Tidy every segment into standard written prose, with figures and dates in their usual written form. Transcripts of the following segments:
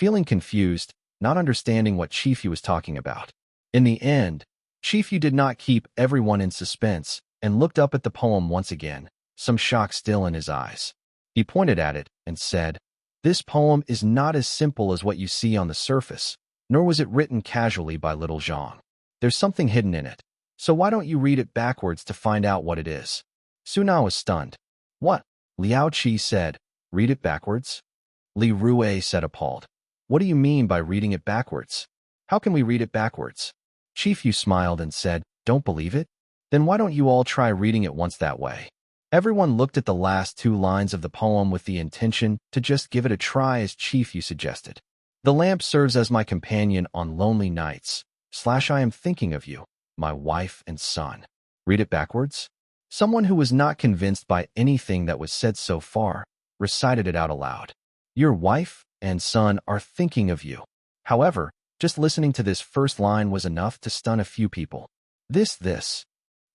feeling confused, not understanding what Chief Yu was talking about. In the end, Chief Yu did not keep everyone in suspense and looked up at the poem once again, some shock still in his eyes. He pointed at it and said, "This poem is not as simple as what you see on the surface, nor was it written casually by little Zhang. There's something hidden in it. So why don't you read it backwards to find out what it is?" Su Na was stunned. "What?" Liao Qi said. "Read it backwards?" Li Rui said, appalled. "What do you mean by reading it backwards? How can we read it backwards?" Chief Yu smiled and said, "Don't believe it? Then why don't you all try reading it once that way?" Everyone looked at the last 2 lines of the poem with the intention to just give it a try as Chief Yu suggested. "The lamp serves as my companion on lonely nights. I am thinking of you, my wife and son." Read it backwards? Someone who was not convinced by anything that was said so far recited it out aloud. "Your wife and son are thinking of you." However, just listening to this first line was enough to stun a few people. This.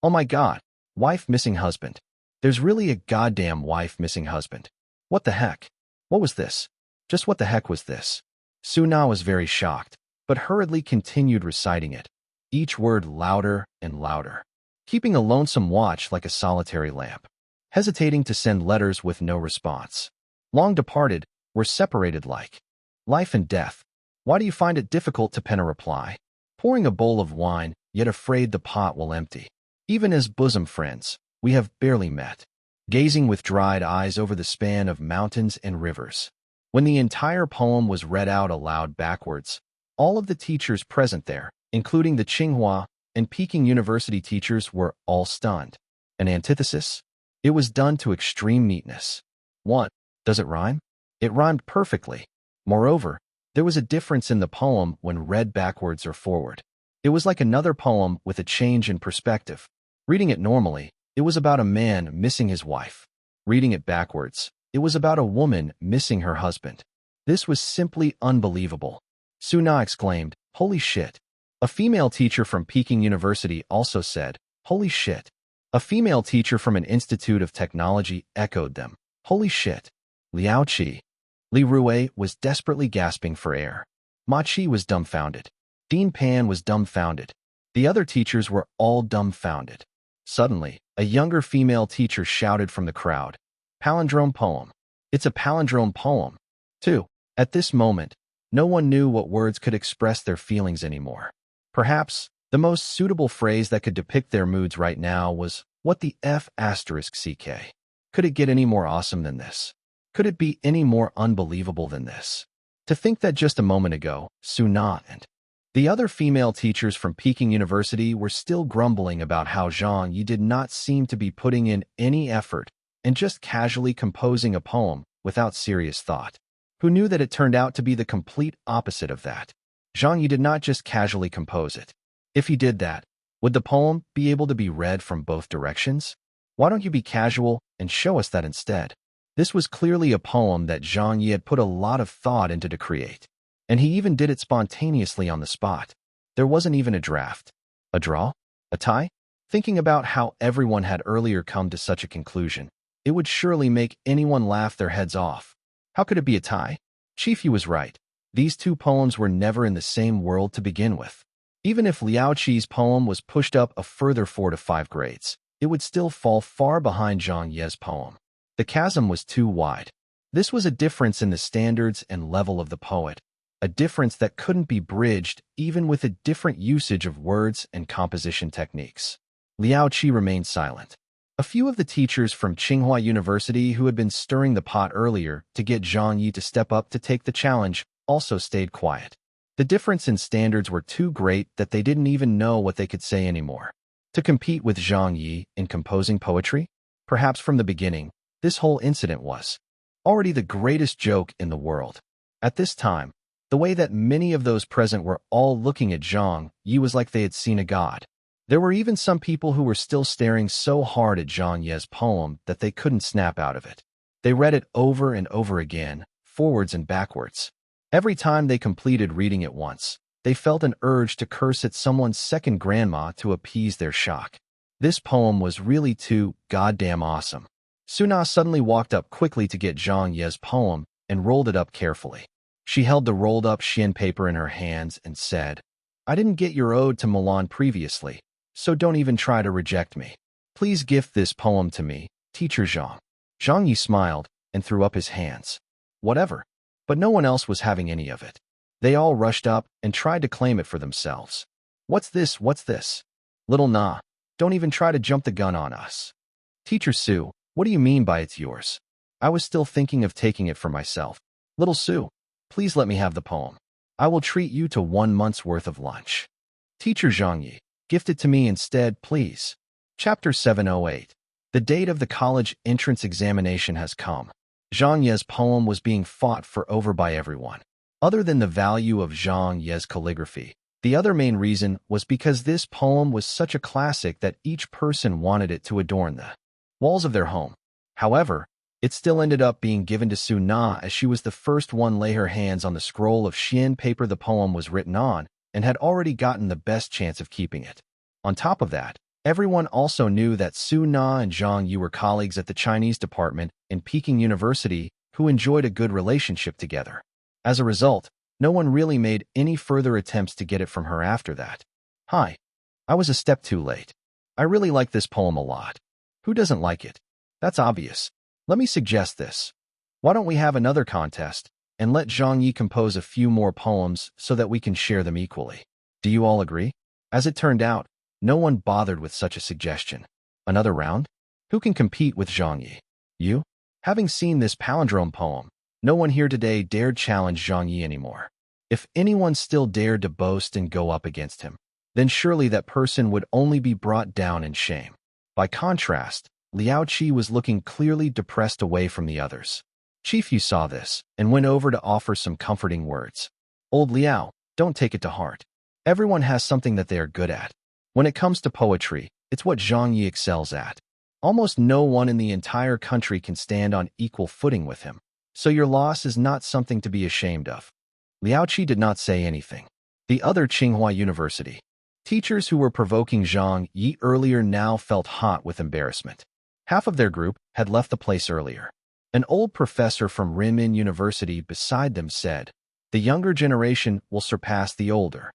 Oh my god, wife missing husband. There's really a goddamn wife missing husband. What the heck? What was this? Just what the heck was this? Su Na was very shocked, but hurriedly continued reciting it, each word louder and louder, keeping a lonesome watch like a solitary lamp, hesitating to send letters with no response. Long departed, were separated like life and death. Why do you find it difficult to pen a reply? Pouring a bowl of wine, yet afraid the pot will empty. Even as bosom friends, we have barely met, gazing with dried eyes over the span of mountains and rivers. When the entire poem was read out aloud backwards, all of the teachers present there, including the Tsinghua and Peking University teachers, were all stunned. An antithesis? It was done to extreme neatness. What? Does it rhyme? It rhymed perfectly. Moreover, there was a difference in the poem when read backwards or forward. It was like another poem with a change in perspective. Reading it normally, it was about a man missing his wife. Reading it backwards, it was about a woman missing her husband. This was simply unbelievable. Su Na exclaimed, "Holy shit." A female teacher from Peking University also said, "Holy shit." A female teacher from an institute of technology echoed them, "Holy shit." Liao Qi. Li Rui was desperately gasping for air. Ma Qi was dumbfounded. Dean Pan was dumbfounded. The other teachers were all dumbfounded. Suddenly, a younger female teacher shouted from the crowd, "Palindrome poem. It's a palindrome poem." 2. At this moment, no one knew what words could express their feelings anymore. Perhaps, the most suitable phrase that could depict their moods right now was, "What the F***CK? Could it get any more awesome than this? Could it be any more unbelievable than this?" To think that just a moment ago, Su Na and the other female teachers from Peking University were still grumbling about how Zhang Ye did not seem to be putting in any effort and just casually composing a poem without serious thought. Who knew that it turned out to be the complete opposite of that? Zhang Ye did not just casually compose it. If he did that, would the poem be able to be read from both directions? Why don't you be casual and show us that instead? This was clearly a poem that Zhang Ye had put a lot of thought into to create. And he even did it spontaneously on the spot. There wasn't even a draft. A draw? A tie? Thinking about how everyone had earlier come to such a conclusion, it would surely make anyone laugh their heads off. How could it be a tie? Chief Yu was right. These 2 poems were never in the same world to begin with. Even if Liao Qi's poem was pushed up a further 4 to 5 grades, it would still fall far behind Zhang Ye's poem. The chasm was too wide. This was a difference in the standards and level of the poet, a difference that couldn't be bridged even with a different usage of words and composition techniques. Liao Qi remained silent. A few of the teachers from Tsinghua University who had been stirring the pot earlier to get Zhang Ye to step up to take the challenge also stayed quiet. The difference in standards were too great that they didn't even know what they could say anymore. To compete with Zhang Ye in composing poetry? Perhaps from the beginning, this whole incident was already the greatest joke in the world. At this time, the way that many of those present were all looking at Zhang Ye was like they had seen a god. There were even some people who were still staring so hard at Zhang Ye's poem that they couldn't snap out of it. They read it over and over again, forwards and backwards. Every time they completed reading it once, they felt an urge to curse at someone's second grandma to appease their shock. This poem was really too goddamn awesome. Su Na suddenly walked up quickly to get Zhang Ye's poem and rolled it up carefully. She held the rolled-up Xian paper in her hands and said, I didn't get your ode to Milan previously, so don't even try to reject me. Please gift this poem to me, Teacher Zhang. Zhang Ye smiled and threw up his hands. Whatever. But no one else was having any of it. They all rushed up and tried to claim it for themselves. What's this? What's this? Little Na, don't even try to jump the gun on us. Teacher Sue, what do you mean by it's yours? I was still thinking of taking it for myself. Little Sue, please let me have the poem. I will treat you to 1 month's worth of lunch. Teacher Zhang Ye, gift it to me instead, please. Chapter 708. The date of the college entrance examination has come. Zhang Ye's poem was being fought for over by everyone. Other than the value of Zhang Ye's calligraphy, the other main reason was because this poem was such a classic that each person wanted it to adorn the walls of their home. However, it still ended up being given to Su Na as she was the first one lay her hands on the scroll of Xian paper the poem was written on and had already gotten the best chance of keeping it. On top of that, everyone also knew that Su Na and Zhang Ye were colleagues at the Chinese department in Peking University who enjoyed a good relationship together. As a result, no one really made any further attempts to get it from her after that. Hi. I was a step too late. I really like this poem a lot. Who doesn't like it? That's obvious. Let me suggest this. Why don't we have another contest and let Zhang Ye compose a few more poems so that we can share them equally? Do you all agree? As it turned out, no one bothered with such a suggestion. Another round? Who can compete with Zhang Ye? You? Having seen this palindrome poem, no one here today dared challenge Zhang Ye anymore. If anyone still dared to boast and go up against him, then surely that person would only be brought down in shame. By contrast, Liao Qi was looking clearly depressed away from the others. Chief Yu saw this and went over to offer some comforting words. Old Liao, don't take it to heart. Everyone has something that they are good at. When it comes to poetry, it's what Zhang Ye excels at. Almost no one in the entire country can stand on equal footing with him, so your loss is not something to be ashamed of. Liao Qi did not say anything. The other Tsinghua University teachers who were provoking Zhang Ye earlier now felt hot with embarrassment. Half of their group had left the place earlier. An old professor from Renmin University beside them said, the younger generation will surpass the older.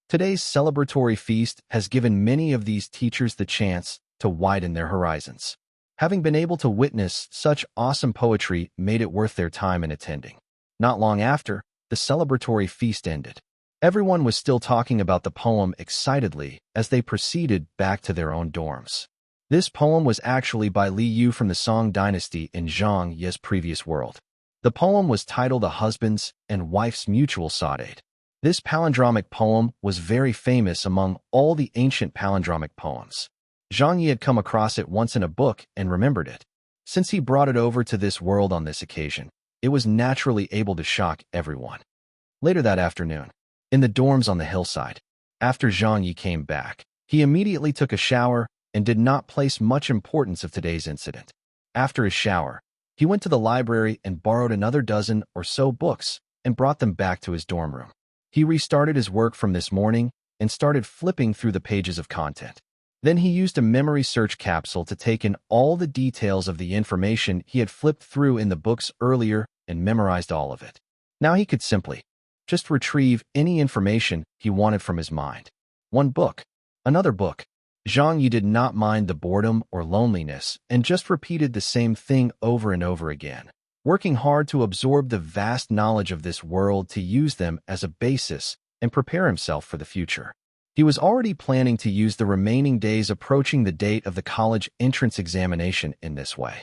Today's celebratory feast has given many of these teachers the chance to widen their horizons. Having been able to witness such awesome poetry made it worth their time in attending. Not long after, the celebratory feast ended. Everyone was still talking about the poem excitedly as they proceeded back to their own dorms. This poem was actually by Li Yu from the Song dynasty in Zhang Ye's previous world. The poem was titled A Husband's and Wife's Mutual Saudade. This palindromic poem was very famous among all the ancient palindromic poems. Zhang Ye had come across it once in a book and remembered it. Since he brought it over to this world on this occasion, it was naturally able to shock everyone. Later that afternoon, in the dorms on the hillside, after Zhang Ye came back, he immediately took a shower and did not place much importance of today's incident. After his shower, he went to the library and borrowed another dozen or so books and brought them back to his dorm room. He restarted his work from this morning and started flipping through the pages of content. Then he used a memory search capsule to take in all the details of the information he had flipped through in the books earlier and memorized all of it. Now he could simply just retrieve any information he wanted from his mind. One book, another book. Zhang Ye did not mind the boredom or loneliness and just repeated the same thing over and over again, working hard to absorb the vast knowledge of this world to use them as a basis and prepare himself for the future. He was already planning to use the remaining days approaching the date of the college entrance examination in this way.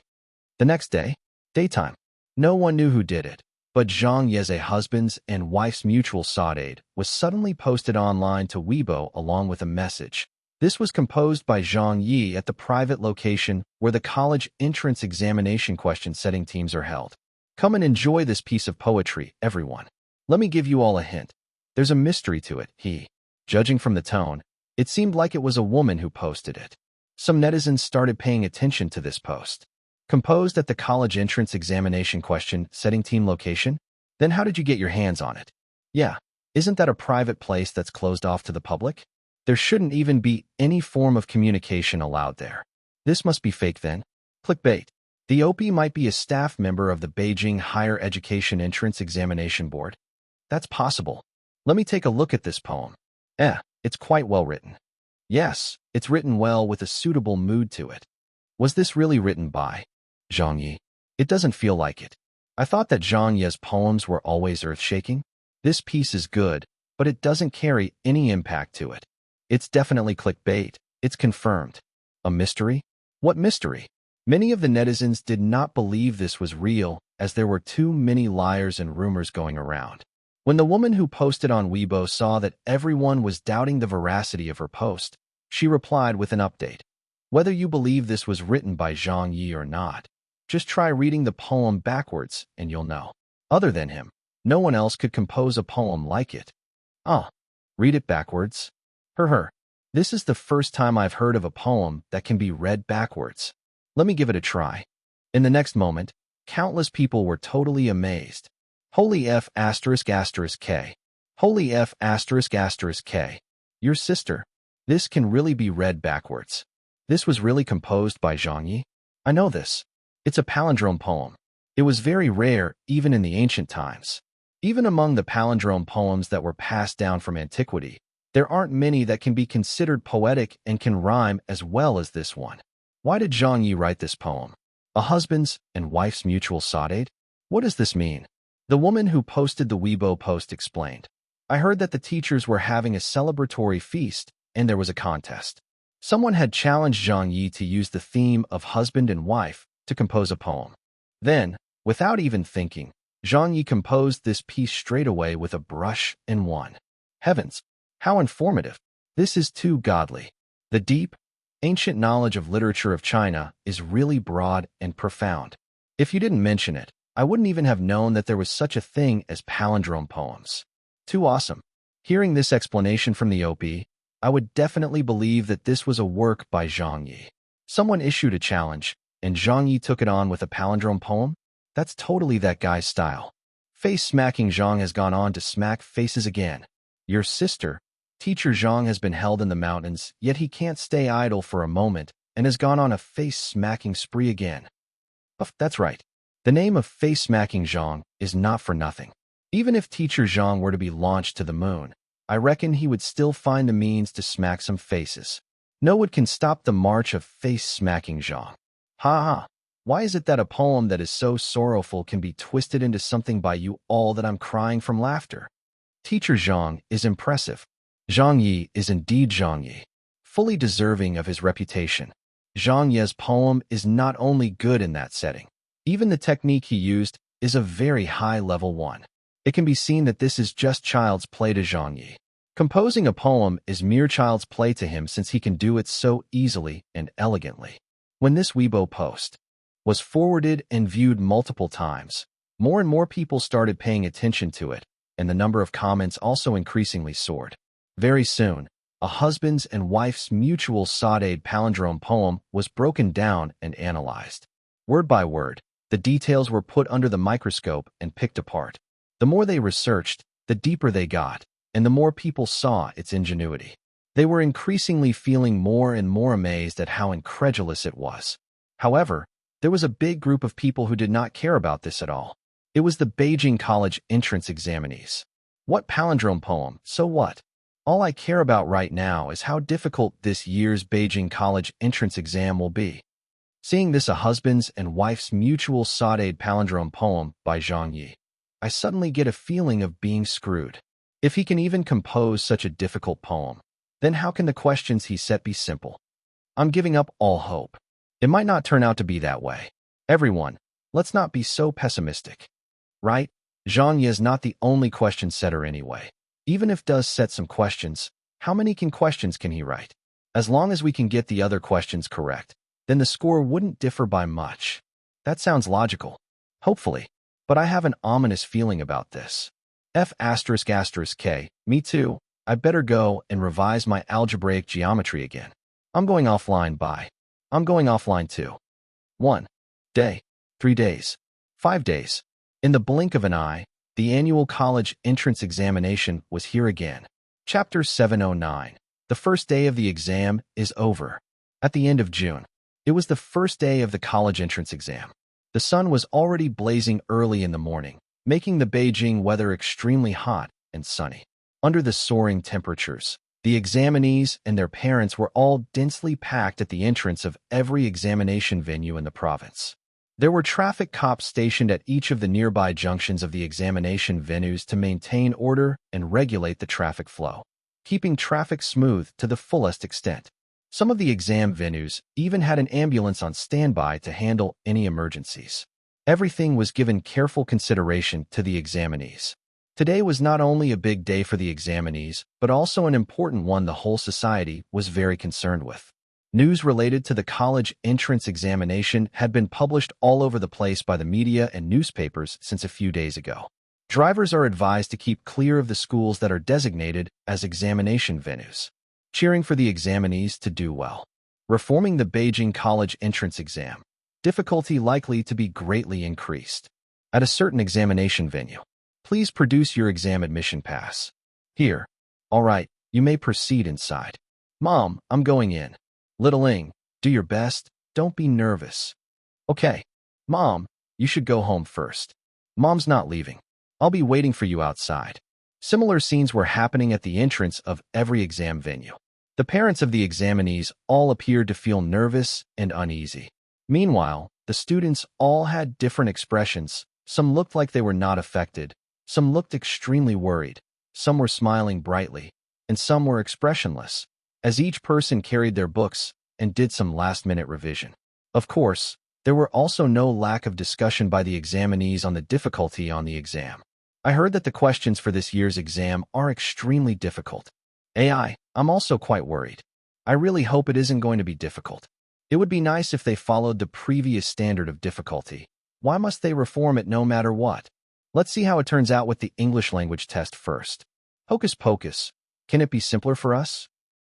The next day, daytime, no one knew who did it, but Zhang Ye's A Husband's and Wife's Mutual Saudade was suddenly posted online to Weibo along with a message. This was composed by Zhang Ye at the private location where the college entrance examination question setting teams are held. Come and enjoy this piece of poetry, everyone. Let me give you all a hint. There's a mystery to it, Judging from the tone, it seemed like it was a woman who posted it. Some netizens started paying attention to this post. Composed at the college entrance examination question setting team location? Then how did you get your hands on it? Yeah, isn't that a private place that's closed off to the public? There shouldn't even be any form of communication allowed there. This must be fake then. Clickbait. The OP might be a staff member of the Beijing Higher Education Entrance Examination Board. That's possible. Let me take a look at this poem. It's quite well written. Yes, it's written well with a suitable mood to it. Was this really written by Zhang Ye? It doesn't feel like it. I thought that Zhang Ye's poems were always earth-shaking. This piece is good, but it doesn't carry any impact to it. It's definitely clickbait. It's confirmed. A mystery? What mystery? Many of the netizens did not believe this was real, as there were too many liars and rumors going around. When the woman who posted on Weibo saw that everyone was doubting the veracity of her post, she replied with an update. Whether you believe this was written by Zhang Ye or not, just try reading the poem backwards and you'll know. Other than him, no one else could compose a poem like it. Read it backwards? This is the first time I've heard of a poem that can be read backwards. Let me give it a try. In the next moment, countless people were totally amazed. Holy F **K. Holy F **K. Your sister. This can really be read backwards. This was really composed by Zhang Ye? I know this. It's a palindrome poem. It was very rare even in the ancient times. Even among the palindrome poems that were passed down from antiquity, there aren't many that can be considered poetic and can rhyme as well as this one. Why did Zhang Ye write this poem? A husband's and wife's mutual saudade? What does this mean? The woman who posted the Weibo post explained. I heard that the teachers were having a celebratory feast and there was a contest. Someone had challenged Zhang Ye to use the theme of husband and wife to compose a poem. Then, without even thinking, Zhang Ye composed this piece straight away with a brush and won. Heavens, how informative. This is too godly. The deep, ancient knowledge of literature of China is really broad and profound. If you didn't mention it, I wouldn't even have known that there was such a thing as palindrome poems. Too awesome. Hearing this explanation from the OP, I would definitely believe that this was a work by Zhang Ye. Someone issued a challenge, and Zhang Ye took it on with a palindrome poem? That's totally that guy's style. Face-smacking Zhang has gone on to smack faces again. Your sister, teacher Zhang has been held in the mountains, yet he can't stay idle for a moment and has gone on a face-smacking spree again. That's right. The name of face-smacking Zhang is not for nothing. Even if teacher Zhang were to be launched to the moon, I reckon he would still find the means to smack some faces. No one can stop the march of face-smacking Zhang. Why is it that a poem that is so sorrowful can be twisted into something by you all that I'm crying from laughter? Teacher Zhang is impressive. Zhang Ye is indeed Zhang Ye, fully deserving of his reputation. Zhang Ye's poem is not only good in that setting, even the technique he used is a very high-level one. It can be seen that this is just child's play to Zhang Ye. Composing a poem is mere child's play to him since he can do it so easily and elegantly. When this Weibo post was forwarded and viewed multiple times, more and more people started paying attention to it, and the number of comments also increasingly soared. Very soon, a husband's and wife's mutual saudade palindrome poem was broken down and analyzed. Word by word, the details were put under the microscope and picked apart. The more they researched, the deeper they got, and the more people saw its ingenuity. They were increasingly feeling more and more amazed at how incredulous it was. However, there was a big group of people who did not care about this at all. It was the Beijing college entrance examinees. What palindrome poem, so what? All I care about right now is how difficult this year's Beijing college entrance exam will be. Seeing this a husband's and wife's mutual saudade palindrome poem by Zhang Ye, I suddenly get a feeling of being screwed. If he can even compose such a difficult poem, then how can the questions he set be simple? I'm giving up all hope. It might not turn out to be that way. Everyone, let's not be so pessimistic. Right? Zhang Ye is not the only question setter anyway. Even if does set some questions, how many questions can he write? As long as we can get the other questions correct, then the score wouldn't differ by much. That sounds logical. Hopefully. But I have an ominous feeling about this. F***K, me too. I better go and revise my algebraic geometry again. I'm going offline, bye. I'm going offline too. 1 day, 3 days, 5 days. In the blink of an eye, the annual college entrance examination was here again. Chapter 709. The first day of the exam is over. At the end of June, it was the first day of the college entrance exam. The sun was already blazing early in the morning, making the Beijing weather extremely hot and sunny. Under the soaring temperatures, the examinees and their parents were all densely packed at the entrance of every examination venue in the province. There were traffic cops stationed at each of the nearby junctions of the examination venues to maintain order and regulate the traffic flow, keeping traffic smooth to the fullest extent. Some of the exam venues even had an ambulance on standby to handle any emergencies. Everything was given careful consideration to the examinees. Today was not only a big day for the examinees, but also an important one the whole society was very concerned with. News related to the college entrance examination had been published all over the place by the media and newspapers since a few days ago. Drivers are advised to keep clear of the schools that are designated as examination venues. Cheering for the examinees to do well. Reforming the Beijing college entrance exam. Difficulty likely to be greatly increased. At a certain examination venue, please produce your exam admission pass. Here. All right, you may proceed inside. Mom, I'm going in. Little Ing, do your best, don't be nervous. Okay. Mom, you should go home first. Mom's not leaving. I'll be waiting for you outside. Similar scenes were happening at the entrance of every exam venue. The parents of the examinees all appeared to feel nervous and uneasy. Meanwhile, the students all had different expressions. Some looked like they were not affected, some looked extremely worried, some were smiling brightly, and some were expressionless, as each person carried their books and did some last-minute revision. Of course, there were also no lack of discussion by the examinees on the difficulty on the exam. I heard that the questions for this year's exam are extremely difficult. I'm also quite worried. I really hope it isn't going to be difficult. It would be nice if they followed the previous standard of difficulty. Why must they reform it no matter what? Let's see how it turns out with the English language test first. Hocus pocus. Can it be simpler for us?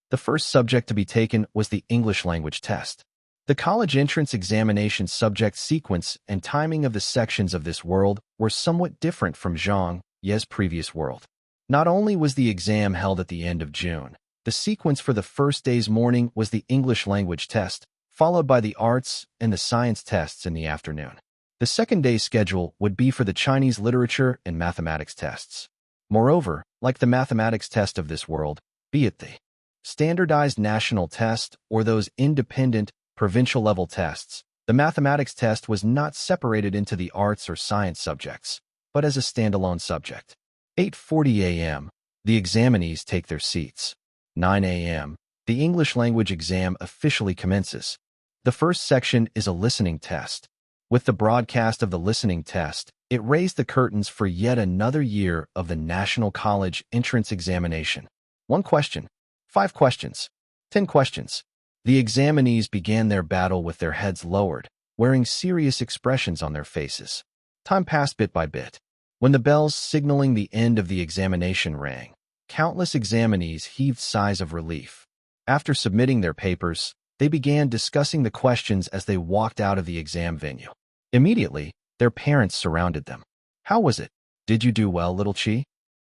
The first subject to be taken was the English language test. The college entrance examination subject sequence and timing of the sections of this world were somewhat different from Zhang Ye's previous world. Not only was the exam held at the end of June, the sequence for the first day's morning was the English language test, followed by the arts and the science tests in the afternoon. The second day's schedule would be for the Chinese literature and mathematics tests. Moreover, like the mathematics test of this world, be it the standardized national test or those independent, provincial-level tests, the mathematics test was not separated into the arts or science subjects, but as a standalone subject. 8:40 a.m., the examinees take their seats. 9 a.m., the English language exam officially commences. The first section is a listening test. With the broadcast of the listening test, it raised the curtains for yet another year of the National College Entrance Examination. 1 question. 5 questions. 10 questions. The examinees began their battle with their heads lowered, wearing serious expressions on their faces. Time passed bit by bit. When the bells signaling the end of the examination rang, countless examinees heaved sighs of relief. After submitting their papers, they began discussing the questions as they walked out of the exam venue. Immediately, their parents surrounded them. How was it? Did you do well, little Chi?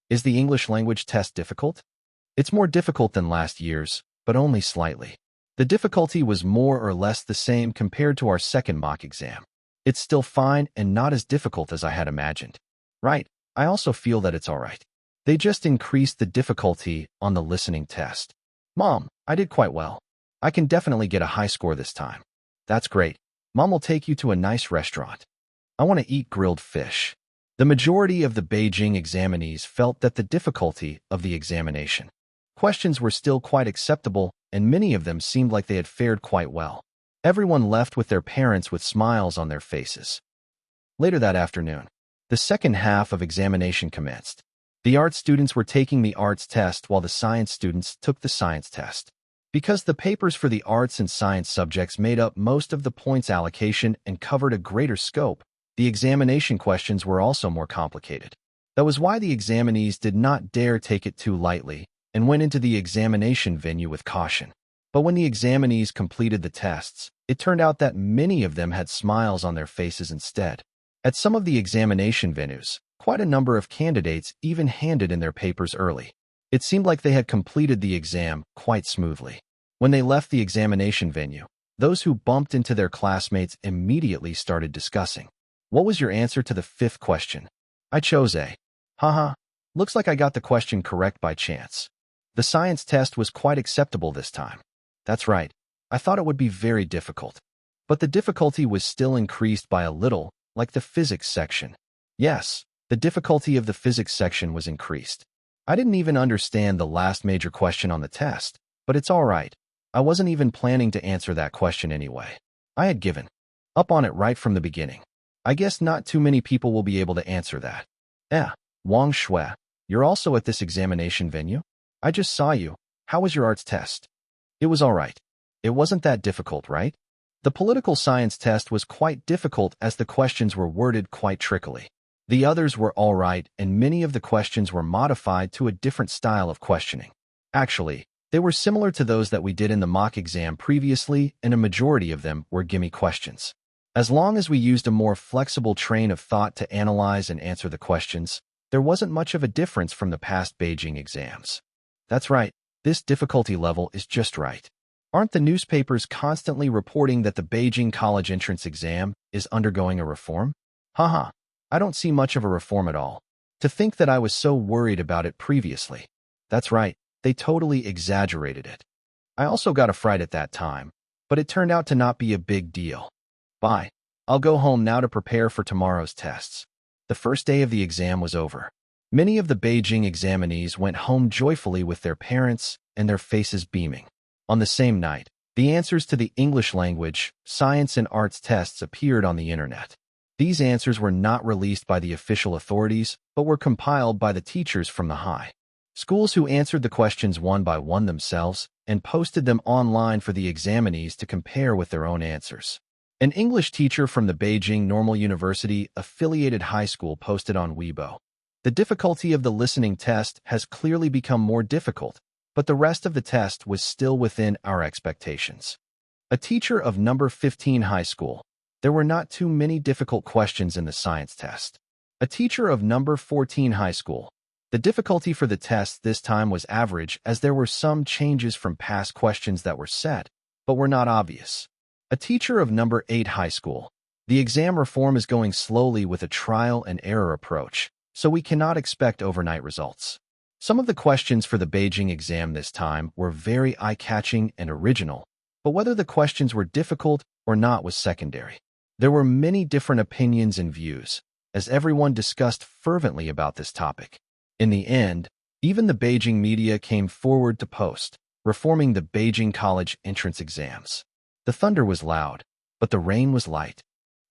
Is the English language test difficult? It's more difficult than last year's, but only slightly. The difficulty was more or less the same compared to our second mock exam. It's still fine and not as difficult as I had imagined. Right, I also feel that it's all right. They just increased the difficulty on the listening test. Mom, I did quite well. I can definitely get a high score this time. That's great. Mom will take you to a nice restaurant. I want to eat grilled fish. The majority of the Beijing examinees felt that the difficulty of the examination questions were still quite acceptable, and many of them seemed like they had fared quite well. Everyone left with their parents with smiles on their faces. Later that afternoon, the second half of examination commenced. The art students were taking the arts test while the science students took the science test. Because the papers for the arts and science subjects made up most of the points allocation and covered a greater scope, the examination questions were also more complicated. That was why the examinees did not dare take it too lightly and went into the examination venue with caution. But when the examinees completed the tests, it turned out that many of them had smiles on their faces instead. At some of the examination venues, quite a number of candidates even handed in their papers early. It seemed like they had completed the exam quite smoothly. When they left the examination venue, those who bumped into their classmates immediately started discussing. What was your answer to the 5th question? I chose A. Haha. Looks like I got the question correct by chance. The science test was quite acceptable this time. That's right. I thought it would be very difficult. But the difficulty was still increased by a little, like the physics section. Yes, the difficulty of the physics section was increased. I didn't even understand the last major question on the test, but it's all right. I wasn't even planning to answer that question anyway. I had given up on it right from the beginning. I guess not too many people will be able to answer that. Wang Shui, you're also at this examination venue? I just saw you. How was your arts test? It was all right. It wasn't that difficult, right? The political science test was quite difficult as the questions were worded quite trickily. The others were all right, and many of the questions were modified to a different style of questioning. Actually, they were similar to those that we did in the mock exam previously, and a majority of them were gimme questions. As long as we used a more flexible train of thought to analyze and answer the questions, there wasn't much of a difference from the past Beijing exams. That's right, this difficulty level is just right. Aren't the newspapers constantly reporting that the Beijing college entrance exam is undergoing a reform? Haha, I don't see much of a reform at all. To think that I was so worried about it previously. That's right, they totally exaggerated it. I also got a fright at that time, but it turned out to not be a big deal. Bye. I'll go home now to prepare for tomorrow's tests. The first day of the exam was over. Many of the Beijing examinees went home joyfully with their parents and their faces beaming. On the same night, the answers to the English language, science, and arts tests appeared on the internet. These answers were not released by the official authorities, but were compiled by the teachers from the high schools who answered the questions one by one themselves and posted them online for the examinees to compare with their own answers. An English teacher from the Beijing Normal University affiliated high school posted on Weibo. The difficulty of the listening test has clearly become more difficult, but the rest of the test was still within our expectations. A teacher of number 15 high school. There were not too many difficult questions in the science test. A teacher of number 14 high school. The difficulty for the test this time was average as there were some changes from past questions that were set, but were not obvious. A teacher of number 8 high school. The exam reform is going slowly with a trial and error approach, so we cannot expect overnight results. Some of the questions for the Beijing exam this time were very eye-catching and original, but whether the questions were difficult or not was secondary. There were many different opinions and views, as everyone discussed fervently about this topic. In the end, even the Beijing media came forward to post, reforming the Beijing college entrance exams. The thunder was loud, but the rain was light.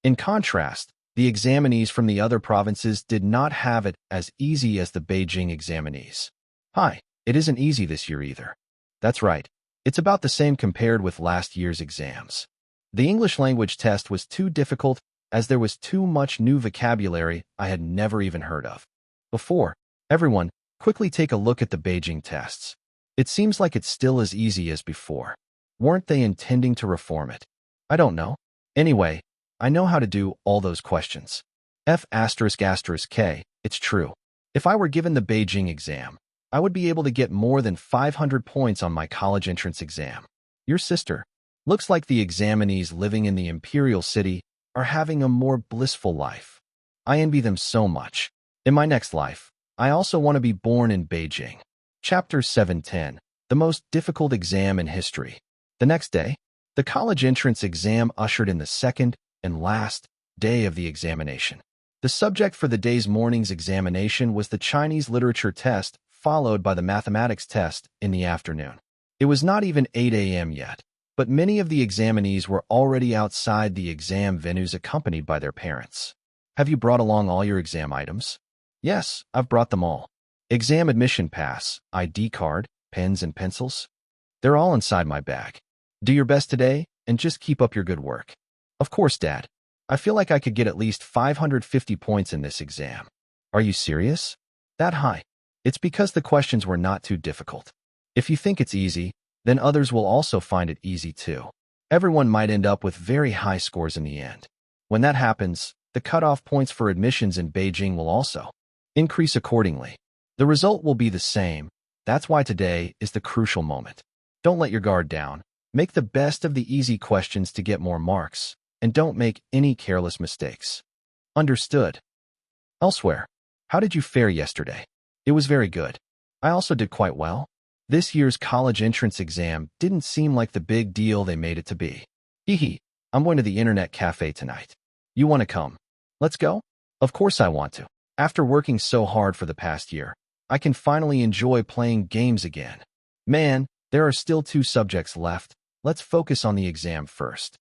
In contrast, the examinees from the other provinces did not have it as easy as the Beijing examinees. Hi, it isn't easy this year either. That's right, it's about the same compared with last year's exams. The English language test was too difficult as there was too much new vocabulary I had never even heard of before. Everyone, quickly take a look at the Beijing tests. It seems like it's still as easy as before. Weren't they intending to reform it? I don't know. Anyway, I know how to do all those questions. F***K, it's true. If I were given the Beijing exam, I would be able to get more than 500 points on my college entrance exam. Your sister. Looks like the examinees living in the imperial city are having a more blissful life. I envy them so much. In my next life, I also want to be born in Beijing. Chapter 710, the most difficult exam in history. The next day, the college entrance exam ushered in the second and last day of the examination. The subject for the day's morning's examination was the Chinese literature test, followed by the mathematics test in the afternoon. It was not even 8 a.m. yet, but many of the examinees were already outside the exam venues accompanied by their parents. Have you brought along all your exam items? Yes, I've brought them all. Exam admission pass, ID card, pens and pencils. They're all inside my bag. Do your best today, and just keep up your good work. Of course, Dad. I feel like I could get at least 550 points in this exam. Are you serious? That high? It's because the questions were not too difficult. If you think it's easy, then others will also find it easy too. Everyone might end up with very high scores in the end. When that happens, the cutoff points for admissions in Beijing will also increase accordingly. The result will be the same. That's why today is the crucial moment. Don't let your guard down. Make the best of the easy questions to get more marks, and don't make any careless mistakes. Understood? Elsewhere. How did you fare yesterday? It was very good. I also did quite well. This year's college entrance exam didn't seem like the big deal they made it to be. Hee, I'm going to the internet cafe tonight. You want to come? Let's go? Of course I want to. After working so hard for the past year, I can finally enjoy playing games again. Man, there are still 2 subjects left. Let's focus on the exam first.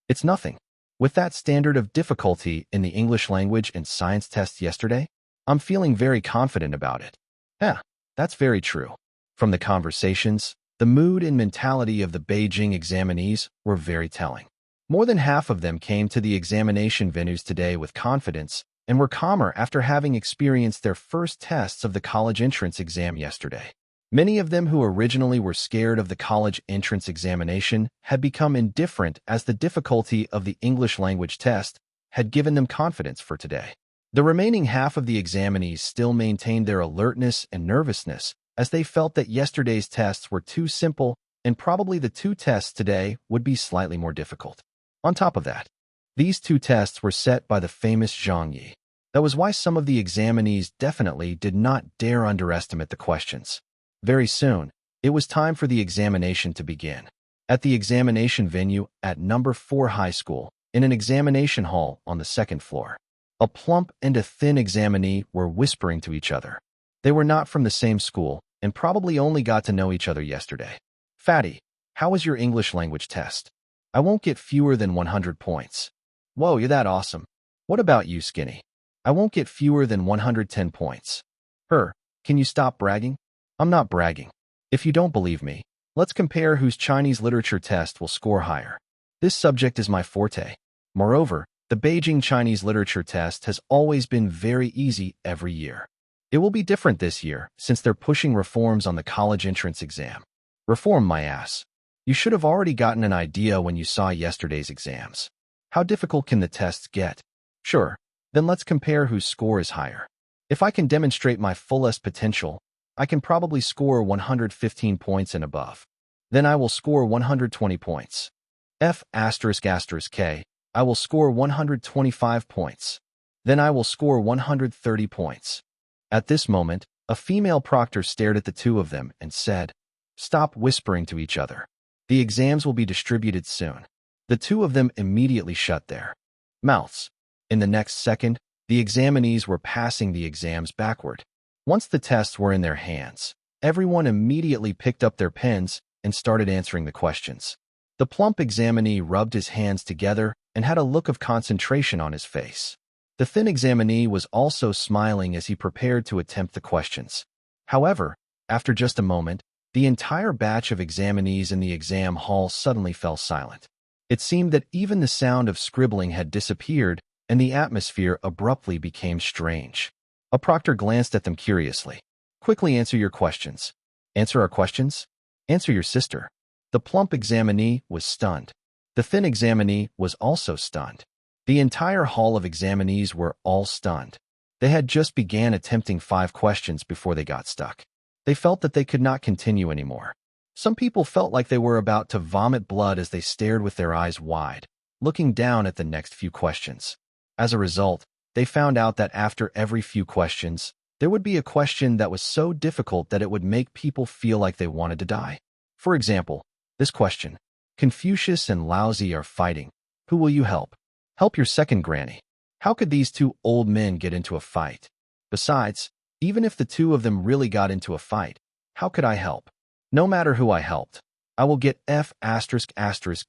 It's nothing. With that standard of difficulty in the English language and science tests yesterday, I'm feeling very confident about it. Yeah, that's very true. From the conversations, the mood and mentality of the Beijing examinees were very telling. More than half of them came to the examination venues today with confidence and were calmer after having experienced their first tests of the college entrance exam yesterday. Many of them who originally were scared of the college entrance examination had become indifferent as the difficulty of the English language test had given them confidence for today. The remaining half of the examinees still maintained their alertness and nervousness as they felt that yesterday's tests were too simple and probably the 2 tests today would be slightly more difficult. On top of that, these 2 tests were set by the famous Zhang Ye. That was why some of the examinees definitely did not dare underestimate the questions. Very soon, it was time for the examination to begin. At the examination venue at number 4 high school, in an examination hall on the 2nd floor, a plump and a thin examinee were whispering to each other. They were not from the same school and probably only got to know each other yesterday. Fatty, how was your English language test? I won't get fewer than 100 points. Whoa, you're that awesome. What about you, Skinny? I won't get fewer than 110 points. Can you stop bragging? I'm not bragging. If you don't believe me, let's compare whose Chinese literature test will score higher. This subject is my forte. Moreover, the Beijing Chinese literature test has always been very easy every year. It will be different this year since they're pushing reforms on the college entrance exam. Reform, my ass. You should have already gotten an idea when you saw yesterday's exams. How difficult can the tests get? Sure, then let's compare whose score is higher. If I can demonstrate my fullest potential, I can probably score 115 points and above. Then I will score 120 points. K, I will score 125 points. Then I will score 130 points. At this moment, a female proctor stared at the 2 of them and said, "Stop whispering to each other. The exams will be distributed soon." The 2 of them immediately shut their mouths. In the next second, the examinees were passing the exams backward. Once the tests were in their hands, everyone immediately picked up their pens and started answering the questions. The plump examinee rubbed his hands together and had a look of concentration on his face. The thin examinee was also smiling as he prepared to attempt the questions. However, after just a moment, the entire batch of examinees in the exam hall suddenly fell silent. It seemed that even the sound of scribbling had disappeared and the atmosphere abruptly became strange. A proctor glanced at them curiously. "Quickly answer your questions." "Answer our questions?" "Answer your sister." The plump examinee was stunned. The thin examinee was also stunned. The entire hall of examinees were all stunned. They had just began attempting 5 questions before they got stuck. They felt that they could not continue anymore. Some people felt like they were about to vomit blood as they stared with their eyes wide, looking down at the next few questions. As a result, they found out that after every few questions, there would be a question that was so difficult that it would make people feel like they wanted to die. For example, this question: Confucius and Laozi are fighting. Who will you help? Help your second granny. How could these 2 old men get into a fight? Besides, even if the 2 of them really got into a fight, how could I help? No matter who I helped, I will get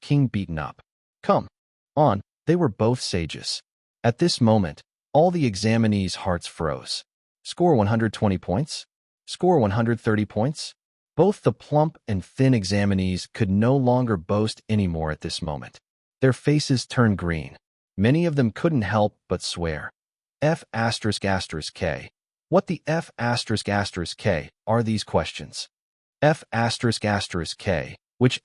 King beaten up. Come on, they were both sages. At this moment, all the examinees' hearts froze. Score 120 points? Score 130 points? Both the plump and thin examinees could no longer boast anymore at this moment. Their faces turned green. Many of them couldn't help but swear. K. What the K are these questions? K. Which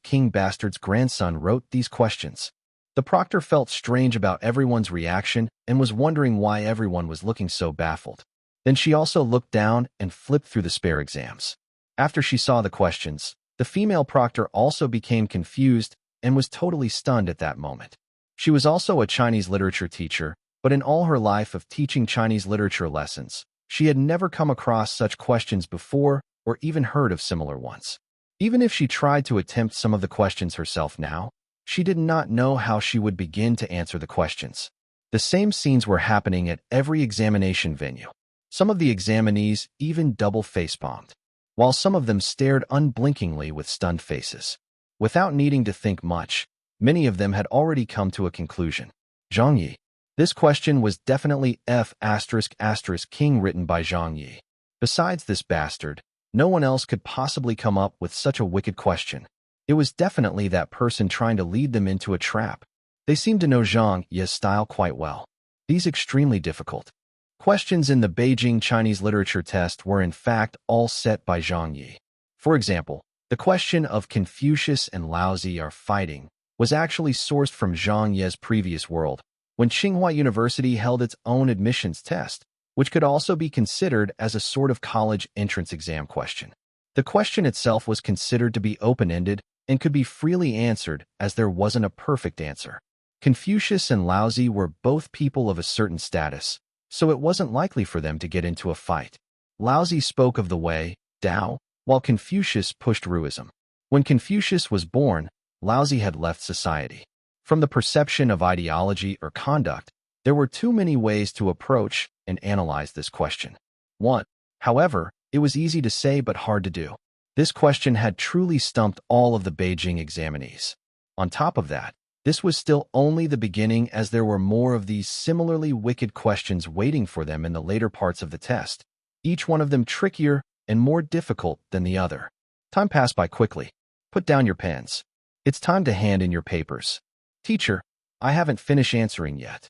King Bastard's grandson wrote these questions? The proctor felt strange about everyone's reaction and was wondering why everyone was looking so baffled. Then she also looked down and flipped through the spare exams. After she saw the questions, the female proctor also became confused and was totally stunned at that moment. She was also a Chinese literature teacher, But in all her life of teaching Chinese literature lessons, she had never come across such questions before or even heard of similar ones. Even if she tried to attempt some of the questions herself now, she did not know how she would begin to answer the questions. The same scenes were happening at every examination venue. Some of the examinees even double facepalmed, while some of them stared unblinkingly with stunned faces. Without needing to think much, many of them had already come to a conclusion. Zhang Ye. This question was definitely King written by Zhang Ye. Besides this bastard, no one else could possibly come up with such a wicked question. It was definitely that person trying to lead them into a trap. They seemed to know Zhang Ye's style quite well. These extremely difficult questions in the Beijing Chinese literature test were in fact all set by Zhang Ye. For example, the question of Confucius and Laozi are fighting was actually sourced from Zhang Ye's previous world, when Tsinghua University held its own admissions test, which could also be considered as a sort of college entrance exam question. The question itself was considered to be open-ended and could be freely answered as there wasn't a perfect answer. Confucius and Laozi were both people of a certain status, so it wasn't likely for them to get into a fight. Laozi spoke of the way, Tao, while Confucius pushed Ruism. When Confucius was born, Laozi had left society. From the perception of ideology or conduct, there were too many ways to approach and analyze this question. 1. However, it was easy to say but hard to do. This question had truly stumped all of the Beijing examinees. On top of that, this was still only the beginning, as there were more of these similarly wicked questions waiting for them in the later parts of the test, each one of them trickier and more difficult than the other. Time passed by quickly. Put down your pens. It's time to hand in your papers. Teacher, I haven't finished answering yet.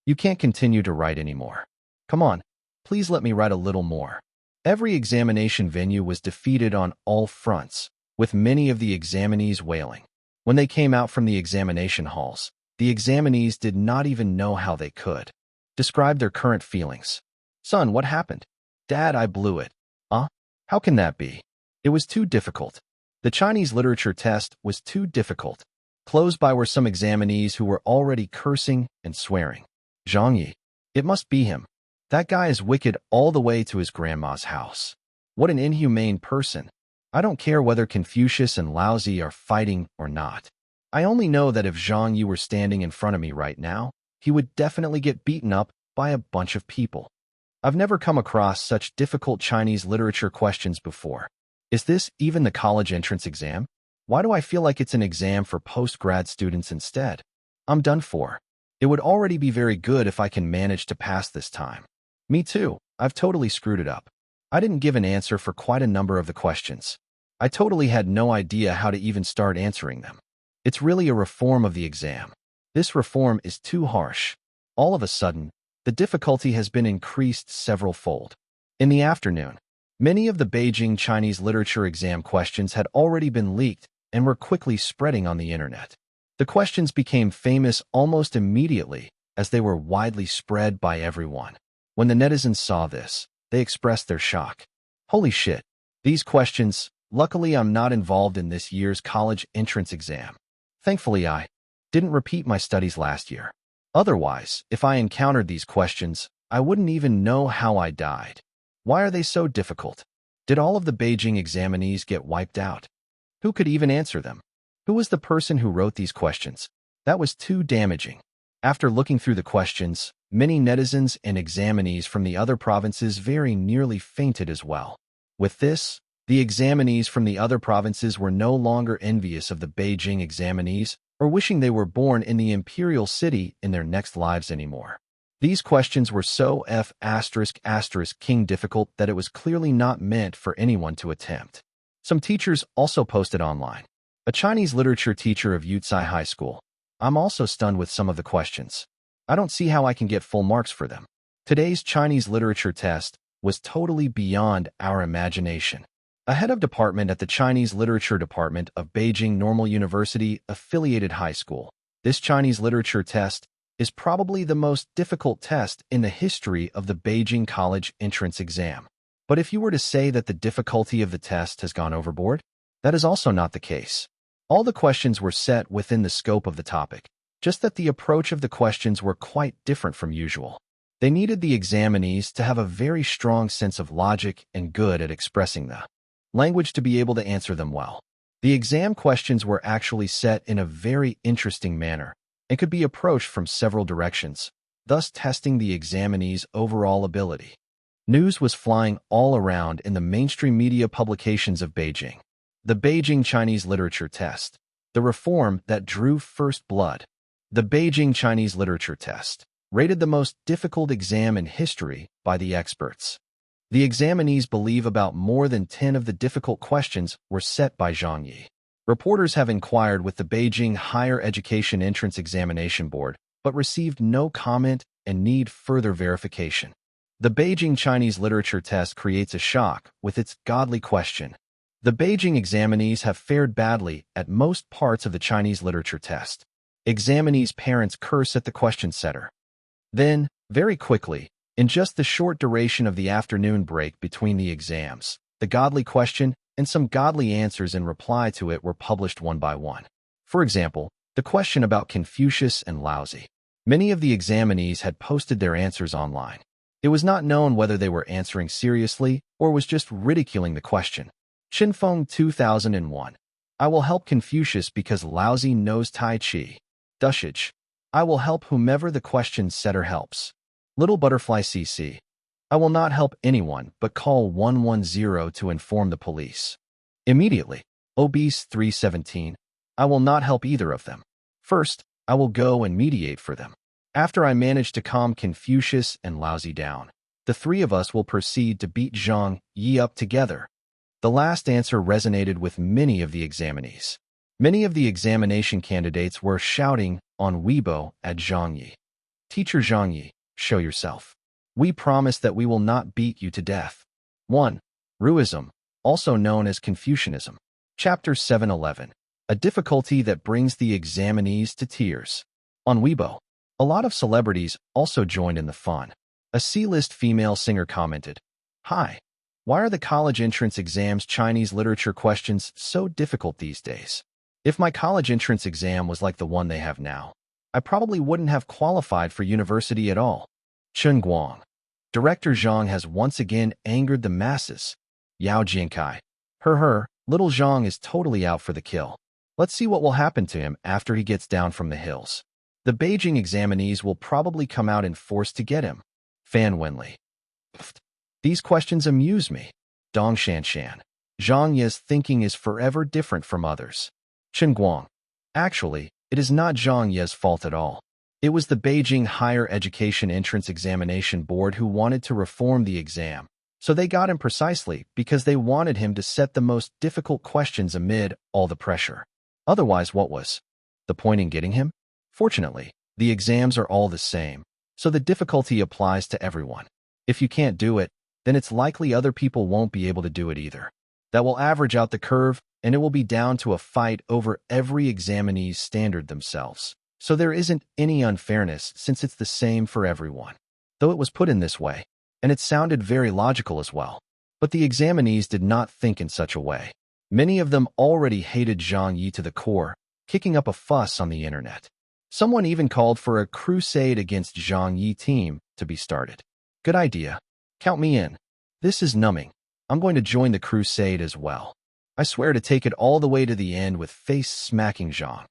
You can't continue to write anymore. Come on, please let me write a little more. Every examination venue was defeated on all fronts, with many of the examinees wailing. When they came out from the examination halls, the examinees did not even know how they could describe their current feelings. Son, what happened? Dad, I blew it. How can that be? It was too difficult. The Chinese literature test was too difficult. Close by were some examinees who were already cursing and swearing. Zhang Ye. It must be him. That guy is wicked all the way to his grandma's house. What an inhumane person. I don't care whether Confucius and Laozi are fighting or not. I only know that if Zhang Ye were standing in front of me right now, he would definitely get beaten up by a bunch of people. I've never come across such difficult Chinese literature questions before. Is this even the college entrance exam? Why do I feel like it's an exam for post-grad students instead? I'm done for. It would already be very good if I can manage to pass this time. Me too. I've totally screwed it up. I didn't give an answer for quite a number of the questions. I totally had no idea how to even start answering them. It's really a reform of the exam. This reform is too harsh. All of a sudden, the difficulty has been increased several-fold. In the afternoon, many of the Beijing Chinese literature exam questions had already been leaked and were quickly spreading on the internet. The questions became famous almost immediately as they were widely spread by everyone. When the netizens saw this, they expressed their shock. Holy shit, these questions. Luckily, I'm not involved in this year's college entrance exam. Thankfully, I didn't repeat my studies last year. Otherwise, if I encountered these questions, I wouldn't even know how I died. Why are they so difficult? Did all of the Beijing examinees get wiped out? Who could even answer them? Who was the person who wrote these questions? That was too damaging. After looking through the questions, many netizens and examinees from the other provinces very nearly fainted as well. With this, the examinees from the other provinces were no longer envious of the Beijing examinees or wishing they were born in the imperial city in their next lives anymore. These questions were so king difficult that it was clearly not meant for anyone to attempt. Some teachers also posted online. A Chinese literature teacher of Yucai High School. I'm also stunned with some of the questions. I don't see how I can get full marks for them. Today's Chinese literature test was totally beyond our imagination. A head of department at the Chinese Literature Department of Beijing Normal University affiliated high school. This Chinese literature test is probably the most difficult test in the history of the Beijing college entrance exam. But if you were to say that the difficulty of the test has gone overboard, that is also not the case. All the questions were set within the scope of the topic. just that the approach of the questions were quite different from usual. They needed the examinees to have a very strong sense of logic and good at expressing the language to be able to answer them well. The exam questions were actually set in a very interesting manner and could be approached from several directions, thus testing the examinees' overall ability. News was flying all around in the mainstream media publications of Beijing. The Beijing Chinese Literature Test, the reform that drew first blood. The Beijing Chinese Literature Test, rated the most difficult exam in history by the experts. The examinees believe about more than 10 of the difficult questions were set by Zhang Ye. Reporters have inquired with the Beijing Higher Education Entrance Examination Board, but received no comment and need further verification. The Beijing Chinese Literature Test creates a shock with its godly question. The Beijing examinees have fared badly at most parts of the Chinese Literature Test. Examinees' parents curse at the question setter. Then, very quickly, in just the short duration of the afternoon break between the exams, the godly question and some godly answers in reply to it were published one by one. For example, the question about Confucius and Laozi. Many of the examinees had posted their answers online. It was not known whether they were answering seriously or was just ridiculing the question. Qinfeng 2001. I will help Confucius because Laozi knows Tai Chi. Dushage. I will help whomever the question setter helps. Little Butterfly CC. I will not help anyone but call 110 to inform the police. Immediately. Obese 317. I will not help either of them. First, I will go and mediate for them. After I manage to calm Confucius and Laozi down, the three of us will proceed to beat Zhang Ye up together. The last answer resonated with many of the examinees. Many of the examination candidates were shouting on Weibo at Zhang Ye. Teacher Zhang Ye, show yourself. We promise that we will not beat you to death. 1. Ruism, also known as Confucianism. Chapter 711. A difficulty that brings the examinees to tears. On Weibo, a lot of celebrities also joined in the fun. A C-list female singer commented, "Hi, why are the college entrance exams Chinese literature questions so difficult these days? If my college entrance exam was like the one they have now, I probably wouldn't have qualified for university at all." Chen Guang. Director Zhang has once again angered the masses. Yao Jiankai. Little Zhang is totally out for the kill. Let's see what will happen to him after he gets down from the hills. The Beijing examinees will probably come out in force to get him. Fan Wenli. These questions amuse me. Dong Shanshan. Zhang Ye's thinking is forever different from others. Chen Guang. Actually, it is not Zhang Ye's fault at all. It was the Beijing Higher Education Entrance Examination Board who wanted to reform the exam, so they got him precisely because they wanted him to set the most difficult questions amid all the pressure. Otherwise, what was the point in getting him? Fortunately, the exams are all the same, so the difficulty applies to everyone. If you can't do it, then it's likely other people won't be able to do it either. That will average out the curve, and it will be down to a fight over every examinee's standard themselves. So there isn't any unfairness since it's the same for everyone. Though it was put in this way, and it sounded very logical as well. But the examinees did not think in such a way. Many of them already hated Zhang Ye to the core, kicking up a fuss on the internet. Someone even called for a crusade against Zhang Ye team to be started. Good idea. Count me in. This is numbing. I'm going to join the crusade as well. I swear to take it all the way to the end with face-smacking Zhang.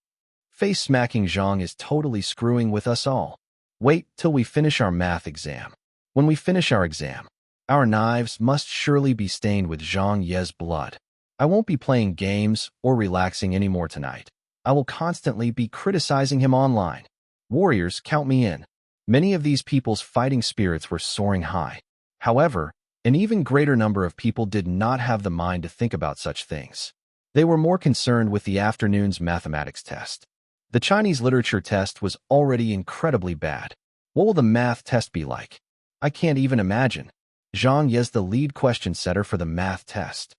Face-smacking Zhang is totally screwing with us all. Wait till we finish our math exam. When we finish our exam, our knives must surely be stained with Zhang Ye's blood. I won't be playing games or relaxing anymore tonight. I will constantly be criticizing him online. Warriors, count me in. Many of these people's fighting spirits were soaring high. However, an even greater number of people did not have the mind to think about such things. They were more concerned with the afternoon's mathematics test. The Chinese literature test was already incredibly bad. What will the math test be like? I can't even imagine. Zhang Ye's the lead question setter for the math test.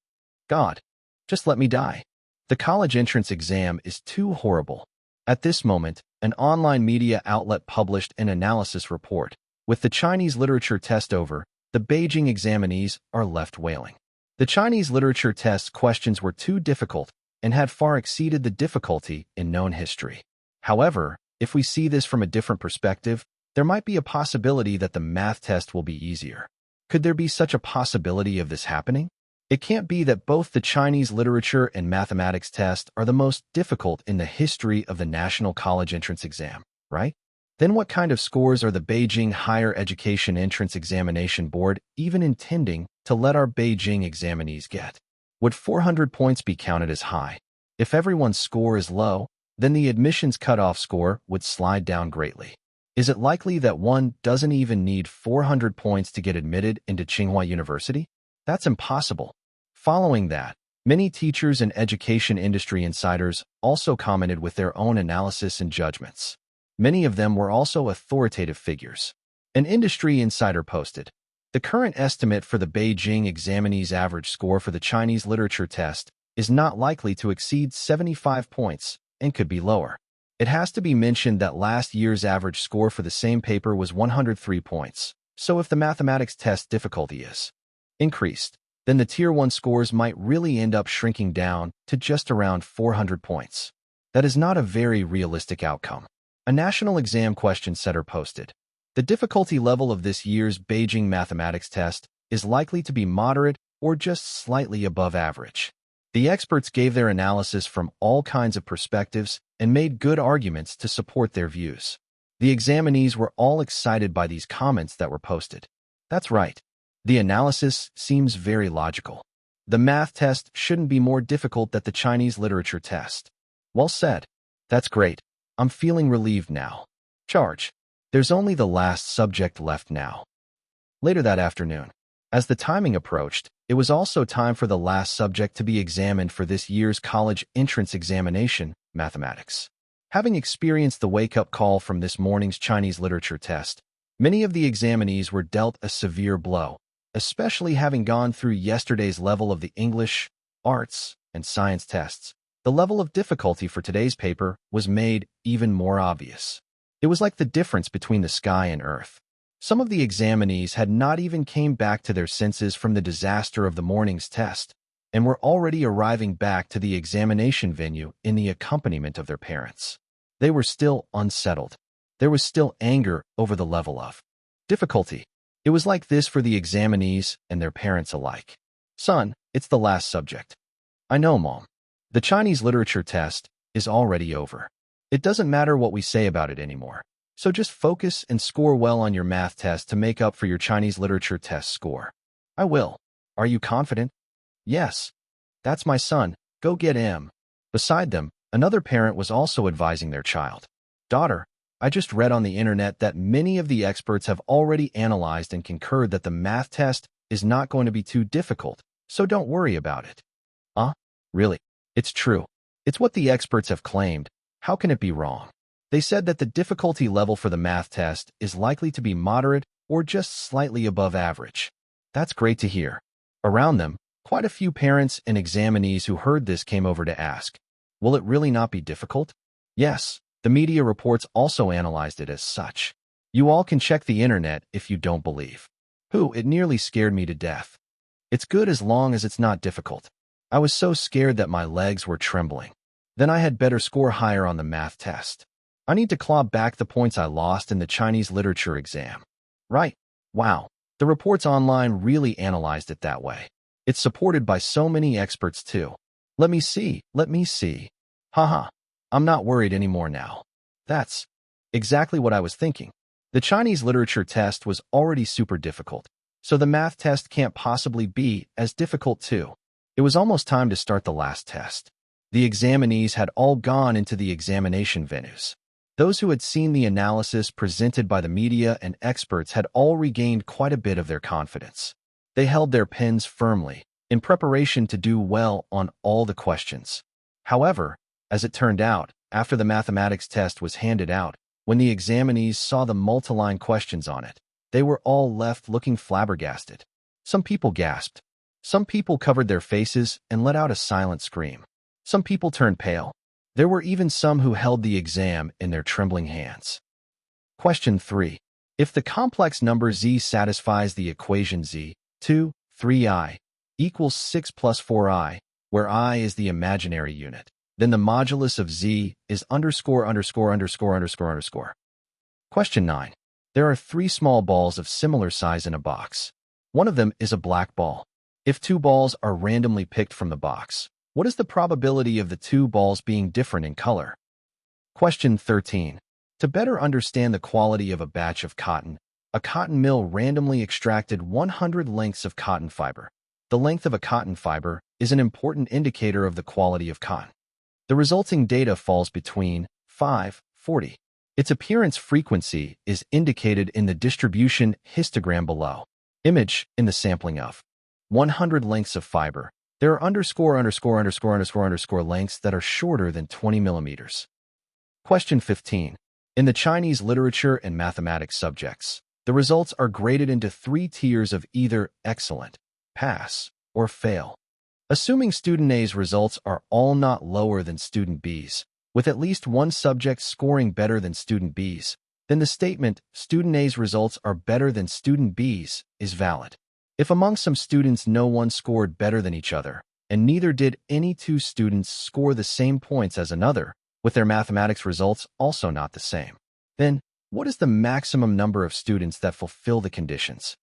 God, just let me die. The college entrance exam is too horrible. At this moment, an online media outlet published an analysis report. With the Chinese literature test over, the Beijing examinees are left wailing. The Chinese literature test questions were too difficult and had far exceeded the difficulty in known history. However, If we see this from a different perspective, there might be a possibility that the math test will be easier. Could there be such a possibility of this happening? It can't be that both the Chinese literature and mathematics test are the most difficult in the history of the National College Entrance Exam, right? Then what kind of scores are the Beijing Higher Education Entrance Examination Board even intending to let our Beijing examinees get? Would 400 points be counted as high? If everyone's score is low, then the admissions cutoff score would slide down greatly. Is it likely that one doesn't even need 400 points to get admitted into Tsinghua University? That's impossible. Following that, many teachers and education industry insiders also commented with their own analysis and judgments. Many of them were also authoritative figures. An industry insider posted, "The current estimate for the Beijing examinees' average score for the Chinese literature test is not likely to exceed 75 points and could be lower. It has to be mentioned that last year's average score for the same paper was 103 points, so if the mathematics test difficulty is increased, then the Tier 1 scores might really end up shrinking down to just around 400 points. That is not a very realistic outcome." A national exam question setter posted, "The difficulty level of this year's Beijing mathematics test is likely to be moderate or just slightly above average." The experts gave their analysis from all kinds of perspectives and made good arguments to support their views. The examinees were all excited by these comments that were posted. That's right. The analysis seems very logical. The math test shouldn't be more difficult than the Chinese literature test. Well said. That's great. I'm feeling relieved now. Charge. There's only the last subject left now. Later that afternoon, as the timing approached, it was also time for the last subject to be examined for this year's college entrance examination, mathematics. Having experienced the wake-up call from this morning's Chinese literature test, many of the examinees were dealt a severe blow, especially having gone through yesterday's level of the English, arts, and science tests. The level of difficulty for today's paper was made even more obvious. It was like the difference between the sky and earth. Some of the examinees had not even came back to their senses from the disaster of the morning's test, and were already arriving back to the examination venue in the accompaniment of their parents. They were still unsettled. There was still anger over the level of difficulty. It was like this for the examinees and their parents alike. "Son, it's the last subject." "I know, Mom. The Chinese literature test is already over. It doesn't matter what we say about it anymore. So just focus and score well on your math test to make up for your Chinese literature test score." "I will. Are you confident?" "Yes. That's my son. Go get him." Beside them, another parent was also advising their child. "Daughter, I just read on the internet that many of the experts have already analyzed and concurred that the math test is not going to be too difficult, so don't worry about it." Really? It's true. It's what the experts have claimed. How can it be wrong? They said that the difficulty level for the math test is likely to be moderate or just slightly above average. That's great to hear. Around them, quite a few parents and examinees who heard this came over to ask, "Will it really not be difficult?" Yes, the media reports also analyzed it as such. You all can check the internet if you don't believe. It nearly scared me to death. It's good as long as it's not difficult. I was so scared that my legs were trembling. Then I had better score higher on the math test. I need to claw back the points I lost in the Chinese literature exam. Right. Wow. The reports online really analyzed it that way. It's supported by so many experts too. Let me see. Haha. I'm not worried anymore now. That's exactly what I was thinking. The Chinese literature test was already super difficult, so the math test can't possibly be as difficult too. It was almost time to start the last test. The examinees had all gone into the examination venues. Those who had seen the analysis presented by the media and experts had all regained quite a bit of their confidence. They held their pens firmly, in preparation to do well on all the questions. However, as it turned out, after the mathematics test was handed out, when the examinees saw the multi-line questions on it, they were all left looking flabbergasted. Some people gasped. Some people covered their faces and let out a silent scream. Some people turned pale. There were even some who held the exam in their trembling hands. Question 3. If the complex number z satisfies the equation z, 2, 3i, equals 6 plus 4i, where I is the imaginary unit, then the modulus of z is underscore underscore underscore underscore underscore. Question 9. There are 3 small balls of similar size in a box. One of them is a black ball. If 2 balls are randomly picked from the box, what is the probability of the 2 balls being different in color? Question 13. To better understand the quality of a batch of cotton, a cotton mill randomly extracted 100 lengths of cotton fiber. The length of a cotton fiber is an important indicator of the quality of cotton. The resulting data falls between 5-40. Its appearance frequency is indicated in the distribution histogram below. Image in the sampling of 100 lengths of fiber. There are underscore underscore underscore underscore underscore lengths that are shorter than 20 millimeters. Question 15. In the Chinese literature and mathematics subjects, the results are graded into 3 tiers of either excellent, pass, or fail. Assuming student A's results are all not lower than student B's, with at least one subject scoring better than student B's, then the statement, student A's results are better than student B's, is valid. If among some students no one scored better than each other, and neither did any 2 students score the same points as another, with their mathematics results also not the same, then what is the maximum number of students that fulfill the conditions?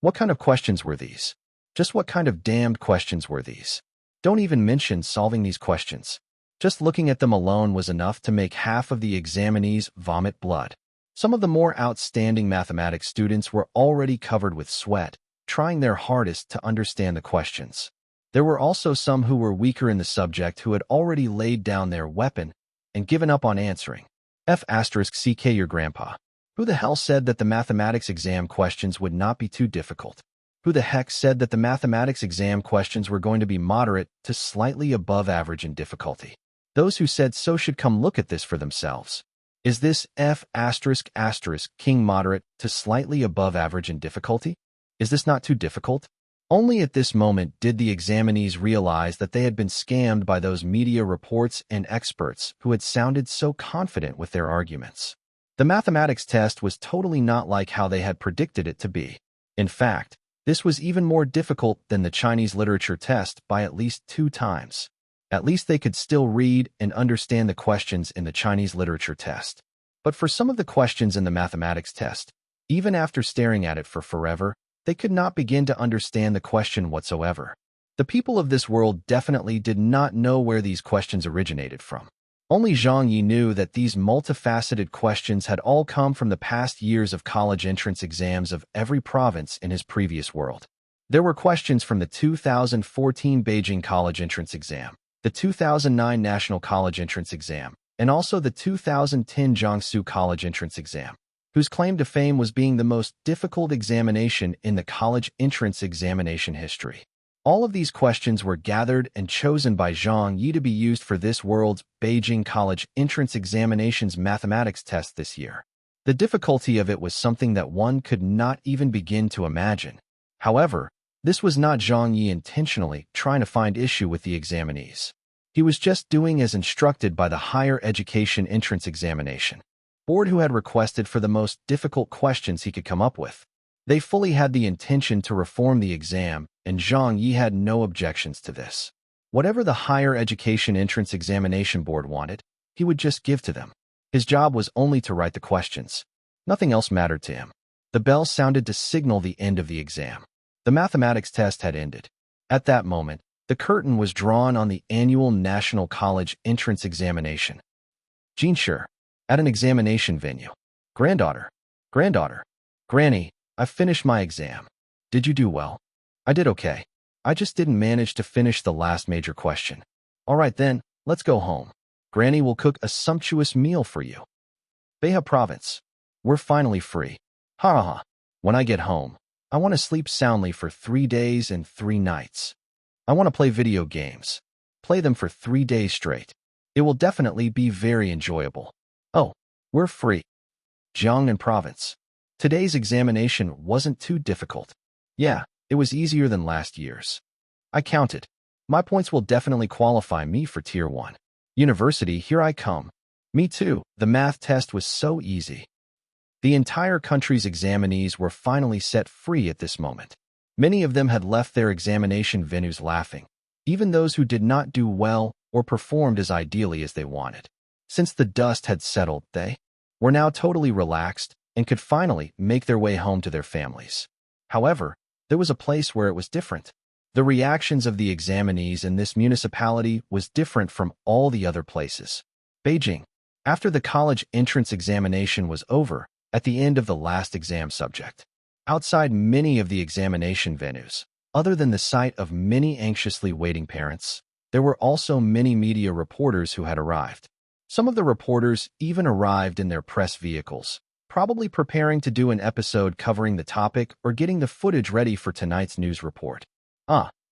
What kind of questions were these? Just what kind of damned questions were these? Don't even mention solving these questions. Just looking at them alone was enough to make half of the examinees vomit blood. Some of the more outstanding mathematics students were already covered with sweat, trying their hardest to understand the questions. There were also some who were weaker in the subject who had already laid down their weapon and given up on answering. F***ck your grandpa. Who the hell said that the mathematics exam questions would not be too difficult? Who the heck said that the mathematics exam questions were going to be moderate to slightly above average in difficulty? Those who said so should come look at this for themselves. Is this F***king moderate to slightly above average in difficulty? Is this not too difficult? Only at this moment did the examinees realize that they had been scammed by those media reports and experts who had sounded so confident with their arguments. The mathematics test was totally not like how they had predicted it to be. In fact, this was even more difficult than the Chinese literature test by at least 2 times. At least they could still read and understand the questions in the Chinese literature test. But for some of the questions in the mathematics test, even after staring at it for forever, they could not begin to understand the question whatsoever. The people of this world definitely did not know where these questions originated from. Only Zhang Ye knew that these multifaceted questions had all come from the past years of college entrance exams of every province in his previous world. There were questions from the 2014 Beijing College Entrance Exam, the 2009 National College Entrance Exam, and also the 2010 Jiangsu College Entrance Exam, whose claim to fame was being the most difficult examination in the college entrance examination history. All of these questions were gathered and chosen by Zhang Ye to be used for this world's Beijing College Entrance Examination's mathematics test this year. The difficulty of it was something that one could not even begin to imagine. However, this was not Zhang Ye intentionally trying to find issue with the examinees. He was just doing as instructed by the Higher Education Entrance Examination Board, who had requested for the most difficult questions he could come up with. They fully had the intention to reform the exam, and Zhang Ye had no objections to this. Whatever the Higher Education Entrance Examination Board wanted, he would just give to them. His job was only to write the questions. Nothing else mattered to him. The bell sounded to signal the end of the exam. The mathematics test had ended. At that moment, the curtain was drawn on the annual National College Entrance Examination. Jinsher, at an examination venue. Granddaughter, Granny, I finished my exam. Did you do well? I did okay. I just didn't manage to finish the last major question. All right then, let's go home. Granny will cook a sumptuous meal for you. Beha Province. We're finally free. Ha ha ha. When I get home, I want to sleep soundly for 3 days and 3 nights. I want to play video games. Play them for 3 days straight. It will definitely be very enjoyable. Oh, we're free. Jiangnan Province. Today's examination wasn't too difficult. Yeah, it was easier than last year's. I counted. My points will definitely qualify me for Tier 1. University, here I come. Me too. The math test was so easy. The entire country's examinees were finally set free at this moment. Many of them had left their examination venues laughing. Even those who did not do well or performed as ideally as they wanted. Since the dust had settled, they were now totally relaxed and could finally make their way home to their families. However, there was a place where it was different. The reactions of the examinees in this municipality was different from all the other places. Beijing. After the college entrance examination was over, at the end of the last exam subject, outside many of the examination venues, other than the sight of many anxiously waiting parents, there were also many media reporters who had arrived. Some of the reporters even arrived in their press vehicles, probably preparing to do an episode covering the topic or getting the footage ready for tonight's news report.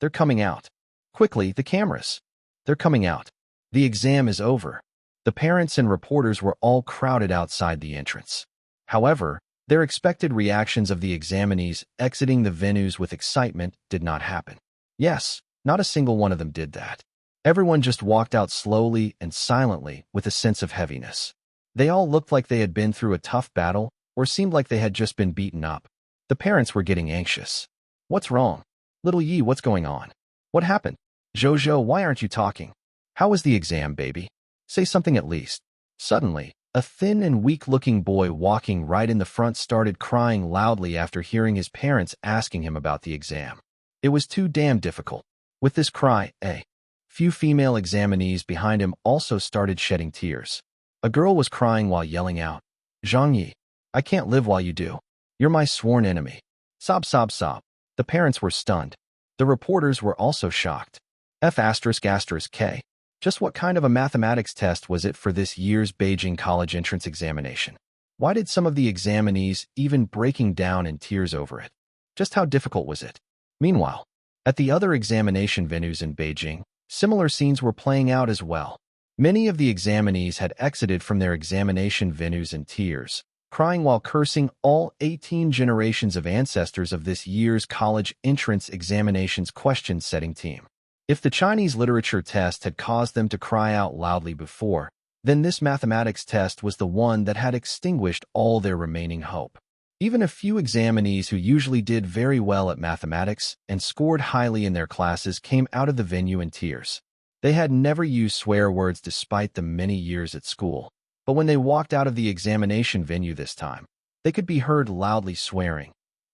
They're coming out. Quickly, the cameras. They're coming out. The exam is over. The parents and reporters were all crowded outside the entrance. However, their expected reactions of the examinees exiting the venues with excitement did not happen. Yes, not a single one of them did that. Everyone just walked out slowly and silently with a sense of heaviness. They all looked like they had been through a tough battle or seemed like they had just been beaten up. The parents were getting anxious. What's wrong? Little Yi, what's going on? What happened? Jojo, why aren't you talking? How was the exam, baby? Say something at least. Suddenly, a thin and weak-looking boy walking right in the front started crying loudly after hearing his parents asking him about the exam. It was too damn difficult. With this cry, a few female examinees behind him also started shedding tears. A girl was crying while yelling out, Zhang Ye, I can't live while you do. You're my sworn enemy. Sob, sob, sob. The parents were stunned. The reporters were also shocked. F***K. Just what kind of a mathematics test was it for this year's Beijing college entrance examination? Why did some of the examinees even breaking down in tears over it? Just how difficult was it? Meanwhile, at the other examination venues in Beijing, similar scenes were playing out as well. Many of the examinees had exited from their examination venues in tears, crying while cursing all 18 generations of ancestors of this year's college entrance examinations question-setting team. If the Chinese literature test had caused them to cry out loudly before, then this mathematics test was the one that had extinguished all their remaining hope. Even a few examinees who usually did very well at mathematics and scored highly in their classes came out of the venue in tears. They had never used swear words despite the many years at school. But when they walked out of the examination venue this time, they could be heard loudly swearing.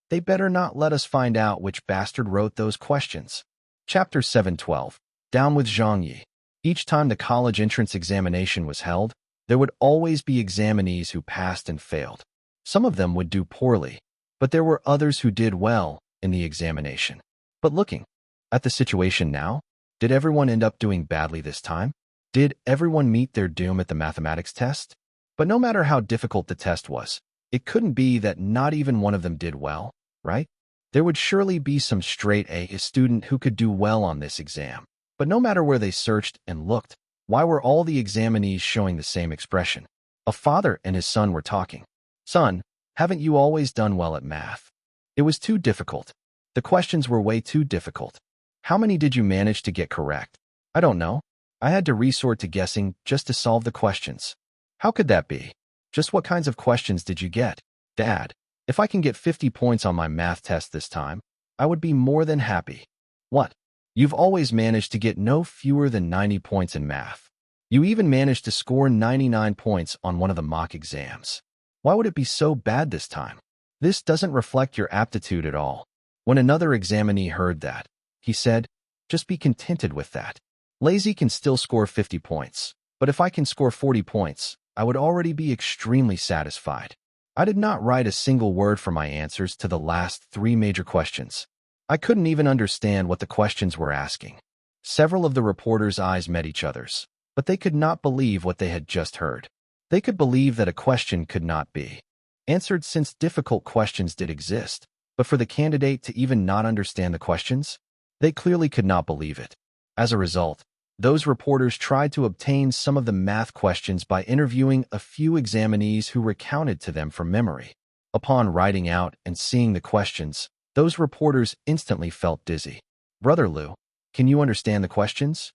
They better not let us find out which bastard wrote those questions. Chapter 712. Down with Zhang Ye. Each time the college entrance examination was held, there would always be examinees who passed and failed. Some of them would do poorly, but there were others who did well in the examination. But looking at the situation now, did everyone end up doing badly this time? Did everyone meet their doom at the mathematics test? But no matter how difficult the test was, it couldn't be that not even one of them did well, right? There would surely be some straight A student who could do well on this exam. But no matter where they searched and looked, why were all the examinees showing the same expression? A father and his son were talking. Son, haven't you always done well at math? It was too difficult. The questions were way too difficult. How many did you manage to get correct? I don't know. I had to resort to guessing just to solve the questions. How could that be? Just what kinds of questions did you get? Dad, if I can get 50 points on my math test this time, I would be more than happy. What? You've always managed to get no fewer than 90 points in math. You even managed to score 99 points on one of the mock exams. Why would it be so bad this time? This doesn't reflect your aptitude at all. When another examinee heard that, he said, just be contented with that. Lazy can still score 50 points, but if I can score 40 points, I would already be extremely satisfied. I did not write a single word for my answers to the last 3 major questions. I couldn't even understand what the questions were asking. Several of the reporters' eyes met each other's, but they could not believe what they had just heard. They could believe that a question could not be answered since difficult questions did exist, but for the candidate to even not understand the questions, they clearly could not believe it. As a result, those reporters tried to obtain some of the math questions by interviewing a few examinees who recounted to them from memory. Upon writing out and seeing the questions, those reporters instantly felt dizzy. Brother Liu, can you understand the questions?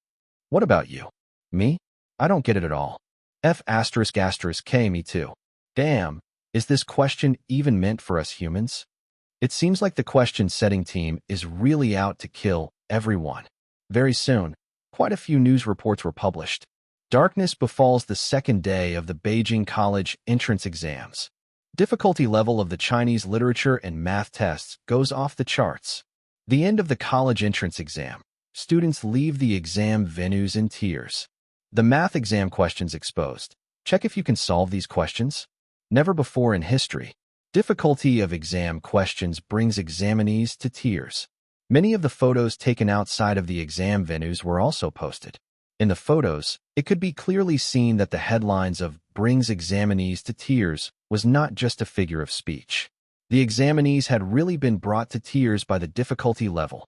What about you? Me? I don't get it at all. F***K me too. Damn, is this question even meant for us humans? It seems like the question-setting team is really out to kill everyone. Very soon, Quite a few news reports were published. Darkness befalls the second day of the Beijing college entrance exams. Difficulty level of the Chinese literature and math tests goes off the charts. The end of the college entrance exam. Students leave the exam venues in tears. The math exam questions exposed. Check if you can solve these questions. Never before in history. Difficulty of exam questions brings examinees to tears. Many of the photos taken outside of the exam venues were also posted. In the photos, it could be clearly seen that the headlines of "brings examinees to tears" was not just a figure of speech. The examinees had really been brought to tears by the difficulty level.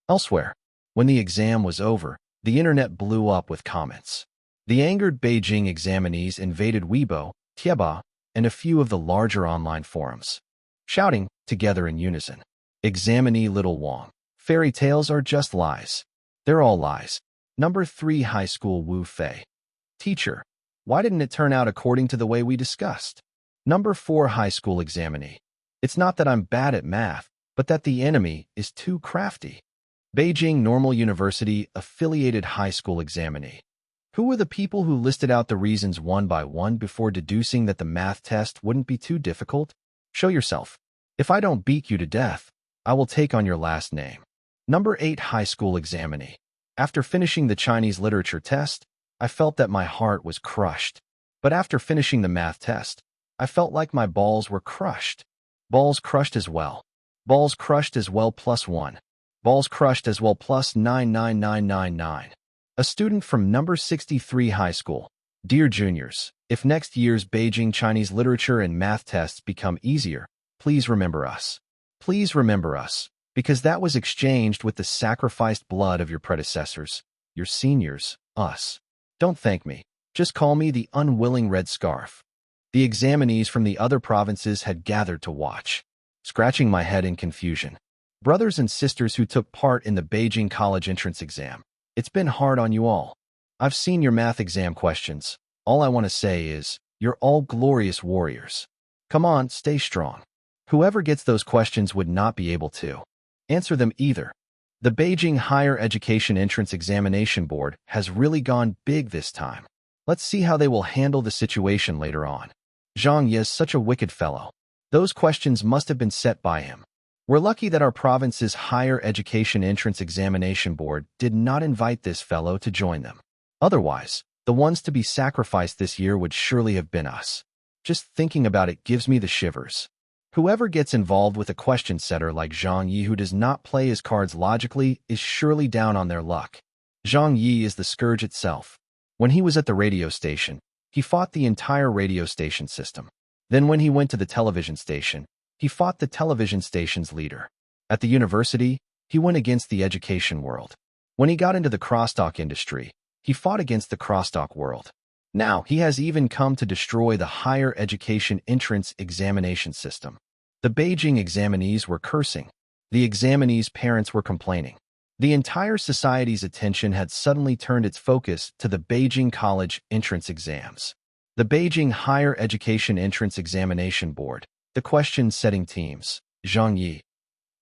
Elsewhere, when the exam was over, the internet blew up with comments. The angered Beijing examinees invaded Weibo, Tieba, and a few of the larger online forums, shouting, together in unison, "Examinee Little Wong, fairy tales are just lies. They're all lies." Number 3 High School Wu Fei. Teacher, why didn't it turn out according to the way we discussed? Number 4 High School Examinee. It's not that I'm bad at math, but that the enemy is too crafty. Beijing Normal University Affiliated High School Examinee. Who were the people who listed out the reasons one by one before deducing that the math test wouldn't be too difficult? Show yourself. If I don't beat you to death, I will take on your last name. Number 8 High School Examinee. After finishing the Chinese literature test, I felt that my heart was crushed. But after finishing the math test, I felt like my balls were crushed. Balls crushed as well. Balls crushed as well +1. Balls crushed as well +99999. A student from number 63 High School. Dear juniors, if next year's Beijing Chinese literature and math tests become easier, please remember us. Please remember us. Because that was exchanged with the sacrificed blood of your predecessors, your seniors, us. Don't thank me. Just call me the unwilling red scarf. The examinees from the other provinces had gathered to watch, scratching my head in confusion. Brothers and sisters who took part in the Beijing college entrance exam, it's been hard on you all. I've seen your math exam questions. All I want to say is, you're all glorious warriors. Come on, stay strong. Whoever gets those questions would not be able to answer them either. The Beijing Higher Education Entrance Examination Board has really gone big this time. Let's see how they will handle the situation later on. Zhang Ye is such a wicked fellow. Those questions must have been set by him. We're lucky that our province's Higher Education Entrance Examination Board did not invite this fellow to join them. Otherwise, the ones to be sacrificed this year would surely have been us. Just thinking about it gives me the shivers. Whoever gets involved with a question setter like Zhang Ye who does not play his cards logically is surely down on their luck. Zhang Ye is the scourge itself. When he was at the radio station, he fought the entire radio station system. Then when he went to the television station, he fought the television station's leader. At the university, he went against the education world. When he got into the crosstalk industry, he fought against the crosstalk world. Now, he has even come to destroy the higher education entrance examination system. The Beijing examinees were cursing. The examinees' parents were complaining. The entire society's attention had suddenly turned its focus to the Beijing college entrance exams. The Beijing Higher Education Entrance Examination Board, the question-setting teams, Zhang Ye.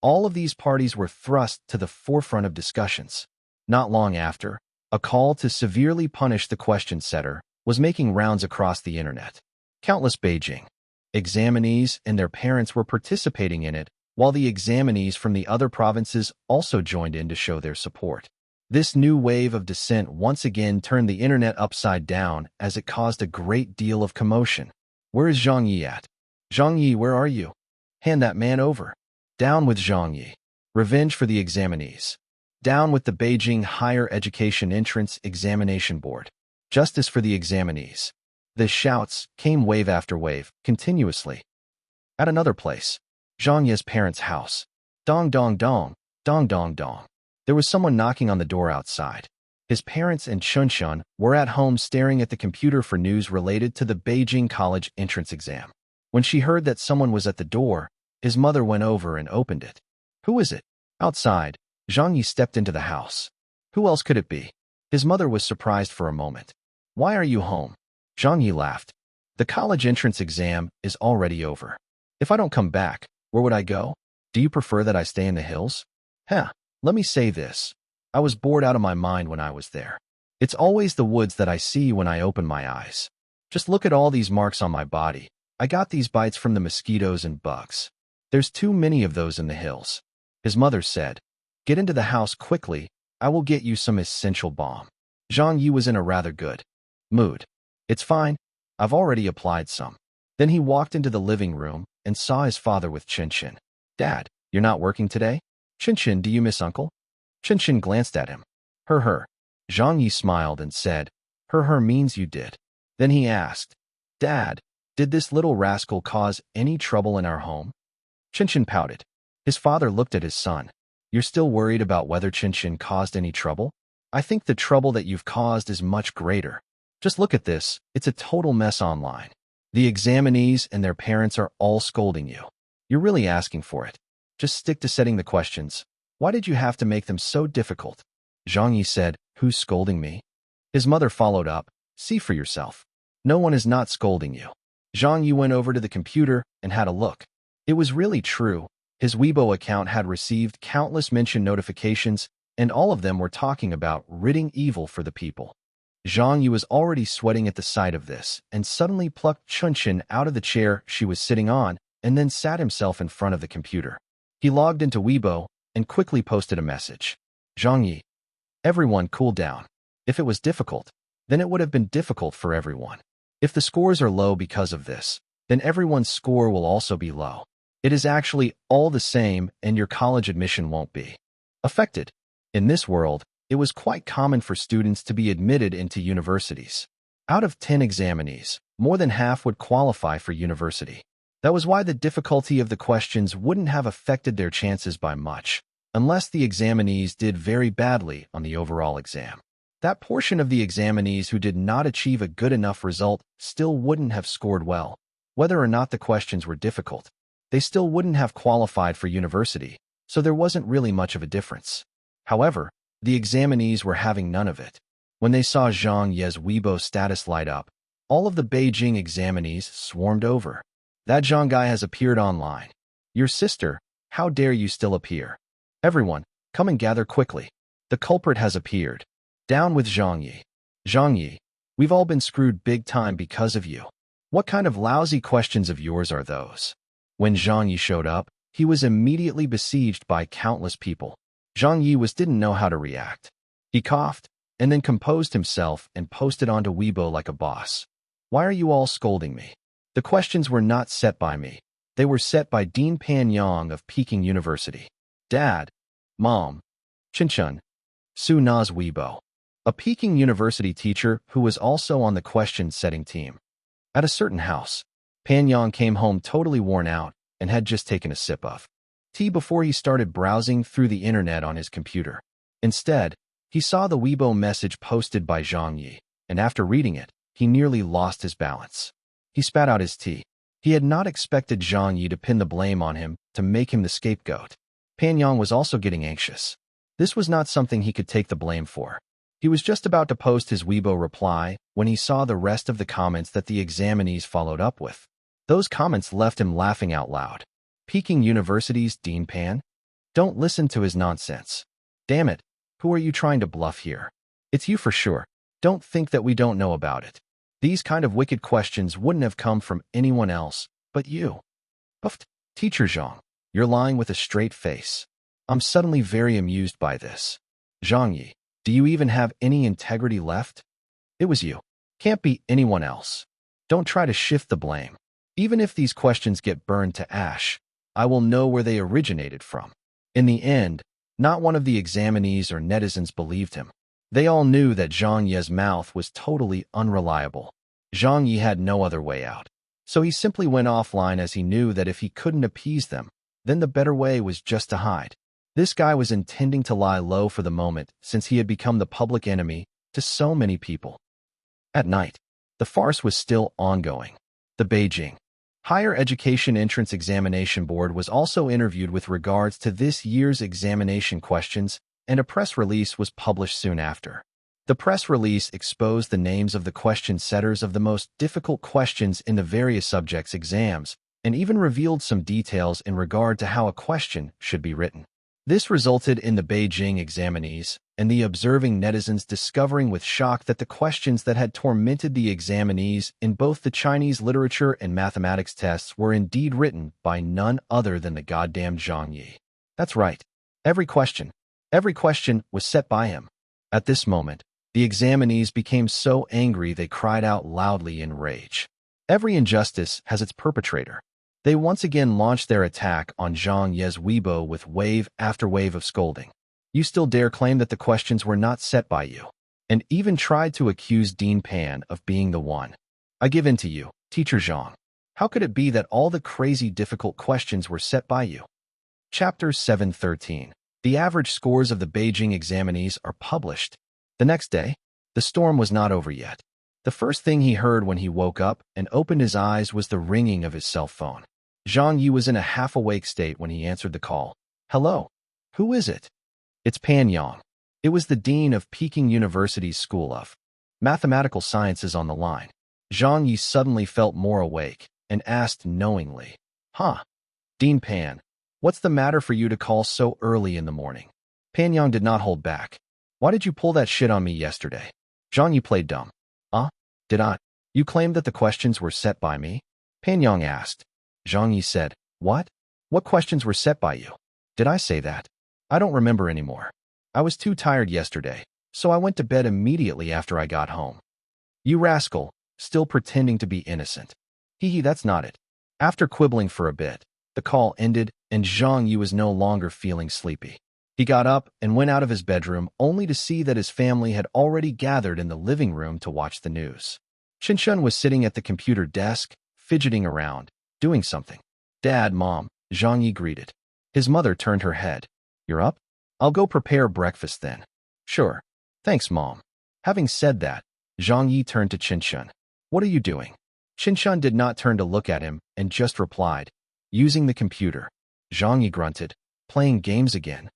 All of these parties were thrust to the forefront of discussions. Not long after, a call to severely punish the question setter was making rounds across the internet. Countless Beijing examinees and their parents were participating in it, while the examinees from the other provinces also joined in to show their support. This new wave of dissent once again turned the internet upside down as it caused a great deal of commotion. Where is Zhang Ye at? Zhang Ye, where are you? Hand that man over. Down with Zhang Ye. Revenge for the examinees. Down with the Beijing Higher Education Entrance Examination Board. Justice for the examinees. The shouts came wave after wave, continuously. At another place, Zhang Ye's parents' house. Dong dong dong, dong dong dong. There was someone knocking on the door outside. His parents and Chunshun were at home staring at the computer for news related to the Beijing college entrance exam. When she heard that someone was at the door, his mother went over and opened it. Who is it? Outside, Zhang Ye stepped into the house. Who else could it be? His mother was surprised for a moment. Why are you home? Zhang Ye laughed. The college entrance exam is already over. If I don't come back, where would I go? Do you prefer that I stay in the hills? Let me say this. I was bored out of my mind when I was there. It's always the woods that I see when I open my eyes. Just look at all these marks on my body. I got these bites from the mosquitoes and bugs. There's too many of those in the hills. His mother said, "Get into the house quickly. I will get you some essential balm." Zhang Ye was in a rather good mood. "It's fine. I've already applied some." Then he walked into the living room and saw his father with Qinshin. "Dad, you're not working today? Qinshin, do you miss Uncle?" Qinshin glanced at him. Her. Zhang Ye smiled and said, Her means you did. Then he asked, "Dad, did this little rascal cause any trouble in our home?" Qinshin pouted. His father looked at his son. "You're still worried about whether Qinshin caused any trouble? I think the trouble that you've caused is much greater. Just look at this. It's a total mess online. The examinees and their parents are all scolding you. You're really asking for it. Just stick to setting the questions. Why did you have to make them so difficult?" Zhang Ye said, "Who's scolding me?" His mother followed up, "See for yourself. No one is not scolding you." Zhang Ye went over to the computer and had a look. It was really true. His Weibo account had received countless mention notifications, and all of them were talking about ridding evil for the people. Zhang Ye was already sweating at the sight of this, and suddenly plucked Qinshin out of the chair she was sitting on, and then sat himself in front of the computer. He logged into Weibo and quickly posted a message. "Zhang Ye, everyone cool down. If it was difficult, then it would have been difficult for everyone. If the scores are low because of this, then everyone's score will also be low. It is actually all the same, and your college admission won't be affected. In this world, it was quite common for students to be admitted into universities. Out of 10 examinees, more than half would qualify for university. That was why the difficulty of the questions wouldn't have affected their chances by much, unless the examinees did very badly on the overall exam. That portion of the examinees who did not achieve a good enough result still wouldn't have scored well. Whether or not the questions were difficult, they still wouldn't have qualified for university, so there wasn't really much of a difference. However, the examinees were having none of it. When they saw Zhang Ye's Weibo status light up, all of the Beijing examinees swarmed over. "That Zhang guy has appeared online. Your sister, how dare you still appear? Everyone, come and gather quickly. The culprit has appeared. Down with Zhang Ye. Zhang Ye, we've all been screwed big time because of you. What kind of lousy questions of yours are those?" When Zhang Ye showed up, he was immediately besieged by countless people. Zhang Ye didn't know how to react. He coughed, and then composed himself and posted onto Weibo like a boss. "Why are you all scolding me? The questions were not set by me. They were set by Dean Pan Yang of Peking University. Dad, Mom, Qinshin, Su Na's Weibo." A Peking University teacher who was also on the question-setting team. At a certain house, Pan Yang came home totally worn out and had just taken a sip of tea before he started browsing through the internet on his computer. Instead, he saw the Weibo message posted by Zhang Ye, and after reading it, he nearly lost his balance. He spat out his tea. He had not expected Zhang Ye to pin the blame on him to make him the scapegoat. Pan Yang was also getting anxious. This was not something he could take the blame for. He was just about to post his Weibo reply when he saw the rest of the comments that the examinees followed up with. Those comments left him laughing out loud. "Peking University's Dean Pan? Don't listen to his nonsense. Damn it, who are you trying to bluff here? It's you for sure. Don't think that we don't know about it. These kind of wicked questions wouldn't have come from anyone else but you." Puffed. "Teacher Zhang, you're lying with a straight face. I'm suddenly very amused by this. Zhang Ye, do you even have any integrity left? It was you. Can't be anyone else. Don't try to shift the blame. Even if these questions get burned to ash, I will know where they originated from." In the end, not one of the examinees or netizens believed him. They all knew that Zhang Ye's mouth was totally unreliable. Zhang Ye had no other way out, so he simply went offline as he knew that if he couldn't appease them, then the better way was just to hide. This guy was intending to lie low for the moment since he had become the public enemy to so many people. At night, the farce was still ongoing. The Beijing Higher Education Entrance Examination Board was also interviewed with regards to this year's examination questions, and a press release was published soon after. The press release exposed the names of the question setters of the most difficult questions in the various subjects' exams, and even revealed some details in regard to how a question should be written. This resulted in the Beijing examinees and the observing netizens discovering with shock that the questions that had tormented the examinees in both the Chinese literature and mathematics tests were indeed written by none other than the goddamn Zhang Ye. That's right. Every question was set by him. At this moment, the examinees became so angry they cried out loudly in rage. Every injustice has its perpetrator. They once again launched their attack on Zhang Ye's Weibo with wave after wave of scolding. You still dare claim that the questions were not set by you, and even tried to accuse Dean Pan of being the one. I give in to you, Teacher Zhang. How could it be that all the crazy difficult questions were set by you? Chapter 7:13. The average scores of the Beijing examinees are published. The next day, the storm was not over yet. The first thing he heard when he woke up and opened his eyes was the ringing of his cell phone. Zhang Ye was in a half-awake state when he answered the call. Hello? Who is it? It's Pan Yang. It was the dean of Peking University's School of Mathematical Sciences on the line. Zhang Ye suddenly felt more awake and asked knowingly, Huh? Dean Pan, what's the matter for you to call so early in the morning? Pan Yang did not hold back. Why did you pull that shit on me yesterday? Zhang Ye played dumb. Did I? You claimed that the questions were set by me? Pan Yang asked. Zhang Ye said, What? What questions were set by you? Did I say that? I don't remember anymore. I was too tired yesterday, so I went to bed immediately after I got home. You rascal, still pretending to be innocent. Hee, that's not it. After quibbling for a bit, the call ended and Zhang Ye was no longer feeling sleepy. He got up and went out of his bedroom only to see that his family had already gathered in the living room to watch the news. Qinshan was sitting at the computer desk, fidgeting around, doing something. Dad, Mom, Zhang Ye greeted. His mother turned her head. You're up? I'll go prepare breakfast then. Sure. Thanks, Mom. Having said that, Zhang Ye turned to Qinshan. What are you doing? Qinshan did not turn to look at him and just replied, using the computer. Zhang Ye grunted, playing games again.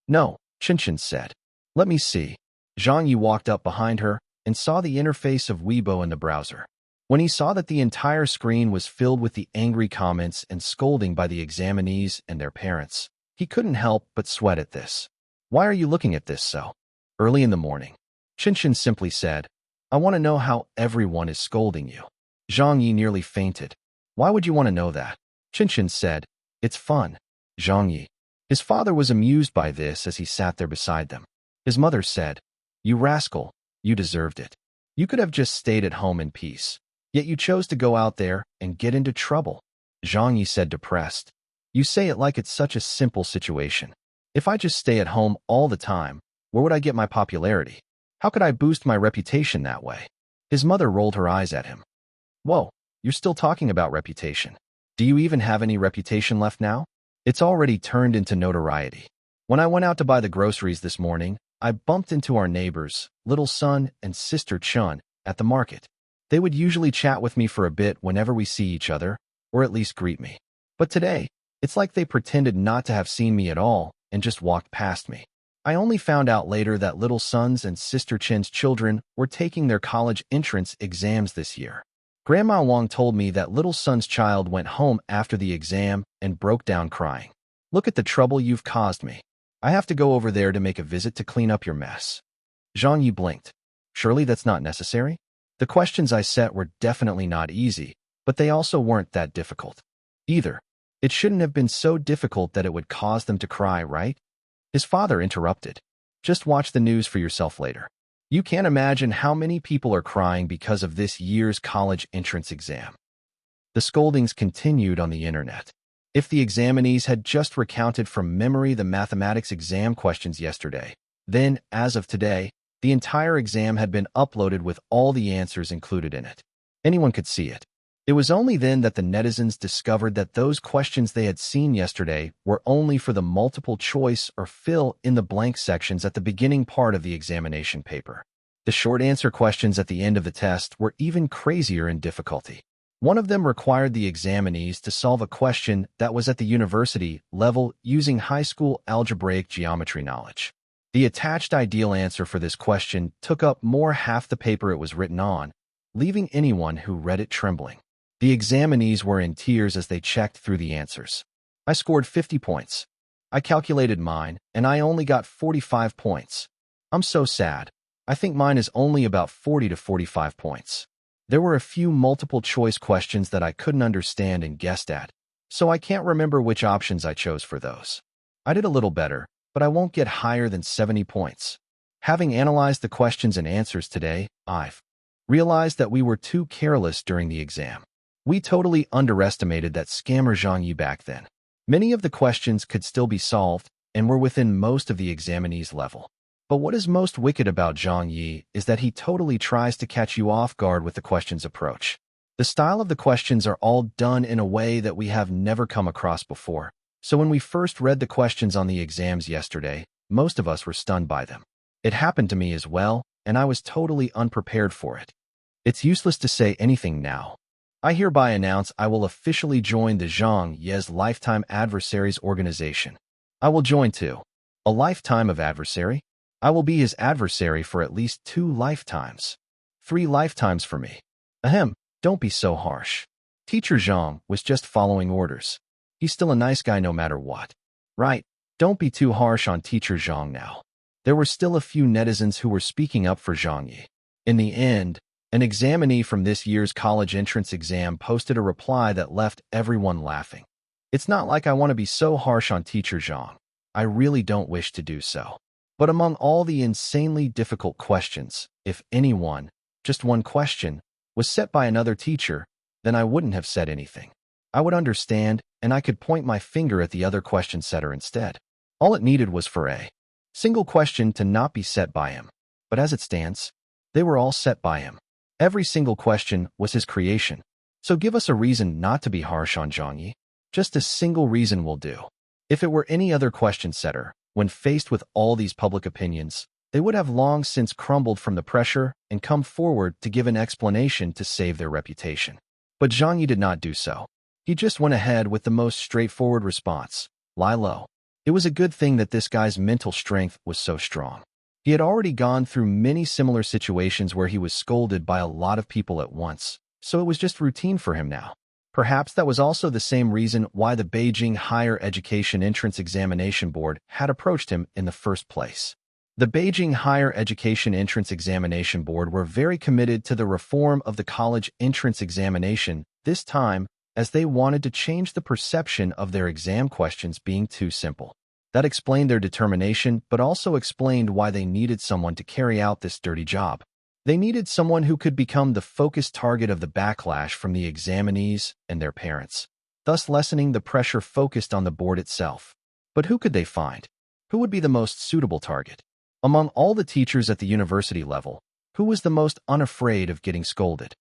No, Qinshan said. Let me see. Zhang Ye walked up behind her and saw the interface of Weibo in the browser. When he saw that the entire screen was filled with the angry comments and scolding by the examinees and their parents, he couldn't help but sweat at this. Why are you looking at this so early in the morning? Qinshan simply said, I want to know how everyone is scolding you. Zhang Ye nearly fainted. Why would you want to know that? Qinshan said, It's fun. Zhang Ye. His father was amused by this as he sat there beside them. His mother said, You rascal, you deserved it. You could have just stayed at home in peace. Yet you chose to go out there and get into trouble. Zhang Ye said depressed. You say it like it's such a simple situation. If I just stay at home all the time, where would I get my popularity? How could I boost my reputation that way? His mother rolled her eyes at him. Whoa, you're still talking about reputation. Do you even have any reputation left now? It's already turned into notoriety. When I went out to buy the groceries this morning, I bumped into our neighbors, little son and sister Chun, at the market. They would usually chat with me for a bit whenever we see each other, or at least greet me. But today, it's like they pretended not to have seen me at all and just walked past me. I only found out later that little son's and sister Chin's children were taking their college entrance exams this year. Grandma Wang told me that little son's child went home after the exam and broke down crying. Look at the trouble you've caused me. I have to go over there to make a visit to clean up your mess. Zhang Ye blinked. Surely that's not necessary? The questions I set were definitely not easy, but they also weren't that difficult. Either. It shouldn't have been so difficult that it would cause them to cry, right? His father interrupted. Just watch the news for yourself later. You can't imagine how many people are crying because of this year's college entrance exam. The scoldings continued on the internet. If the examinees had just recounted from memory the mathematics exam questions yesterday, then, as of today, the entire exam had been uploaded with all the answers included in it. Anyone could see it. It was only then that the netizens discovered that those questions they had seen yesterday were only for the multiple choice or fill in the blank sections at the beginning part of the examination paper. The short answer questions at the end of the test were even crazier in difficulty. One of them required the examinees to solve a question that was at the university level using high school algebraic geometry knowledge. The attached ideal answer for this question took up more half the paper it was written on, leaving anyone who read it trembling. The examinees were in tears as they checked through the answers. I scored 50 points. I calculated mine, and I only got 45 points. I'm so sad. I think mine is only about 40 to 45 points. There were a few multiple-choice questions that I couldn't understand and guessed at, so I can't remember which options I chose for those. I did a little better, but I won't get higher than 70 points. Having analyzed the questions and answers today, I've realized that we were too careless during the exam. We totally underestimated that scammer Zhang Ye back then. Many of the questions could still be solved and were within most of the examinee's level. But what is most wicked about Zhang Ye is that he totally tries to catch you off guard with the questions approach. The style of the questions are all done in a way that we have never come across before. So when we first read the questions on the exams yesterday, most of us were stunned by them. It happened to me as well, and I was totally unprepared for it. It's useless to say anything now. I hereby announce I will officially join the Zhang Ye's Lifetime Adversaries organization. I will join too. A lifetime of adversary? I will be his adversary for at least 2 lifetimes. 3 lifetimes for me. Ahem, don't be so harsh. Teacher Zhang was just following orders. He's still a nice guy no matter what. Right, don't be too harsh on Teacher Zhang now. There were still a few netizens who were speaking up for Zhang Ye. In the end, an examinee from this year's college entrance exam posted a reply that left everyone laughing. It's not like I want to be so harsh on Teacher Zhang. I really don't wish to do so. But among all the insanely difficult questions, if anyone, just one question, was set by another teacher, then I wouldn't have said anything. I would understand, and I could point my finger at the other question setter instead. All it needed was for a single question to not be set by him. But as it stands, they were all set by him. Every single question was his creation. So give us a reason not to be harsh on Zhang Ye. Just a single reason will do. If it were any other question setter, when faced with all these public opinions, they would have long since crumbled from the pressure and come forward to give an explanation to save their reputation. But Zhang Ye did not do so. He just went ahead with the most straightforward response: lie low. It was a good thing that this guy's mental strength was so strong. He had already gone through many similar situations where he was scolded by a lot of people at once, so it was just routine for him now. Perhaps that was also the same reason why the Beijing Higher Education Entrance Examination Board had approached him in the first place. The Beijing Higher Education Entrance Examination Board were very committed to the reform of the college entrance examination this time, as they wanted to change the perception of their exam questions being too simple. That explained their determination, but also explained why they needed someone to carry out this dirty job. They needed someone who could become the focused target of the backlash from the examinees and their parents, thus lessening the pressure focused on the board itself. But who could they find? Who would be the most suitable target? Among all the teachers at the university level, who was the most unafraid of getting scolded?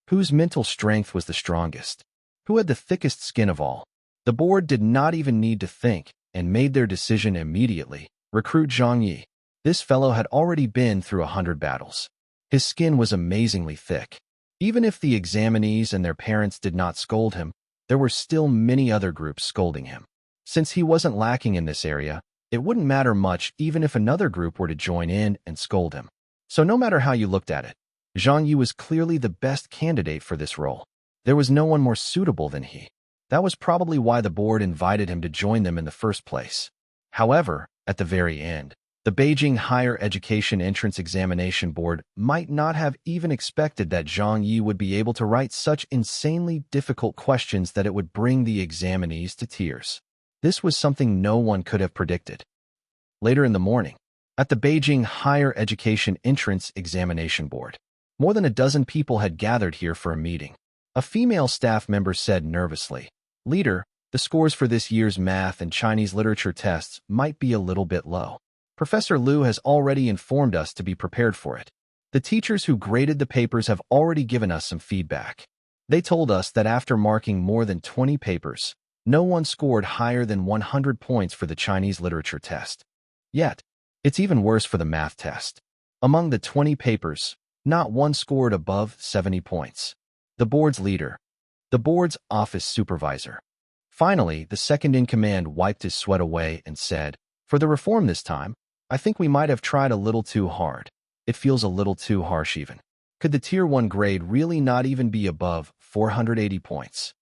Whose mental strength was the strongest? Who had the thickest skin of all? The board did not even need to think and made their decision immediately. Recruit Zhang Ye. This fellow had already been through 100 battles. His skin was amazingly thick. Even if the examinees and their parents did not scold him, there were still many other groups scolding him. Since he wasn't lacking in this area, it wouldn't matter much even if another group were to join in and scold him. So no matter how you looked at it, Zhang Ye was clearly the best candidate for this role. There was no one more suitable than he. That was probably why the board invited him to join them in the first place. However, at the very end, the Beijing Higher Education Entrance Examination Board might not have even expected that Zhang Ye would be able to write such insanely difficult questions that it would bring the examinees to tears. This was something no one could have predicted. Later in the morning, at the Beijing Higher Education Entrance Examination Board, more than a dozen people had gathered here for a meeting. A female staff member said nervously, "Leader, the scores for this year's math and Chinese literature tests might be a little bit low. Professor Liu has already informed us to be prepared for it. The teachers who graded the papers have already given us some feedback. They told us that after marking more than 20 papers, no one scored higher than 100 points for the Chinese literature test. Yet, it's even worse for the math test. Among the 20 papers, not one scored above 70 points. The board's leader, the board's office supervisor. Finally, the second-in-command wiped his sweat away and said, "For the reform this time, I think we might have tried a little too hard. It feels a little too harsh even. Could the Tier 1 grade really not even be above 480 points?"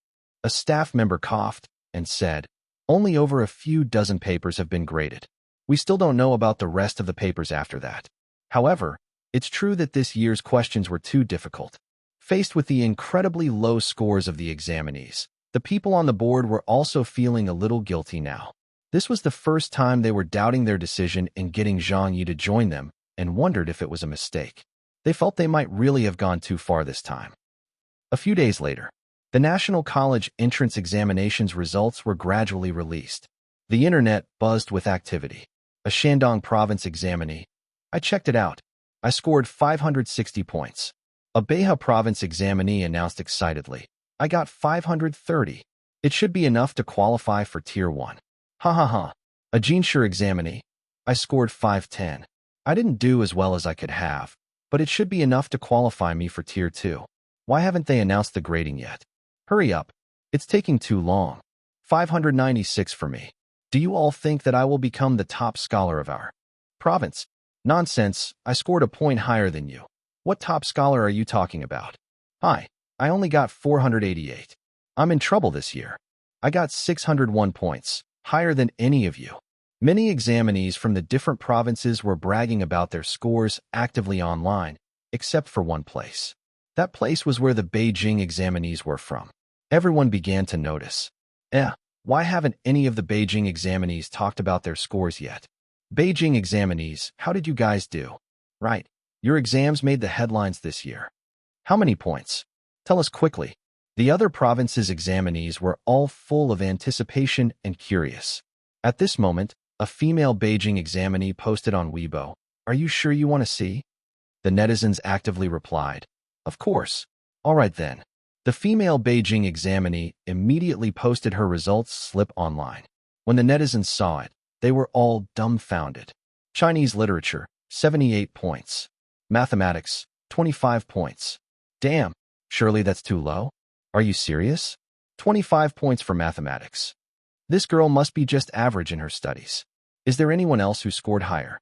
A staff member coughed and said, Only over a few dozen papers have been graded. We still don't know about the rest of the papers after that. However, it's true that this year's questions were too difficult. Faced with the incredibly low scores of the examinees, the people on the board were also feeling a little guilty now. This was the first time they were doubting their decision in getting Zhang Ye to join them and wondered if it was a mistake. They felt they might really have gone too far this time. A few days later, the National College entrance examinations results were gradually released. The internet buzzed with activity. A Shandong province examinee. I checked it out. I scored 560 points. A Beha province examinee announced excitedly. I got 530. It should be enough to qualify for Tier 1. Ha ha ha. A Jinshe examinee. I scored 510. I didn't do as well as I could have, but it should be enough to qualify me for Tier 2. Why haven't they announced the grading yet? Hurry up. It's taking too long. 596 for me. Do you all think that I will become the top scholar of our province? Nonsense, I scored a point higher than you. What top scholar are you talking about? Hi, I only got 488. I'm in trouble this year. I got 601 points, higher than any of you. Many examinees from the different provinces were bragging about their scores actively online, except for one place. That place was where the Beijing examinees were from. Everyone began to notice. Why haven't any of the Beijing examinees talked about their scores yet? Beijing examinees, how did you guys do? Right, your exams made the headlines this year. How many points? Tell us quickly. The other provinces' examinees were all full of anticipation and curious. At this moment, a female Beijing examinee posted on Weibo, "Are you sure you want to see?" The netizens actively replied, "Of course. All right then." The female Beijing examinee immediately posted her results slip online. When the netizens saw it, they were all dumbfounded. Chinese literature, 78 points. Mathematics, 25 points. Damn, surely that's too low? Are you serious? 25 points for mathematics. This girl must be just average in her studies. Is there anyone else who scored higher?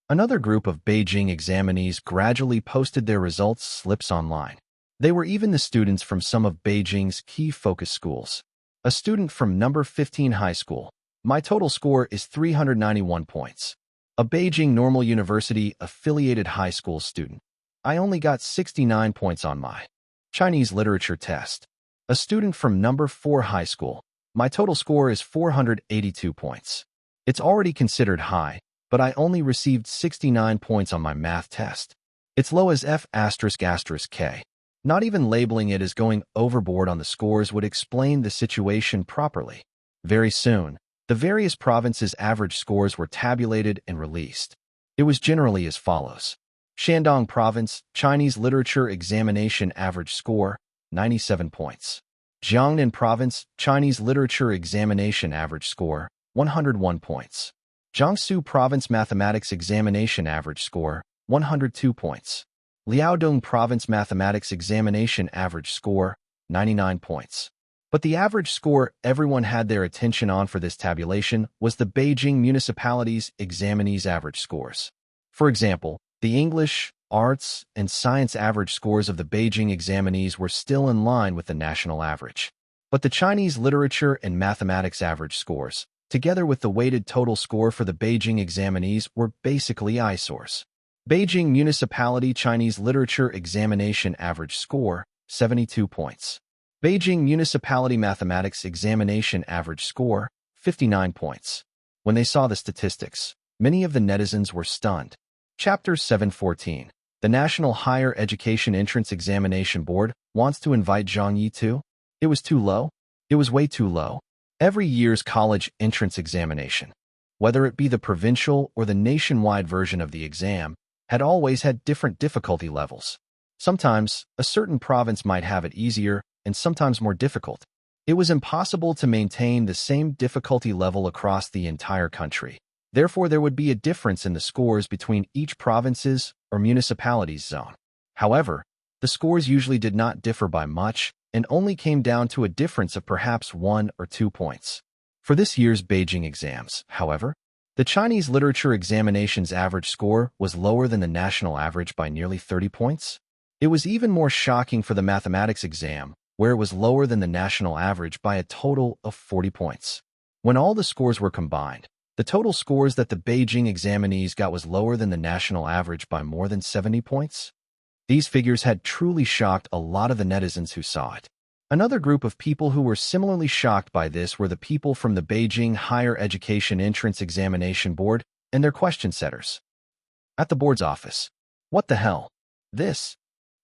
Another group of Beijing examinees gradually posted their results slips online. They were even the students from some of Beijing's key focus schools. A student from number 15 high school. My total score is 391 points. A Beijing Normal University affiliated high school student. I only got 69 points on my Chinese literature test. A student from number 4 high school. My total score is 482 points. It's already considered high, but I only received 69 points on my math test. It's low as F***K. Not even labeling it as going overboard on the scores would explain the situation properly. Very soon, the various provinces' average scores were tabulated and released. It was generally as follows. Shandong Province, Chinese Literature Examination Average Score, 97 points. Jiangnan Province, Chinese Literature Examination Average Score, 101 points. Jiangsu Province Mathematics Examination Average Score, 102 points. Liaodong Province Mathematics Examination Average Score, 99 points. But the average score everyone had their attention on for this tabulation was the Beijing municipalities' examinees' average scores. For example, the English, arts, and science average scores of the Beijing examinees were still in line with the national average. But the Chinese literature and mathematics average scores, together with the weighted total score for the Beijing examinees, were basically eyesores. Beijing Municipality Chinese Literature Examination Average Score, 72 points. Beijing Municipality Mathematics Examination Average Score, 59 points. When they saw the statistics, many of the netizens were stunned. Chapter 714. The National Higher Education Entrance Examination Board wants to invite Zhang Ye too? It was too low? It was way too low. Every year's college entrance examination, whether it be the provincial or the nationwide version of the exam, had always had different difficulty levels. Sometimes, a certain province might have it easier and sometimes more difficult. It was impossible to maintain the same difficulty level across the entire country. Therefore, there would be a difference in the scores between each province's or municipality's zone. However, the scores usually did not differ by much and only came down to a difference of perhaps 1 or 2 points. For this year's Beijing exams, however, the Chinese literature examination's average score was lower than the national average by nearly 30 points. It was even more shocking for the mathematics exam, where it was lower than the national average by a total of 40 points. When all the scores were combined, the total scores that the Beijing examinees got was lower than the national average by more than 70 points. These figures had truly shocked a lot of the netizens who saw it. Another group of people who were similarly shocked by this were the people from the Beijing Higher Education Entrance Examination Board and their question setters. At the board's office. What the hell? This?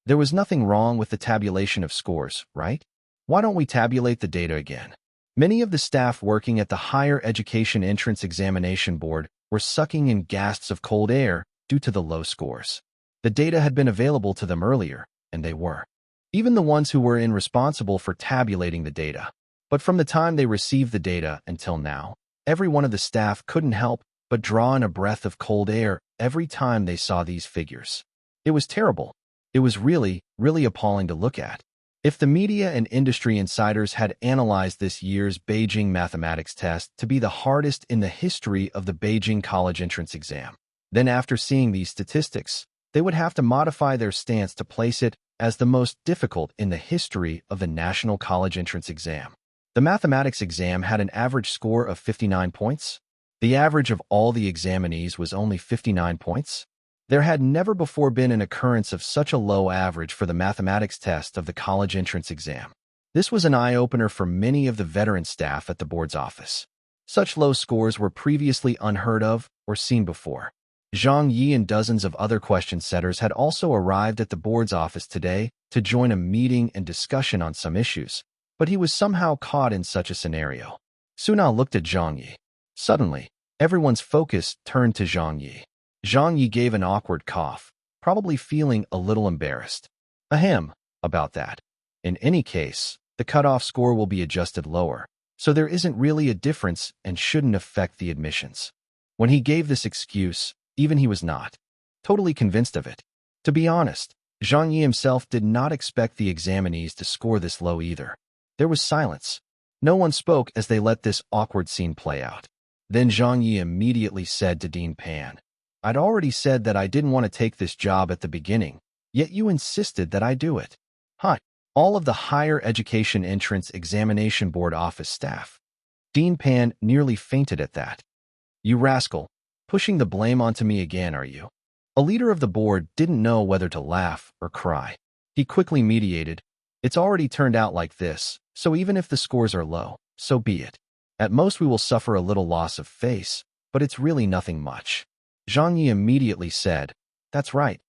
There was nothing wrong with the tabulation of scores, right? Why don't we tabulate the data again? Many of the staff working at the Higher Education Entrance Examination Board were sucking in gasps of cold air due to the low scores. The data had been available to them earlier, and they were. Even the ones who were responsible for tabulating the data. But from the time they received the data until now, every one of the staff couldn't help but draw in a breath of cold air every time they saw these figures. It was terrible. It was really, really appalling to look at. If the media and industry insiders had analyzed this year's Beijing mathematics test to be the hardest in the history of the Beijing college entrance exam, then after seeing these statistics, they would have to modify their stance to place it as the most difficult in the history of the national college entrance exam. The mathematics exam had an average score of 59 points. The average of all the examinees was only 59 points. There had never before been an occurrence of such a low average for the mathematics test of the college entrance exam. This was an eye-opener for many of the veteran staff at the board's office. Such low scores were previously unheard of or seen before. Zhang Ye and dozens of other question setters had also arrived at the board's office today to join a meeting and discussion on some issues, but he was somehow caught in such a scenario. Suna looked at Zhang Ye. Suddenly, everyone's focus turned to Zhang Ye. Zhang Ye gave an awkward cough, probably feeling a little embarrassed. Ahem, about that. In any case, the cutoff score will be adjusted lower, so there isn't really a difference and shouldn't affect the admissions. When he gave this excuse, even he was not totally convinced of it. To be honest, Zhang Ye himself did not expect the examinees to score this low either. There was silence. No one spoke as they let this awkward scene play out. Then Zhang Ye immediately said to Dean Pan, "I'd already said that I didn't want to take this job at the beginning, yet you insisted that I do it." Huh. All of the Higher Education Entrance Examination Board office staff. Dean Pan nearly fainted at that. "You rascal. Pushing the blame onto me again, are you?" A leader of the board didn't know whether to laugh or cry. He quickly mediated, "It's already turned out like this, so even if the scores are low, so be it. At most we will suffer a little loss of face, but it's really nothing much." Zhang Ye immediately said, That's right.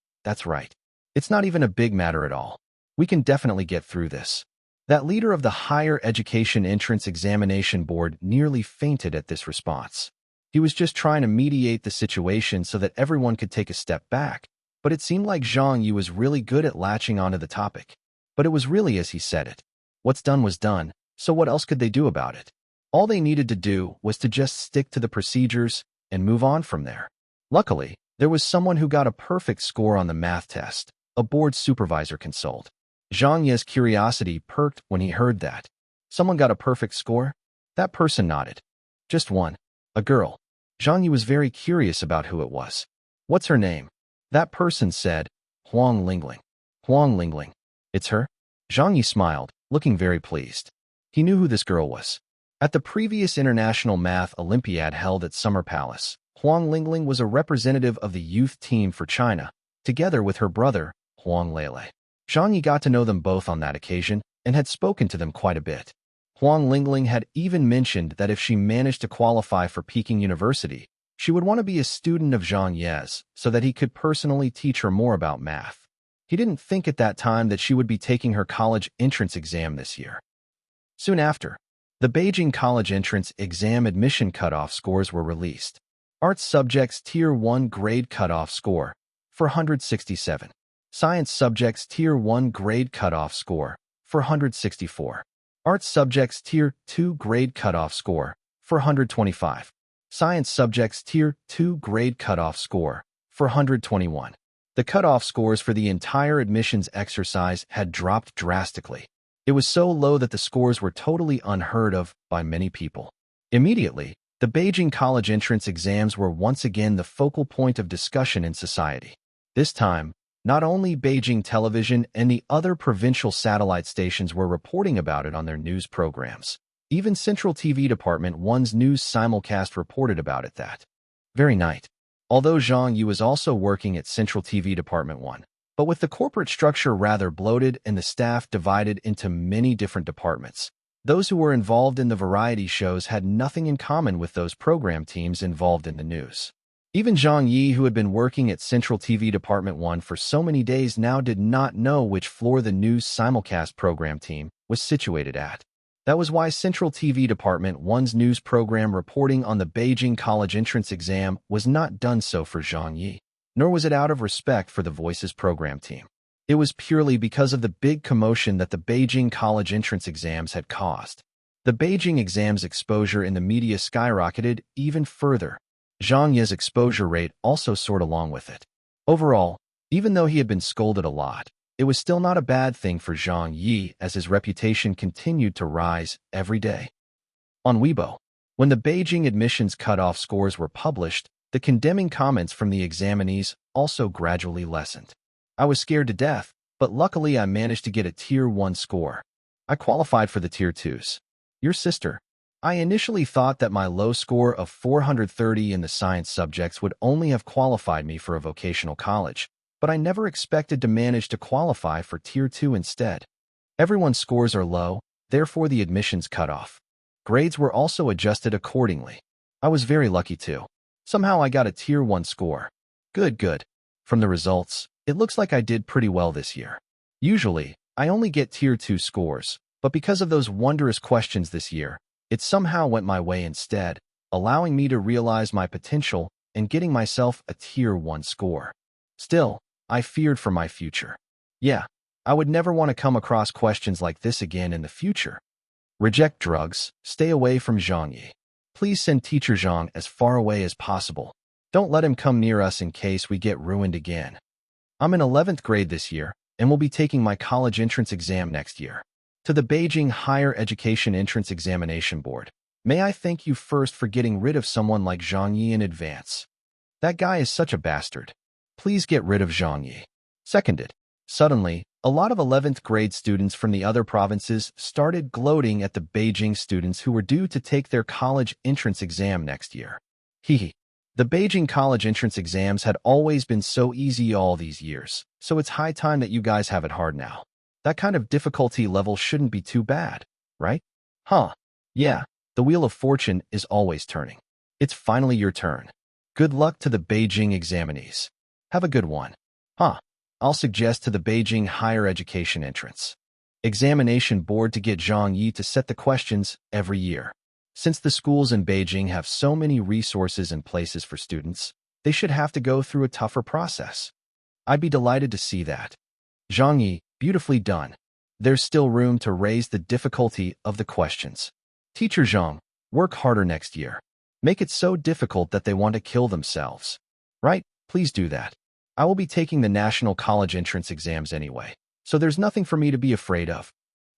It's not even a big matter at all. We can definitely get through this." That leader of the Higher Education Entrance Examination Board nearly fainted at this response. He was just trying to mediate the situation so that everyone could take a step back, but it seemed like Zhang Ye was really good at latching onto the topic. But it was really as he said it. What's done was done, so what else could they do about it? All they needed to do was to just stick to the procedures and move on from there. Luckily, there was someone who got a perfect score on the math test, a board supervisor consoled. Zhang Ye's curiosity perked when he heard that. Someone got a perfect score? That person nodded. Just one. A girl. Zhang Ye was very curious about who it was. "What's her name?" That person said, "Huang Lingling." "Huang Lingling. It's her?" Zhang Ye smiled, looking very pleased. He knew who this girl was. At the previous International Math Olympiad held at Summer Palace, Huang Lingling was a representative of the youth team for China, together with her brother, Huang Lele. Zhang Ye got to know them both on that occasion and had spoken to them quite a bit. Huang Lingling had even mentioned that if she managed to qualify for Peking University, she would want to be a student of Zhang Ye's so that he could personally teach her more about math. He didn't think at that time that she would be taking her college entrance exam this year. Soon after, the Beijing college entrance exam admission cutoff scores were released. Arts subjects Tier 1 grade cutoff score, 467. Science subjects Tier 1 grade cutoff score, 464. Arts subjects Tier 2 grade cutoff score, 425. Science subjects Tier 2 grade cutoff score, 421. The cutoff scores for the entire admissions exercise had dropped drastically. It was so low that the scores were totally unheard of by many people. Immediately, the Beijing college entrance exams were once again the focal point of discussion in society. This time, not only Beijing television and the other provincial satellite stations were reporting about it on their news programs, Even Central TV Department 1's news simulcast reported about it that very night. Although Zhang Ye was also working at Central TV Department 1, but with the corporate structure rather bloated and the staff divided into many different departments, those who were involved in the variety shows had nothing in common with those program teams involved in the news. Even Zhang Ye, who had been working at Central TV Department 1 for so many days now, did not know which floor the news simulcast program team was situated at. That was why Central TV Department 1's news program reporting on the Beijing college entrance exam was not done so for Zhang Ye, nor was it out of respect for the Voices program team. It was purely because of the big commotion that the Beijing college entrance exams had caused. The Beijing exams exposure in the media skyrocketed even further. Zhang Ye's exposure rate also soared along with it. Overall, even though he had been scolded a lot, it was still not a bad thing for Zhang Ye as his reputation continued to rise every day. On Weibo, when the Beijing admissions cutoff scores were published, the condemning comments from the examinees also gradually lessened. I was scared to death, but luckily I managed to get a Tier 1 score. I qualified for the Tier 2s. Your sister. I initially thought that my low score of 430 in the science subjects would only have qualified me for a vocational college, but I never expected to manage to qualify for Tier 2 instead. Everyone's scores are low, therefore the admissions cutoff. Grades were also adjusted accordingly. I was very lucky too. Somehow I got a Tier 1 score. Good. From the results, it looks like I did pretty well this year. Usually, I only get Tier 2 scores, but because of those wondrous questions this year, it somehow went my way instead, allowing me to realize my potential and getting myself a Tier 1 score. Still, I feared for my future. Yeah, I would never want to come across questions like this again in the future. Reject drugs, stay away from Zhang Ye. Please send Teacher Zhang as far away as possible. Don't let him come near us in case we get ruined again. I'm in 11th grade this year and will be taking my college entrance exam next year. To the Beijing Higher Education Entrance Examination Board, may I thank you first for getting rid of someone like Zhang Ye in advance. That guy is such a bastard. Please get rid of Zhang Ye. Seconded. Suddenly, a lot of 11th grade students from the other provinces started gloating at the Beijing students who were due to take their college entrance exam next year. Hehe. The Beijing college entrance exams had always been so easy all these years, so it's high time that you guys have it hard now. That kind of difficulty level shouldn't be too bad, right? Huh. Yeah, the wheel of fortune is always turning. It's finally your turn. Good luck to the Beijing examinees. Have a good one. I'll suggest to the Beijing Higher Education Entrance Examination Board to get Zhang Ye to set the questions every year. Since the schools in Beijing have so many resources and places for students, they should have to go through a tougher process. I'd be delighted to see that. Zhang Ye, beautifully done. There's still room to raise the difficulty of the questions. Teacher Zhang, work harder next year. Make it so difficult that they want to kill themselves. Right? Please do that. I will be taking the national college entrance exams anyway, so there's nothing for me to be afraid of.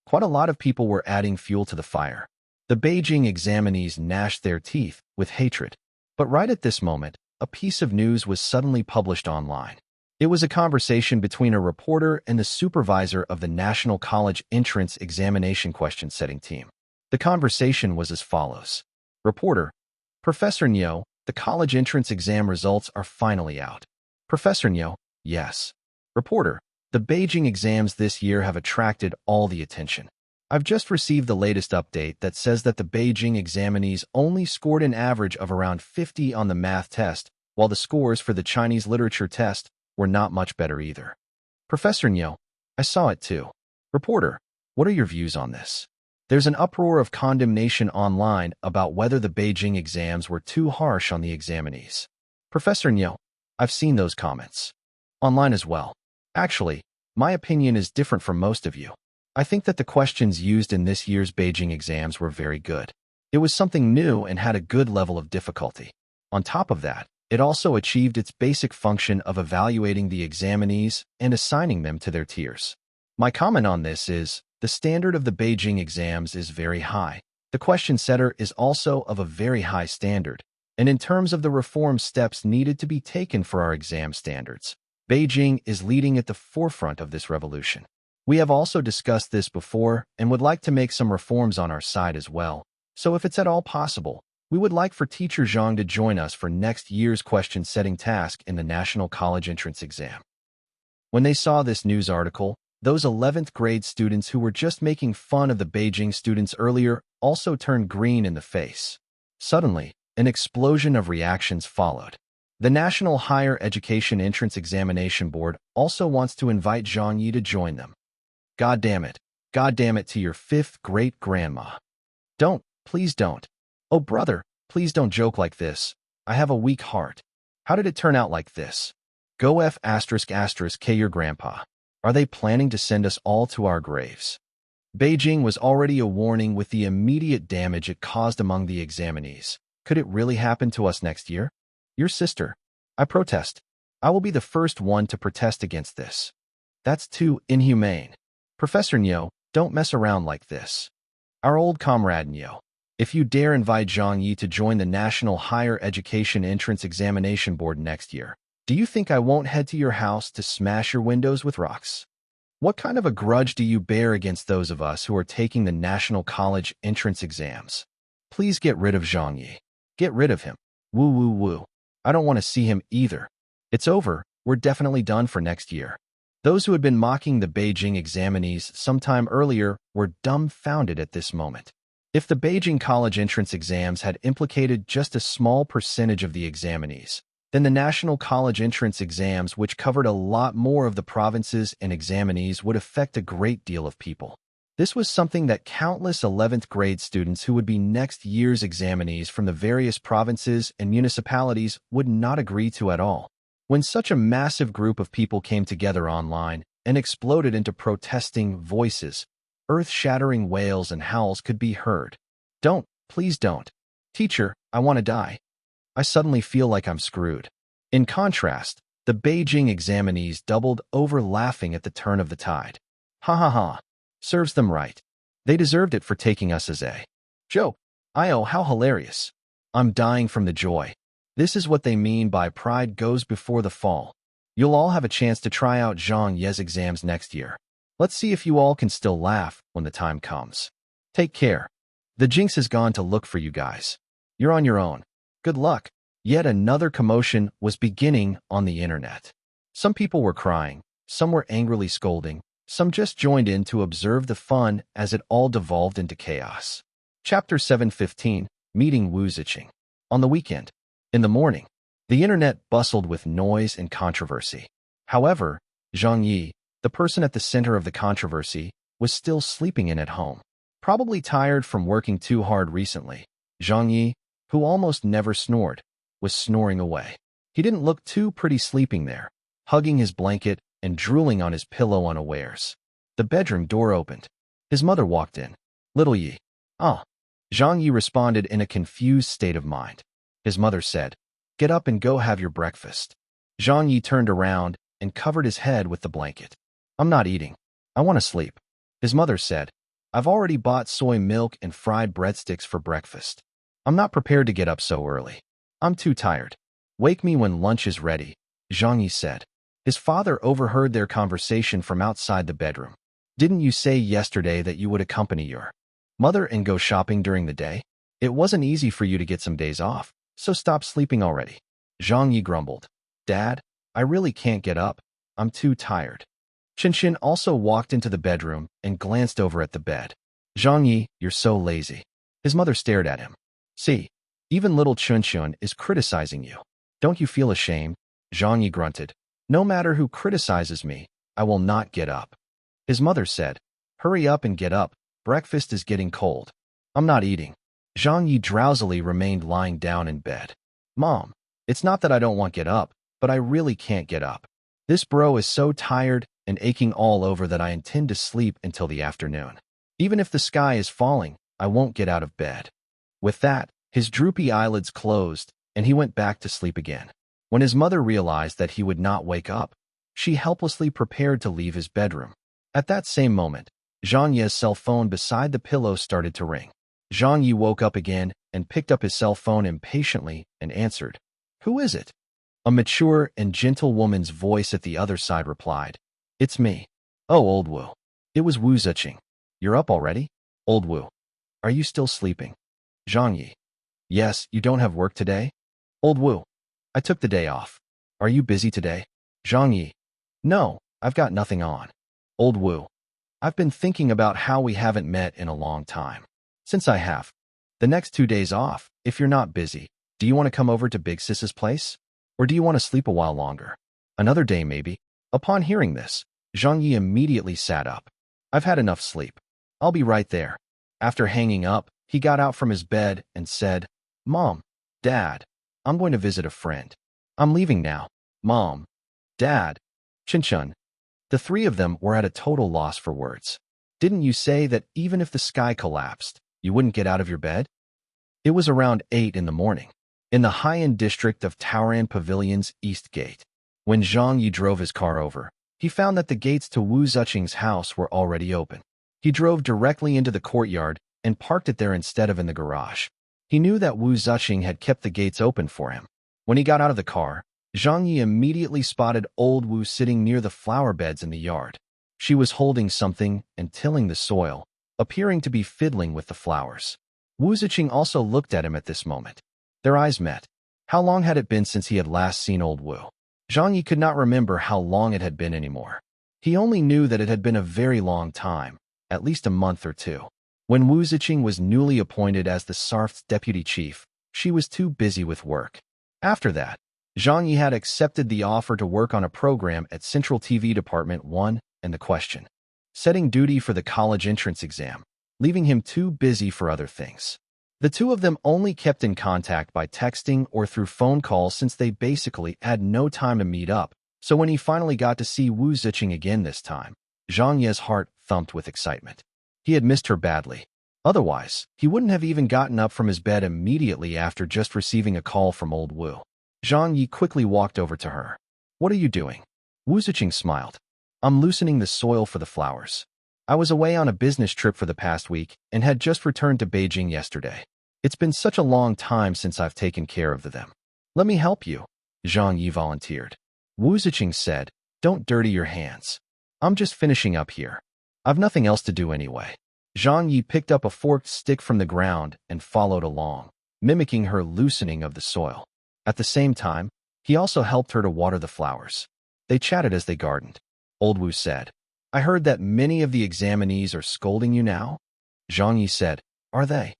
Quite a lot of people were adding fuel to the fire. The Beijing examinees gnashed their teeth with hatred. But right at this moment, a piece of news was suddenly published online. It was a conversation between a reporter and the supervisor of the National College Entrance Examination Question Setting Team. The conversation was as follows. Reporter: Professor Nyo, the college entrance exam results are finally out. Professor Nyo: Yes. Reporter: The Beijing exams this year have attracted all the attention. I've just received the latest update that says that the Beijing examinees only scored an average of around 50 on the math test, while the scores for the Chinese literature test were not much better either. Professor Nyo: I saw it too. Reporter: What are your views on this? There's an uproar of condemnation online about whether the Beijing exams were too harsh on the examinees. Professor Nyo: I've seen those comments. Online as well. Actually, my opinion is different from most of you. I think that the questions used in this year's Beijing exams were very good. It was something new and had a good level of difficulty. On top of that, it also achieved its basic function of evaluating the examinees and assigning them to their tiers. My comment on this is, the standard of the Beijing exams is very high. The question setter is also of a very high standard, and in terms of the reform steps needed to be taken for our exam standards, Beijing is leading at the forefront of this revolution. We have also discussed this before and would like to make some reforms on our side as well. So if it's at all possible, we would like for Teacher Zhang to join us for next year's question-setting task in the National College Entrance Exam. When they saw this news article, those 11th grade students who were just making fun of the Beijing students earlier also turned green in the face. Suddenly, an explosion of reactions followed. The National Higher Education Entrance Examination Board also wants to invite Zhang Ye to join them. God damn it. God damn it to your fifth great-grandma. Don't, please don't. Oh brother, please don't joke like this. I have a weak heart. How did it turn out like this? Go F *** K your grandpa. Are they planning to send us all to our graves? Beijing was already a warning with the immediate damage it caused among the examinees. Could it really happen to us next year? Your sister. I protest. I will be the first one to protest against this. That's too inhumane. Professor Nyo, don't mess around like this. Our old comrade Nyo. If you dare invite Zhang Ye to join the National Higher Education Entrance Examination Board next year, do you think I won't head to your house to smash your windows with rocks? What kind of a grudge do you bear against those of us who are taking the National College entrance exams? Please get rid of Zhang Ye. Get rid of him. Woo woo woo. I don't want to see him either. It's over. We're definitely done for next year. Those who had been mocking the Beijing examinees sometime earlier were dumbfounded at this moment. If the Beijing college entrance exams had implicated just a small percentage of the examinees, then the national college entrance exams, which covered a lot more of the provinces and examinees, would affect a great deal of people. This was something that countless 11th grade students who would be next year's examinees from the various provinces and municipalities would not agree to at all. When such a massive group of people came together online and exploded into protesting voices, earth-shattering wails and howls could be heard. Don't, please don't. Teacher, I want to die. I suddenly feel like I'm screwed. In contrast, the Beijing examinees doubled over laughing at the turn of the tide. Ha ha ha. Serves them right. They deserved it for taking us as a joke. Oh, how hilarious. I'm dying from the joy. This is what they mean by pride goes before the fall. You'll all have a chance to try out Zhang Ye's exams next year. Let's see if you all can still laugh when the time comes. Take care. The jinx has gone to look for you guys. You're on your own. Good luck. Yet another commotion was beginning on the internet. Some people were crying, some were angrily scolding, some just joined in to observe the fun as it all devolved into chaos. Chapter 715, Meeting Wu Ziqing. On the weekend. In the morning, the internet bustled with noise and controversy. However, Zhang Ye, the person at the center of the controversy, was still sleeping in at home. Probably tired from working too hard recently, Zhang Ye, who almost never snored, was snoring away. He didn't look too pretty sleeping there, hugging his blanket and drooling on his pillow unawares. The bedroom door opened. His mother walked in. Little Ye. Ah. Zhang Ye responded in a confused state of mind. His mother said, Get up and go have your breakfast. Zhang Ye turned around and covered his head with the blanket. I'm not eating. I want to sleep. His mother said, I've already bought soy milk and fried breadsticks for breakfast. I'm not prepared to get up so early. I'm too tired. Wake me when lunch is ready, Zhang Ye said. His father overheard their conversation from outside the bedroom. Didn't you say yesterday that you would accompany your mother and go shopping during the day? It wasn't easy for you to get some days off, so stop sleeping already. Zhang Ye grumbled. Dad, I really can't get up. I'm too tired. Qinshin also walked into the bedroom and glanced over at the bed. Zhang Ye, you're so lazy. His mother stared at him. See, even little Qinshin is criticizing you. Don't you feel ashamed? Zhang Ye grunted. No matter who criticizes me, I will not get up. His mother said, Hurry up and get up. Breakfast is getting cold. I'm not eating. Zhang Ye drowsily remained lying down in bed. Mom, it's not that I don't want to get up, but I really can't get up. This bro is so tired and aching all over that I intend to sleep until the afternoon. Even if the sky is falling, I won't get out of bed. With that, his droopy eyelids closed, and he went back to sleep again. When his mother realized that he would not wake up, she helplessly prepared to leave his bedroom. At that same moment, Zhang Ye's cell phone beside the pillow started to ring. Zhang Ye woke up again and picked up his cell phone impatiently and answered. Who is it? A mature and gentle woman's voice at the other side replied. It's me. Oh, old Wu. It was Wu Ziqing. You're up already? Old Wu. Are you still sleeping? Zhang Ye. Yes, you don't have work today? Old Wu. I took the day off. Are you busy today? Zhang Ye. No, I've got nothing on. Old Wu. I've been thinking about how we haven't met in a long time. Since I have. The next 2 days off, if you're not busy, do you want to come over to Big Sis's place? Or do you want to sleep a while longer? Another day maybe. Upon hearing this, Zhang Ye immediately sat up. I've had enough sleep. I'll be right there. After hanging up, he got out from his bed and said, Mom, Dad, I'm going to visit a friend. I'm leaving now. Mom, Dad, Chin-chun. The three of them were at a total loss for words. Didn't you say that even if the sky collapsed, you wouldn't get out of your bed? It was around 8 in the morning, in the high-end district of Taoran Pavilion's East Gate. When Zhang Ye drove his car over, he found that the gates to Wu Ziqing's house were already open. He drove directly into the courtyard and parked it there instead of in the garage. He knew that Wu Ziqing had kept the gates open for him. When he got out of the car, Zhang Ye immediately spotted old Wu sitting near the flower beds in the yard. She was holding something and tilling the soil, appearing to be fiddling with the flowers. Wu Ziqing also looked at him at this moment. Their eyes met. How long had it been since he had last seen old Wu? Zhang Ye could not remember how long it had been anymore. He only knew that it had been a very long time, at least a month or two. When Wu Ziqing was newly appointed as the SARF's deputy chief, she was too busy with work. After that, Zhang Ye had accepted the offer to work on a program at Central TV Department 1 and the question, setting duty for the college entrance exam, leaving him too busy for other things. The two of them only kept in contact by texting or through phone calls since they basically had no time to meet up, so when he finally got to see Wu Ziqing again this time, Zhang Ye's heart thumped with excitement. He had missed her badly. Otherwise, he wouldn't have even gotten up from his bed immediately after just receiving a call from old Wu. Zhang Ye quickly walked over to her. What are you doing? Wu Ziqing smiled. I'm loosening the soil for the flowers. I was away on a business trip for the past week and had just returned to Beijing yesterday. It's been such a long time since I've taken care of them. Let me help you, Zhang Ye volunteered. Wu Ziqing said, Don't dirty your hands. I'm just finishing up here. I've nothing else to do anyway. Zhang Ye picked up a forked stick from the ground and followed along, mimicking her loosening of the soil. At the same time, he also helped her to water the flowers. They chatted as they gardened. Old Wu said, I heard that many of the examinees are scolding you now? Zhang Ye said, Are they?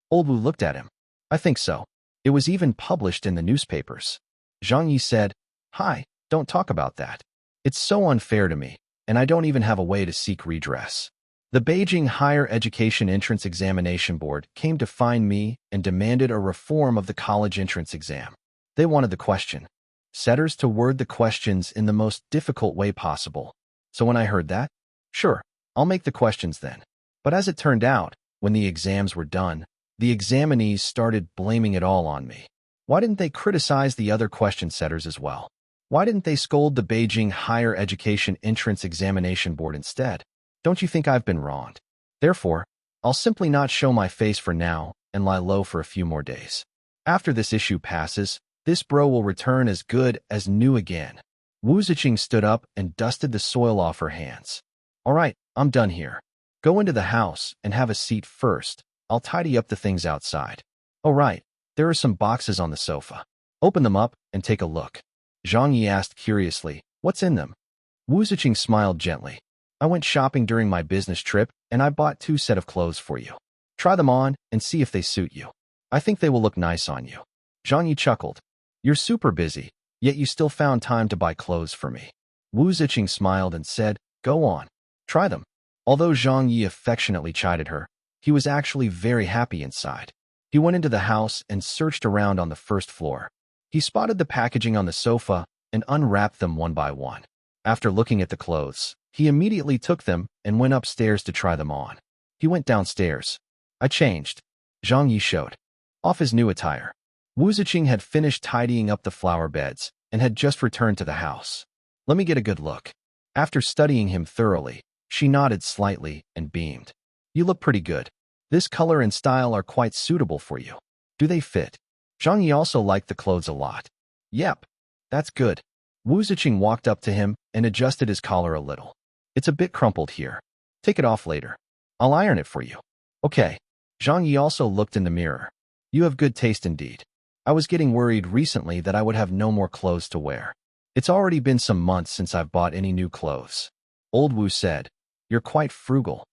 Old Wu looked at him. I think so. It was even published in the newspapers. Zhang Ye said, Hi, don't talk about that. It's so unfair to me, and I don't even have a way to seek redress. The Beijing Higher Education Entrance Examination Board came to find me and demanded a reform of the college entrance exam. They wanted the question setters to word the questions in the most difficult way possible. So when I heard that, sure, I'll make the questions then. But as it turned out, when the exams were done, the examinees started blaming it all on me. Why didn't they criticize the other question setters as well? Why didn't they scold the Beijing Higher Education Entrance Examination Board instead? Don't you think I've been wronged? Therefore, I'll simply not show my face for now and lie low for a few more days. After this issue passes, this bro will return as good as new again. Wu Ziqing stood up and dusted the soil off her hands. All right, I'm done here. Go into the house and have a seat first. I'll tidy up the things outside. Oh right, there are some boxes on the sofa. Open them up and take a look. Zhang Ye asked curiously, What's in them? Wu Ziqing smiled gently. I went shopping during my business trip and I bought 2 sets of clothes for you. Try them on and see if they suit you. I think they will look nice on you. Zhang Ye chuckled. You're super busy, yet you still found time to buy clothes for me. Wu Ziqing smiled and said, Go on. Try them. Although Zhang Ye affectionately chided her, he was actually very happy inside. He went into the house and searched around on the first floor. He spotted the packaging on the sofa and unwrapped them one by one. After looking at the clothes, he immediately took them and went upstairs to try them on. He went downstairs. I changed. Zhang Ye showed off his new attire. Wu Ziqing had finished tidying up the flower beds and had just returned to the house. Let me get a good look. After studying him thoroughly, she nodded slightly and beamed. You look pretty good. This color and style are quite suitable for you. Do they fit? Zhang Ye also liked the clothes a lot. Yep, that's good. Wu Ziqing walked up to him and adjusted his collar a little. It's a bit crumpled here. Take it off later. I'll iron it for you. Okay. Zhang Ye also looked in the mirror. You have good taste indeed. I was getting worried recently that I would have no more clothes to wear. It's already been some months since I've bought any new clothes. Old Wu said, You're quite frugal.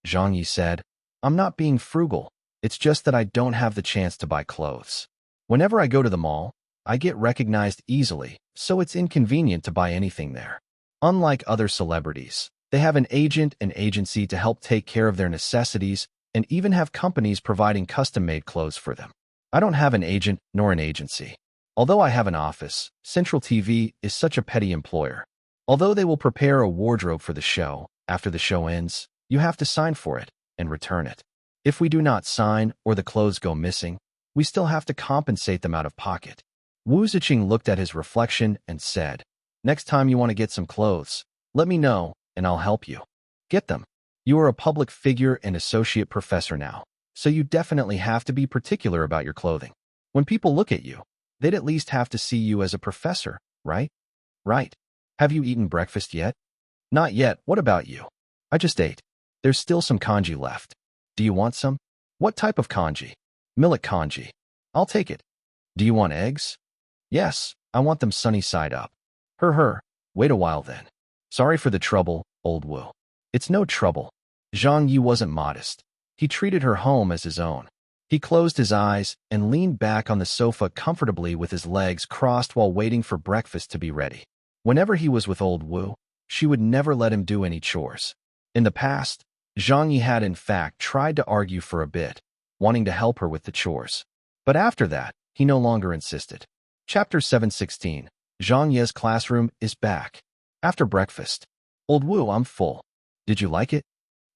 Zhang Ye said, I'm not being frugal. It's just that I don't have the chance to buy clothes. Whenever I go to the mall, I get recognized easily, so it's inconvenient to buy anything there. Unlike other celebrities, they have an agent and agency to help take care of their necessities and even have companies providing custom-made clothes for them. I don't have an agent nor an agency. Although I have an office, Central TV is such a petty employer. Although they will prepare a wardrobe for the show, after the show ends, you have to sign for it and return it. If we do not sign or the clothes go missing, we still have to compensate them out of pocket. Wu Ziqing looked at his reflection and said, Next time you want to get some clothes, let me know and I'll help you. Get them. You are a public figure and associate professor now, so you definitely have to be particular about your clothing. When people look at you, they'd at least have to see you as a professor, right? Right. Have you eaten breakfast yet? Not yet. What about you? I just ate. There's still some kanji left. Do you want some? What type of kanji? Millet kanji. I'll take it. Do you want eggs? Yes, I want them sunny side up. Wait a while then. Sorry for the trouble, old Wu. It's no trouble. Zhang Ye wasn't modest. He treated her home as his own. He closed his eyes and leaned back on the sofa comfortably with his legs crossed while waiting for breakfast to be ready. Whenever he was with old Wu, she would never let him do any chores. In the past, Zhang Ye had in fact tried to argue for a bit, wanting to help her with the chores. But after that, he no longer insisted. Chapter 716. Zhang Ye's classroom is back. After breakfast. Old Wu, I'm full. Did you like it?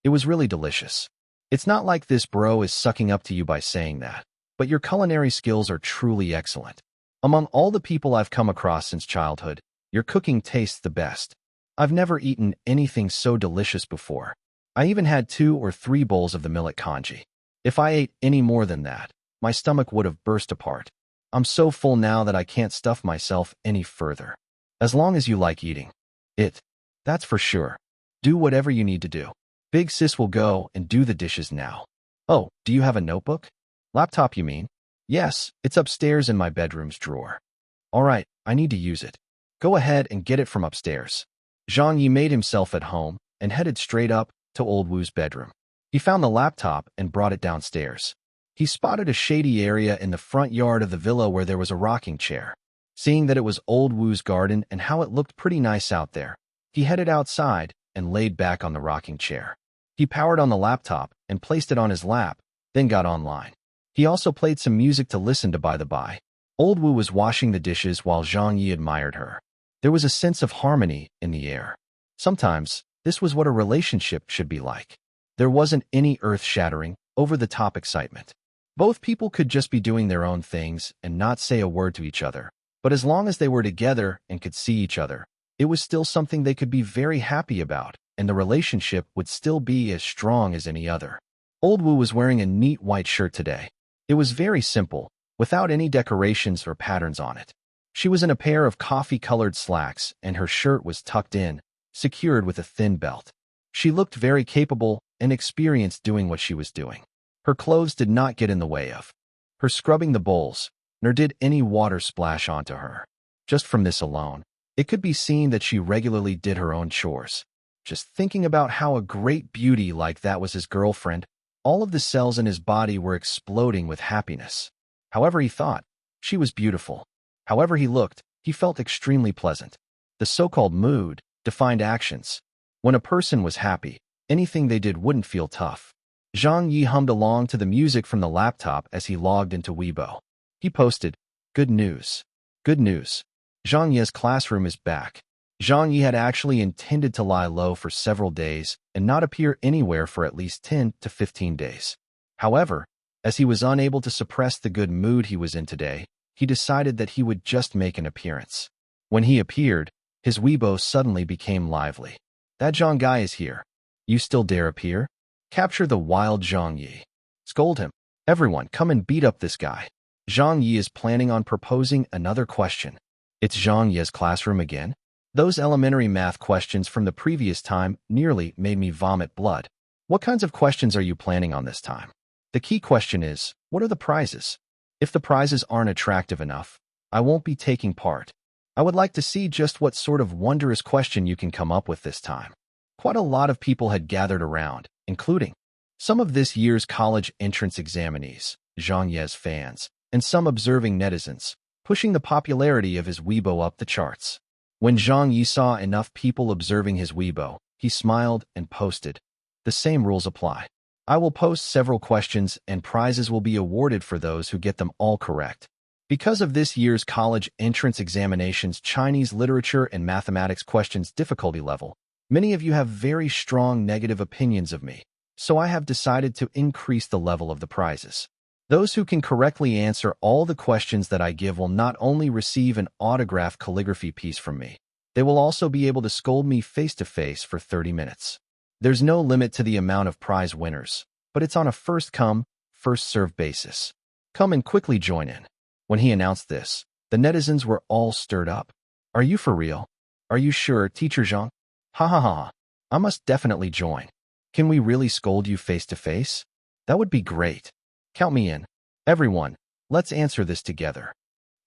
It was really delicious. It's not like this bro is sucking up to you by saying that, but your culinary skills are truly excellent. Among all the people I've come across since childhood, your cooking tastes the best. I've never eaten anything so delicious before. I even had 2 or 3 bowls of the millet kanji. If I ate any more than that, my stomach would have burst apart. I'm so full now that I can't stuff myself any further. As long as you like eating it, that's for sure. Do whatever you need to do. Big sis will go and do the dishes now. Oh, do you have a notebook? Laptop, you mean? Yes, it's upstairs in my bedroom's drawer. All right, I need to use it. Go ahead and get it from upstairs. Zhang Ye made himself at home and headed straight up to old Wu's bedroom. He found the laptop and brought it downstairs. He spotted a shady area in the front yard of the villa where there was a rocking chair. Seeing that it was old Wu's garden and how it looked pretty nice out there, he headed outside and laid back on the rocking chair. He powered on the laptop and placed it on his lap, then got online. He also played some music to listen to by the by. Old Wu was washing the dishes while Zhang Ye admired her. There was a sense of harmony in the air. Sometimes, this was what a relationship should be like. There wasn't any earth-shattering, over-the-top excitement. Both people could just be doing their own things and not say a word to each other. But as long as they were together and could see each other, it was still something they could be very happy about, and the relationship would still be as strong as any other. Old Wu was wearing a neat white shirt today. It was very simple, without any decorations or patterns on it. She was in a pair of coffee-colored slacks, and her shirt was tucked in, secured with a thin belt. She looked very capable and experienced doing what she was doing. Her clothes did not get in the way of her scrubbing the bowls, nor did any water splash onto her. Just from this alone, it could be seen that she regularly did her own chores. Just thinking about how a great beauty like that was his girlfriend, all of the cells in his body were exploding with happiness. However he thought, she was beautiful. However he looked, he felt extremely pleasant. The so-called mood defined actions. When a person was happy, anything they did wouldn't feel tough. Zhang Ye hummed along to the music from the laptop as he logged into Weibo. He posted, "Good news. Good news. Zhang Ye's classroom is back." Zhang Ye had actually intended to lie low for several days and not appear anywhere for at least 10 to 15 days. However, as he was unable to suppress the good mood he was in today, he decided that he would just make an appearance. When he appeared, his Weibo suddenly became lively. "That Zhang guy is here. You still dare appear? Capture the wild Zhang Ye. Scold him. Everyone, come and beat up this guy." Zhang Ye is planning on proposing another question. It's Zhang Ye's classroom again? Those elementary math questions from the previous time nearly made me vomit blood. What kinds of questions are you planning on this time? The key question is, what are the prizes? If the prizes aren't attractive enough, I won't be taking part. I would like to see just what sort of wondrous question you can come up with this time. Quite a lot of people had gathered around, including some of this year's college entrance examinees, Zhang Ye's fans, and some observing netizens, pushing the popularity of his Weibo up the charts. When Zhang Ye saw enough people observing his Weibo, he smiled and posted, "The same rules apply. I will post several questions and prizes will be awarded for those who get them all correct." Because of this year's college entrance examinations Chinese literature and mathematics questions difficulty level, many of you have very strong negative opinions of me, so I have decided to increase the level of the prizes. Those who can correctly answer all the questions that I give will not only receive an autographed calligraphy piece from me, they will also be able to scold me face-to-face for 30 minutes. There's no limit to the amount of prize winners, but it's on a first-come, first-served basis. Come and quickly join in. When he announced this, the netizens were all stirred up. Are you for real? Are you sure, Teacher Zhang? Ha ha ha. I must definitely join. Can we really scold you face-to-face? That would be great. Count me in. Everyone, let's answer this together.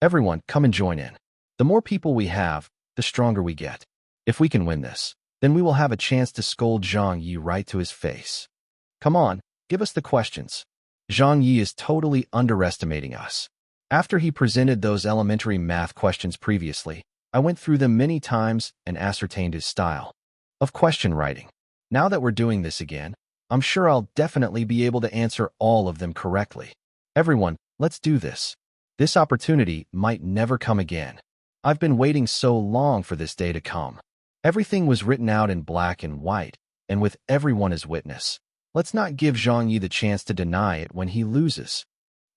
Everyone, come and join in. The more people we have, the stronger we get. If we can win this, then we will have a chance to scold Zhang Ye right to his face. Come on, give us the questions. Zhang Ye is totally underestimating us. After he presented those elementary math questions previously, I went through them many times and ascertained his style of question writing. Now that we're doing this again, I'm sure I'll definitely be able to answer all of them correctly. Everyone, let's do this. This opportunity might never come again. I've been waiting so long for this day to come. Everything was written out in black and white, and with everyone as witness. Let's not give Zhang Ye the chance to deny it when he loses.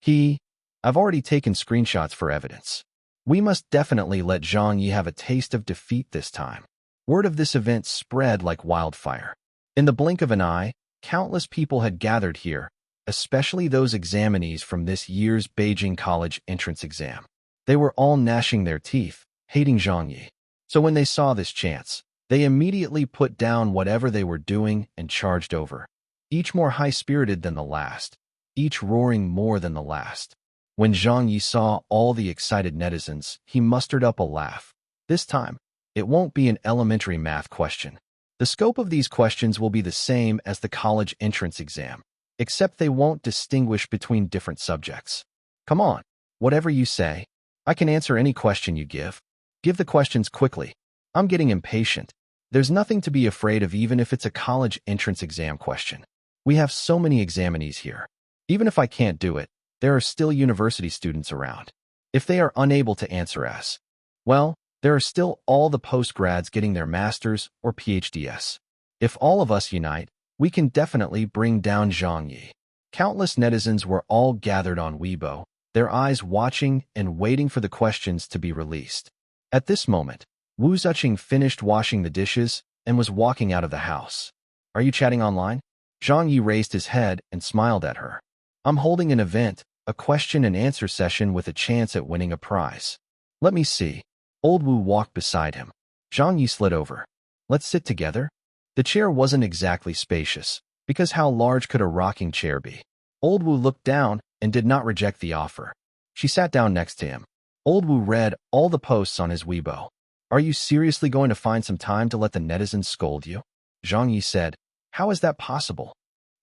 I've already taken screenshots for evidence. We must definitely let Zhang Ye have a taste of defeat this time. Word of this event spread like wildfire. In the blink of an eye, countless people had gathered here, especially those examinees from this year's Beijing college entrance exam. They were all gnashing their teeth, hating Zhang Ye. So when they saw this chance, they immediately put down whatever they were doing and charged over. Each more high-spirited than the last, each roaring more than the last. When Zhang Ye saw all the excited netizens, he mustered up a laugh. This time, it won't be an elementary math question. The scope of these questions will be the same as the college entrance exam, except they won't distinguish between different subjects. Come on, whatever you say. I can answer any question you give. Give the questions quickly. I'm getting impatient. There's nothing to be afraid of even if it's a college entrance exam question. We have so many examinees here. Even if I can't do it, there are still university students around. If they are unable to answer us, well, there are still all the post-grads getting their masters or PhDs. If all of us unite, we can definitely bring down Zhang Ye. Countless netizens were all gathered on Weibo, their eyes watching and waiting for the questions to be released. At this moment, Wu Zuqing finished washing the dishes and was walking out of the house. Are you chatting online? Zhang Ye raised his head and smiled at her. I'm holding an event, a question and answer session with a chance at winning a prize. Let me see. Old Wu walked beside him. Zhang Ye slid over. Let's sit together. The chair wasn't exactly spacious, because how large could a rocking chair be? Old Wu looked down and did not reject the offer. She sat down next to him. Old Wu read all the posts on his Weibo. Are you seriously going to find some time to let the netizens scold you? Zhang Ye said. How is that possible?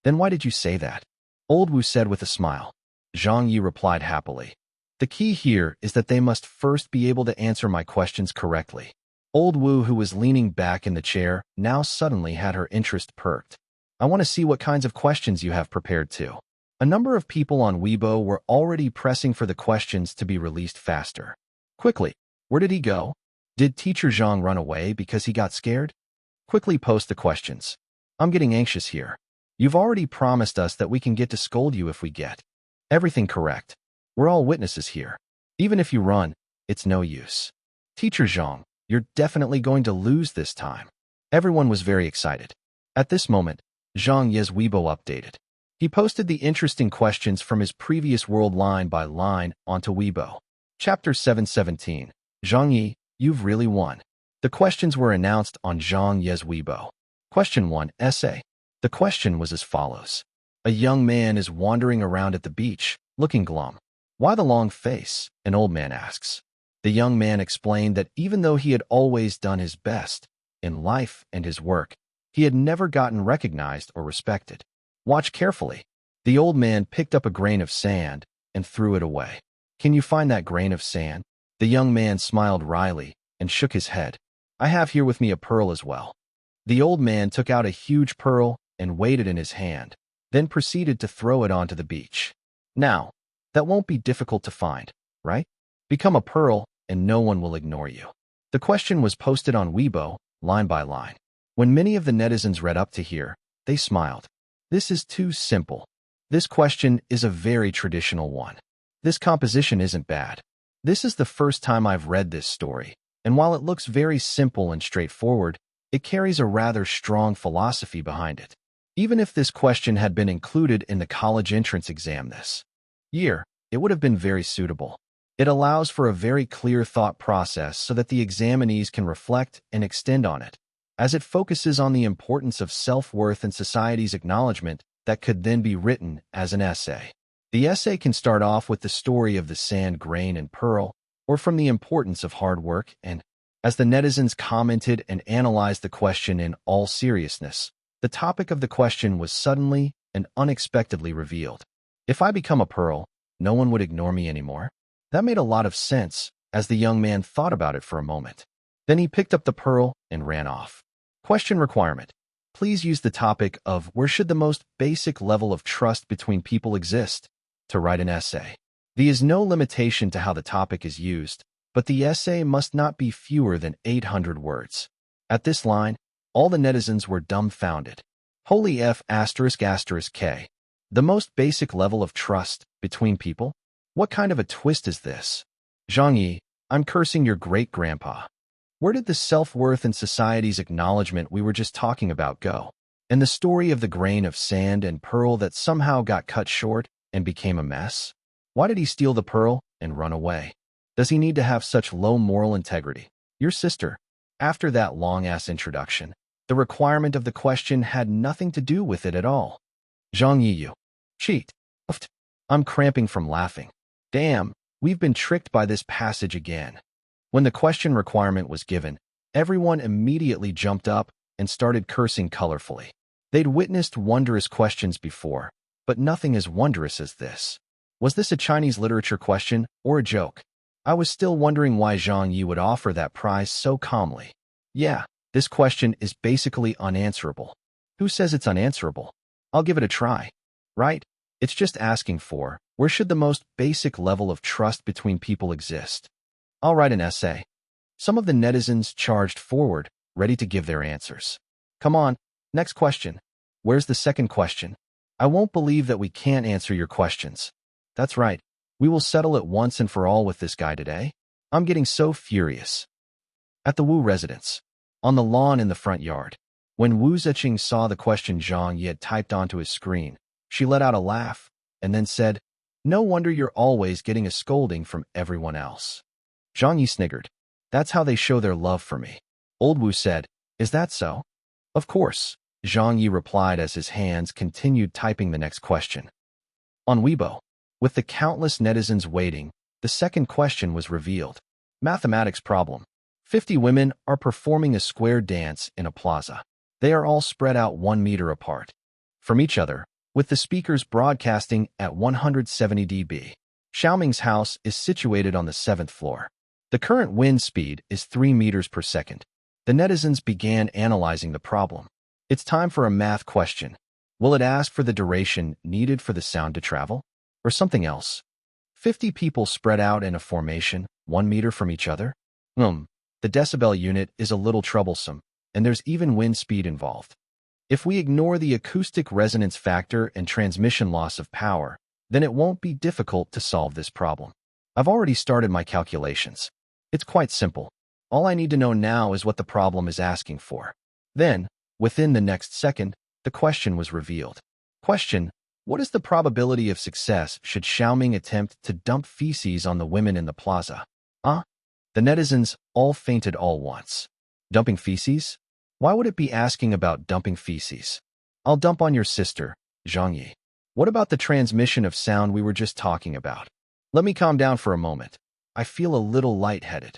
Then why did you say that? Old Wu said with a smile. Zhang Ye replied happily. The key here is that they must first be able to answer my questions correctly. Old Wu, who was leaning back in the chair, now suddenly had her interest perked. I want to see what kinds of questions you have prepared too. A number of people on Weibo were already pressing for the questions to be released faster. Quickly, where did he go? Did Teacher Zhang run away because he got scared? Quickly post the questions. I'm getting anxious here. You've already promised us that we can get to scold you if we get everything correct. We're all witnesses here. Even if you run, it's no use. Teacher Zhang, you're definitely going to lose this time. Everyone was very excited. At this moment, Zhang Ye's Weibo updated. He posted the interesting questions from his previous world line by line onto Weibo. Chapter 717. Zhang Ye, you've really won. The questions were announced on Zhang Ye's Weibo. Question 1, essay. The question was as follows. A young man is wandering around at the beach, looking glum. Why the long face? An old man asks. The young man explained that even though he had always done his best in life and his work, he had never gotten recognized or respected. Watch carefully. The old man picked up a grain of sand and threw it away. Can you find that grain of sand? The young man smiled wryly and shook his head. I have here with me a pearl as well. The old man took out a huge pearl and weighed it in his hand, then proceeded to throw it onto the beach. Now, that won't be difficult to find, right? Become a pearl and no one will ignore you. The question was posted on Weibo, line by line. When many of the netizens read up to here, they smiled. This is too simple. This question is a very traditional one. This composition isn't bad. This is the first time I've read this story, and while it looks very simple and straightforward, it carries a rather strong philosophy behind it. Even if this question had been included in the college entrance exam this year, it would have been very suitable. It allows for a very clear thought process so that the examinees can reflect and extend on it, as it focuses on the importance of self-worth and society's acknowledgement that could then be written as an essay. The essay can start off with the story of the sand grain and pearl, or from the importance of hard work, and as the netizens commented and analyzed the question in all seriousness, the topic of the question was suddenly and unexpectedly revealed. If I become a pearl, no one would ignore me anymore. That made a lot of sense as the young man thought about it for a moment. Then he picked up the pearl and ran off. Question requirement. Please use the topic of where should the most basic level of trust between people exist to write an essay. There is no limitation to how the topic is used, but the essay must not be fewer than 800 words. At this line, all the netizens were dumbfounded. Holy F***** K. The most basic level of trust between people? What kind of a twist is this? Zhang Ye, I'm cursing your great-grandpa. Where did the self-worth and society's acknowledgement we were just talking about go? And the story of the grain of sand and pearl that somehow got cut short and became a mess? Why did he steal the pearl and run away? Does he need to have such low moral integrity? Your sister. After that long-ass introduction, the requirement of the question had nothing to do with it at all. Zhang Ye, you cheat. I'm cramping from laughing. Damn, we've been tricked by this passage again. When the question requirement was given, everyone immediately jumped up and started cursing colorfully. They'd witnessed wondrous questions before, but nothing as wondrous as this. Was this a Chinese literature question or a joke? I was still wondering why Zhang Ye would offer that prize so calmly. Yeah, this question is basically unanswerable. Who says it's unanswerable? I'll give it a try. Right? It's just asking for, where should the most basic level of trust between people exist? I'll write an essay. Some of the netizens charged forward, ready to give their answers. Come on, next question. Where's the second question? I won't believe that we can't answer your questions. That's right. We will settle it once and for all with this guy today. I'm getting so furious. At the Wu residence, on the lawn in the front yard, when Wu Ziqing saw the question Zhang Ye had typed onto his screen, she let out a laugh and then said, "No wonder you're always getting a scolding from everyone else." Zhang Ye sniggered. That's how they show their love for me. Old Wu said, "Is that so?" Of course, Zhang Ye replied as his hands continued typing the next question. On Weibo, with the countless netizens waiting, the second question was revealed. Mathematics problem. 50 women are performing a square dance in a plaza. They are all spread out 1 meter apart from each other, with the speakers broadcasting at 170 dB. Xiaoming's house is situated on the 7th floor. The current wind speed is 3 meters per second. The netizens began analyzing the problem. It's time for a math question. Will it ask for the duration needed for the sound to travel? Or something else? 50 people spread out in a formation, 1 meter from each other? The decibel unit is a little troublesome, and there's even wind speed involved. If we ignore the acoustic resonance factor and transmission loss of power, then it won't be difficult to solve this problem. I've already started my calculations. It's quite simple. All I need to know now is what the problem is asking for. Then, within the next second, the question was revealed. Question: what is the probability of success should Xiaoming attempt to dump feces on the women in the plaza? The netizens all fainted all once. Dumping feces? Why would it be asking about dumping feces? I'll dump on your sister, Zhang Ye. What about the transmission of sound we were just talking about? Let me calm down for a moment. I feel a little lightheaded.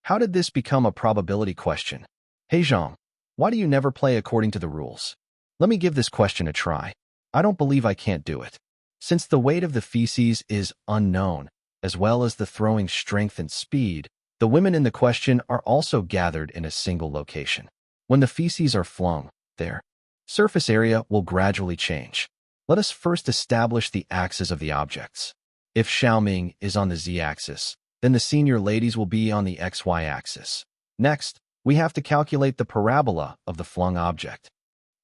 How did this become a probability question? Hey Zhang, why do you never play according to the rules? Let me give this question a try. I don't believe I can't do it. Since the weight of the feces is unknown, as well as the throwing strength and speed, the women in the question are also gathered in a single location. When the feces are flung, their surface area will gradually change. Let us first establish the axes of the objects. If Xiaoming is on the z-axis, then the senior ladies will be on the xy axis. Next, we have to calculate the parabola of the flung object.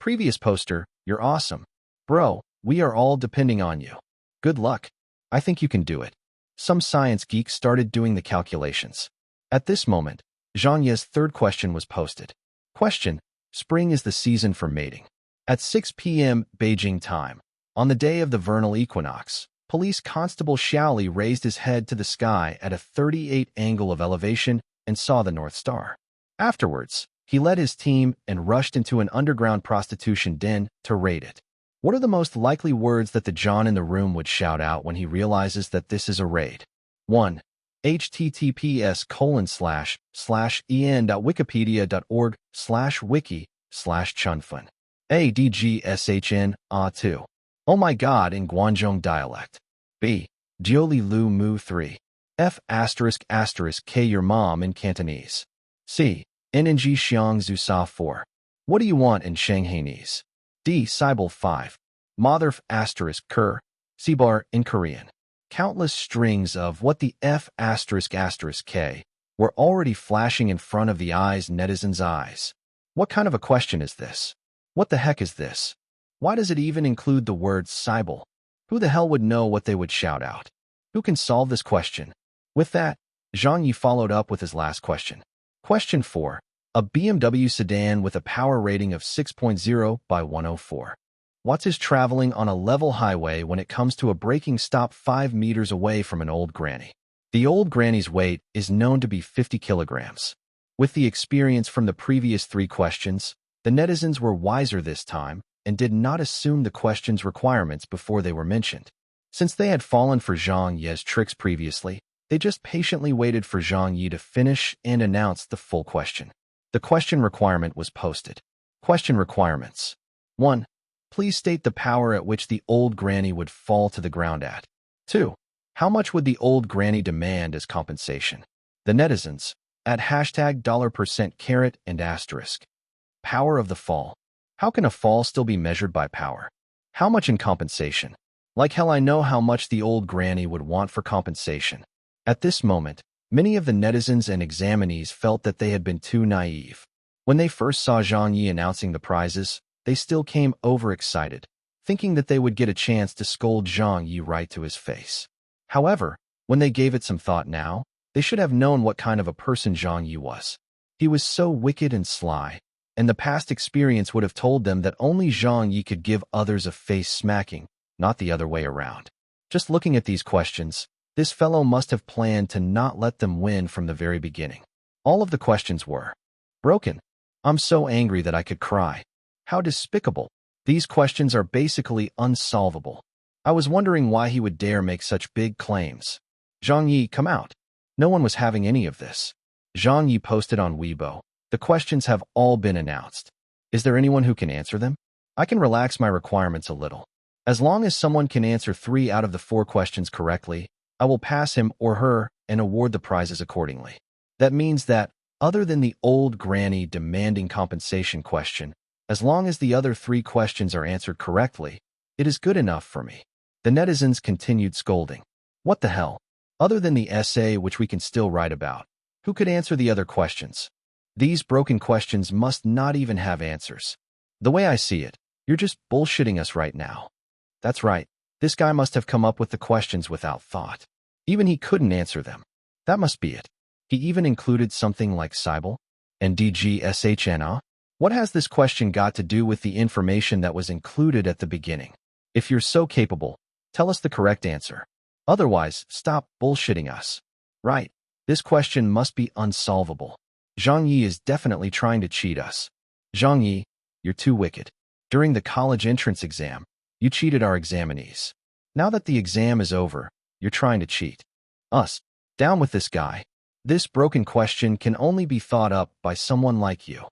Previous poster, you're awesome. Bro, we are all depending on you. Good luck. I think you can do it. Some science geeks started doing the calculations. At this moment, Zhang Ye's third question was posted. Question: Spring is the season for mating. At 6 p.m. Beijing time, on the day of the vernal equinox, Police Constable Xiaoli raised his head to the sky at a 38 angle of elevation and saw the North Star. Afterwards, he led his team and rushed into an underground prostitution den to raid it. What are the most likely words that the John in the room would shout out when he realizes that this is a raid? 1. https://en.wikipedia.org/wiki/chunfun. ADGSHN 2. Oh my god in Guangzhou dialect. B. Jioli Lu Mu 3. F*** K your mom in Cantonese. C. NNG Xiang Zhu Sa 4. What do you want in Shanghainese? D. Cybele 5. Motherf** Ker. Sibar in Korean. Countless strings of what the F*** K were already flashing in front of the netizens' eyes. What kind of a question is this? What the heck is this? Why does it even include the word Cybele? Who the hell would know what they would shout out? Who can solve this question? With that, Zhang Ye followed up with his last question. Question 4. A BMW sedan with a power rating of 6.0 by 104 watts is traveling on a level highway when it comes to a braking stop 5 meters away from an old granny. The old granny's weight is known to be 50 kilograms. With the experience from the previous 3 questions, the netizens were wiser this time and did not assume the question's requirements before they were mentioned. Since they had fallen for Zhang Ye's tricks previously, they just patiently waited for Zhang Ye to finish and announce the full question. The question requirement was posted. Question requirements. 1. Please state the power at which the old granny would fall to the ground at. 2. How much would the old granny demand as compensation? The netizens, at $% and asterisk. Power of the fall. How can a fall still be measured by power? How much in compensation? Like hell I know how much the old granny would want for compensation. At this moment, many of the netizens and examinees felt that they had been too naive. When they first saw Zhang Ye announcing the prizes, they still came overexcited, thinking that they would get a chance to scold Zhang Ye right to his face. However, when they gave it some thought now, they should have known what kind of a person Zhang Ye was. He was so wicked and sly, and the past experience would have told them that only Zhang Ye could give others a face smacking, not the other way around. Just looking at these questions, this fellow must have planned to not let them win from the very beginning. All of the questions were broken. I'm so angry that I could cry. How despicable. These questions are basically unsolvable. I was wondering why he would dare make such big claims. Zhang Ye, come out. No one was having any of this. Zhang Ye posted on Weibo. The questions have all been announced. Is there anyone who can answer them? I can relax my requirements a little. As long as someone can answer 3 out of the 4 questions correctly, I will pass him or her and award the prizes accordingly. That means that, other than the old granny demanding compensation question, as long as the other 3 questions are answered correctly, it is good enough for me. The netizens continued scolding. What the hell? Other than the essay which we can still write about, who could answer the other questions? These broken questions must not even have answers. The way I see it, you're just bullshitting us right now. That's right. This guy must have come up with the questions without thought. Even he couldn't answer them. That must be it. He even included something like Cybele and DGSHNA. What has this question got to do with the information that was included at the beginning? If you're so capable, tell us the correct answer. Otherwise, stop bullshitting us. Right. This question must be unsolvable. Zhang Ye is definitely trying to cheat us. Zhang Ye, you're too wicked. During the college entrance exam, you cheated our examinees. Now that the exam is over, you're trying to cheat us. Down with this guy. This broken question can only be thought up by someone like you.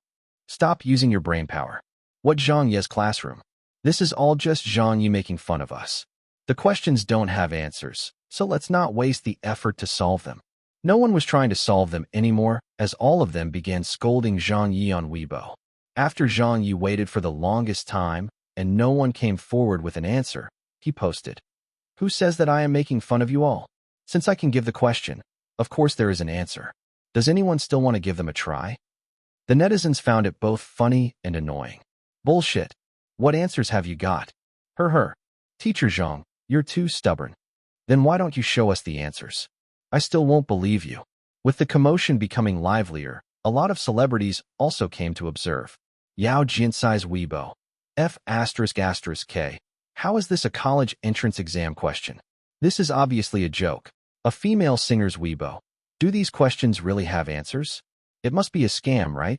Stop using your brainpower. What Zhang Ye's classroom? This is all just Zhang Ye making fun of us. The questions don't have answers, so let's not waste the effort to solve them. No one was trying to solve them anymore, as all of them began scolding Zhang Ye on Weibo. After Zhang Ye waited for the longest time, and no one came forward with an answer, he posted, "Who says that I am making fun of you all? Since I can give the question, of course there is an answer. Does anyone still want to give them a try?" The netizens found it both funny and annoying. Bullshit. What answers have you got? Her. Teacher Zhang, you're too stubborn. Then why don't you show us the answers? I still won't believe you. With the commotion becoming livelier, a lot of celebrities also came to observe. Yao Jinsai's Weibo. F***K. How is this a college entrance exam question? This is obviously a joke. A female singer's Weibo. Do these questions really have answers? It must be a scam, right?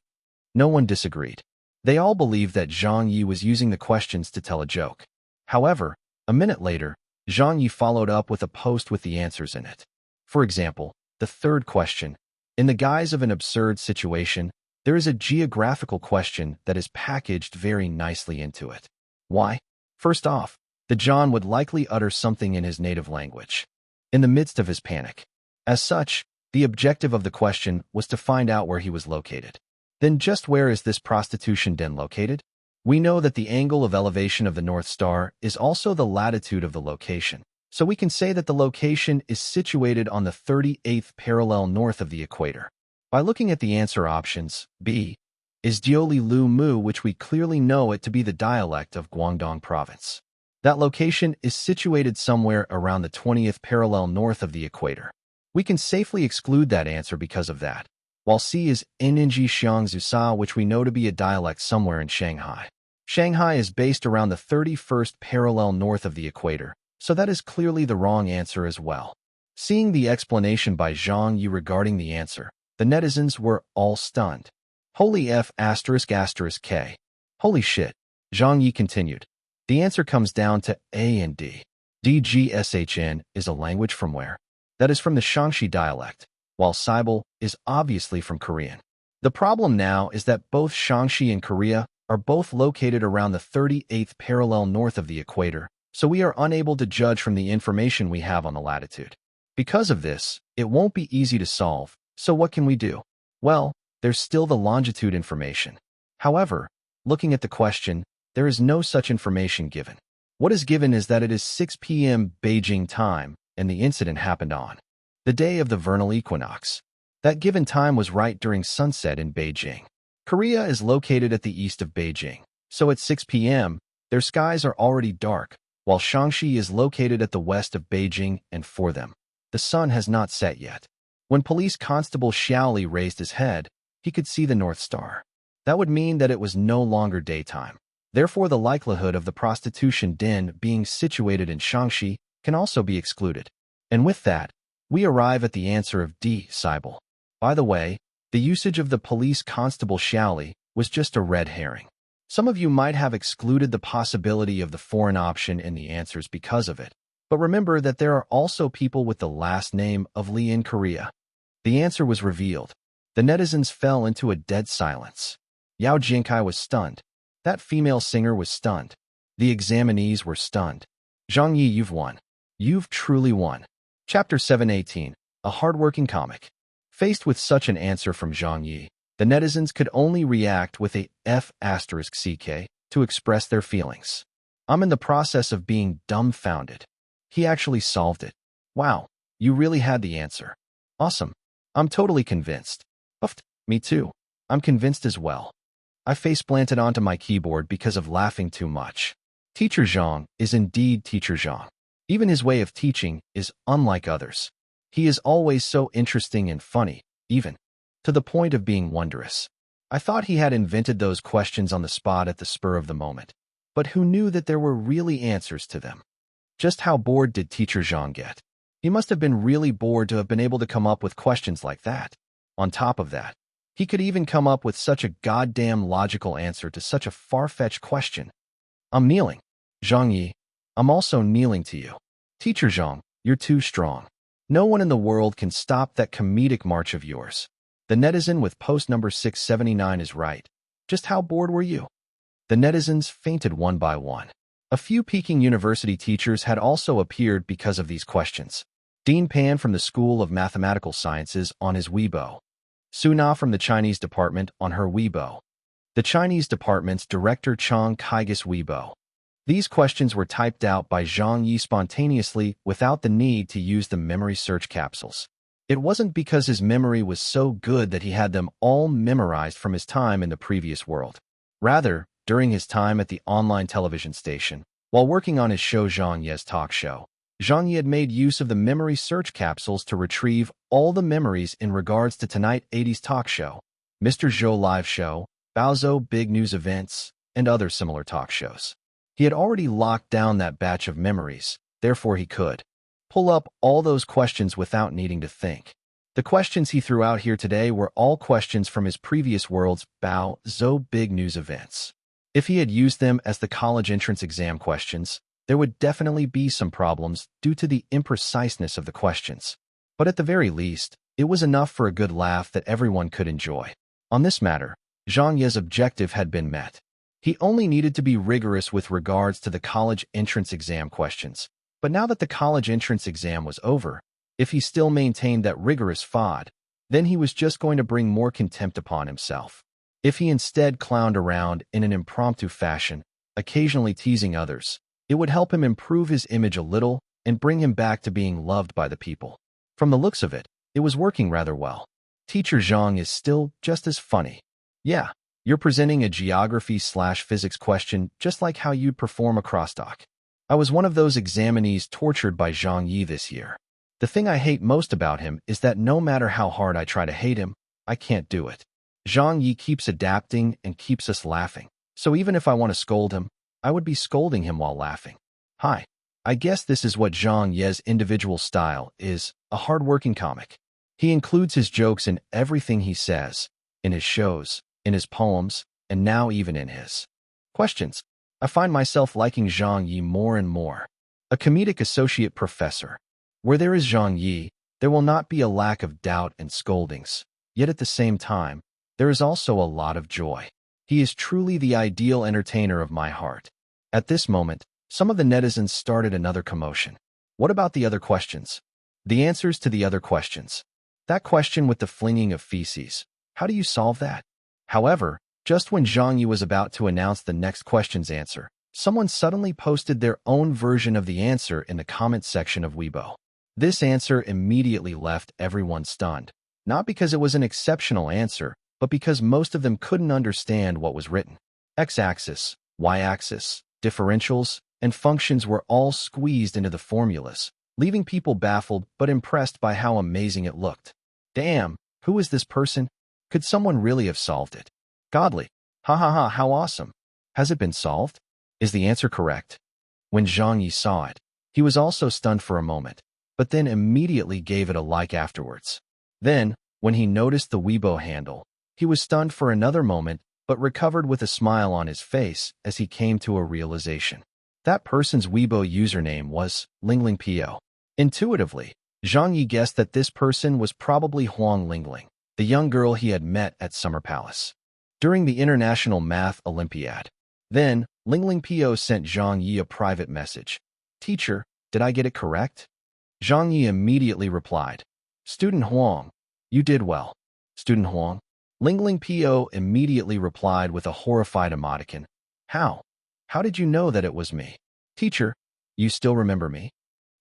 No one disagreed. They all believed that Zhang Ye was using the questions to tell a joke. However, a minute later, Zhang Ye followed up with a post with the answers in it. For example, the third question. In the guise of an absurd situation, there is a geographical question that is packaged very nicely into it. Why? First off, the John would likely utter something in his native language, in the midst of his panic. As such, the objective of the question was to find out where he was located. Then just where is this prostitution den located? We know that the angle of elevation of the North Star is also the latitude of the location, so we can say that the location is situated on the 38th parallel north of the equator. By looking at the answer options, B is Dioli Lu Mu, which we clearly know it to be the dialect of Guangdong province. That location is situated somewhere around the 20th parallel north of the equator. We can safely exclude that answer because of that, while C is Ninji Xiangzusa, which we know to be a dialect somewhere in Shanghai. Shanghai is based around the 31st parallel north of the equator, so that is clearly the wrong answer as well. Seeing the explanation by Zhang Ye regarding the answer, the netizens were all stunned. Holy F***K. Holy shit. Zhang Ye continued. The answer comes down to A and D. DGSHN is a language from where? That is from the Shaanxi dialect, while Sibel is obviously from Korean. The problem now is that both Shaanxi and Korea are both located around the 38th parallel north of the equator, so we are unable to judge from the information we have on the latitude. Because of this, it won't be easy to solve, so what can we do? Well, there's still the longitude information. However, looking at the question, there is no such information given. What is given is that it is 6 p.m. Beijing time, and the incident happened on the day of the vernal equinox. That given time was right during sunset in Beijing. Korea is located at the east of Beijing, so at 6 p.m., their skies are already dark, while Shaanxi is located at the west of Beijing, and for them, the sun has not set yet. When Police Constable Xiaoli raised his head, he could see the North Star. That would mean that it was no longer daytime. Therefore, the likelihood of the prostitution den being situated in Shaanxi can also be excluded. And with that, we arrive at the answer of D. Sibel. By the way, the usage of the Police Constable Xiaoli was just a red herring. Some of you might have excluded the possibility of the foreign option in the answers because of it. But remember that there are also people with the last name of Lee in Korea. The answer was revealed. The netizens fell into a dead silence. Yao Jinkai was stunned. That female singer was stunned. The examinees were stunned. Zhang Ye, you've won. You've truly won. Chapter 718, a hardworking comic. Faced with such an answer from Zhang Ye, the netizens could only react with a F***ck to express their feelings. I'm in the process of being dumbfounded. He actually solved it. Wow, you really had the answer. Awesome. I'm totally convinced. Uffed, me too. I'm convinced as well. I face-planted onto my keyboard because of laughing too much. Teacher Zhang is indeed Teacher Zhang. Even his way of teaching is unlike others. He is always so interesting and funny, even to the point of being wondrous. I thought he had invented those questions on the spot at the spur of the moment, but who knew that there were really answers to them? Just how bored did Teacher Zhang get? He must have been really bored to have been able to come up with questions like that. On top of that, He could even come up with such a goddamn logical answer to such a far-fetched question. I'm kneeling. Zhang Ye, I'm also kneeling to you. Teacher Zhang, you're too strong. No one in the world can stop that comedic march of yours. The netizen with post number 679 is right. Just how bored were you? The netizens fainted one by one. A few Peking University teachers had also appeared because of these questions. Dean Pan from the School of Mathematical Sciences on his Weibo. Su Na from the Chinese department on her Weibo. The Chinese department's director Chang Kaigas Weibo. These questions were typed out by Zhang Ye spontaneously without the need to use the memory search capsules. It wasn't because his memory was so good that he had them all memorized from his time in the previous world. Rather, during his time at the online television station, while working on his show Zhang Ye's talk show, Zhang Ye had made use of the memory search capsules to retrieve all the memories in regards to Tonight 80s talk show, Mr. Zhou live show, Baozhou big news events, and other similar talk shows. He had already locked down that batch of memories, therefore he could pull up all those questions without needing to think. The questions he threw out here today were all questions from his previous world's Baozhou big news events. If he had used them as the college entrance exam questions, there would definitely be some problems due to the impreciseness of the questions. But at the very least, it was enough for a good laugh that everyone could enjoy. On this matter, Zhang Ye's objective had been met. He only needed to be rigorous with regards to the college entrance exam questions. But now that the college entrance exam was over, if he still maintained that rigorous FOD, then he was just going to bring more contempt upon himself. If he instead clowned around in an impromptu fashion, occasionally teasing others, it would help him improve his image a little and bring him back to being loved by the people. From the looks of it, it was working rather well. Teacher Zhang is still just as funny. Yeah, you're presenting a geography/physics question just like how you'd perform a crosstalk. I was one of those examinees tortured by Zhang Ye this year. The thing I hate most about him is that no matter how hard I try to hate him, I can't do it. Zhang Ye keeps adapting and keeps us laughing. So even if I want to scold him, I would be scolding him while laughing. Hi. I guess this is what Zhang Ye's individual style is, a hard-working comic. He includes his jokes in everything he says, in his shows, in his poems, and now even in his questions. I find myself liking Zhang Ye more and more. A comedic associate professor. Where there is Zhang Ye, there will not be a lack of doubt and scoldings. Yet at the same time, there is also a lot of joy. He is truly the ideal entertainer of my heart. At this moment, some of the netizens started another commotion. What about the other questions? The answers to the other questions. That question with the flinging of feces. How do you solve that? However, just when Zhang Ye was about to announce the next question's answer, someone suddenly posted their own version of the answer in the comment section of Weibo. This answer immediately left everyone stunned. Not because it was an exceptional answer, but because most of them couldn't understand what was written. X-axis, y-axis, differentials, and functions were all squeezed into the formulas, leaving people baffled but impressed by how amazing it looked. Damn, who is this person? Could someone really have solved it? Godly. Ha ha ha, how awesome. Has it been solved? Is the answer correct? When Zhang Ye saw it, he was also stunned for a moment, but then immediately gave it a like afterwards. Then, when he noticed the Weibo handle, he was stunned for another moment, but recovered with a smile on his face as he came to a realization. That person's Weibo username was Lingling Pio. Intuitively, Zhang Ye guessed that this person was probably Huang Lingling, the young girl he had met at Summer Palace during the International Math Olympiad. Then, Lingling Pio sent Zhang Ye a private message. Teacher, did I get it correct? Zhang Ye immediately replied, Student Huang, you did well. Student Huang? Lingling Pio immediately replied with a horrified emoticon. How? How did you know that it was me? Teacher, you still remember me?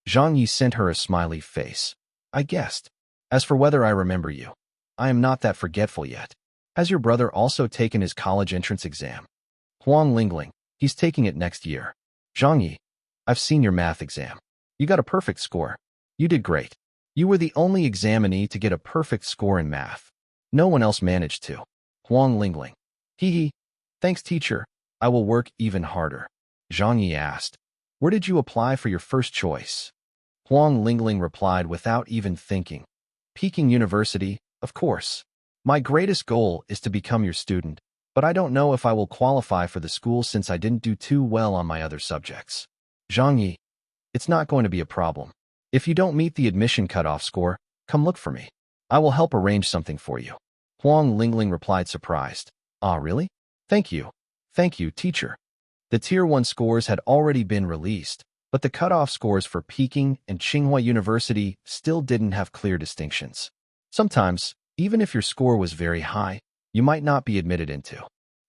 Zhang Ye sent her a smiley face. I guessed. As for whether I remember you, I am not that forgetful yet. Has your brother also taken his college entrance exam? Huang Lingling, he's taking it next year. Zhang Ye, I've seen your math exam. You got a perfect score. You did great. You were the only examinee to get a perfect score in math. No one else managed to. Huang Lingling. Hee hee. Thanks, teacher. I will work even harder. Zhang Ye asked. Where did you apply for your first choice? Huang Lingling replied without even thinking. Peking University, of course. My greatest goal is to become your student, but I don't know if I will qualify for the school since I didn't do too well on my other subjects. Zhang Ye, it's not going to be a problem. If you don't meet the admission cutoff score, come look for me. I will help arrange something for you. Huang Lingling replied surprised. Ah, really? Thank you. Thank you, teacher. The Tier 1 scores had already been released, but the cutoff scores for Peking and Tsinghua University still didn't have clear distinctions. Sometimes, even if your score was very high, you might not be admitted into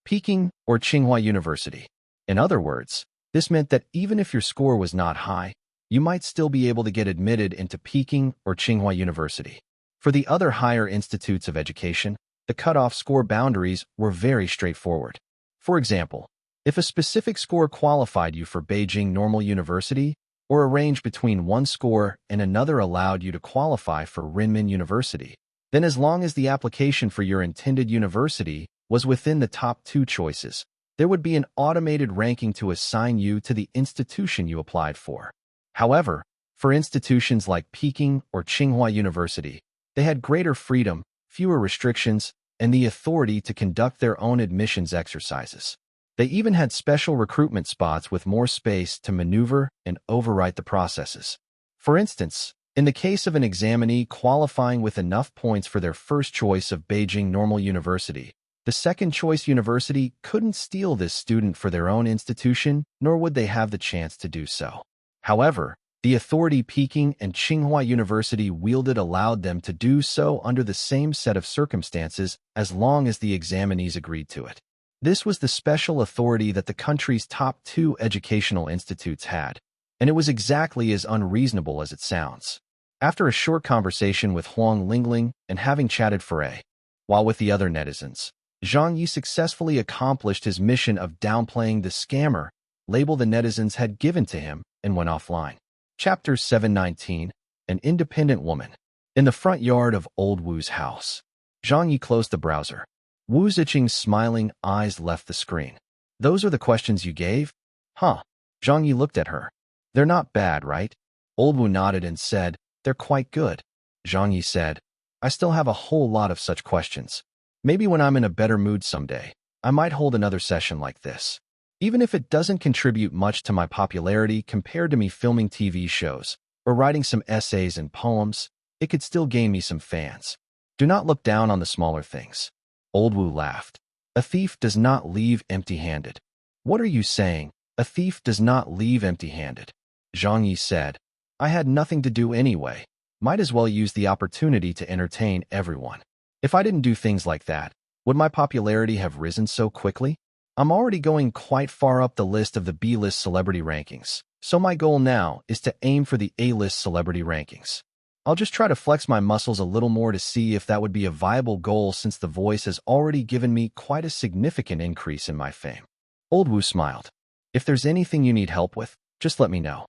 Peking or Tsinghua University. In other words, this meant that even if your score was not high, you might still be able to get admitted into Peking or Tsinghua University. For the other higher institutes of education, the cutoff score boundaries were very straightforward. For example, if a specific score qualified you for Beijing Normal University, or a range between one score and another allowed you to qualify for Renmin University, then as long as the application for your intended university was within the top two choices, there would be an automated ranking to assign you to the institution you applied for. However, for institutions like Peking or Tsinghua University, they had greater freedom, fewer restrictions, and the authority to conduct their own admissions exercises. They even had special recruitment spots with more space to maneuver and overwrite the processes. For instance, in the case of an examinee qualifying with enough points for their first choice of Beijing Normal University, the second choice university couldn't steal this student for their own institution, nor would they have the chance to do so. However, the authority Peking and Tsinghua University wielded allowed them to do so under the same set of circumstances as long as the examinees agreed to it. This was the special authority that the country's top two educational institutes had, and it was exactly as unreasonable as it sounds. After a short conversation with Huang Lingling and having chatted for a while with the other netizens, Zhang Ye successfully accomplished his mission of downplaying the scammer label the netizens had given to him and went offline. Chapter 719, An Independent Woman. In the front yard of old Wu's house, Zhang Ye closed the browser. Wu Ziqing's smiling eyes left the screen. Those are the questions you gave? Huh. Zhang Ye looked at her. They're not bad, right? Old Wu nodded and said, they're quite good. Zhang Ye said, I still have a whole lot of such questions. Maybe when I'm in a better mood someday, I might hold another session like this. Even if it doesn't contribute much to my popularity compared to me filming TV shows or writing some essays and poems, it could still gain me some fans. Do not look down on the smaller things. Old Wu laughed. A thief does not leave empty-handed. What are you saying? A thief does not leave empty-handed. Zhang Ye said, I had nothing to do anyway. Might as well use the opportunity to entertain everyone. If I didn't do things like that, would my popularity have risen so quickly? I'm already going quite far up the list of the B-list celebrity rankings, so my goal now is to aim for the A-list celebrity rankings. I'll just try to flex my muscles a little more to see if that would be a viable goal since The Voice has already given me quite a significant increase in my fame. Old Wu smiled. If there's anything you need help with, just let me know.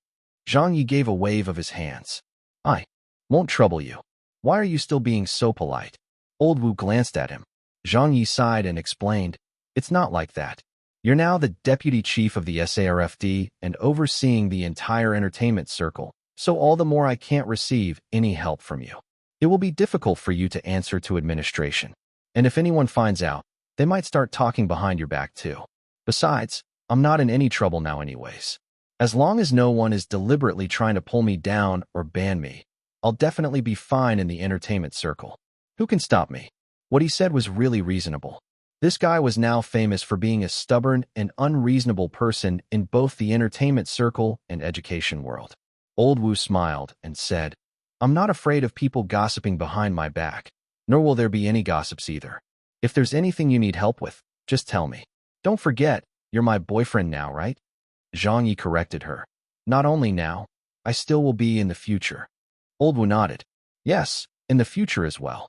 Zhang Ye gave a wave of his hands. I won't trouble you. Why are you still being so polite? Old Wu glanced at him. Zhang Ye sighed and explained, it's not like that. You're now the deputy chief of the SARFD and overseeing the entire entertainment circle, so all the more I can't receive any help from you. It will be difficult for you to answer to administration. And if anyone finds out, they might start talking behind your back too. Besides, I'm not in any trouble now anyways. As long as no one is deliberately trying to pull me down or ban me, I'll definitely be fine in the entertainment circle. Who can stop me? What he said was really reasonable. This guy was now famous for being a stubborn and unreasonable person in both the entertainment circle and education world. Old Wu smiled and said, I'm not afraid of people gossiping behind my back, nor will there be any gossips either. If there's anything you need help with, just tell me. Don't forget, you're my boyfriend now, right? Zhang Ye corrected her. Not only now, I still will be in the future. Old Wu nodded. Yes, in the future as well.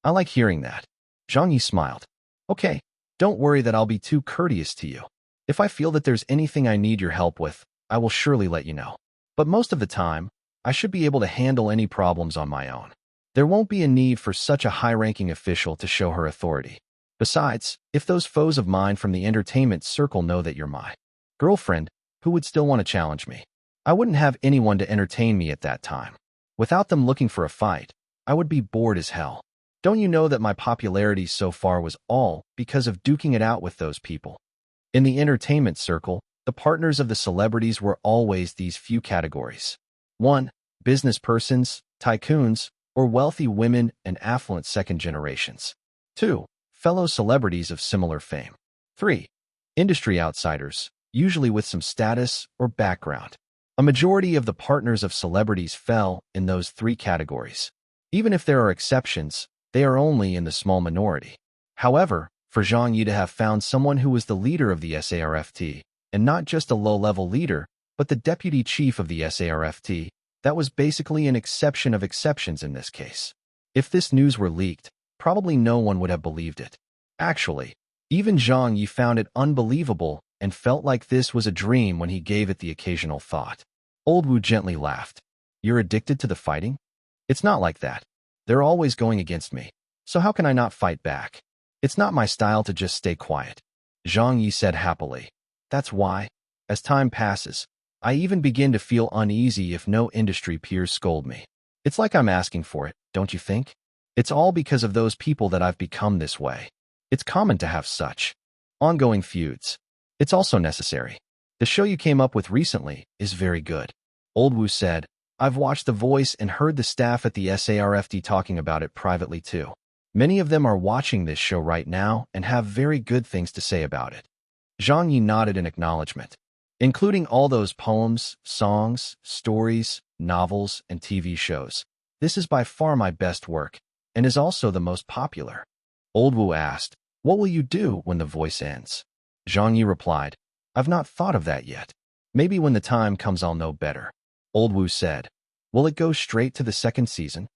I like hearing that. Zhang Ye smiled. Okay, don't worry that I'll be too courteous to you. If I feel that there's anything I need your help with, I will surely let you know. But most of the time, I should be able to handle any problems on my own. There won't be a need for such a high-ranking official to show her authority. Besides, if those foes of mine from the entertainment circle know that you're my girlfriend, who would still want to challenge me? I wouldn't have anyone to entertain me at that time. Without them looking for a fight, I would be bored as hell. Don't you know that my popularity so far was all because of duking it out with those people? In the entertainment circle, the partners of the celebrities were always these few categories. 1. Business persons, tycoons, or wealthy women and affluent second generations. 2. Fellow celebrities of similar fame. 3. Industry outsiders, usually with some status or background. A majority of the partners of celebrities fell in those three categories. Even if there are exceptions, they are only in the small minority. However, for Zhang Ye to have found someone who was the leader of the SARFT, and not just a low-level leader, but the deputy chief of the SARFT, that was basically an exception of exceptions in this case. If this news were leaked, probably no one would have believed it. Actually, even Zhang Ye found it unbelievable and felt like this was a dream when he gave it the occasional thought. Old Wu gently laughed. You're addicted to the fighting? It's not like that. They're always going against me, so how can I not fight back? It's not my style to just stay quiet. Zhang Ye said happily. That's why, as time passes, I even begin to feel uneasy if no industry peers scold me. It's like I'm asking for it, don't you think? It's all because of those people that I've become this way. It's common to have such ongoing feuds. It's also necessary. The show you came up with recently is very good. Old Wu said, I've watched The Voice and heard the staff at the SARFT talking about it privately too. Many of them are watching this show right now and have very good things to say about it. Zhang Ye nodded in acknowledgement. Including all those poems, songs, stories, novels, and TV shows. This is by far my best work, and is also the most popular. Old Wu asked, what will you do when The Voice ends? Zhang Ye replied, I've not thought of that yet. Maybe when the time comes I'll know better. Old Wu said, will it go straight to the second season?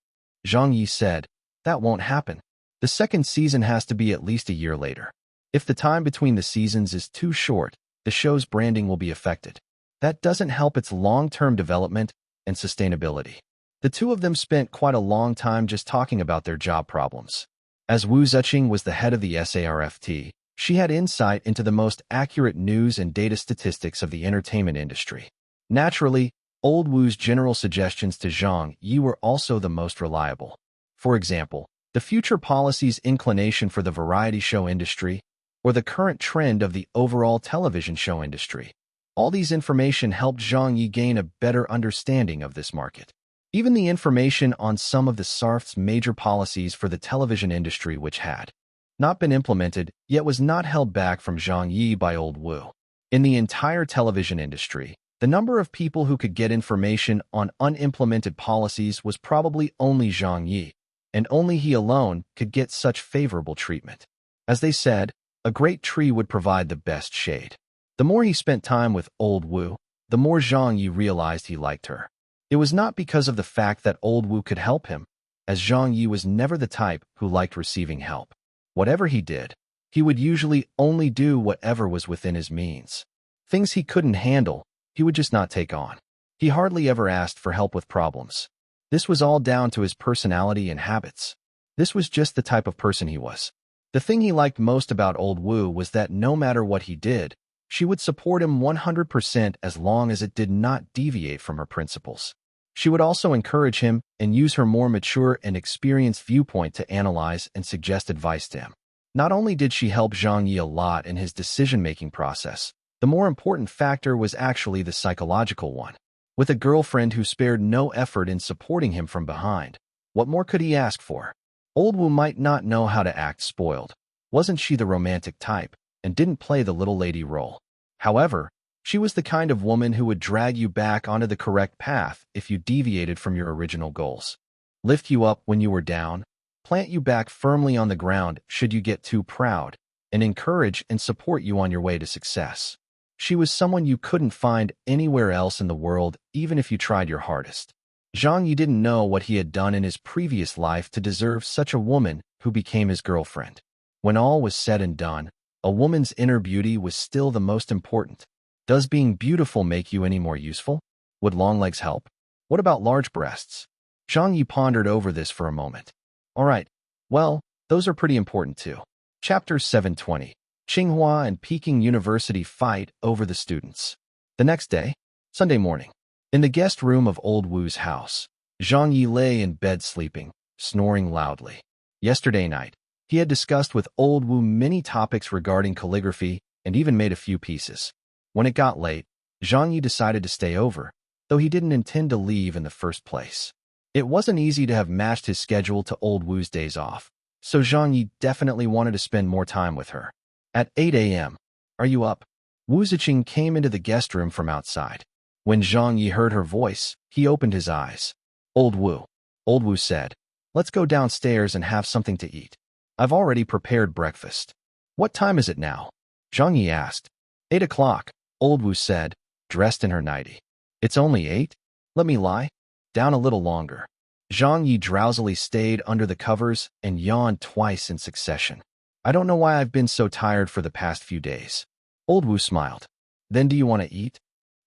Zhang Ye said, that won't happen. The second season has to be at least a year later. If the time between the seasons is too short, the show's branding will be affected. That doesn't help its long-term development and sustainability. The two of them spent quite a long time just talking about their job problems. As Wu Ziqing was the head of the SARFT, she had insight into the most accurate news and data statistics of the entertainment industry. Naturally, Old Wu's general suggestions to Zhang Ye were also the most reliable. For example, the future policy's inclination for the variety show industry, or the current trend of the overall television show industry. All these information helped Zhang Ye gain a better understanding of this market. Even the information on some of the SARFT's major policies for the television industry which had not been implemented, yet was not held back from Zhang Ye by Old Wu. In the entire television industry, the number of people who could get information on unimplemented policies was probably only Zhang Ye, and only he alone could get such favorable treatment. As they said, a great tree would provide the best shade. The more he spent time with Old Wu, the more Zhang Ye realized he liked her. It was not because of the fact that Old Wu could help him, as Zhang Ye was never the type who liked receiving help. Whatever he did, he would usually only do whatever was within his means. Things he couldn't handle, he would just not take on. He hardly ever asked for help with problems. This was all down to his personality and habits. This was just the type of person he was. The thing he liked most about Old Wu was that no matter what he did, she would support him 100% as long as it did not deviate from her principles. She would also encourage him and use her more mature and experienced viewpoint to analyze and suggest advice to him. Not only did she help Zhang Ye a lot in his decision-making process, the more important factor was actually the psychological one. With a girlfriend who spared no effort in supporting him from behind, what more could he ask for? Old Wu might not know how to act spoiled. Wasn't she the romantic type, and didn't play the little lady role? However, she was the kind of woman who would drag you back onto the correct path if you deviated from your original goals. Lift you up when you were down, plant you back firmly on the ground should you get too proud, and encourage and support you on your way to success. She was someone you couldn't find anywhere else in the world, even if you tried your hardest. Zhang Ye didn't know what he had done in his previous life to deserve such a woman who became his girlfriend. When all was said and done, a woman's inner beauty was still the most important. Does being beautiful make you any more useful? Would long legs help? What about large breasts? Zhang Ye pondered over this for a moment. All right, well, those are pretty important too. Chapter 720. Tsinghua and Peking University fight over the students. The next day, Sunday morning, in the guest room of Old Wu's house, Zhang Ye lay in bed sleeping, snoring loudly. Yesterday night, he had discussed with old Wu many topics regarding calligraphy and even made a few pieces. When it got late, Zhang Ye decided to stay over, though he didn't intend to leave in the first place. It wasn't easy to have matched his schedule to old Wu's days off, so Zhang Ye definitely wanted to spend more time with her. At 8 a.m., "Are you up?" Wu Ziqing came into the guest room from outside. When Zhang Ye heard her voice, he opened his eyes. "Old Wu." Old Wu said, "Let's go downstairs and have something to eat. I've already prepared breakfast." "What time is it now?" Zhang Ye asked. 8 o'clock, Old Wu said, dressed in her nightie. "It's only 8? Let me lie down a little longer." Zhang Ye drowsily stayed under the covers and yawned twice in succession. "I don't know why I've been so tired for the past few days." Old Wu smiled. "Then do you want to eat?"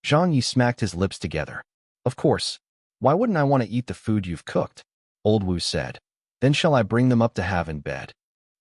Zhang Ye smacked his lips together. "Of course. Why wouldn't I want to eat the food you've cooked?" Old Wu said. "Then shall I bring them up to have in bed?"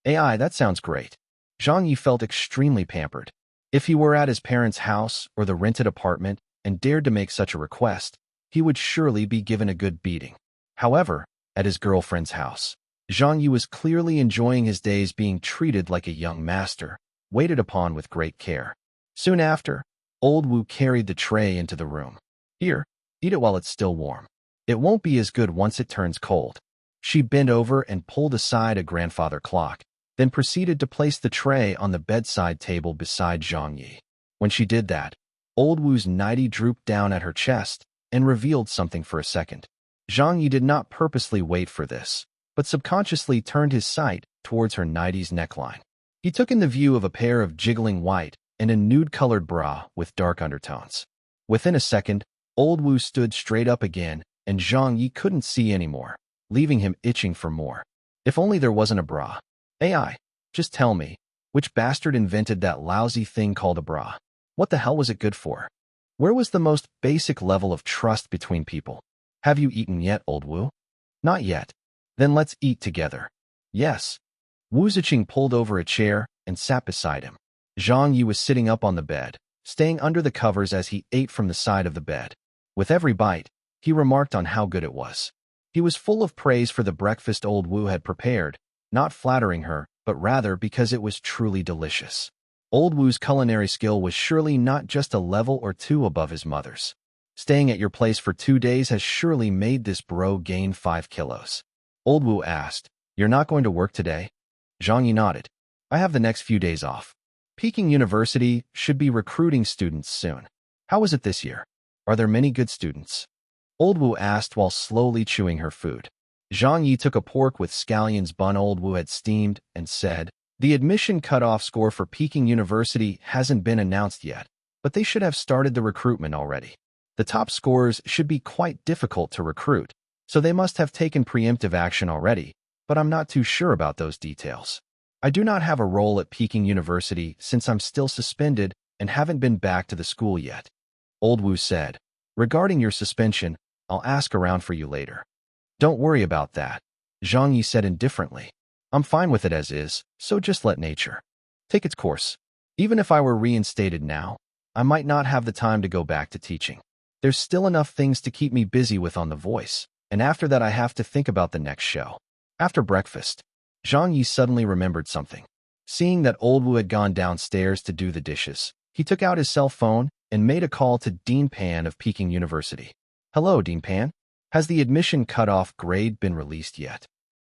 "AI, that sounds great." Zhang Ye felt extremely pampered. If he were at his parents' house or the rented apartment and dared to make such a request, he would surely be given a good beating. However, at his girlfriend's house, Zhang Ye was clearly enjoying his days being treated like a young master, waited upon with great care. Soon after, Old Wu carried the tray into the room. "Here, eat it while it's still warm. It won't be as good once it turns cold." She bent over and pulled aside a grandfather clock, then proceeded to place the tray on the bedside table beside Zhang Ye. When she did that, Old Wu's nightie drooped down at her chest and revealed something for a second. Zhang Ye did not purposely wait for this, but subconsciously turned his sight towards her nightie's neckline. He took in the view of a pair of jiggling white and a nude-colored bra with dark undertones. Within a second, Old Wu stood straight up again, and Zhang Ye couldn't see anymore, leaving him itching for more. If only there wasn't a bra. "AI, just tell me, which bastard invented that lousy thing called a bra? What the hell was it good for? Where was the most basic level of trust between people? Have you eaten yet, Old Wu?" "Not yet." "Then let's eat together." "Yes." Wu Ziqing pulled over a chair and sat beside him. Zhang Ye was sitting up on the bed, staying under the covers as he ate from the side of the bed. With every bite, he remarked on how good it was. He was full of praise for the breakfast Old Wu had prepared, not flattering her, but rather because it was truly delicious. Old Wu's culinary skill was surely not just a level or two above his mother's. "Staying at your place for 2 days has surely made this bro gain 5 kilos. Old Wu asked, "You're not going to work today?" Zhang Ye nodded. "I have the next few days off. Peking University should be recruiting students soon. How is it this year? Are there many good students?" Old Wu asked while slowly chewing her food. Zhang Ye took a pork with scallions bun Old Wu had steamed and said, "The admission cutoff score for Peking University hasn't been announced yet, but they should have started the recruitment already. The top scorers should be quite difficult to recruit, so they must have taken preemptive action already, but I'm not too sure about those details. I do not have a role at Peking University since I'm still suspended and haven't been back to the school yet." Old Wu said, "Regarding your suspension, I'll ask around for you later." "Don't worry about that," Zhang Ye said indifferently. "I'm fine with it as is, so just let nature take its course. Even if I were reinstated now, I might not have the time to go back to teaching. There's still enough things to keep me busy with on The Voice, and after that I have to think about the next show." After breakfast, Zhang Ye suddenly remembered something. Seeing that Old Wu had gone downstairs to do the dishes, he took out his cell phone and made a call to Dean Pan of Peking University. "Hello, Dean Pan. Has the admission cutoff grade been released yet?"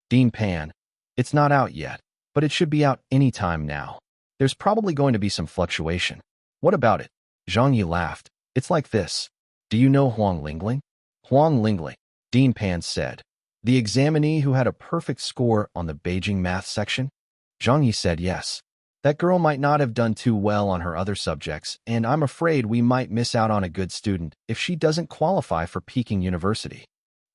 "Dean Pan, it's not out yet, but it should be out any time now. There's probably going to be some fluctuation." "What about it?" Zhang Ye laughed. "It's like this. Do you know Huang Lingling?" "Huang Lingling," Dean Pan said. "The examinee who had a perfect score on the Beijing math section?" Zhang Ye said yes. "That girl might not have done too well on her other subjects, and I'm afraid we might miss out on a good student if she doesn't qualify for Peking University."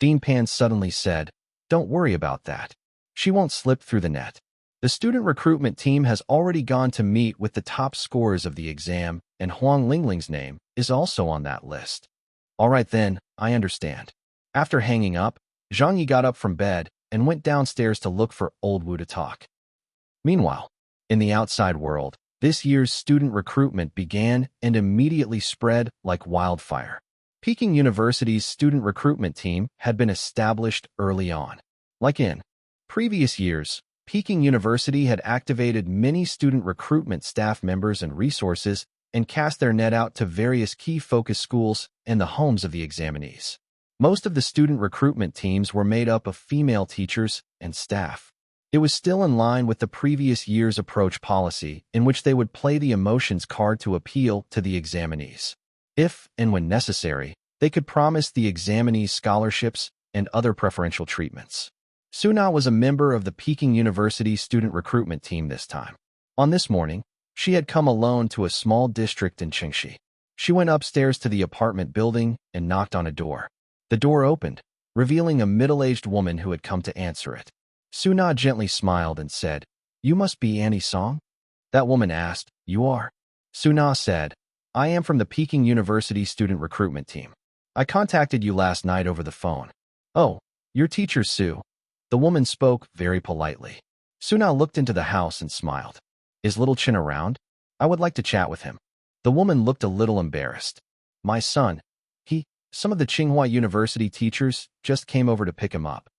Dean Pan suddenly said, "Don't worry about that. She won't slip through the net. The student recruitment team has already gone to meet with the top scorers of the exam, and Huang Lingling's name is also on that list." "All right then, I understand." After hanging up, Zhang Ye got up from bed and went downstairs to look for Old Wu to talk. Meanwhile, in the outside world, this year's student recruitment began and immediately spread like wildfire. Peking University's student recruitment team had been established early on. Like in Previous years, Peking University had activated many student recruitment staff members and resources and cast their net out to various key focus schools and the homes of the examinees. Most of the student recruitment teams were made up of female teachers and staff. It was still in line with the previous year's approach policy, in which they would play the emotions card to appeal to the examinees. If and when necessary, they could promise the examinees scholarships and other preferential treatments. Suna was a member of the Peking University student recruitment team this time. On this morning, she had come alone to a small district in Qingxi. She went upstairs to the apartment building and knocked on a door. The door opened, revealing a middle-aged woman who had come to answer it. Suna gently smiled and said, "You must be Annie Song?" That woman asked, "You are?" Suna said, "I am from the Peking University student recruitment team. I contacted you last night over the phone." "Oh, your teacher Su." The woman spoke very politely. Suna looked into the house and smiled. "Is little Chin around? I would like to chat with him." The woman looked a little embarrassed. "My son, some of the Tsinghua University teachers just came over to pick him up."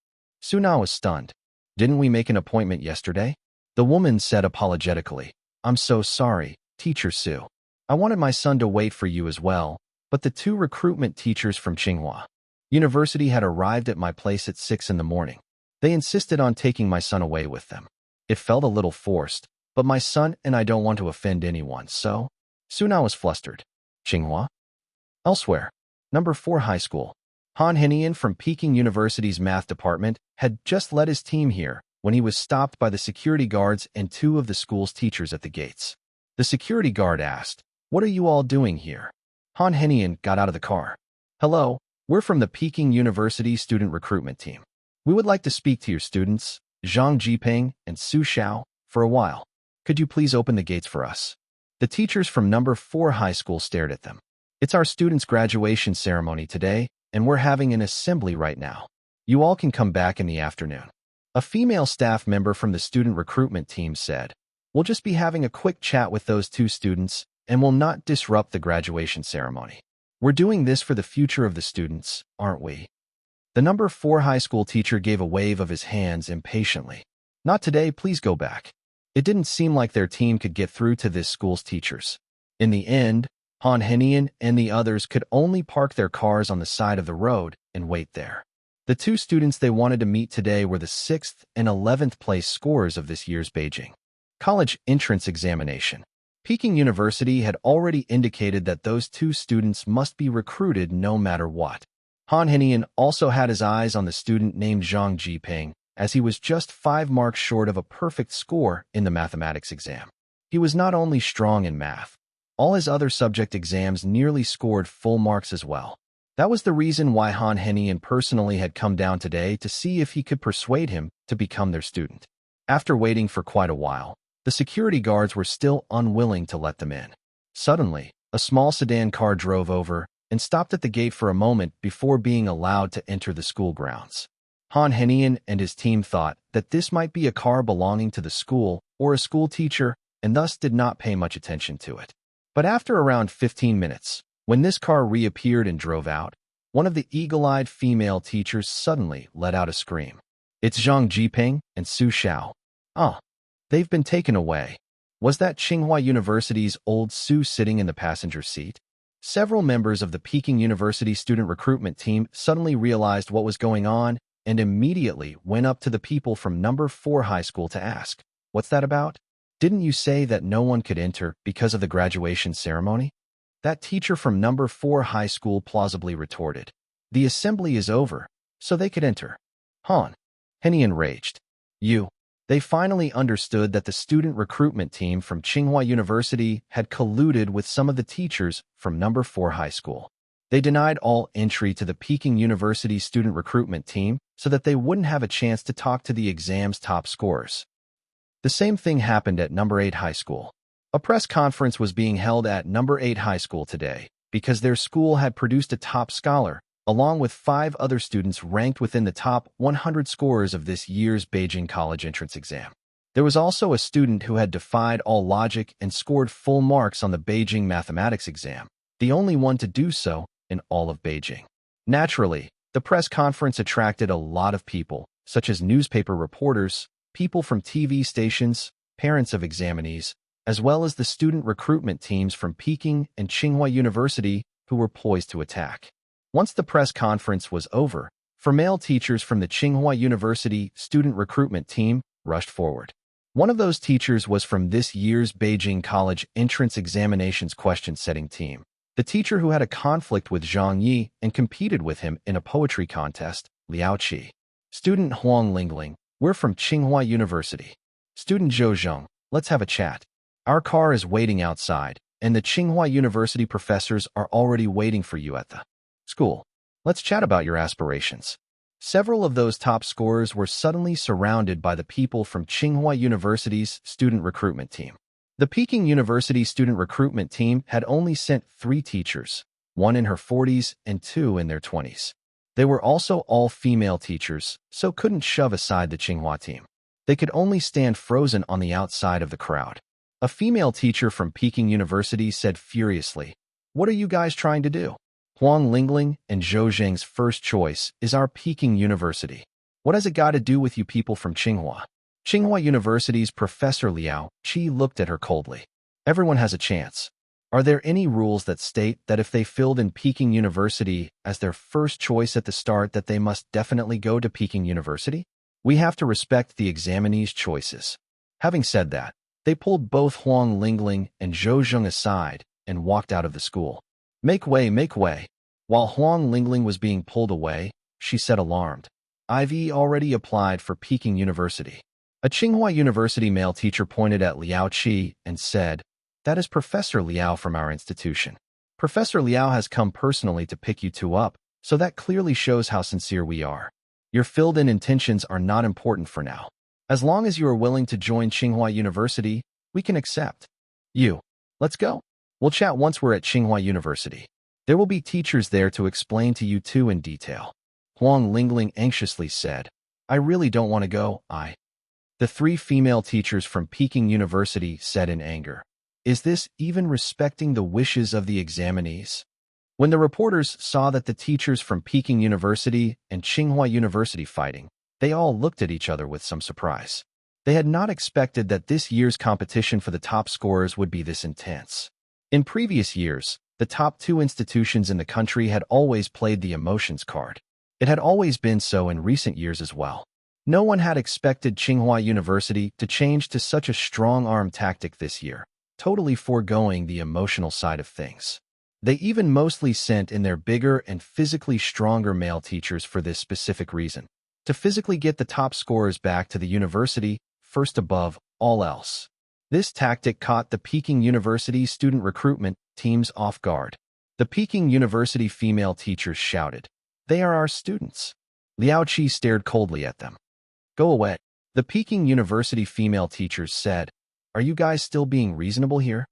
Suna was stunned. "Didn't we make an appointment yesterday?" The woman said apologetically, "I'm so sorry, Teacher Su. I wanted my son to wait for you as well, but the two recruitment teachers from Tsinghua University had arrived at my place at 6 in the morning. They insisted on taking my son away with them. It felt a little forced, but my son and I don't want to offend anyone, so..." Suna was flustered. "Tsinghua?" Elsewhere, Number 4 High School. Han Henian from Peking University's math department had just led his team here when he was stopped by the security guards and two of the school's teachers at the gates. The security guard asked, "What are you all doing here?" Han Henian got out of the car. "Hello, we're from the Peking University student recruitment team. We would like to speak to your students, Zhang Ye and Su Xiao, for a while. Could you please open the gates for us?" The teachers from Number 4 High School stared at them. "It's our students' graduation ceremony today, and we're having an assembly right now. You all can come back in the afternoon." A female staff member from the student recruitment team said, "We'll just be having a quick chat with those two students, and will not disrupt the graduation ceremony. We're doing this for the future of the students, aren't we?" The Number 4 High School teacher gave a wave of his hands impatiently. "Not today, please go back." It didn't seem like their team could get through to this school's teachers. In the end, Han Henian and the others could only park their cars on the side of the road and wait there. The two students they wanted to meet today were the 6th and 11th place scorers of this year's Beijing College entrance examination. Peking University had already indicated that those two students must be recruited no matter what. Han Henian also had his eyes on the student named Zhang Ye, as he was just 5 marks short of a perfect score in the mathematics exam. He was not only strong in math, all his other subject exams nearly scored full marks as well. That was the reason why Han Henian personally had come down today to see if he could persuade him to become their student. After waiting for quite a while, the security guards were still unwilling to let them in. Suddenly, a small sedan car drove over and stopped at the gate for a moment before being allowed to enter the school grounds. Han Henian and his team thought that this might be a car belonging to the school or a school teacher, and thus did not pay much attention to it. But after around 15 minutes, when this car reappeared and drove out, one of the eagle-eyed female teachers suddenly let out a scream. "It's Zhang Ye and Su Xiao. Ah, they've been taken away." Was that Tsinghua University's old Su sitting in the passenger seat? Several members of the Peking University student recruitment team suddenly realized what was going on and immediately went up to the people from Number 4 High School to ask, "What's that about? Didn't you say that no one could enter because of the graduation ceremony?" That teacher from Number 4 High School plausibly retorted, "The assembly is over, so they could enter." Han Henian raged. They finally understood that the student recruitment team from Tsinghua University had colluded with some of the teachers from Number 4 High School. They denied all entry to the Peking University student recruitment team so that they wouldn't have a chance to talk to the exam's top scorers. The same thing happened at Number 8 High School. A press conference was being held at Number 8 High School today because their school had produced a top scholar, along with 5 other students ranked within the top 100 scorers of this year's Beijing College entrance exam. There was also a student who had defied all logic and scored full marks on the Beijing mathematics exam, the only one to do so in all of Beijing. Naturally, the press conference attracted a lot of people, such as newspaper reporters, people from TV stations, parents of examinees, as well as the student recruitment teams from Peking and Tsinghua University who were poised to attack. Once the press conference was over, male teachers from the Tsinghua University student recruitment team rushed forward. One of those teachers was from this year's Beijing College entrance examinations question-setting team. The teacher who had a conflict with Zhang Ye and competed with him in a poetry contest, Liao Qi. Student Huang Lingling, we're from Tsinghua University. Student Zhou Zheng, let's have a chat. Our car is waiting outside, and the Tsinghua University professors are already waiting for you at the school. Let's chat about your aspirations. Several of those top scorers were suddenly surrounded by the people from Tsinghua University's student recruitment team. The Peking University student recruitment team had only sent 3 teachers, 1 in her 40s and 2 in their 20s. They were also all female teachers, so couldn't shove aside the Tsinghua team. They could only stand frozen on the outside of the crowd. A female teacher from Peking University said furiously, "What are you guys trying to do? Huang Lingling and Zhou Zheng's first choice is our Peking University. What has it got to do with you people from Tsinghua?" Tsinghua University's Professor Liao Qi looked at her coldly. "Everyone has a chance. Are there any rules that state that if they filled in Peking University as their first choice at the start that they must definitely go to Peking University? We have to respect the examinees' choices." Having said that, they pulled both Huang Lingling and Zhou Zheng aside and walked out of the school. Make way, make way." While Huang Lingling was being pulled away, she said alarmed, "I've already applied for Peking University." A Tsinghua University male teacher pointed at Liao Qi and said, "That is Professor Liao from our institution. Professor Liao has come personally to pick you two up, so that clearly shows how sincere we are. Your filled-in intentions are not important for now. As long as you are willing to join Tsinghua University, we can accept you. Let's go. We'll chat once we're at Tsinghua University. There will be teachers there to explain to you two in detail." Huang Lingling anxiously said, "I really don't want to go, The 3 female teachers from Peking University said in anger, "Is this even respecting the wishes of the examinees?" When the reporters saw that the teachers from Peking University and Tsinghua University fighting, they all looked at each other with some surprise. They had not expected that this year's competition for the top scorers would be this intense. In previous years, the top 2 institutions in the country had always played the emotions card. It had always been so in recent years as well. No one had expected Tsinghua University to change to such a strong-arm tactic this year, totally foregoing the emotional side of things. They even mostly sent in their bigger and physically stronger male teachers for this specific reason, to physically get the top scorers back to the university, first above all else. This tactic caught the Peking University student recruitment teams off guard. The Peking University female teachers shouted, "They are our students." Liao Qi stared coldly at them. "Go away." The Peking University female teachers said, "Are you guys still being reasonable here?"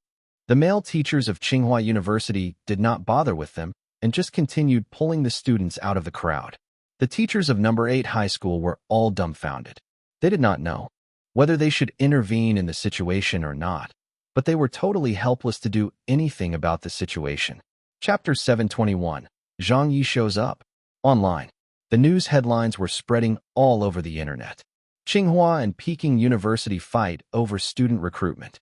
The male teachers of Tsinghua University did not bother with them and just continued pulling the students out of the crowd. The teachers of number 8 high school were all dumbfounded. They did not know whether they should intervene in the situation or not, but they were totally helpless to do anything about the situation. Chapter 721. Zhang Ye shows up. Online. The news headlines were spreading all over the internet. Tsinghua and Peking University fight over student recruitment.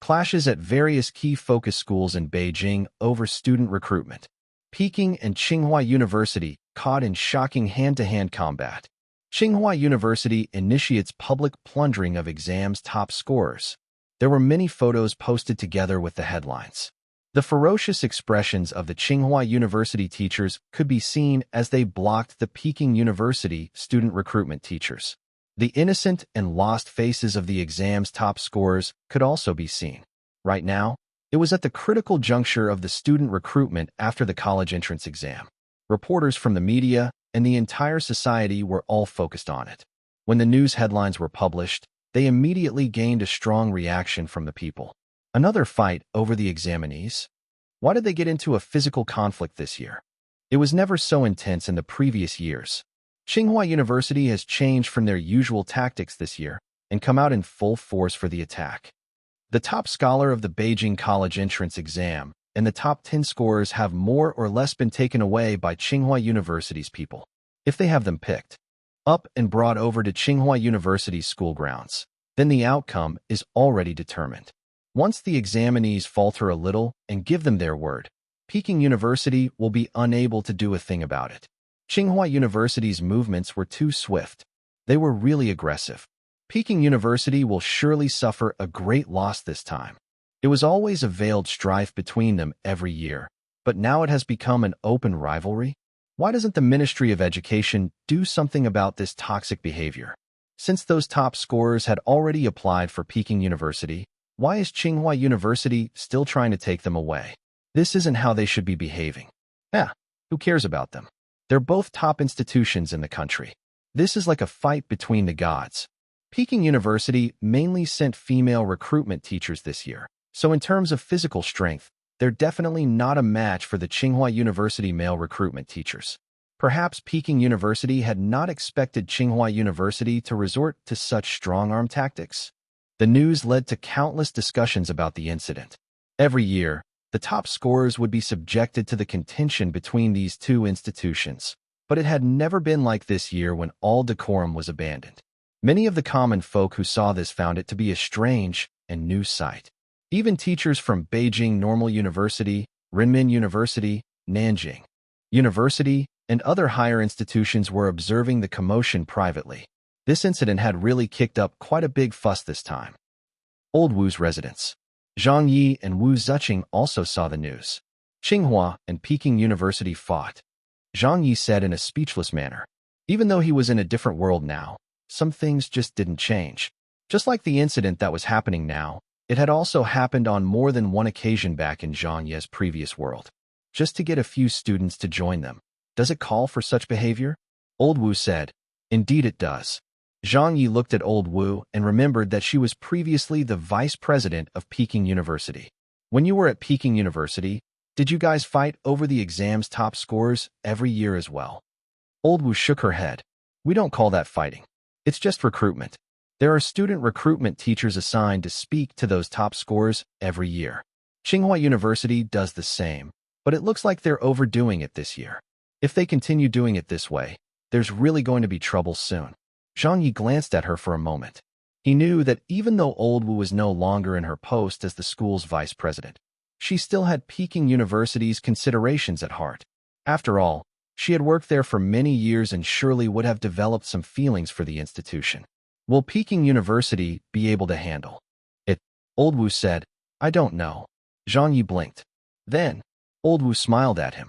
Clashes at various key focus schools in Beijing over student recruitment. Peking and Tsinghua University caught in shocking hand-to-hand combat. Tsinghua University initiates public plundering of exams' top scorers. There were many photos posted together with the headlines. The ferocious expressions of the Tsinghua University teachers could be seen as they blocked the Peking University student recruitment teachers. The innocent and lost faces of the exam's top scorers could also be seen. Right now, it was at the critical juncture of the student recruitment after the college entrance exam. Reporters from the media and the entire society were all focused on it. When the news headlines were published, they immediately gained a strong reaction from the people. Another fight over the examinees? Why did they get into a physical conflict this year? It was never so intense in the previous years. Tsinghua University has changed from their usual tactics this year and come out in full force for the attack. The top scholar of the Beijing College entrance exam and the top 10 scorers have more or less been taken away by Tsinghua University's people, if they have them picked. up and brought over to Tsinghua University's school grounds, then the outcome is already determined. Once the examinees falter a little and give them their word, Peking University will be unable to do a thing about it. Tsinghua University's movements were too swift. They were really aggressive. Peking University will surely suffer a great loss this time. It was always a veiled strife between them every year, but now it has become an open rivalry. Why doesn't the Ministry of Education do something about this toxic behavior? Since those top scorers had already applied for Peking University, why is Tsinghua University still trying to take them away? This isn't how they should be behaving. Who cares about them? They're both top institutions in the country. This is like a fight between the gods. Peking University mainly sent female recruitment teachers this year, so in terms of physical strength, they're definitely not a match for the Tsinghua University male recruitment teachers. Perhaps Peking University had not expected Tsinghua University to resort to such strong-arm tactics. The news led to countless discussions about the incident. Every year, the top scorers would be subjected to the contention between these two institutions, but it had never been like this year when all decorum was abandoned. Many of the common folk who saw this found it to be a strange and new sight. Even teachers from Beijing Normal University, Renmin University, Nanjing University, and other higher institutions were observing the commotion privately. This incident had really kicked up quite a big fuss this time. Old Wu's residents, Zhang Ye and Wu Zuqing, also saw the news. Tsinghua and Peking University fought. Zhang Ye said in a speechless manner. Even though he was in a different world now, some things just didn't change. Just like the incident that was happening now, it had also happened on more than one occasion back in Zhang Ye's previous world. Just to get a few students to join them. Does it call for such behavior? Old Wu said. Indeed it does. Zhang Ye looked at Old Wu and remembered that she was previously the vice president of Peking University. When you were at Peking University, did you guys fight over the exam's top scores every year as well? Old Wu shook her head. We don't call that fighting. It's just recruitment. There are student recruitment teachers assigned to speak to those top scores every year. Tsinghua University does the same, but it looks like they're overdoing it this year. If they continue doing it this way, there's really going to be trouble soon. Zhang Ye glanced at her for a moment. He knew that even though Old Wu was no longer in her post as the school's vice president, she still had Peking University's considerations at heart. After all, she had worked there for many years and surely would have developed some feelings for the institution. Will Peking University be able to handle it? Old Wu said. I don't know. Zhang Ye blinked. Then, Old Wu smiled at him.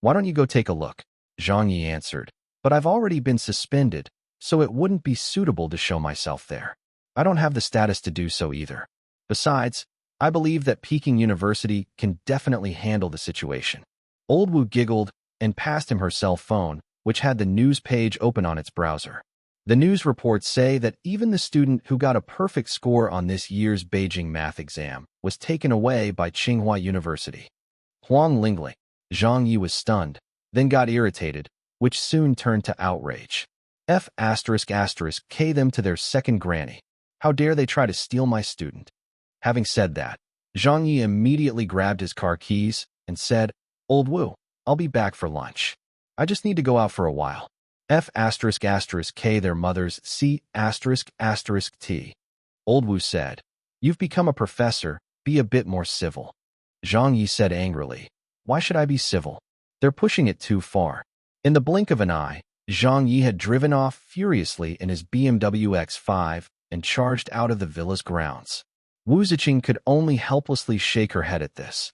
Why don't you go take a look? Zhang Ye answered. But I've already been suspended, so it wouldn't be suitable to show myself there. I don't have the status to do so either. Besides, I believe that Peking University can definitely handle the situation. Old Wu giggled and passed him her cell phone, which had the news page open on its browser. The news reports say that even the student who got a perfect score on this year's Beijing math exam was taken away by Tsinghua University. Huang Lingling. Zhang Ye was stunned, then got irritated, which soon turned to outrage. K them to their second granny. How dare they try to steal my student? Having said that, Zhang Ye immediately grabbed his car keys and said, Old Wu, I'll be back for lunch. I just need to go out for a while. K their mother's C***T. Old Wu said, You've become a professor, be a bit more civil. Zhang Ye said angrily, Why should I be civil? They're pushing it too far. In the blink of an eye, Zhang Ye had driven off furiously in his BMW X5 and charged out of the villa's grounds. Wu Ziqing could only helplessly shake her head at this.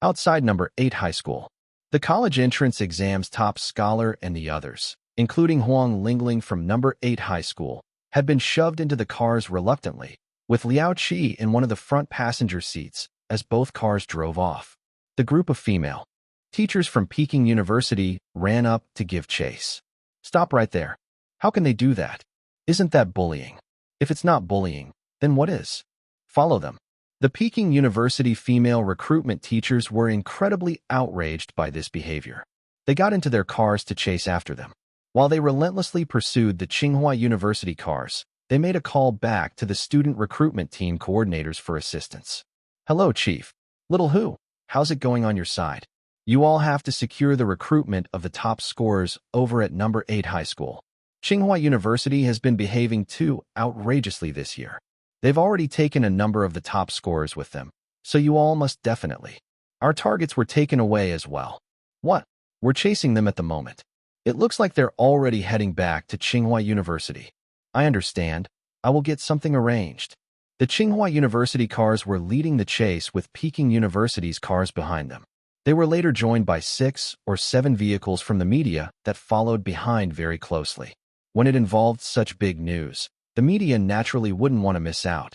Outside number 8 high school, the college entrance exam's top scholar and the others, including Huang Lingling from number 8 high school, had been shoved into the cars reluctantly, with Liao Qi in one of the front passenger seats as both cars drove off. The group of female teachers from Peking University ran up to give chase. Stop right there. How can they do that? Isn't that bullying? If it's not bullying, then what is? Follow them. The Peking University female recruitment teachers were incredibly outraged by this behavior. They got into their cars to chase after them. While they relentlessly pursued the Tsinghua University cars, they made a call back to the student recruitment team coordinators for assistance. Hello, Chief. Little Hu, how's it going on your side? You all have to secure the recruitment of the top scorers over at number 8 high school. Tsinghua University has been behaving too outrageously this year. They've already taken a number of the top scorers with them, so you all must definitely. Our targets were taken away as well. What? We're chasing them at the moment. It looks like they're already heading back to Tsinghua University. I understand. I will get something arranged. The Tsinghua University cars were leading the chase with Peking University's cars behind them. They were later joined by 6 or 7 vehicles from the media that followed behind very closely. When it involved such big news, the media naturally wouldn't want to miss out.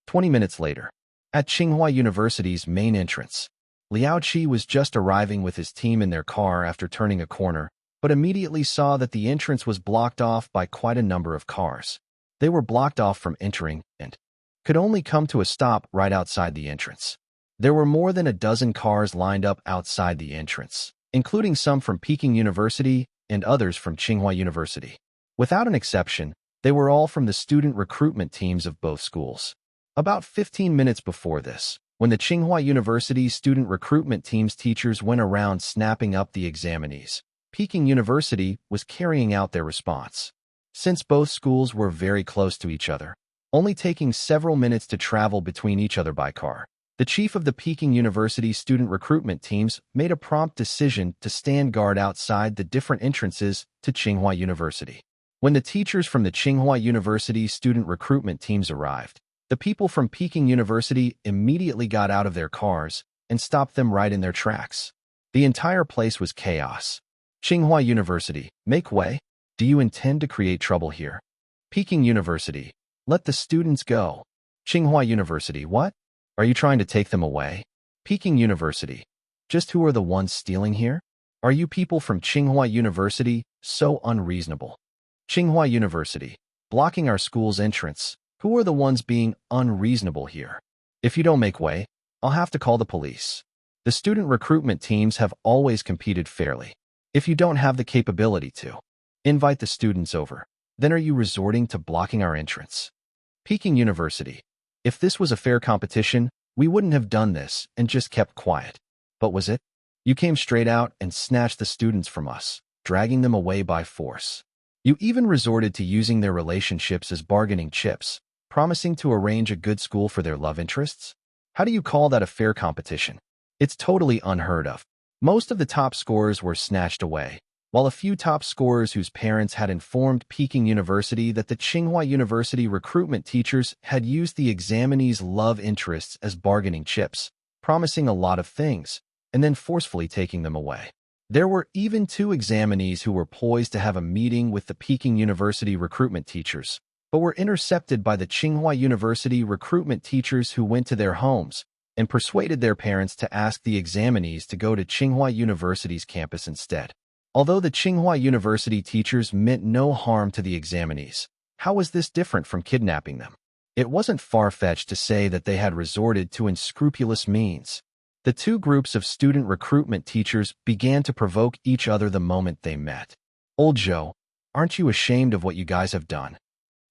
20 minutes later, at Tsinghua University's main entrance, Liao Qi was just arriving with his team in their car after turning a corner, but immediately saw that the entrance was blocked off by quite a number of cars. They were blocked off from entering and could only come to a stop right outside the entrance. There were more than a dozen cars lined up outside the entrance, including some from Peking University and others from Tsinghua University. Without an exception, they were all from the student recruitment teams of both schools. About 15 minutes before this, when the Tsinghua University student recruitment team's teachers went around snapping up the examinees, Peking University was carrying out their response. Since both schools were very close to each other, only taking several minutes to travel between each other by car, the chief of the Peking University student recruitment teams made a prompt decision to stand guard outside the different entrances to Tsinghua University. When the teachers from the Tsinghua University student recruitment teams arrived, the people from Peking University immediately got out of their cars and stopped them right in their tracks. The entire place was chaos. Tsinghua University, make way. Do you intend to create trouble here? Peking University, let the students go. Tsinghua University, what? Are you trying to take them away? Peking University, just who are the ones stealing here? Are you people from Tsinghua University so unreasonable? Tsinghua University, blocking our school's entrance. Who are the ones being unreasonable here? If you don't make way, I'll have to call the police. The student recruitment teams have always competed fairly. If you don't have the capability to invite the students over, then are you resorting to blocking our entrance? Peking University, if this was a fair competition, we wouldn't have done this and just kept quiet. But was it? You came straight out and snatched the students from us, dragging them away by force. You even resorted to using their relationships as bargaining chips, promising to arrange a good school for their love interests? How do you call that a fair competition? It's totally unheard of. Most of the top scorers were snatched away, while a few top scorers whose parents had informed Peking University that the Tsinghua University recruitment teachers had used the examinees' love interests as bargaining chips, promising a lot of things, and then forcefully taking them away. There were even 2 examinees who were poised to have a meeting with the Peking University recruitment teachers, but were intercepted by the Tsinghua University recruitment teachers who went to their homes and persuaded their parents to ask the examinees to go to Tsinghua University's campus instead. Although the Tsinghua University teachers meant no harm to the examinees, how was this different from kidnapping them? It wasn't far-fetched to say that they had resorted to unscrupulous means. The 2 groups of student recruitment teachers began to provoke each other the moment they met. Old Joe, aren't you ashamed of what you guys have done?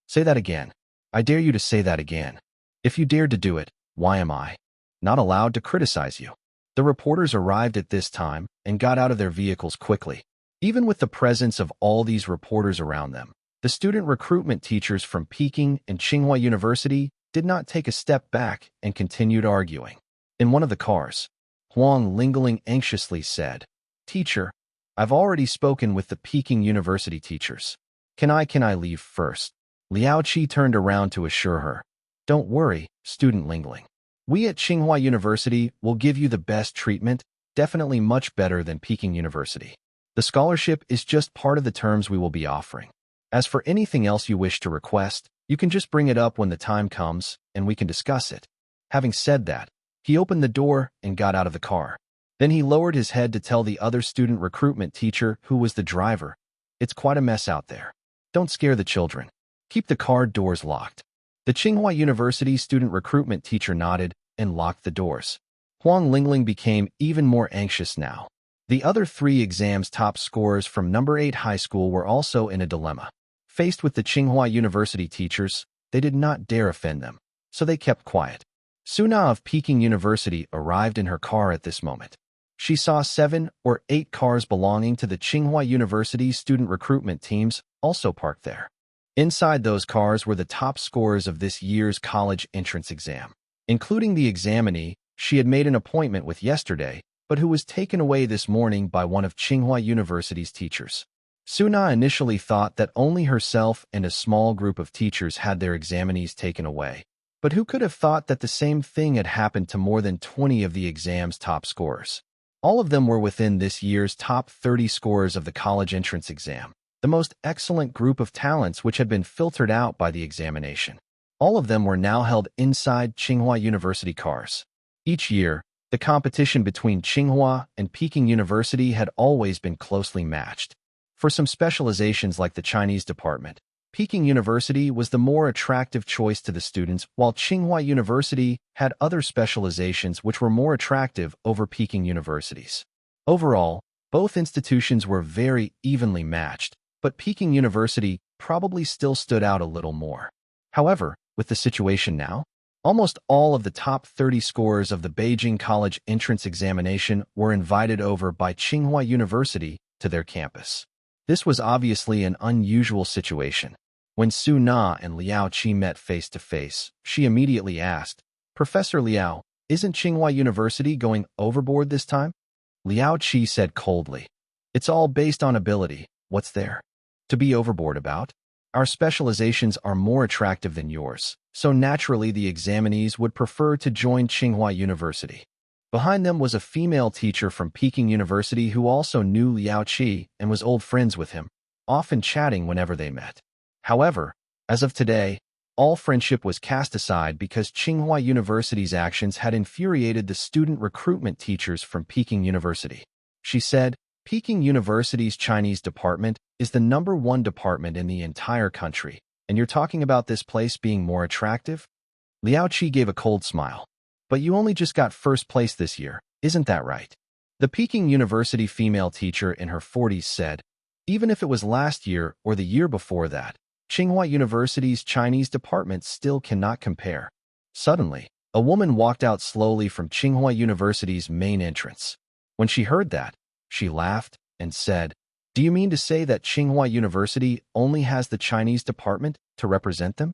Say that again. I dare you to say that again. If you dared to do it, why am I not allowed to criticize you? The reporters arrived at this time and got out of their vehicles quickly. Even with the presence of all these reporters around them, the student recruitment teachers from Peking and Tsinghua University did not take a step back and continued arguing. In one of the cars, Huang Lingling anxiously said, "Teacher, I've already spoken with the Peking University teachers. Can I leave first?" Liao Qi turned around to assure her, "Don't worry, student Lingling. We at Tsinghua University will give you the best treatment, definitely much better than Peking University. The scholarship is just part of the terms we will be offering. As for anything else you wish to request, you can just bring it up when the time comes, and we can discuss it." Having said that, he opened the door and got out of the car. Then he lowered his head to tell the other student recruitment teacher, who was the driver, "It's quite a mess out there. Don't scare the children. Keep the car doors locked." The Tsinghua University student recruitment teacher nodded and locked the doors. Huang Lingling became even more anxious now. The other 3 exams top scorers from number 8 high school were also in a dilemma. Faced with the Tsinghua University teachers, they did not dare offend them, so they kept quiet. Suna of Peking University arrived in her car at this moment. She saw 7 or 8 cars belonging to the Tsinghua University student recruitment teams also parked there. Inside those cars were the top scorers of this year's college entrance exam, including the examinee she had made an appointment with yesterday, but who was taken away this morning by one of Tsinghua University's teachers. Suna initially thought that only herself and a small group of teachers had their examinees taken away, but who could have thought that the same thing had happened to more than 20 of the exam's top scorers? All of them were within this year's top 30 scorers of the college entrance exam, the most excellent group of talents which had been filtered out by the examination. All of them were now held inside Tsinghua University cars. Each year, the competition between Tsinghua and Peking University had always been closely matched. For some specializations like the Chinese department, Peking University was the more attractive choice to the students, while Tsinghua University had other specializations which were more attractive over Peking University's. Overall, both institutions were very evenly matched, but Peking University probably still stood out a little more. However, with the situation now, almost all of the top 30 scorers of the Beijing College entrance examination were invited over by Tsinghua University to their campus. This was obviously an unusual situation. When Su Na and Liao Qi met face-to-face, she immediately asked, "Professor Liao, isn't Tsinghua University going overboard this time?" Liao Qi said coldly, "It's all based on ability. What's there to be overboard about? Our specializations are more attractive than yours, so naturally the examinees would prefer to join Tsinghua University." Behind them was a female teacher from Peking University who also knew Liao Qi and was old friends with him, often chatting whenever they met. However, as of today, all friendship was cast aside because Tsinghua University's actions had infuriated the student recruitment teachers from Peking University. She said, "Peking University's Chinese department is the #1 department in the entire country, and you're talking about this place being more attractive?" Liao Qi gave a cold smile. "But you only just got first place this year, isn't that right?" The Peking University female teacher in her 40s said, "Even if it was last year or the year before that, Tsinghua University's Chinese department still cannot compare." Suddenly, a woman walked out slowly from Tsinghua University's main entrance. When she heard that, she laughed and said, "Do you mean to say that Tsinghua University only has the Chinese department to represent them?"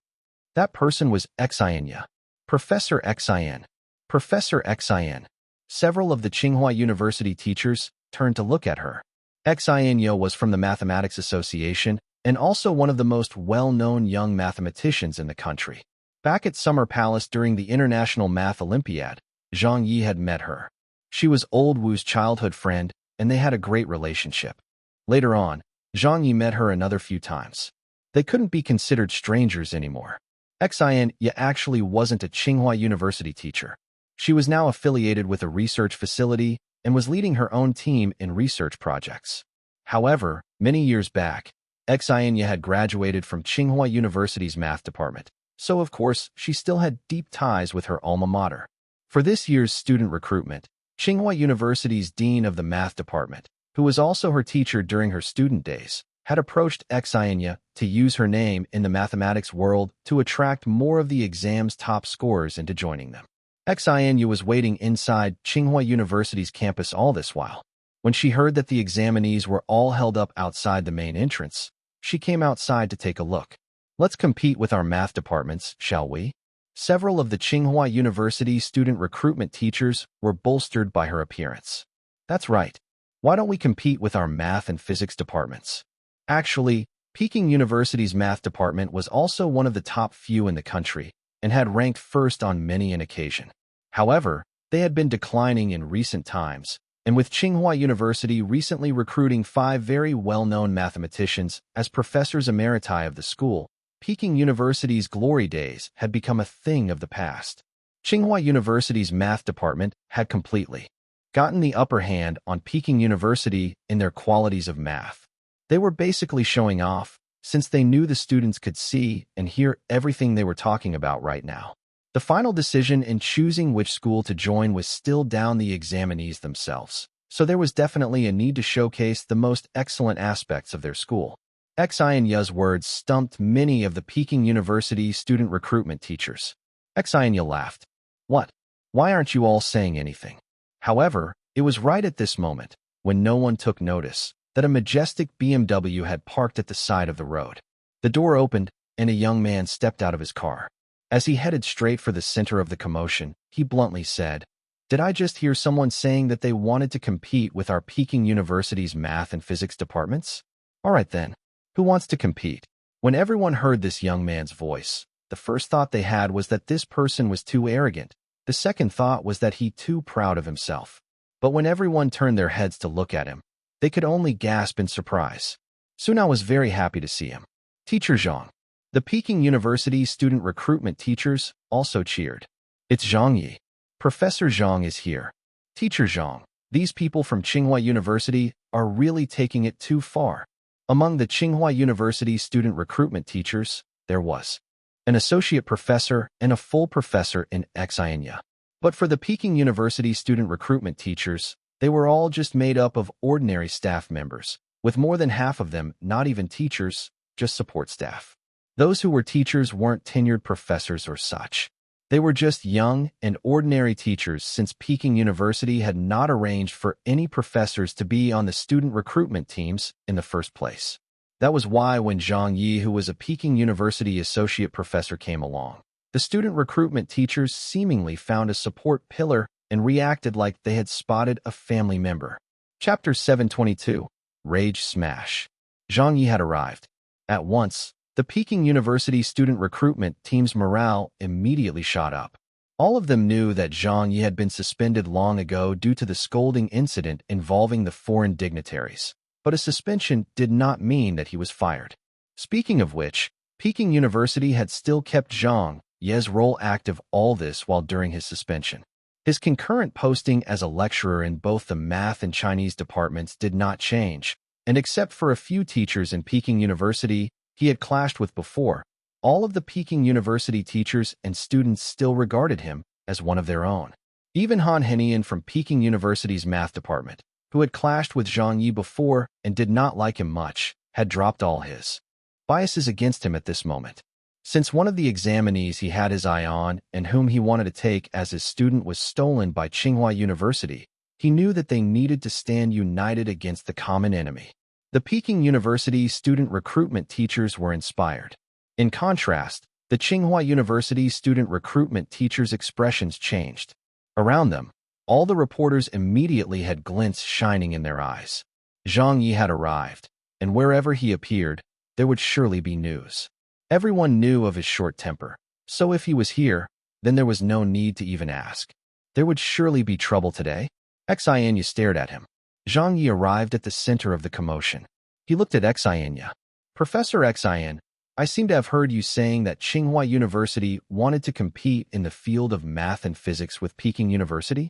That person was Xianye. Professor Xian. Professor Xian. Several of the Tsinghua University teachers turned to look at her. Xianye was from the Mathematics Association and also one of the most well-known young mathematicians in the country. Back at Summer Palace during the International Math Olympiad, Zhang Ye had met her. She was Old Wu's childhood friend, and they had a great relationship. Later on, Zhang Ye met her another few times. They couldn't be considered strangers anymore. Xianye actually wasn't a Tsinghua University teacher. She was now affiliated with a research facility and was leading her own team in research projects. However, many years back, Xianye had graduated from Tsinghua University's math department, so of course she still had deep ties with her alma mater. For this year's student recruitment, Tsinghua University's dean of the math department, who was also her teacher during her student days, had approached Xianye to use her name in the mathematics world to attract more of the exam's top scorers into joining them. Xianye was waiting inside Tsinghua University's campus all this while. When she heard that the examinees were all held up outside the main entrance, she came outside to take a look. "Let's compete with our math departments, shall we?" Several of the Tsinghua University student recruitment teachers were bolstered by her appearance. "That's right. Why don't we compete with our math and physics departments?" Actually, Peking University's math department was also one of the top few in the country and had ranked first on many an occasion. However, they had been declining in recent times, and with Tsinghua University recently recruiting 5 very well-known mathematicians as professors emeriti of the school, Peking University's glory days had become a thing of the past. Tsinghua University's math department had completely gotten the upper hand on Peking University in their qualities of math. They were basically showing off, since they knew the students could see and hear everything they were talking about right now. The final decision in choosing which school to join was still down the examinees themselves, so there was definitely a need to showcase the most excellent aspects of their school. Xianye's words stumped many of the Peking University student recruitment teachers. Xianye laughed. "What? Why aren't you all saying anything?" However, it was right at this moment, when no one took notice, that a majestic BMW had parked at the side of the road. The door opened, and a young man stepped out of his car. As he headed straight for the center of the commotion, he bluntly said, "Did I just hear someone saying that they wanted to compete with our Peking University's math and physics departments? All right then, who wants to compete?" When everyone heard this young man's voice, the first thought they had was that this person was too arrogant. The second thought was that he too proud of himself. But when everyone turned their heads to look at him, they could only gasp in surprise. Suna was very happy to see him. Teacher Zhang. The Peking University student recruitment teachers also cheered. "It's Zhang Ye. Professor Zhang is here. Teacher Zhang, these people from Tsinghua University are really taking it too far." Among the Tsinghua University student recruitment teachers, there was an associate professor and a full professor in Xianya. But for the Peking University student recruitment teachers, they were all just made up of ordinary staff members, with more than half of them not even teachers, just support staff. Those who were teachers weren't tenured professors or such. They were just young and ordinary teachers, since Peking University had not arranged for any professors to be on the student recruitment teams in the first place. That was why when Zhang Ye, who was a Peking University associate professor, came along, the student recruitment teachers seemingly found a support pillar and reacted like they had spotted a family member. Chapter 722. Rage Smash. Zhang Ye had arrived. At once, the Peking University student recruitment team's morale immediately shot up. All of them knew that Zhang Ye had been suspended long ago due to the scolding incident involving the foreign dignitaries. But a suspension did not mean that he was fired. Speaking of which, Peking University had still kept Zhang Ye's role active all this while during his suspension. His concurrent posting as a lecturer in both the math and Chinese departments did not change, and except for a few teachers in Peking University he had clashed with before, all of the Peking University teachers and students still regarded him as one of their own. Even Han Henian from Peking University's math department, who had clashed with Zhang Ye before and did not like him much, had dropped all his biases against him at this moment. Since one of the examinees he had his eye on and whom he wanted to take as his student was stolen by Tsinghua University, he knew that they needed to stand united against the common enemy. The Peking University student recruitment teachers were inspired. In contrast, the Tsinghua University student recruitment teachers' expressions changed. Around them, all the reporters immediately had glints shining in their eyes. Zhang Ye had arrived, and wherever he appeared, there would surely be news. Everyone knew of his short temper, so if he was here, then there was no need to even ask. There would surely be trouble today. Xianya stared at him. Zhang Ye arrived at the center of the commotion. He looked at Xianya. "Professor Xian, I seem to have heard you saying that Tsinghua University wanted to compete in the field of math and physics with Peking University?"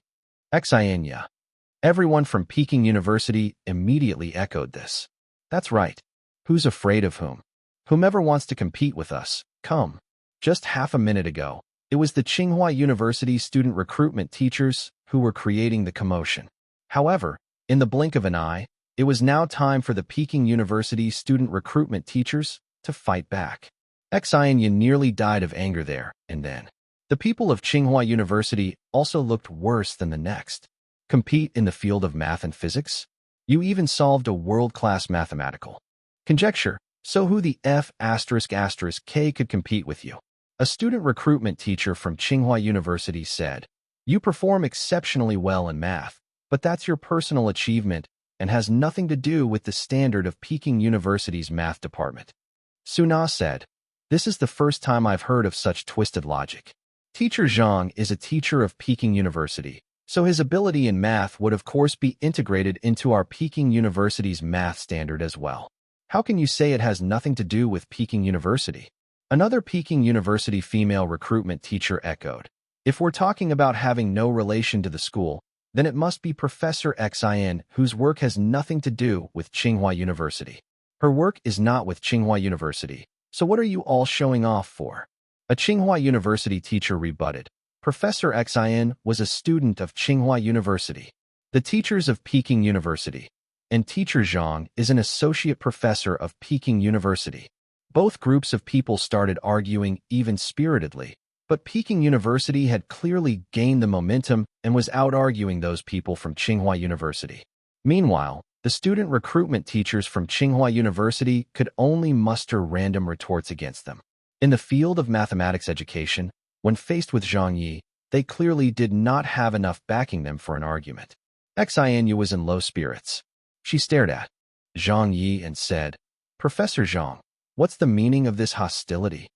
Xianya. Everyone from Peking University immediately echoed this. "That's right. Who's afraid of whom? Whomever wants to compete with us, come." Just half a minute ago, it was the Tsinghua University student recruitment teachers who were creating the commotion. However, in the blink of an eye, it was now time for the Peking University student recruitment teachers to fight back. Xianya nearly died of anger there and then. The people of Tsinghua University also looked worse than the next. Compete in the field of math and physics? You even solved a world-class mathematical conjecture, so who the F***K could compete with you? A student recruitment teacher from Tsinghua University said, "You perform exceptionally well in math, but that's your personal achievement and has nothing to do with the standard of Peking University's math department." Suna said, "This is the first time I've heard of such twisted logic. Teacher Zhang is a teacher of Peking University, so his ability in math would of course be integrated into our Peking University's math standard as well. How can you say it has nothing to do with Peking University?" Another Peking University female recruitment teacher echoed, "If we're talking about having no relation to the school, then it must be Professor Xian, whose work has nothing to do with Tsinghua University. Her work is not with Tsinghua University, so what are you all showing off for?" A Tsinghua University teacher rebutted, "Professor Xian was a student of Tsinghua University. The teachers of Peking University, and Teacher Zhang is an associate professor of Peking University." Both groups of people started arguing even-spiritedly, but Peking University had clearly gained the momentum and was out-arguing those people from Tsinghua University. Meanwhile, The student recruitment teachers from Tsinghua University could only muster random retorts against them. In the field of mathematics education, when faced with Zhang Ye, they clearly did not have enough backing them for an argument. Xianyu was in low spirits. She stared at Zhang Ye and said, "Professor Zhang, what's the meaning of this hostility?"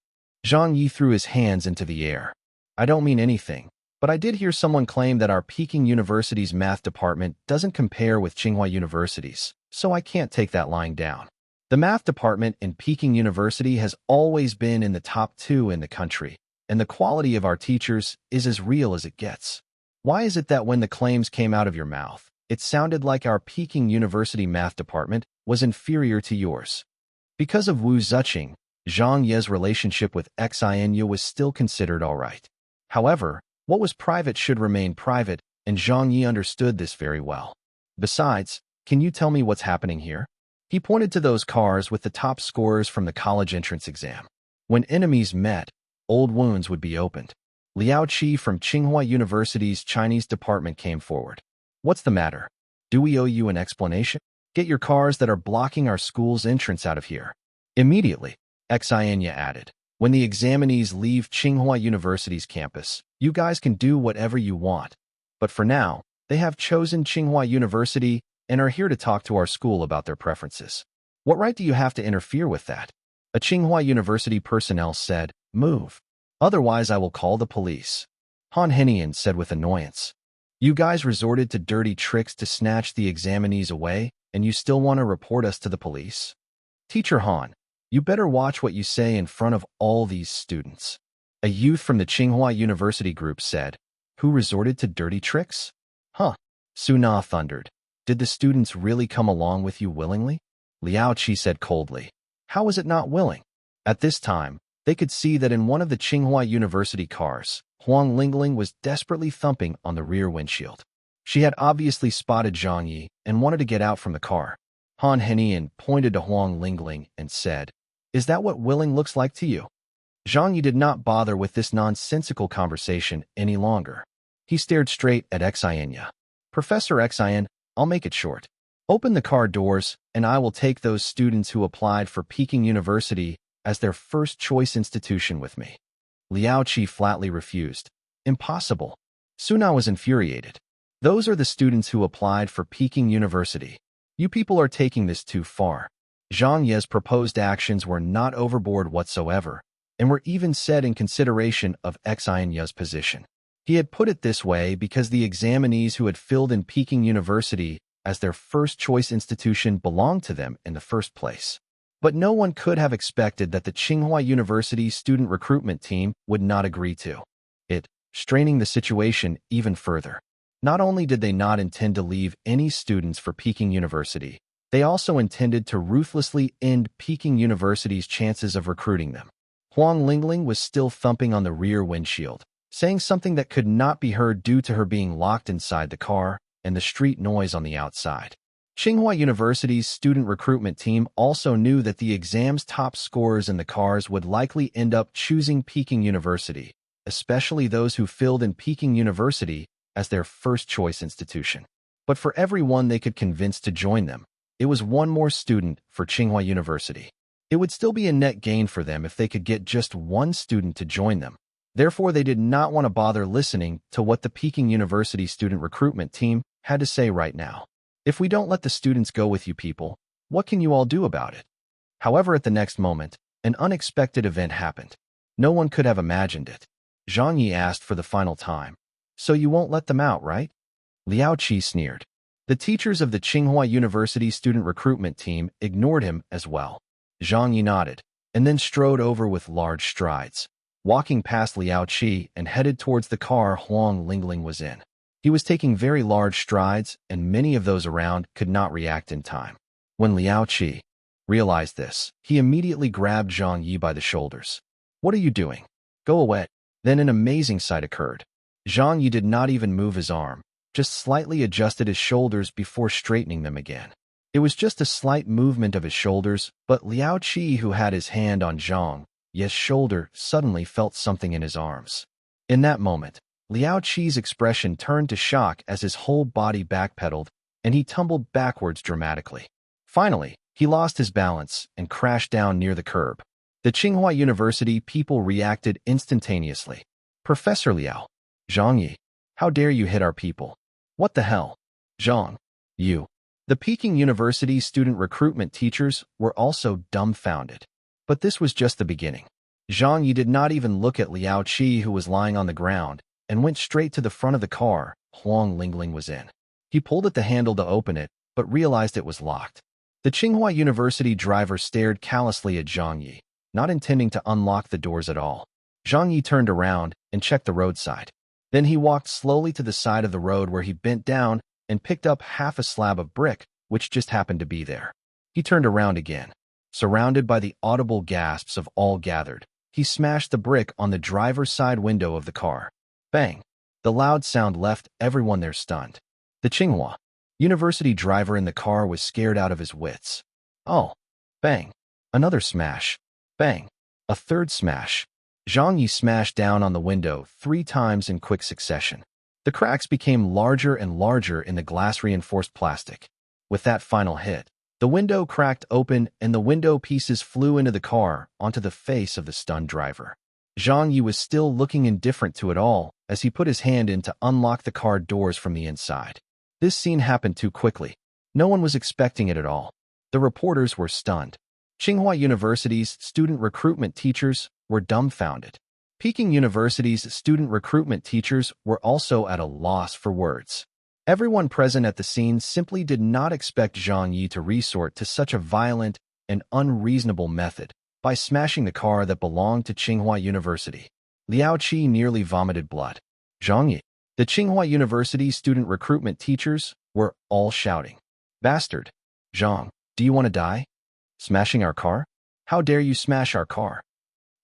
Zhang Ye threw his hands into the air. "I don't mean anything, but I did hear someone claim that our Peking University's math department doesn't compare with Tsinghua University's, so I can't take that lying down. The math department in Peking University has always been in the top 2 in the country, and the quality of our teachers is as real as it gets. Why is it that when the claims came out of your mouth, it sounded like our Peking University math department was inferior to yours?" Because of Wu Zuqing, Zhang Ye's relationship with Xianyu was still considered all right. However, what was private should remain private, and Zhang Ye understood this very well. "Besides, can you tell me what's happening here?" He pointed to those cars with the top scorers from the college entrance exam. When enemies met, old wounds would be opened. Liao Qi from Tsinghua University's Chinese department came forward. "What's the matter? Do we owe you an explanation? Get your cars that are blocking our school's entrance out of here." Immediately, Xianyu added, "When the examinees leave Tsinghua University's campus, you guys can do whatever you want. But for now, they have chosen Tsinghua University and are here to talk to our school about their preferences. What right do you have to interfere with that?" A Tsinghua University personnel said, "Move. Otherwise I will call the police." Han Henian said with annoyance, "You guys resorted to dirty tricks to snatch the examinees away, and you still want to report us to the police? Teacher Han, you better watch what you say in front of all these students." A youth from the Tsinghua University group said, "Who resorted to dirty tricks? Huh?" Suna thundered, "Did the students really come along with you willingly?" Liao Qi said coldly, "How was it not willing?" At this time, they could see that in one of the Tsinghua University cars, Huang Lingling was desperately thumping on the rear windshield. She had obviously spotted Zhang Ye and wanted to get out from the car. Han Henian pointed to Huang Lingling and said, "Is that what willing looks like to you?" Zhang Ye did not bother with this nonsensical conversation any longer. He stared straight at Xianyu. "Professor Xian, I'll make it short. Open the car doors, and I will take those students who applied for Peking University as their first choice institution with me." Liao Qi flatly refused. "Impossible." Suna was infuriated. "Those are the students who applied for Peking University. You people are taking this too far." Zhang Ye's proposed actions were not overboard whatsoever, and were even said in consideration of Xianyu's position. He had put it this way because the examinees who had filled in Peking University as their first choice institution belonged to them in the first place. But no one could have expected that the Tsinghua University student recruitment team would not agree to it, straining the situation even further. Not only did they not intend to leave any students for Peking University, they also intended to ruthlessly end Peking University's chances of recruiting them. Huang Lingling was still thumping on the rear windshield, saying something that could not be heard due to her being locked inside the car and the street noise on the outside. Tsinghua University's student recruitment team also knew that the exam's top scorers in the cars would likely end up choosing Peking University, especially those who filled in Peking University as their first choice institution. But for everyone they could convince to join them, it was one more student for Tsinghua University. It would still be a net gain for them if they could get just one student to join them. Therefore, they did not want to bother listening to what the Peking University student recruitment team had to say right now. "If we don't let the students go with you people, what can you all do about it?" However, at the next moment, an unexpected event happened. No one could have imagined it. Zhang Ye asked for the final time, "So you won't let them out, right?" Liao Qi sneered. The teachers of the Tsinghua University student recruitment team ignored him as well. Zhang Ye nodded, and then strode over with large strides, walking past Liao Qi and headed towards the car Huang Lingling was in. He was taking very large strides, and many of those around could not react in time. When Liao Qi realized this, he immediately grabbed Zhang Ye by the shoulders. "What are you doing? Go away." Then an amazing sight occurred. Zhang Ye did not even move his arm, just slightly adjusted his shoulders before straightening them again. It was just a slight movement of his shoulders, but Liao Qi, who had his hand on Zhang Ye's shoulder, suddenly felt something in his arms. In that moment, Liao Qi's expression turned to shock as his whole body backpedaled, and he tumbled backwards dramatically. Finally, he lost his balance and crashed down near the curb. The Tsinghua University people reacted instantaneously. Professor Liao, Zhang Ye, how dare you hit our people? What the hell? Zhang, you. The Peking University student recruitment teachers were also dumbfounded. But this was just the beginning. Zhang Ye did not even look at Liao Qi, who was lying on the ground, and went straight to the front of the car Huang Lingling was in. He pulled at the handle to open it, but realized it was locked. The Tsinghua University driver stared callously at Zhang Ye, not intending to unlock the doors at all. Zhang Ye turned around and checked the roadside. Then he walked slowly to the side of the road where he bent down and picked up half a slab of brick, which just happened to be there. He turned around again. Surrounded by the audible gasps of all gathered, he smashed the brick on the driver's side window of the car. Bang! The loud sound left everyone there stunned. The Tsinghua University driver in the car was scared out of his wits. Oh! Bang! Another smash. Bang! A third smash. Zhang Ye smashed down on the window 3 times in quick succession. The cracks became larger and larger in the glass-reinforced plastic. With that final hit, the window cracked open and the window pieces flew into the car onto the face of the stunned driver. Zhang Ye was still looking indifferent to it all as he put his hand in to unlock the car doors from the inside. This scene happened too quickly. No one was expecting it at all. The reporters were stunned. Tsinghua University's student recruitment teachers were dumbfounded. Peking University's student recruitment teachers were also at a loss for words. Everyone present at the scene simply did not expect Zhang Ye to resort to such a violent and unreasonable method by smashing the car that belonged to Tsinghua University. Liao Qi nearly vomited blood. Zhang Ye, the Tsinghua University student recruitment teachers, were all shouting. Bastard! Zhang, do you want to die? Smashing our car? How dare you smash our car?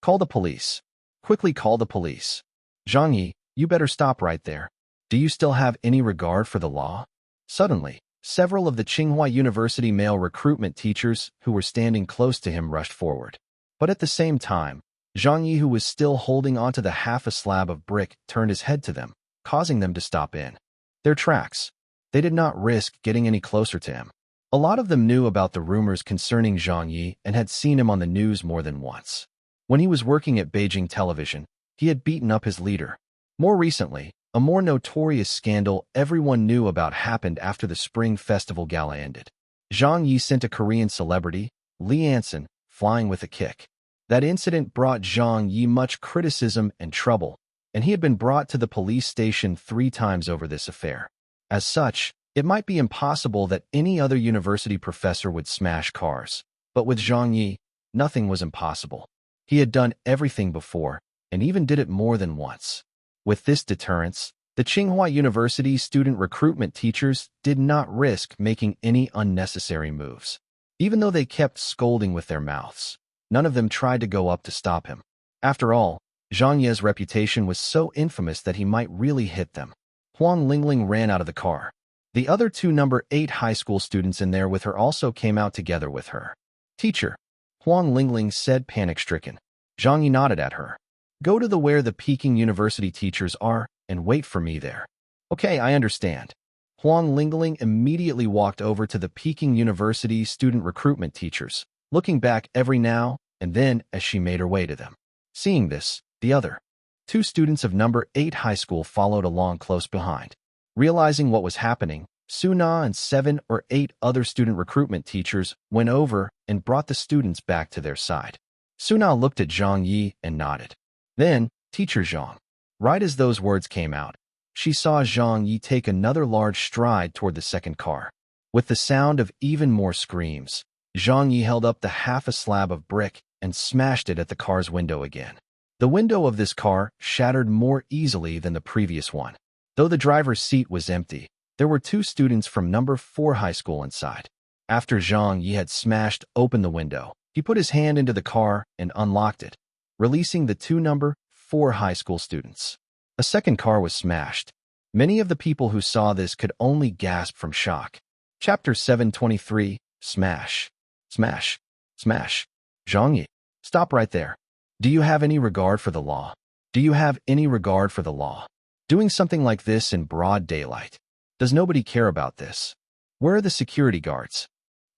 Call the police. Quickly call the police. Zhang Ye, you better stop right there. Do you still have any regard for the law? Suddenly, several of the Tsinghua University male recruitment teachers who were standing close to him rushed forward. But at the same time, Zhang Ye, who was still holding onto the half a slab of brick, turned his head to them, causing them to stop in their tracks. They did not risk getting any closer to him. A lot of them knew about the rumors concerning Zhang Ye and had seen him on the news more than once. When he was working at Beijing television, he had beaten up his leader. More recently, a more notorious scandal everyone knew about happened after the Spring Festival Gala ended. Zhang Ye sent a Korean celebrity, Lee Anson, flying with a kick. That incident brought Zhang Ye much criticism and trouble, and he had been brought to the police station 3 times over this affair. As such, it might be impossible that any other university professor would smash cars, but with Zhang Ye, nothing was impossible. He had done everything before, and even did it more than once. With this deterrence, the Tsinghua University student recruitment teachers did not risk making any unnecessary moves. Even though they kept scolding with their mouths, none of them tried to go up to stop him. After all, Zhang Ye's reputation was so infamous that he might really hit them. Huang Lingling ran out of the car. The other 2 number 8 high school students in there with her also came out together with her. Teacher, Huang Lingling said, panic-stricken. Zhang Ye nodded at her. Go to the where the Peking University teachers are and wait for me there. Okay, I understand. Huang Lingling immediately walked over to the Peking University student recruitment teachers, looking back every now and then as she made her way to them. Seeing this, the other 2 students of number 8 high school followed along close behind. Realizing what was happening, Suna and 7 or 8 other student recruitment teachers went over and brought the students back to their side. Suna looked at Zhang Ye and nodded. Then, Teacher Zhang. Right as those words came out, she saw Zhang Ye take another large stride toward the second car. With the sound of even more screams, Zhang Ye held up the half a slab of brick and smashed it at the car's window again. The window of this car shattered more easily than the previous one. Though the driver's seat was empty, there were 2 students from number 4 high school inside. After Zhang Ye had smashed open the window, he put his hand into the car and unlocked it, releasing the 2 number 4 high school students. A second car was smashed. Many of the people who saw this could only gasp from shock. Chapter 723, Smash. Smash. Smash. Zhang Ye, stop right there. Do you have any regard for the law? Do you have any regard for the law? Doing something like this in broad daylight. Does nobody care about this? Where are the security guards?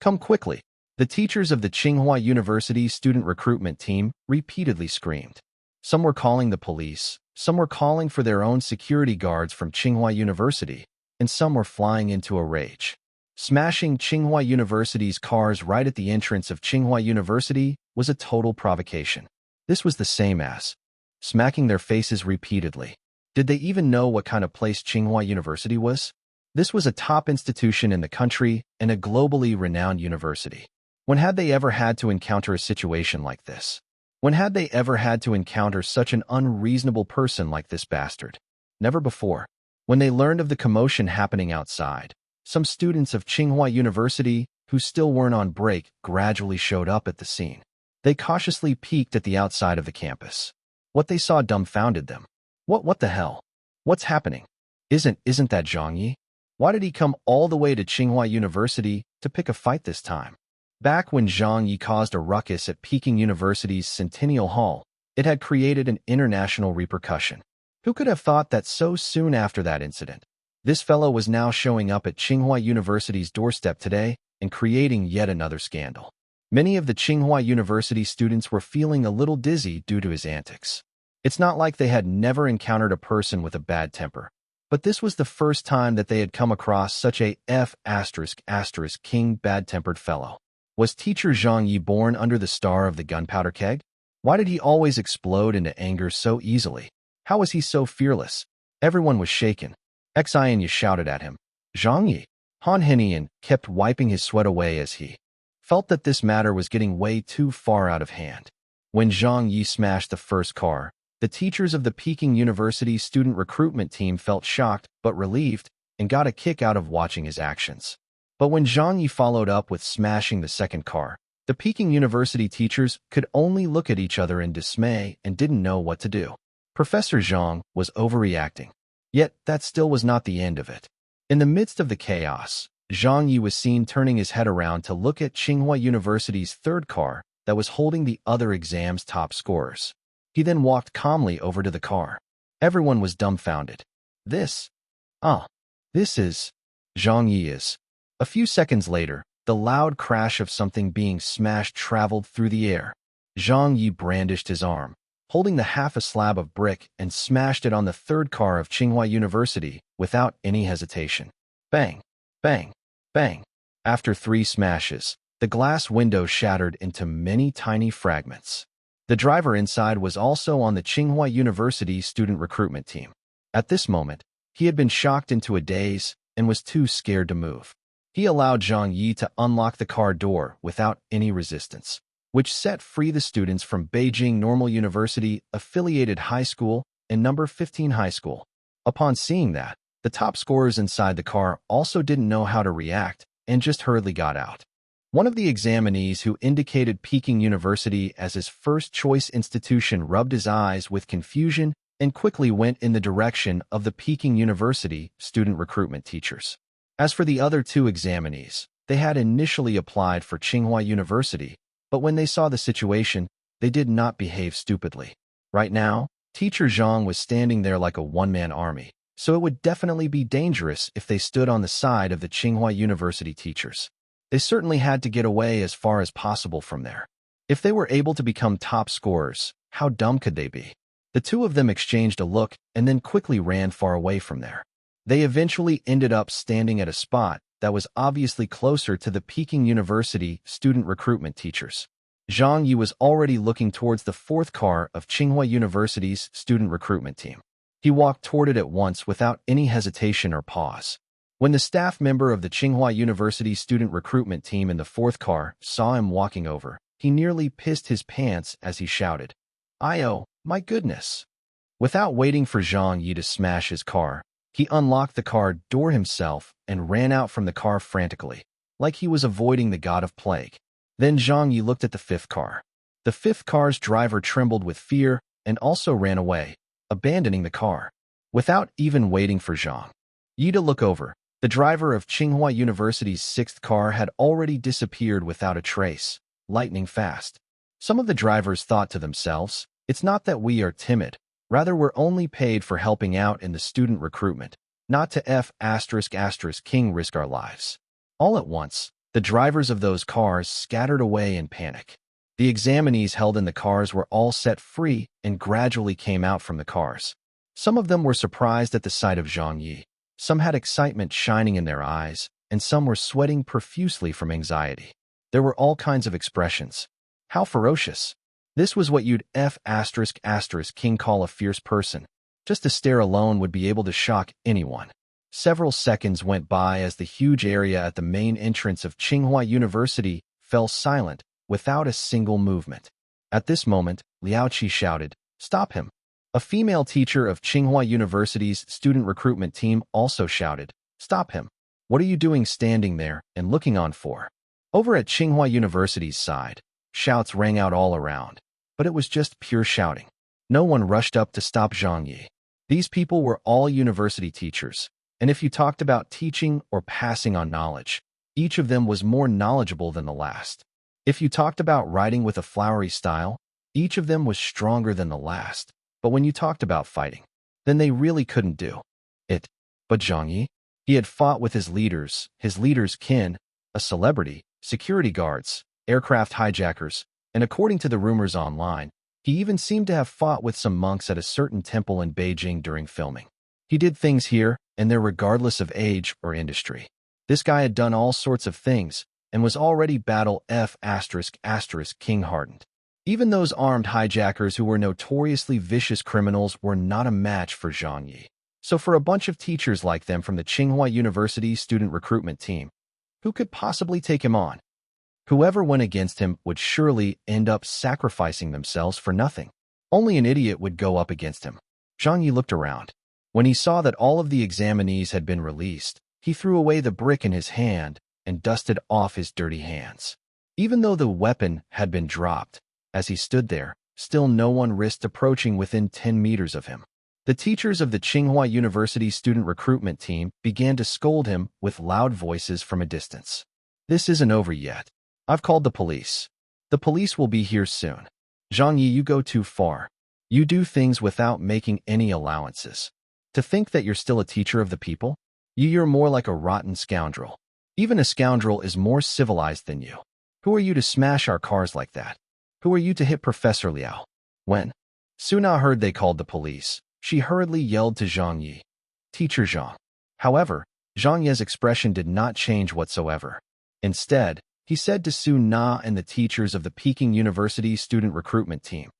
Come quickly. The teachers of the Tsinghua University student recruitment team repeatedly screamed. Some were calling the police, some were calling for their own security guards from Tsinghua University, and some were flying into a rage. Smashing Tsinghua University's cars right at the entrance of Tsinghua University was a total provocation. This was the same as smacking their faces repeatedly. Did they even know what kind of place Tsinghua University was? This was a top institution in the country and a globally renowned university. When had they ever had to encounter a situation like this? When had they ever had to encounter such an unreasonable person like this bastard? Never before. When they learned of the commotion happening outside, some students of Tsinghua University, who still weren't on break, gradually showed up at the scene. They cautiously peeked at the outside of the campus. What they saw dumbfounded them. What the hell? What's happening? Isn't that Zhang Ye? Why did he come all the way to Tsinghua University to pick a fight this time? Back when Zhang Ye caused a ruckus at Peking University's Centennial Hall, it had created an international repercussion. Who could have thought that so soon after that incident? This fellow was now showing up at Tsinghua University's doorstep today and creating yet another scandal. Many of the Tsinghua University students were feeling a little dizzy due to his antics. It's not like they had never encountered a person with a bad temper, but this was the first time that they had come across such a king bad-tempered fellow. Was teacher Zhang Ye born under the star of the gunpowder keg? Why did he always explode into anger so easily? How was he so fearless? Everyone was shaken. Xian shouted at him. Zhang Ye. Han Henian kept wiping his sweat away as he felt that this matter was getting way too far out of hand. When Zhang Ye smashed the first car, the teachers of the Peking University student recruitment team felt shocked but relieved and got a kick out of watching his actions. But when Zhang Ye followed up with smashing the second car, the Peking University teachers could only look at each other in dismay and didn't know what to do. Professor Zhang was overreacting. Yet that still was not the end of it. In the midst of the chaos, Zhang Ye was seen turning his head around to look at Tsinghua University's third car that was holding the other exam's top scorers. He then walked calmly over to the car. Everyone was dumbfounded. This is Zhang Ye's. A few seconds later, the loud crash of something being smashed traveled through the air. Zhang Ye brandished his arm, holding the half a slab of brick, and smashed it on the third car of Tsinghua University without any hesitation. Bang, bang, bang. After 3 smashes, the glass window shattered into many tiny fragments. The driver inside was also on the Tsinghua University student recruitment team. At this moment, he had been shocked into a daze and was too scared to move. He allowed Zhang Ye to unlock the car door without any resistance, which set free the students from Beijing Normal University Affiliated High School and number 15 High School. Upon seeing that, the top scorers inside the car also didn't know how to react and just hurriedly got out. One of the examinees who indicated Peking University as his first-choice institution rubbed his eyes with confusion and quickly went in the direction of the Peking University student recruitment teachers. As for the other 2 examinees, they had initially applied for Tsinghua University, but when they saw the situation, they did not behave stupidly. Right now, teacher Zhang was standing there like a one-man army, so it would definitely be dangerous if they stood on the side of the Tsinghua University teachers. They certainly had to get away as far as possible from there. If they were able to become top scorers, how dumb could they be? The 2 of them exchanged a look and then quickly ran far away from there. They eventually ended up standing at a spot that was obviously closer to the Peking University student recruitment teachers. Zhang Ye was already looking towards the 4th car of Tsinghua University's student recruitment team. He walked toward it at once without any hesitation or pause. When the staff member of the Tsinghua University student recruitment team in the 4th car saw him walking over, he nearly pissed his pants as he shouted, "Oh, my goodness." Without waiting for Zhang Ye to smash his car, he unlocked the car door himself and ran out from the car frantically, like he was avoiding the god of plague. Then Zhang Ye looked at the 5th car. The 5th car's driver trembled with fear and also ran away, abandoning the car. Without even waiting for Zhang Ye to look over, the driver of Tsinghua University's 6th car had already disappeared without a trace, lightning fast. Some of the drivers thought to themselves, "It's not that we are timid, rather we're only paid for helping out in the student recruitment, not to king risk our lives." All at once, the drivers of those cars scattered away in panic. The examinees held in the cars were all set free and gradually came out from the cars. Some of them were surprised at the sight of Zhang Ye. Some had excitement shining in their eyes, and some were sweating profusely from anxiety. There were all kinds of expressions. How ferocious! This was what you'd King call a fierce person. Just to stare alone would be able to shock anyone. Several seconds went by as the huge area at the main entrance of Tsinghua University fell silent, without a single movement. At this moment, Liao Qi shouted, "Stop him!" A female teacher of Tsinghua University's student recruitment team also shouted, "Stop him! What are you doing standing there and looking on for?" Over at Tsinghua University's side, shouts rang out all around, but it was just pure shouting. No one rushed up to stop Zhang Ye. These people were all university teachers, and if you talked about teaching or passing on knowledge, each of them was more knowledgeable than the last. If you talked about writing with a flowery style, each of them was stronger than the last. But when you talked about fighting, then they really couldn't do it. But Zhang Ye, he had fought with his leaders' kin, a celebrity, security guards, aircraft hijackers, and according to the rumors online, he even seemed to have fought with some monks at a certain temple in Beijing during filming. He did things here and there regardless of age or industry. This guy had done all sorts of things and was already king-hardened. Even those armed hijackers who were notoriously vicious criminals were not a match for Zhang Ye. So for a bunch of teachers like them from the Tsinghua University student recruitment team, who could possibly take him on? Whoever went against him would surely end up sacrificing themselves for nothing. Only an idiot would go up against him. Zhang Ye looked around. When he saw that all of the examinees had been released, he threw away the brick in his hand and dusted off his dirty hands. Even though the weapon had been dropped, as he stood there, still no one risked approaching within 10 meters of him. The teachers of the Tsinghua University student recruitment team began to scold him with loud voices from a distance. "This isn't over yet. I've called the police. The police will be here soon. Zhang Ye, you go too far. You do things without making any allowances. To think that you're still a teacher of the people? You're more like a rotten scoundrel. Even a scoundrel is more civilized than you. Who are you to smash our cars like that? Who are you to hit Professor Liao?" When Suna heard they called the police, she hurriedly yelled to Zhang Ye, "Teacher Zhang." However, Zhang Ye's expression did not change whatsoever. Instead, he said to Suna and the teachers of the Peking University student recruitment team,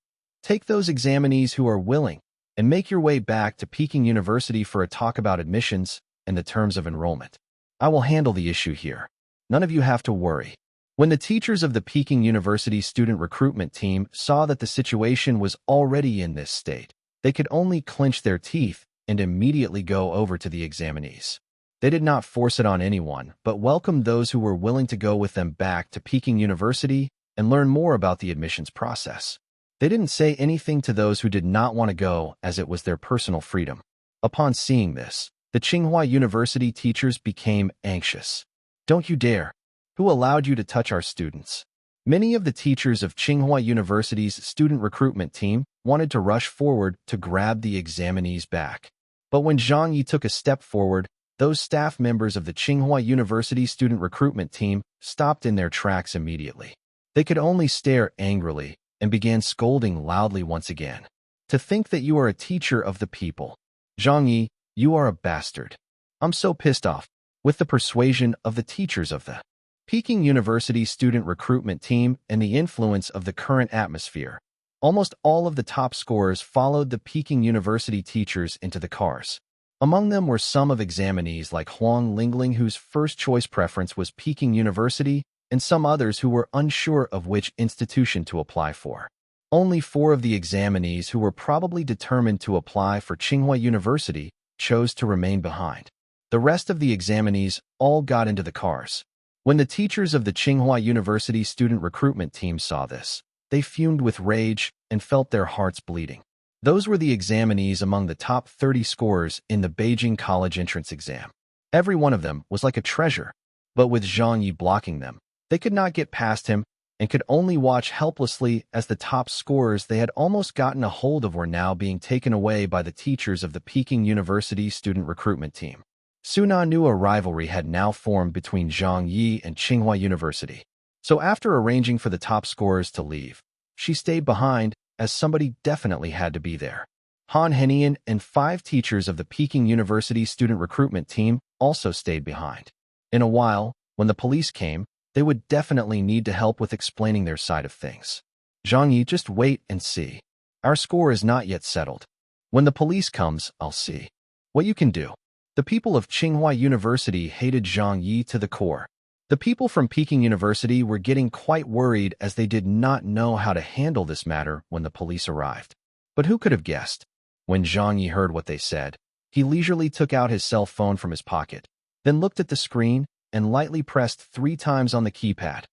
"Take those examinees who are willing and make your way back to Peking University for a talk about admissions and the terms of enrollment. I will handle the issue here. None of you have to worry." When the teachers of the Peking University student recruitment team saw that the situation was already in this state, they could only clench their teeth and immediately go over to the examinees. They did not force it on anyone, but welcomed those who were willing to go with them back to Peking University and learn more about the admissions process. They didn't say anything to those who did not want to go, as it was their personal freedom. Upon seeing this, the Tsinghua University teachers became anxious. "Don't you dare! Who allowed you to touch our students?" Many of the teachers of Tsinghua University's student recruitment team wanted to rush forward to grab the examinees back. But when Zhang Ye took a step forward, those staff members of the Tsinghua University student recruitment team stopped in their tracks immediately. They could only stare angrily and began scolding loudly once again. "To think that you are a teacher of the people. Zhang Ye, you are a bastard." I'm so pissed off. With the persuasion of the teachers of the Peking University student recruitment team and the influence of the current atmosphere, almost all of the top scorers followed the Peking University teachers into the cars. Among them were some of examinees like Huang Lingling, whose first choice preference was Peking University, and some others who were unsure of which institution to apply for. Only 4 of the examinees who were probably determined to apply for Tsinghua University chose to remain behind. The rest of the examinees all got into the cars. When the teachers of the Tsinghua University student recruitment team saw this, they fumed with rage and felt their hearts bleeding. Those were the examinees among the top 30 scorers in the Beijing college entrance exam. Every one of them was like a treasure, but with Zhang Ye blocking them, they could not get past him and could only watch helplessly as the top scorers they had almost gotten a hold of were now being taken away by the teachers of the Peking University student recruitment team. Suna knew a rivalry had now formed between Zhang Ye and Tsinghua University. So after arranging for the top scorers to leave, she stayed behind, as somebody definitely had to be there. Han Henian and 5 teachers of the Peking University student recruitment team also stayed behind. In a while, when the police came, they would definitely need to help with explaining their side of things. Zhang Ye, just wait and see. Our score is not yet settled. When the police comes, I'll see what you can do. The people of Tsinghua University hated Zhang Ye to the core. The people from Peking University were getting quite worried as they did not know how to handle this matter when the police arrived. But who could have guessed? When Zhang Ye heard what they said, he leisurely took out his cell phone from his pocket, then looked at the screen and lightly pressed 3 times on the keypad.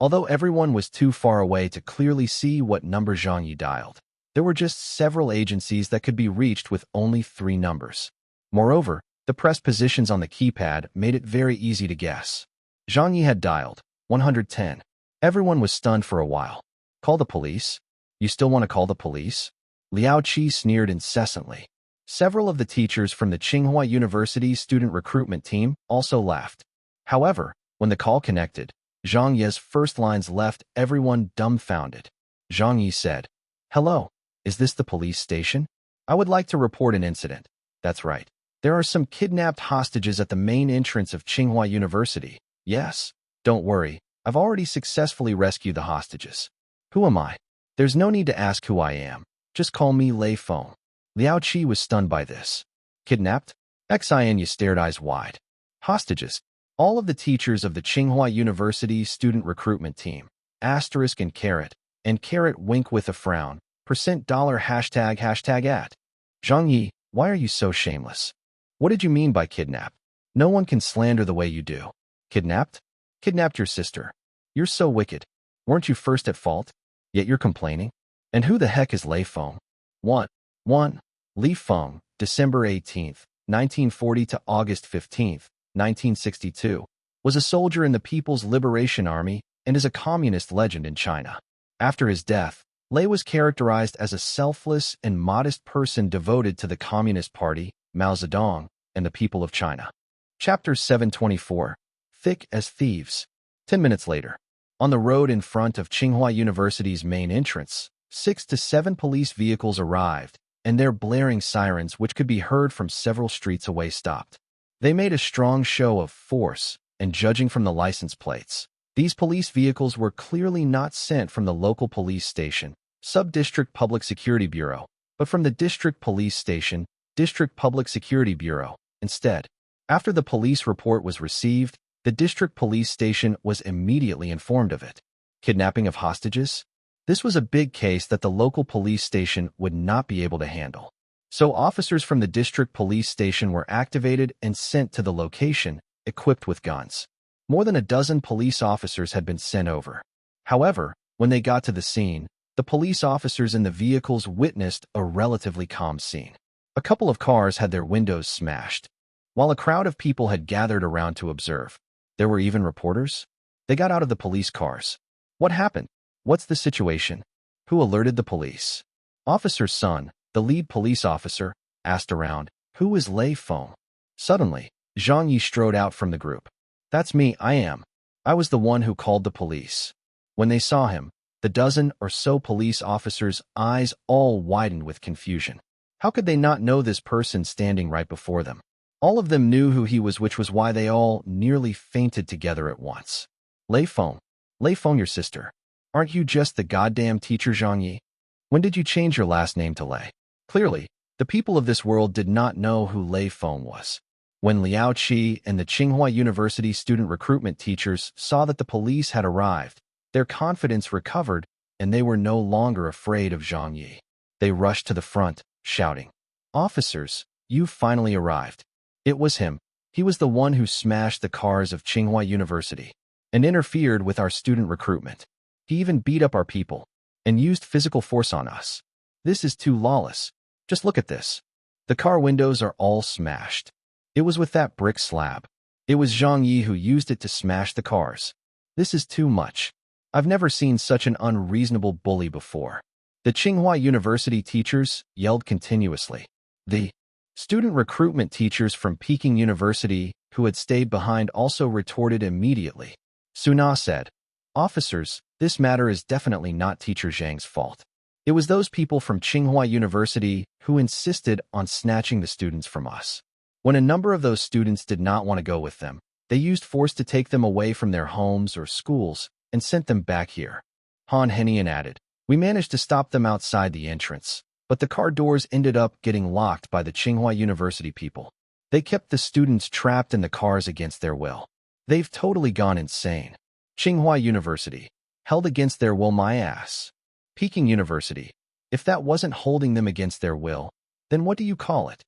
Although everyone was too far away to clearly see what number Zhang Ye dialed, there were just several agencies that could be reached with only 3 numbers. Moreover, the pressed positions on the keypad made it very easy to guess. Zhang Ye had dialed 110. Everyone was stunned for a while. Call the police? You still want to call the police? Liao Qi sneered incessantly. Several of the teachers from the Tsinghua University student recruitment team also laughed. However, when the call connected, Zhang Ye's first lines left everyone dumbfounded. Zhang Ye said, "Hello, is this the police station? I would like to report an incident." That's right. There are some kidnapped hostages at the main entrance of Tsinghua University. Yes, don't worry, I've already successfully rescued the hostages. Who am I? There's no need to ask who I am. Just call me Lei Feng. Liao Qi was stunned by this. Kidnapped? Xianye stared eyes wide. Hostages. All of the teachers of the Tsinghua University student recruitment team, asterisk and carrot wink with a frown, $dollar hashtag at. Zhang Ye, why are you so shameless? What did you mean by kidnap? No one can slander the way you do. Kidnapped? Kidnapped your sister. You're so wicked. Weren't you first at fault? Yet you're complaining? And who the heck is Lei Feng? 1. Li Feng, December 18, 1940 to August 15, 1962, was a soldier in the People's Liberation Army and is a communist legend in China. After his death, Lei was characterized as a selfless and modest person devoted to the Communist Party, Mao Zedong, and the people of China. Chapter 724. Thick as Thieves. 10 minutes later, on the road in front of Tsinghua University's main entrance, 6 to 7 police vehicles arrived, and their blaring sirens, which could be heard from several streets away, stopped. They made a strong show of force, and judging from the license plates, these police vehicles were clearly not sent from the local police station, Sub-District Public Security Bureau, but from the District Police Station, District Public Security Bureau, instead. After the police report was received, the District Police Station was immediately informed of it. Kidnapping of hostages? This was a big case that the local police station would not be able to handle. So officers from the District Police Station were activated and sent to the location, equipped with guns. More than a dozen police officers had been sent over. However, when they got to the scene, the police officers in the vehicles witnessed a relatively calm scene. A couple of cars had their windows smashed, while a crowd of people had gathered around to observe. There were even reporters. They got out of the police cars. What happened? What's the situation? Who alerted the police? Officer Sun, the lead police officer, asked around, "Who is Lei Feng?" Suddenly, Zhang Ye strode out from the group. "That's me, I am. I was the one who called the police." When they saw him, the dozen or so police officers' eyes all widened with confusion. How could they not know this person standing right before them? All of them knew who he was, which was why they all nearly fainted together at once. Lei Feng, your sister. Aren't you just the goddamn teacher Zhang Ye? When did you change your last name to Lei? Clearly, the people of this world did not know who Lei Feng was. When Liao Qi and the Tsinghua University student recruitment teachers saw that the police had arrived, their confidence recovered and they were no longer afraid of Zhang Ye. They rushed to the front, shouting, "Officers, you've finally arrived." It was him. He was the one who smashed the cars of Tsinghua University and interfered with our student recruitment. He even beat up our people and used physical force on us. This is too lawless. Just look at this. The car windows are all smashed. It was with that brick slab. It was Zhang Ye who used it to smash the cars. This is too much. I've never seen such an unreasonable bully before. The Tsinghua University teachers yelled continuously. The Student recruitment teachers from Peking University who had stayed behind also retorted immediately. Suna said, "Officers, this matter is definitely not teacher Zhang's fault. It was those people from Tsinghua University who insisted on snatching the students from us. When a number of those students did not want to go with them, they used force to take them away from their homes or schools and sent them back here." Han Henian added, "We managed to stop them outside the entrance, but the car doors ended up getting locked by the Tsinghua University people. They kept the students trapped in the cars against their will. They've totally gone insane. Tsinghua University, held against their will my ass. Peking University, if that wasn't holding them against their will, then what do you call it?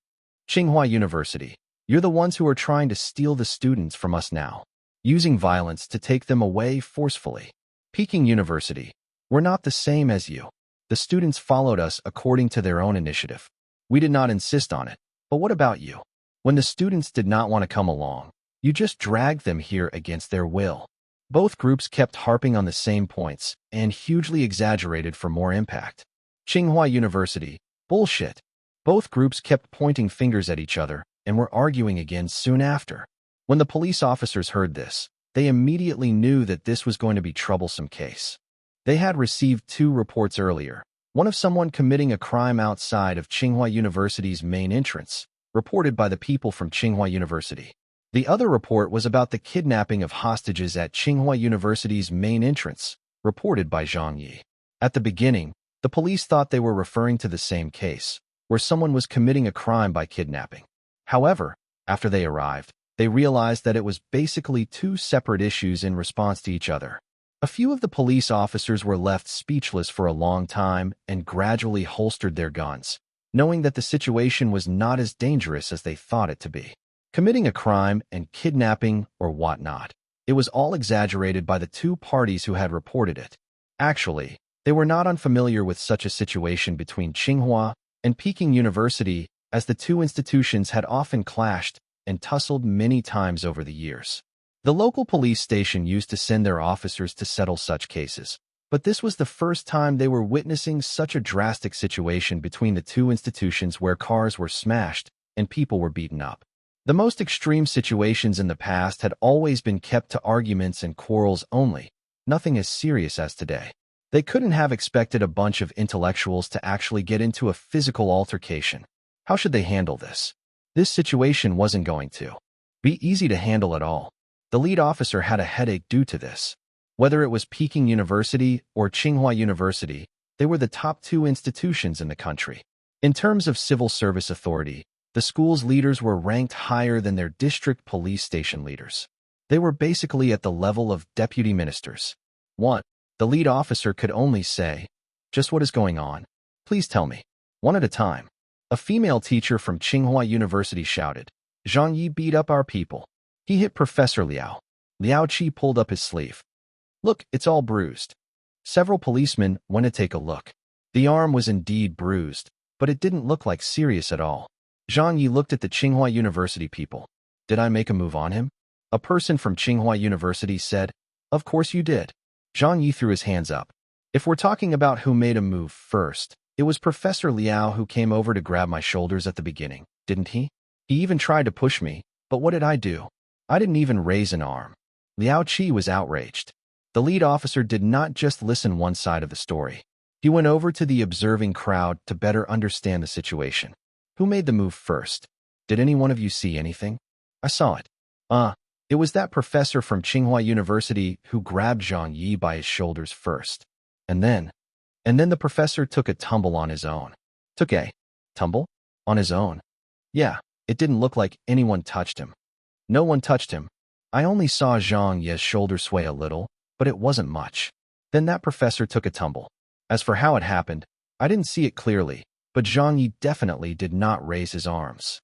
Tsinghua University, you're the ones who are trying to steal the students from us now, using violence to take them away forcefully. Peking University, we're not the same as you. The students followed us according to their own initiative. We did not insist on it. But what about you? When the students did not want to come along, you just dragged them here against their will." Both groups kept harping on the same points and hugely exaggerated for more impact. Tsinghua University, bullshit. Both groups kept pointing fingers at each other and were arguing again soon after. When the police officers heard this, they immediately knew that this was going to be a troublesome case. They had received 2 reports earlier, one of someone committing a crime outside of Tsinghua University's main entrance, reported by the people from Tsinghua University. The other report was about the kidnapping of hostages at Tsinghua University's main entrance, reported by Zhang Ye. At the beginning, the police thought they were referring to the same case, where someone was committing a crime by kidnapping. However, after they arrived, they realized that it was basically 2 separate issues in response to each other. A few of the police officers were left speechless for a long time and gradually holstered their guns, knowing that the situation was not as dangerous as they thought it to be. Committing a crime and kidnapping or whatnot, it was all exaggerated by the 2 parties who had reported it. Actually, they were not unfamiliar with such a situation between Tsinghua and Peking University, as the 2 institutions had often clashed and tussled many times over the years. The local police station used to send their officers to settle such cases, but this was the first time they were witnessing such a drastic situation between the 2 institutions where cars were smashed and people were beaten up. The most extreme situations in the past had always been kept to arguments and quarrels only, nothing as serious as today. They couldn't have expected a bunch of intellectuals to actually get into a physical altercation. How should they handle this? This situation wasn't going to be easy to handle at all. The lead officer had a headache due to this. Whether it was Peking University or Tsinghua University, they were the top 2 institutions in the country. In terms of civil service authority, the school's leaders were ranked higher than their district police station leaders. They were basically at the level of deputy ministers. 1. The lead officer could only say, "Just what is going on? Please tell me." One at a time. A female teacher from Tsinghua University shouted, "Zhang Ye beat up our people. He hit Professor Liao." Liao Qi pulled up his sleeve. "Look, it's all bruised." Several policemen went to take a look. The arm was indeed bruised, but it didn't look like serious at all. Zhang Ye looked at the Tsinghua University people. "Did I make a move on him?" A person from Tsinghua University said, "Of course you did." Zhang Ye threw his hands up. "If we're talking about who made a move first, it was Professor Liao who came over to grab my shoulders at the beginning, didn't he? He even tried to push me, but what did I do? I didn't even raise an arm." Liao Qi was outraged. The lead officer did not just listen one side of the story. He went over to the observing crowd to better understand the situation. "Who made the move first? Did any one of you see anything?" "I saw it." It was that professor from Tsinghua University who grabbed Zhang Yi by his shoulders first. And then the professor took a tumble on his own." "Took a tumble? On his own?" "Yeah, it didn't look like anyone touched him." "No one touched him. I only saw Zhang Ye's shoulder sway a little, but it wasn't much. Then that professor took a tumble. As for how it happened, I didn't see it clearly, but Zhang Ye definitely did not raise his arms."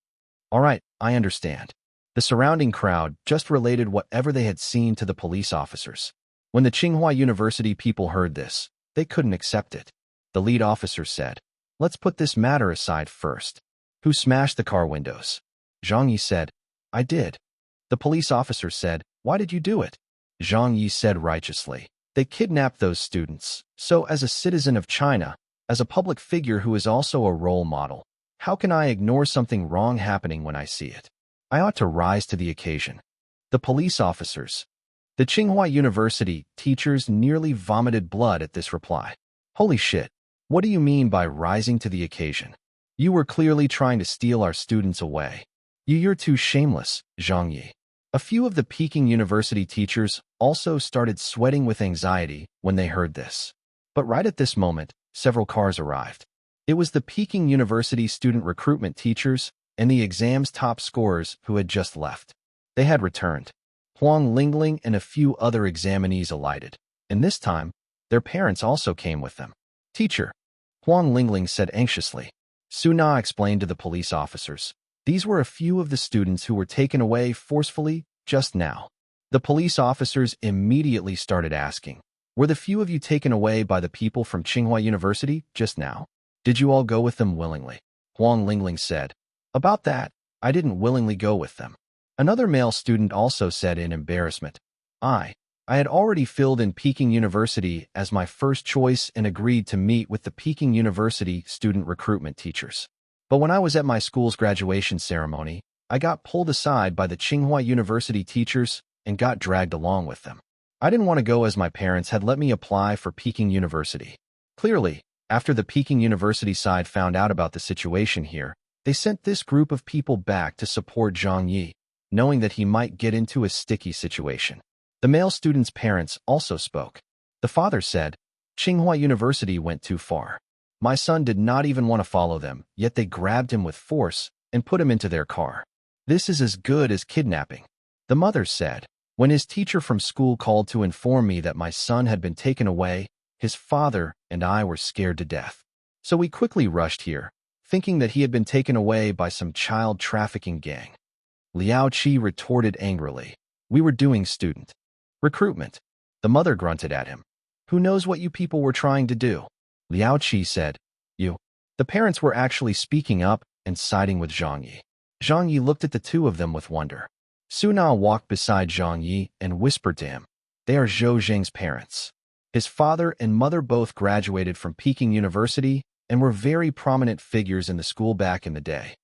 "All right, I understand." The surrounding crowd just related whatever they had seen to the police officers. When the Tsinghua University people heard this, they couldn't accept it. The lead officer said, "Let's put this matter aside first. Who smashed the car windows?" Zhang Yi said, "I did." The police officer said, "Why did you do it?" Zhang Yi said righteously, "They kidnapped those students, so as a citizen of China, as a public figure who is also a role model, How can I ignore something wrong happening when I see it? I ought to rise to the occasion. The police officers. The Tsinghua University teachers nearly vomited blood at this reply. Holy shit. What do you mean by rising to the occasion? You were clearly trying to steal our students away. You're too shameless, Zhang Ye. A few of the Peking University teachers also started sweating with anxiety when they heard this. But right at this moment, several cars arrived. It was the Peking University student recruitment teachers and the exam's top scorers who had just left. They had returned. Huang Lingling and a few other examinees alighted, and this time, their parents also came with them. Teacher, Huang Lingling said anxiously. Su Na explained to the police officers. These were a few of the students who were taken away forcefully just now. The police officers immediately started asking, were the few of you taken away by the people from Tsinghua University just now? Did you all go with them willingly? Huang Lingling said. About that, I didn't willingly go with them. Another male student also said in embarrassment. I had already filled in Peking University as my first choice and agreed to meet with the Peking University student recruitment teachers. But when I was at my school's graduation ceremony, I got pulled aside by the Tsinghua University teachers and got dragged along with them. I didn't want to go as my parents had let me apply for Peking University. Clearly, after the Peking University side found out about the situation here, they sent this group of people back to support Zhang Ye, knowing that he might get into a sticky situation. The male student's parents also spoke. The father said, Tsinghua University went too far. My son did not even want to follow them, yet they grabbed him with force and put him into their car. This is as good as kidnapping. The mother said, when his teacher from school called to inform me that my son had been taken away, his father and I were scared to death. So we quickly rushed here, thinking that he had been taken away by some child trafficking gang. Liao Qi retorted angrily. We were doing student recruitment. The mother grunted at him. Who knows what you people were trying to do? Liao Qi said. You. The parents were actually speaking up and siding with Zhang Ye. Zhang Ye looked at the two of them with wonder. Su Na walked beside Zhang Ye and whispered to him. They are Zhou Zheng's parents. His father and mother both graduated from Peking University and were very prominent figures in the school back in the day.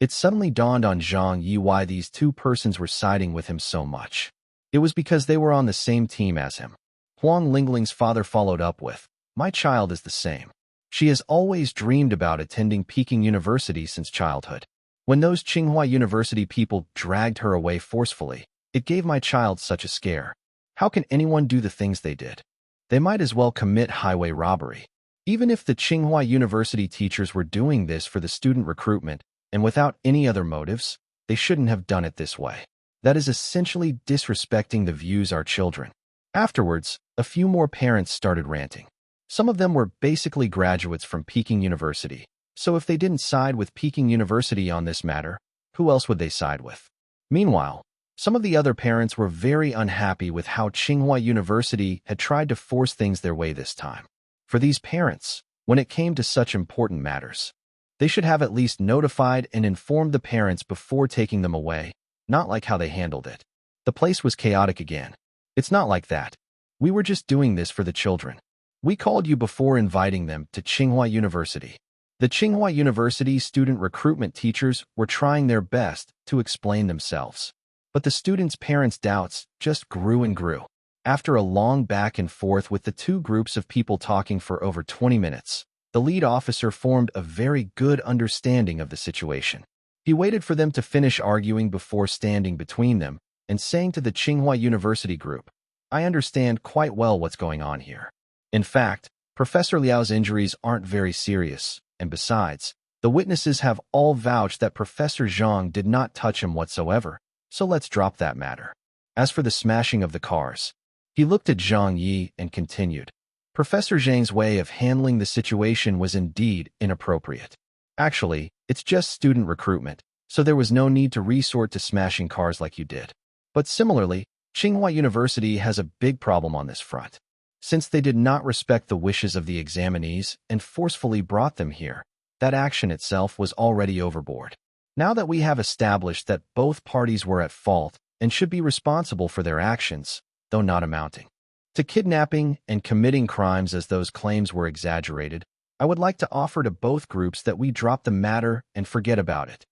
It suddenly dawned on Zhang Ye why these two persons were siding with him so much. It was because they were on the same team as him. Huang Lingling's father followed up with, my child is the same. She has always dreamed about attending Peking University since childhood. When those Tsinghua University people dragged her away forcefully, it gave my child such a scare. How can anyone do the things they did? They might as well commit highway robbery. Even if the Tsinghua University teachers were doing this for the student recruitment and without any other motives, they shouldn't have done it this way. That is essentially disrespecting the views our children. Afterwards, a few more parents started ranting. Some of them were basically graduates from Peking University, so if they didn't side with Peking University on this matter, who else would they side with? Meanwhile, some of the other parents were very unhappy with how Tsinghua University had tried to force things their way this time. For these parents, when it came to such important matters, they should have at least notified and informed the parents before taking them away, not like how they handled it. The place was chaotic again. It's not like that. We were just doing this for the children. We called you before inviting them to Tsinghua University. The Tsinghua University student recruitment teachers were trying their best to explain themselves. But the students' parents' doubts just grew and grew. After a long back and forth with the two groups of people talking for over 20 minutes, the lead officer formed a very good understanding of the situation. He waited for them to finish arguing before standing between them and saying to the Tsinghua University group, I understand quite well what's going on here. In fact, Professor Liao's injuries aren't very serious, and besides, the witnesses have all vouched that Professor Zhang did not touch him whatsoever, so let's drop that matter. As for the smashing of the cars, he looked at Zhang Ye and continued, Professor Zhang's way of handling the situation was indeed inappropriate. Actually, it's just student recruitment, so there was no need to resort to smashing cars like you did. But similarly, Tsinghua University has a big problem on this front. Since they did not respect the wishes of the examinees and forcefully brought them here, that action itself was already overboard. Now that we have established that both parties were at fault and should be responsible for their actions, though not amounting to kidnapping and committing crimes as those claims were exaggerated, I would like to offer to both groups that we drop the matter and forget about it.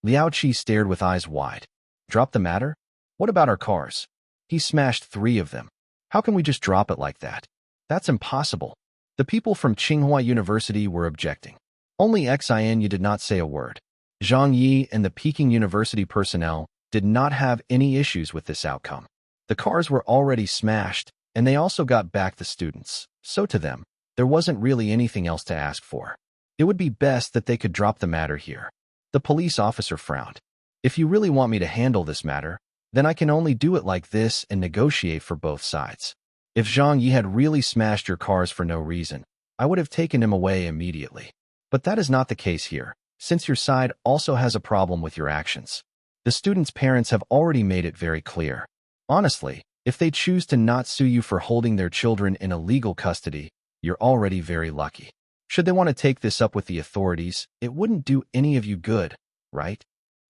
Liao Qi stared with eyes wide. Drop the matter? What about our cars? He smashed 3 of them. How can we just drop it like that? That's impossible. The people from Tsinghua University were objecting. Only Xian Yu did not say a word. Zhang Ye and the Peking University personnel did not have any issues with this outcome. The cars were already smashed, and they also got back the students. So to them, there wasn't really anything else to ask for. It would be best that they could drop the matter here. The police officer frowned. If you really want me to handle this matter, then I can only do it like this and negotiate for both sides. If Zhang Ye had really smashed your cars for no reason, I would have taken him away immediately. But that is not the case here, since your side also has a problem with your actions. The students' parents have already made it very clear. Honestly, if they choose to not sue you for holding their children in illegal custody, you're already very lucky. Should they want to take this up with the authorities, it wouldn't do any of you good, right?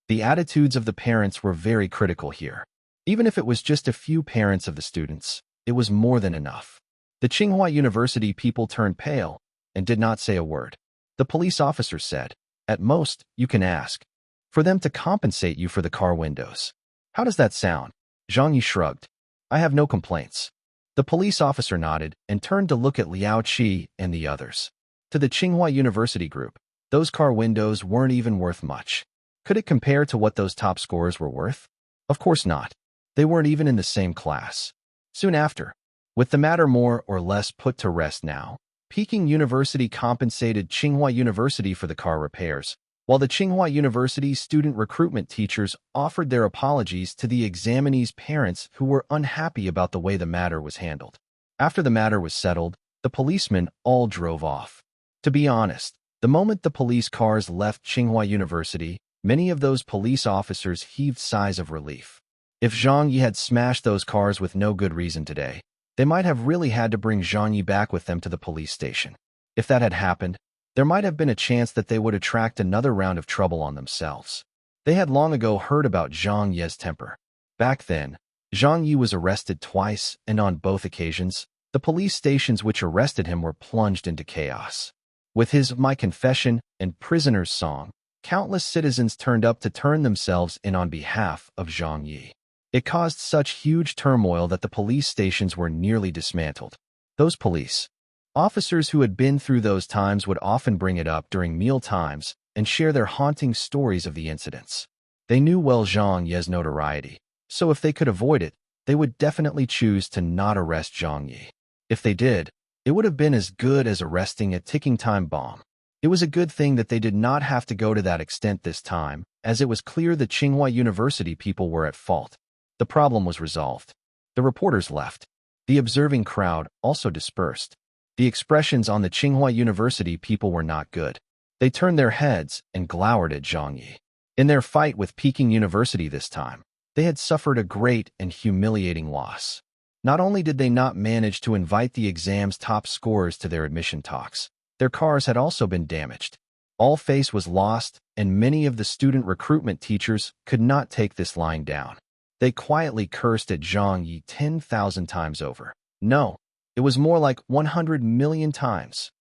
The attitudes of the parents were very critical here. Even if it was just a few parents of the students, it was more than enough. The Tsinghua University people turned pale and did not say a word. The police officer said, "At most, you can ask for them to compensate you for the car windows." How does that sound? Zhang Ye shrugged. I have no complaints. The police officer nodded and turned to look at Liao Qi and the others. To the Tsinghua University group, those car windows weren't even worth much. Could it compare to what those top scores were worth? Of course not. They weren't even in the same class. Soon after, with the matter more or less put to rest now, Peking University compensated Tsinghua University for the car repairs, while the Tsinghua University student recruitment teachers offered their apologies to the examinees' parents who were unhappy about the way the matter was handled. After the matter was settled, the policemen all drove off. To be honest, the moment the police cars left Tsinghua University, many of those police officers heaved sighs of relief. If Zhang Ye had smashed those cars with no good reason today, they might have really had to bring Zhang Ye back with them to the police station. If that had happened, there might have been a chance that they would attract another round of trouble on themselves. They had long ago heard about Zhang Ye's temper. Back then, Zhang Ye was arrested twice, and on both occasions, the police stations which arrested him were plunged into chaos. With his My Confession and Prisoner's Song, countless citizens turned up to turn themselves in on behalf of Zhang Ye. It caused such huge turmoil that the police stations were nearly dismantled. Those police officers who had been through those times would often bring it up during meal times and share their haunting stories of the incidents. They knew well Zhang Ye's notoriety, so if they could avoid it, they would definitely choose to not arrest Zhang Ye. If they did, it would have been as good as arresting a ticking time bomb. It was a good thing that they did not have to go to that extent this time, as it was clear the Tsinghua University people were at fault. The problem was resolved. The reporters left. The observing crowd also dispersed. The expressions on the Tsinghua University people were not good. They turned their heads and glowered at Zhang Ye. In their fight with Peking University this time, they had suffered a great and humiliating loss. Not only did they not manage to invite the exam's top scorers to their admission talks, their cars had also been damaged. All face was lost, and many of the student recruitment teachers could not take this lying down. They quietly cursed at Zhang Ye 10,000 times over. No, it was more like 100 million times.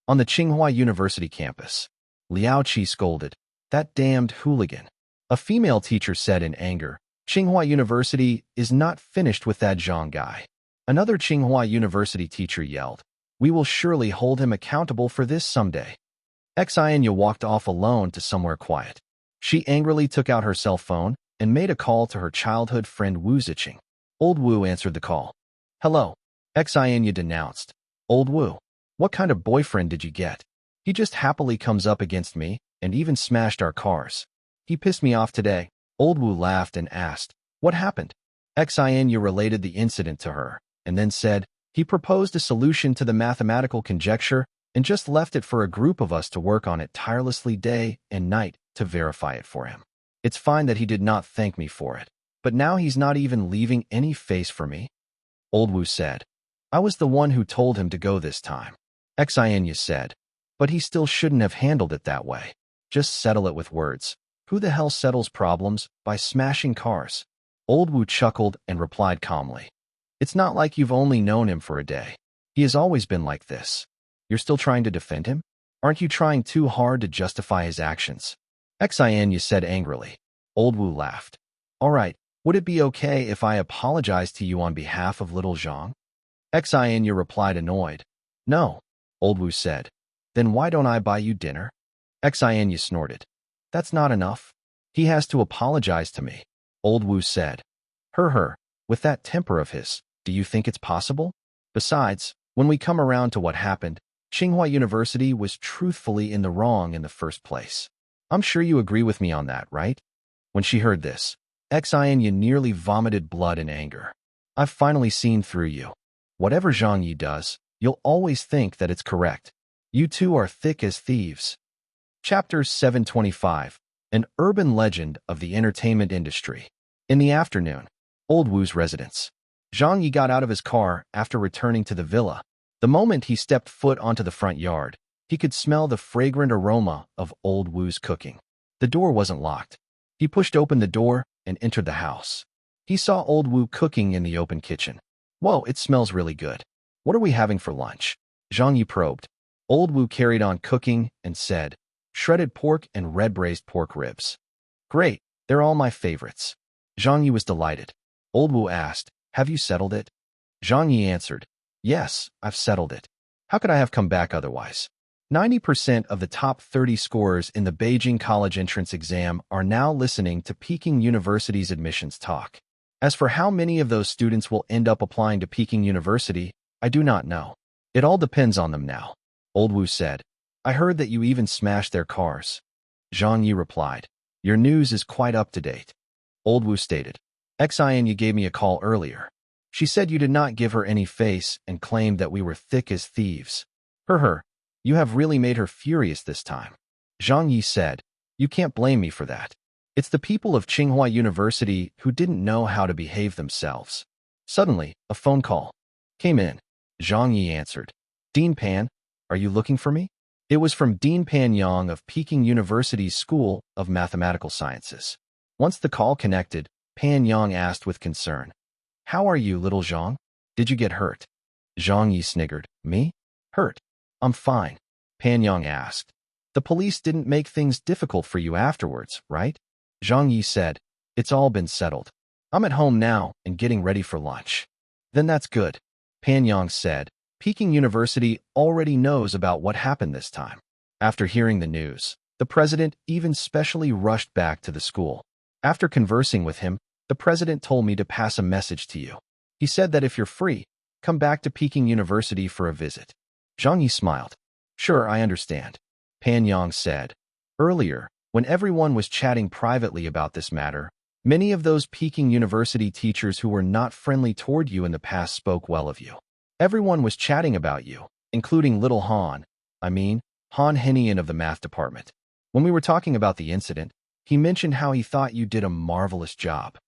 On the Tsinghua University campus, Liao Qi scolded, "That damned hooligan." A female teacher said in anger, "Tsinghua University is not finished with that Zhang guy." Another Tsinghua University teacher yelled, "We will surely hold him accountable for this someday." Xian Yu walked off alone to somewhere quiet. She angrily took out her cell phone and made a call to her childhood friend Wu Ziqing. Old Wu answered the call. "Hello," Xian Yu denounced. "Old Wu, what kind of boyfriend did you get? He just happily comes up against me and even smashed our cars. He pissed me off today." Old Wu laughed and asked, "What happened?" Xian Yu related the incident to her, and then said, "He proposed a solution to the mathematical conjecture and just left it for a group of us to work on it tirelessly day and night to verify it for him. It's fine that he did not thank me for it, but now he's not even leaving any face for me." Old Wu said, "I was the one who told him to go this time." Xian Yu said, "But he still shouldn't have handled it that way. Just settle it with words. Who the hell settles problems by smashing cars?" Old Wu chuckled and replied calmly, "It's not like you've only known him for a day. He has always been like this. You're still trying to defend him?" Aren't you trying too hard to justify his actions? Xianya said angrily. Old Wu laughed. All right, would it be okay if I apologize to you on behalf of little Zhang? Xianya replied annoyed. No, Old Wu said. Then why don't I buy you dinner? Xianya snorted. That's not enough. He has to apologize to me, Old Wu said. With that temper of his, do you think it's possible? Besides, when we come around to what happened, Tsinghua University was truthfully in the wrong in the first place. I'm sure you agree with me on that, right? When she heard this, Xianya nearly vomited blood in anger. I've finally seen through you. Whatever Zhang Ye does, you'll always think that it's correct. You two are thick as thieves. Chapter 725. An Urban Legend of the Entertainment Industry. In the afternoon, Old Wu's residence. Zhang Ye got out of his car after returning to the villa. The moment he stepped foot onto the front yard, he could smell the fragrant aroma of Old Wu's cooking. The door wasn't locked. He pushed open the door and entered the house. He saw Old Wu cooking in the open kitchen. Whoa, it smells really good. What are we having for lunch? Zhang Ye probed. Old Wu carried on cooking and said, shredded pork and red braised pork ribs. Great, they're all my favorites. Zhang Ye was delighted. Old Wu asked, have you settled it? Zhang Ye answered, yes, I've settled it. How could I have come back otherwise? 90% of the top 30 scorers in the Beijing college entrance exam are now listening to Peking University's admissions talk. As for how many of those students will end up applying to Peking University, I do not know. It all depends on them now. Old Wu said, I heard that you even smashed their cars. Zhang Ye replied, your news is quite up to date. Old Wu stated, Xianya gave me a call earlier. She said you did not give her any face and claimed that we were thick as thieves. You have really made her furious this time. Zhang Ye said, you can't blame me for that. It's the people of Tsinghua University who didn't know how to behave themselves. Suddenly, a phone call came in. Zhang Ye answered, Dean Pan, are you looking for me? It was from Dean Pan Yang of Peking University's School of Mathematical Sciences. Once the call connected, Pan Yang asked with concern, how are you, little Zhang? Did you get hurt? Zhang Ye sniggered, me? Hurt? I'm fine. Pan Yang asked. The police didn't make things difficult for you afterwards, right? Zhang Ye said, it's all been settled. I'm at home now and getting ready for lunch. Then that's good. Pan Yang said, Peking University already knows about what happened this time. After hearing the news, the president even specially rushed back to the school. After conversing with him, the president told me to pass a message to you. He said that if you're free, come back to Peking University for a visit. Zhang Ye smiled. Sure, I understand. Pan Yang said. Earlier, when everyone was chatting privately about this matter, many of those Peking University teachers who were not friendly toward you in the past spoke well of you. Everyone was chatting about you, including little Han Henian of the math department. When we were talking about the incident, he mentioned how he thought you did a marvelous job.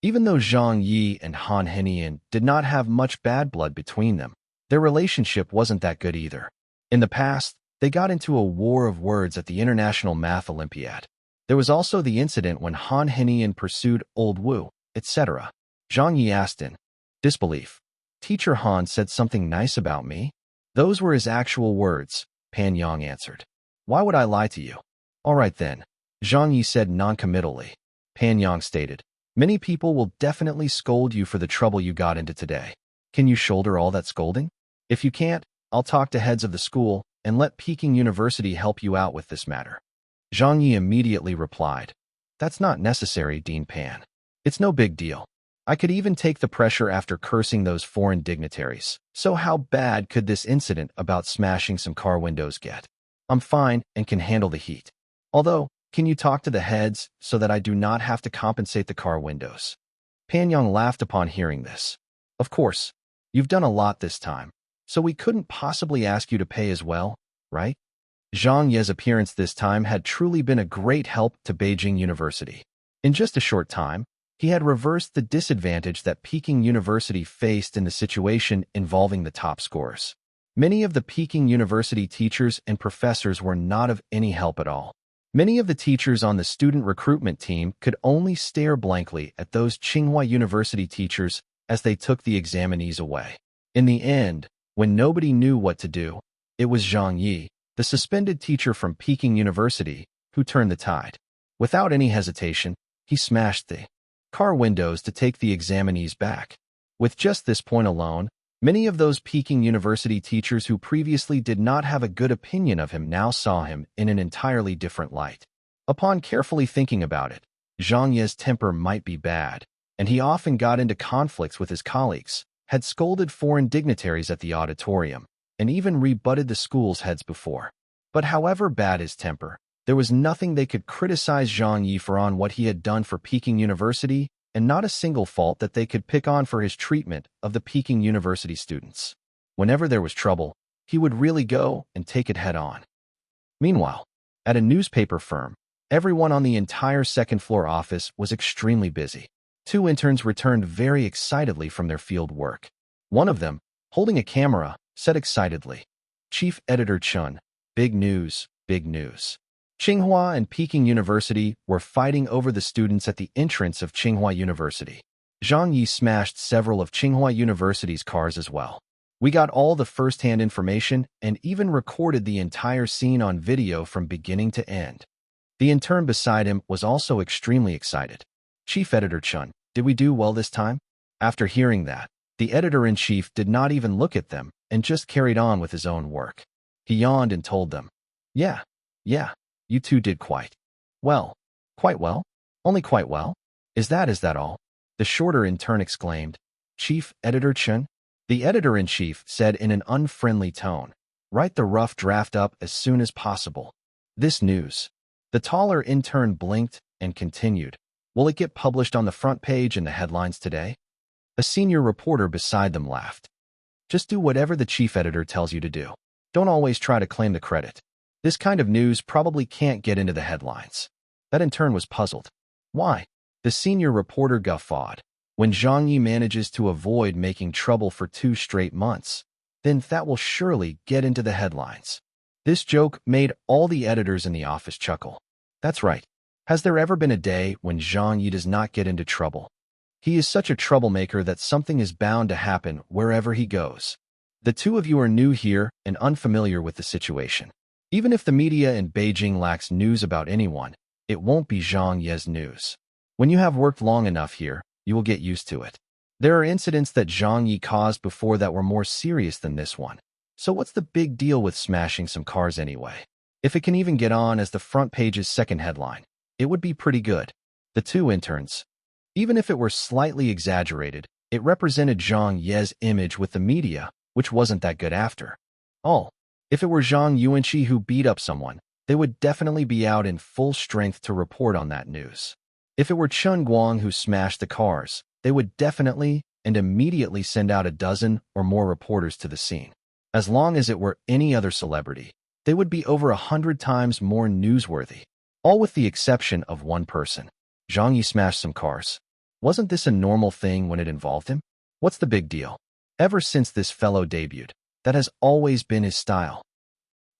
Even though Zhang Ye and Han Henian did not have much bad blood between them, their relationship wasn't that good either. In the past, they got into a war of words at the International Math Olympiad. There was also the incident when Han Henian pursued Old Wu, etc. Zhang Ye asked in disbelief. Teacher Han said something nice about me? Those were his actual words, Pan Yang answered. Why would I lie to you? All right then, Zhang Ye said noncommittally. Pan Yang stated, many people will definitely scold you for the trouble you got into today. Can you shoulder all that scolding? If you can't, I'll talk to heads of the school and let Peking University help you out with this matter. Zhang Ye immediately replied, that's not necessary, Dean Pan. It's no big deal. I could even take the pressure after cursing those foreign dignitaries. So how bad could this incident about smashing some car windows get? I'm fine and can handle the heat. Although, can you talk to the heads so that I do not have to compensate the car windows? Pan Yang laughed upon hearing this. Of course, you've done a lot this time, so we couldn't possibly ask you to pay as well, right? Zhang Ye's appearance this time had truly been a great help to Beijing University. In just a short time, he had reversed the disadvantage that Peking University faced in the situation involving the top scorers. Many of the Peking University teachers and professors were not of any help at all. Many of the teachers on the student recruitment team could only stare blankly at those Tsinghua University teachers as they took the examinees away. In the end, when nobody knew what to do, it was Zhang Ye, the suspended teacher from Peking University, who turned the tide. Without any hesitation, he smashed the car windows to take the examinees back. With just this point alone, many of those Peking University teachers who previously did not have a good opinion of him now saw him in an entirely different light. Upon carefully thinking about it, Zhang Ye's temper might be bad, and he often got into conflicts with his colleagues, had scolded foreign dignitaries at the auditorium, and even rebutted the school's heads before. But however bad his temper, there was nothing they could criticize Zhang Ye for on what he had done for Peking University, and not a single fault that they could pick on for his treatment of the Peking University students. Whenever there was trouble, he would really go and take it head-on. Meanwhile, at a newspaper firm, everyone on the entire second-floor office was extremely busy. 2 interns returned very excitedly from their field work. One of them, holding a camera, said excitedly, "Chief Editor Chun, big news, big news. Tsinghua and Peking University were fighting over the students at the entrance of Tsinghua University. Zhang Ye smashed several of Tsinghua University's cars as well. We got all the first-hand information and even recorded the entire scene on video from beginning to end." The intern beside him was also extremely excited. "Chief Editor Chun, did we do well this time?" After hearing that, the editor-in-chief did not even look at them and just carried on with his own work. He yawned and told them, Yeah, you two did quite well. Quite well? Only quite well? Is that all?" The shorter intern exclaimed. "Chief Editor Chun?" The editor-in-chief said in an unfriendly tone, "Write the rough draft up as soon as possible. This news." The taller intern blinked and continued, "Will it get published on the front page and the headlines today?" A senior reporter beside them laughed. "Just do whatever the chief editor tells you to do. Don't always try to claim the credit. This kind of news probably can't get into the headlines." That intern was puzzled. "Why?" The senior reporter guffawed. "When Zhang Ye manages to avoid making trouble for 2 straight months, then that will surely get into the headlines." This joke made all the editors in the office chuckle. That's right. Has there ever been a day when Zhang Ye does not get into trouble? He is such a troublemaker that something is bound to happen wherever he goes. The two of you are new here and unfamiliar with the situation. Even if the media in Beijing lacks news about anyone, it won't be Zhang Ye's news. When you have worked long enough here, you will get used to it. There are incidents that Zhang Ye caused before that were more serious than this one. So what's the big deal with smashing some cars anyway? If it can even get on as the front page's second headline, it would be pretty good. The 2 interns. Even if it were slightly exaggerated, it represented Zhang Ye's image with the media, which wasn't that good after all. If it were Zhang Yuanqi who beat up someone, they would definitely be out in full strength to report on that news. If it were Chun Guang who smashed the cars, they would definitely and immediately send out a dozen or more reporters to the scene. As long as it were any other celebrity, they would be over 100 times more newsworthy, all with the exception of one person. Zhang Ye smashed some cars. Wasn't this a normal thing when it involved him? What's the big deal? Ever since this fellow debuted, that has always been his style.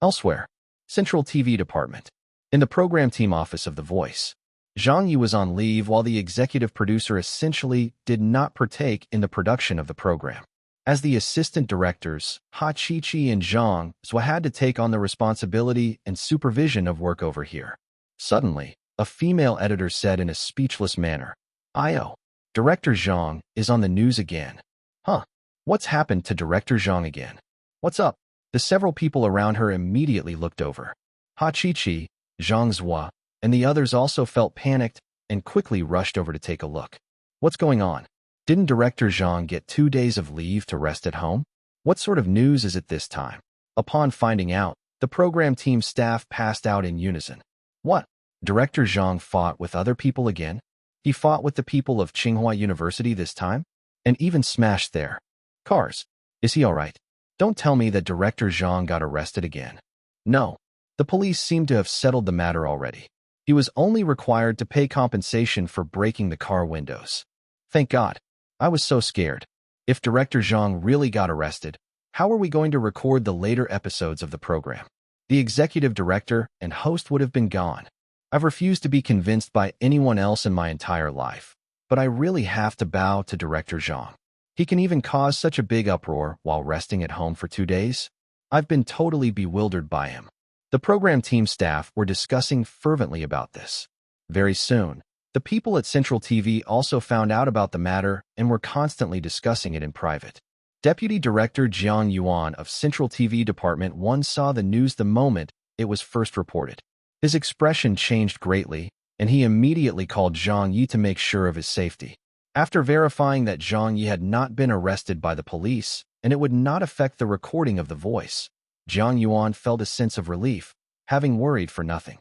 Elsewhere, Central TV Department. In the program team office of The Voice, Zhang Ye was on leave while the executive producer essentially did not partake in the production of the program. As the assistant directors, Ha Chi-Chi and Zhang Zhua had to take on the responsibility and supervision of work over here. Suddenly, a female editor said in a speechless manner, "Io, Director Zhang is on the news again." "Huh? What's happened to Director Zhang again? What's up?" The several people around her immediately looked over. Ha Chi-Chi, Zhang Zhua, and the others also felt panicked and quickly rushed over to take a look. "What's going on? Didn't Director Zhang get 2 days of leave to rest at home? What sort of news is it this time?" Upon finding out, the program team staff passed out in unison. "What? Director Zhang fought with other people again? He fought with the people of Tsinghua University this time? And even smashed their cars? Is he all right? Don't tell me that Director Zhang got arrested again." No. The police seemed to have settled the matter already. He was only required to pay compensation for breaking the car windows. Thank God. I was so scared. If Director Zhang really got arrested, how are we going to record the later episodes of the program? The executive director and host would have been gone. I've refused to be convinced by anyone else in my entire life, but I really have to bow to Director Zhang. He can even cause such a big uproar while resting at home for 2 days. I've been totally bewildered by him. The program team staff were discussing fervently about this. Very soon, the people at Central TV also found out about the matter and were constantly discussing it in private. Deputy Director Zhang Ye of Central TV Department 1 saw the news the moment it was first reported. His expression changed greatly, and he immediately called Zhang Ye to make sure of his safety. After verifying that Zhang Ye had not been arrested by the police and it would not affect the recording of the voice, Zhang Ye felt a sense of relief, having worried for nothing.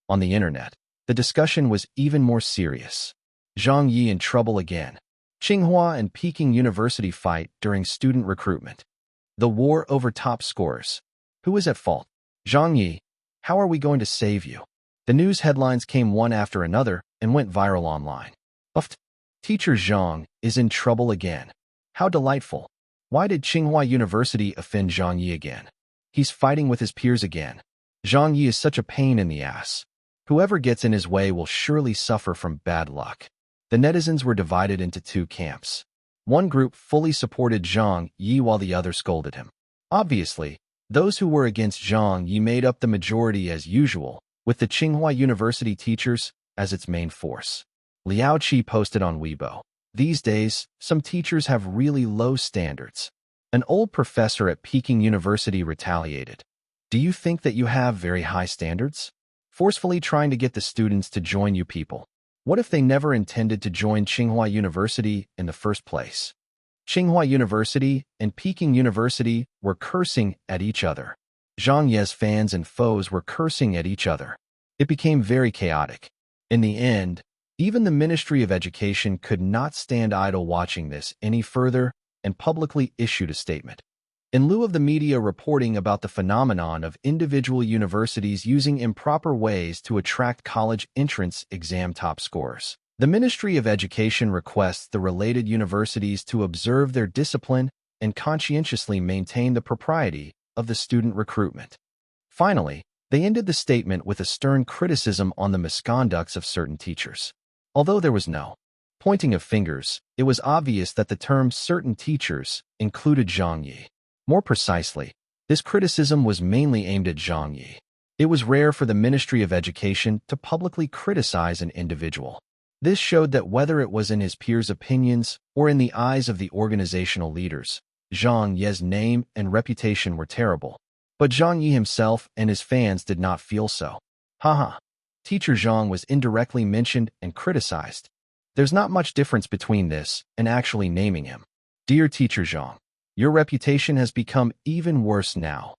On the internet, the discussion was even more serious. Zhang Ye in trouble again. Tsinghua and Peking University fight during student recruitment. The war over top scores. Who is at fault? Zhang Ye, how are we going to save you? The news headlines came one after another and went viral online. Uft. Teacher Zhang is in trouble again. How delightful. Why did Tsinghua University offend Zhang Ye again? He's fighting with his peers again. Zhang Ye is such a pain in the ass. Whoever gets in his way will surely suffer from bad luck. The netizens were divided into two camps. One group fully supported Zhang Ye while the other scolded him. Obviously, those who were against Zhang Ye made up the majority as usual, with the Tsinghua University teachers as its main force. Liao Qi posted on Weibo, "These days, some teachers have really low standards." An old professor at Peking University retaliated. "Do you think that you have very high standards? Forcefully trying to get the students to join you people. What if they never intended to join Tsinghua University in the first place?" Tsinghua University and Peking University were cursing at each other. Zhang Ye's fans and foes were cursing at each other. It became very chaotic. In the end, even the Ministry of Education could not stand idle watching this any further and publicly issued a statement. In lieu of the media reporting about the phenomenon of individual universities using improper ways to attract college entrance exam top scores, the Ministry of Education requests the related universities to observe their discipline and conscientiously maintain the propriety of the student recruitment. Finally, they ended the statement with a stern criticism on the misconducts of certain teachers. Although there was no pointing of fingers, it was obvious that the term certain teachers included Zhang Ye. More precisely, this criticism was mainly aimed at Zhang Ye. It was rare for the Ministry of Education to publicly criticize an individual. This showed that whether it was in his peers' opinions or in the eyes of the organizational leaders, Zhang Ye's name and reputation were terrible. But Zhang Ye himself and his fans did not feel so. Haha. Teacher Zhang was indirectly mentioned and criticized. There's not much difference between this and actually naming him. Dear Teacher Zhang, your reputation has become even worse now.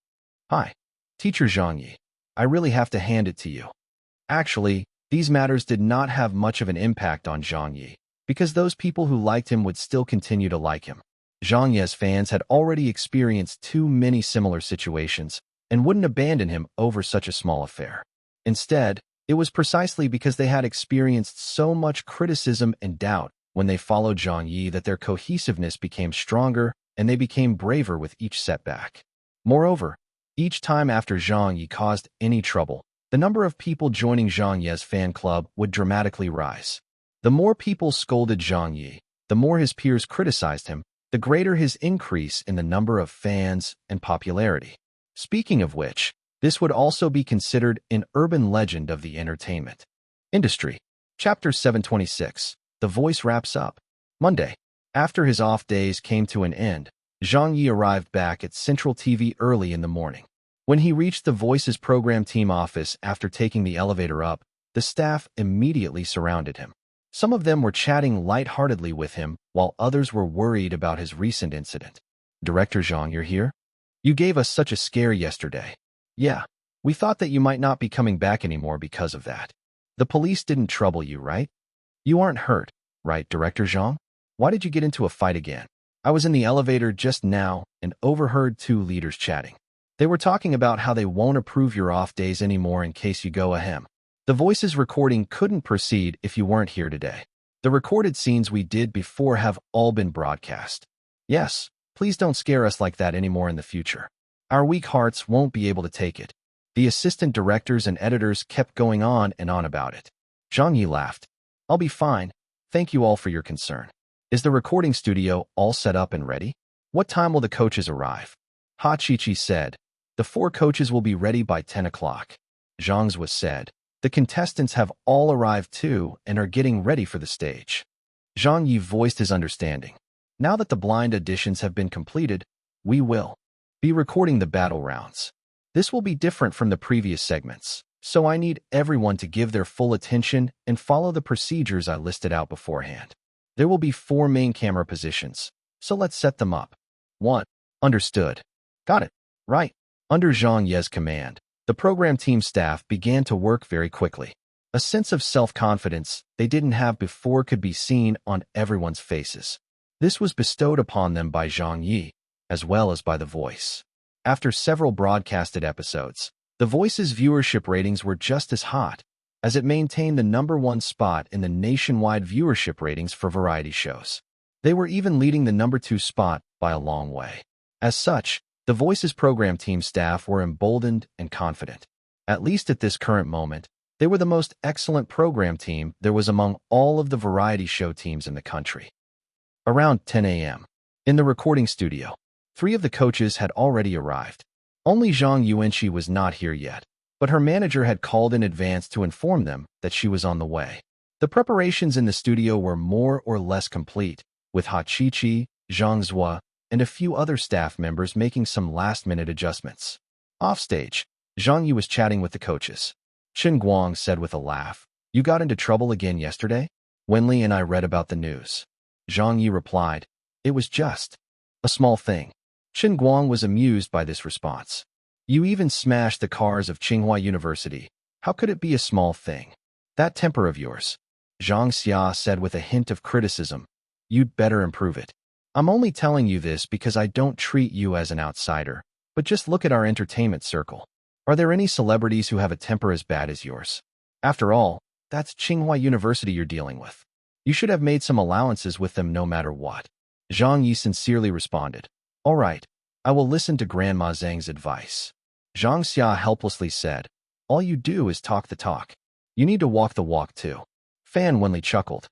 Hi, Teacher Zhang Ye. I really have to hand it to you. Actually, these matters did not have much of an impact on Zhang Ye, because those people who liked him would still continue to like him. Zhang Ye's fans had already experienced too many similar situations and wouldn't abandon him over such a small affair. Instead, it was precisely because they had experienced so much criticism and doubt when they followed Zhang Ye that their cohesiveness became stronger and they became braver with each setback. Moreover, each time after Zhang Ye caused any trouble, the number of people joining Zhang Ye's fan club would dramatically rise. The more people scolded Zhang Ye, the more his peers criticized him, the greater his increase in the number of fans and popularity. Speaking of which, this would also be considered an urban legend of the entertainment industry. Chapter 726. The Voice wraps up. Monday. After his off days came to an end, Zhang Ye arrived back at Central TV early in the morning. When he reached the Voice's program team office after taking the elevator up, the staff immediately surrounded him. Some of them were chatting lightheartedly with him, while others were worried about his recent incident. Director Zhang, you're here? You gave us such a scare yesterday. Yeah, we thought that you might not be coming back anymore because of that. The police didn't trouble you, right? You aren't hurt, right, Director Zhang? Why did you get into a fight again? I was in the elevator just now and overheard two leaders chatting. They were talking about how they won't approve your off days anymore in case you go ahem. The Voice's recording couldn't proceed if you weren't here today. The recorded scenes we did before have all been broadcast. Yes, please don't scare us like that anymore in the future. Our weak hearts won't be able to take it. The assistant directors and editors kept going on and on about it. Zhang Ye laughed. I'll be fine. Thank you all for your concern. Is the recording studio all set up and ready? What time will the coaches arrive? Ha Chi-Chi said. The 4 coaches will be ready by 10 o'clock. Zhang Ye said. The contestants have all arrived too and are getting ready for the stage. Zhang Ye voiced his understanding. Now that the blind auditions have been completed, we will be recording the battle rounds. This will be different from the previous segments, so I need everyone to give their full attention and follow the procedures I listed out beforehand. There will be 4 main camera positions, so let's set them up. 1. Understood. Got it. Right. Under Zhang Ye's command, the program team staff began to work very quickly. A sense of self-confidence they didn't have before could be seen on everyone's faces. This was bestowed upon them by Zhang Ye, as well as by The Voice. After several broadcasted episodes, The Voice's viewership ratings were just as hot, as it maintained the #1 spot in the nationwide viewership ratings for variety shows. They were even leading the #2 spot by a long way. As such, The Voice's program team staff were emboldened and confident. At least at this current moment, they were the most excellent program team there was among all of the variety show teams in the country. Around 10 a.m. in the recording studio, 3 of the coaches had already arrived. Only Zhang Ye was not here yet, but her manager had called in advance to inform them that she was on the way. The preparations in the studio were more or less complete, with Hachichi, Zhang Ye, and a few other staff members making some last-minute adjustments. Offstage, Zhang Ye was chatting with the coaches. Chen Guang said with a laugh, "You got into trouble again yesterday? Wenli and I read about the news." Zhang Ye replied, "It was just a small thing." Chen Guang was amused by this response. "You even smashed the cars of Tsinghua University. How could it be a small thing? That temper of yours," Zhang Xia said with a hint of criticism. "You'd better improve it. I'm only telling you this because I don't treat you as an outsider, but just look at our entertainment circle. Are there any celebrities who have a temper as bad as yours? After all, that's Tsinghua University you're dealing with. You should have made some allowances with them no matter what." Zhang Ye sincerely responded, "All right, I will listen to Grandma Zhang's advice." Zhang Xia helplessly said, "All you do is talk the talk. You need to walk the walk too." Fan Wenli chuckled.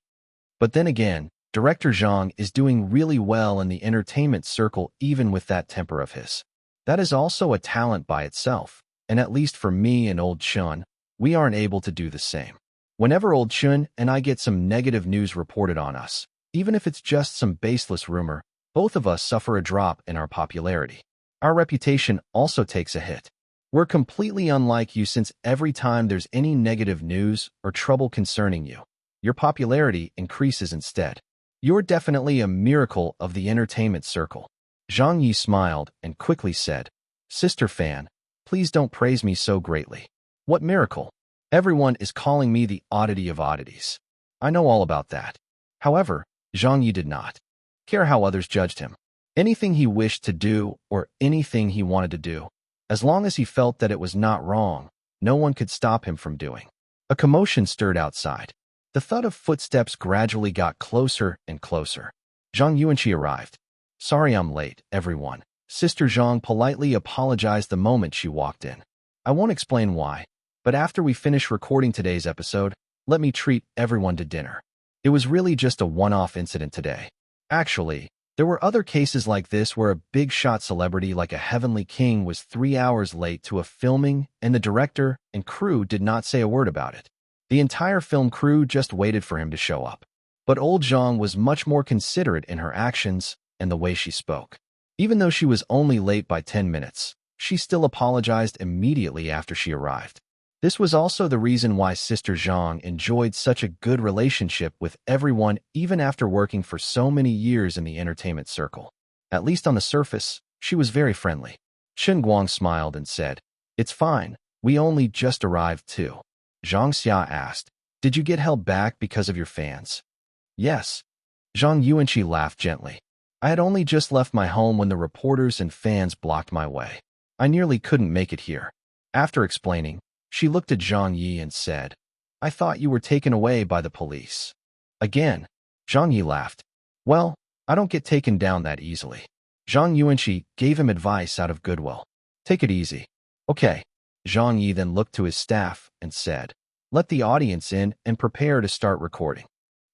But then again, Director Zhang is doing really well in the entertainment circle even with that temper of his. That is also a talent by itself, and at least for me and Old Chun, we aren't able to do the same. Whenever Old Chun and I get some negative news reported on us, even if it's just some baseless rumor, both of us suffer a drop in our popularity. Our reputation also takes a hit. We're completely unlike you since every time there's any negative news or trouble concerning you, your popularity increases instead. You're definitely a miracle of the entertainment circle." Zhang Ye smiled and quickly said, "Sister Fan, please don't praise me so greatly. What miracle? Everyone is calling me the oddity of oddities. I know all about that." However, Zhang Ye did not care how others judged him. Anything he wished to do or anything he wanted to do, as long as he felt that it was not wrong, no one could stop him from doing. A commotion stirred outside. The thud of footsteps gradually got closer and closer. Zhang Ye arrived. "Sorry I'm late, everyone." Sister Zhang politely apologized the moment she walked in. "I won't explain why, but after we finish recording today's episode, let me treat everyone to dinner. It was really just a one-off incident today. Actually, there were other cases like this where a big-shot celebrity like a heavenly king was 3 hours late to a filming and the director and crew did not say a word about it. The entire film crew just waited for him to show up. But old Zhang was much more considerate in her actions and the way she spoke. Even though she was only late by 10 minutes, she still apologized immediately after she arrived. This was also the reason why Sister Zhang enjoyed such a good relationship with everyone even after working for so many years in the entertainment circle. At least on the surface, she was very friendly. Chen Guang smiled and said, "It's fine, we only just arrived too." Zhang Xia asked, "Did you get held back because of your fans?" "Yes." Zhang Ye laughed gently. "I had only just left my home when the reporters and fans blocked my way. I nearly couldn't make it here." After explaining, she looked at Zhang Ye and said, "I thought you were taken away by the police." Again, Zhang Ye laughed. "Well, I don't get taken down that easily." Zhang Ye gave him advice out of goodwill. "Take it easy." "Okay." Zhang Ye then looked to his staff and said, "Let the audience in and prepare to start recording."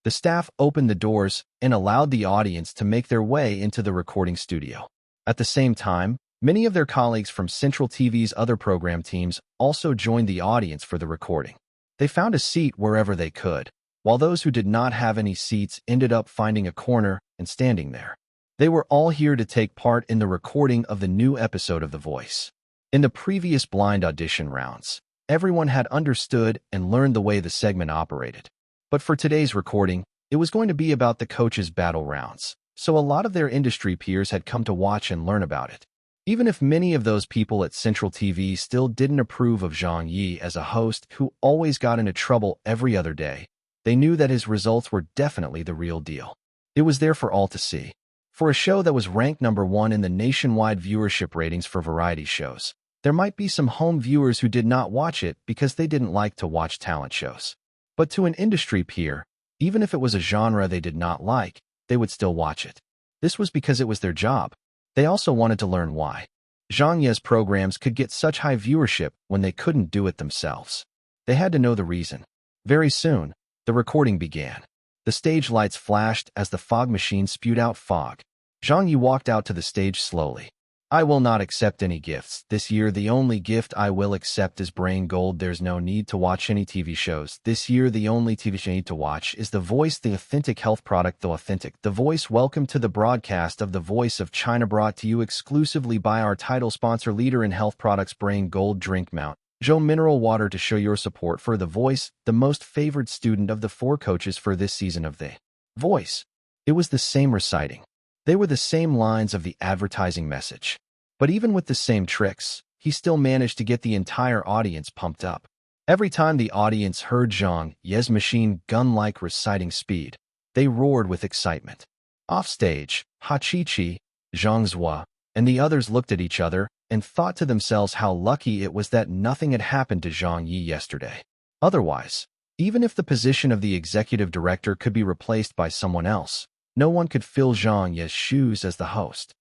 The staff opened the doors and allowed the audience to make their way into the recording studio. At the same time, Many of their colleagues from Central TV's other program teams also joined the audience for the recording. They found a seat wherever they could, while those who did not have any seats ended up finding a corner and standing there. They were all here to take part in the recording of the new episode of The Voice. In the previous blind audition rounds, everyone had understood and learned the way the segment operated. But for today's recording, it was going to be about the coaches' battle rounds, so a lot of their industry peers had come to watch and learn about it. Even if many of those people at Central TV still didn't approve of Zhang Ye as a host who always got into trouble every other day, they knew that his results were definitely the real deal. It was there for all to see. For a show that was ranked #1 in the nationwide viewership ratings for variety shows, there might be some home viewers who did not watch it because they didn't like to watch talent shows. But to an industry peer, even if it was a genre they did not like, they would still watch it. This was because it was their job. They also wanted to learn why Zhang Ye's programs could get such high viewership when they couldn't do it themselves. They had to know the reason. Very soon, the recording began. The stage lights flashed as the fog machine spewed out fog. Zhang Ye walked out to the stage slowly. I will not accept any gifts. This year, the only gift I will accept is brain gold. There's no need to watch any TV shows. This year, the only TV show you need to watch is The Voice, the authentic health product, The Authentic. The Voice. Welcome to the broadcast of The Voice of China, brought to you exclusively by our title sponsor, leader in health products, Brain Gold. Drink Mount Joe Mineral Water to show your support for The Voice, the most favored student of the 4 coaches for this season of The Voice. It was the same reciting. They were the same lines of the advertising message. But even with the same tricks, he still managed to get the entire audience pumped up. Every time the audience heard Zhang Ye's machine gun-like reciting speed, they roared with excitement. Offstage, Ha Chi-Chi, Zhang Zhua, and the others looked at each other and thought to themselves how lucky it was that nothing had happened to Zhang Ye yesterday. Otherwise, even if the position of the executive director could be replaced by someone else, no one could fill Zhang Ye's shoes as the host.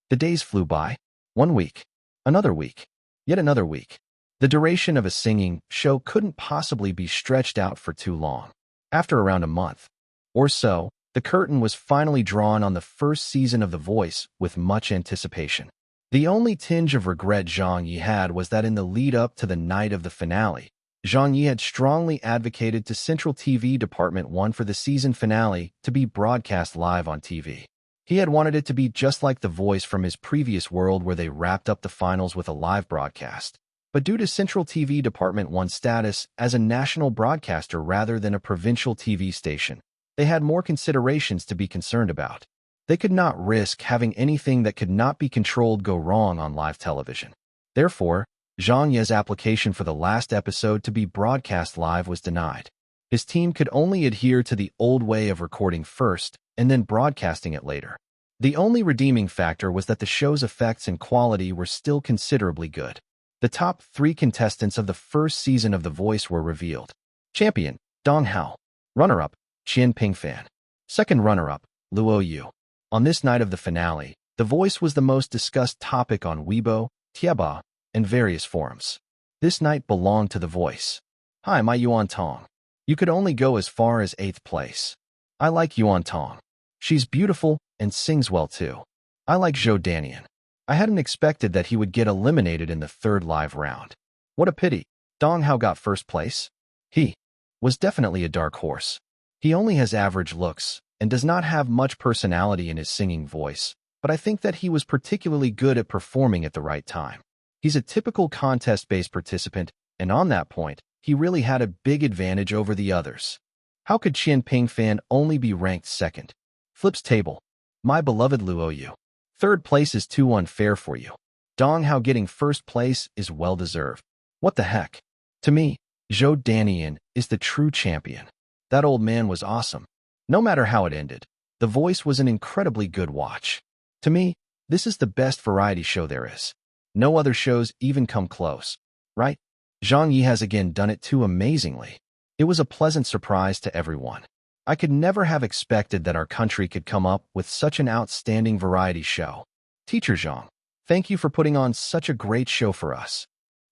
The days flew by. 1 week, another week, yet another week. The duration of a singing show couldn't possibly be stretched out for too long. After around a month or so, the curtain was finally drawn on the first season of The Voice with much anticipation. The only tinge of regret Zhang Ye had was that in the lead-up to the night of the finale, Zhang Ye had strongly advocated to Central TV Department 1 for the season finale to be broadcast live on TV. He had wanted it to be just like The Voice from his previous world where they wrapped up the finals with a live broadcast. But due to Central TV Department 1's status as a national broadcaster rather than a provincial TV station, they had more considerations to be concerned about. They could not risk having anything that could not be controlled go wrong on live television. Therefore, Zhang Ye's application for the last episode to be broadcast live was denied. His team could only adhere to the old way of recording first and then broadcasting it later. The only redeeming factor was that the show's effects and quality were still considerably good. The top 3 contestants of the first season of The Voice were revealed. Champion, Dong Hao. Runner-up, Qian Pingfan. Second runner-up, Luo Yu. On this night of the finale, The Voice was the most discussed topic on Weibo, Tieba, and various forums. This night belonged to The Voice. Hi, my Yuan Tong. You could only go as far as 8th place. I like Yuan Tong. She's beautiful and sings well too. I like Zhou Danian. I hadn't expected that he would get eliminated in the 3rd live round. What a pity. Dong Hao got 1st place. He was definitely a dark horse. He only has average looks and does not have much personality in his singing voice, but I think that he was particularly good at performing at the right time. He's a typical contest-based participant, and on that point, he really had a big advantage over the others. How could Qian Pingfan only be ranked 2nd? Flips table. My beloved Luo Yu. 3rd place is too unfair for you. Dong Hao getting 1st place is well-deserved. What the heck? To me, Zhou Danian is the true champion. That old man was awesome. No matter how it ended, The Voice was an incredibly good watch. To me, this is the best variety show there is. No other shows even come close, right? Zhang Ye has again done it too amazingly. It was a pleasant surprise to everyone. I could never have expected that our country could come up with such an outstanding variety show. Teacher Zhang, thank you for putting on such a great show for us.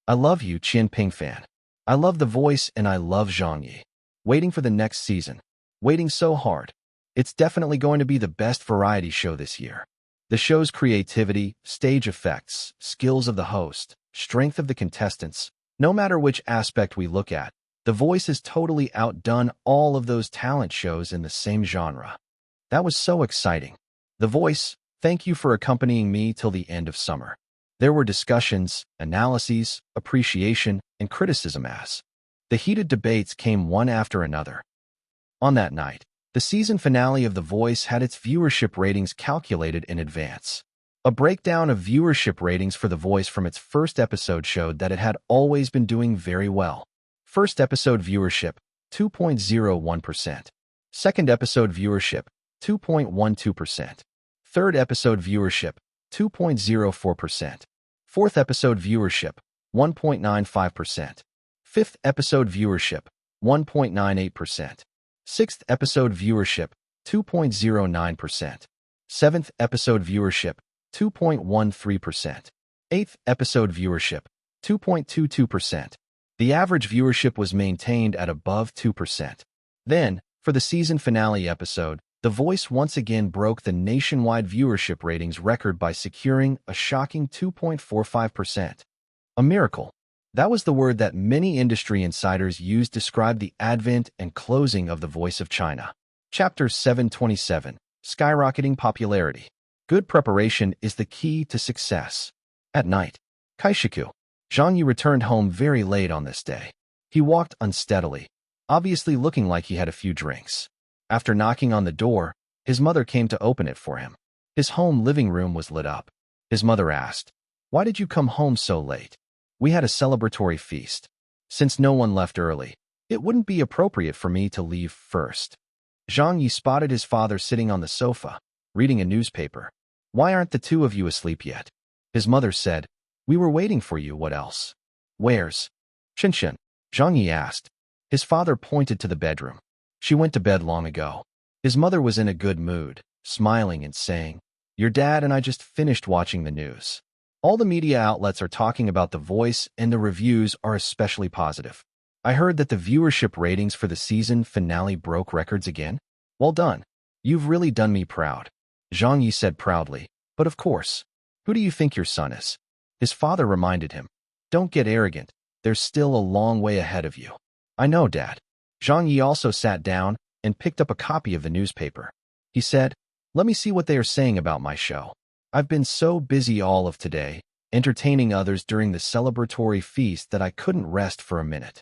I love you, Qian Pingfan. I love The Voice and I love Zhang Ye. Waiting for the next season. Waiting so hard. It's definitely going to be the best variety show this year. The show's creativity, stage effects, skills of the host, strength of the contestants, no matter which aspect we look at, The Voice has totally outdone all of those talent shows in the same genre. That was so exciting. The Voice, thank you for accompanying me till the end of summer. There were discussions, analyses, appreciation, and criticism as the heated debates came one after another. On that night, the season finale of The Voice had its viewership ratings calculated in advance. A breakdown of viewership ratings for The Voice from its first episode showed that it had always been doing very well. First episode viewership, 2.01%. Second episode viewership, 2.12%. Third episode viewership, 2.04%. Fourth episode viewership, 1.95%. Fifth episode viewership, 1.98%. Sixth episode viewership, 2.09%. Seventh episode viewership, 2.13%. Eighth episode viewership, 2.22%. The average viewership was maintained at above 2%. Then, for the season finale episode, The Voice once again broke the nationwide viewership ratings record by securing a shocking 2.45%. A miracle. That was the word that many industry insiders used to describe the advent and closing of The Voice of China. Chapter 727. Skyrocketing Popularity. Good preparation is the key to success. At night, Kaishiku. Zhang Ye returned home very late on this day. He walked unsteadily, obviously looking like he had a few drinks. After knocking on the door, his mother came to open it for him. His home living room was lit up. His mother asked, "Why did you come home so late?" "We had a celebratory feast. Since no one left early, it wouldn't be appropriate for me to leave first." Zhang Ye spotted his father sitting on the sofa, reading a newspaper. "Why aren't the two of you asleep yet?" His mother said, "We were waiting for you, what else?" "Where's Qinshin?" Zhang Ye asked. His father pointed to the bedroom. "She went to bed long ago." His mother was in a good mood, smiling and saying, "Your dad and I just finished watching the news. All the media outlets are talking about The Voice and the reviews are especially positive. I heard that the viewership ratings for the season finale broke records again. Well done. You've really done me proud." Zhang Ye said proudly, "But of course, who do you think your son is?" His father reminded him, "Don't get arrogant. There's still a long way ahead of you." "I know, Dad." Zhang Ye also sat down and picked up a copy of the newspaper. He said, "Let me see what they are saying about my show. I've been so busy all of today, entertaining others during the celebratory feast that I couldn't rest for a minute."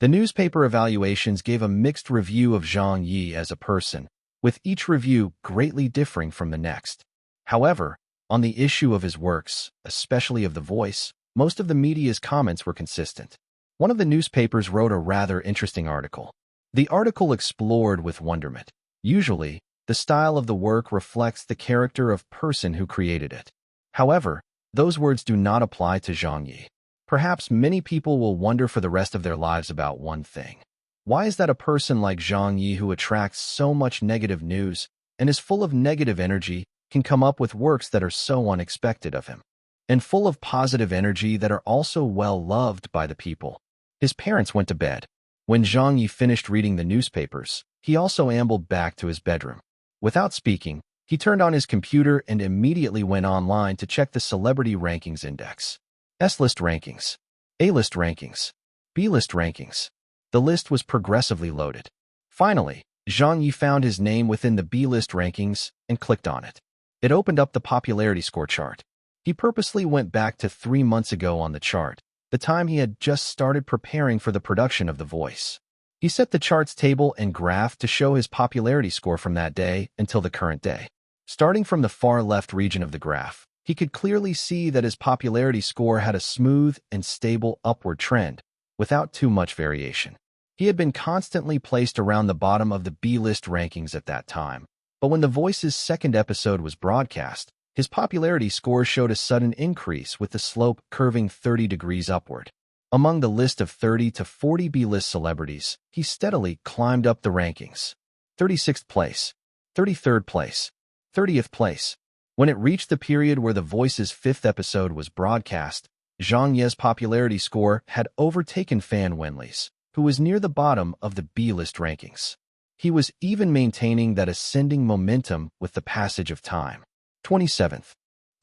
The newspaper evaluations gave a mixed review of Zhang Ye as a person, with each review greatly differing from the next. However, on the issue of his works, especially of The Voice, most of the media's comments were consistent. One of the newspapers wrote a rather interesting article. The article explored with wonderment. Usually, the style of the work reflects the character of person who created it. However, those words do not apply to Zhang Ye. Perhaps many people will wonder for the rest of their lives about one thing. Why is that a person like Zhang Ye, who attracts so much negative news and is full of negative energy, can come up with works that are so unexpected of him, and full of positive energy that are also well-loved by the people? His parents went to bed. When Zhang Ye finished reading the newspapers, he also ambled back to his bedroom. Without speaking, he turned on his computer and immediately went online to check the celebrity rankings index. S-list rankings, A-list rankings, B-list rankings. The list was progressively loaded. Finally, Zhang Ye found his name within the B-list rankings and clicked on it. It opened up the popularity score chart. He purposely went back to 3 months ago on the chart, the time he had just started preparing for the production of The Voice. He set the chart's table and graph to show his popularity score from that day until the current day. Starting from the far left region of the graph, he could clearly see that his popularity score had a smooth and stable upward trend, without too much variation. He had been constantly placed around the bottom of the B-list rankings at that time, but when The Voice's second episode was broadcast, his popularity score showed a sudden increase with the slope curving 30 degrees upward. Among the list of 30 to 40 B-list celebrities, he steadily climbed up the rankings. 36th place, 33rd place, 30th place. When it reached the period where The Voice's fifth episode was broadcast, Zhang Ye's popularity score had overtaken Fan Wenli's, who was near the bottom of the B-list rankings. He was even maintaining that ascending momentum with the passage of time. 27th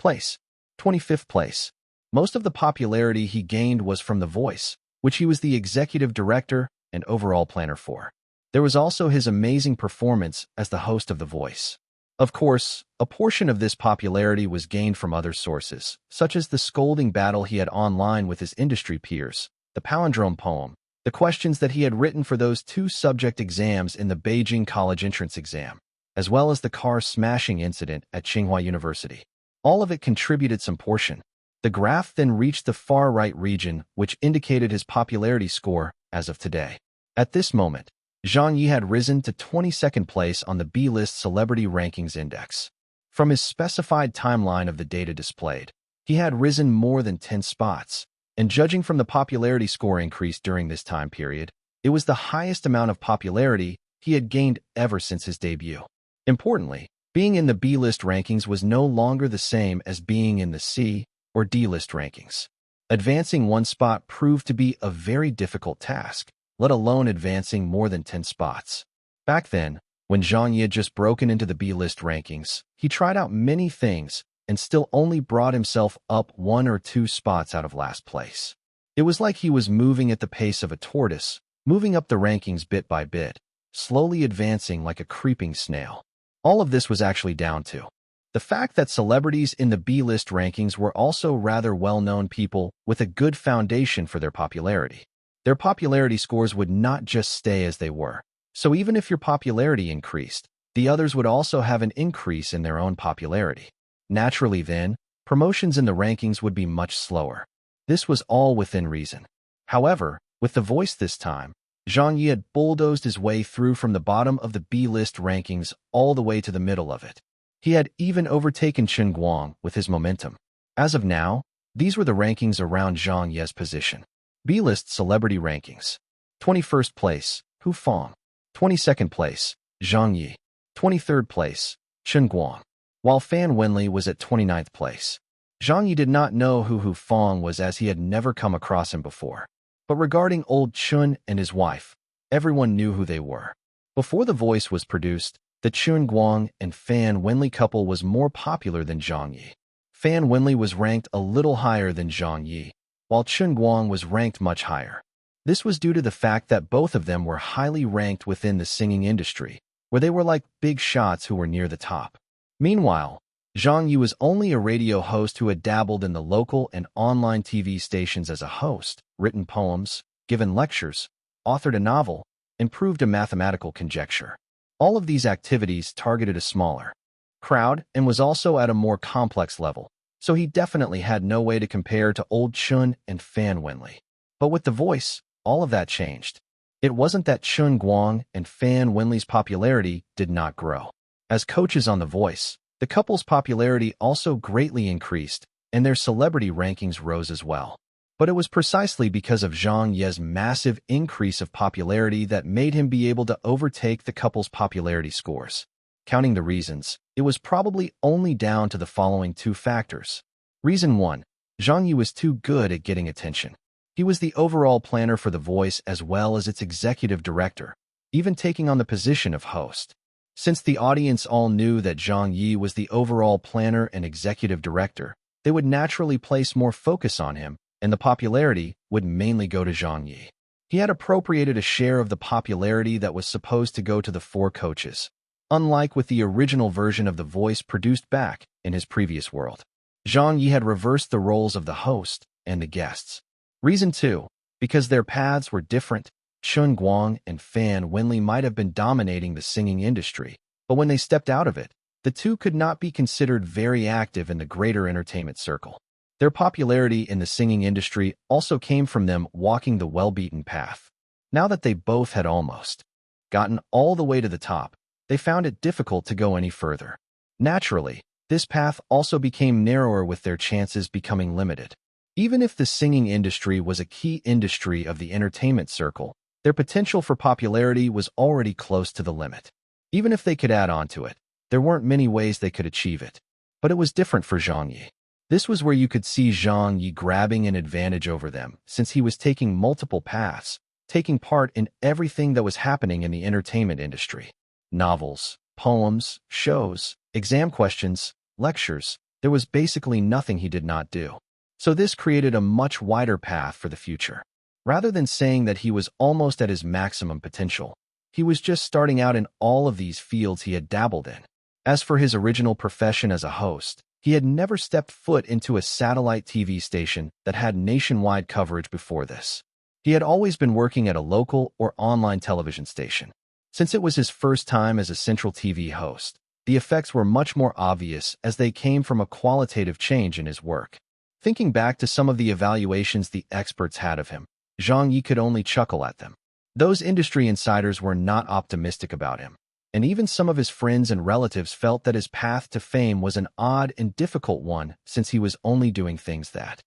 place, 25th place. Most of the popularity he gained was from The Voice, which he was the executive director and overall planner for. There was also his amazing performance as the host of The Voice. Of course, a portion of this popularity was gained from other sources, such as the scolding battle he had online with his industry peers, the palindrome poem, the questions that he had written for those two subject exams in the Beijing college entrance exam, as well as the car smashing incident at Tsinghua University. All of it contributed some portion. The graph then reached the far right region, which indicated his popularity score as of today. At this moment, Zhang Ye had risen to 22nd place on the B-list Celebrity Rankings Index. From his specified timeline of the data displayed, he had risen more than 10 spots, and judging from the popularity score increase during this time period, it was the highest amount of popularity he had gained ever since his debut. Importantly, being in the B-list rankings was no longer the same as being in the C or D-list rankings. Advancing one spot proved to be a very difficult task, let alone advancing more than 10 spots. Back then, when Zhang Ye had just broken into the B-list rankings, he tried out many things and still only brought himself up 1 or 2 spots out of last place. It was like he was moving at the pace of a tortoise, moving up the rankings bit by bit, slowly advancing like a creeping snail. All of this was actually down to the fact that celebrities in the B-list rankings were also rather well-known people with a good foundation for their popularity. Their popularity scores would not just stay as they were. So even if your popularity increased, the others would also have an increase in their own popularity. Naturally then, promotions in the rankings would be much slower. This was all within reason. However, with The Voice this time, Zhang Ye had bulldozed his way through from the bottom of the B-list rankings all the way to the middle of it. He had even overtaken Chen Guang with his momentum. As of now, these were the rankings around Zhang Ye's position. B-list celebrity rankings. 21st place, Hu Feng. 22nd place, Zhang Ye. 23rd place, Chen Guang. While Fan Wenli was at 29th place. Zhang Ye did not know who Hu Feng was as he had never come across him before. But regarding old Chun and his wife, everyone knew who they were. Before The Voice was produced, the Chen Guang and Fan Wenli couple was more popular than Zhang Ye. Fan Wenli was ranked a little higher than Zhang Ye, while Chen Guang was ranked much higher. This was due to the fact that both of them were highly ranked within the singing industry, where they were like big shots who were near the top. Meanwhile, Zhang Ye was only a radio host who had dabbled in the local and online TV stations as a host, written poems, given lectures, authored a novel, and proved a mathematical conjecture. All of these activities targeted a smaller crowd and was also at a more complex level, so he definitely had no way to compare to old Chun and Fan Wenli. But with The Voice, all of that changed. It wasn't that Chen Guang and Fan Wenli's popularity did not grow. As coaches on The Voice, the couple's popularity also greatly increased, and their celebrity rankings rose as well. But it was precisely because of Zhang Ye's massive increase of popularity that made him be able to overtake the couple's popularity scores. Counting the reasons, it was probably only down to the following 2 factors. Reason 1, Zhang Ye was too good at getting attention. He was the overall planner for The Voice as well as its executive director, even taking on the position of host. Since the audience all knew that Zhang Ye was the overall planner and executive director, they would naturally place more focus on him, and the popularity would mainly go to Zhang Ye. He had appropriated a share of the popularity that was supposed to go to the 4 coaches, unlike with the original version of The Voice produced back in his previous world. Zhang Ye had reversed the roles of the host and the guests. Reason 2, because their paths were different. Chen Guang and Fan Wenli might have been dominating the singing industry, but when they stepped out of it, the two could not be considered very active in the greater entertainment circle. Their popularity in the singing industry also came from them walking the well-beaten path. Now that they both had almost gotten all the way to the top, they found it difficult to go any further. Naturally, this path also became narrower with their chances becoming limited. Even if the singing industry was a key industry of the entertainment circle, their potential for popularity was already close to the limit. Even if they could add on to it, there weren't many ways they could achieve it. But it was different for Zhang Ye. This was where you could see Zhang Ye grabbing an advantage over them, since he was taking multiple paths, taking part in everything that was happening in the entertainment industry. Novels, poems, shows, exam questions, lectures, there was basically nothing he did not do. So this created a much wider path for the future. Rather than saying that he was almost at his maximum potential, he was just starting out in all of these fields he had dabbled in. As for his original profession as a host, he had never stepped foot into a satellite TV station that had nationwide coverage before this. He had always been working at a local or online television station. Since it was his first time as a central TV host, the effects were much more obvious as they came from a qualitative change in his work. Thinking back to some of the evaluations the experts had of him, Zhang Ye could only chuckle at them. Those industry insiders were not optimistic about him, and even some of his friends and relatives felt that his path to fame was an odd and difficult one since he was only doing things that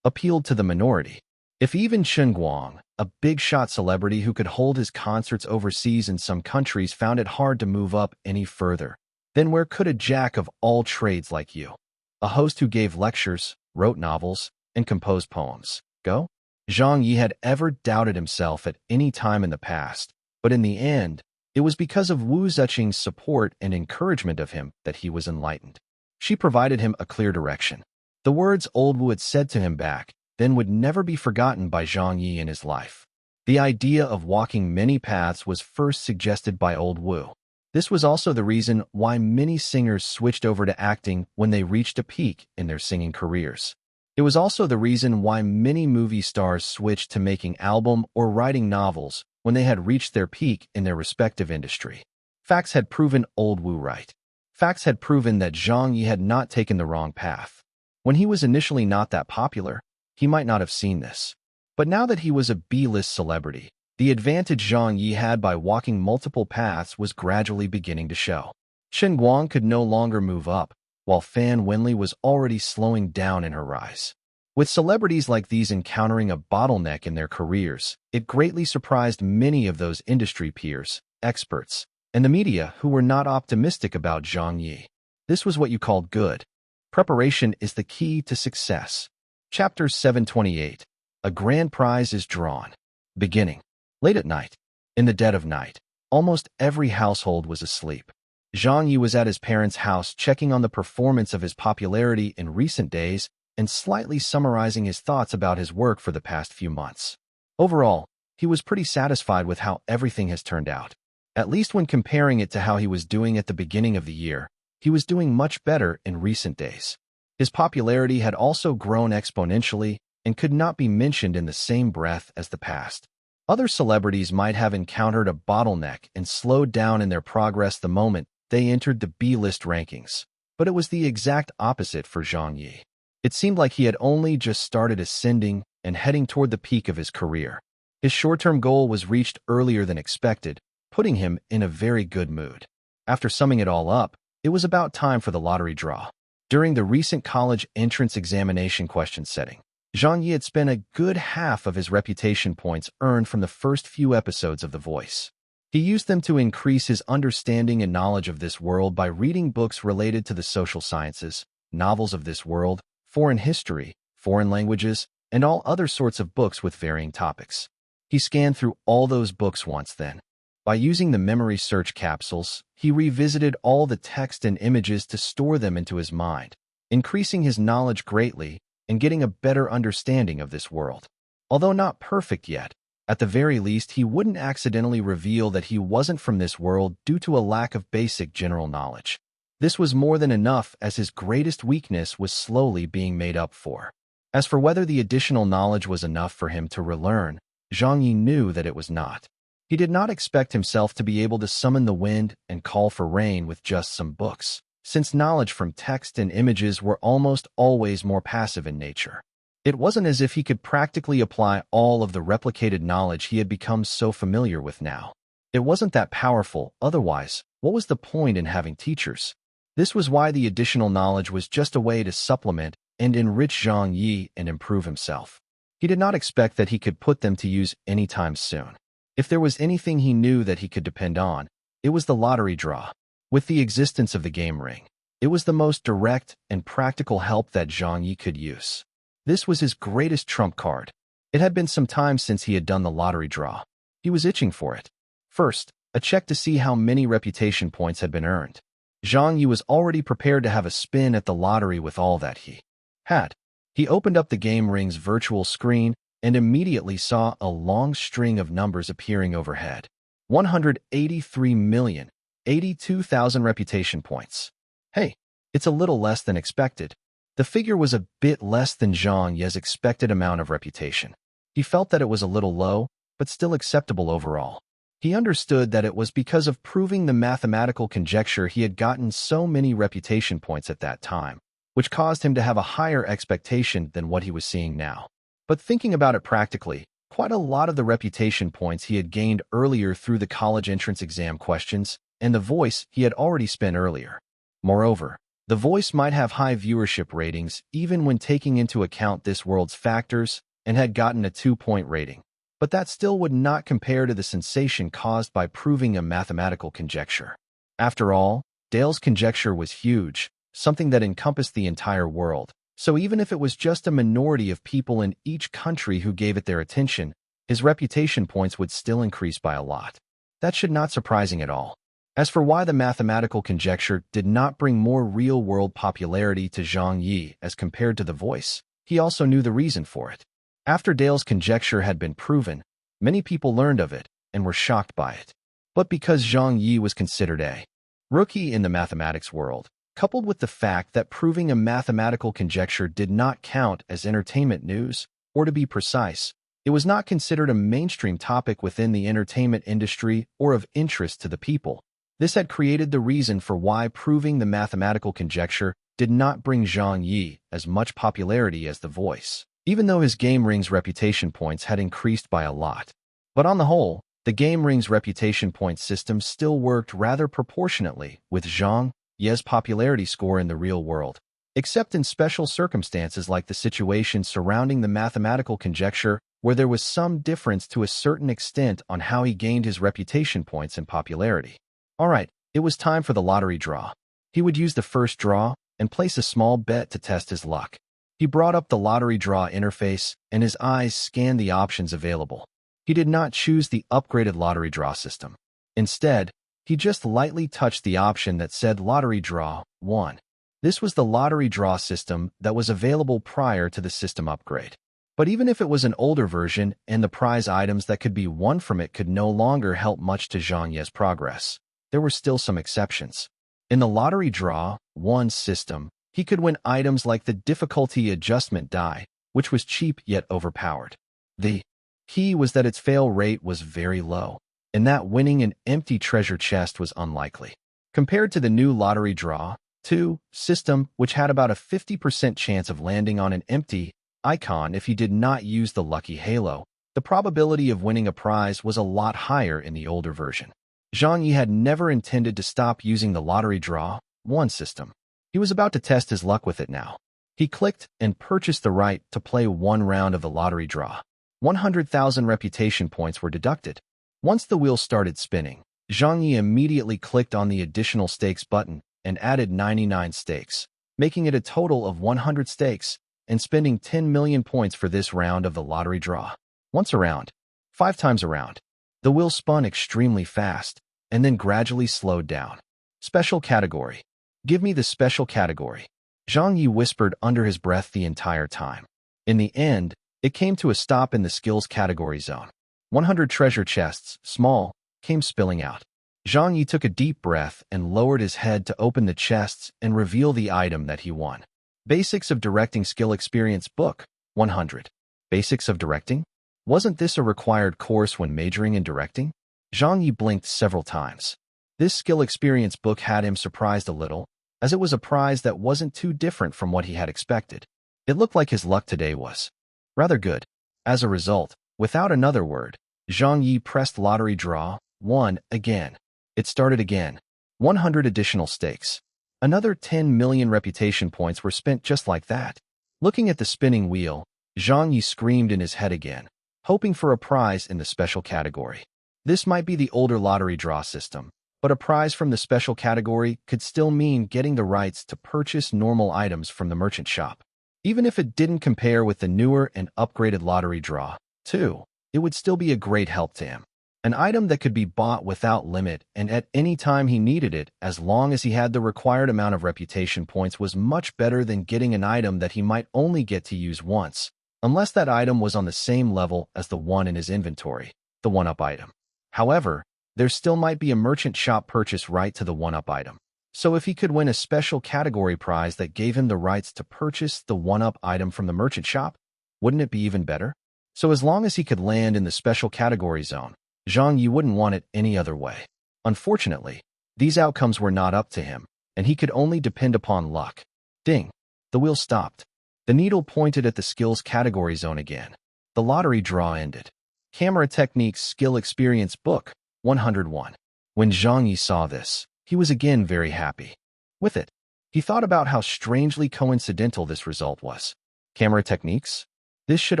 appealed to the minority. If even Chen Guang, a big-shot celebrity who could hold his concerts overseas in some countries, found it hard to move up any further, then where could a jack of all trades like you, a host who gave lectures, wrote novels, and composed poems, go? Zhang Ye had ever doubted himself at any time in the past, but in the end, it was because of Wu Ziqing's support and encouragement of him that he was enlightened. She provided him a clear direction. The words old Wu had said to him back then would never be forgotten by Zhang Ye in his life. The idea of walking many paths was first suggested by old Wu. This was also the reason why many singers switched over to acting when they reached a peak in their singing careers. It was also the reason why many movie stars switched to making album or writing novels when they had reached their peak in their respective industry. Facts had proven old Wu right. Facts had proven that Zhang Ye had not taken the wrong path. When he was initially not that popular, he might not have seen this. But now that he was a B-list celebrity, the advantage Zhang Ye had by walking multiple paths was gradually beginning to show. Chen Guang could no longer move up, while Fan Wenli was already slowing down in her rise. With celebrities like these encountering a bottleneck in their careers, it greatly surprised many of those industry peers, experts, and the media who were not optimistic about Zhang Ye. This was what you called good. Preparation is the key to success. Chapter 728. A grand prize is drawn. Beginning. Late at night. In the dead of night, almost every household was asleep. Zhang Ye was at his parents' house checking on the performance of his popularity in recent days and slightly summarizing his thoughts about his work for the past few months. Overall, he was pretty satisfied with how everything has turned out. At least when comparing it to how he was doing at the beginning of the year, he was doing much better in recent days. His popularity had also grown exponentially and could not be mentioned in the same breath as the past. Other celebrities might have encountered a bottleneck and slowed down in their progress the moment they entered the B-list rankings, but it was the exact opposite for Zhang Ye. It seemed like he had only just started ascending and heading toward the peak of his career. His short-term goal was reached earlier than expected, putting him in a very good mood. After summing it all up, it was about time for the lottery draw. During the recent college entrance examination question setting, Zhang Ye had spent a good half of his reputation points earned from the first few episodes of The Voice. He used them to increase his understanding and knowledge of this world by reading books related to the social sciences, novels of this world, foreign history, foreign languages, and all other sorts of books with varying topics. He scanned through all those books once then. By using the memory search capsules, he revisited all the text and images to store them into his mind, increasing his knowledge greatly and getting a better understanding of this world. Although not perfect yet, at the very least he wouldn't accidentally reveal that he wasn't from this world due to a lack of basic general knowledge. This was more than enough, as his greatest weakness was slowly being made up for. As for whether the additional knowledge was enough for him to relearn, Zhang Ye knew that it was not. He did not expect himself to be able to summon the wind and call for rain with just some books, since knowledge from text and images were almost always more passive in nature. It wasn't as if he could practically apply all of the replicated knowledge he had become so familiar with now. It wasn't that powerful, otherwise, what was the point in having teachers? This was why the additional knowledge was just a way to supplement and enrich Zhang Ye and improve himself. He did not expect that he could put them to use anytime soon. If there was anything he knew that he could depend on, it was the lottery draw. With the existence of the game ring, it was the most direct and practical help that Zhang Ye could use. This was his greatest trump card. It had been some time since he had done the lottery draw. He was itching for it. First, a check to see how many reputation points had been earned. Zhang Ye was already prepared to have a spin at the lottery with all that he had. He opened up the game ring's virtual screen and immediately saw a long string of numbers appearing overhead. 183,082,000 reputation points. Hey, it's a little less than expected. The figure was a bit less than Zhang Ye's expected amount of reputation. He felt that it was a little low, but still acceptable overall. He understood that it was because of proving the mathematical conjecture he had gotten so many reputation points at that time, which caused him to have a higher expectation than what he was seeing now. But thinking about it practically, quite a lot of the reputation points he had gained earlier through the college entrance exam questions and the voice he had already spent earlier. Moreover, the voice might have high viewership ratings even when taking into account this world's factors and had gotten a 2-point rating. But that still would not compare to the sensation caused by proving a mathematical conjecture. After all, Dale's conjecture was huge, something that encompassed the entire world. So even if it was just a minority of people in each country who gave it their attention, his reputation points would still increase by a lot. That should not surprising at all. As for why the mathematical conjecture did not bring more real-world popularity to Zhang Ye as compared to the voice, he also knew the reason for it. After Dale's conjecture had been proven, many people learned of it and were shocked by it. But because Zhang Ye was considered a rookie in the mathematics world, coupled with the fact that proving a mathematical conjecture did not count as entertainment news, or to be precise, it was not considered a mainstream topic within the entertainment industry or of interest to the people. This had created the reason for why proving the mathematical conjecture did not bring Zhang Ye as much popularity as the voice, even though his game ring's reputation points had increased by a lot. But on the whole, the game ring's reputation point system still worked rather proportionately with Zhang Ye's popularity score in the real world, except in special circumstances like the situation surrounding the mathematical conjecture where there was some difference to a certain extent on how he gained his reputation points and popularity. Alright, it was time for the lottery draw. He would use the first draw and place a small bet to test his luck. He brought up the lottery draw interface and his eyes scanned the options available. He did not choose the upgraded lottery draw system. Instead, he just lightly touched the option that said Lottery Draw 1. This was the lottery draw system that was available prior to the system upgrade. But even if it was an older version and the prize items that could be won from it could no longer help much to Zhang Ye's progress, there were still some exceptions. In the Lottery Draw 1 system, he could win items like the difficulty adjustment die, which was cheap yet overpowered. The key was that its fail rate was very low, and that winning an empty treasure chest was unlikely. Compared to the new Lottery Draw 2 system, which had about a 50% chance of landing on an empty icon if he did not use the lucky halo, the probability of winning a prize was a lot higher in the older version. Zhang Ye had never intended to stop using the Lottery Draw 1 system. He was about to test his luck with it now. He clicked and purchased the right to play one round of the lottery draw. 100,000 reputation points were deducted. Once the wheel started spinning, Zhang Ye immediately clicked on the additional stakes button and added 99 stakes, making it a total of 100 stakes and spending 10 million points for this round of the lottery draw. Once around, 5 times around, the wheel spun extremely fast and then gradually slowed down. Special category. Give me the special category. Zhang Ye whispered under his breath the entire time. In the end, it came to a stop in the skills category zone. 100 treasure chests, small, came spilling out. Zhang Ye took a deep breath and lowered his head to open the chests and reveal the item that he won. Basics of Directing Skill Experience Book, 100. Basics of Directing? Wasn't this a required course when majoring in directing? Zhang Ye blinked several times. This skill experience book had him surprised a little, as it was a prize that wasn't too different from what he had expected. It looked like his luck today was rather good. As a result, without another word, Zhang Ye pressed Lottery Draw 1 again. It started again. 100 additional stakes. Another 10 million reputation points were spent just like that. Looking at the spinning wheel, Zhang Ye screamed in his head again, hoping for a prize in the special category. This might be the older lottery draw system, but a prize from the special category could still mean getting the rights to purchase normal items from the merchant shop. Even if it didn't compare with the newer and upgraded lottery draw 2, it would still be a great help to him. An item that could be bought without limit and at any time he needed it, as long as he had the required amount of reputation points, was much better than getting an item that he might only get to use once, unless that item was on the same level as the one in his inventory, the one-up item. However, there still might be a merchant shop purchase right to the one-up item. So if he could win a special category prize that gave him the rights to purchase the one-up item from the merchant shop, wouldn't it be even better? So as long as he could land in the special category zone, Zhang Ye wouldn't want it any other way. Unfortunately, these outcomes were not up to him, and he could only depend upon luck. Ding! The wheel stopped. The needle pointed at the skills category zone again. The lottery draw ended. Camera Techniques Skill Experience Book 101. When Zhang Ye saw this, he was again very happy. With it, he thought about how strangely coincidental this result was. Camera techniques? This should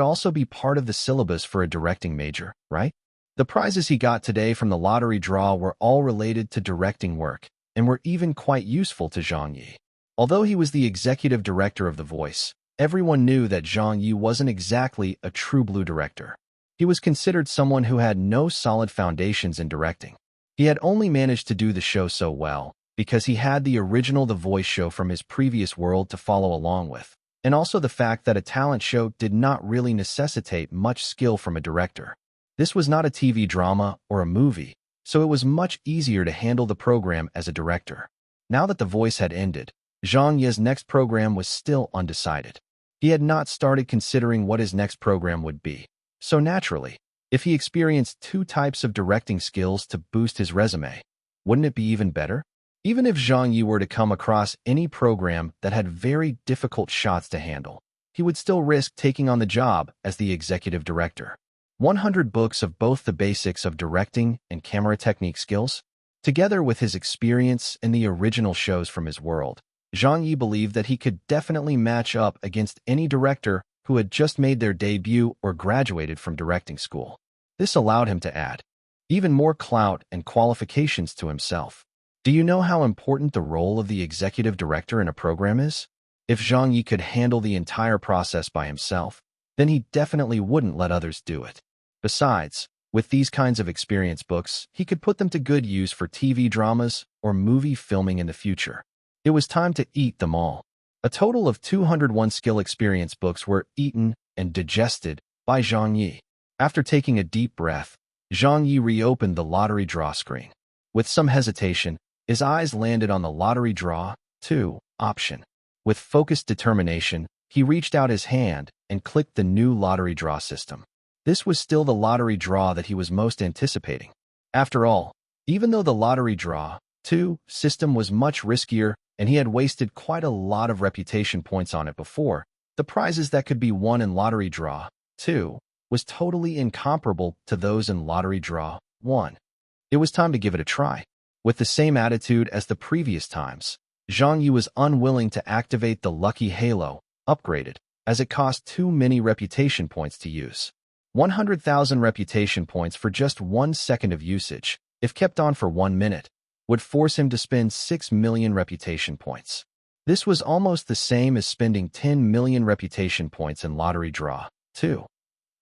also be part of the syllabus for a directing major, right? The prizes he got today from the lottery draw were all related to directing work, and were even quite useful to Zhang Ye. Although he was the executive director of The Voice, everyone knew that Zhang Ye wasn't exactly a true blue director. He was considered someone who had no solid foundations in directing. He had only managed to do the show so well because he had the original The Voice show from his previous world to follow along with, and also the fact that a talent show did not really necessitate much skill from a director. This was not a TV drama or a movie, so it was much easier to handle the program as a director. Now that The Voice had ended, Zhang Ye's next program was still undecided. He had not started considering what his next program would be. So naturally, if he experienced 2 types of directing skills to boost his resume, wouldn't it be even better? Even if Zhang Ye were to come across any program that had very difficult shots to handle, he would still risk taking on the job as the executive director. 100 books of both the basics of directing and camera technique skills, together with his experience in the original shows from his world, Zhang Ye believed that he could definitely match up against any director who had just made their debut or graduated from directing school. This allowed him to add even more clout and qualifications to himself. Do you know how important the role of the executive director in a program is? If Zhang Ye could handle the entire process by himself, then he definitely wouldn't let others do it. Besides, with these kinds of experience books, he could put them to good use for TV dramas or movie filming in the future. It was time to eat them all. A total of 201 skill experience books were eaten and digested by Zhang Ye. After taking a deep breath, Zhang Ye reopened the lottery draw screen. With some hesitation, his eyes landed on the lottery draw 2 option. With focused determination, he reached out his hand and clicked the new lottery draw system. This was still the lottery draw that he was most anticipating. After all, even though the lottery draw 2 system was much riskier and he had wasted quite a lot of reputation points on it before, the prizes that could be won in lottery draw 2 was totally incomparable to those in lottery draw 1. It was time to give it a try. With the same attitude as the previous times, Zhang Ye was unwilling to activate the Lucky Halo upgraded, as it cost too many reputation points to use. 100,000 reputation points for just 1 second of usage, if kept on for 1 minute, would force him to spend 6 million reputation points. This was almost the same as spending 10 million reputation points in lottery draw 2.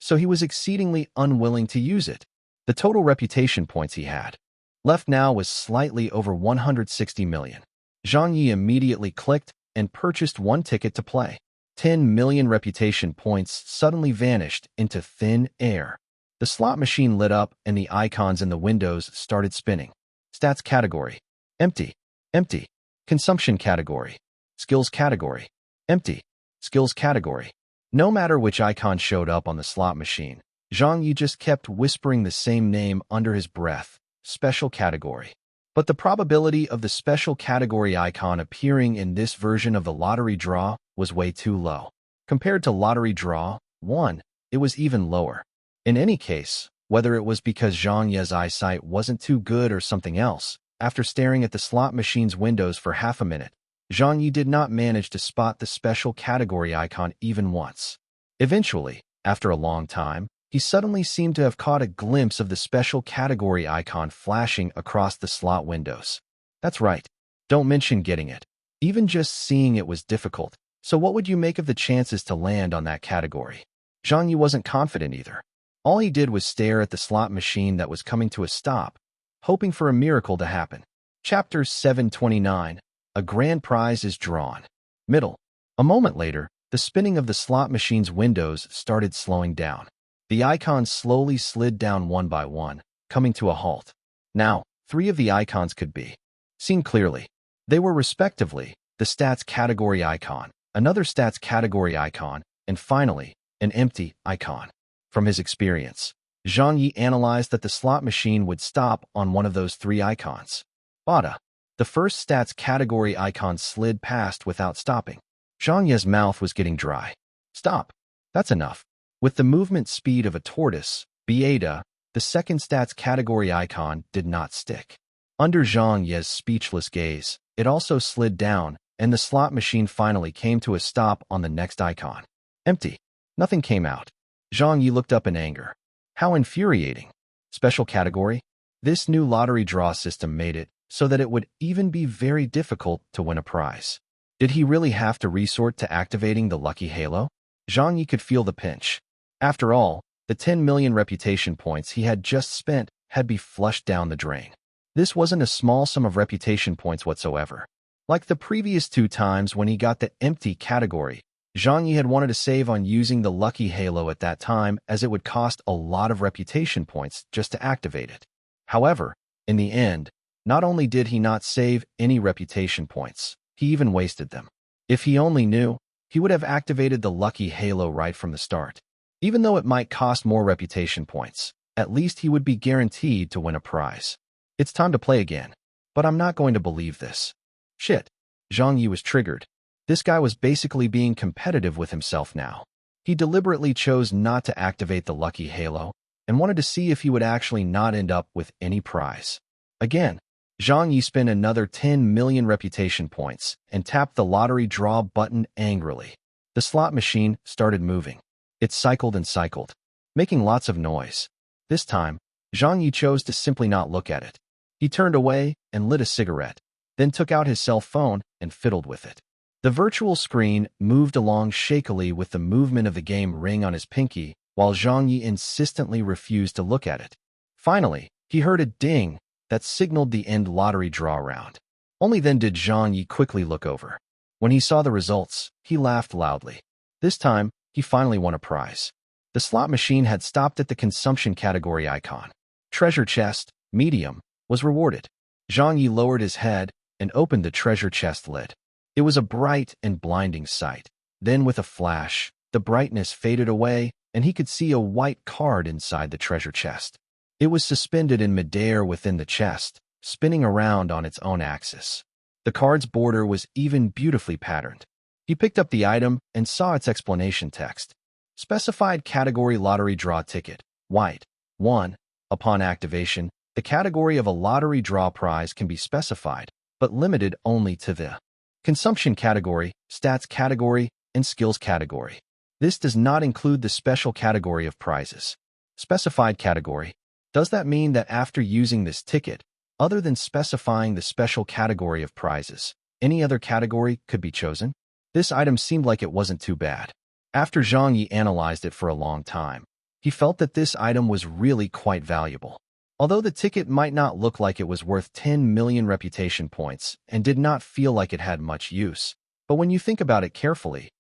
So he was exceedingly unwilling to use it. The total reputation points he had left now was slightly over 160 million. Zhang Ye immediately clicked and purchased 1 ticket to play. 10 million reputation points suddenly vanished into thin air. The slot machine lit up and the icons in the windows started spinning. Stats category, empty, empty. Consumption category, skills category, empty, skills category. No matter which icon showed up on the slot machine, Zhang Ye just kept whispering the same name under his breath, special category. But the probability of the special category icon appearing in this version of the lottery draw was way too low. Compared to lottery draw 1, it was even lower. In any case, whether it was because Zhang Ye's eyesight wasn't too good or something else, after staring at the slot machine's windows for half a minute, Zhang Ye did not manage to spot the special category icon even once. Eventually, after a long time, he suddenly seemed to have caught a glimpse of the special category icon flashing across the slot windows. That's right. Don't mention getting it. Even just seeing it was difficult. So what would you make of the chances to land on that category? Zhang Ye wasn't confident either. All he did was stare at the slot machine that was coming to a stop, hoping for a miracle to happen. Chapter 729. A grand prize is drawn. Middle. A moment later, the spinning of the slot machine's windows started slowing down. The icons slowly slid down one by one, coming to a halt. Now, 3 of the icons could be seen clearly. They were respectively the stats category icon, another stats category icon, and finally, an empty icon. From his experience, Zhang Ye analyzed that the slot machine would stop on one of those 3 icons. Bada. The first stats category icon slid past without stopping. Zhang Ye's mouth was getting dry. Stop. That's enough. With the movement speed of a tortoise, Bada, the second stats category icon did not stick. Under Zhang Ye's speechless gaze, it also slid down, and the slot machine finally came to a stop on the next icon. Empty. Nothing came out. Zhang Ye looked up in anger. How infuriating. Special category? This new lottery draw system made it so that it would even be very difficult to win a prize. Did he really have to resort to activating the lucky halo? Zhang Ye could feel the pinch. After all, the 10 million reputation points he had just spent had been flushed down the drain. This wasn't a small sum of reputation points whatsoever. Like the previous 2 times when he got the empty category, Zhang Ye had wanted to save on using the lucky halo at that time as it would cost a lot of reputation points just to activate it. However, in the end, not only did he not save any reputation points, he even wasted them. If he only knew, he would have activated the lucky halo right from the start. Even though it might cost more reputation points, at least he would be guaranteed to win a prize. It's time to play again. But I'm not going to believe this. Shit. Zhang Ye was triggered. This guy was basically being competitive with himself now. He deliberately chose not to activate the lucky halo and wanted to see if he would actually not end up with any prize. Again, Zhang Ye spent another 10 million reputation points and tapped the lottery draw button angrily. The slot machine started moving. It cycled and cycled, making lots of noise. This time, Zhang Ye chose to simply not look at it. He turned away and lit a cigarette, then took out his cell phone and fiddled with it. The virtual screen moved along shakily with the movement of the game ring on his pinky, while Zhang Ye insistently refused to look at it. Finally, he heard a ding that signaled the end lottery draw round. Only then did Zhang Ye quickly look over. When he saw the results, he laughed loudly. This time, he finally won a prize. The slot machine had stopped at the consumption category icon. Treasure chest, medium, was rewarded. Zhang Ye lowered his head and opened the treasure chest lid. It was a bright and blinding sight. Then with a flash, the brightness faded away and he could see a white card inside the treasure chest. It was suspended in midair within the chest, spinning around on its own axis. The card's border was even beautifully patterned. He picked up the item and saw its explanation text. Specified category lottery draw ticket, white. 1. Upon activation, the category of a lottery draw prize can be specified, but limited only to the consumption category, stats category, and skills category. This does not include the special category of prizes. Specified category. Does that mean that after using this ticket, other than specifying the special category of prizes, any other category could be chosen? This item seemed like it wasn't too bad. After Zhang Ye analyzed it for a long time, he felt that this item was really quite valuable. Although the ticket might not look like it was worth 10 million reputation points and did not feel like it had much use, but when you think about it carefully,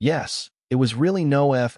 yes, it was really no ****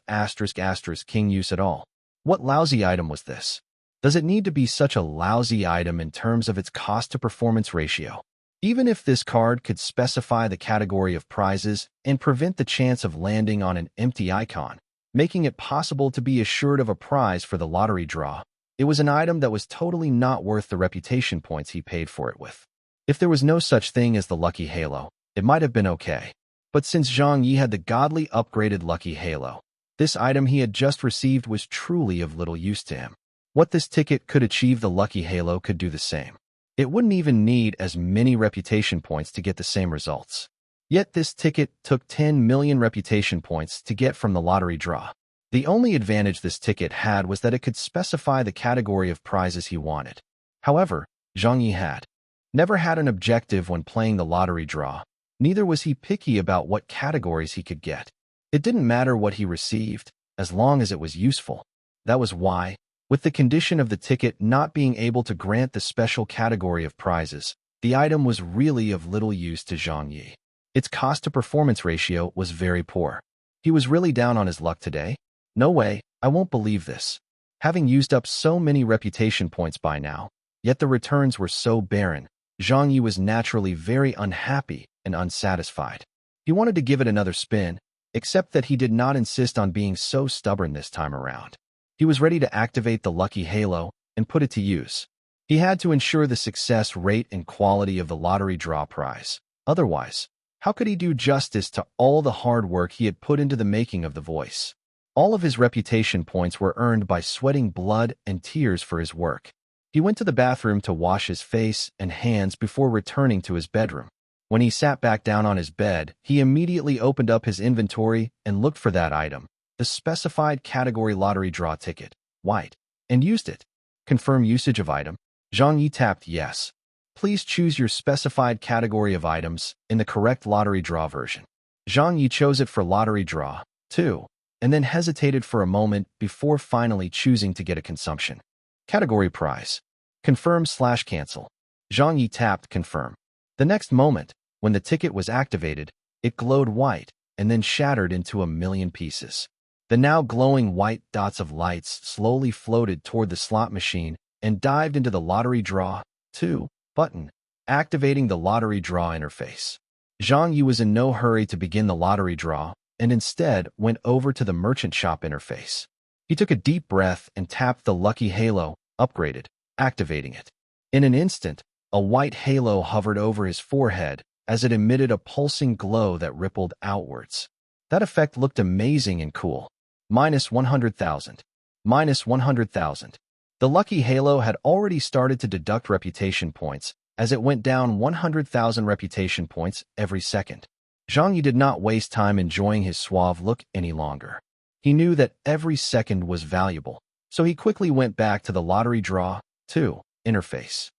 use at all. What lousy item was this? Does it need to be such a lousy item in terms of its cost-to-performance ratio? Even if this card could specify the category of prizes and prevent the chance of landing on an empty icon, making it possible to be assured of a prize for the lottery draw, it was an item that was totally not worth the reputation points he paid for it with. If there was no such thing as the Lucky Halo, it might have been okay. But since Zhang Ye had the godly upgraded Lucky Halo, this item he had just received was truly of little use to him. What this ticket could achieve, the Lucky Halo could do the same. It wouldn't even need as many reputation points to get the same results. Yet this ticket took 10 million reputation points to get from the lottery draw. The only advantage this ticket had was that it could specify the category of prizes he wanted. However, Zhang Ye had never had an objective when playing the lottery draw. Neither was he picky about what categories he could get. It didn't matter what he received, as long as it was useful. That was why, with the condition of the ticket not being able to grant the special category of prizes, the item was really of little use to Zhang Ye. Its cost-to-performance ratio was very poor. He was really down on his luck today. No way, I won't believe this. Having used up so many reputation points by now, yet the returns were so barren, Zhang Ye was naturally very unhappy and unsatisfied. He wanted to give it another spin, except that he did not insist on being so stubborn this time around. He was ready to activate the lucky halo and put it to use. He had to ensure the success rate and quality of the lottery draw prize. Otherwise, how could he do justice to all the hard work he had put into the making of the voice? All of his reputation points were earned by sweating blood and tears for his work. He went to the bathroom to wash his face and hands before returning to his bedroom. When he sat back down on his bed, he immediately opened up his inventory and looked for that item, the specified category lottery draw ticket, white, and used it. Confirm usage of item. Zhang Ye tapped yes. Please choose your specified category of items in the correct lottery draw version. Zhang Ye chose it for lottery draw, too, and then hesitated for a moment before finally choosing to get a consumption. Category prize. Confirm/cancel. Zhang Ye tapped confirm. The next moment, when the ticket was activated, it glowed white and then shattered into a million pieces. The now glowing white dots of lights slowly floated toward the slot machine and dived into the lottery draw, too, button, activating the lottery draw interface. Zhang Ye was in no hurry to begin the lottery draw and instead went over to the merchant shop interface. He took a deep breath and tapped the lucky halo, upgraded, activating it. In an instant, a white halo hovered over his forehead as it emitted a pulsing glow that rippled outwards. That effect looked amazing and cool. -100,000. -100,000. The lucky halo had already started to deduct reputation points as it went down 100,000 reputation points every second. Zhang Ye did not waste time enjoying his suave look any longer. He knew that every second was valuable, so he quickly went back to the lottery draw, too, interface.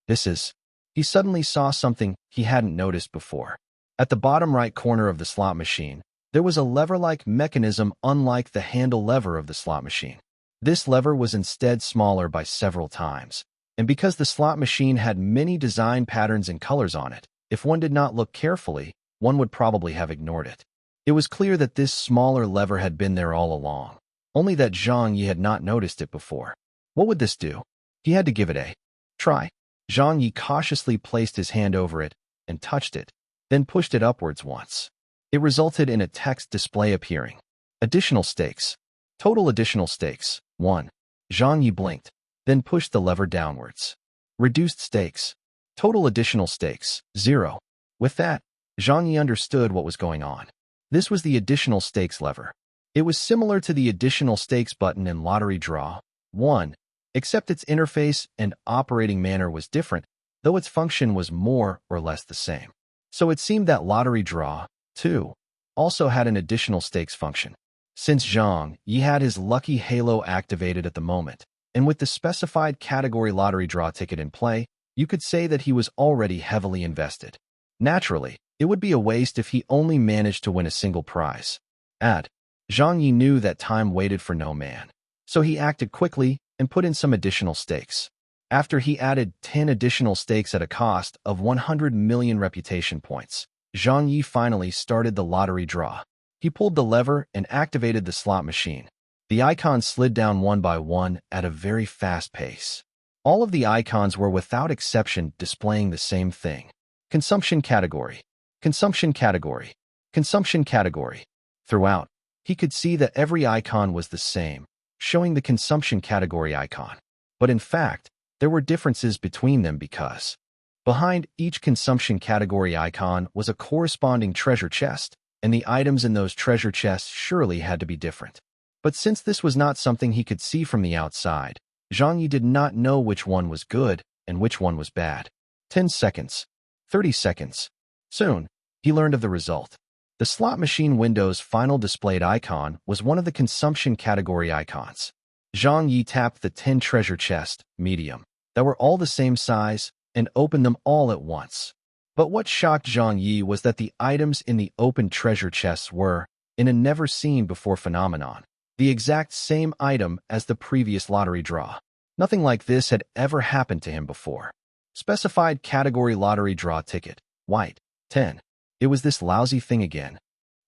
This is... He suddenly saw something he hadn't noticed before. At the bottom right corner of the slot machine, there was a lever-like mechanism unlike the handle lever of the slot machine. This lever was instead smaller by several times, and because the slot machine had many design patterns and colors on it, if one did not look carefully, one would probably have ignored it. It was clear that this smaller lever had been there all along, only that Zhang Ye had not noticed it before. What would this do? He had to give it a try. Zhang Ye cautiously placed his hand over it and touched it, then pushed it upwards once. It resulted in a text display appearing. Additional stakes. Total additional stakes, 1. Zhang Ye blinked, then pushed the lever downwards. Reduced stakes. Total additional stakes, 0. With that, Zhang Ye understood what was going on. This was the additional stakes lever. It was similar to the additional stakes button in lottery draw, 1, except its interface and operating manner was different, though its function was more or less the same. So it seemed that lottery draw, 2, also had an additional stakes function. Since Zhang Ye had his lucky halo activated at the moment, and with the specified category lottery draw ticket in play, you could say that he was already heavily invested. Naturally, it would be a waste if he only managed to win a single prize. Zhang Ye knew that time waited for no man, so he acted quickly and put in some additional stakes. After he added 10 additional stakes at a cost of 100 million reputation points, Zhang Ye finally started the lottery draw. He pulled the lever and activated the slot machine. The icons slid down one by one at a very fast pace. All of the icons were without exception displaying the same thing. Consumption category. Consumption category. Consumption category. Throughout, he could see that every icon was the same, showing the consumption category icon. But in fact, there were differences between them because behind each consumption category icon was a corresponding treasure chest, and the items in those treasure chests surely had to be different. But since this was not something he could see from the outside, Zhang Ye did not know which one was good and which one was bad. 10 seconds. 30 seconds. Soon, he learned of the result. The slot machine window's final displayed icon was one of the consumption category icons. Zhang Ye tapped the 10 treasure chests, medium, that were all the same size, and opened them all at once. But what shocked Zhang Ye was that the items in the open treasure chests were, in a never-seen-before phenomenon, the exact same item as the previous lottery draw. Nothing like this had ever happened to him before. Specified category lottery draw ticket, white, 10. It was this lousy thing again.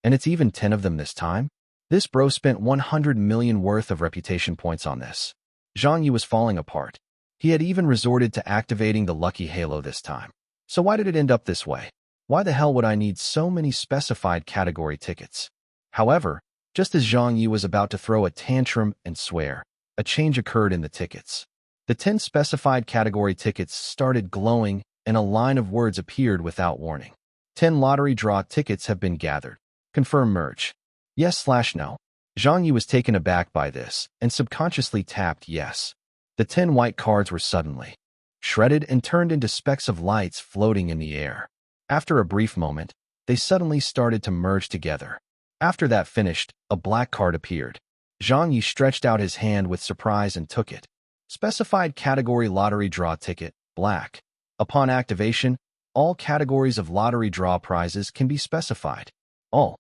And it's even 10 of them this time? This bro spent 100 million worth of reputation points on this. Zhang Ye was falling apart. He had even resorted to activating the lucky halo this time. So why did it end up this way? Why the hell would I need so many specified category tickets? However, just as Zhang Ye was about to throw a tantrum and swear, a change occurred in the tickets. The 10 specified category tickets started glowing, and a line of words appeared without warning. 10 lottery draw tickets have been gathered. Confirm merge. Yes/no. Zhang Ye was taken aback by this, and subconsciously tapped yes. The 10 white cards were suddenly shredded and turned into specks of lights floating in the air. After a brief moment, they suddenly started to merge together. After that finished, a black card appeared. Zhang Ye stretched out his hand with surprise and took it. Specified category lottery draw ticket, black. Upon activation, all categories of lottery draw prizes can be specified. All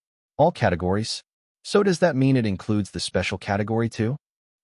categories? So does that mean it includes the special category too?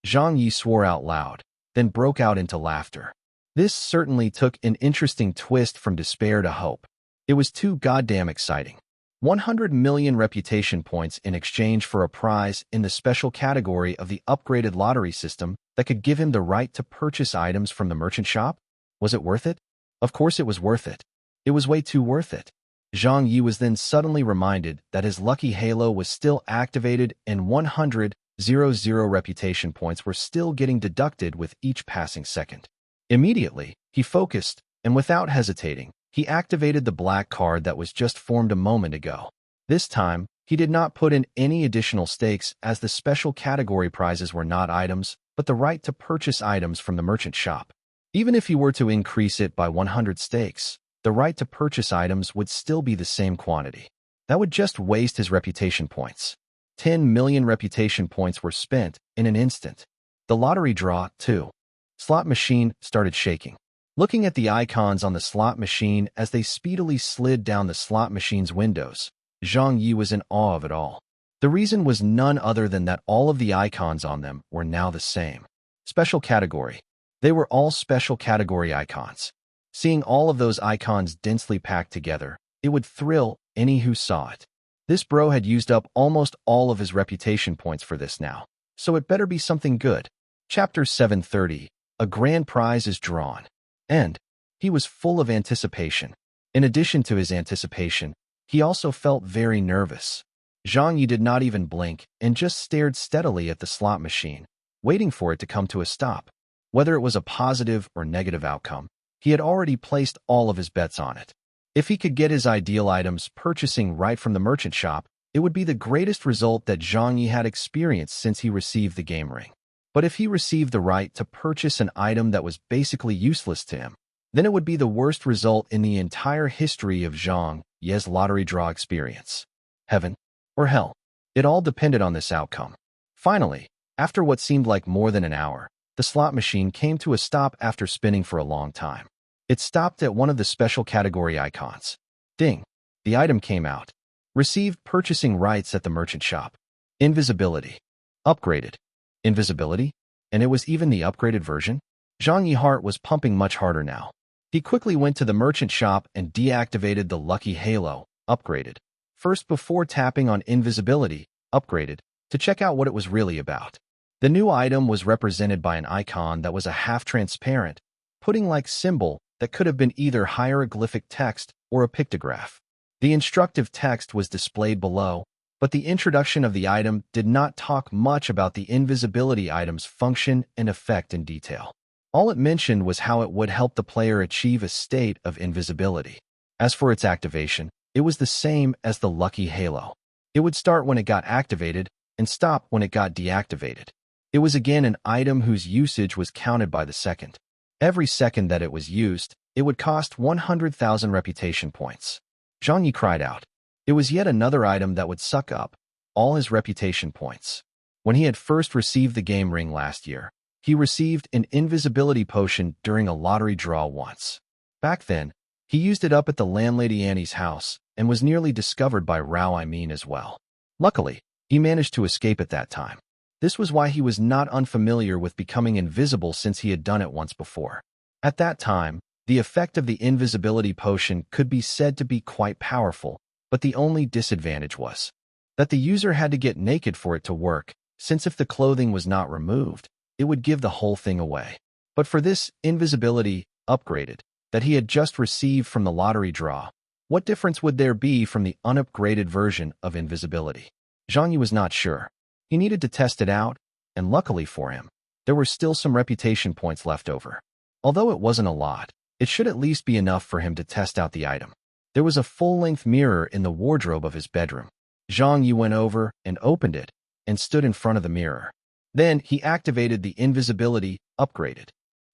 Zhang Ye swore out loud, then broke out into laughter. This certainly took an interesting twist from despair to hope. It was too goddamn exciting. 100 million reputation points in exchange for a prize in the special category of the upgraded lottery system that could give him the right to purchase items from the merchant shop? Was it worth it? Of course it was worth it. It was way too worth it. Zhang Ye was then suddenly reminded that his lucky halo was still activated and 100,000 reputation points were still getting deducted with each passing second. Immediately, he focused, and without hesitating, he activated the black card that was just formed a moment ago. This time, he did not put in any additional stakes as the special category prizes were not items, but the right to purchase items from the merchant shop. Even if he were to increase it by 100 stakes, the right to purchase items would still be the same quantity. That would just waste his reputation points. 10 million reputation points were spent in an instant. The lottery draw, too. Slot machine started shaking. Looking at the icons on the slot machine as they speedily slid down the slot machine's windows, Zhang Ye was in awe of it all. The reason was none other than that all of the icons on them were now the same. Special category. They were all special category icons. Seeing all of those icons densely packed together, it would thrill any who saw it. This bro had used up almost all of his reputation points for this now, so it better be something good. Chapter 730. A grand prize is drawn. And he was full of anticipation. In addition to his anticipation, he also felt very nervous. Zhang Ye did not even blink and just stared steadily at the slot machine, waiting for it to come to a stop. Whether it was a positive or negative outcome, he had already placed all of his bets on it. If he could get his ideal items purchasing right from the merchant shop, it would be the greatest result that Zhang Ye had experienced since he received the game ring. But if he received the right to purchase an item that was basically useless to him, then it would be the worst result in the entire history of Zhang Ye's lottery draw experience. Heaven or hell? It all depended on this outcome. Finally, after what seemed like more than an hour, the slot machine came to a stop after spinning for a long time. It stopped at one of the special category icons. Ding! The item came out. Received purchasing rights at the merchant shop. Invisibility. Upgraded. Invisibility? And it was even the upgraded version? Zhang Ye's heart was pumping much harder now. He quickly went to the merchant shop and deactivated the lucky halo, upgraded, first before tapping on invisibility, upgraded, to check out what it was really about. The new item was represented by an icon that was a half-transparent, pudding-like symbol that could have been either hieroglyphic text or a pictograph. The instructive text was displayed below, but the introduction of the item did not talk much about the invisibility item's function and effect in detail. All it mentioned was how it would help the player achieve a state of invisibility. As for its activation, it was the same as the lucky halo. It would start when it got activated and stop when it got deactivated. It was again an item whose usage was counted by the second. Every second that it was used, it would cost 100,000 reputation points. Zhang Ye cried out. It was yet another item that would suck up all his reputation points. When he had first received the game ring last year, he received an invisibility potion during a lottery draw once. Back then, he used it up at the landlady Annie's house and was nearly discovered by Rao as well. Luckily, he managed to escape at that time. This was why he was not unfamiliar with becoming invisible since he had done it once before. At that time, the effect of the invisibility potion could be said to be quite powerful, but the only disadvantage was that the user had to get naked for it to work, since if the clothing was not removed, it would give the whole thing away. But for this invisibility upgraded that he had just received from the lottery draw, what difference would there be from the unupgraded version of invisibility? Zhang Ye was not sure. He needed to test it out, and luckily for him, there were still some reputation points left over. Although it wasn't a lot, it should at least be enough for him to test out the item. There was a full-length mirror in the wardrobe of his bedroom. Zhang Ye went over and opened it and stood in front of the mirror. Then he activated the invisibility upgraded.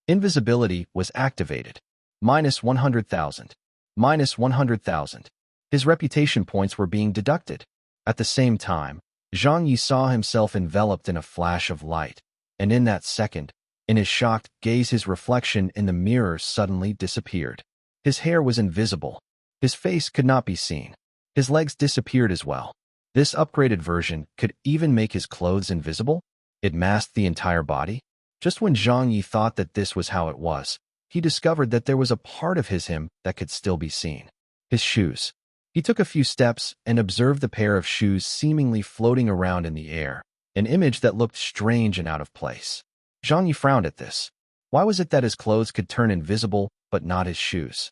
Invisibility was activated. Minus 100,000. Minus 100,000. His reputation points were being deducted. At the same time, Zhang Ye saw himself enveloped in a flash of light, and in that second, in his shocked gaze, his reflection in the mirror suddenly disappeared. His hair was invisible. His face could not be seen. His legs disappeared as well. This upgraded version could even make his clothes invisible. It masked the entire body. Just when Zhang Ye thought that this was how it was, he discovered that there was a part of him that could still be seen. His shoes. He took a few steps and observed the pair of shoes seemingly floating around in the air, an image that looked strange and out of place. Zhang Ye frowned at this. Why was it that his clothes could turn invisible, but not his shoes?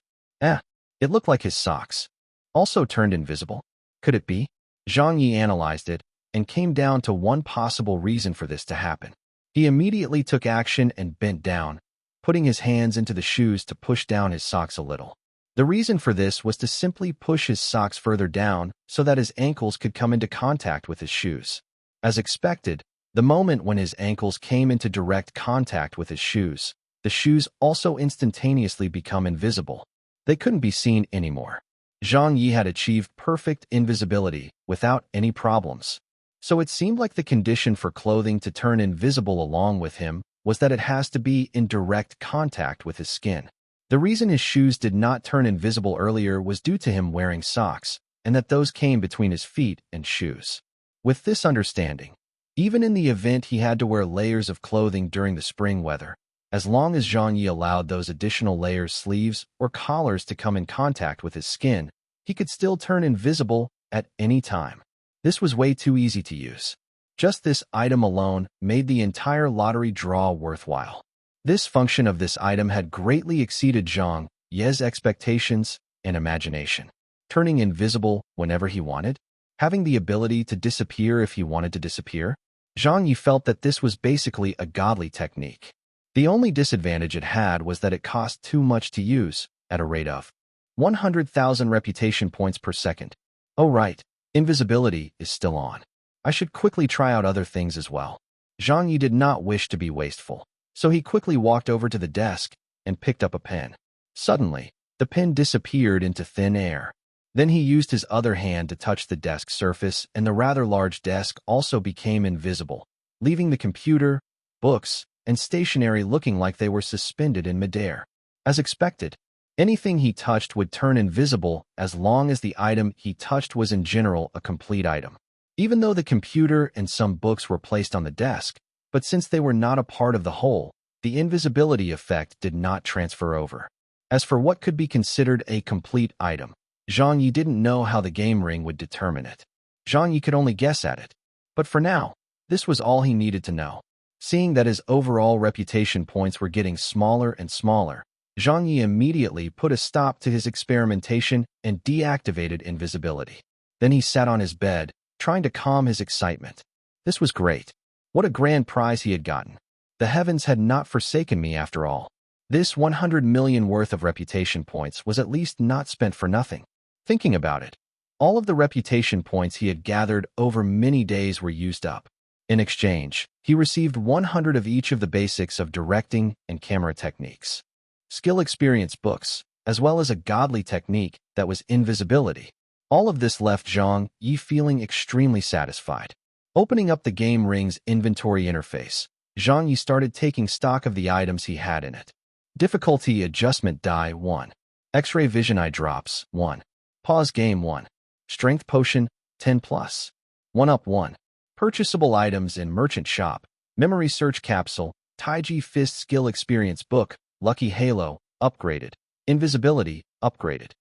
It looked like his socks also turned invisible. Could it be? Zhang Ye analyzed it and came down to one possible reason for this to happen. He immediately took action and bent down, putting his hands into the shoes to push down his socks a little. The reason for this was to simply push his socks further down so that his ankles could come into contact with his shoes. As expected, the moment when his ankles came into direct contact with his shoes, the shoes also instantaneously become invisible. They couldn't be seen anymore. Zhang Ye had achieved perfect invisibility without any problems. So it seemed like the condition for clothing to turn invisible along with him was that it has to be in direct contact with his skin. The reason his shoes did not turn invisible earlier was due to him wearing socks, and that those came between his feet and shoes. With this understanding, even in the event he had to wear layers of clothing during the spring weather, as long as Zhang Ye allowed those additional layers, sleeves, or collars to come in contact with his skin, he could still turn invisible at any time. This was way too easy to use. Just this item alone made the entire lottery draw worthwhile. This function of this item had greatly exceeded Zhang Ye's expectations and imagination. Turning invisible whenever he wanted, having the ability to disappear if he wanted to disappear, Zhang Ye felt that this was basically a godly technique. The only disadvantage it had was that it cost too much to use, at a rate of 100,000 reputation points per second. Oh right, invisibility is still on. I should quickly try out other things as well. Zhang Ye did not wish to be wasteful, so he quickly walked over to the desk and picked up a pen. Suddenly, the pen disappeared into thin air. Then he used his other hand to touch the desk surface, and the rather large desk also became invisible, leaving the computer, books, and stationery looking like they were suspended in midair. As expected, anything he touched would turn invisible as long as the item he touched was in general a complete item. Even though the computer and some books were placed on the desk, but since they were not a part of the whole, the invisibility effect did not transfer over. As for what could be considered a complete item, Zhang Ye didn't know how the game ring would determine it. Zhang Ye could only guess at it. But for now, this was all he needed to know. Seeing that his overall reputation points were getting smaller and smaller, Zhang Ye immediately put a stop to his experimentation and deactivated invisibility. Then he sat on his bed, trying to calm his excitement. This was great. What a grand prize he had gotten. The heavens had not forsaken me after all. This 100 million worth of reputation points was at least not spent for nothing. Thinking about it, all of the reputation points he had gathered over many days were used up. In exchange, he received 100 of each of the basics of directing and camera techniques, skill experience books, as well as a godly technique that was invisibility. All of this left Zhang Ye feeling extremely satisfied. Opening up the game ring's inventory interface, Zhang Ye started taking stock of the items he had in it. Difficulty adjustment die 1. X-ray vision eye drops 1. Pause game 1. Strength potion 10+. 1 up 1. Purchasable items in merchant shop, memory search capsule, Taiji Fist skill experience book, lucky halo, upgraded, invisibility, upgraded.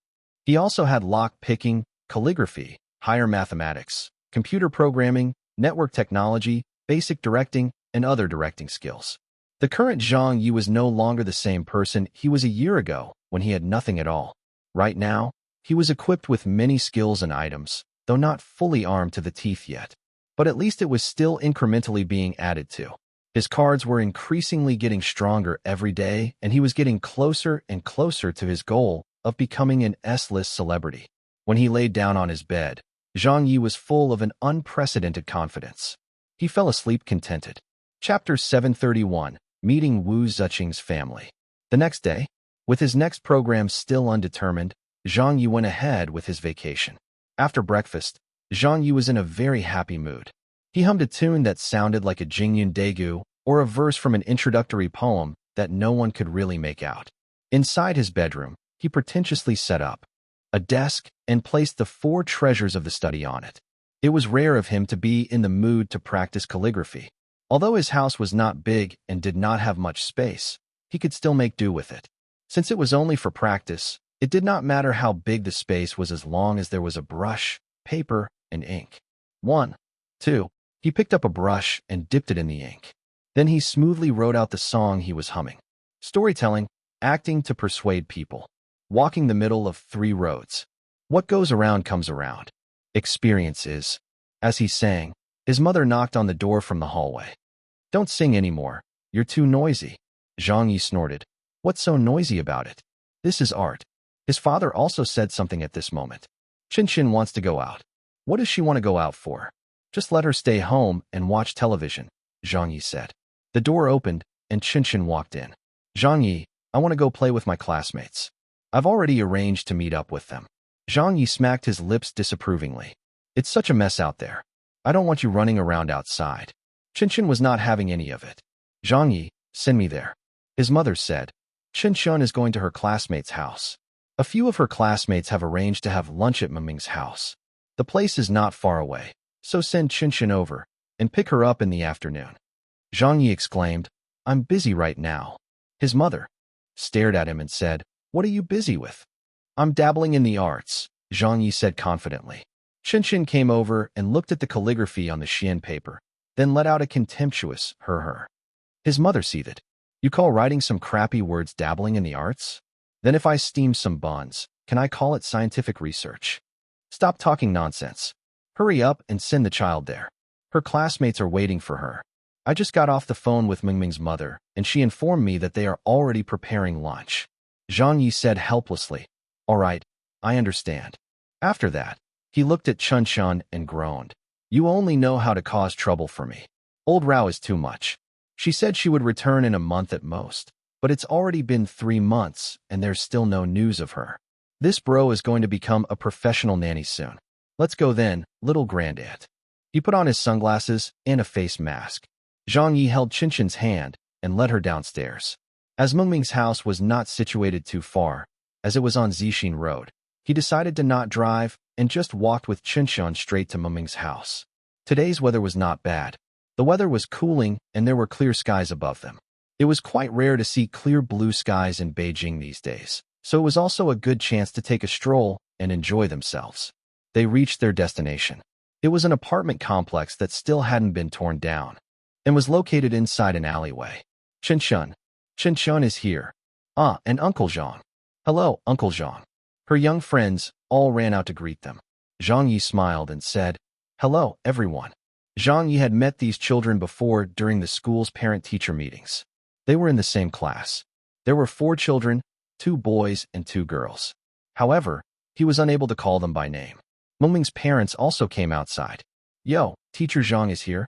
He also had lock picking, calligraphy, higher mathematics, computer programming, network technology, basic directing, and other directing skills. The current Zhang Ye was no longer the same person he was a year ago when he had nothing at all. Right now, he was equipped with many skills and items, though not fully armed to the teeth yet. But at least it was still incrementally being added to. His cards were increasingly getting stronger every day, and he was getting closer and closer to his goal of becoming an S-list celebrity. When he laid down on his bed, Zhang Ye was full of an unprecedented confidence. He fell asleep contented. Chapter 731, Meeting Wu Ziqing's Family. The next day, with his next program still undetermined, Zhang Ye went ahead with his vacation. After breakfast, Zhang Ye was in a very happy mood. He hummed a tune that sounded like a Jingyun Daegu or a verse from an introductory poem that no one could really make out. Inside his bedroom, he pretentiously set up a desk and placed the 4 treasures of the study on it. It was rare of him to be in the mood to practice calligraphy. Although his house was not big and did not have much space, he could still make do with it. Since it was only for practice, it did not matter how big the space was as long as there was a brush, paper, and ink. 1, 2. He picked up a brush and dipped it in the ink. Then he smoothly wrote out the song he was humming. Storytelling, acting to persuade people. Walking the middle of 3 roads. What goes around comes around. Experiences. As he sang, his mother knocked on the door from the hallway. Don't sing anymore. You're too noisy. Zhang Ye snorted. What's so noisy about it? This is art. His father also said something at this moment. Qinshin wants to go out. What does she want to go out for? Just let her stay home and watch television, Zhang Ye said. The door opened, and Qinshin walked in. Zhang Ye, I want to go play with my classmates. I've already arranged to meet up with them. Zhang Ye smacked his lips disapprovingly. It's such a mess out there. I don't want you running around outside. Qinshin was not having any of it. Zhang Ye, send me there. His mother said. Qinshin is going to her classmate's house. A few of her classmates have arranged to have lunch at Mengming's house. The place is not far away, so send Qinshin over and pick her up in the afternoon. Zhang Ye exclaimed, I'm busy right now. His mother stared at him and said, What are you busy with? I'm dabbling in the arts, Zhang Ye said confidently. Qinshin came over and looked at the calligraphy on the Xian paper, then let out a contemptuous her. His mother seethed. You call writing some crappy words dabbling in the arts? Then if I steam some buns, can I call it scientific research? Stop talking nonsense. Hurry up and send the child there. Her classmates are waiting for her. I just got off the phone with Mengming's mother, and she informed me that they are already preparing lunch. Zhang Ye said helplessly, All right, I understand. After that, he looked at Qinshin and groaned. You only know how to cause trouble for me. Old Rao is too much. She said she would return in a month at most, but it's already been 3 months, and there's still no news of her. This bro is going to become a professional nanny soon. Let's go then, little grandaunt. He put on his sunglasses and a face mask. Zhang Ye held Qinshin's hand and led her downstairs. As Mengming's house was not situated too far, as it was on Zixin Road, he decided to not drive and just walked with Qinshin straight to Mengming's house. Today's weather was not bad. The weather was cooling and there were clear skies above them. It was quite rare to see clear blue skies in Beijing these days, so it was also a good chance to take a stroll and enjoy themselves. They reached their destination. It was an apartment complex that still hadn't been torn down and was located inside an alleyway. Qinshin. Qinshin is here. Ah, and Uncle Zhang. Hello, Uncle Zhang. Her young friends all ran out to greet them. Zhang Ye smiled and said, Hello, everyone. Zhang Ye had met these children before during the school's parent-teacher meetings. They were in the same class. There were 4 children, 2 boys and 2 girls. However, he was unable to call them by name. Mengming's parents also came outside. Yo, Teacher Zhang is here.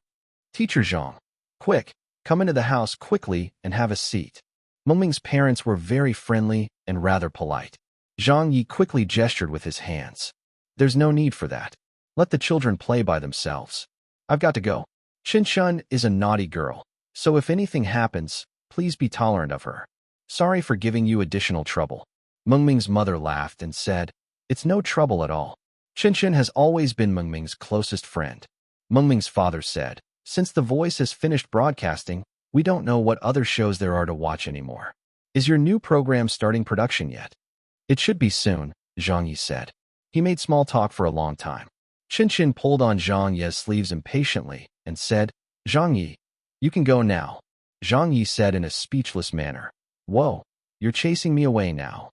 Teacher Zhang. Quick, come into the house quickly and have a seat. Mengming's parents were very friendly and rather polite. Zhang Ye quickly gestured with his hands. There's no need for that. Let the children play by themselves. I've got to go. Qinshin is a naughty girl, so if anything happens, please be tolerant of her. Sorry for giving you additional trouble. Mengming's mother laughed and said, It's no trouble at all. Qinshin has always been Mengming's closest friend. Mengming's father said. Since the voice has finished broadcasting, we don't know what other shows there are to watch anymore. Is your new program starting production yet? It should be soon, Zhang Ye said. He made small talk for a long time. Qin pulled on Zhang Ye's sleeves impatiently and said, Zhang Ye, you can go now. Zhang Ye said in a speechless manner. Whoa, you're chasing me away now.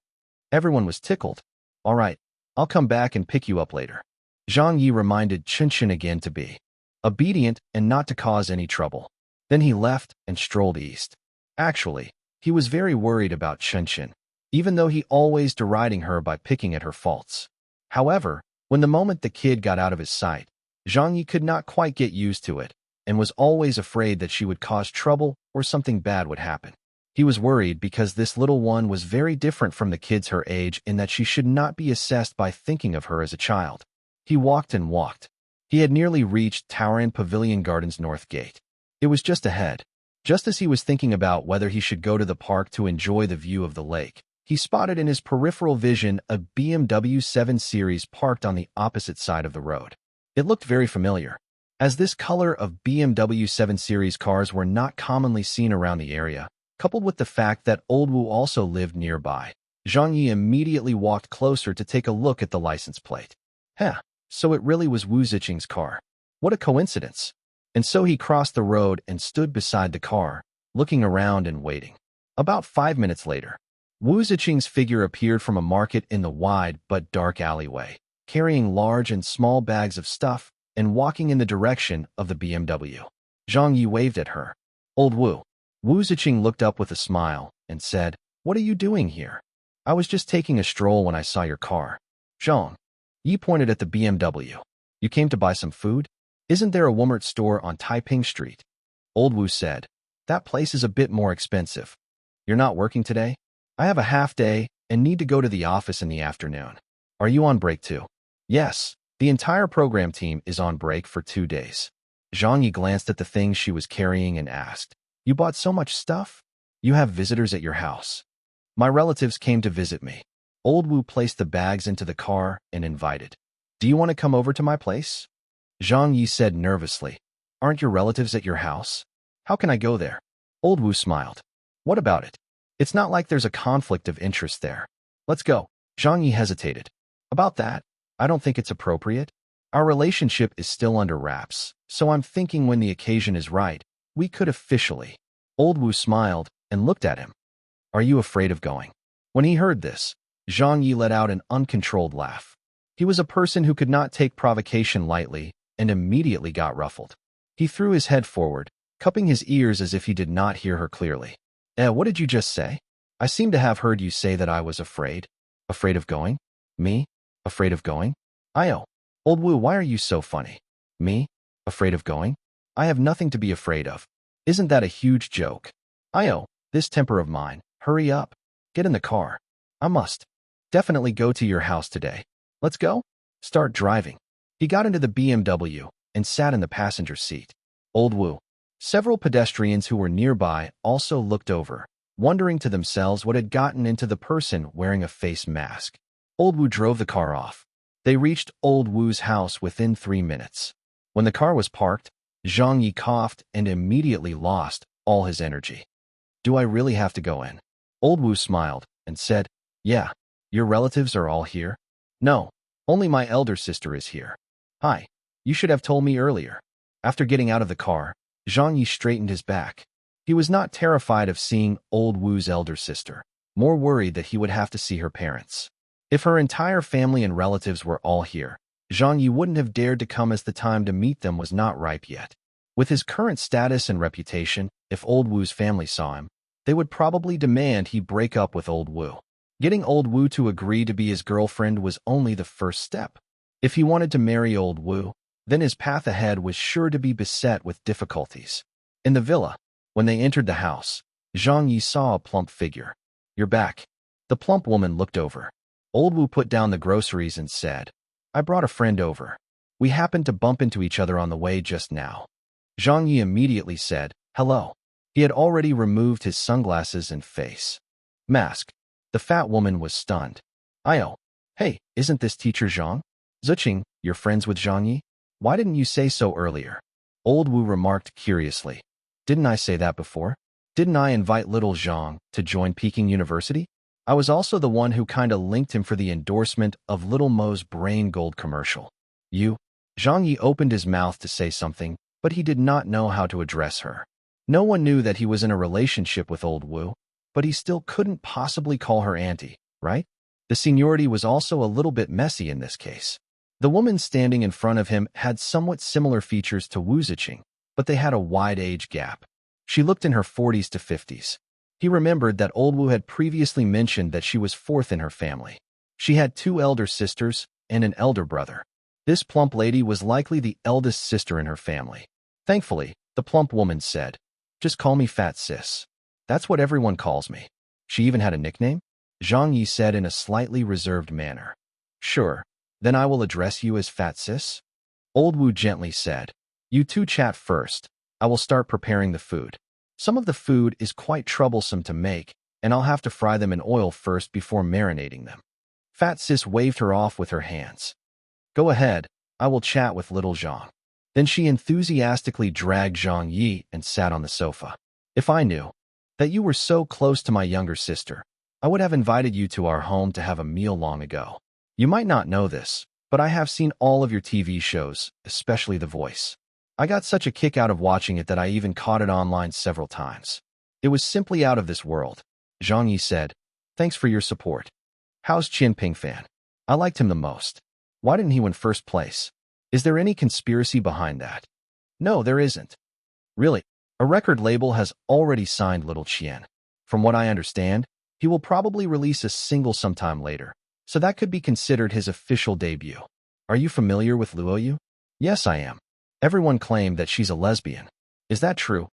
Everyone was tickled. All right, I'll come back and pick you up later. Zhang Ye reminded Qin again to be obedient and not to cause any trouble. Then he left and strolled east. Actually, he was very worried about Qin, even though he always deriding her by picking at her faults. However, when the moment the kid got out of his sight, Zhang Ye could not quite get used to it and was always afraid that she would cause trouble or something bad would happen. He was worried because this little one was very different from the kids her age in that she should not be assessed by thinking of her as a child. He walked and walked. He had nearly reached Taoran Pavilion Gardens North Gate. It was just ahead. Just as he was thinking about whether he should go to the park to enjoy the view of the lake, he spotted in his peripheral vision a BMW 7 Series parked on the opposite side of the road. It looked very familiar, as this color of BMW 7 Series cars were not commonly seen around the area, coupled with the fact that Old Wu also lived nearby. Zhang Ye immediately walked closer to take a look at the license plate. So it really was Wu Ziqing's car. What a coincidence. And so he crossed the road and stood beside the car, looking around and waiting. About 5 minutes later, Wu Ziqing's figure appeared from a market in the wide but dark alleyway, carrying large and small bags of stuff and walking in the direction of the BMW. Zhang Ye waved at her. Old Wu. Wu Ziqing looked up with a smile and said, What are you doing here? I was just taking a stroll when I saw your car. Zhang Ye pointed at the BMW. You came to buy some food? Isn't there a Walmart store on Taiping Street? Old Wu said, That place is a bit more expensive. You're not working today? I have a half day and need to go to the office in the afternoon. Are you on break too? Yes, the entire program team is on break for 2 days. Zhang Ye glanced at the things she was carrying and asked, You bought so much stuff? You have visitors at your house. My relatives came to visit me. Old Wu placed the bags into the car and invited. Do you want to come over to my place? Zhang Ye said nervously. Aren't your relatives at your house? How can I go there? Old Wu smiled. What about it? It's not like there's a conflict of interest there. Let's go. Zhang Ye hesitated. About that, I don't think it's appropriate. Our relationship is still under wraps, so I'm thinking when the occasion is right, we could officially. Old Wu smiled and looked at him. Are you afraid of going? When he heard this, Zhang Ye let out an uncontrolled laugh. He was a person who could not take provocation lightly and immediately got ruffled. He threw his head forward, cupping his ears as if he did not hear her clearly. What did you just say? I seem to have heard you say that I was afraid. Afraid of going? Me? Afraid of going? Io. Old Wu, why are you so funny? Me? Afraid of going? I have nothing to be afraid of. Isn't that a huge joke? Io, this temper of mine. Hurry up. Get in the car. I must. Definitely go to your house today. Let's go? Start driving. He got into the BMW and sat in the passenger seat. Old Wu. Several pedestrians who were nearby also looked over, wondering to themselves what had gotten into the person wearing a face mask. Old Wu drove the car off. They reached Old Wu's house within 3 minutes. When the car was parked, Zhang Ye coughed and immediately lost all his energy. Do I really have to go in? Old Wu smiled and said, Yeah, your relatives are all here? No, only my elder sister is here. Hi, you should have told me earlier. After getting out of the car, Zhang Ye straightened his back. He was not terrified of seeing Old Wu's elder sister, more worried that he would have to see her parents. If her entire family and relatives were all here, Zhang Ye wouldn't have dared to come as the time to meet them was not ripe yet. With his current status and reputation, if Old Wu's family saw him, they would probably demand he break up with Old Wu. Getting Old Wu to agree to be his girlfriend was only the first step. If he wanted to marry Old Wu, then his path ahead was sure to be beset with difficulties. In the villa, when they entered the house, Zhang Ye saw a plump figure. You're back. The plump woman looked over. Old Wu put down the groceries and said, I brought a friend over. We happened to bump into each other on the way just now. Zhang Ye immediately said, Hello. He had already removed his sunglasses and face mask. The fat woman was stunned. Io. Hey, isn't this teacher Zhang? Ziqing, you're friends with Zhang Ye? Why didn't you say so earlier? Old Wu remarked curiously. Didn't I say that before? Didn't I invite little Zhang to join Peking University? I was also the one who kinda linked him for the endorsement of Little Mo's brain gold commercial. You? Zhang Ye opened his mouth to say something, but he did not know how to address her. No one knew that he was in a relationship with Old Wu, but he still couldn't possibly call her auntie, right? The seniority was also a little bit messy in this case. The woman standing in front of him had somewhat similar features to Wu Ziqing, but they had a wide age gap. She looked in her 40s to 50s. He remembered that Old Wu had previously mentioned that she was fourth in her family. She had 2 elder sisters and an elder brother. This plump lady was likely the eldest sister in her family. Thankfully, the plump woman said, "Just call me Fat Sis. That's what everyone calls me." She even had a nickname? Zhang Ye said in a slightly reserved manner. Sure, then I will address you as Fat Sis. Old Wu gently said, You two chat first. I will start preparing the food. Some of the food is quite troublesome to make, and I'll have to fry them in oil first before marinating them. Fat Sis waved her off with her hands. Go ahead, I will chat with little Zhang. Then she enthusiastically dragged Zhang Yi and sat on the sofa. If I knew that you were so close to my younger sister, I would have invited you to our home to have a meal long ago. You might not know this, but I have seen all of your TV shows, especially The Voice. I got such a kick out of watching it that I even caught it online several times. It was simply out of this world. Zhang Yi said, Thanks for your support. How's Qin Ping Fan? I liked him the most. Why didn't he win first place? Is there any conspiracy behind that? No, there isn't. Really, a record label has already signed Little Qian. From what I understand, he will probably release a single sometime later, so that could be considered his official debut. Are you familiar with Luoyu? Yes, I am. Everyone claimed that she's a lesbian. Is that true?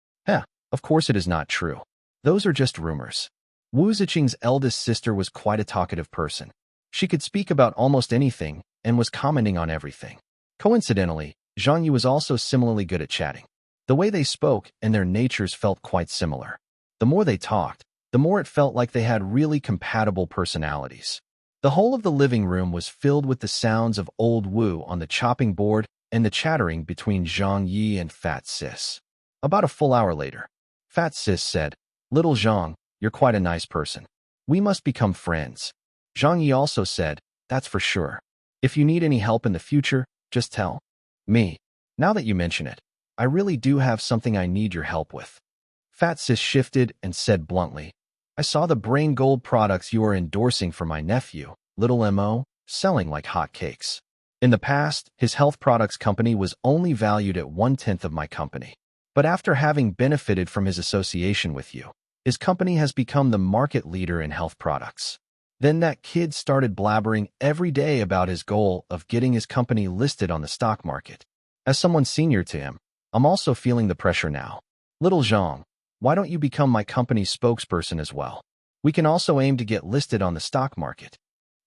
Of course it is not true. Those are just rumors. Wu Ziqing's eldest sister was quite a talkative person. She could speak about almost anything and was commenting on everything. Coincidentally, Zhang Yi was also similarly good at chatting. The way they spoke and their natures felt quite similar. The more they talked, the more it felt like they had really compatible personalities. The whole of the living room was filled with the sounds of Old Wu on the chopping board and the chattering between Zhang Yi and Fat Sis. About a full hour later, Fat Sis said, Little Zhang, you're quite a nice person. We must become friends. Zhang Yi also said, That's for sure. If you need any help in the future, just tell me. Now that you mention it, I really do have something I need your help with. Fat Sis shifted and said bluntly, I saw the brain gold products you are endorsing for my nephew, Little Mo, selling like hotcakes. In the past, his health products company was only valued at 1/10 of my company. But after having benefited from his association with you, his company has become the market leader in health products. Then that kid started blabbering every day about his goal of getting his company listed on the stock market. As someone senior to him, I'm also feeling the pressure now. Little Zhang, why don't you become my company's spokesperson as well? We can also aim to get listed on the stock market.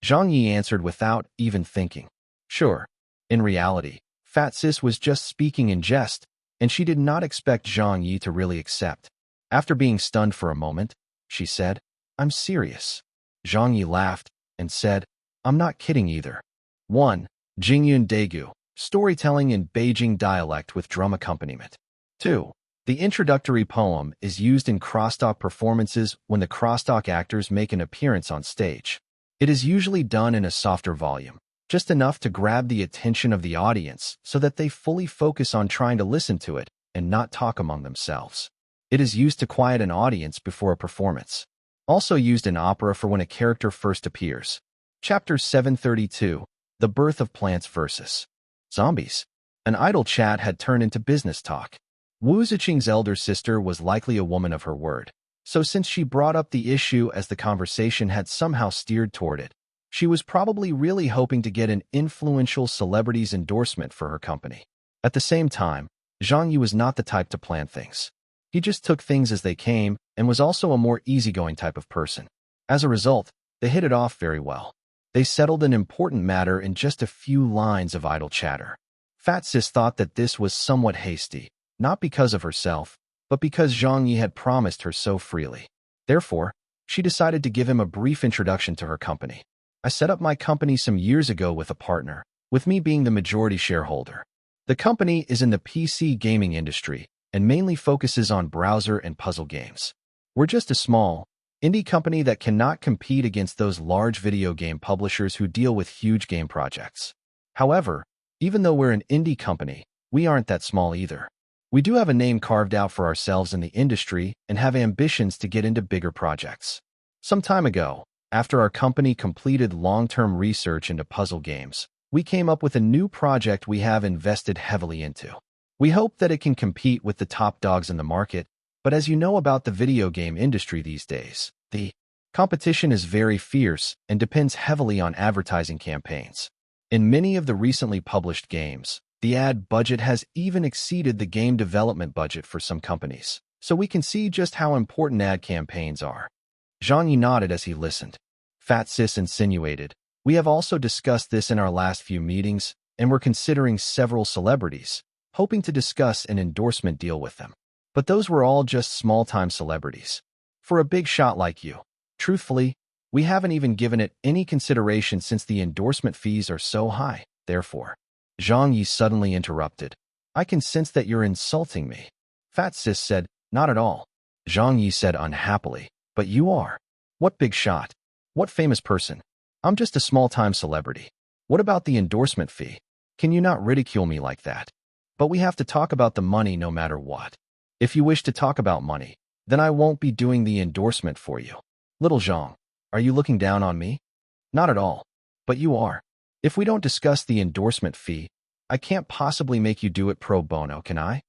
Zhang Yi answered without even thinking. Sure. In reality, Fat Sis was just speaking in jest, and she did not expect Zhang Yi to really accept. After being stunned for a moment, she said, I'm serious. Zhang Yi laughed and said, I'm not kidding either. 1. Jingyun Daegu, storytelling in Beijing dialect with drum accompaniment. 2. The introductory poem is used in crosstalk performances when the crosstalk actors make an appearance on stage. It is usually done in a softer volume, just enough to grab the attention of the audience so that they fully focus on trying to listen to it and not talk among themselves. It is used to quiet an audience before a performance. Also used in opera for when a character first appears. Chapter 732, The Birth of Plants vs. Zombies. An idle chat had turned into business talk. Wu Ziqing's elder sister was likely a woman of her word, so since she brought up the issue as the conversation had somehow steered toward it, she was probably really hoping to get an influential celebrity's endorsement for her company. At the same time, Zhang Yi was not the type to plan things. He just took things as they came and was also a more easygoing type of person. As a result, they hit it off very well. They settled an important matter in just a few lines of idle chatter. Fat Sis thought that this was somewhat hasty, not because of herself, but because Zhang Yi had promised her so freely. Therefore, she decided to give him a brief introduction to her company. I set up my company some years ago with a partner, with me being the majority shareholder. The company is in the PC gaming industry and mainly focuses on browser and puzzle games. We're just a small, indie company that cannot compete against those large video game publishers who deal with huge game projects. However, even though we're an indie company, we aren't that small either. We do have a name carved out for ourselves in the industry and have ambitions to get into bigger projects. Some time ago, after our company completed long-term research into puzzle games, we came up with a new project we have invested heavily into. We hope that it can compete with the top dogs in the market, but as you know about the video game industry these days, the competition is very fierce and depends heavily on advertising campaigns. In many of the recently published games, the ad budget has even exceeded the game development budget for some companies, so we can see just how important ad campaigns are. Zhang Ye nodded as he listened. Fat Sis insinuated, "We have also discussed this in our last few meetings, and we're considering several celebrities, hoping to discuss an endorsement deal with them. But those were all just small-time celebrities. For a big shot like you, truthfully, we haven't even given it any consideration since the endorsement fees are so high. Therefore," Zhang Ye suddenly interrupted. "I can sense that you're insulting me." Fat Sis said, "Not at all." Zhang Ye said unhappily, "But you are. What big shot? What famous person? I'm just a small-time celebrity. What about the endorsement fee? Can you not ridicule me like that? But we have to talk about the money no matter what. If you wish to talk about money, then I won't be doing the endorsement for you." "Little Zhang, are you looking down on me?" "Not at all. But you are. If we don't discuss the endorsement fee, I can't possibly make you do it pro bono, can I?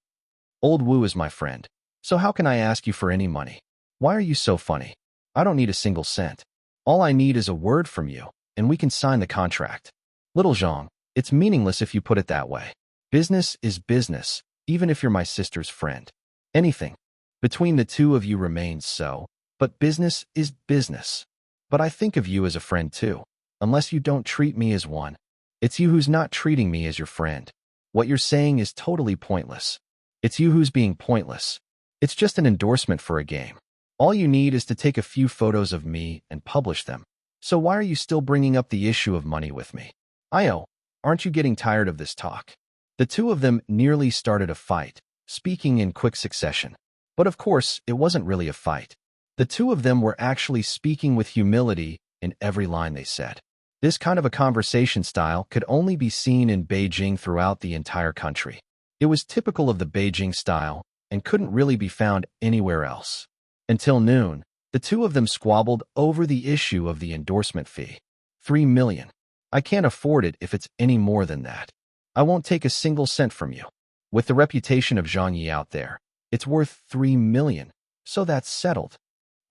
Old Wu is my friend, so how can I ask you for any money? Why are you so funny? I don't need a single cent. All I need is a word from you, and we can sign the contract." "Little Zhang, it's meaningless if you put it that way. Business is business, even if you're my sister's friend. Anything between the two of you remains so, but business is business. But I think of you as a friend too, unless you don't treat me as one. It's you who's not treating me as your friend. What you're saying is totally pointless. It's you who's being pointless. It's just an endorsement for a game. All you need is to take a few photos of me and publish them. So why are you still bringing up the issue of money with me? Aren't you getting tired of this talk?" The two of them nearly started a fight, speaking in quick succession. But of course, it wasn't really a fight. The two of them were actually speaking with humility in every line they said. This kind of a conversation style could only be seen in Beijing throughout the entire country. It was typical of the Beijing style and couldn't really be found anywhere else. Until noon, the two of them squabbled over the issue of the endorsement fee. 3 million. I can't afford it if it's any more than that. I won't take a single cent from you. With the reputation of Zhang Ye out there, it's worth 3 million, so that's settled.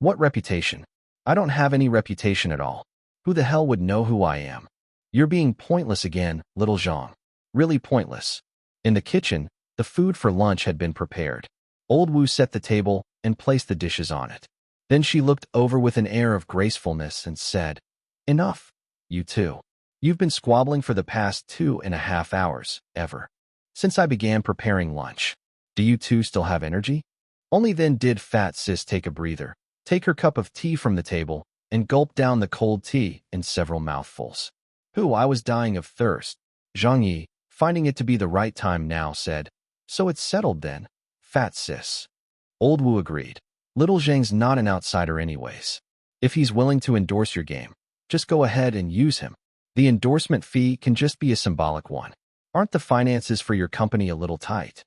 What reputation? I don't have any reputation at all. Who the hell would know who I am? You're being pointless again, little Zhang. Really pointless. In the kitchen, the food for lunch had been prepared. Old Wu set the table and placed the dishes on it. Then she looked over with an air of gracefulness and said, "Enough, you two. You've been squabbling for the past 2.5 hours, ever since I began preparing lunch. Do you two still have energy?" Only then did Fat Sis take a breather, take her cup of tea from the table, and gulp down the cold tea in several mouthfuls. I was dying of thirst." Zhang Ye, finding it to be the right time now, said, "So it's settled then, Fat Sis." Old Wu agreed. "Little Zhang's not an outsider anyways. If he's willing to endorse your game, just go ahead and use him. The endorsement fee can just be a symbolic one. Aren't the finances for your company a little tight?"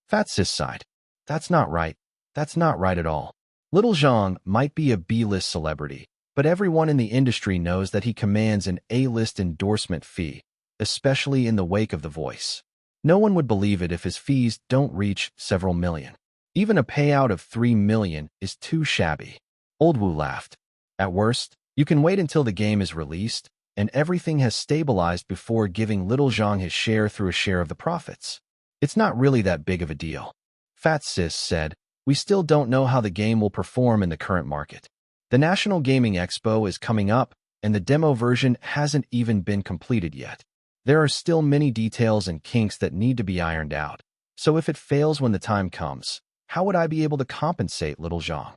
Fat Sis sighed. "That's not right. That's not right at all. Little Zhang might be a B-list celebrity, but everyone in the industry knows that he commands an A-list endorsement fee, especially in the wake of The Voice. No one would believe it if his fees don't reach several million. Even a payout of 3 million is too shabby." Old Wu laughed. "At worst, you can wait until the game is released and everything has stabilized before giving little Zhang his share through a share of the profits. It's not really that big of a deal." Fat Sis said, "We still don't know how the game will perform in the current market. The National Gaming Expo is coming up, and the demo version hasn't even been completed yet. There are still many details and kinks that need to be ironed out. So if it fails when the time comes, how would I be able to compensate little Zhang?"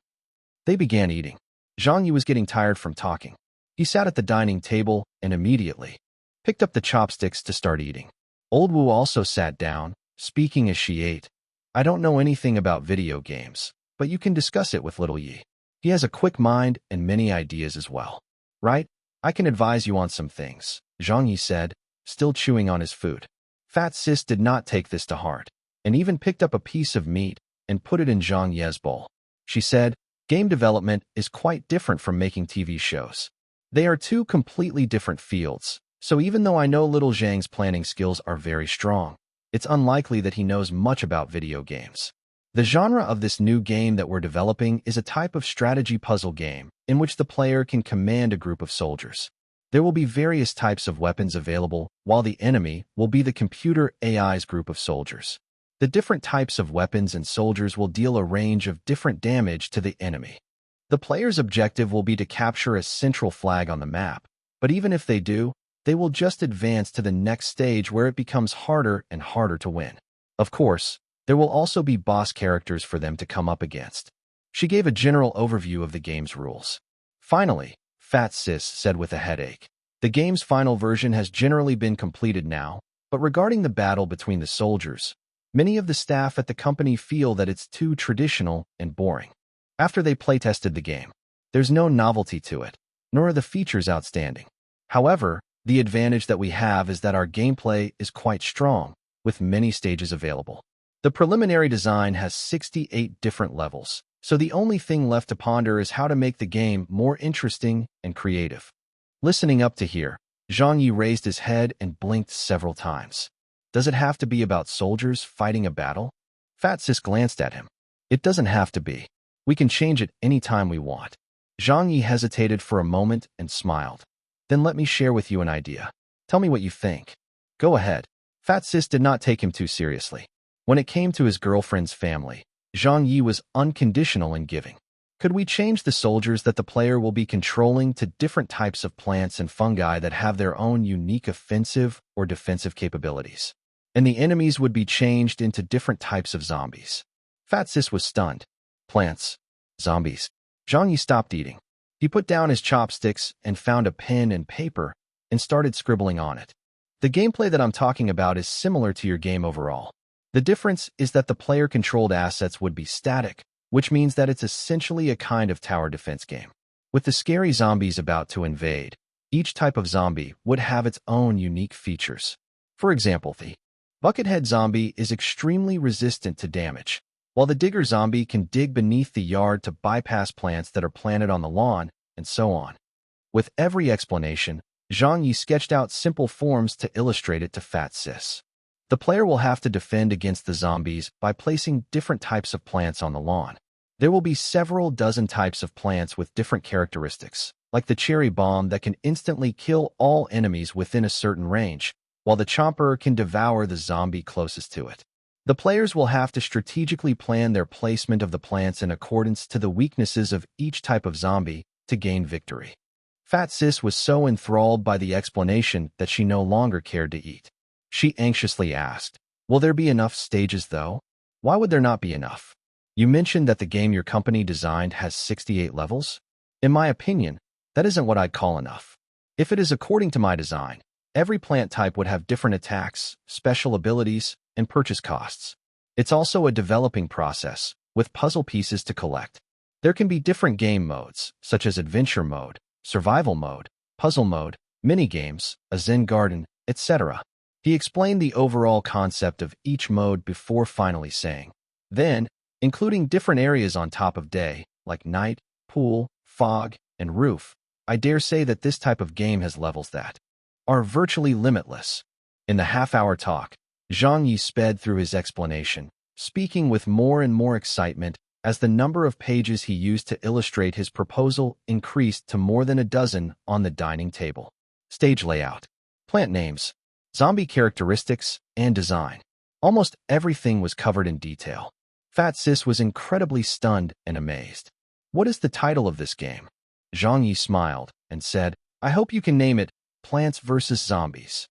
They began eating. Zhang Ye was getting tired from talking. He sat at the dining table and immediately picked up the chopsticks to start eating. Old Wu also sat down, speaking as she ate. I don't know anything about video games, but you can discuss it with little Yi. He has a quick mind and many ideas as well. Right? I can advise you on some things, Zhang Ye said, still chewing on his food. Fat Sis did not take this to heart, and even picked up a piece of meat and put it in Zhang Ye's bowl. She said, game development is quite different from making TV shows. They are two completely different fields, so even though I know little Zhang's planning skills are very strong, it's unlikely that he knows much about video games. The genre of this new game that we're developing is a type of strategy puzzle game in which the player can command a group of soldiers. There will be various types of weapons available, while the enemy will be the computer AI's group of soldiers. The different types of weapons and soldiers will deal a range of different damage to the enemy. The player's objective will be to capture a central flag on the map, but even if they do, they will just advance to the next stage where it becomes harder and harder to win. Of course, there will also be boss characters for them to come up against. She gave a general overview of the game's rules. Finally, Fat Sis said with a headache, the game's final version has generally been completed now, but regarding the battle between the soldiers, many of the staff at the company feel that it's too traditional and boring. After they playtested the game, there's no novelty to it, nor are the features outstanding. However, the advantage that we have is that our gameplay is quite strong, with many stages available. The preliminary design has 68 different levels, so the only thing left to ponder is how to make the game more interesting and creative. Listening up to here, Zhang Ye raised his head and blinked several times. Does it have to be about soldiers fighting a battle? Fat Sis glanced at him. It doesn't have to be. We can change it any time we want. Zhang Ye hesitated for a moment and smiled. Then let me share with you an idea. Tell me what you think. Go ahead. Fat Sis did not take him too seriously. When it came to his girlfriend's family, Zhang Ye was unconditional in giving. Could we change the soldiers that the player will be controlling to different types of plants and fungi that have their own unique offensive or defensive capabilities? And the enemies would be changed into different types of zombies. Fat Sis was stunned. Plants. Zombies. Zhang Ye stopped eating. He put down his chopsticks and found a pen and paper and started scribbling on it. The gameplay that I'm talking about is similar to your game overall. The difference is that the player-controlled assets would be static, which means that it's essentially a kind of tower defense game. With the scary zombies about to invade, each type of zombie would have its own unique features. For example, the Buckethead zombie is extremely resistant to damage, while the Digger zombie can dig beneath the yard to bypass plants that are planted on the lawn, and so on. With every explanation, Zhang Ye sketched out simple forms to illustrate it to Fat Sis. The player will have to defend against the zombies by placing different types of plants on the lawn. There will be several dozen types of plants with different characteristics, like the cherry bomb that can instantly kill all enemies within a certain range, while the chomper can devour the zombie closest to it. The players will have to strategically plan their placement of the plants in accordance to the weaknesses of each type of zombie to gain victory. Fat Sis was so enthralled by the explanation that she no longer cared to eat. She anxiously asked, will there be enough stages though? Why would there not be enough? You mentioned that the game your company designed has 68 levels? In my opinion, that isn't what I'd call enough. If it is according to my design, every plant type would have different attacks, special abilities, and purchase costs. It's also a developing process, with puzzle pieces to collect. There can be different game modes, such as adventure mode, survival mode, puzzle mode, mini-games, a Zen garden, etc. He explained the overall concept of each mode before finally saying, then, including different areas on top of day, like night, pool, fog, and roof, I dare say that this type of game has levels that are virtually limitless. In the half-hour talk, Zhang Ye sped through his explanation, speaking with more and more excitement as the number of pages he used to illustrate his proposal increased to more than a dozen on the dining table. Stage layout, plant names, zombie characteristics, and design. Almost everything was covered in detail. Fat Sis was incredibly stunned and amazed. What is the title of this game? Zhang Ye smiled and said, I hope you can name it Plants vs. Zombies.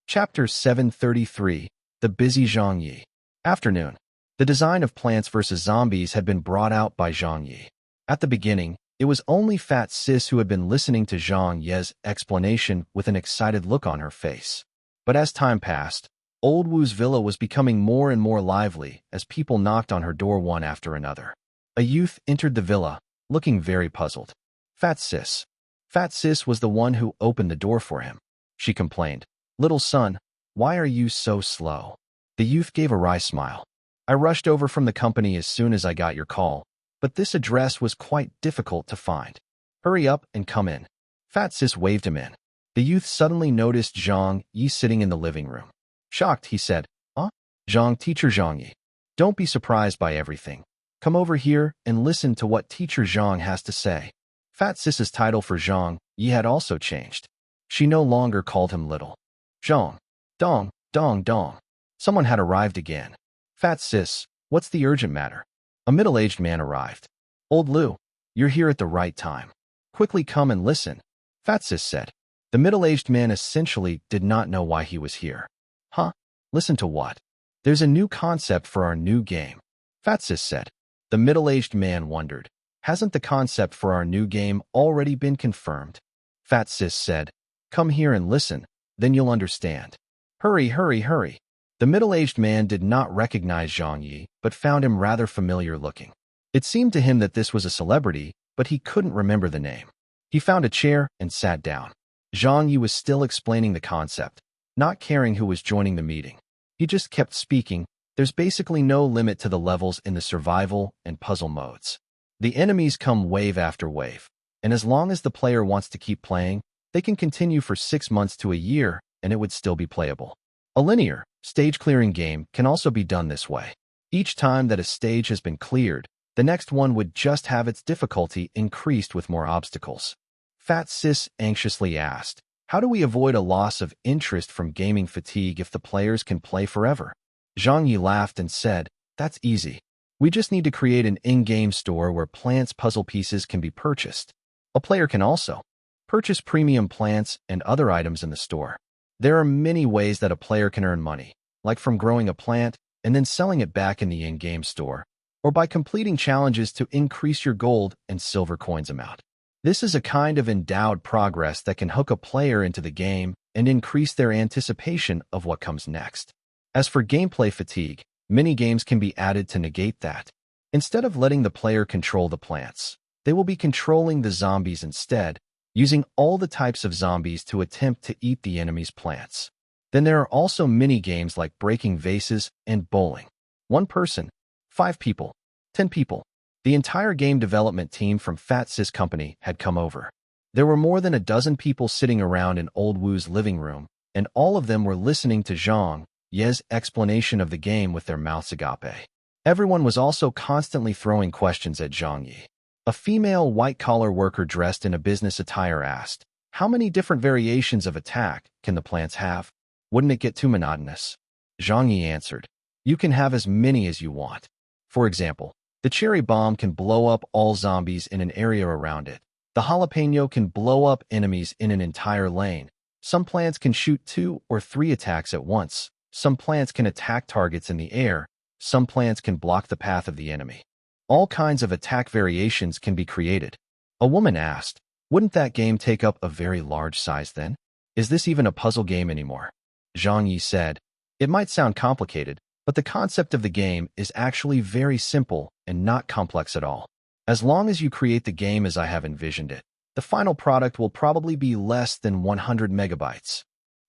Chapter 733, The Busy Zhang Ye. Afternoon. The design of Plants vs. Zombies had been brought out by Zhang Ye. At the beginning, it was only Fat Sis who had been listening to Zhang Ye's explanation with an excited look on her face. But as time passed, Old Wu's villa was becoming more and more lively as people knocked on her door one after another. A youth entered the villa, looking very puzzled. Fat Sis. Fat Sis was the one who opened the door for him. She complained, "Little son, why are you so slow?" The youth gave a wry smile. "I rushed over from the company as soon as I got your call, but this address was quite difficult to find. Hurry up and come in." Fat Sis waved him in. The youth suddenly noticed Zhang Ye sitting in the living room. Shocked, he said, "Huh? Teacher Zhang Ye. Don't be surprised by everything. Come over here and listen to what Teacher Zhang has to say." Fat Sis's title for Zhang Ye had also changed. She no longer called him little. Zhang. Dong, dong, dong. Someone had arrived again. "Fat Sis, what's the urgent matter?" A middle-aged man arrived. "Old Lu, you're here at the right time. Quickly come and listen," Fat Sis said. The middle-aged man essentially did not know why he was here. "Huh? Listen to what?" "There's a new concept for our new game," Fat Sis said. The middle-aged man wondered, "Hasn't the concept for our new game already been confirmed?" Fat Sis said, "Come here and listen, then you'll understand." "Hurry, hurry, hurry." The middle-aged man did not recognize Zhang Ye, but found him rather familiar looking. It seemed to him that this was a celebrity, but he couldn't remember the name. He found a chair and sat down. Zhang Ye was still explaining the concept, not caring who was joining the meeting. He just kept speaking. There's basically no limit to the levels in the survival and puzzle modes. The enemies come wave after wave, and as long as the player wants to keep playing, they can continue for 6 months to a year, and it would still be playable. A linear, stage-clearing game can also be done this way. Each time that a stage has been cleared, the next one would just have its difficulty increased with more obstacles. Fat Sis anxiously asked, "How do we avoid a loss of interest from gaming fatigue if the players can play forever?" Zhang Yi laughed and said, "That's easy. We just need to create an in-game store where plants puzzle pieces can be purchased. A player can also purchase premium plants and other items in the store. There are many ways that a player can earn money, like from growing a plant and then selling it back in the in-game store, or by completing challenges to increase your gold and silver coins amount. This is a kind of endowed progress that can hook a player into the game and increase their anticipation of what comes next. As for gameplay fatigue, mini-games can be added to negate that. Instead of letting the player control the plants, they will be controlling the zombies instead, using all the types of zombies to attempt to eat the enemy's plants. Then there are also mini-games like breaking vases and bowling. 1 person, 5 people, 10 people. The entire game development team from Fat Sis Company had come over. There were more than a dozen people sitting around in Old Wu's living room, and all of them were listening to Zhang Ye's explanation of the game with their mouths agape. Everyone was also constantly throwing questions at Zhang Ye. A female white-collar worker dressed in a business attire asked, "How many different variations of attack can the plants have? Wouldn't it get too monotonous?" Zhang Ye answered, "You can have as many as you want. For example, the cherry bomb can blow up all zombies in an area around it. The jalapeno can blow up enemies in an entire lane. Some plants can shoot 2 or 3 attacks at once. Some plants can attack targets in the air. Some plants can block the path of the enemy. All kinds of attack variations can be created." A woman asked, "Wouldn't that game take up a very large size then? Is this even a puzzle game anymore?" Zhang Yi said, "It might sound complicated, but the concept of the game is actually very simple and not complex at all. As long as you create the game as I have envisioned it, the final product will probably be less than 100 megabytes."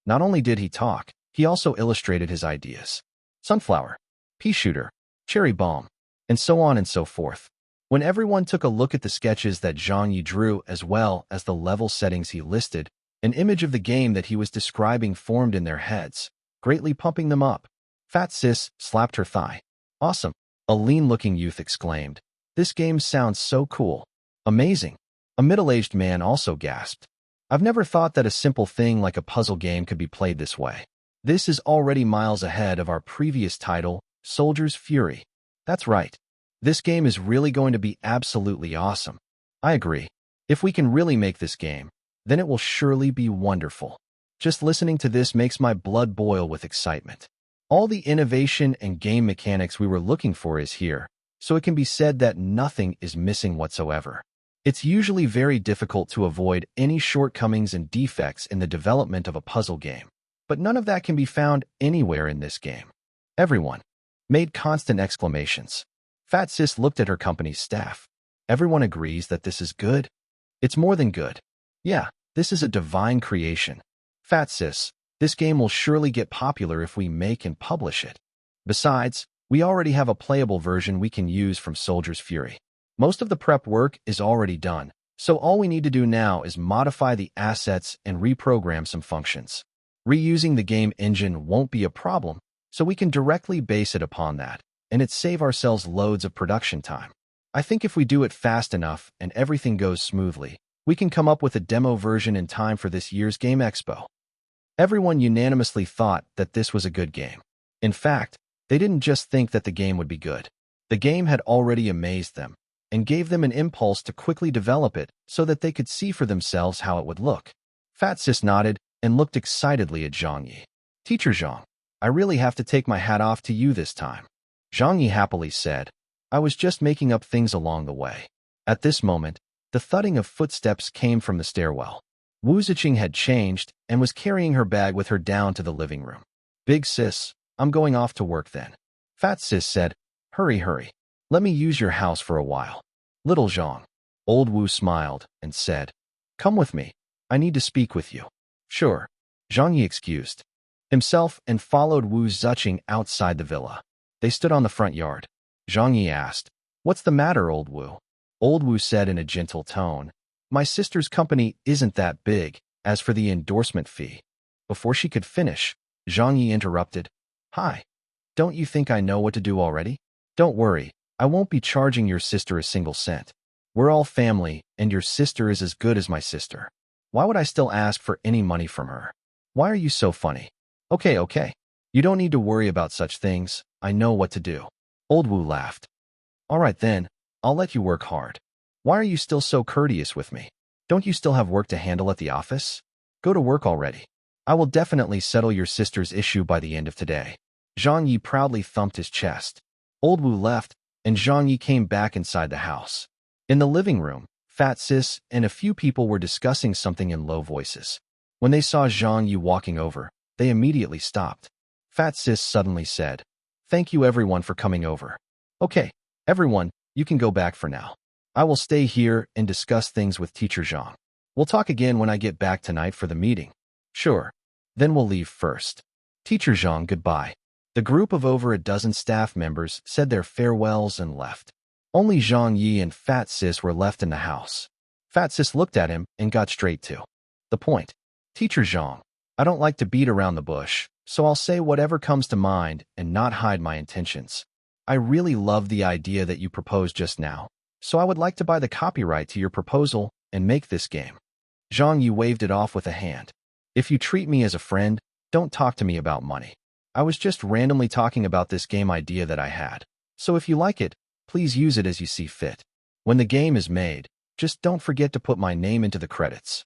Not only did he talk, he also illustrated his ideas. Sunflower, pea shooter, cherry bomb, and so on and so forth. When everyone took a look at the sketches that Zhang Yi drew as well as the level settings he listed, an image of the game that he was describing formed in their heads, greatly pumping them up. Fat Sis slapped her thigh. "Awesome," a lean-looking youth exclaimed. "This game sounds so cool. Amazing." A middle-aged man also gasped. "I've never thought that a simple thing like a puzzle game could be played this way. This is already miles ahead of our previous title, Soldier's Fury." "That's right. This game is really going to be absolutely awesome." "I agree. If we can really make this game, then it will surely be wonderful. Just listening to this makes my blood boil with excitement. All the innovation and game mechanics we were looking for is here, so it can be said that nothing is missing whatsoever. It's usually very difficult to avoid any shortcomings and defects in the development of a puzzle game, but none of that can be found anywhere in this game. Everyone made constant exclamations. Fat Sis looked at her company's staff. Everyone agrees that this is good. It's more than good. Yeah, this is a divine creation. Fat Sis, this game will surely get popular if we make and publish it. Besides, we already have a playable version we can use from Soldier's Fury. Most of the prep work is already done, so all we need to do now is modify the assets and reprogram some functions. Reusing the game engine won't be a problem, so we can directly base it upon that, and it save ourselves loads of production time. I think if we do it fast enough and everything goes smoothly, we can come up with a demo version in time for this year's Game Expo. Everyone unanimously thought that this was a good game. In fact, they didn't just think that the game would be good. The game had already amazed them and gave them an impulse to quickly develop it so that they could see for themselves how it would look. Fat Sis nodded and looked excitedly at Zhang Ye. Teacher Zhang, I really have to take my hat off to you this time. Zhang Ye happily said, I was just making up things along the way. At this moment, the thudding of footsteps came from the stairwell. Wu Ziqing had changed and was carrying her bag with her down to the living room. Big sis, I'm going off to work then. Fat Sis said, hurry. Let me use your house for a while. Little Zhang. Old Wu smiled and said, come with me. I need to speak with you. Sure. Zhang Ye excused himself and followed Wu Ziqing outside the villa. They stood on the front yard. Zhang Ye asked, what's the matter, Old Wu? Old Wu said in a gentle tone, my sister's company isn't that big. As for the endorsement fee. Before she could finish, Zhang Ye interrupted, hi. Don't you think I know what to do already? Don't worry, I won't be charging your sister a single cent. We're all family, and your sister is as good as my sister. Why would I still ask for any money from her? Why are you so funny? Okay. You don't need to worry about such things. I know what to do. Old Wu laughed. All right then, I'll let you work hard. Why are you still so courteous with me? Don't you still have work to handle at the office? Go to work already. I will definitely settle your sister's issue by the end of today. Zhang Ye proudly thumped his chest. Old Wu left, and Zhang Ye came back inside the house. In the living room, Fat Sis and a few people were discussing something in low voices. When they saw Zhang Ye walking over, they immediately stopped. Fat Sis suddenly said, thank you everyone for coming over. Okay, everyone, you can go back for now. I will stay here and discuss things with Teacher Zhang. We'll talk again when I get back tonight for the meeting. Sure. Then we'll leave first. Teacher Zhang, goodbye. The group of over a dozen staff members said their farewells and left. Only Zhang Ye and Fat Sis were left in the house. Fat Sis looked at him and got straight to the point. Teacher Zhang, I don't like to beat around the bush, so I'll say whatever comes to mind and not hide my intentions. I really love the idea that you proposed just now, so I would like to buy the copyright to your proposal and make this game. Zhang Ye waved it off with a hand. If you treat me as a friend, don't talk to me about money. I was just randomly talking about this game idea that I had. So if you like it, please use it as you see fit. When the game is made, just don't forget to put my name into the credits.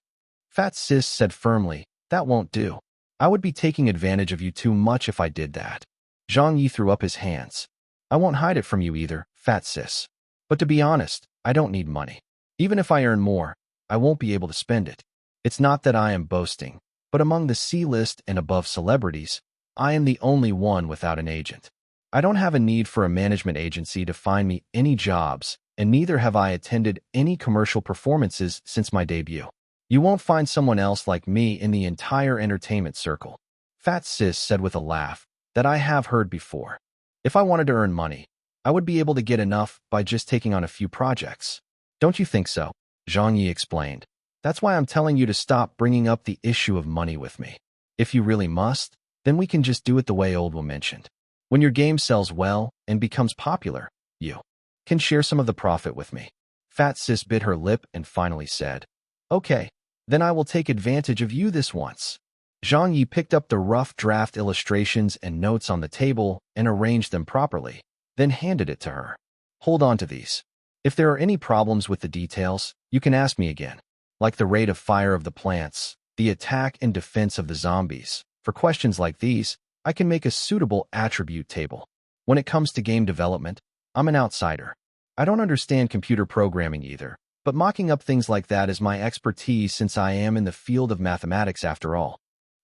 Fat Sis said firmly, that won't do. I would be taking advantage of you too much if I did that. Zhang Ye threw up his hands. I won't hide it from you either, Fat Sis. But to be honest, I don't need money. Even if I earn more, I won't be able to spend it. It's not that I am boasting, but among the C-list and above celebrities, I am the only one without an agent. I don't have a need for a management agency to find me any jobs, and neither have I attended any commercial performances since my debut. You won't find someone else like me in the entire entertainment circle. Fat Sis said with a laugh that I have heard before. If I wanted to earn money, I would be able to get enough by just taking on a few projects. Don't you think so? Zhang Ye explained. That's why I'm telling you to stop bringing up the issue of money with me. If you really must, then we can just do it the way Old Wu mentioned. When your game sells well and becomes popular, you can share some of the profit with me. Fat Sis bit her lip and finally said, okay, then I will take advantage of you this once. Zhang Ye picked up the rough draft illustrations and notes on the table and arranged them properly, then handed it to her. Hold on to these. If there are any problems with the details, you can ask me again. Like the rate of fire of the plants, the attack and defense of the zombies. For questions like these, I can make a suitable attribute table. When it comes to game development, I'm an outsider. I don't understand computer programming either, but mocking up things like that is my expertise since I am in the field of mathematics after all.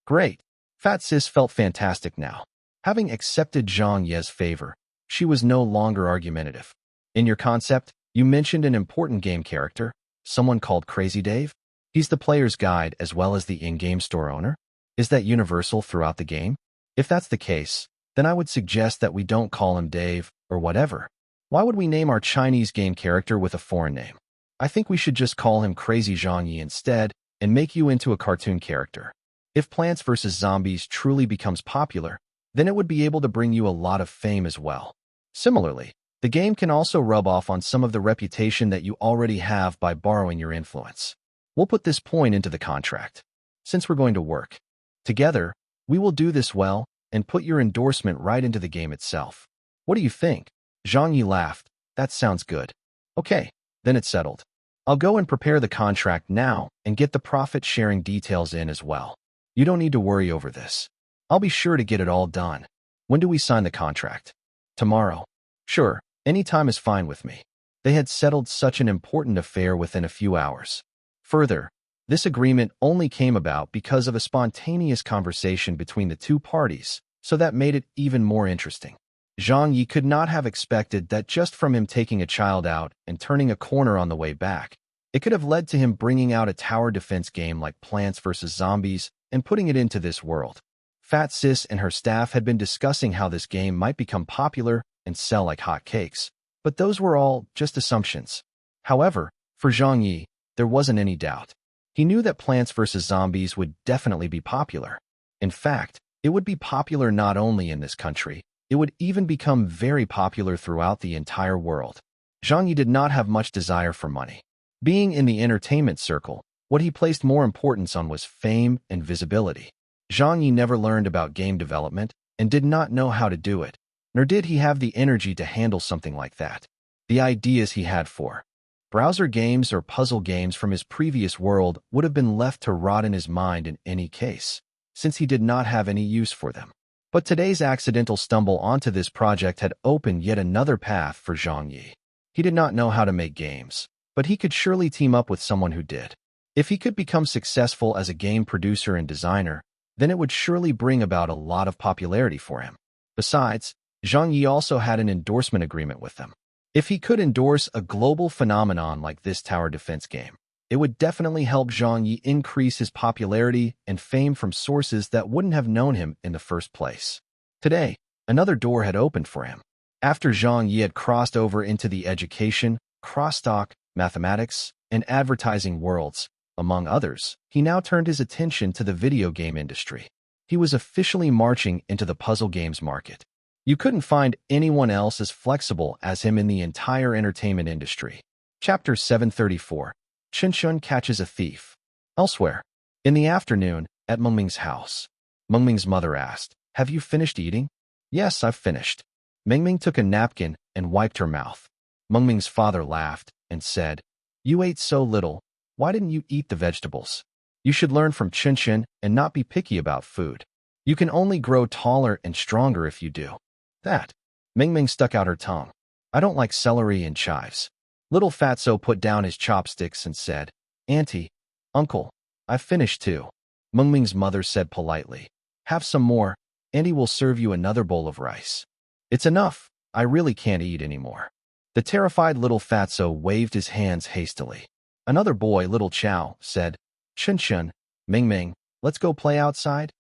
Great. Fat Sis felt fantastic now. Having accepted Zhang Ye's favor, she was no longer argumentative. In your concept, you mentioned an important game character, someone called Crazy Dave? He's the player's guide as well as the in-game store owner? Is that universal throughout the game? If that's the case, then I would suggest that we don't call him Dave or whatever. Why would we name our Chinese game character with a foreign name? I think we should just call him Crazy Zhang Ye instead and make you into a cartoon character. If Plants vs. Zombies truly becomes popular, then it would be able to bring you a lot of fame as well. Similarly, the game can also rub off on some of the reputation that you already have by borrowing your influence. We'll put this point into the contract. Since we're going to work together, we will do this well and put your endorsement right into the game itself. What do you think? Zhang Yi laughed. That sounds good. Okay, then it's settled. I'll go and prepare the contract now and get the profit-sharing details in as well. You don't need to worry over this. I'll be sure to get it all done. When do we sign the contract? Tomorrow. Sure, any time is fine with me. They had settled such an important affair within a few hours. Further, this agreement only came about because of a spontaneous conversation between the two parties, so that made it even more interesting. Zhang Yi could not have expected that just from him taking a child out and turning a corner on the way back, it could have led to him bringing out a tower defense game like Plants vs. Zombies and putting it into this world. Fat Sis and her staff had been discussing how this game might become popular and sell like hotcakes, but those were all just assumptions. However, for Zhang Yi, there wasn't any doubt. He knew that Plants vs. Zombies would definitely be popular. In fact, it would be popular not only in this country, it would even become very popular throughout the entire world. Zhang Yi did not have much desire for money. Being in the entertainment circle, what he placed more importance on was fame and visibility. Zhang Yi never learned about game development and did not know how to do it, nor did he have the energy to handle something like that. The ideas he had for browser games or puzzle games from his previous world would have been left to rot in his mind in any case, since he did not have any use for them. But today's accidental stumble onto this project had opened yet another path for Zhang Yi. He did not know how to make games, but he could surely team up with someone who did. If he could become successful as a game producer and designer, then it would surely bring about a lot of popularity for him. Besides, Zhang Yi also had an endorsement agreement with them. If he could endorse a global phenomenon like this tower defense game, it would definitely help Zhang Yi increase his popularity and fame from sources that wouldn't have known him in the first place. Today, another door had opened for him. After Zhang Yi had crossed over into the education, crosstalk, mathematics, and advertising worlds, among others, he now turned his attention to the video game industry. He was officially marching into the puzzle games market. You couldn't find anyone else as flexible as him in the entire entertainment industry. Chapter 734. Qinshan catches a thief. Elsewhere. In the afternoon, at Mengming's house, Mengming's mother asked, "Have you finished eating?" "Yes, I've finished." Mengming took a napkin and wiped her mouth. Mengming's father laughed and said, "You ate so little. Why didn't you eat the vegetables? You should learn from Qinshan and not be picky about food. You can only grow taller and stronger if you do that." Mengming stuck out her tongue. "I don't like celery and chives." Little Fatso put down his chopsticks and said, "Auntie, Uncle, I've finished too." Mengming's mother said politely, "Have some more. Auntie will serve you another bowl of rice." "It's enough. I really can't eat anymore." The terrified little Fatso waved his hands hastily. Another boy, little Chow, said, "Qinshan, Mengming, let's go play outside."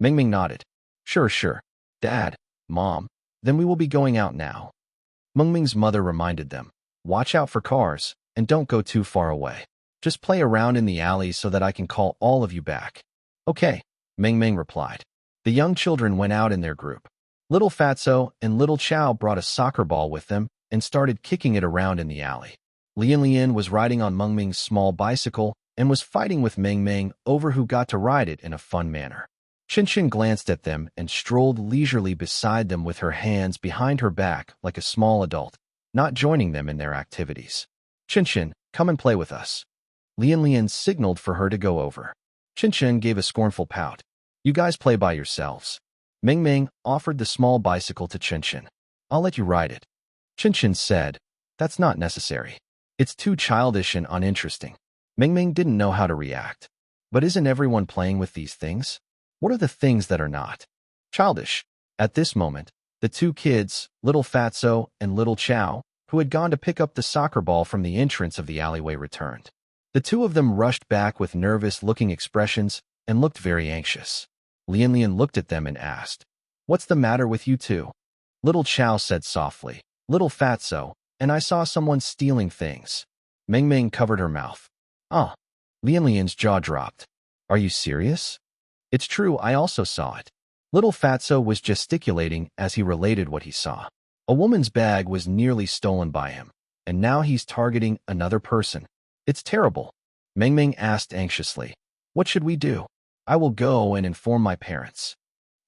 Mengming nodded. Sure. Dad, Mom, then we will be going out now." Mengming's mother reminded them, "Watch out for cars, and don't go too far away. Just play around in the alleys so that I can call all of you back." "Okay," Mengming replied. The young children went out in their group. Little Fatso and Little Chow brought a soccer ball with them and started kicking it around in the alley. Lian was riding on Mengming's small bicycle and was fighting with Mengming over who got to ride it in a fun manner. Qinshan glanced at them and strolled leisurely beside them with her hands behind her back like a small adult, not joining them in their activities. "Qinshan, come and play with us." Lian signaled for her to go over. Qinshan gave a scornful pout. "You guys play by yourselves." Mengming offered the small bicycle to Qinshan. "I'll let you ride it." Qinshan said, "That's not necessary. It's too childish and uninteresting." Mengming didn't know how to react. But isn't everyone playing with these things? What are the things that are not childish? At this moment, the two kids, little Fatso and little Chow, who had gone to pick up the soccer ball from the entrance of the alleyway, returned. The two of them rushed back with nervous-looking expressions and looked very anxious. Lian looked at them and asked, "What's the matter with you two?" Little Chow said softly, "Little Fatso, and I saw someone stealing things." Meng covered her mouth. "Ah." Lian's jaw dropped. "Are you serious?" "It's true, I also saw it." Little Fatso was gesticulating as he related what he saw. A woman's bag was nearly stolen by him, and now he's targeting another person. It's terrible. Meng asked anxiously, "What should we do?" "I will go and inform my parents."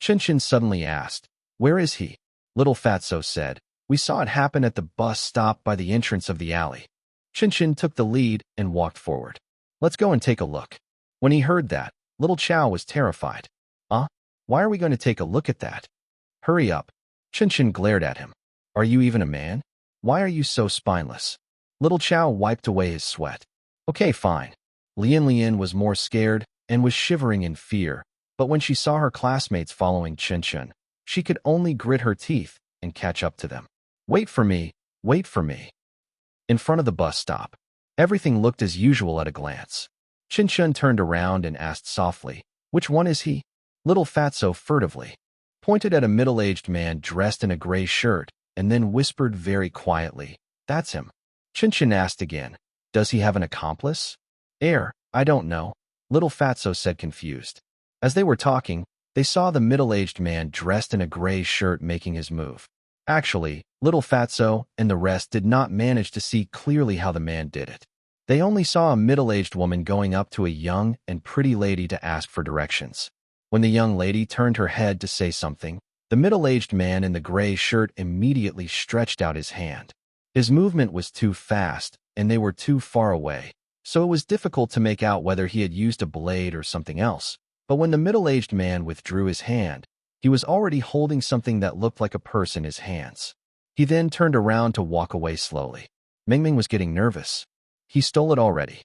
Chen suddenly asked, "Where is he?" Little Fatso said, "We saw it happen at the bus stop by the entrance of the alley." Chen took the lead and walked forward. "Let's go and take a look." When he heard that, Little Chow was terrified. Why are we going to take a look at that?" "Hurry up." Chen glared at him. "Are you even a man? Why are you so spineless?" Little Chow wiped away his sweat. "Okay, fine." Lian was more scared and was shivering in fear, but when she saw her classmates following Chen, she could only grit her teeth and catch up to them. Wait for me. In front of the bus stop, everything looked as usual at a glance. Chen turned around and asked softly, "Which one is he?" Little Fatso furtively pointed at a middle-aged man dressed in a gray shirt and then whispered very quietly, "That's him." Chen asked again, "Does he have an accomplice?" I don't know," Little Fatso said confused. As they were talking, they saw the middle-aged man dressed in a gray shirt making his move. Actually, Little Fatso and the rest did not manage to see clearly how the man did it. They only saw a middle-aged woman going up to a young and pretty lady to ask for directions. When the young lady turned her head to say something, the middle-aged man in the gray shirt immediately stretched out his hand. His movement was too fast, and they were too far away, so it was difficult to make out whether he had used a blade or something else. But when the middle-aged man withdrew his hand, he was already holding something that looked like a purse in his hands. He then turned around to walk away slowly. Meng was getting nervous. He stole it already.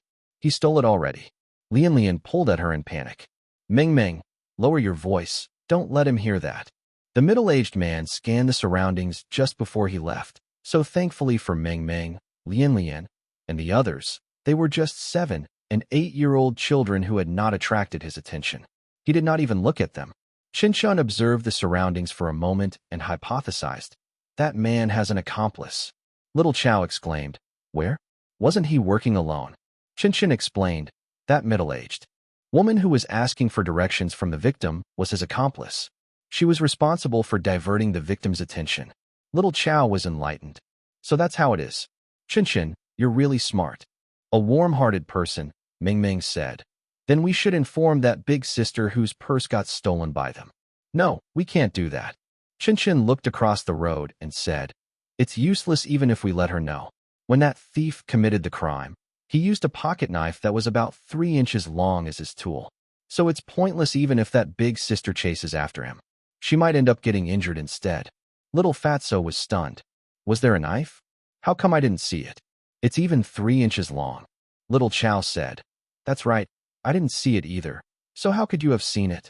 Lian pulled at her in panic. Meng, lower your voice. Don't let him hear that." The middle-aged man scanned the surroundings just before he left, so thankfully for Meng, Lian, and the others, they were just 7 and 8-year-old children who had not attracted his attention. He did not even look at them. Chen observed the surroundings for a moment and hypothesized, "That man has an accomplice." Little Chow exclaimed, "Where? Wasn't he working alone?" Chen explained, "That middle-aged woman who was asking for directions from the victim was his accomplice. She was responsible for diverting the victim's attention." Little Chow was enlightened. "So that's how it is. Chen, you're really smart." "A warm-hearted person," Meng said. "Then we should inform that big sister whose purse got stolen by them." "No, we can't do that." Chen looked across the road and said, "It's useless even if we let her know. When that thief committed the crime, he used a pocket knife that was about 3 inches long as his tool. So it's pointless even if that big sister chases after him. She might end up getting injured instead." Little Fatso was stunned. "Was there a knife? How come I didn't see it? It's even 3 inches long." Little Chow said, "That's right, I didn't see it either. So how could you have seen it?"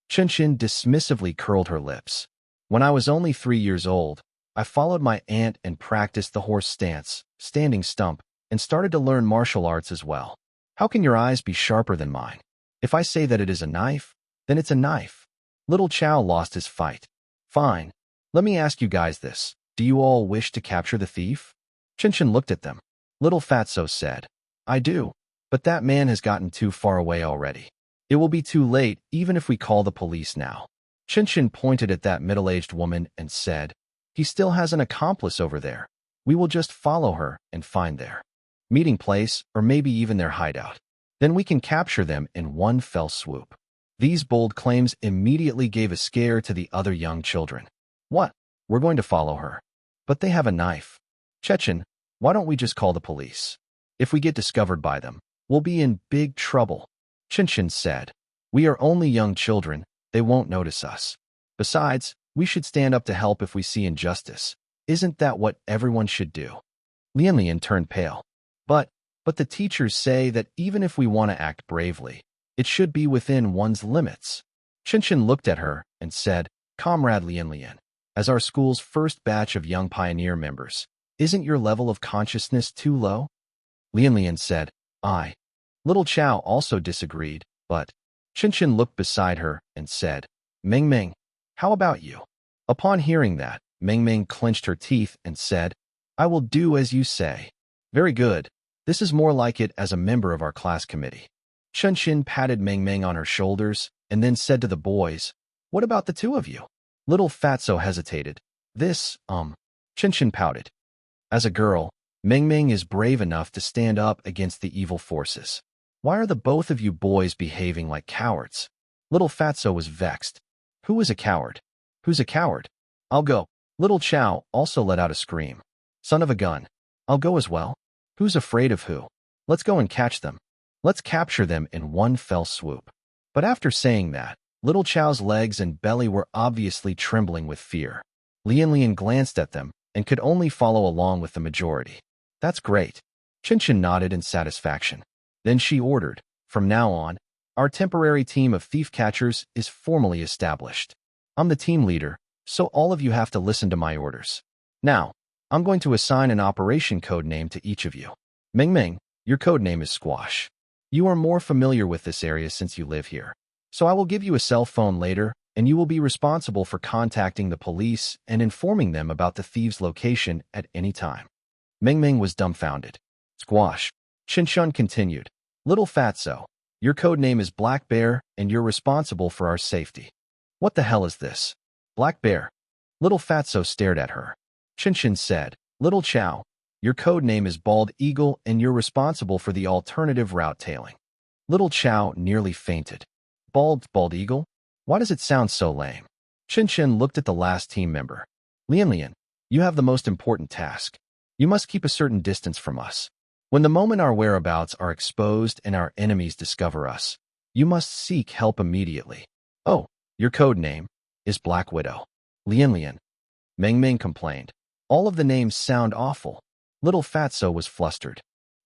Chen dismissively curled her lips. "When I was only 3 years old, I followed my aunt and practiced the horse stance, standing stump, and started to learn martial arts as well. How can your eyes be sharper than mine? If I say that it is a knife, then it's a knife." Little Chow lost his fight. "Fine. Let me ask you guys this. Do you all wish to capture the thief?" Chen looked at them. Little Fatso said, "I do, but that man has gotten too far away already. It will be too late even if we call the police now." Chen pointed at that middle-aged woman and said, "He still has an accomplice over there. We will just follow her and find their meeting place or maybe even their hideout. Then we can capture them in one fell swoop." These bold claims immediately gave a scare to the other young children. "What? We're going to follow her? But they have a knife." "Chechen, why don't we just call the police? If we get discovered by them, we'll be in big trouble." Chen said, "We are only young children. They won't notice us. Besides, we should stand up to help if we see injustice. Isn't that what everyone should do?" Lian turned pale. But the teachers say that even if we want to act bravely, it should be within one's limits." Qinshan looked at her and said, Comrade Lian, as our school's first batch of young pioneer members, isn't your level of consciousness too low? Lian said, I. Little Chow also disagreed, but Qinshan looked beside her and said, Meng, how about you? Upon hearing that, Meng clenched her teeth and said, I will do as you say. Very good. This is more like it as a member of our class committee. Qinshan patted Meng on her shoulders and then said to the boys, What about the two of you? Little Fatso hesitated. Qinshan pouted. As a girl, Meng is brave enough to stand up against the evil forces. Why are the both of you boys behaving like cowards? Little Fatso was vexed. Who is a coward? Who's a coward? I'll go. Little Chow also let out a scream. Son of a gun. I'll go as well. Who's afraid of who? Let's go and catch them. Let's capture them in one fell swoop. But after saying that, Little Chow's legs and belly were obviously trembling with fear. Lian glanced at them and could only follow along with the majority. That's great. Qinshan nodded in satisfaction. Then she ordered, From now on, our temporary team of thief catchers is formally established. I'm the team leader, so all of you have to listen to my orders. Now, I'm going to assign an operation code name to each of you. Meng, your code name is Squash. You are more familiar with this area since you live here. So I will give you a cell phone later, and you will be responsible for contacting the police and informing them about the thieves' location at any time. Meng was dumbfounded. Squash. Qinshan continued. Little Fatso, your code name is Black Bear, and you're responsible for our safety. What the hell is this? Black Bear. Little Fatso stared at her. Qinshan said, Little Chow, your code name is Bald Eagle, and you're responsible for the alternative route tailing. Little Chow nearly fainted. Bald Eagle? Why does it sound so lame? Qinshan looked at the last team member. Lian, you have the most important task. You must keep a certain distance from us. When the moment our whereabouts are exposed and our enemies discover us, you must seek help immediately. Oh, your code name is Black Widow. Lian. Meng complained. All of the names sound awful. Little Fatso was flustered.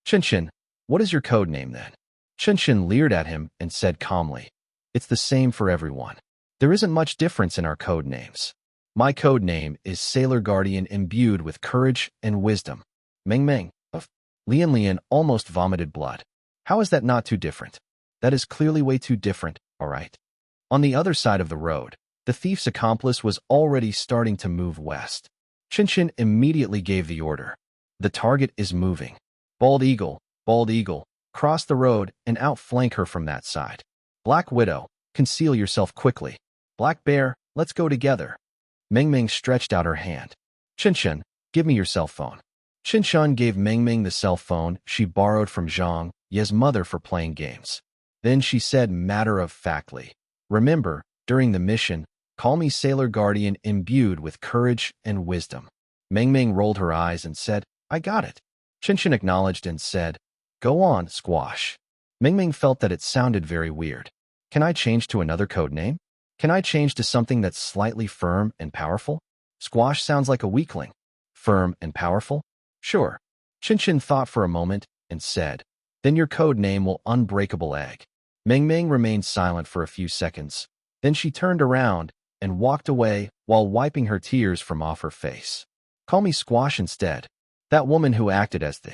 Qinshan, what is your code name then? Qinshan leered at him and said calmly, It's the same for everyone. There isn't much difference in our code names. My code name is Sailor Guardian imbued with courage and wisdom. Meng. Lian almost vomited blood. How is that not too different? That is clearly way too different, all right? On the other side of the road, the thief's accomplice was already starting to move west. Qinshan immediately gave the order. The target is moving. Bald Eagle, cross the road and outflank her from that side. Black Widow, conceal yourself quickly. Black Bear, let's go together. Meng stretched out her hand. Qinshan, give me your cell phone. Qinshan gave Meng the cell phone she borrowed from Zhang Ye's mother for playing games. Then she said matter-of-factly, Remember, during the mission, call me Sailor Guardian imbued with courage and wisdom. Meng rolled her eyes and said, I got it. Qinshan acknowledged and said, Go on, Squash. Meng felt that it sounded very weird. Can I change to another code name? Can I change to something that's slightly firm and powerful? Squash sounds like a weakling. Firm and powerful? Sure. Qinshan thought for a moment and said, Then your code name will Unbreakable Egg. Meng remained silent for a few seconds. Then she turned around and walked away while wiping her tears from off her face. Call me Squash instead. That woman who acted as the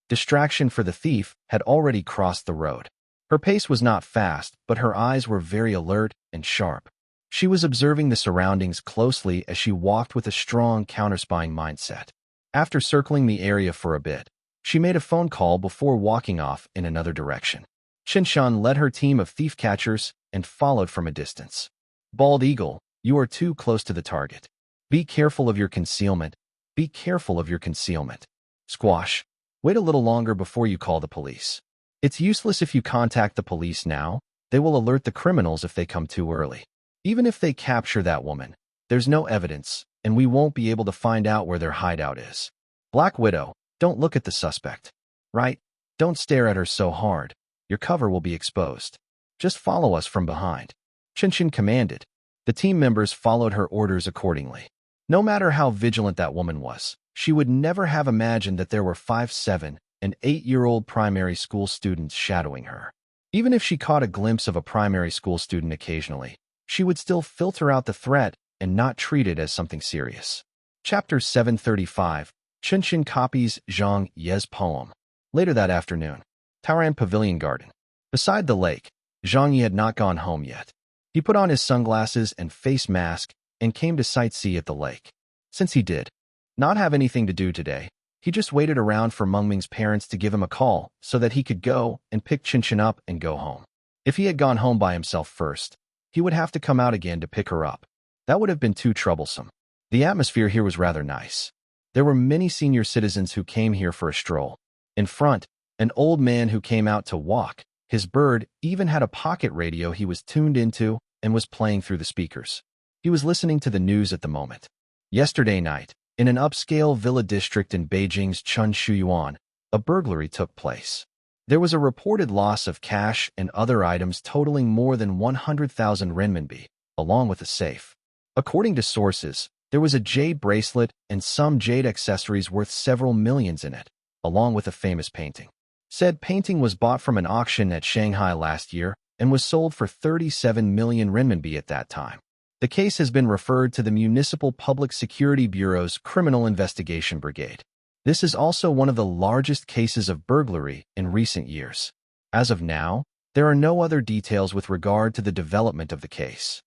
distraction for the thief had already crossed the road. Her pace was not fast, but her eyes were very alert and sharp. She was observing the surroundings closely as she walked with a strong counterspying mindset. After circling the area for a bit, she made a phone call before walking off in another direction. Qinshan led her team of thief catchers and followed from a distance. Bald Eagle, you are too close to the target. Be careful of your concealment. Be careful of your concealment. Squash, wait a little longer before you call the police. It's useless if you contact the police now. They will alert the criminals if they come too early. Even if they capture that woman, there's no evidence, and we won't be able to find out where their hideout is. Black Widow, don't look at the suspect. Right? Don't stare at her so hard. Your cover will be exposed. Just follow us from behind. Qinshan commanded. The team members followed her orders accordingly. No matter how vigilant that woman was, she would never have imagined that there were 5, 7, and 8-year-old primary school students shadowing her. Even if she caught a glimpse of a primary school student occasionally, she would still filter out the threat and not treat it as something serious. Chapter 735. Chen copies Zhang Ye's poem. Later that afternoon, Taoran Pavilion Garden. Beside the lake, Zhang Ye had not gone home yet. He put on his sunglasses and face mask and came to sightsee at the lake. Since he did not have anything to do today, he just waited around for Mengming's parents to give him a call so that he could go and pick Chen up and go home. If he had gone home by himself first, he would have to come out again to pick her up. That would have been too troublesome. The atmosphere here was rather nice. There were many senior citizens who came here for a stroll. In front, an old man who came out to walk. His bird even had a pocket radio he was tuned into and was playing through the speakers. He was listening to the news at the moment. Yesterday night, in an upscale villa district in Beijing's Chunshuyuan, a burglary took place. There was a reported loss of cash and other items totaling more than 100,000 renminbi, along with a safe. According to sources, there was a jade bracelet and some jade accessories worth several millions in it, along with a famous painting. Said painting was bought from an auction at Shanghai last year and was sold for 37 million renminbi at that time. The case has been referred to the Municipal Public Security Bureau's Criminal Investigation Brigade. This is also one of the largest cases of burglary in recent years. As of now, there are no other details with regard to the development of the case.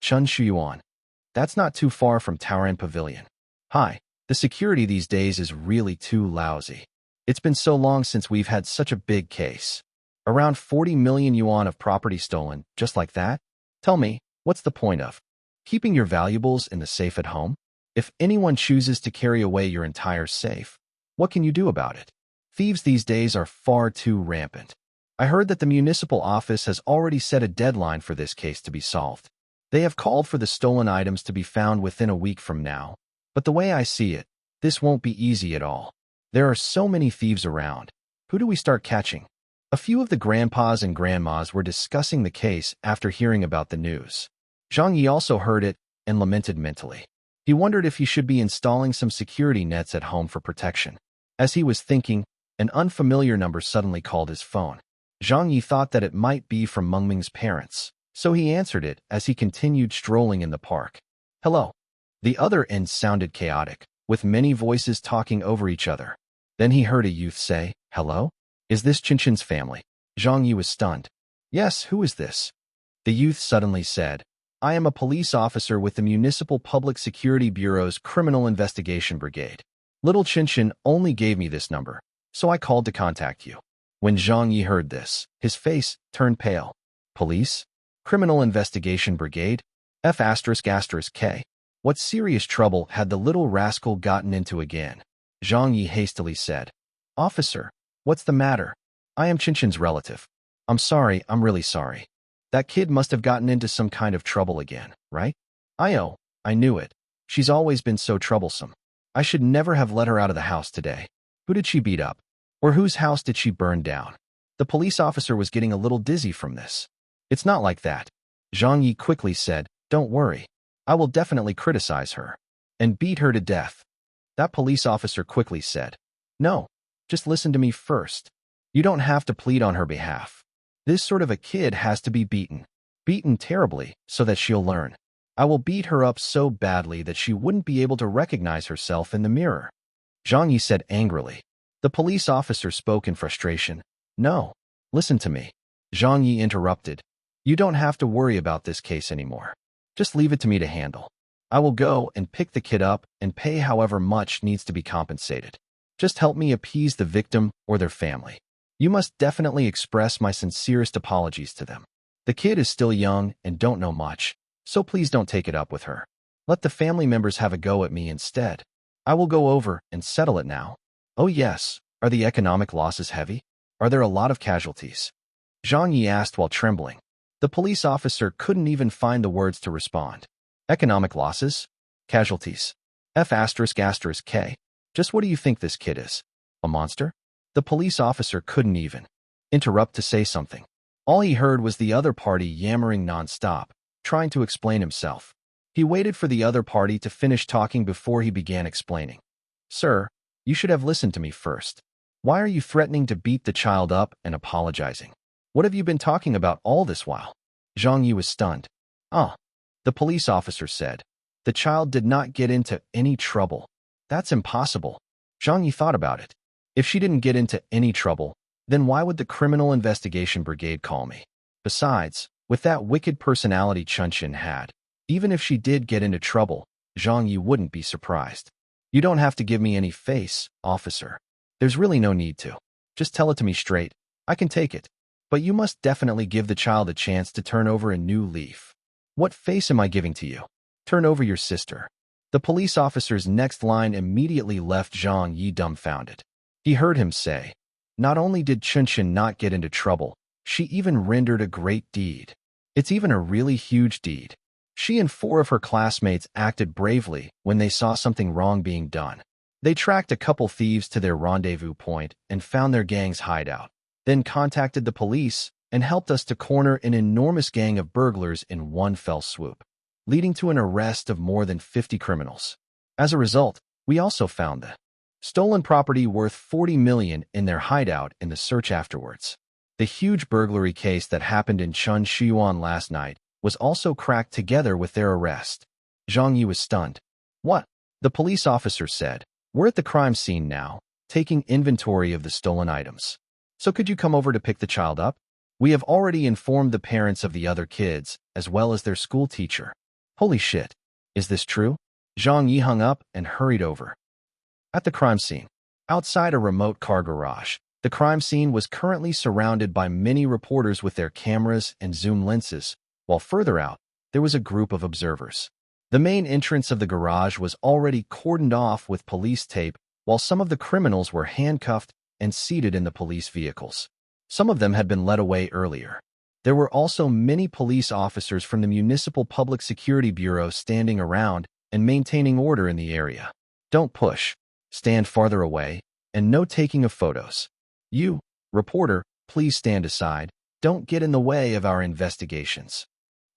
Chunshuyuan. That's not too far from Taoran Pavilion. Hi, the security these days is really too lousy. It's been so long since we've had such a big case. Around 40 million yuan of property stolen, just like that? Tell me, what's the point of keeping your valuables in the safe at home? If anyone chooses to carry away your entire safe, what can you do about it? Thieves these days are far too rampant. I heard that the municipal office has already set a deadline for this case to be solved. They have called for the stolen items to be found within a week from now. But the way I see it, this won't be easy at all. There are so many thieves around. Who do we start catching? A few of the grandpas and grandmas were discussing the case after hearing about the news. Zhang Ye also heard it and lamented mentally. He wondered if he should be installing some security nets at home for protection. As he was thinking, an unfamiliar number suddenly called his phone. Zhang Ye thought that it might be from Mengming's parents, so he answered it as he continued strolling in the park. Hello. The other end sounded chaotic, with many voices talking over each other. Then he heard a youth say, "Hello? Is this Chen's family?" Zhang Ye was stunned. "Yes, who is this?" The youth suddenly said, "I am a police officer with the Municipal Public Security Bureau's Criminal Investigation Brigade. Little Chen only gave me this number, so I called to contact you." When Zhang Ye heard this, his face turned pale. Police? Criminal Investigation Brigade? F***K. What serious trouble had the little rascal gotten into again? Zhang Ye hastily said, "Officer, what's the matter? I am Chen's relative. I'm sorry, I'm really sorry. That kid must have gotten into some kind of trouble again, right? I knew it. She's always been so troublesome. I should never have let her out of the house today. Who did she beat up? Or whose house did she burn down?" The police officer was getting a little dizzy from this. "It's not like that." Zhang Ye quickly said, "Don't worry. I will definitely criticize her and beat her to death." That police officer quickly said, "No, just listen to me first. You don't have to plead on her behalf. This sort of a kid has to be beaten terribly so that she'll learn. I will beat her up so badly that she wouldn't be able to recognize herself in the mirror." Zhang Ye said angrily. The police officer spoke in frustration. "No, listen to me." Zhang Ye interrupted. "You don't have to worry about this case anymore. Just leave it to me to handle. I will go and pick the kid up and pay however much needs to be compensated. Just help me appease the victim or their family. You must definitely express my sincerest apologies to them. The kid is still young and don't know much, so please don't take it up with her. Let the family members have a go at me instead. I will go over and settle it now." "Oh yes, are the economic losses heavy? Are there a lot of casualties?" Zhang Ye asked while trembling. The police officer couldn't even find the words to respond. "Economic losses? Casualties? F***K. Just what do you think this kid is? A monster?" The police officer couldn't even interrupt to say something. All he heard was the other party yammering non-stop, trying to explain himself. He waited for the other party to finish talking before he began explaining. "Sir, you should have listened to me first. Why are you threatening to beat the child up and apologizing? What have you been talking about all this while?" Zhang Ye was stunned. The police officer said. The child did not get into any trouble. That's impossible. Zhang Ye thought about it. If she didn't get into any trouble, then why would the Criminal Investigation Brigade call me? Besides, with that wicked personality Chunxin had, even if she did get into trouble, Zhang Ye wouldn't be surprised. You don't have to give me any face, officer. There's really no need to. Just tell it to me straight. I can take it. But you must definitely give the child a chance to turn over a new leaf. What face am I giving to you? Turn over your sister. The police officer's next line immediately left Zhang Ye dumbfounded. He heard him say, not only did Chunxin not get into trouble, she even rendered a great deed. It's even a really huge deed. She and 4 of her classmates acted bravely when they saw something wrong being done. They tracked a couple thieves to their rendezvous point and found their gang's hideout, then contacted the police and helped us to corner an enormous gang of burglars in one fell swoop, leading to an arrest of more than 50 criminals. As a result, we also found the stolen property worth 40 million in their hideout in the search afterwards. The huge burglary case that happened in Chunxuan last night was also cracked together with their arrest. Zhang Ye was stunned. What? The police officer said. We're at the crime scene now, taking inventory of the stolen items. So could you come over to pick the child up? We have already informed the parents of the other kids, as well as their school teacher. Holy shit. Is this true? Zhang Ye hung up and hurried over. At the crime scene, outside a remote car garage, the crime scene was currently surrounded by many reporters with their cameras and zoom lenses, while further out, there was a group of observers. The main entrance of the garage was already cordoned off with police tape, while some of the criminals were handcuffed and seated in the police vehicles. Some of them had been led away earlier. There were also many police officers from the Municipal Public Security Bureau standing around and maintaining order in the area. Don't push, stand farther away, and no taking of photos. You, reporter, please stand aside. Don't get in the way of our investigations.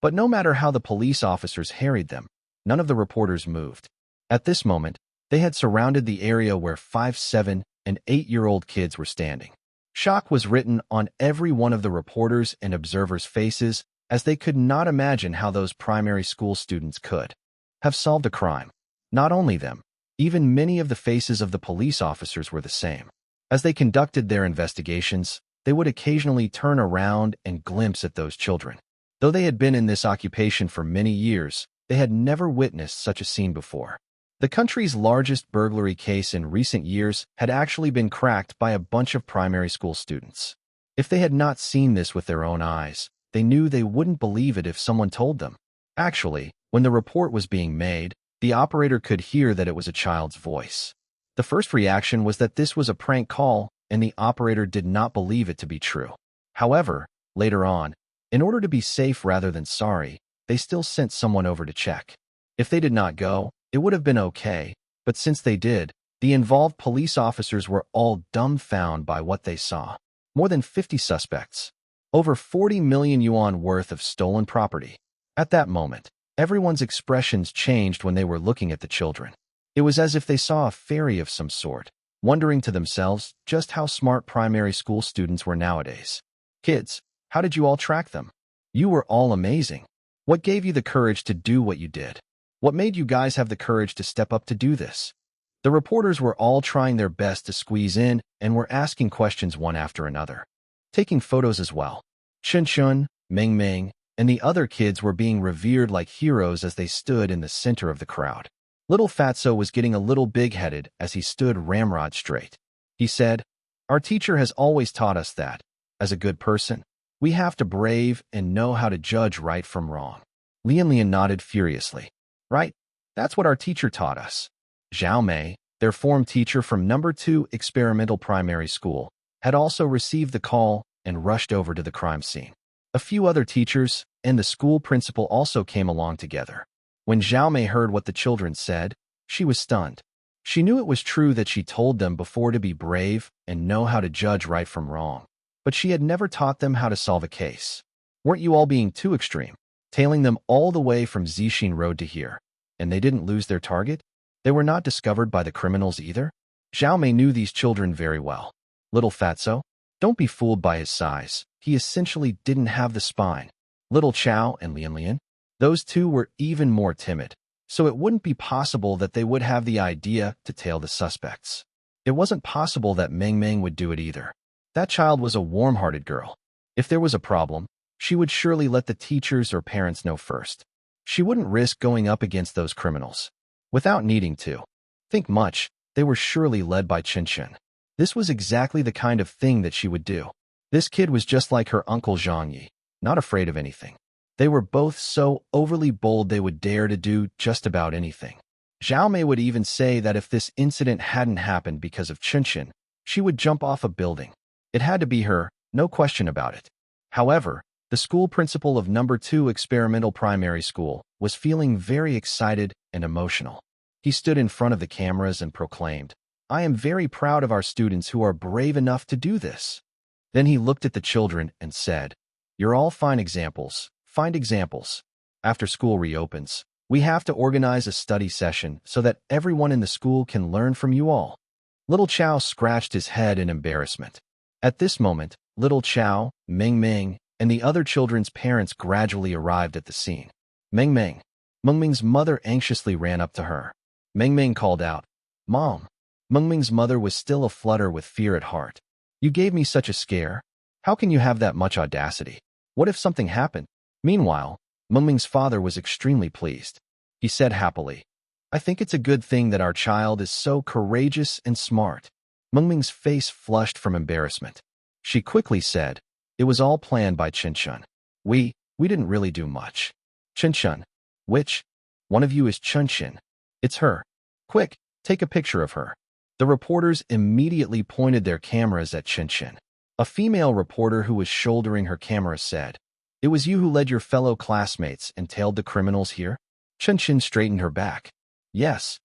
But no matter how the police officers harried them, none of the reporters moved. At this moment, they had surrounded the area where 5, 7, and 8-year-old kids were standing. Shock was written on every one of the reporters' and observers' faces, as they could not imagine how those primary school students could have solved a crime. Not only them, even many of the faces of the police officers were the same. As they conducted their investigations, they would occasionally turn around and glimpse at those children. Though they had been in this occupation for many years, they had never witnessed such a scene before. The country's largest burglary case in recent years had actually been cracked by a bunch of primary school students. If they had not seen this with their own eyes, they knew they wouldn't believe it if someone told them. Actually, when the report was being made, the operator could hear that it was a child's voice. The first reaction was that this was a prank call, and the operator did not believe it to be true. However, later on, in order to be safe rather than sorry, they still sent someone over to check. If they did not go, it would have been okay, but since they did, the involved police officers were all dumbfounded by what they saw. More than 50 suspects. Over 40 million yuan worth of stolen property. At that moment, everyone's expressions changed when they were looking at the children. It was as if they saw a fairy of some sort, wondering to themselves just how smart primary school students were nowadays. Kids, how did you all track them? You were all amazing. What gave you the courage to do what you did? What made you guys have the courage to step up to do this? The reporters were all trying their best to squeeze in and were asking questions one after another. Taking photos as well. Chun Chun, Ming Ming, and the other kids were being revered like heroes as they stood in the center of the crowd. Little Fatso was getting a little big-headed as he stood ramrod straight. He said, "Our teacher has always taught us that, as a good person, we have to brave and know how to judge right from wrong." Lian nodded furiously. Right, that's what our teacher taught us. Zhao Mei, their form teacher from number 2 experimental primary school, had also received the call and rushed over to the crime scene. A few other teachers and the school principal also came along together. When Zhao Mei heard what the children said, she was stunned. She knew it was true that she told them before to be brave and know how to judge right from wrong, but she had never taught them how to solve a case. Weren't you all being too extreme, tailing them all the way from Zixin Road to here, and they didn't lose their target? They were not discovered by the criminals either? Zhao Mei knew these children very well. Little Fatso, don't be fooled by his size. He essentially didn't have the spine. Little Chow and Lian, Those two were even more timid, so it wouldn't be possible that they would have the idea to tail the suspects. It wasn't possible that Meng Meng would do it either. That child was a warm-hearted girl. If there was a problem, she would surely let the teachers or parents know first. She wouldn't risk going up against those criminals. Without needing to think much, they were surely led by Qinshan. This was exactly the kind of thing that she would do. This kid was just like her uncle Zhang Ye, not afraid of anything. They were both so overly bold they would dare to do just about anything. Zhao Mei would even say that if this incident hadn't happened because of Qinshan, she would jump off a building. It had to be her, no question about it. However, the school principal of No. 2 Experimental Primary School was feeling very excited and emotional. He stood in front of the cameras and proclaimed, "I am very proud of our students who are brave enough to do this." Then he looked at the children and said, "You're all fine examples. Find examples. After school reopens, we have to organize a study session so that everyone in the school can learn from you all." Little Chow scratched his head in embarrassment. At this moment, Little Chow, Meng Meng, and the other children's parents gradually arrived at the scene. Meng Meng. Meng Meng's mother anxiously ran up to her. Meng Meng called out, "Mom." Meng Meng's mother was still aflutter with fear at heart. "You gave me such a scare. How can you have that much audacity? What if something happened?" Meanwhile, Meng Meng's father was extremely pleased. He said happily, "I think it's a good thing that our child is so courageous and smart." Meng Meng's face flushed from embarrassment. She quickly said, "It was all planned by Qinshan. We didn't really do much." "Qinshan? Which one of you is Qinshan?" "It's her. Quick, take a picture of her." The reporters immediately pointed their cameras at Qinshan. A female reporter who was shouldering her camera said, "It was you who led your fellow classmates and tailed the criminals here?" Qinshan straightened her back. "Yes."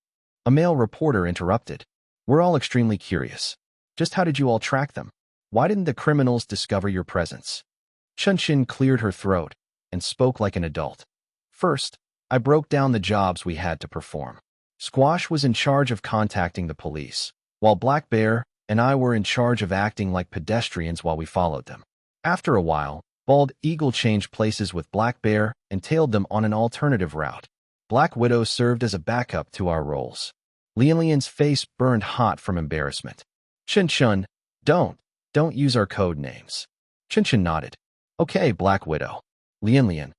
A male reporter interrupted. "We're all extremely curious. Just how did you all track them? Why didn't the criminals discover your presence?" Qinshan cleared her throat and spoke like an adult. "First, I broke down the jobs we had to perform. Squash was in charge of contacting the police, while Black Bear and I were in charge of acting like pedestrians while we followed them. After a while, Bald Eagle changed places with Black Bear and tailed them on an alternative route. Black Widow served as a backup to our roles." Lianlian's face burned hot from embarrassment. "Qinshan, don't use our code names." Qinshan nodded. "Okay, Black Widow." Lianlian.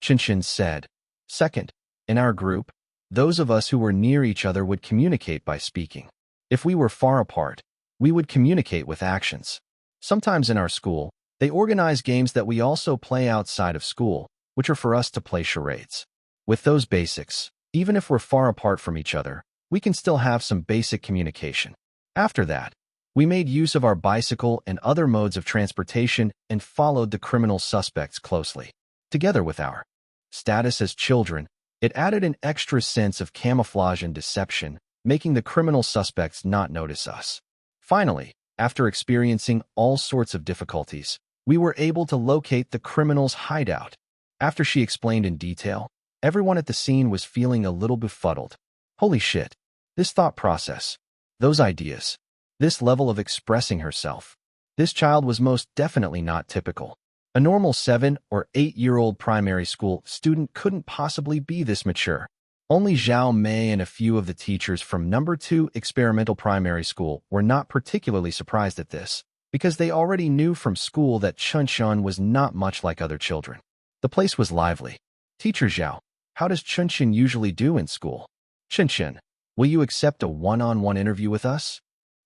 Qinshan said, "Second, in our group, those of us who were near each other would communicate by speaking. If we were far apart, we would communicate with actions. Sometimes in our school, they organize games that we also play outside of school, which are for us to play charades. With those basics, even if we're far apart from each other, we can still have some basic communication. After that, we made use of our bicycle and other modes of transportation and followed the criminal suspects closely. Together with our status as children, it added an extra sense of camouflage and deception, making the criminal suspects not notice us. Finally, after experiencing all sorts of difficulties, we were able to locate the criminal's hideout." After she explained in detail, everyone at the scene was feeling a little befuddled. Holy shit. This thought process, those ideas, this level of expressing herself. This child was most definitely not typical. A normal 7 or 8-year-old primary school student couldn't possibly be this mature. Only Zhao Mei and a few of the teachers from No. 2 Experimental Primary School were not particularly surprised at this, because they already knew from school that Qinshan was not much like other children. The place was lively. "Teacher Zhao, how does Qinshan usually do in school?" "Qinshan, will you accept a one-on-one interview with us?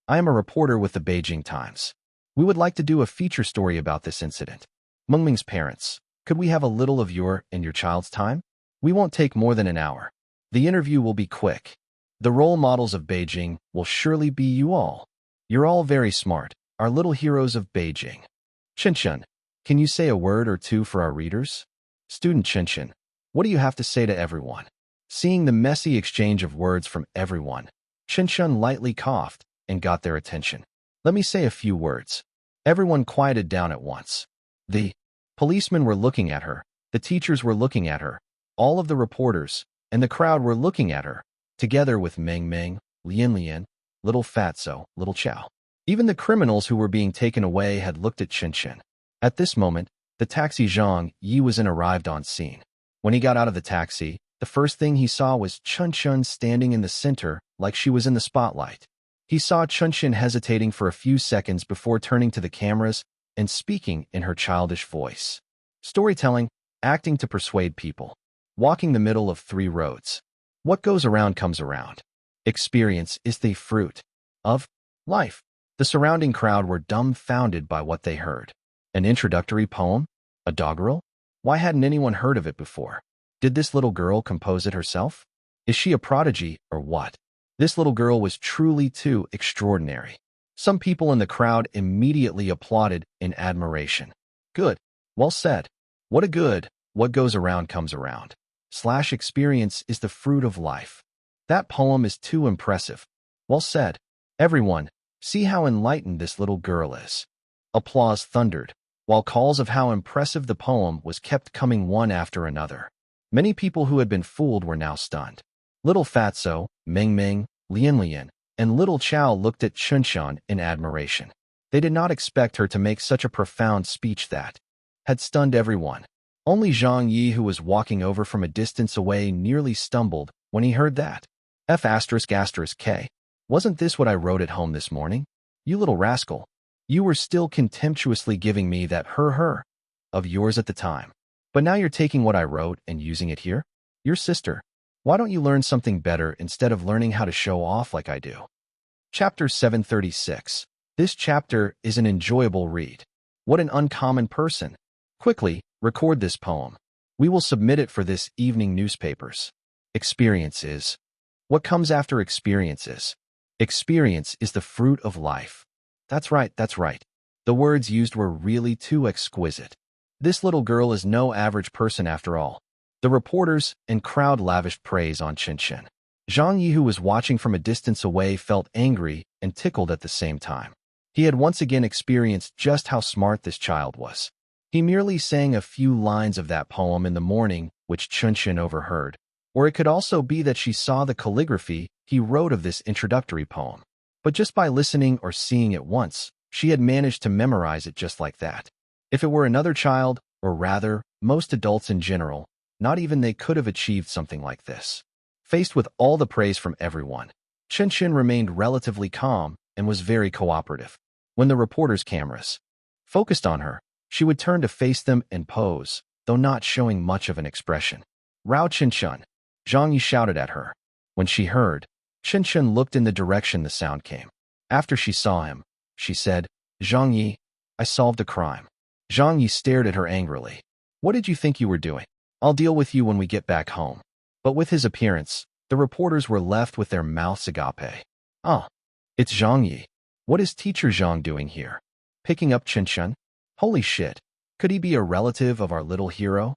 I am a reporter with the Beijing Times. We would like to do a feature story about this incident." Meng Meng's parents, "Could we have a little of your and your child's time? We won't take more than an hour. The interview will be quick. The role models of Beijing will surely be you all. You're all very smart, our little heroes of Beijing." "Qinshan, can you say a word or two for our readers?" "Student Qinshan, what do you have to say to everyone?" Seeing the messy exchange of words from everyone, Qinshan lightly coughed and got their attention. "Let me say a few words." Everyone quieted down at once. The policemen were looking at her, the teachers were looking at her, all of the reporters and the crowd were looking at her, together with Meng Meng, Lianlian, Little Fatso, Little Chow. Even the criminals who were being taken away had looked at Qinshan. At this moment, the taxi Zhang Ye was in arrived on scene. When he got out of the taxi, the first thing he saw was Chun-Chun standing in the center like she was in the spotlight. He saw Chun-Chun hesitating for a few seconds before turning to the cameras and speaking in her childish voice. Storytelling, acting to persuade people. Walking the middle of 3 roads. What goes around comes around. Experience is the fruit of life. The surrounding crowd were dumbfounded by what they heard. An introductory poem? A doggerel? Why hadn't anyone heard of it before? Did this little girl compose it herself? Is she a prodigy or what? This little girl was truly too extraordinary. Some people in the crowd immediately applauded in admiration. Good. Well said. What a good, what goes around comes around. / experience is the fruit of life. That poem is too impressive. Well said. Everyone, see how enlightened this little girl is. Applause thundered, while calls of how impressive the poem was kept coming one after another. Many people who had been fooled were now stunned. Little Fatso, Ming Ming, Lian Lian, and Little Chow looked at Chun-Chun in admiration. They did not expect her to make such a profound speech that had stunned everyone. Only Zhang Ye, who was walking over from a distance away, nearly stumbled when he heard that. F***K. Wasn't this what I wrote at home this morning? You little rascal. You were still contemptuously giving me that her of yours at the time. But now you're taking what I wrote and using it here? Your sister. Why don't you learn something better instead of learning how to show off like I do? Chapter 736. This chapter is an enjoyable read. What an uncommon person. Quickly, record this poem. We will submit it for this evening newspapers. Experience is. What comes after experience is? Experience is the fruit of life. That's right, that's right. The words used were really too exquisite. This little girl is no average person after all. The reporters and crowd lavished praise on Chun-Chun. Zhang Ye, who was watching from a distance away, felt angry and tickled at the same time. He had once again experienced just how smart this child was. He merely sang a few lines of that poem in the morning, which Chun-Chun overheard. Or it could also be that she saw the calligraphy he wrote of this introductory poem. But just by listening or seeing it once, she had managed to memorize it just like that. If it were another child, or rather, most adults in general, not even they could have achieved something like this. Faced with all the praise from everyone, Chun-Chun remained relatively calm and was very cooperative. When the reporters' cameras focused on her, she would turn to face them and pose, though not showing much of an expression. Rao Chun-Chun, Zhang Ye shouted at her. When she heard, Chun-Chun looked in the direction the sound came. After she saw him, she said, Zhang Ye, I solved a crime. Zhang Ye stared at her angrily. What did you think you were doing? I'll deal with you when we get back home. But with his appearance, the reporters were left with their mouths agape. Ah, it's Zhang Ye. What is Teacher Zhang doing here? Picking up Chun-Chun? Holy shit. Could he be a relative of our little hero?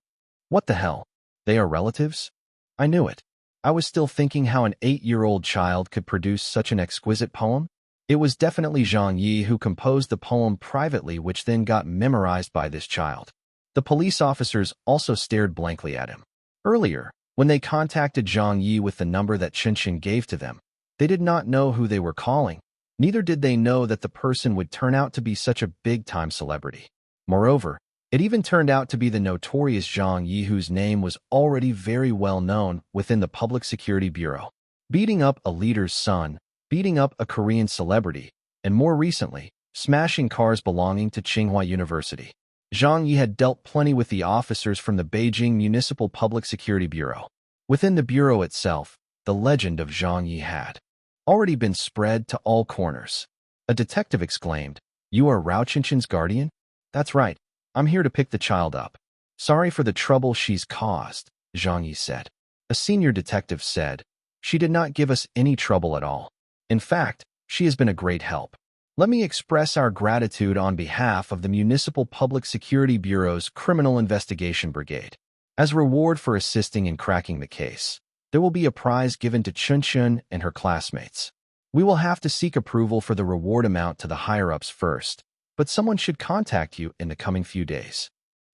What the hell? They are relatives? I knew it. I was still thinking how an 8-year-old child could produce such an exquisite poem. It was definitely Zhang Ye who composed the poem privately, which then got memorized by this child. The police officers also stared blankly at him. Earlier, when they contacted Zhang Ye with the number that Chun-Chun gave to them, they did not know who they were calling. Neither did they know that the person would turn out to be such a big-time celebrity. Moreover, it even turned out to be the notorious Zhang Ye, whose name was already very well known within the Public Security Bureau. Beating up a leader's son, beating up a Korean celebrity, and more recently, smashing cars belonging to Tsinghua University. Zhang Ye had dealt plenty with the officers from the Beijing Municipal Public Security Bureau. Within the bureau itself, the legend of Zhang Ye had already been spread to all corners. A detective exclaimed, You are Rao Chun-Chun's guardian? That's right. I'm here to pick the child up. Sorry for the trouble she's caused, Zhang Ye said. A senior detective said, She did not give us any trouble at all. In fact, she has been a great help. Let me express our gratitude on behalf of the Municipal Public Security Bureau's Criminal Investigation Brigade. As reward for assisting in cracking the case, there will be a prize given to Chun-Chun and her classmates. We will have to seek approval for the reward amount to the higher-ups first, but someone should contact you in the coming few days.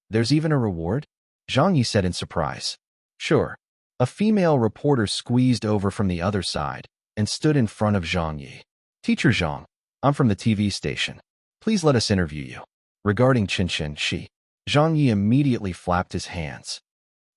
There's even a reward? Zhang Ye said in surprise. Sure. A female reporter squeezed over from the other side and stood in front of Zhang Ye. Teacher Zhang, I'm from the TV station. Please let us interview you. Regarding Chun-Chun, Zhang Ye immediately flapped his hands.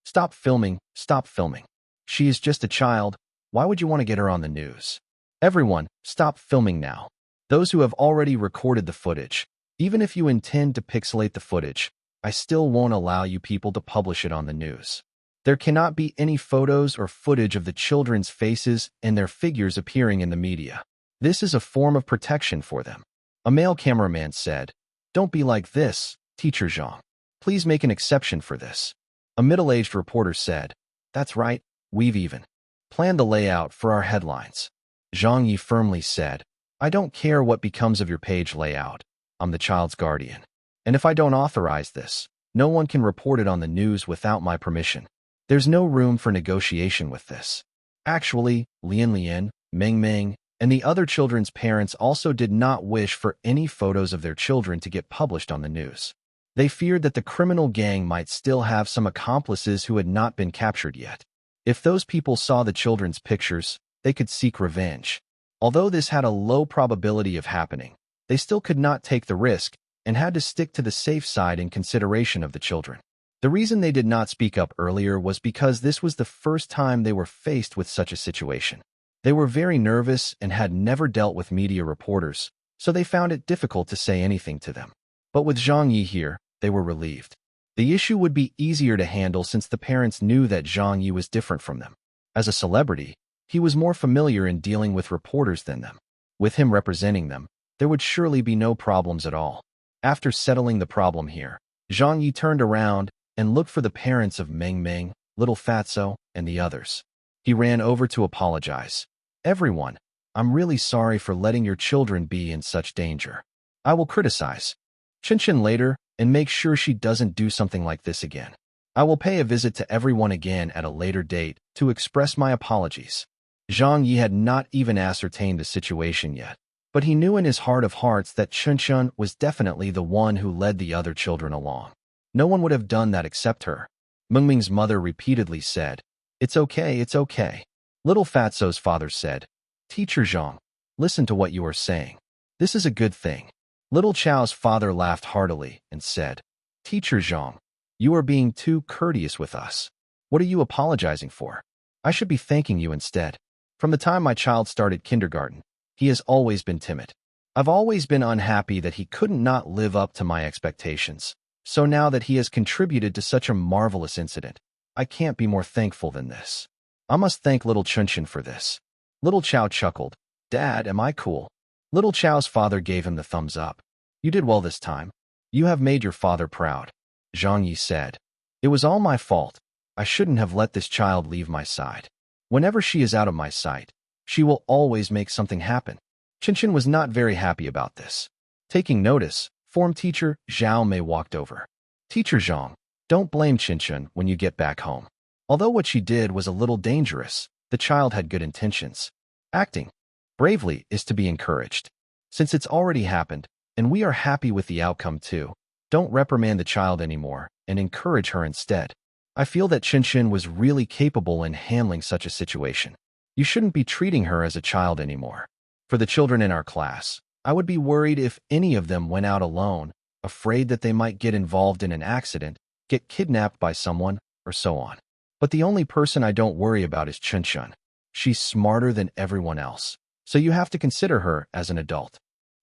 Stop filming, stop filming. She is just a child. Why would you want to get her on the news? Everyone, stop filming now. Those who have already recorded the footage, even if you intend to pixelate the footage, I still won't allow you people to publish it on the news. There cannot be any photos or footage of the children's faces and their figures appearing in the media. This is a form of protection for them. A male cameraman said, "Don't be like this, Teacher Zhang. Please make an exception for this." A middle-aged reporter said, "That's right, we've even planned the layout for our headlines." Zhang Ye firmly said, "I don't care what becomes of your page layout. I'm the child's guardian. And if I don't authorize this, no one can report it on the news without my permission. There's no room for negotiation with this." Actually, Lian, Meng, and the other children's parents also did not wish for any photos of their children to get published on the news. They feared that the criminal gang might still have some accomplices who had not been captured yet. If those people saw the children's pictures, they could seek revenge. Although this had a low probability of happening, they still could not take the risk and had to stick to the safe side in consideration of the children. The reason they did not speak up earlier was because this was the first time they were faced with such a situation. They were very nervous and had never dealt with media reporters, so they found it difficult to say anything to them. But with Zhang Ye here, they were relieved. The issue would be easier to handle since the parents knew that Zhang Ye was different from them. As a celebrity, he was more familiar in dealing with reporters than them. With him representing them, there would surely be no problems at all. After settling the problem here, Zhang Ye turned around and looked for the parents of Meng, Little Fatso, and the others. He ran over to apologize. "Everyone, I'm really sorry for letting your children be in such danger. I will criticize Qinshan later and make sure she doesn't do something like this again. I will pay a visit to everyone again at a later date to express my apologies." Zhang Ye had not even ascertained the situation yet, but he knew in his heart of hearts that Qinshan was definitely the one who led the other children along. No one would have done that except her. Mengming's mother repeatedly said, it's okay. Little Fatso's father said, "Teacher Zhang, listen to what you are saying. This is a good thing." Little Chao's father laughed heartily and said, "Teacher Zhang, you are being too courteous with us. What are you apologizing for? I should be thanking you instead. From the time my child started kindergarten, he has always been timid. I've always been unhappy that he couldn't not live up to my expectations. So now that he has contributed to such a marvelous incident, I can't be more thankful than this. I must thank little Qinshan for this." Little Chao chuckled. "Dad, am I cool?" Little Chao's father gave him the thumbs up. "You did well this time. You have made your father proud." Zhang Ye said, "It was all my fault. I shouldn't have let this child leave my side. Whenever she is out of my sight, she will always make something happen." Qinshan was not very happy about this. Taking notice, form teacher Zhao Mei walked over. "Teacher Zhang, don't blame Qinshan when you get back home. Although what she did was a little dangerous, the child had good intentions. Acting bravely is to be encouraged. Since it's already happened, and we are happy with the outcome too, don't reprimand the child anymore and encourage her instead. I feel that Qinshan was really capable in handling such a situation. You shouldn't be treating her as a child anymore. For the children in our class, I would be worried if any of them went out alone, afraid that they might get involved in an accident, get kidnapped by someone, or so on. But the only person I don't worry about is Qinshan. She's smarter than everyone else, so you have to consider her as an adult."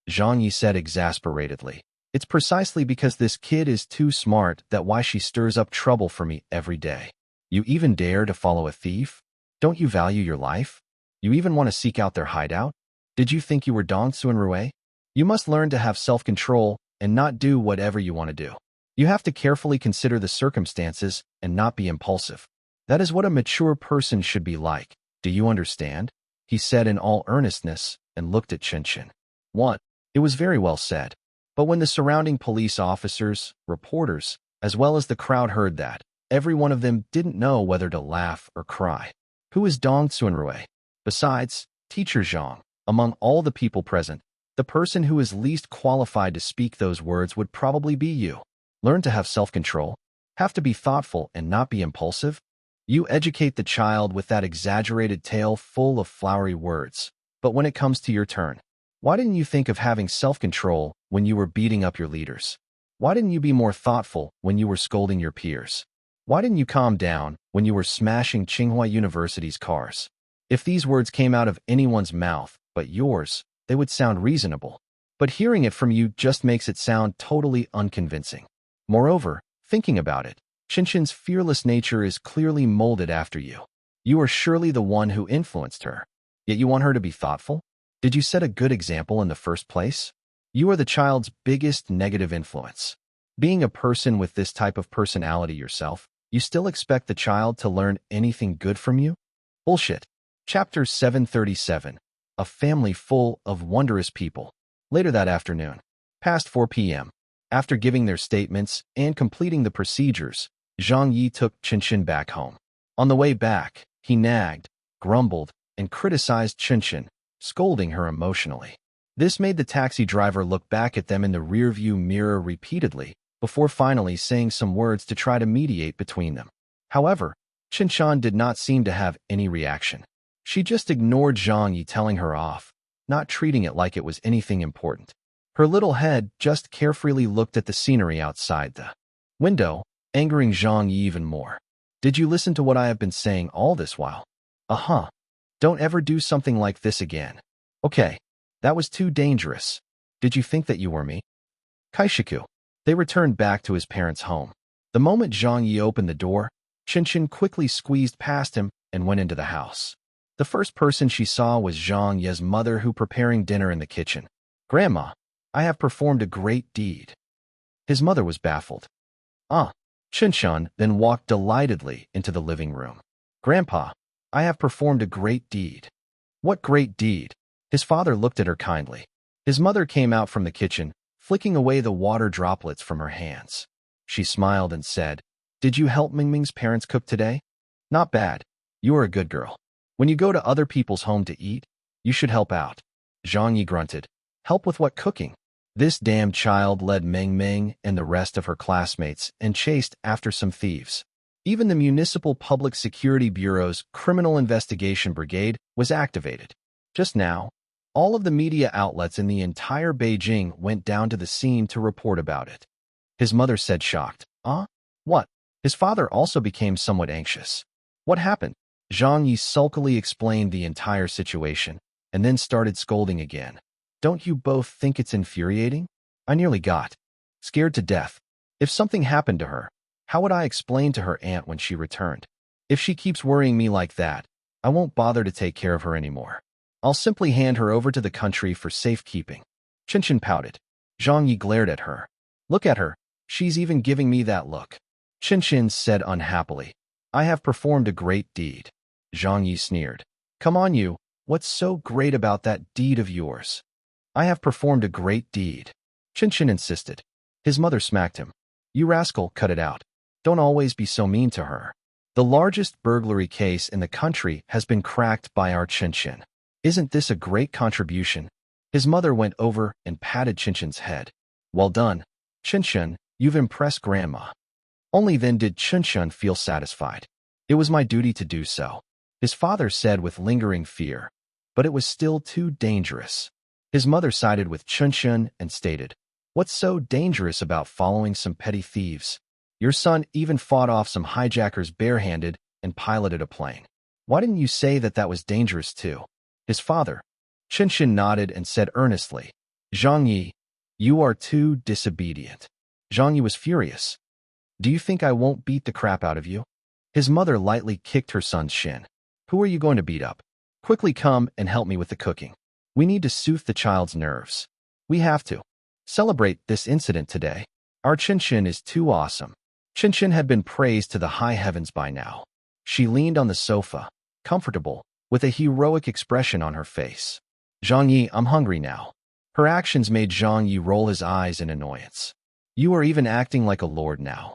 Zhang Ye said exasperatedly, "It's precisely because this kid is too smart that why she stirs up trouble for me every day. You even dare to follow a thief? Don't you value your life? You even want to seek out their hideout? Did you think you were Dong Rui? You must learn to have self-control and not do whatever you want to do. You have to carefully consider the circumstances and not be impulsive. That is what a mature person should be like. Do you understand?" he said in all earnestness and looked at Qinshan. 1. It was very well said. But when the surrounding police officers, reporters, as well as the crowd heard that, every one of them didn't know whether to laugh or cry. Who is Dong Rui? Besides, Teacher Zhang, among all the people present, the person who is least qualified to speak those words would probably be you. Learn to have self-control. Have to be thoughtful and not be impulsive. You educate the child with that exaggerated tale full of flowery words. But when it comes to your turn, why didn't you think of having self-control when you were beating up your leaders? Why didn't you be more thoughtful when you were scolding your peers? Why didn't you calm down when you were smashing Tsinghua University's cars? If these words came out of anyone's mouth but yours, they would sound reasonable. But hearing it from you just makes it sound totally unconvincing. Moreover, thinking about it, Qinshin's fearless nature is clearly molded after you. You are surely the one who influenced her. Yet you want her to be thoughtful? Did you set a good example in the first place? You are the child's biggest negative influence. Being a person with this type of personality yourself, you still expect the child to learn anything good from you? Bullshit. Chapter 737. A family full of wondrous people. Later that afternoon, past 4 p.m., after giving their statements and completing the procedures, Zhang Ye took Qinshin back home. On the way back, he nagged, grumbled, and criticized Qinshin, scolding her emotionally. This made the taxi driver look back at them in the rearview mirror repeatedly, before finally saying some words to try to mediate between them. However, Qinshan did not seem to have any reaction. She just ignored Zhang Ye telling her off, not treating it like it was anything important. Her little head just carefree looked at the scenery outside the window, angering Zhang Ye even more. Did you listen to what I have been saying all this while? Uh-huh. Don't ever do something like this again. Okay, that was too dangerous. Did you think that you were me? Kaishiku. They returned back to his parents' home. The moment Zhang Ye opened the door, Qinshin quickly squeezed past him and went into the house. The first person she saw was Zhang Ye's mother, who preparing dinner in the kitchen. Grandma, I have performed a great deed. His mother was baffled. Qinshan then walked delightedly into the living room. Grandpa, I have performed a great deed. What great deed? His father looked at her kindly. His mother came out from the kitchen, flicking away the water droplets from her hands. She smiled and said, Did you help Mingming's parents cook today? Not bad. You are a good girl. When you go to other people's home to eat, you should help out. Zhang Ye grunted. Help with what cooking? This damn child led Mingming and the rest of her classmates and chased after some thieves. Even the Municipal Public Security Bureau's Criminal Investigation Brigade was activated. Just now, all of the media outlets in the entire Beijing went down to the scene to report about it. His mother said, shocked. What? His father also became somewhat anxious. What happened? Zhang Ye sulkily explained the entire situation, and then started scolding again. Don't you both think it's infuriating? I nearly got scared to death. If something happened to her, how would I explain to her aunt when she returned? If she keeps worrying me like that, I won't bother to take care of her anymore. I'll simply hand her over to the country for safekeeping. Qinshin pouted. Zhang Ye glared at her. Look at her. She's even giving me that look. Qinshin said unhappily. I have performed a great deed. Zhang Ye sneered. Come on you, what's so great about that deed of yours? I have performed a great deed. Qinshin insisted. His mother smacked him. You rascal, cut it out. Don't always be so mean to her. The largest burglary case in the country has been cracked by our Qinshin. Isn't this a great contribution? His mother went over and patted Qinshin's head. Well done, Qinshin, you've impressed Grandma. Only then did Qinshin feel satisfied. It was my duty to do so. His father said with lingering fear, but it was still too dangerous. His mother sided with Qinshin and stated, What's so dangerous about following some petty thieves? Your son even fought off some hijackers barehanded and piloted a plane. Why didn't you say that that was dangerous too? His father. Qinshin nodded and said earnestly, Zhang Ye, you are too disobedient. Zhang Ye was furious. Do you think I won't beat the crap out of you? His mother lightly kicked her son's shin. Who are you going to beat up? Quickly come and help me with the cooking. We need to soothe the child's nerves. We have to celebrate this incident today. Our Qinshin is too awesome. Qinshin had been praised to the high heavens by now. She leaned on the sofa, comfortable, with a heroic expression on her face. Zhang Ye, I'm hungry now. Her actions made Zhang Ye roll his eyes in annoyance. You are even acting like a lord now.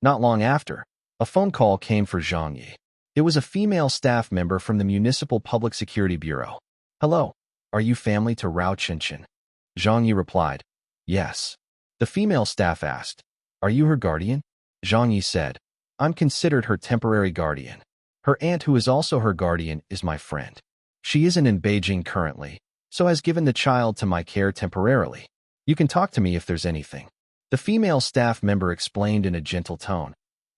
Not long after, a phone call came for Zhang Ye. It was a female staff member from the Municipal Public Security Bureau. Hello, are you family to Rao Qinshin? Zhang Ye replied, Yes. The female staff asked, Are you her guardian? Zhang Ye said, I'm considered her temporary guardian. Her aunt, who is also her guardian, is my friend. She isn't in Beijing currently, so has given the child to my care temporarily. You can talk to me if there's anything. The female staff member explained in a gentle tone.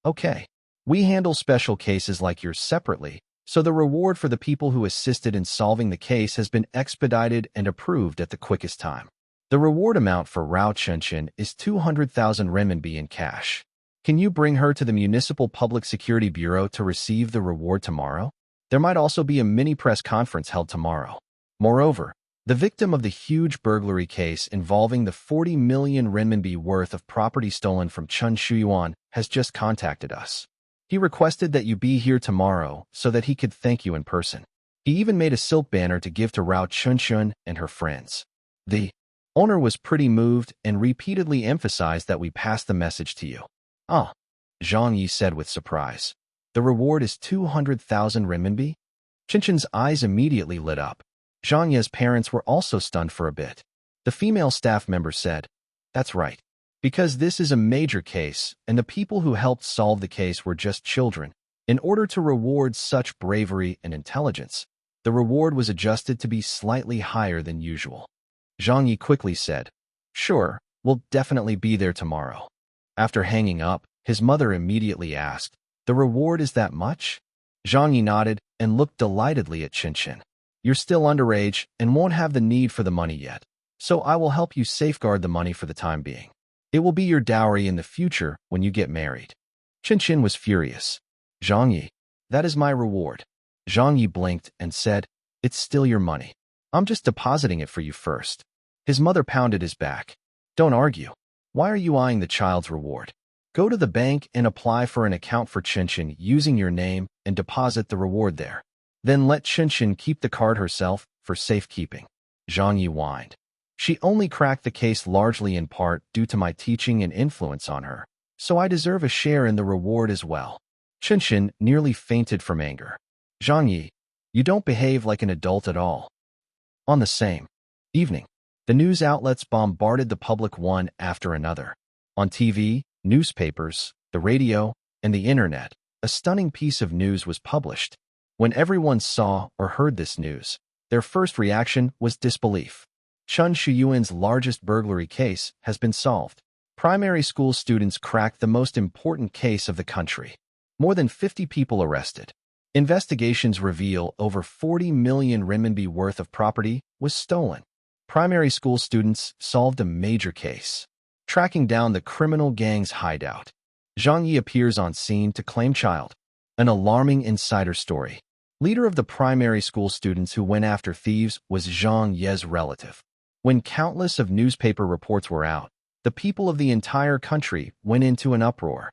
Okay. We handle special cases like yours separately, so the reward for the people who assisted in solving the case has been expedited and approved at the quickest time. The reward amount for Rao Chunchen is 200,000 renminbi in cash. Can you bring her to the Municipal Public Security Bureau to receive the reward tomorrow? There might also be a mini press conference held tomorrow. Moreover, the victim of the huge burglary case involving the 40 million renminbi worth of property stolen from Chun Shuyuan has just contacted us. He requested that you be here tomorrow so that he could thank you in person. He even made a silk banner to give to Rao Chunchun and her friends. The owner was pretty moved and repeatedly emphasized that we pass the message to you. Ah, Zhang Ye said with surprise. The reward is 200,000 renminbi? Chinchin's eyes immediately lit up. Zhang Ye's parents were also stunned for a bit. The female staff member said, "That's right. Because this is a major case, and the people who helped solve the case were just children, in order to reward such bravery and intelligence, the reward was adjusted to be slightly higher than usual." Zhang Ye quickly said, "Sure, we'll definitely be there tomorrow." After hanging up, his mother immediately asked, "The reward is that much?" Zhang Ye nodded and looked delightedly at Qinchin. "You're still underage and won't have the need for the money yet, so I will help you safeguard the money for the time being. It will be your dowry in the future when you get married." Qinchin was furious. "Zhang Ye, that is my reward." Zhang Ye blinked and said, "It's still your money. I'm just depositing it for you first." His mother pounded his back. "Don't argue. Why are you eyeing the child's reward? Go to the bank and apply for an account for Qinchin using your name and deposit the reward there. Then let Qinchin keep the card herself for safekeeping." Zhang Ye whined. "She only cracked the case largely in part due to my teaching and influence on her, so I deserve a share in the reward as well." Qinchin nearly fainted from anger. "Zhang Ye, you don't behave like an adult at all." On the same evening, the news outlets bombarded the public one after another. On TV, newspapers, the radio, and the internet, a stunning piece of news was published. When everyone saw or heard this news, their first reaction was disbelief. Chun Shuyuan's largest burglary case has been solved. Primary school students cracked the most important case of the country. More than 50 people arrested. Investigations reveal over 40 million renminbi worth of property was stolen. Primary school students solved a major case, tracking down the criminal gang's hideout. Zhang Ye appears on scene to claim child. An alarming insider story. Leader of the primary school students who went after thieves was Zhang Ye's relative. When countless of newspaper reports were out, the people of the entire country went into an uproar.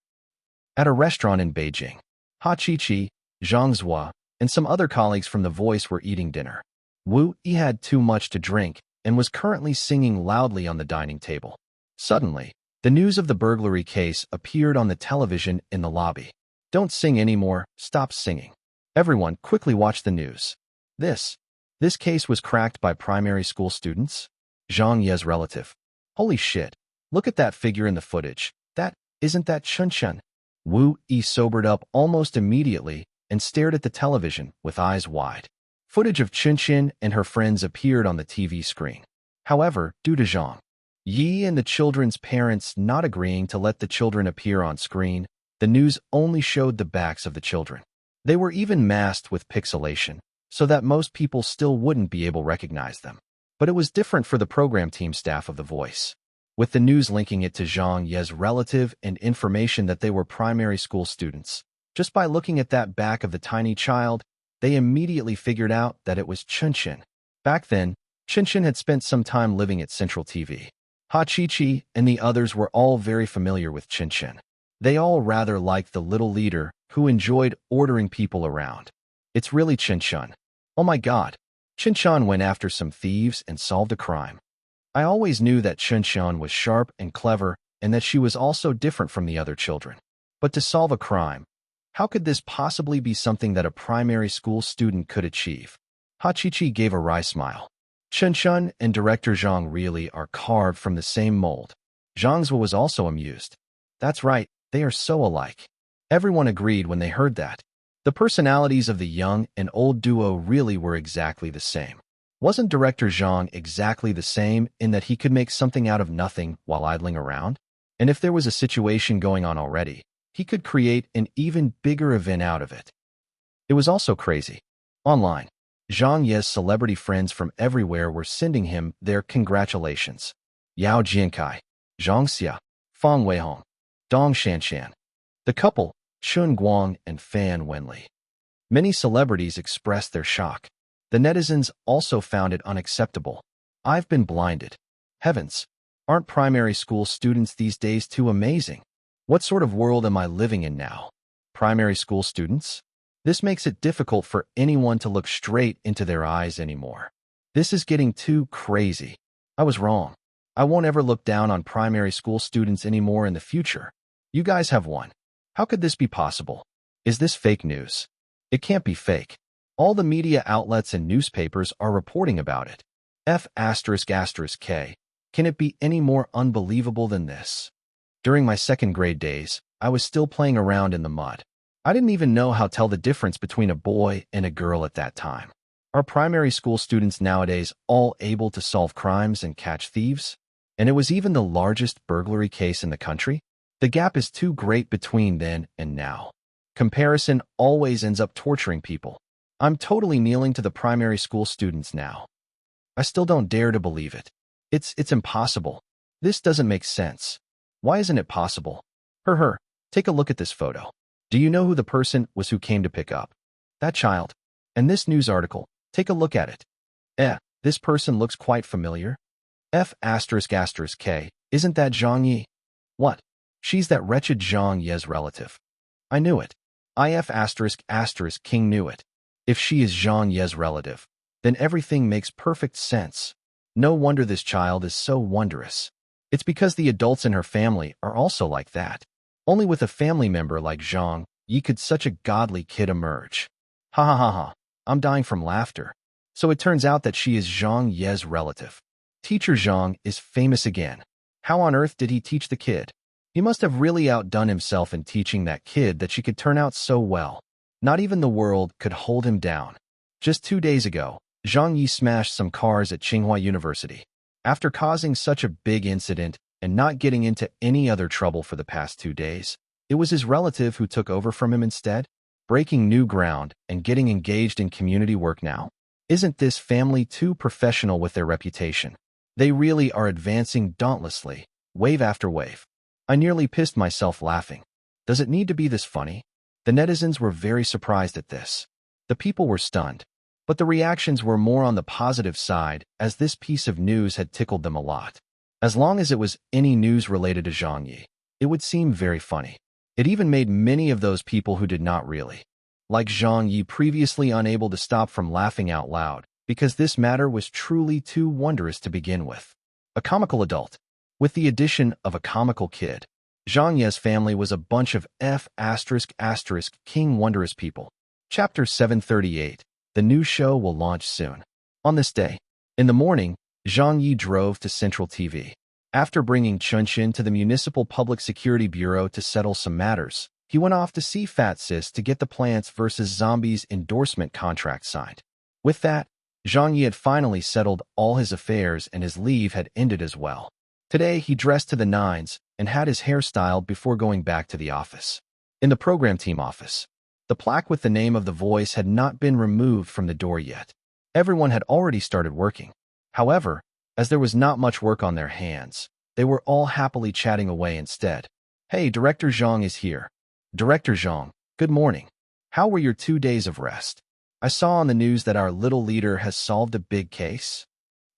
At a restaurant in Beijing, Ha Qiqi, Zhang Zhua, and some other colleagues from The Voice were eating dinner. Wu Yi had too much to drink and was currently singing loudly on the dining table. Suddenly, the news of the burglary case appeared on the television in the lobby. "Don't sing anymore, stop singing." Everyone quickly watched the news. This case was cracked by primary school students? Zhang Ye's relative. "Holy shit, look at that figure in the footage. Isn't that Chunchun?" Wu Yi sobered up almost immediately and stared at the television with eyes wide. Footage of Chunchun and her friends appeared on the TV screen. However, due to Zhang Yi and the children's parents not agreeing to let the children appear on screen, the news only showed the backs of the children. They were even masked with pixelation, so that most people still wouldn't be able to recognize them. But it was different for the program team staff of The Voice. With the news linking it to Zhang Ye's relative and information that they were primary school students, just by looking at that back of the tiny child, they immediately figured out that it was Chunchun. Back then, Chunchun had spent some time living at Central TV. Ha Qiqi and the others were all very familiar with Chunchun. They all rather liked the little leader who enjoyed ordering people around. "It's really Chunchun. Oh my god. Chunchun went after some thieves and solved a crime. I always knew that Chunchun was sharp and clever and that she was also different from the other children. But to solve a crime, how could this possibly be something that a primary school student could achieve?" Ha Qiqi gave a wry smile. "Chunchun and director Zhang really are carved from the same mold." Zhang Zhua was also amused. "That's right, they are so alike." Everyone agreed when they heard that. The personalities of the young and old duo really were exactly the same. Wasn't director Zhang exactly the same in that he could make something out of nothing while idling around? And if there was a situation going on already, he could create an even bigger event out of it. It was also crazy. Online, Zhang Ye's celebrity friends from everywhere were sending him their congratulations. Yao Jiankai, Zhang Xia, Fang Weihong, Dong Shanshan. The couple, Chun Guang and Fan Wenli. Many celebrities expressed their shock. The netizens also found it unacceptable. I've been blinded. Heavens, aren't primary school students these days too amazing? What sort of world am I living in now? Primary school students? This makes it difficult for anyone to look straight into their eyes anymore. This is getting too crazy. I was wrong. I won't ever look down on primary school students anymore in the future. You guys have won. How could this be possible? Is this fake news? It can't be fake. All the media outlets and newspapers are reporting about it. F***K. Can it be any more unbelievable than this? During my second grade days, I was still playing around in the mud. I didn't even know how to tell the difference between a boy and a girl at that time. Are primary school students nowadays all able to solve crimes and catch thieves? And it was even the largest burglary case in the country? The gap is too great between then and now. Comparison always ends up torturing people. I'm totally kneeling to the primary school students now. I still don't dare to believe it. It's impossible. This doesn't make sense. Why isn't it possible? Take a look at this photo. Do you know who the person was who came to pick up that child? And this news article, take a look at it. This person looks quite familiar. F***K, isn't that Zhang Ye? What? She's that wretched Zhang Ye's relative. I knew it. King knew it. If she is Zhang Ye's relative, then everything makes perfect sense. No wonder this child is so wondrous. It's because the adults in her family are also like that. Only with a family member like Zhang Ye could such a godly kid emerge. Ha ha ha ha. I'm dying from laughter. So it turns out that she is Zhang Ye's relative. Teacher Zhang is famous again. How on earth did he teach the kid? He must have really outdone himself in teaching that kid that she could turn out so well. Not even the world could hold him down. Just 2 days ago, Zhang Ye smashed some cars at Tsinghua University. After causing such a big incident and not getting into any other trouble for the past 2 days, it was his relative who took over from him instead, breaking new ground and getting engaged in community work now. Isn't this family too professional with their reputation? They really are advancing dauntlessly, wave after wave. I nearly pissed myself laughing. Does it need to be this funny? The netizens were very surprised at this. The people were stunned. But the reactions were more on the positive side, as this piece of news had tickled them a lot. As long as it was any news related to Zhang Ye, it would seem very funny. It even made many of those people who did not really like Zhang Ye previously unable to stop from laughing out loud, because this matter was truly too wondrous to begin with. A comical adult, with the addition of a comical kid. Zhang Ye's family was a bunch of King wondrous people. Chapter 738. The new show will launch soon. On this day, in the morning, Zhang Ye drove to Central TV. After bringing Chunxin to the Municipal Public Security Bureau to settle some matters, he went off to see Fat Sis to get the Plants vs. Zombies endorsement contract signed. With that, Zhang Ye had finally settled all his affairs and his leave had ended as well. Today, he dressed to the nines and had his hair styled before going back to the office. In the program team office, the plaque with the name of the voice had not been removed from the door yet. Everyone had already started working. However, as there was not much work on their hands, they were all happily chatting away instead. Hey, Director Zhang is here. Director Zhang, good morning. How were your 2 days of rest? I saw on the news that our little leader has solved a big case.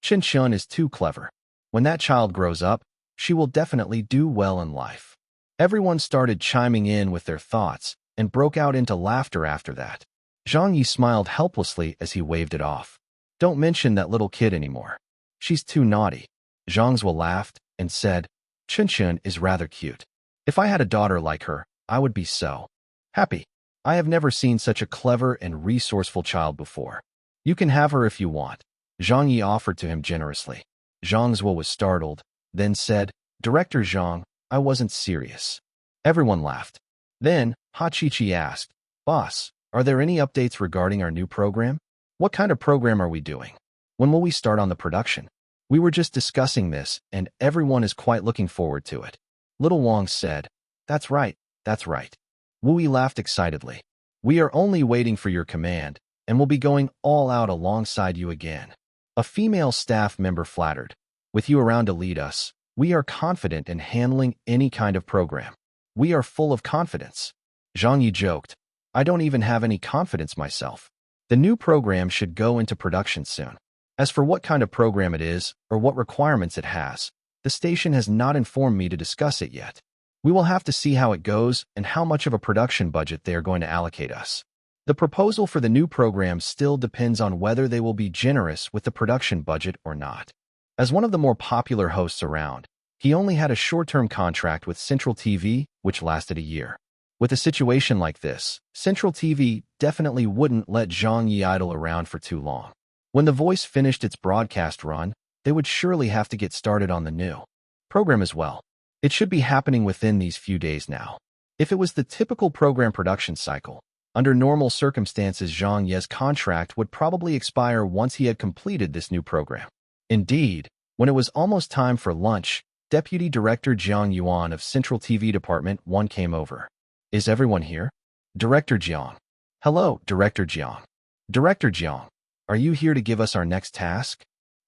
Chen Chun is too clever. When that child grows up, she will definitely do well in life. Everyone started chiming in with their thoughts and broke out into laughter after that. Zhang Ye smiled helplessly as he waved it off. Don't mention that little kid anymore. She's too naughty. Zhang Zhuo laughed and said, Chen Chun is rather cute. If I had a daughter like her, I would be so happy. I have never seen such a clever and resourceful child before. You can have her if you want. Zhang Ye offered to him generously. Zhang Zhuo was startled, then said, Director Zhang, I wasn't serious. Everyone laughed. Then, Ha Chi-Chi asked, Boss, are there any updates regarding our new program? What kind of program are we doing? When will we start on the production? We were just discussing this, and everyone is quite looking forward to it. Little Wang said, That's right. That's right. Wu Yi laughed excitedly. We are only waiting for your command, and we'll be going all out alongside you again. A female staff member flattered. With you around to lead us, we are confident in handling any kind of program. We are full of confidence. Zhang Ye joked. I don't even have any confidence myself. The new program should go into production soon. As for what kind of program it is, or what requirements it has, the station has not informed me to discuss it yet. We will have to see how it goes and how much of a production budget they are going to allocate us. The proposal for the new program still depends on whether they will be generous with the production budget or not. As one of the more popular hosts around, he only had a short-term contract with Central TV, which lasted a year. With a situation like this, Central TV definitely wouldn't let Zhang Ye idle around for too long. When The Voice finished its broadcast run, they would surely have to get started on the new program as well. It should be happening within these few days now. If it was the typical program production cycle, under normal circumstances Zhang Ye's contract would probably expire once he had completed this new program. Indeed, when it was almost time for lunch, Deputy Director Jiang Yuan of Central TV Department 1 came over. Is everyone here? Director Jiang. Hello, Director Jiang. Director Jiang, are you here to give us our next task?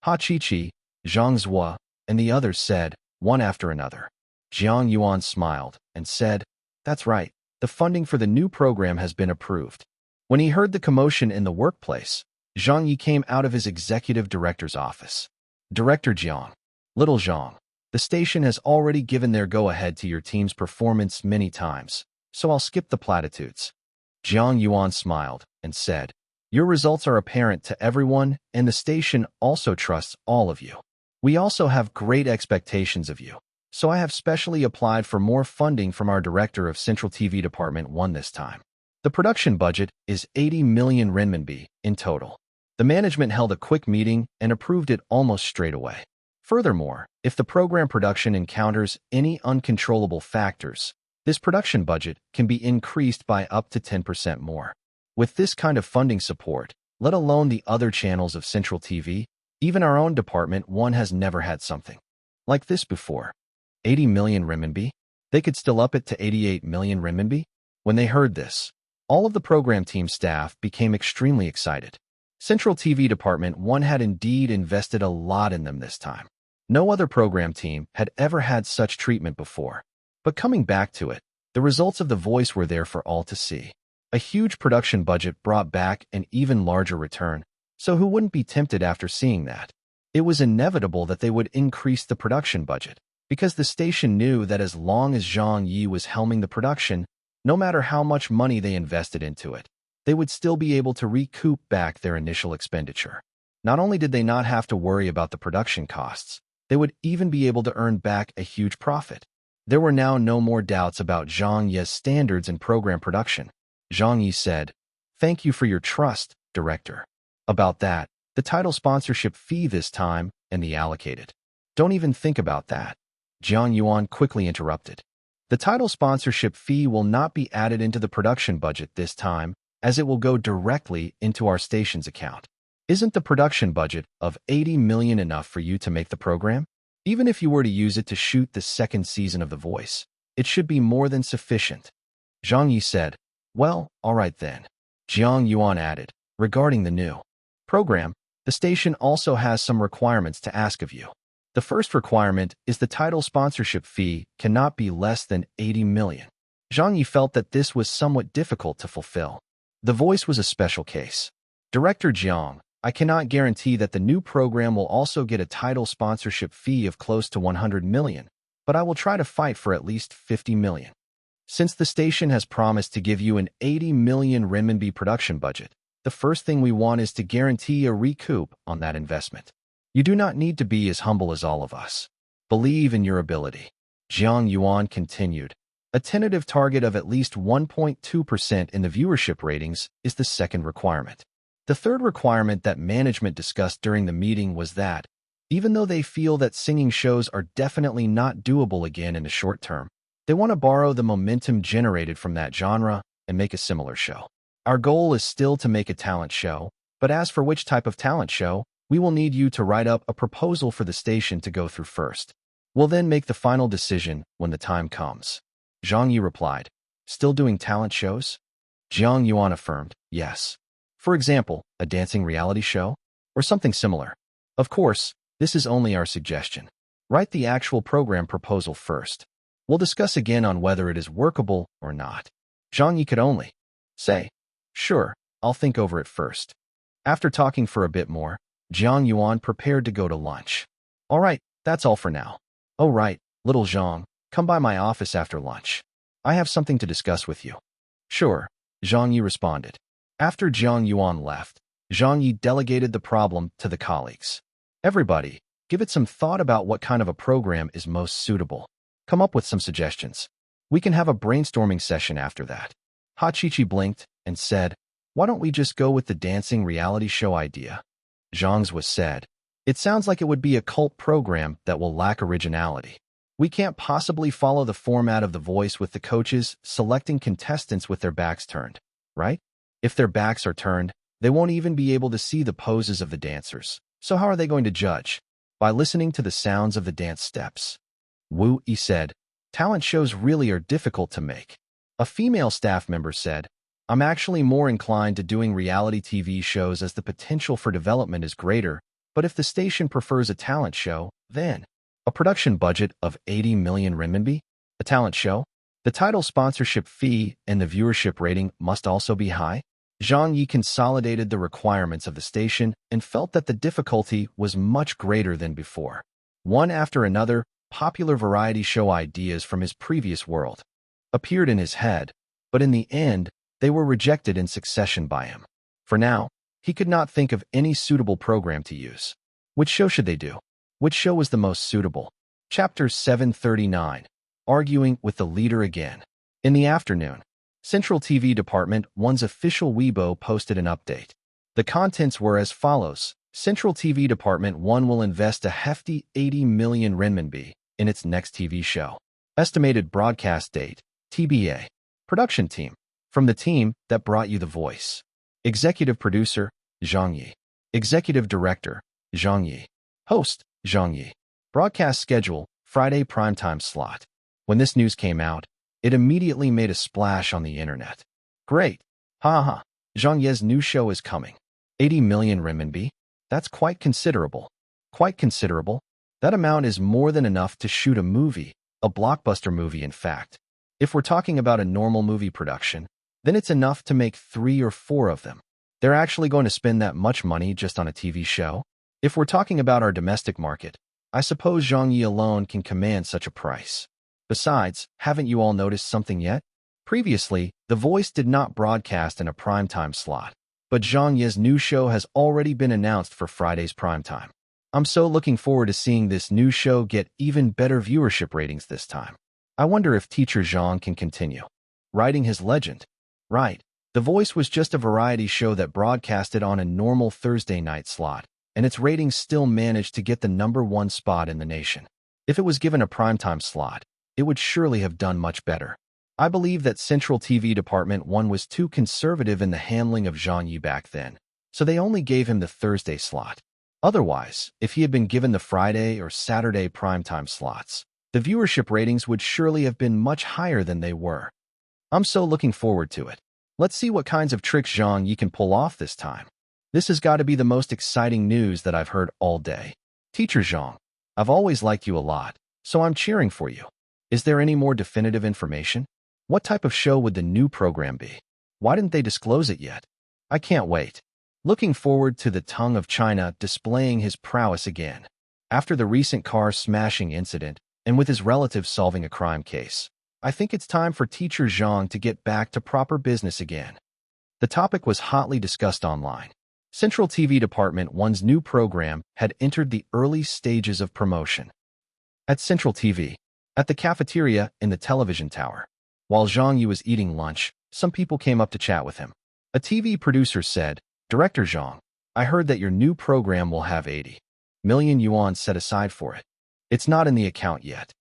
Ha Chi-Chi, Zhang Zhua, and the others said, one after another. Jiang Yuan smiled and said, That's right, the funding for the new program has been approved. When he heard the commotion in the workplace, Zhang Ye came out of his executive director's office. Director Jiang, Little Zhang, the station has already given their go-ahead to your team's performance many times, so I'll skip the platitudes. Jiang Yuan smiled and said, Your results are apparent to everyone, and the station also trusts all of you. We also have great expectations of you, so I have specially applied for more funding from our director of Central TV Department 1 this time. The production budget is 80 million renminbi in total. The management held a quick meeting and approved it almost straight away. Furthermore, if the program production encounters any uncontrollable factors, this production budget can be increased by up to 10% more. With this kind of funding support, let alone the other channels of Central TV, even our own Department 1 has never had something like this before. 80 million renminbi? They could still up it to 88 million renminbi? When they heard this, all of the program team staff became extremely excited. Central TV Department 1 had indeed invested a lot in them this time. No other program team had ever had such treatment before. But coming back to it, the results of The Voice were there for all to see. A huge production budget brought back an even larger return, so who wouldn't be tempted after seeing that? It was inevitable that they would increase the production budget, because the station knew that as long as Zhang Ye was helming the production, no matter how much money they invested into it, they would still be able to recoup back their initial expenditure. Not only did they not have to worry about the production costs, they would even be able to earn back a huge profit. There were now no more doubts about Zhang Ye's standards in program production. Zhang Ye said, Thank you for your trust, Director. About that, the title sponsorship fee this time and the allocated. Don't even think about that. Jiang Yuan quickly interrupted. The title sponsorship fee will not be added into the production budget this time, as it will go directly into our station's account. Isn't the production budget of 80 million enough for you to make the program? Even if you were to use it to shoot the second season of The Voice, it should be more than sufficient. Zhang Ye said, Well, all right then. Jiang Yuan added, Regarding the new program, the station also has some requirements to ask of you. The first requirement is the title sponsorship fee cannot be less than 80 million. Zhang Ye felt that this was somewhat difficult to fulfill. The Voice was a special case. Director Jiang, I cannot guarantee that the new program will also get a title sponsorship fee of close to 100 million, but I will try to fight for at least 50 million. Since the station has promised to give you an 80 million renminbi production budget, the first thing we want is to guarantee a recoup on that investment. You do not need to be as humble as all of us. Believe in your ability. Jiang Yuan continued. A tentative target of at least 1.2% in the viewership ratings is the second requirement. The third requirement that management discussed during the meeting was that, even though they feel that singing shows are definitely not doable again in the short term, they want to borrow the momentum generated from that genre and make a similar show. Our goal is still to make a talent show, but as for which type of talent show, we will need you to write up a proposal for the station to go through first. We'll then make the final decision when the time comes. Zhang Ye replied. Still doing talent shows? Zhang Yuan affirmed, yes. For example, a dancing reality show? Or something similar. Of course, this is only our suggestion. Write the actual program proposal first. We'll discuss again on whether it is workable or not. Zhang Ye could only say, sure, I'll think over it first. After talking for a bit more, Zhang Yuan prepared to go to lunch. All right, that's all for now. Oh right, little Zhang, come by my office after lunch. I have something to discuss with you. Sure, Zhang Ye responded. After Zhang Yuan left, Zhang Ye delegated the problem to the colleagues. Everybody, give it some thought about what kind of a program is most suitable. Come up with some suggestions. We can have a brainstorming session after that. Ha Chi-Chi blinked and said, why don't we just go with the dancing reality show idea? Zhang's was said, it sounds like it would be a cult program that will lack originality. We can't possibly follow the format of The Voice with the coaches selecting contestants with their backs turned, right? If their backs are turned, they won't even be able to see the poses of the dancers. So how are they going to judge? By listening to the sounds of the dance steps. Wu Yi said, talent shows really are difficult to make. A female staff member said, I'm actually more inclined to doing reality TV shows as the potential for development is greater, but if the station prefers a talent show, then a production budget of 80 million renminbi? A talent show? The title sponsorship fee and the viewership rating must also be high? Zhang Ye consolidated the requirements of the station and felt that the difficulty was much greater than before. One after another, popular variety show ideas from his previous world appeared in his head, but in the end, they were rejected in succession by him. For now, he could not think of any suitable program to use. Which show should they do? Which show was the most suitable? Chapter 739. Arguing with the leader again. In the afternoon, Central TV Department 1's official Weibo posted an update. The contents were as follows. Central TV Department 1 will invest a hefty 80 million renminbi in its next TV show. Estimated broadcast date, TBA. Production team. From the team that brought you The Voice. Executive producer, Zhang Ye. Executive director, Zhang Ye. Host, Zhang Ye. Broadcast schedule, Friday primetime slot. When this news came out, it immediately made a splash on the internet. Great. Ha ha. Zhang Ye's new show is coming. 80 million renminbi? That's quite considerable. Quite considerable? That amount is more than enough to shoot a movie, a blockbuster movie in fact. If we're talking about a normal movie production, then it's enough to make 3 or 4 of them. They're actually going to spend that much money just on a TV show? If we're talking about our domestic market, I suppose Zhang Ye alone can command such a price. Besides, haven't you all noticed something yet? Previously, The Voice did not broadcast in a primetime slot, but Zhang Ye's new show has already been announced for Friday's primetime. I'm so looking forward to seeing this new show get even better viewership ratings this time. I wonder if teacher Zhang can continue writing his legend. Right, The Voice was just a variety show that broadcasted on a normal Thursday night slot, and its ratings still managed to get the #1 spot in the nation. If it was given a primetime slot, it would surely have done much better. I believe that Central TV Department 1 was too conservative in the handling of Zhang Ye back then, so they only gave him the Thursday slot. Otherwise, if he had been given the Friday or Saturday primetime slots, the viewership ratings would surely have been much higher than they were. I'm so looking forward to it. Let's see what kinds of tricks Zhang Ye can pull off this time. This has got to be the most exciting news that I've heard all day. Teacher Zhang, I've always liked you a lot, so I'm cheering for you. Is there any more definitive information? What type of show would the new program be? Why didn't they disclose it yet? I can't wait. Looking forward to the Tongue of China displaying his prowess again. After the recent car smashing incident, and with his relatives solving a crime case, I think it's time for teacher Zhang to get back to proper business again. The topic was hotly discussed online. Central TV Department 1's new program had entered the early stages of promotion. At Central TV, at the cafeteria in the television tower, while Zhang Ye was eating lunch, some people came up to chat with him. A TV producer said, Director Zhang, I heard that your new program will have 80 million yuan set aside for it. It's not in the account yet.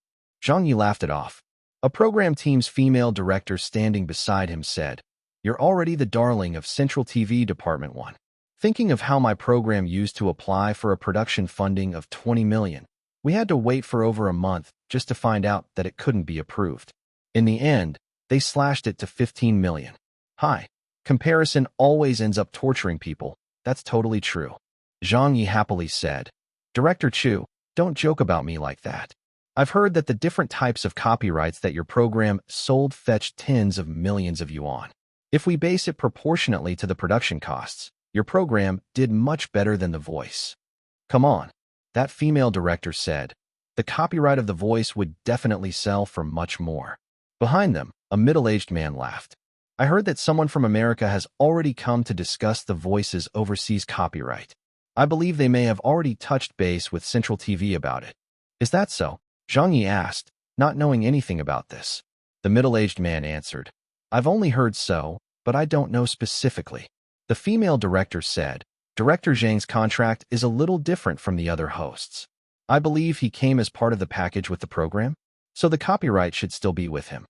Zhang Ye laughed it off. A program team's female director standing beside him said, You're already the darling of Central TV Department 1. Thinking of how my program used to apply for a production funding of 20 million, we had to wait for over a month just to find out that it couldn't be approved. In the end, They slashed it to 15 million. Hi. Comparison always ends up torturing people. That's totally true. Zhang Ye happily said. Director Chu, don't joke about me like that. I've heard that the different types of copyrights that your program sold fetched tens of millions of yuan. If we base it proportionately to the production costs, your program did much better than The Voice. Come on, that female director said. The copyright of The Voice would definitely sell for much more. Behind them, a middle-aged man laughed. I heard that someone from America has already come to discuss The Voice's overseas copyright. I believe they may have already touched base with Central TV about it. Is that so? Zhang Ye asked, not knowing anything about this. The middle-aged man answered, I've only heard so, but I don't know specifically. The female director said, Director Zhang's contract is a little different from the other hosts. I believe he came as part of the package with the program, so the copyright should still be with him.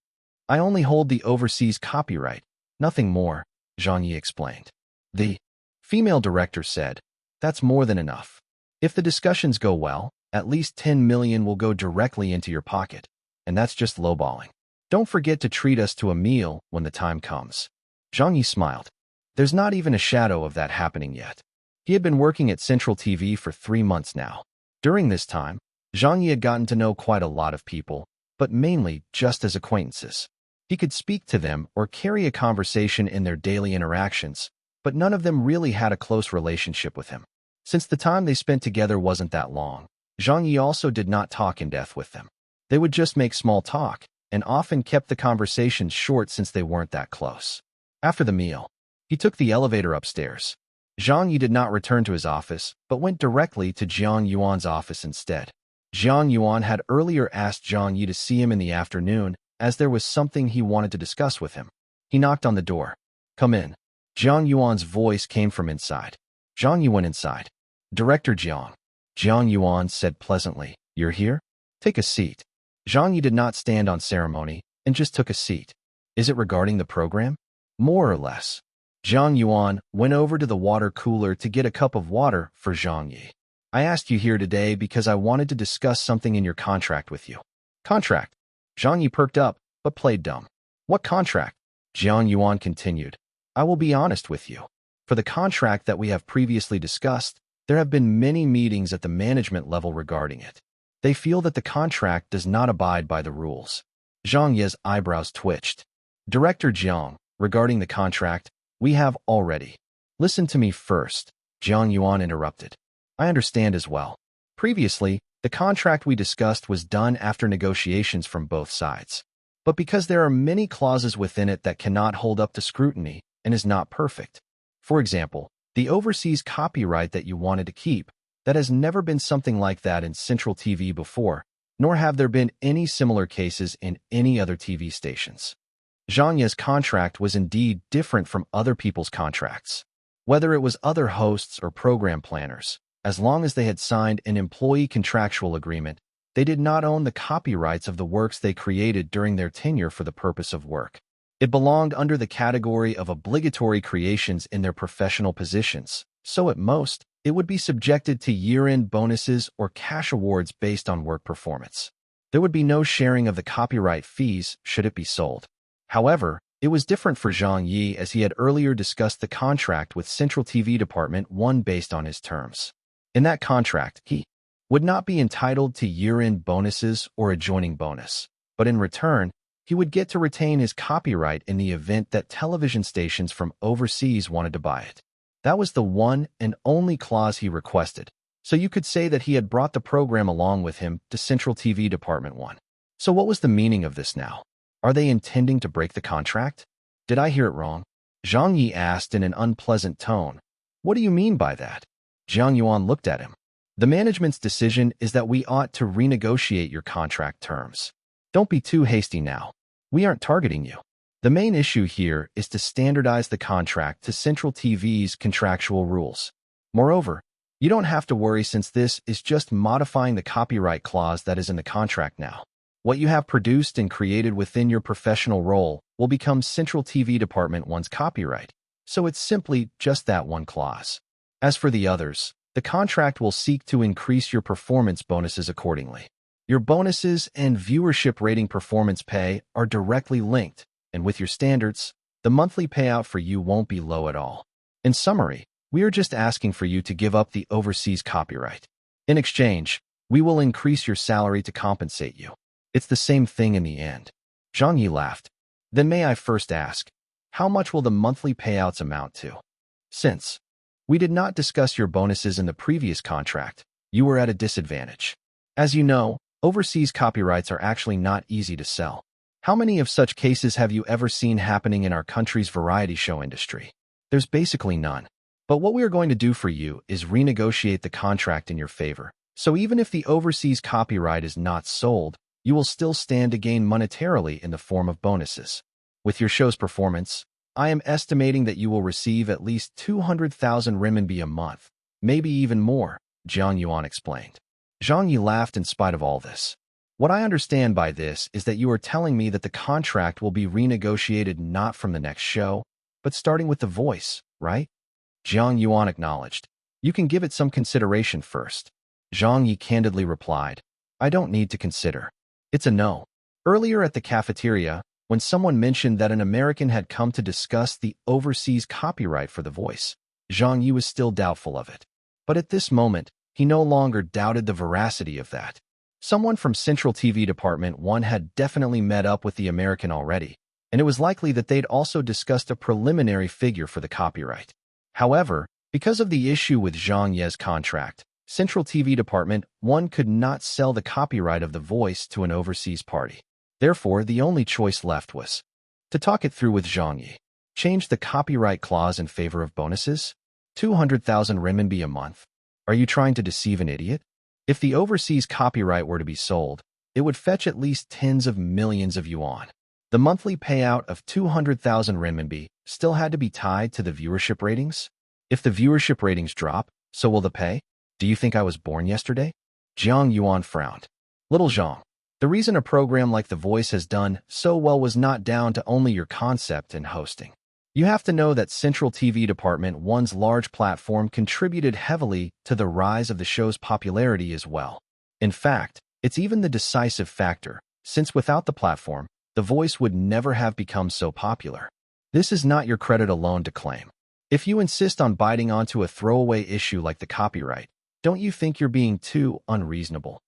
I only hold the overseas copyright, nothing more, Zhang Ye explained. The female director said, That's more than enough. If the discussions go well, at least 10 million will go directly into your pocket, and that's just lowballing. Don't forget to treat us to a meal when the time comes. Zhang Ye smiled. There's not even a shadow of that happening yet. He had been working at Central TV for 3 months now. During this time, Zhang Ye had gotten to know quite a lot of people, but mainly just as acquaintances. He could speak to them or carry a conversation in their daily interactions, but none of them really had a close relationship with him. Since the time they spent together wasn't that long, Zhang Ye also did not talk in depth with them. They would just make small talk, and often kept the conversations short since they weren't that close. After the meal, he took the elevator upstairs. Zhang Ye did not return to his office, but went directly to Jiang Yuan's office instead. Jiang Yuan had earlier asked Zhang Ye to see him in the afternoon, as there was something he wanted to discuss with him. He knocked on the door. Come in. Jiang Yuan's voice came from inside. Zhang Ye went inside. Director Jiang. Jiang Yuan said pleasantly, You're here? Take a seat. Zhang Ye did not stand on ceremony, and just took a seat. Is it regarding the program? More or less. Jiang Yuan went over to the water cooler to get a cup of water for Zhang Ye. I asked you here today because I wanted to discuss something in your contract with you. Contract? Zhang Ye perked up, but played dumb. What contract? Jiang Yuan continued. I will be honest with you. For the contract that we have previously discussed, there have been many meetings at the management level regarding it. They feel that the contract does not abide by the rules. Zhang Ye's eyebrows twitched. Director Jiang, regarding the contract, we have already. Listen to me first, Jiang Yuan interrupted. I understand as well. Previously, the contract we discussed was done after negotiations from both sides. But because there are many clauses within it that cannot hold up to scrutiny and is not perfect. For example, the overseas copyright that you wanted to keep, that has never been something like that in Central TV before, nor have there been any similar cases in any other TV stations. Zhang Ye's contract was indeed different from other people's contracts. Whether it was other hosts or program planners, as long as they had signed an employee contractual agreement, they did not own the copyrights of the works they created during their tenure for the purpose of work. It belonged under the category of obligatory creations in their professional positions, so at most, it would be subjected to year-end bonuses or cash awards based on work performance. There would be no sharing of the copyright fees should it be sold. However, it was different for Zhang Ye as he had earlier discussed the contract with Central TV Department 1 based on his terms. In that contract, he would not be entitled to year-end bonuses or a joining bonus, but in return, he would get to retain his copyright in the event that television stations from overseas wanted to buy it. That was the one and only clause he requested, so you could say that he had brought the program along with him to Central TV Department 1. So what was the meaning of this now? Are they intending to break the contract? Did I hear it wrong? Zhang Ye asked in an unpleasant tone. What do you mean by that? Jiang Yuan looked at him. The management's decision is that we ought to renegotiate your contract terms. Don't be too hasty now. We aren't targeting you. The main issue here is to standardize the contract to Central TV's contractual rules. Moreover, you don't have to worry since this is just modifying the copyright clause that is in the contract now. What you have produced and created within your professional role will become Central TV Department 1's copyright, so it's simply just that one clause. As for the others, the contract will seek to increase your performance bonuses accordingly. Your bonuses and viewership rating performance pay are directly linked, and with your standards, the monthly payout for you won't be low at all. In summary, we are just asking for you to give up the overseas copyright. In exchange, we will increase your salary to compensate you. It's the same thing in the end. Zhang Ye laughed. Then may I first ask, how much will the monthly payouts amount to? Since we did not discuss your bonuses in the previous contract, you were at a disadvantage. As you know, overseas copyrights are actually not easy to sell. How many of such cases have you ever seen happening in our country's variety show industry? There's basically none. But what we are going to do for you is renegotiate the contract in your favor. So even if the overseas copyright is not sold, you will still stand to gain monetarily in the form of bonuses. With your show's performance, I am estimating that you will receive at least 200,000 renminbi a month, maybe even more, Zhang Yuan explained. Zhang Ye laughed in spite of all this. What I understand by this is that you are telling me that the contract will be renegotiated not from the next show, but starting with The Voice, right? Zhang Yuan acknowledged. You can give it some consideration first. Zhang Ye candidly replied, I don't need to consider. It's a no. Earlier at the cafeteria, when someone mentioned that an American had come to discuss the overseas copyright for The Voice, Zhang Ye was still doubtful of it. But at this moment, he no longer doubted the veracity of that. Someone from Central TV Department 1 had definitely met up with the American already, and it was likely that they'd also discussed a preliminary figure for the copyright. However, because of the issue with Zhang Ye's contract, Central TV Department 1 could not sell the copyright of The Voice to an overseas party. Therefore, the only choice left was to talk it through with Zhang Ye. Change the copyright clause in favor of bonuses? 200,000 renminbi a month. Are you trying to deceive an idiot? If the overseas copyright were to be sold, it would fetch at least tens of millions of yuan. The monthly payout of 200,000 renminbi still had to be tied to the viewership ratings. If the viewership ratings drop, so will the pay? Do you think I was born yesterday? Zhang Yuan frowned. Little Zhang, the reason a program like The Voice has done so well was not down to only your concept and hosting. You have to know that Central TV Department 1's large platform contributed heavily to the rise of the show's popularity as well. In fact, it's even the decisive factor, since without the platform, The Voice would never have become so popular. This is not your credit alone to claim. If you insist on biting onto a throwaway issue like the copyright, don't you think you're being too unreasonable?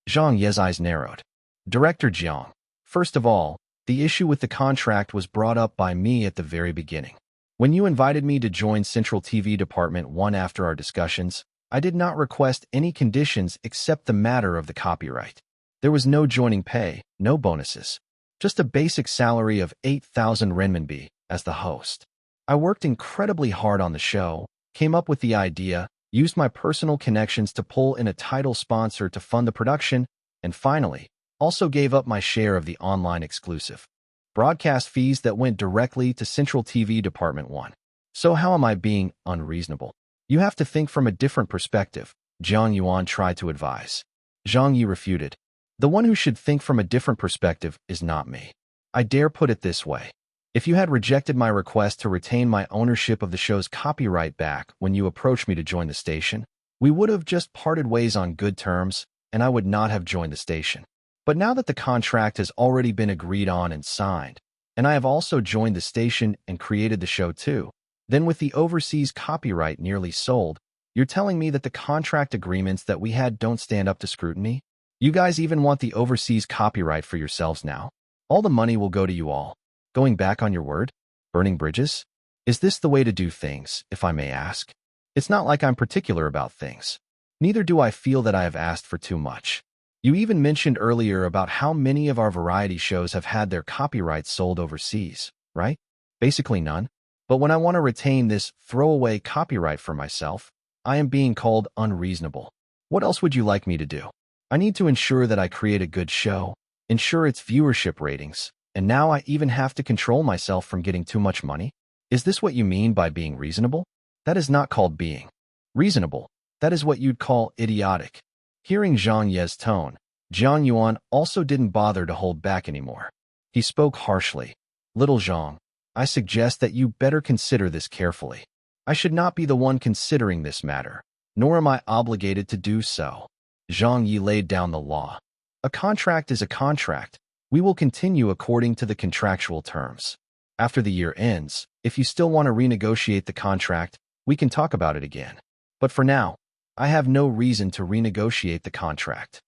Zhang Ye's eyes narrowed. Director Jiang, first of all, the issue with the contract was brought up by me at the very beginning. When you invited me to join Central TV Department 1 after our discussions, I did not request any conditions except the matter of the copyright. There was no joining pay, no bonuses. Just a basic salary of 8,000 renminbi as the host. I worked incredibly hard on the show, came up with the idea, used my personal connections to pull in a title sponsor to fund the production, and finally, also gave up my share of the online exclusive broadcast fees that went directly to Central TV Department 1. So how am I being unreasonable? You have to think from a different perspective, Zhang Yuan tried to advise. Zhang Ye refuted. The one who should think from a different perspective is not me. I dare put it this way. If you had rejected my request to retain my ownership of the show's copyright back when you approached me to join the station, we would have just parted ways on good terms, and I would not have joined the station. But now that the contract has already been agreed on and signed, and I have also joined the station and created the show too, then with the overseas copyright nearly sold, you're telling me that the contract agreements that we had don't stand up to scrutiny? You guys even want the overseas copyright for yourselves now? All the money will go to you all. Going back on your word? Burning bridges? Is this the way to do things, if I may ask? It's not like I'm particular about things. Neither do I feel that I have asked for too much. You even mentioned earlier about how many of our variety shows have had their copyrights sold overseas, right? Basically none. But when I want to retain this throwaway copyright for myself, I am being called unreasonable. What else would you like me to do? I need to ensure that I create a good show, ensure its viewership ratings, and now I even have to control myself from getting too much money? Is this what you mean by being reasonable? That is not called being reasonable. That is what you'd call idiotic. Hearing Zhang Ye's tone, Zhang Yuan also didn't bother to hold back anymore. He spoke harshly. Little Zhang, I suggest that you better consider this carefully. I should not be the one considering this matter, nor am I obligated to do so. Zhang Ye laid down the law. A contract is a contract, We will continue according to the contractual terms. After the year ends, if you still want to renegotiate the contract, we can talk about it again. But for now, I have no reason to renegotiate the contract.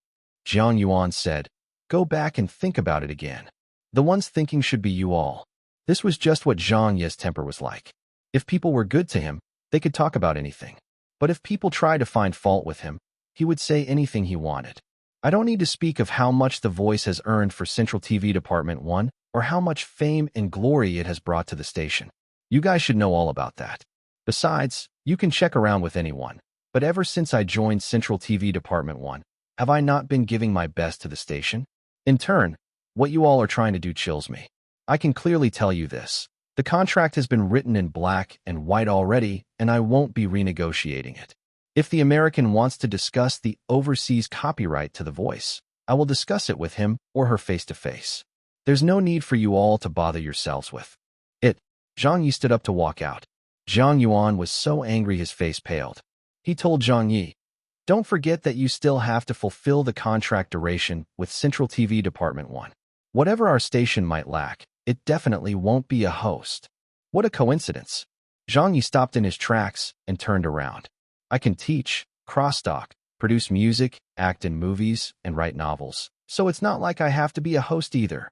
Zhang Yuan said, go back and think about it again. The ones thinking should be you all. This was just what Zhang Ye's temper was like. If people were good to him, they could talk about anything. But if people tried to find fault with him, he would say anything he wanted. I don't need to speak of how much The Voice has earned for Central TV Department 1 or how much fame and glory it has brought to the station. You guys should know all about that. Besides, you can check around with anyone. But ever since I joined Central TV Department 1, have I not been giving my best to the station? In turn, what you all are trying to do chills me. I can clearly tell you this. The contract has been written in black and white already, and I won't be renegotiating it. If the American wants to discuss the overseas copyright to The Voice, I will discuss it with him or her face-to-face. There's no need for you all to bother yourselves with it. Zhang Ye stood up to walk out. Zhang Yuan was so angry his face paled. He told Zhang Ye, don't forget that you still have to fulfill the contract duration with Central TV Department 1. Whatever our station might lack, it definitely won't be a host. What a coincidence. Zhang Ye stopped in his tracks and turned around. I can teach, crosstalk, produce music, act in movies, and write novels, so it's not like I have to be a host either.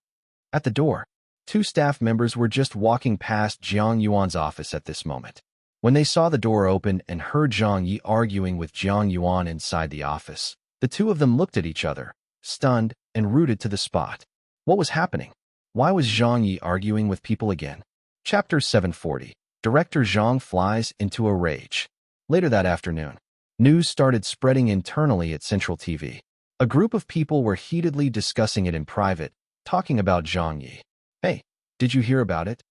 At the door, two staff members were just walking past Zhang Yuan's office at this moment. When they saw the door open and heard Zhang Ye arguing with Zhang Yuan inside the office, the two of them looked at each other, stunned and rooted to the spot. What was happening? Why was Zhang Ye arguing with people again? Chapter 740. Director Zhang flies into a rage. Later that afternoon, news started spreading internally at Central TV. A group of people were heatedly discussing it in private, talking about Zhang Ye. Hey, did you hear about it?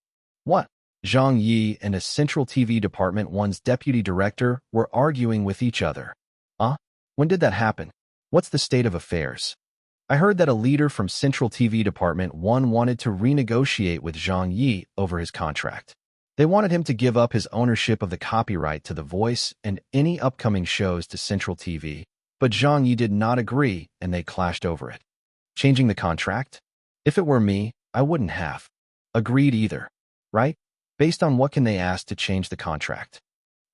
What? Zhang Ye and a Central TV Department 1's deputy director were arguing with each other. When did that happen? What's the state of affairs? I heard that a leader from Central TV Department 1 wanted to renegotiate with Zhang Ye over his contract. They wanted him to give up his ownership of the copyright to The Voice and any upcoming shows to Central TV, but Zhang Ye did not agree and they clashed over it. Changing the contract? If it were me, I wouldn't have agreed either, right? Based on what can they ask to change the contract?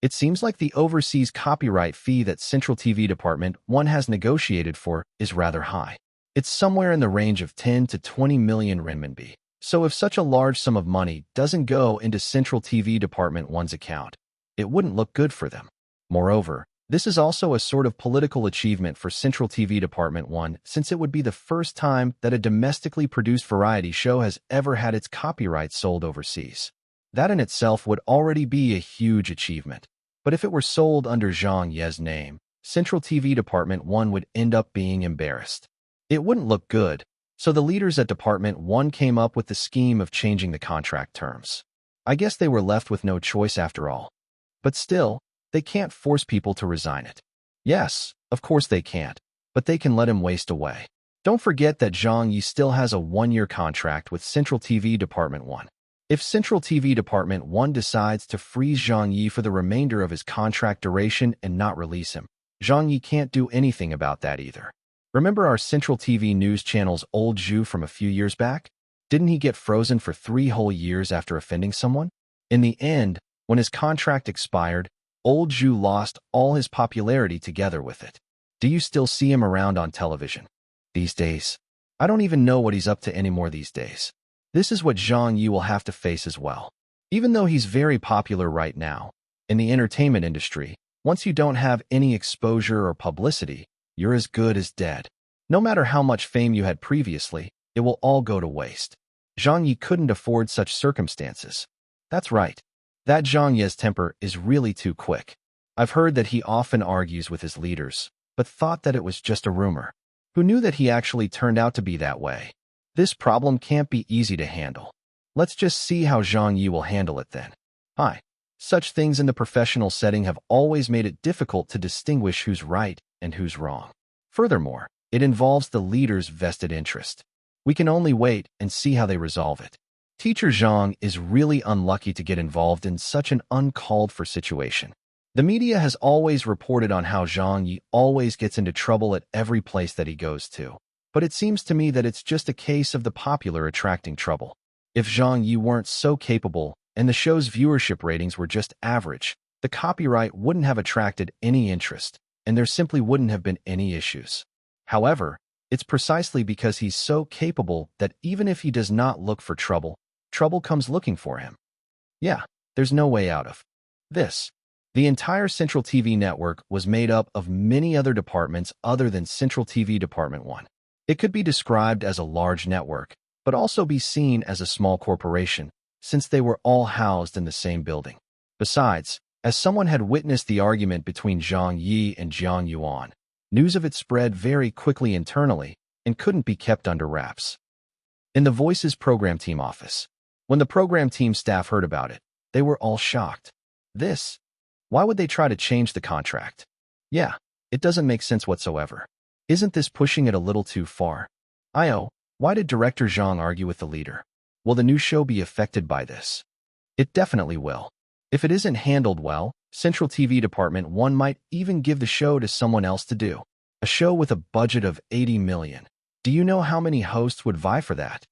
It seems like the overseas copyright fee that Central TV Department 1 has negotiated for is rather high. It's somewhere in the range of 10 to 20 million renminbi. So if such a large sum of money doesn't go into Central TV Department 1's account, it wouldn't look good for them. Moreover, this is also a sort of political achievement for Central TV Department 1 since it would be the first time that a domestically produced variety show has ever had its copyright sold overseas. That in itself would already be a huge achievement. But if it were sold under Zhang Ye's name, Central TV Department 1 would end up being embarrassed. It wouldn't look good. So the leaders at Department 1 came up with the scheme of changing the contract terms. I guess they were left with no choice after all. But still, they can't force people to resign it. Yes, of course they can't, but they can let him waste away. Don't forget that Zhang Ye still has a 1-year contract with Central TV Department 1. If Central TV Department 1 decides to freeze Zhang Ye for the remainder of his contract duration and not release him, Zhang Ye can't do anything about that either. Remember our Central TV news channel's old Zhu from a few years back? Didn't he get frozen for 3 whole years after offending someone? In the end, when his contract expired, old Zhu lost all his popularity together with it. Do you still see him around on television? These days, I don't even know what he's up to anymore these days. This is what Zhang Ye will have to face as well. Even though he's very popular right now, in the entertainment industry, once you don't have any exposure or publicity, you're as good as dead. No matter how much fame you had previously, it will all go to waste. Zhang Ye couldn't afford such circumstances. That's right. That Zhang Ye's temper is really too quick. I've heard that he often argues with his leaders, but thought that it was just a rumor. Who knew that he actually turned out to be that way? This problem can't be easy to handle. Let's just see how Zhang Ye will handle it then. Hi. Such things in the professional setting have always made it difficult to distinguish who's right and who's wrong. Furthermore, it involves the leader's vested interest. We can only wait and see how they resolve it. Teacher Zhang is really unlucky to get involved in such an uncalled-for situation. The media has always reported on how Zhang Ye always gets into trouble at every place that he goes to. But it seems to me that it's just a case of the popular attracting trouble. If Zhang Ye weren't so capable and the show's viewership ratings were just average, the copyright wouldn't have attracted any interest, and there simply wouldn't have been any issues. However, it's precisely because he's so capable that even if he does not look for trouble, trouble comes looking for him. Yeah, there's no way out of this. The entire Central TV network was made up of many other departments other than Central TV Department 1. It could be described as a large network, but also be seen as a small corporation, since they were all housed in the same building. Besides, as someone had witnessed the argument between Zhang Ye and Jiang Yuan, news of it spread very quickly internally and couldn't be kept under wraps. In the Voices program team office, when the program team staff heard about it, they were all shocked. Why would they try to change the contract? Yeah, it doesn't make sense whatsoever. Isn't this pushing it a little too far? Why did Director Zhang argue with the leader? Will the new show be affected by this? It definitely will. If it isn't handled well, Central TV Department 1 might even give the show to someone else to do. A show with a budget of 80 million. Do you know how many hosts would vie for that?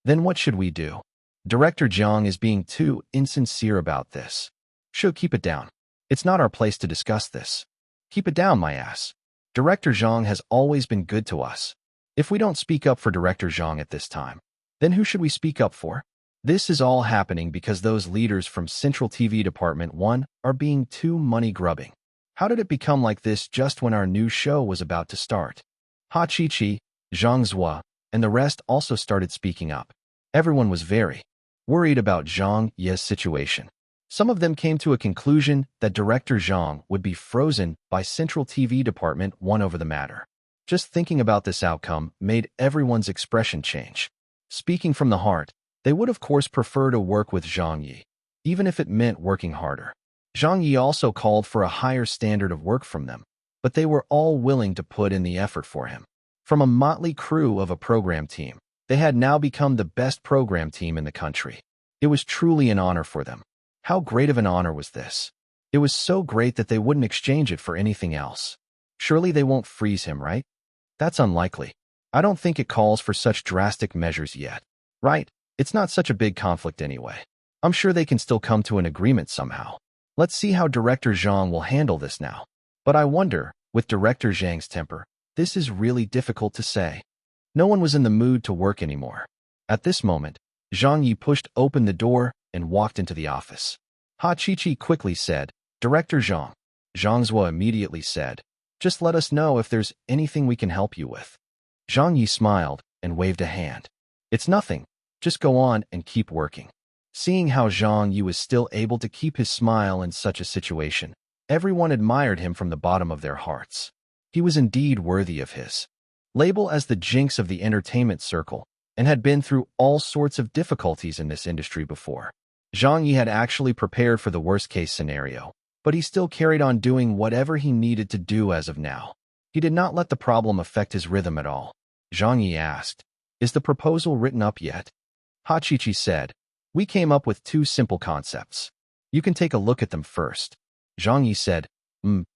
Then what should we do? Director Zhang is being too insincere about this. Should keep it down. It's not our place to discuss this. Keep it down, my ass. Director Zhang has always been good to us. If we don't speak up for Director Zhang at this time, then who should we speak up for? This is all happening because those leaders from Central TV Department 1 are being too money-grubbing. How did it become like this just when our new show was about to start? Ha Chi-Chi, Zhang Zhua, and the rest also started speaking up. Everyone was very worried about Zhang Ye's situation. Some of them came to a conclusion that Director Zhang would be frozen by Central TV Department 1 over the matter. Just thinking about this outcome made everyone's expression change. Speaking from the heart, they would of course prefer to work with Zhang Ye, even if it meant working harder. Zhang Ye also called for a higher standard of work from them, but they were all willing to put in the effort for him. From a motley crew of a program team, they had now become the best program team in the country. It was truly an honor for them. How great of an honor was this? It was so great that they wouldn't exchange it for anything else. Surely they won't freeze him, right? That's unlikely. I don't think it calls for such drastic measures yet. Right? It's not such a big conflict anyway. I'm sure they can still come to an agreement somehow. Let's see how Director Zhang will handle this now. But I wonder, with Director Zhang's temper, this is really difficult to say. No one was in the mood to work anymore. At this moment, Zhang Ye pushed open the door and walked into the office. Ha Chi-Chi quickly said, Director Zhang. Zhang Zhua immediately said, just let us know if there's anything we can help you with. Zhang Ye smiled and waved a hand. It's nothing. Just go on and keep working. Seeing how Zhang Ye was still able to keep his smile in such a situation, everyone admired him from the bottom of their hearts. He was indeed worthy of his label as the jinx of the entertainment circle and had been through all sorts of difficulties in this industry before. Zhang Ye had actually prepared for the worst-case scenario, but he still carried on doing whatever he needed to do as of now. He did not let the problem affect his rhythm at all. Zhang Ye asked, is the proposal written up yet? Ha Chi-Chi said, we came up with 2 simple concepts. You can take a look at them first. Zhang Ye said,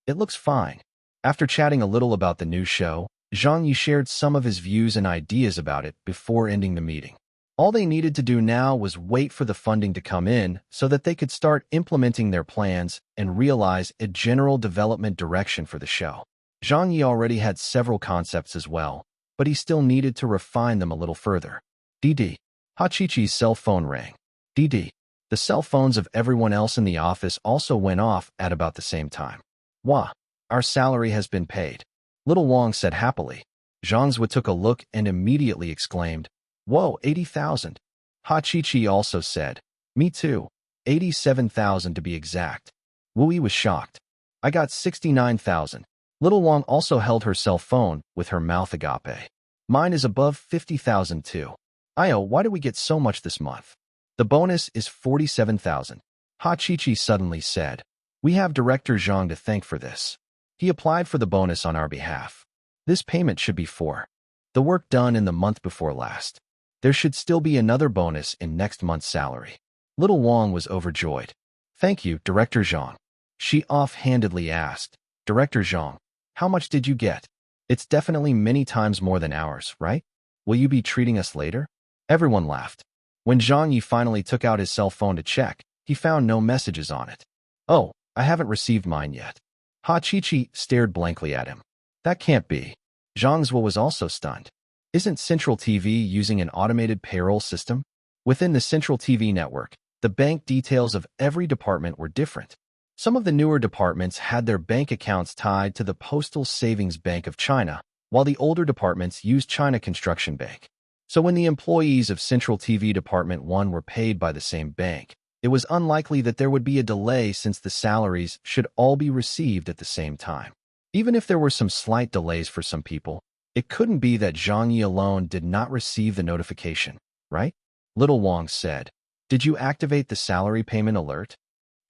it looks fine. After chatting a little about the new show, Zhang Ye shared some of his views and ideas about it before ending the meeting. All they needed to do now was wait for the funding to come in so that they could start implementing their plans and realize a general development direction for the show. Zhang Ye already had several concepts as well, but he still needed to refine them a little further. DD. Ha Chi-Chi's cell phone rang. DD. The cell phones of everyone else in the office also went off at about the same time. Wah, our salary has been paid. Little Wang said happily. Zhang Zhua took a look and immediately exclaimed, whoa, 80,000. Ha Chi-Chi also said, me too, 87,000 to be exact. Wu Yi was shocked. I got 69,000. Little Wang also held her cell phone with her mouth agape. Mine is above 50,000 too. Why did we get so much this month? The bonus is 47,000. Ha Chi-Chi suddenly said, we have Director Zhang to thank for this. He applied for the bonus on our behalf. This payment should be for the work done in the month before last. There should still be another bonus in next month's salary. Little Wang was overjoyed. Thank you, Director Zhang. She offhandedly asked, Director Zhang, how much did you get? It's definitely many times more than ours, right? Will you be treating us later? Everyone laughed. When Zhang Ye finally took out his cell phone to check, he found no messages on it. Oh, I haven't received mine yet. Ha Chi stared blankly at him. That can't be. Zhang Zhuo was also stunned. Isn't Central TV using an automated payroll system? Within the Central TV network, the bank details of every department were different. Some of the newer departments had their bank accounts tied to the Postal Savings Bank of China, while the older departments used China Construction Bank. So when the employees of Central TV Department 1 were paid by the same bank, it was unlikely that there would be a delay since the salaries should all be received at the same time. Even if there were some slight delays for some people, it couldn't be that Zhang Ye alone did not receive the notification, right? Little Wang said, "Did you activate the salary payment alert?"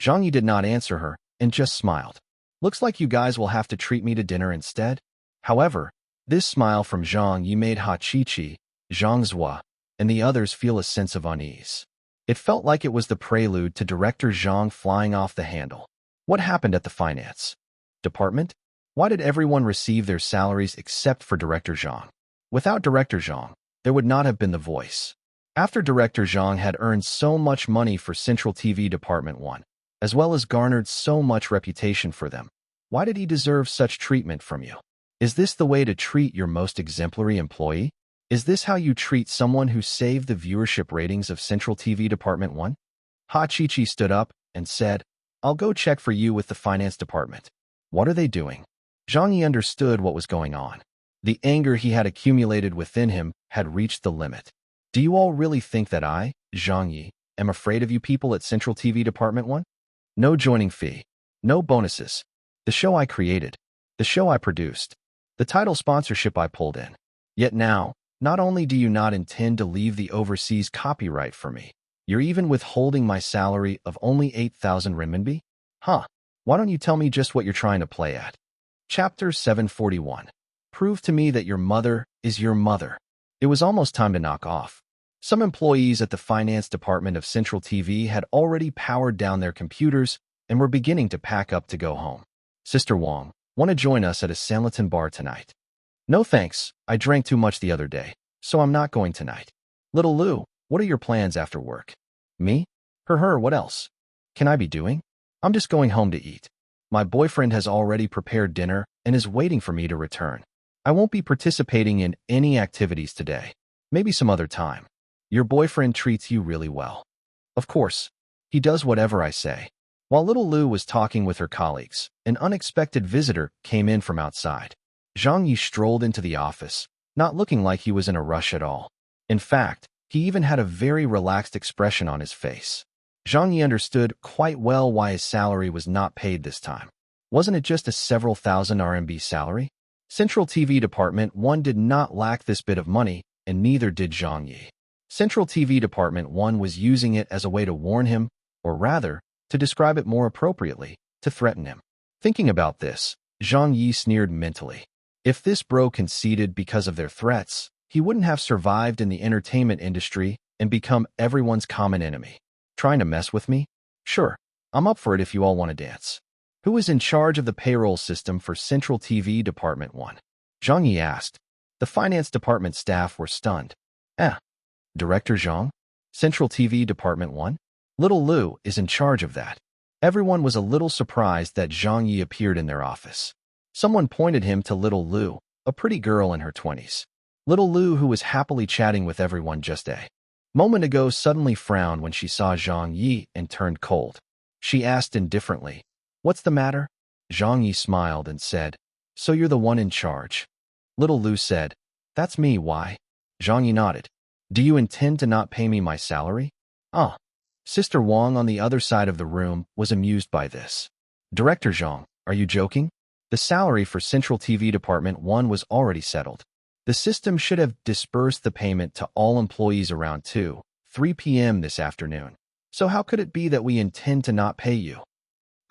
Zhang Ye did not answer her and just smiled. "Looks like you guys will have to treat me to dinner instead." However, this smile from Zhang Ye made Ha Chi, Zhang Zhuo, and the others feel a sense of unease. It felt like it was the prelude to Director Zhang flying off the handle. What happened at the finance department? Why did everyone receive their salaries except for Director Zhang? Without Director Zhang, there would not have been the voice. After Director Zhang had earned so much money for Central TV Department 1, as well as garnered so much reputation for them, why did he deserve such treatment from you? Is this the way to treat your most exemplary employee? Is this how you treat someone who saved the viewership ratings of Central TV Department 1? Ha Chi stood up and said, "I'll go check for you with the finance department." What are they doing? Zhang Ye understood what was going on. The anger he had accumulated within him had reached the limit. Do you all really think that I, Zhang Ye, am afraid of you people at Central TV Department 1? No joining fee. No bonuses. The show I created. The show I produced. The title sponsorship I pulled in. Yet now, not only do you not intend to leave the overseas copyright for me, you're even withholding my salary of only 8,000 renminbi? Huh. Why don't you tell me just what you're trying to play at? Chapter 741. Prove to me that your mother is your mother. It was almost time to knock off. Some employees at the finance department of Central TV had already powered down their computers and were beginning to pack up to go home. Sister Wang, want to join us at a Sanlitun bar tonight? No thanks, I drank too much the other day, so I'm not going tonight. Little Lu, what are your plans after work? Me? What else? Can I be doing? I'm just going home to eat. My boyfriend has already prepared dinner and is waiting for me to return. I won't be participating in any activities today. Maybe some other time. Your boyfriend treats you really well. Of course. He does whatever I say. While little Lu was talking with her colleagues, an unexpected visitor came in from outside. Zhang Ye strolled into the office, not looking like he was in a rush at all. In fact, he even had a very relaxed expression on his face. Zhang Ye understood quite well why his salary was not paid this time. Wasn't it just a several thousand RMB salary? Central TV Department 1 did not lack this bit of money, and neither did Zhang Ye. Central TV Department 1 was using it as a way to warn him, or rather, to describe it more appropriately, to threaten him. Thinking about this, Zhang Ye sneered mentally. If this bro conceded because of their threats, he wouldn't have survived in the entertainment industry and become everyone's common enemy. Trying to mess with me? Sure, I'm up for it if you all want to dance. Who is in charge of the payroll system for Central TV Department 1? Zhang Ye asked. The finance department staff were stunned. Director Zhang? Central TV Department 1? Little Lu is in charge of that. Everyone was a little surprised that Zhang Ye appeared in their office. Someone pointed him to little Lu, a pretty girl in her 20s. Little Lu, who was happily chatting with everyone just a moment ago, suddenly frowned when she saw Zhang Ye and turned cold. She asked indifferently, "What's the matter?" Zhang Ye smiled and said, "So you're the one in charge." Little Lu said, "That's me, why?" Zhang Ye nodded. "Do you intend to not pay me my salary?" Sister Wang on the other side of the room was amused by this. Director Zhang, are you joking? The salary for Central TV Department 1 was already settled. The system should have disbursed the payment to all employees around 2:03 p.m. this afternoon. So how could it be that we intend to not pay you?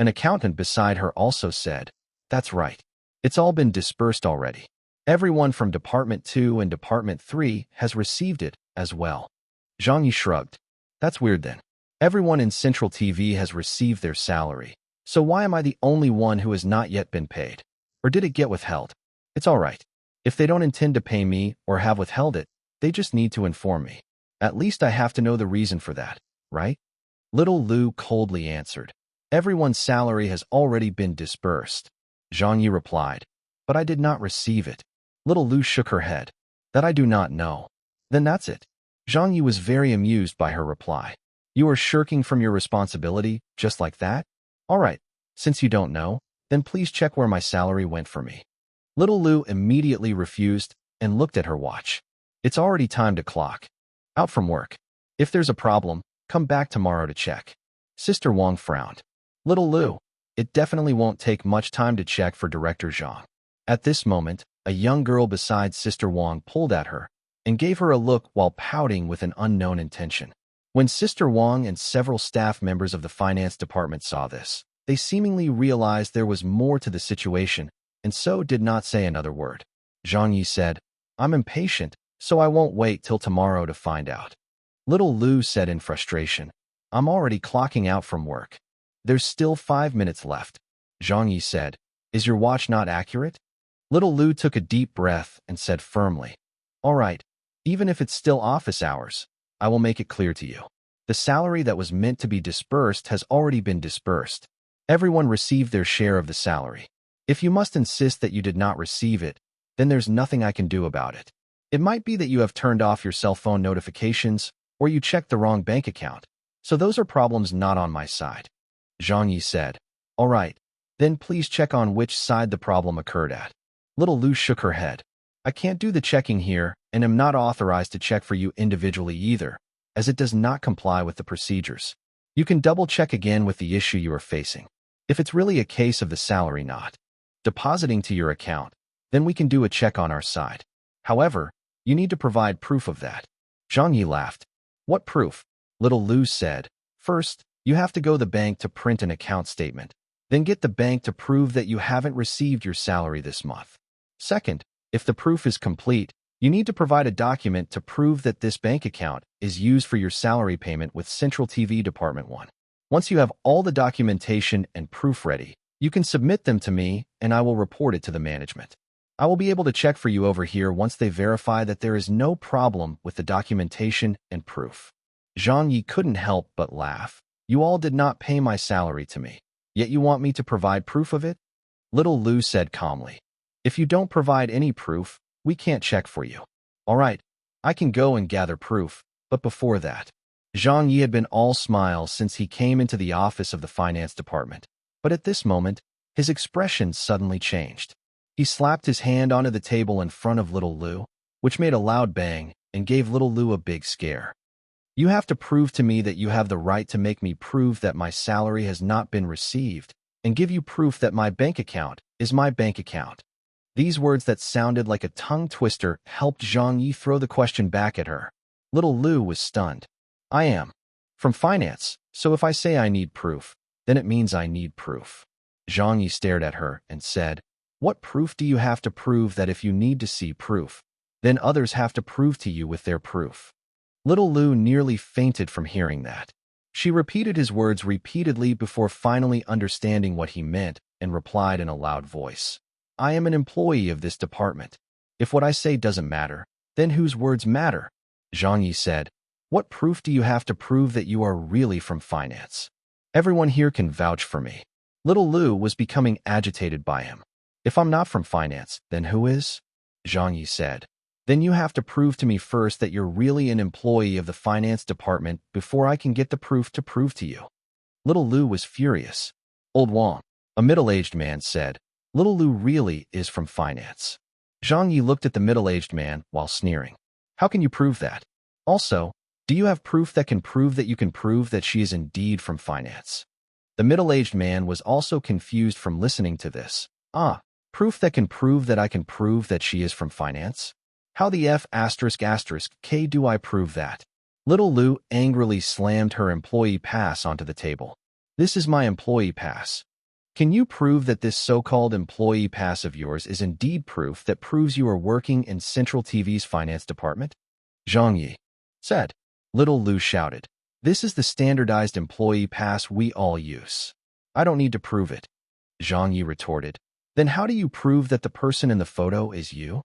An accountant beside her also said, "That's right. It's all been disbursed already. Everyone from Department 2 and Department 3 has received it as well." Zhang Yi shrugged. "That's weird then. Everyone in Central TV has received their salary. So why am I the only one who has not yet been paid? Or did it get withheld? It's all right. If they don't intend to pay me or have withheld it, they just need to inform me. At least I have to know the reason for that, right? Little Lu coldly answered. Everyone's salary has already been disbursed. Zhang Ye replied. But I did not receive it. Little Lu shook her head. That I do not know. Then that's it. Zhang Ye was very amused by her reply. You are shirking from your responsibility, just like that? All right, since you don't know, then please check where my salary went for me. Little Lu immediately refused and looked at her watch. It's already time to clock. Out from work. If there's a problem, come back tomorrow to check. Sister Wang frowned. Little Lu, it definitely won't take much time to check for Director Zhang. At this moment, a young girl beside Sister Wang pulled at her and gave her a look while pouting with an unknown intention. When Sister Wang and several staff members of the finance department saw this, they seemingly realized there was more to the situation and so did not say another word. Zhang Ye said, I'm impatient, so I won't wait till tomorrow to find out. Little Lu said in frustration, I'm already clocking out from work. There's still 5 minutes left. Zhang Ye said, Is your watch not accurate? Little Lu took a deep breath and said firmly, All right, even if it's still office hours, I will make it clear to you. The salary that was meant to be disbursed has already been disbursed. Everyone received their share of the salary. If you must insist that you did not receive it, then there's nothing I can do about it. It might be that you have turned off your cell phone notifications or you checked the wrong bank account. So those are problems not on my side. Zhang Ye said, All right, then please check on which side the problem occurred at. Little Lu shook her head. I can't do the checking here and am not authorized to check for you individually either, as it does not comply with the procedures. You can double-check again with the issue you are facing. If it's really a case of the salary not depositing to your account, then we can do a check on our side. However, you need to provide proof of that. Zhang Ye laughed. What proof? Little Lu said. First, you have to go to the bank to print an account statement. Then get the bank to prove that you haven't received your salary this month. Second, if the proof is complete, you need to provide a document to prove that this bank account is used for your salary payment with Central TV Department 1. Once you have all the documentation and proof ready, you can submit them to me and I will report it to the management. I will be able to check for you over here once they verify that there is no problem with the documentation and proof. Zhang Ye couldn't help but laugh. You all did not pay my salary to me, yet you want me to provide proof of it? Little Lu said calmly. If you don't provide any proof, we can't check for you. All right, I can go and gather proof, but before that, Zhang Ye had been all smiles since he came into the office of the finance department. But at this moment, his expression suddenly changed. He slapped his hand onto the table in front of Little Lu, which made a loud bang and gave Little Lu a big scare. You have to prove to me that you have the right to make me prove that my salary has not been received and give you proof that my bank account is my bank account. These words that sounded like a tongue twister helped Zhang Ye throw the question back at her. Little Lu was stunned. I am from finance, so if I say I need proof, then it means I need proof. Zhang Ye stared at her and said, What proof do you have to prove that if you need to see proof, then others have to prove to you with their proof? Little Lu nearly fainted from hearing that. She repeated his words repeatedly before finally understanding what he meant and replied in a loud voice. I am an employee of this department. If what I say doesn't matter, then whose words matter? Zhang Ye said, What proof do you have to prove that you are really from finance? Everyone here can vouch for me. Little Lu was becoming agitated by him. If I'm not from finance, then who is? Zhang Ye said. Then you have to prove to me first that you're really an employee of the finance department before I can get the proof to prove to you. Little Lu was furious. Old Wang, a middle-aged man, said, Little Lu really is from finance. Zhang Ye looked at the middle-aged man while sneering. How can you prove that? Also, do you have proof that can prove that you can prove that she is indeed from finance? The middle-aged man was also confused from listening to this. Proof that can prove that I can prove that she is from finance? How the F***K do I prove that? Little Lu angrily slammed her employee pass onto the table. This is my employee pass. Can you prove that this so-called employee pass of yours is indeed proof that proves you are working in Central TV's finance department? Zhang Ye said. Little Lu shouted. This is the standardized employee pass we all use. I don't need to prove it. Zhang Ye retorted. Then how do you prove that the person in the photo is you?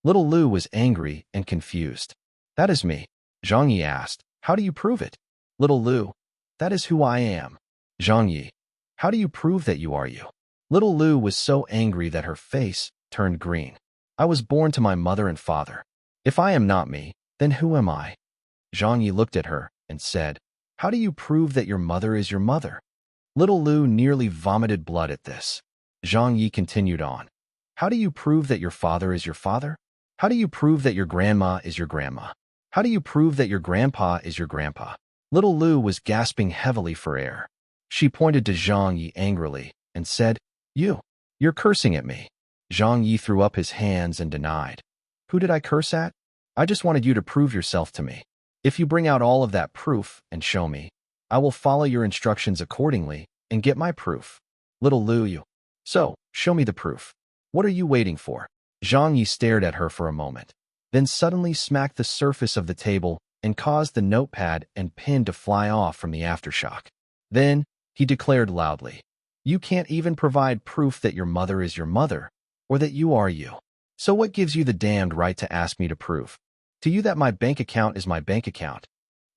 Little Lu was angry and confused. That is me. Zhang Ye asked. How do you prove it? Little Lu. That is who I am. Zhang Ye. How do you prove that you are you? Little Lu was so angry that her face turned green. I was born to my mother and father. If I am not me, then who am I? Zhang Ye looked at her and said, How do you prove that your mother is your mother? Little Lu nearly vomited blood at this. Zhang Ye continued on. How do you prove that your father is your father? How do you prove that your grandma is your grandma? How do you prove that your grandpa is your grandpa? Little Lu was gasping heavily for air. She pointed to Zhang Ye angrily and said, You're cursing at me. Zhang Ye threw up his hands and denied. Who did I curse at? I just wanted you to prove yourself to me. If you bring out all of that proof and show me, I will follow your instructions accordingly and get my proof. Little Lu, So, show me the proof. What are you waiting for? Zhang Ye stared at her for a moment, then suddenly smacked the surface of the table and caused the notepad and pen to fly off from the aftershock. Then, he declared loudly, You can't even provide proof that your mother is your mother, or that you are you. So what gives you the damned right to ask me to prove to you that my bank account is my bank account?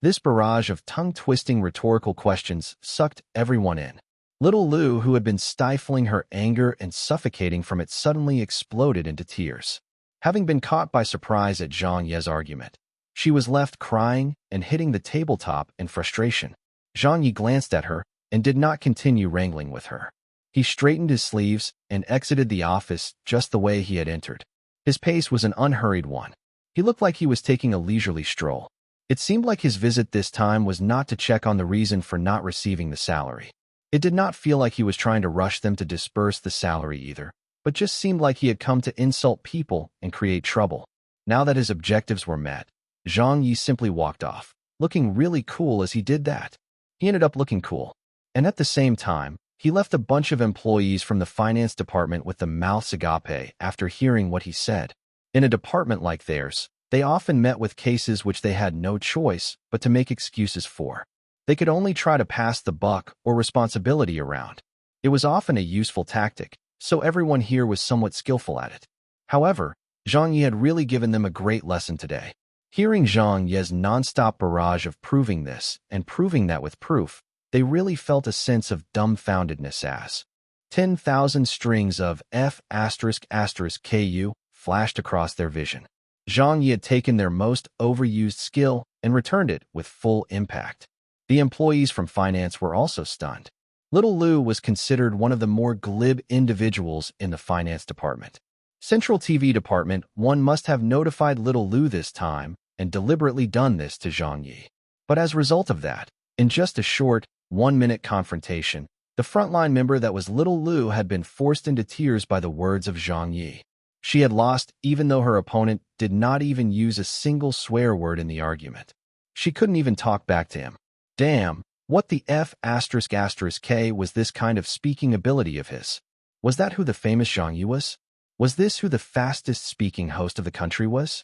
This barrage of tongue-twisting rhetorical questions sucked everyone in. Little Lu, who had been stifling her anger and suffocating from it, suddenly exploded into tears. Having been caught by surprise at Zhang Ye's argument, she was left crying and hitting the tabletop in frustration. Zhang Ye glanced at her and did not continue wrangling with her. He straightened his sleeves and exited the office just the way he had entered. His pace was an unhurried one. He looked like he was taking a leisurely stroll. It seemed like his visit this time was not to check on the reason for not receiving the salary. It did not feel like he was trying to rush them to disperse the salary either, but just seemed like he had come to insult people and create trouble. Now that his objectives were met, Zhang Ye simply walked off, looking really cool as he did that. He ended up looking cool. And at the same time, he left a bunch of employees from the finance department with the mouths agape after hearing what he said. In a department like theirs, they often met with cases which they had no choice but to make excuses for. They could only try to pass the buck or responsibility around. It was often a useful tactic, so everyone here was somewhat skillful at it. However, Zhang Ye had really given them a great lesson today. Hearing Zhang Ye's nonstop barrage of proving this and proving that with proof, they really felt a sense of dumbfoundedness as 10,000 strings of F*****KU flashed across their vision. Zhang Ye had taken their most overused skill and returned it with full impact. The employees from finance were also stunned. Little Lu was considered one of the more glib individuals in the finance department. Central TV Department 1 must have notified Little Lu this time and deliberately done this to Zhang Ye. But as a result of that, in just a short, 1-minute confrontation, the frontline member that was Little Lu had been forced into tears by the words of Zhang Ye. She had lost even though her opponent did not even use a single swear word in the argument. She couldn't even talk back to him. Damn, what the F***K was this kind of speaking ability of his? Was that who the famous Zhang Ye was? Was this who the fastest speaking host of the country was?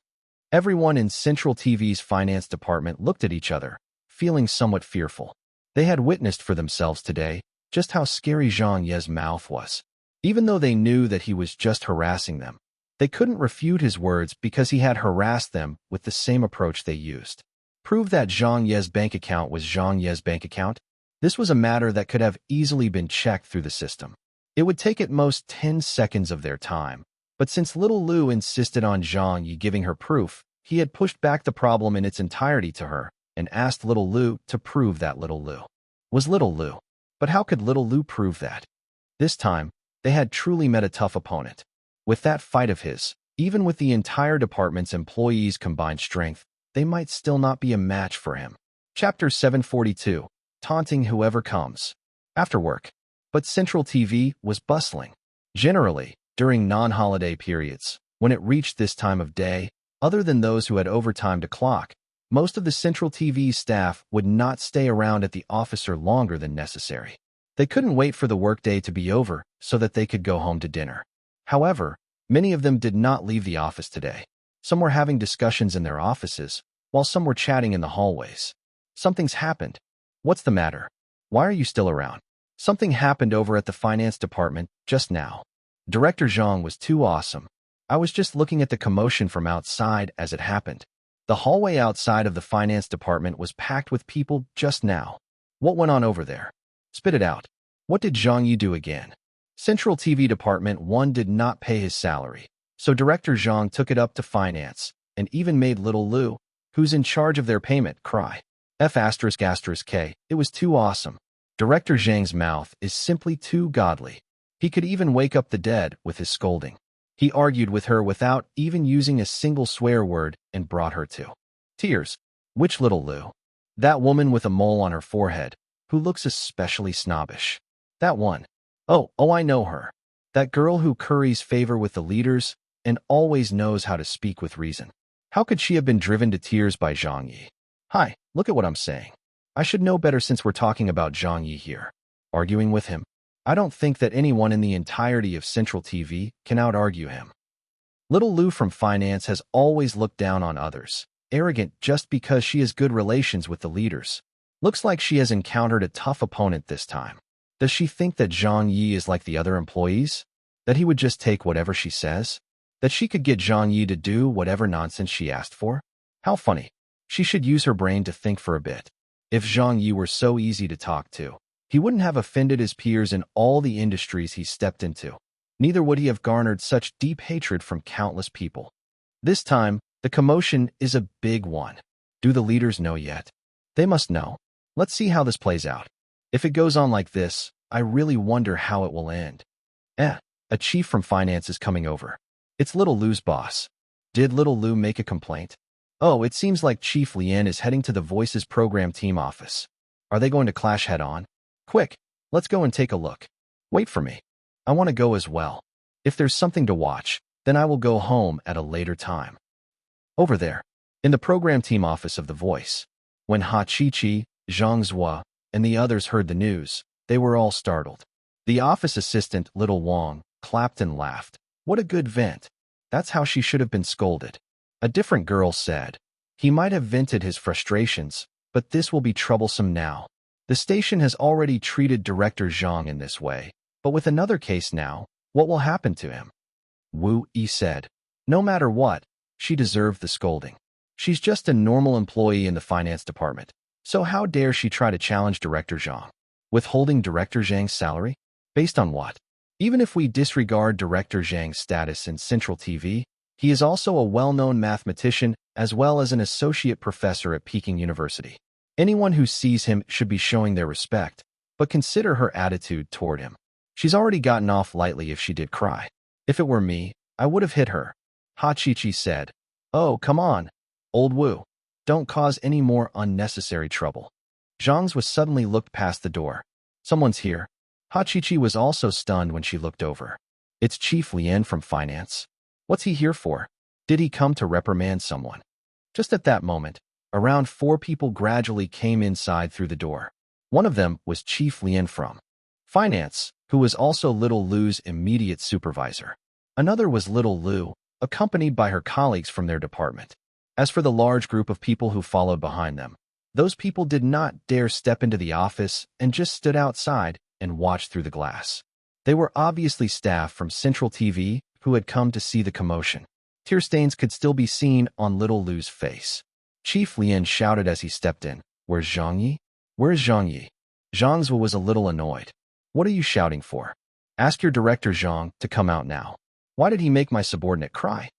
Everyone in Central TV's finance department looked at each other, feeling somewhat fearful. They had witnessed for themselves today just how scary Zhang Ye's mouth was. Even though they knew that he was just harassing them, they couldn't refute his words because he had harassed them with the same approach they used. Prove that Zhang Ye's bank account was Zhang Ye's bank account? This was a matter that could have easily been checked through the system. It would take at most 10 seconds of their time. But since Little Lu insisted on Zhang Ye giving her proof, he had pushed back the problem in its entirety to her and asked Little Lu to prove that Little Lu was Little Lu. But how could Little Lu prove that? This time, they had truly met a tough opponent. With that fight of his, even with the entire department's employees' combined strength, they might still not be a match for him. Chapter 742, Taunting Whoever Comes. After work. But Central TV was bustling. Generally, during non-holiday periods, when it reached this time of day, other than those who had overtime to clock, most of the Central TV staff would not stay around at the office longer than necessary. They couldn't wait for the workday to be over so that they could go home to dinner. However, many of them did not leave the office today. Some were having discussions in their offices, while some were chatting in the hallways. Something's happened. What's the matter? Why are you still around? Something happened over at the finance department just now. Director Zhang was too awesome. I was just looking at the commotion from outside as it happened. The hallway outside of the finance department was packed with people just now. What went on over there? Spit it out. What did Zhang Ye do again? Central TV Department 1 did not pay his salary, so Director Zhang took it up to finance and even made little Lu, who's in charge of their payment, cry. F***K, it was too awesome. Director Zhang's mouth is simply too godly. He could even wake up the dead with his scolding. He argued with her without even using a single swear word and brought her to tears. Which little Lu? That woman with a mole on her forehead, who looks especially snobbish. That one. Oh, I know her. That girl who curries favor with the leaders and always knows how to speak with reason. How could she have been driven to tears by Zhang Ye? Hi, look at what I'm saying. I should know better since we're talking about Zhang Ye here. Arguing with him? I don't think that anyone in the entirety of Central TV can out-argue him. Little Lu from finance has always looked down on others, arrogant just because she has good relations with the leaders. Looks like she has encountered a tough opponent this time. Does she think that Zhang Ye is like the other employees? That he would just take whatever she says? That she could get Zhang Ye to do whatever nonsense she asked for? How funny. She should use her brain to think for a bit. If Zhang Ye were so easy to talk to, he wouldn't have offended his peers in all the industries he stepped into. Neither would he have garnered such deep hatred from countless people. This time, the commotion is a big one. Do the leaders know yet? They must know. Let's see how this plays out. If it goes on like this, I really wonder how it will end. A chief from finance is coming over. It's little Lu's boss. Did little Lu make a complaint? Oh, it seems like Chief Lian is heading to the Voices program team office. Are they going to clash head-on? Quick, let's go and take a look. Wait for me. I want to go as well. If there's something to watch, then I will go home at a later time. Over there, in the program team office of The Voice, when Ha Chi-Chi, Zhang Zhua, and the others heard the news, they were all startled. The office assistant, Little Wang, clapped and laughed. What a good vent. That's how she should have been scolded. A different girl said, he might have vented his frustrations, but this will be troublesome now. The station has already treated Director Zhang in this way, but with another case now, what will happen to him? Wu Yi said, no matter what, she deserved the scolding. She's just a normal employee in the finance department, so how dare she try to challenge Director Zhang? Withholding Director Zhang's salary? Based on what? Even if we disregard Director Zhang's status in Central TV, he is also a well-known mathematician as well as an associate professor at Peking University. Anyone who sees him should be showing their respect, but consider her attitude toward him. She's already gotten off lightly if she did cry. If it were me, I would have hit her. Ha Chi-Chi said, oh, come on, old Wu. Don't cause any more unnecessary trouble. Zhang's was suddenly looked past the door. Someone's here. Ha Chi-Chi was also stunned when she looked over. It's Chief Lian from finance. What's he here for? Did he come to reprimand someone? Just at that moment, around 4 people gradually came inside through the door. One of them was Chief Lian from finance, who was also little Lu's immediate supervisor. Another was little Lu, accompanied by her colleagues from their department. As for the large group of people who followed behind them, those people did not dare step into the office and just stood outside and watched through the glass. They were obviously staff from Central TV who had come to see the commotion. Tear stains could still be seen on little Lu's face. Chief Lian shouted as he stepped in, where's Zhang Ye? Where's Zhang Ye? Zhang Zhua was a little annoyed. What are you shouting for? Ask your director Zhang to come out now. Why did he make my subordinate cry?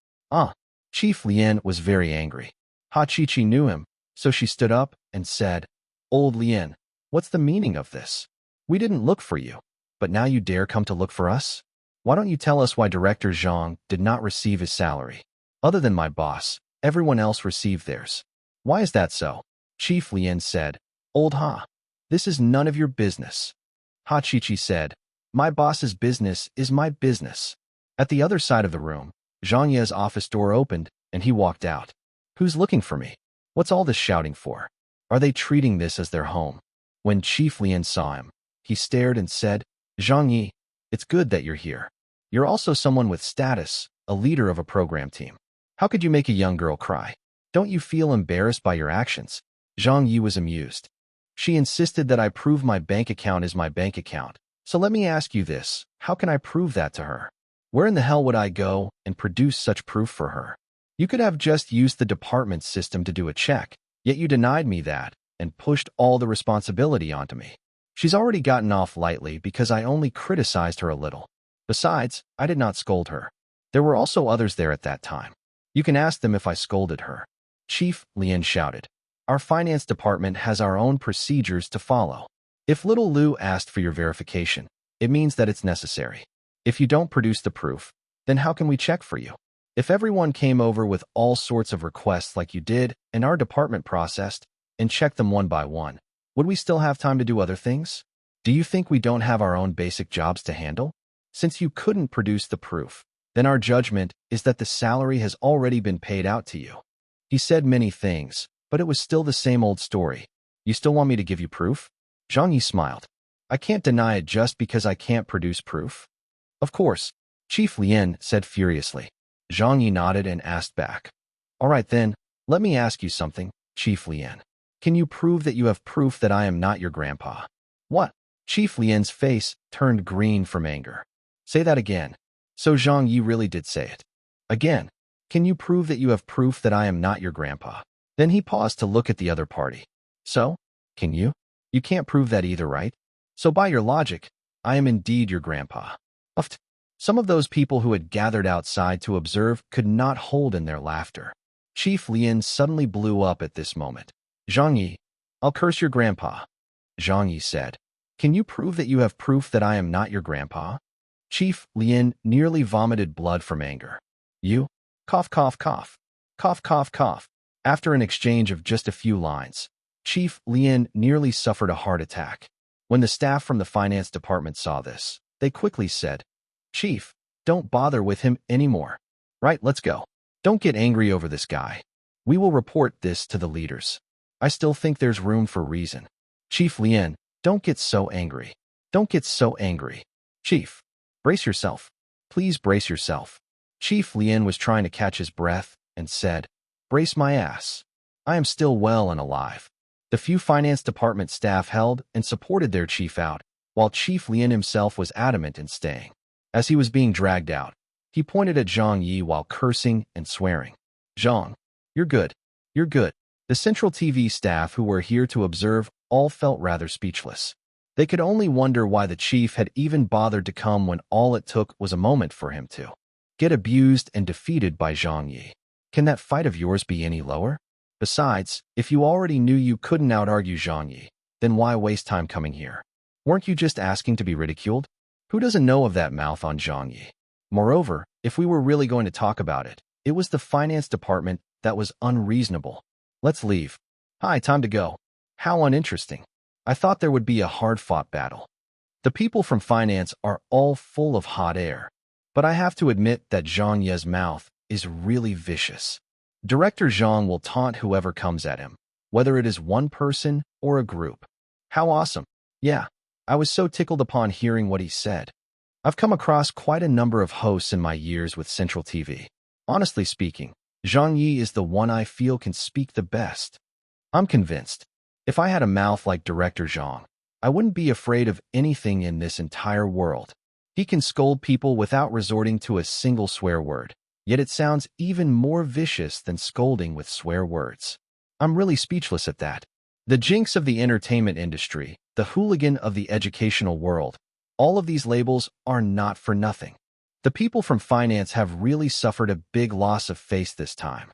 Chief Lian was very angry. Ha Chi-Chi knew him, so she stood up and said, Old Lian, what's the meaning of this? We didn't look for you, but now you dare come to look for us? Why don't you tell us why Director Zhang did not receive his salary? Other than my boss, everyone else received theirs. Why is that so? Chief Lian said, Old Ha, this is none of your business. Ha Chi-Chi said, my boss's business is my business. At the other side of the room, Zhang Ye's office door opened, and he walked out. Who's looking for me? What's all this shouting for? Are they treating this as their home? When Chief Lian saw him, he stared and said, Zhang Ye, it's good that you're here. You're also someone with status, a leader of a program team. How could you make a young girl cry? Don't you feel embarrassed by your actions? Zhang Ye was amused. She insisted that I prove my bank account is my bank account. So let me ask you this, how can I prove that to her? Where in the hell would I go and produce such proof for her? You could have just used the department system to do a check, yet you denied me that and pushed all the responsibility onto me. She's already gotten off lightly because I only criticized her a little. Besides, I did not scold her. There were also others there at that time. You can ask them if I scolded her. Chief Lien shouted. Our finance department has our own procedures to follow. If little Lou asked for your verification, it means that it's necessary. If you don't produce the proof, then how can we check for you? If everyone came over with all sorts of requests like you did and our department processed and checked them one by one, would we still have time to do other things? Do you think we don't have our own basic jobs to handle? Since you couldn't produce the proof, then our judgment is that the salary has already been paid out to you. He said many things, but it was still the same old story. You still want me to give you proof? Zhang Ye smiled. I can't deny it just because I can't produce proof. Of course, Chief Lien said furiously. Zhang Ye nodded and asked back. All right then, let me ask you something, Chief Lien. Can you prove that you have proof that I am not your grandpa? What? Chief Lien's face turned green from anger. Say that again. So Zhang Ye really did say it. Again, can you prove that you have proof that I am not your grandpa? Then he paused to look at the other party. So, can you? You can't prove that either, right? So by your logic, I am indeed your grandpa. Uft. Some of those people who had gathered outside to observe could not hold in their laughter. Chief Lien suddenly blew up at this moment. Zhang Ye, I'll curse your grandpa. Zhang Ye said. Can you prove that you have proof that I am not your grandpa? Chief Lien nearly vomited blood from anger. You? Cough, cough, cough. Cough, cough, cough. After an exchange of just a few lines, Chief Lien nearly suffered a heart attack. When the staff from the finance department saw this, they quickly said, Chief, don't bother with him anymore. Right, let's go. Don't get angry over this guy. We will report this to the leaders. I still think there's room for reason. Chief Lien, don't get so angry. Don't get so angry. Chief, brace yourself. Please brace yourself. Chief Lien was trying to catch his breath and said, Brace my ass. I am still well and alive. The few finance department staff held and supported their chief out, while Chief Lien himself was adamant in staying. As he was being dragged out, he pointed at Zhang Ye while cursing and swearing. Zhang, you're good. You're good. The Central TV staff who were here to observe all felt rather speechless. They could only wonder why the chief had even bothered to come when all it took was a moment for him to get abused and defeated by Zhang Ye. Can that fight of yours be any lower? Besides, if you already knew you couldn't out-argue Zhang Ye, then why waste time coming here? Weren't you just asking to be ridiculed? Who doesn't know of that mouth on Zhang Ye? Moreover, if we were really going to talk about it, it was the finance department that was unreasonable. Let's leave. Hi, time to go. How uninteresting. I thought there would be a hard-fought battle. The people from finance are all full of hot air. But I have to admit that Zhang Ye's mouth is really vicious. Director Zhang will taunt whoever comes at him, whether it is one person or a group. How awesome. Yeah, I was so tickled upon hearing what he said. I've come across quite a number of hosts in my years with Central TV. Honestly speaking, Zhang Ye is the one I feel can speak the best. I'm convinced. If I had a mouth like Director Zhang, I wouldn't be afraid of anything in this entire world. He can scold people without resorting to a single swear word, yet it sounds even more vicious than scolding with swear words. I'm really speechless at that. The jinx of the entertainment industry, the hooligan of the educational world, all of these labels are not for nothing. The people from finance have really suffered a big loss of face this time.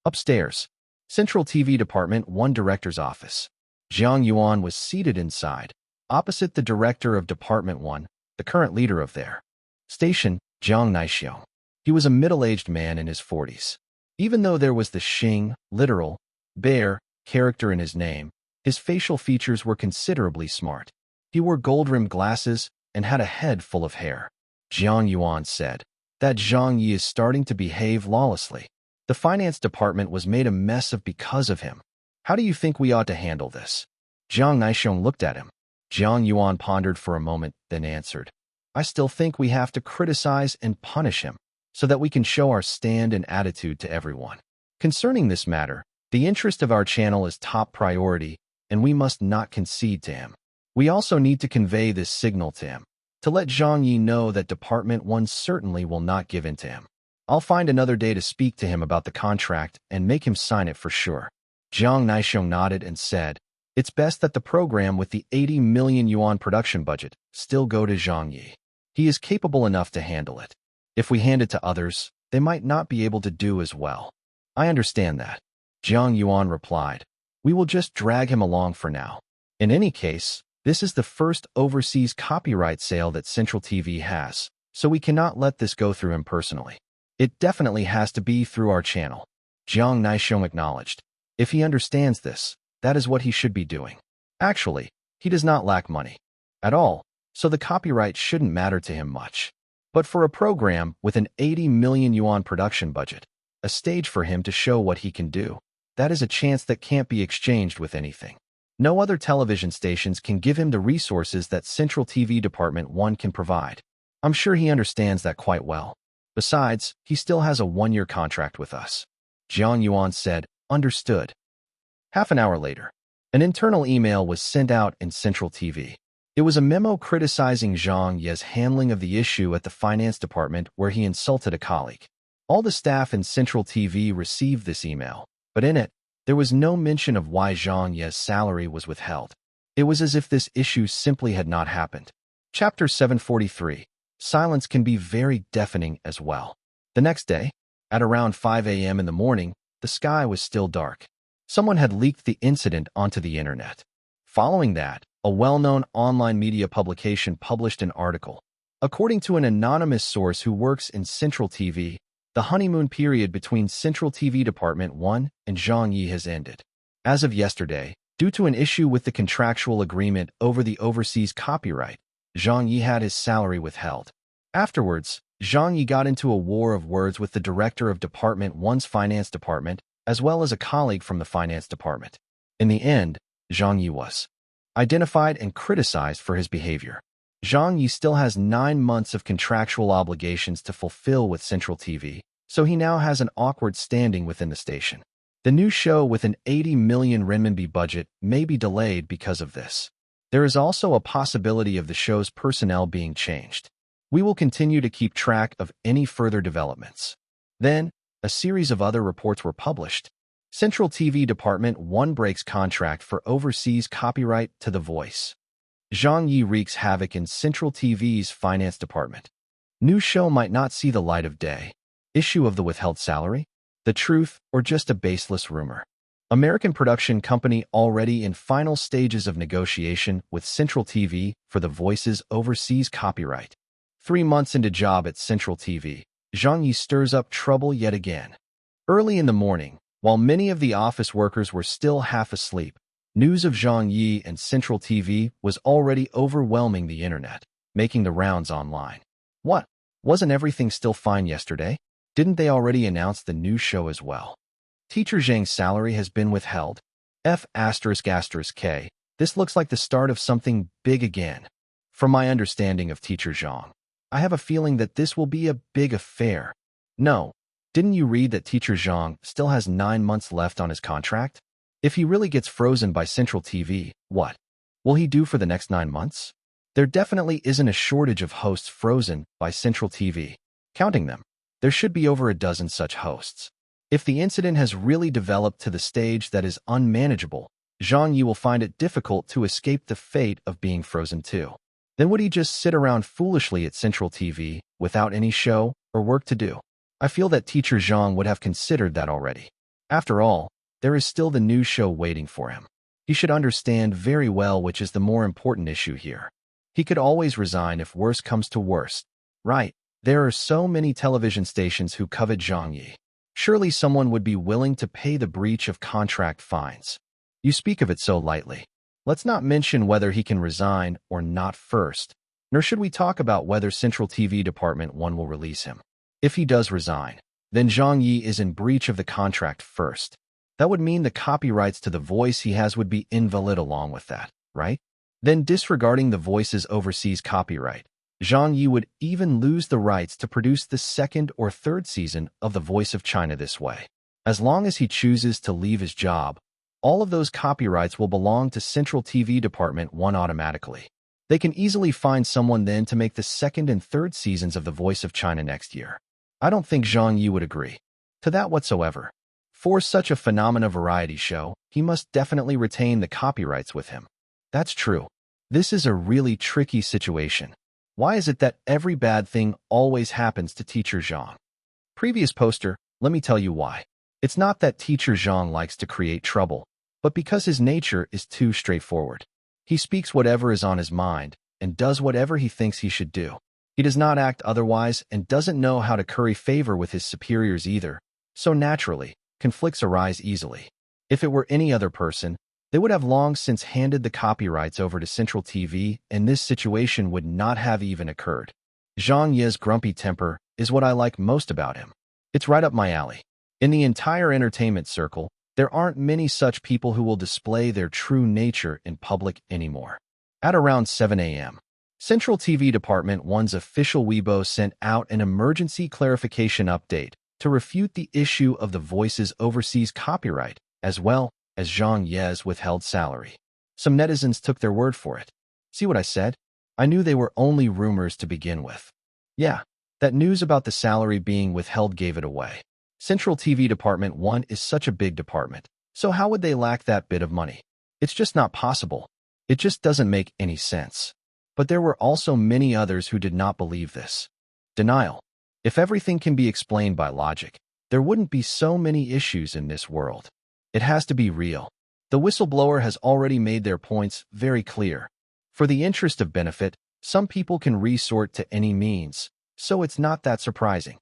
Upstairs, Central TV Department 1 Director's Office. Jiang Yuan was seated inside, opposite the Director of Department 1, the current leader of their station, Jiang Naixiong. He was a middle-aged man in his 40s. Even though there was the Xing, literal, bear, character in his name, his facial features were considerably smart. He wore gold-rimmed glasses and had a head full of hair. Jiang Yuan said that Zhang Ye is starting to behave lawlessly. The finance department was made a mess of because of him. How do you think we ought to handle this? Jiang Naixiong looked at him. Jiang Yuan pondered for a moment, then answered, I still think we have to criticize and punish him, so that we can show our stand and attitude to everyone. Concerning this matter, the interest of our channel is top priority, and we must not concede to him. We also need to convey this signal to him. to let Zhang Ye know that Department 1 certainly will not give in to him. I'll find another day to speak to him about the contract and make him sign it for sure. Jiang Naixiong nodded and said, it's best that the program with the 80 million yuan production budget still go to Zhang Ye. He is capable enough to handle it. If we hand it to others, they might not be able to do as well. I understand that. Jiang Yuan replied. We will just drag him along for now. In any case, this is the first overseas copyright sale that Central TV has, so we cannot let this go through him personally. It definitely has to be through our channel. Jiang Naixiong acknowledged. If he understands this, that is what he should be doing. Actually, he does not lack money at all, so the copyright shouldn't matter to him much. But for a program with an 80 million yuan production budget, a stage for him to show what he can do, that is a chance that can't be exchanged with anything. No other television stations can give him the resources that Central TV Department 1 can provide. I'm sure he understands that quite well. Besides, he still has a one-year contract with us. Jiang Yuan said, understood. Half an hour later, an internal email was sent out in Central TV. It was a memo criticizing Zhang Ye's handling of the issue at the finance department where he insulted a colleague. All the staff in Central TV received this email, but in it, there was no mention of why Zhang Ye's salary was withheld. It was as if this issue simply had not happened. Chapter 743. Silence can be very deafening as well. The next day, at around 5 a.m. in the morning, the sky was still dark. Someone had leaked the incident onto the internet. Following that, a well-known online media publication published an article. According to an anonymous source who works in Central TV, the honeymoon period between Central TV Department 1 and Zhang Ye has ended. As of yesterday, due to an issue with the contractual agreement over the overseas copyright, Zhang Ye had his salary withheld. Afterwards, Zhang Ye got into a war of words with the director of Department 1's finance department, as well as a colleague from the finance department. In the end, Zhang Ye was identified and criticized for his behavior. Zhang Ye still has 9 months of contractual obligations to fulfill with Central TV, so he now has an awkward standing within the station. The new show with an 80 million renminbi budget may be delayed because of this. There is also a possibility of the show's personnel being changed. We will continue to keep track of any further developments. Then, a series of other reports were published. Central TV Department 1 breaks contract for overseas copyright to The Voice. Zhang Ye wreaks havoc in Central TV's finance department. New show might not see the light of day. Issue of the withheld salary? The truth, or just a baseless rumor? American production company already in final stages of negotiation with Central TV for The Voice's overseas copyright. 3 months into job at Central TV, Zhang Ye stirs up trouble yet again. Early in the morning, while many of the office workers were still half asleep, news of Zhang Ye and Central TV was already overwhelming the internet, making the rounds online. What? Wasn't everything still fine yesterday? Didn't they already announce the new show as well? Teacher Zhang's salary has been withheld. F***K. This looks like the start of something big again. From my understanding of Teacher Zhang, I have a feeling that this will be a big affair. No, didn't you read that Teacher Zhang still has 9 months left on his contract? If he really gets frozen by Central TV, what will he do for the next 9 months? There definitely isn't a shortage of hosts frozen by Central TV. Counting them, there should be over a dozen such hosts. If the incident has really developed to the stage that is unmanageable, Zhang Ye will find it difficult to escape the fate of being frozen too. Then would he just sit around foolishly at Central TV without any show or work to do? I feel that Teacher Zhang would have considered that already. After all, there is still the new show waiting for him. He should understand very well which is the more important issue here. He could always resign if worse comes to worst. Right, there are so many television stations who covet Zhang Ye. Surely someone would be willing to pay the breach of contract fines. You speak of it so lightly. Let's not mention whether he can resign or not first, nor should we talk about whether Central TV Department 1 will release him. If he does resign, then Zhang Ye is in breach of the contract first. That would mean the copyrights to The Voice he has would be invalid along with that, right? Then disregarding The Voice's overseas copyright, Zhang Ye would even lose the rights to produce the 2nd or 3rd season of The Voice of China this way. As long as he chooses to leave his job, all of those copyrights will belong to Central TV Department 1 automatically. They can easily find someone then to make the second and third seasons of The Voice of China next year. I don't think Zhang Ye would agree to that whatsoever. For such a phenomena variety show, he must definitely retain the copyrights with him. That's true. This is a really tricky situation. Why is it that every bad thing always happens to Teacher Zhang? Previous poster, let me tell you why. It's not that Teacher Zhang likes to create trouble, but because his nature is too straightforward. He speaks whatever is on his mind and does whatever he thinks he should do. He does not act otherwise and doesn't know how to curry favor with his superiors either, so naturally, conflicts arise easily. If it were any other person, they would have long since handed the copyrights over to Central TV, and this situation would not have even occurred. Zhang Ye's grumpy temper is what I like most about him. It's right up my alley. In the entire entertainment circle, there aren't many such people who will display their true nature in public anymore. At around 7 a.m., Central TV Department 1's official Weibo sent out an emergency clarification update to refute the issue of The Voice's overseas copyright, as well as Zhang Ye's withheld salary. Some netizens took their word for it. See what I said? I knew they were only rumors to begin with. Yeah, that news about the salary being withheld gave it away. Central TV Department 1 is such a big department, so how would they lack that bit of money? It's just not possible. It just doesn't make any sense. But there were also many others who did not believe this. Denial. If everything can be explained by logic, there wouldn't be so many issues in this world. It has to be real. The whistleblower has already made their points very clear. For the interest of benefit, some people can resort to any means, so it's not that surprising.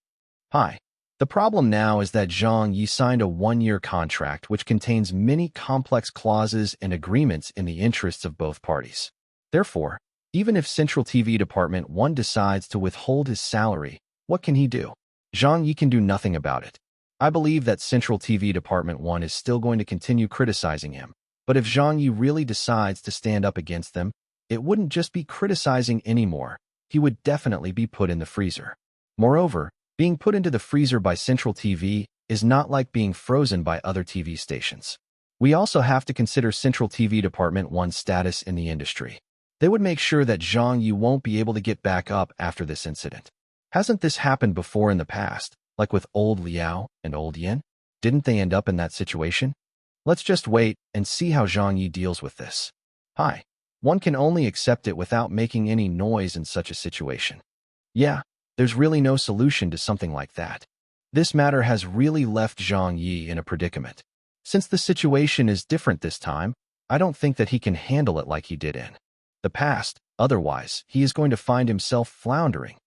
Hi. The problem now is that Zhang Ye signed a one-year contract which contains many complex clauses and agreements in the interests of both parties. Therefore, even if Central TV Department 1 decides to withhold his salary, what can he do? Zhang Ye can do nothing about it. I believe that Central TV Department 1 is still going to continue criticizing him, but if Zhang Ye really decides to stand up against them, it wouldn't just be criticizing anymore. He would definitely be put in the freezer. Moreover, being put into the freezer by Central TV is not like being frozen by other TV stations. We also have to consider Central TV Department 1's status in the industry. They would make sure that Zhang Ye won't be able to get back up after this incident. Hasn't this happened before in the past, like with old Liao and old Yin? Didn't they end up in that situation? Let's just wait and see how Zhang Ye deals with this. Hi. One can only accept it without making any noise in such a situation. Yeah, there's really no solution to something like that. This matter has really left Zhang Ye in a predicament. Since the situation is different this time, I don't think that he can handle it like he did in the past. Otherwise, he is going to find himself floundering.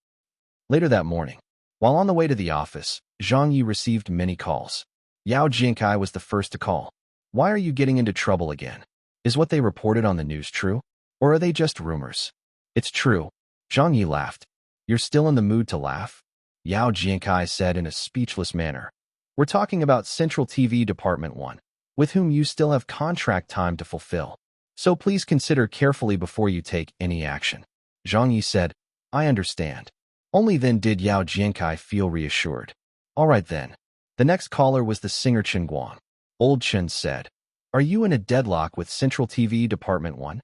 Later that morning, while on the way to the office, Zhang Ye received many calls. Yao Jinkai was the first to call. Why are you getting into trouble again? Is what they reported on the news true? Or are they just rumors? It's true. Zhang Ye laughed. You're still in the mood to laugh? Yao Jinkai said in a speechless manner. We're talking about Central TV Department 1, with whom you still have contract time to fulfill. So please consider carefully before you take any action. Zhang Ye said, I understand. Only then did Yao Jinkai feel reassured. All right then. The next caller was the singer Chen Guang. Old Chen said, Are you in a deadlock with Central TV Department 1?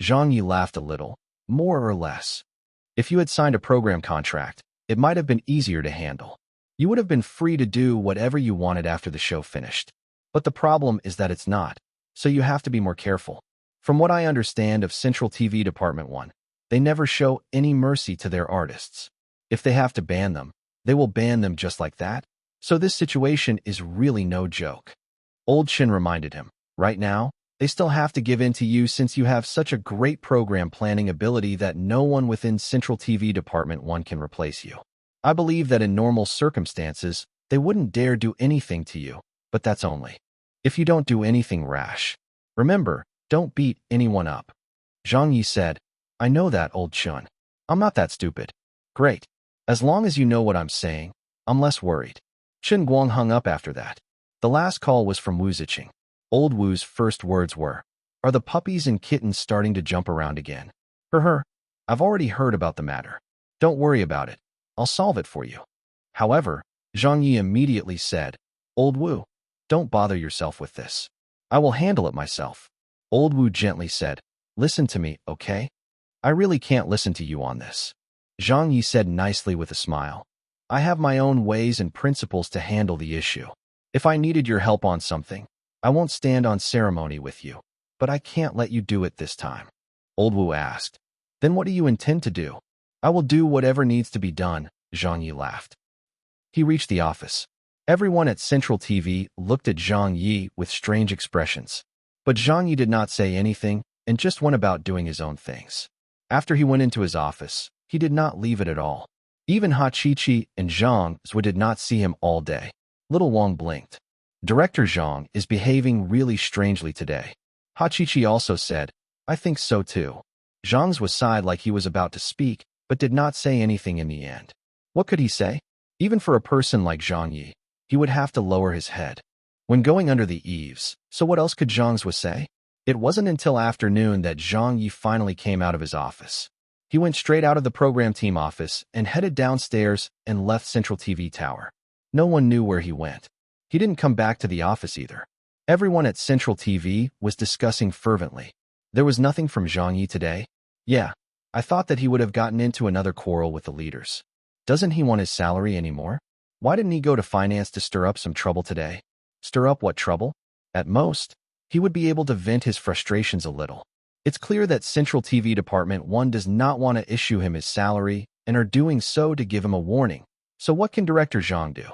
Zhang Ye laughed a little, more or less. If you had signed a program contract, it might have been easier to handle. You would have been free to do whatever you wanted after the show finished. But the problem is that it's not, so you have to be more careful. From what I understand of Central TV Department 1, they never show any mercy to their artists. If they have to ban them, they will ban them just like that. So this situation is really no joke. Old Chen reminded him, right now, they still have to give in to you since you have such a great program planning ability that no one within Central TV Department 1 can replace you. I believe that in normal circumstances, they wouldn't dare do anything to you, but that's only if you don't do anything rash. Remember, don't beat anyone up. Zhang Ye said, I know that, Old Chen. I'm not that stupid. Great. As long as you know what I'm saying, I'm less worried. Chen Guang hung up after that. The last call was from Wu Ziqing. Old Wu's first words were, Are the puppies and kittens starting to jump around again? I've already heard about the matter. Don't worry about it. I'll solve it for you. However, Zhang Ye immediately said, Old Wu, don't bother yourself with this. I will handle it myself. Old Wu gently said, Listen to me, okay? I really can't listen to you on this. Zhang Ye said nicely with a smile. I have my own ways and principles to handle the issue. If I needed your help on something, I won't stand on ceremony with you, but I can't let you do it this time. Old Wu asked. Then what do you intend to do? I will do whatever needs to be done, Zhang Ye laughed. He reached the office. Everyone at Central TV looked at Zhang Ye with strange expressions. But Zhang Ye did not say anything and just went about doing his own things. After he went into his office, he did not leave it at all. Even Ha Qiqi and Zhang Zui did not see him all day. Little Wang blinked. Director Zhang is behaving really strangely today. Ha Qiqi also said, I think so too. Zhang Zui sighed like he was about to speak, but did not say anything in the end. What could he say? Even for a person like Zhang Ye, he would have to lower his head. When going under the eaves, so what else could Zhang Zui say? It wasn't until afternoon that Zhang Ye finally came out of his office. He went straight out of the program team office and headed downstairs and left Central TV Tower. No one knew where he went. He didn't come back to the office either. Everyone at Central TV was discussing fervently. There was nothing from Zhang Ye today. Yeah, I thought that he would have gotten into another quarrel with the leaders. Doesn't he want his salary anymore? Why didn't he go to finance to stir up some trouble today? Stir up what trouble? At most, he would be able to vent his frustrations a little. It's clear that Central TV Department 1 does not want to issue him his salary and are doing so to give him a warning. So what can Director Zhang do?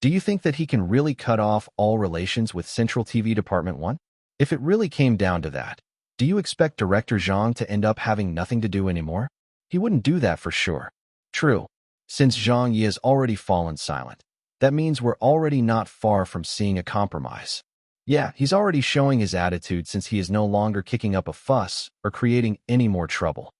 Do you think that he can really cut off all relations with Central TV Department 1? If it really came down to that, do you expect Director Zhang to end up having nothing to do anymore? He wouldn't do that for sure. True. Since Zhang Ye has already fallen silent, that means we're already not far from seeing a compromise. Yeah, he's already showing his attitude since he is no longer kicking up a fuss or creating any more trouble.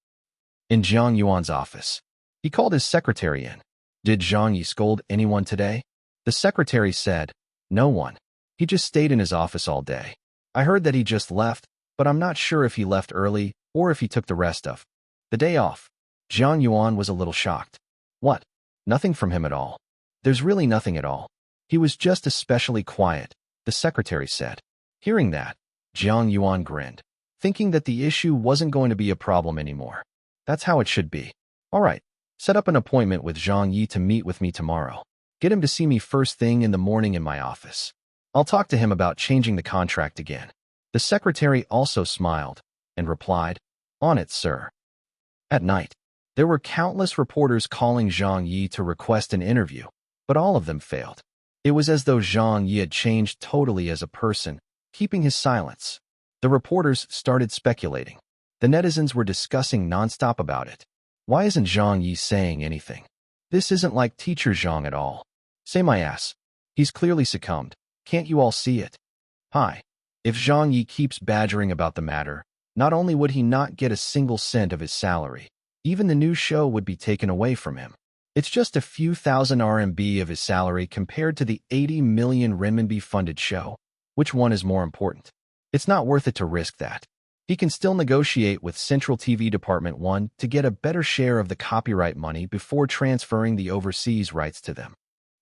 In Zhang Yuan's office, he called his secretary in. Did Zhang Ye scold anyone today? The secretary said, no one. He just stayed in his office all day. I heard that he just left, but I'm not sure if he left early or if he took the rest of the day off. Zhang Yuan was a little shocked. What? Nothing from him at all. There's really nothing at all. He was just especially quiet, the secretary said. Hearing that, Zhang Yuan grinned, thinking that the issue wasn't going to be a problem anymore. That's how it should be. All right, set up an appointment with Zhang Ye to meet with me tomorrow. Get him to see me first thing in the morning in my office. I'll talk to him about changing the contract again. The secretary also smiled and replied, on it, sir. At night, there were countless reporters calling Zhang Ye to request an interview, but all of them failed. It was as though Zhang Ye had changed totally as a person, keeping his silence. The reporters started speculating. The netizens were discussing nonstop about it. Why isn't Zhang Ye saying anything? This isn't like teacher Zhang at all. Say my ass. He's clearly succumbed. Can't you all see it? Hi. If Zhang Ye keeps badgering about the matter, not only would he not get a single cent of his salary, even the new show would be taken away from him. It's just a few thousand RMB of his salary compared to the 80 million renminbi funded show. Which one is more important? It's not worth it to risk that. He can still negotiate with Central TV Department 1 to get a better share of the copyright money before transferring the overseas rights to them.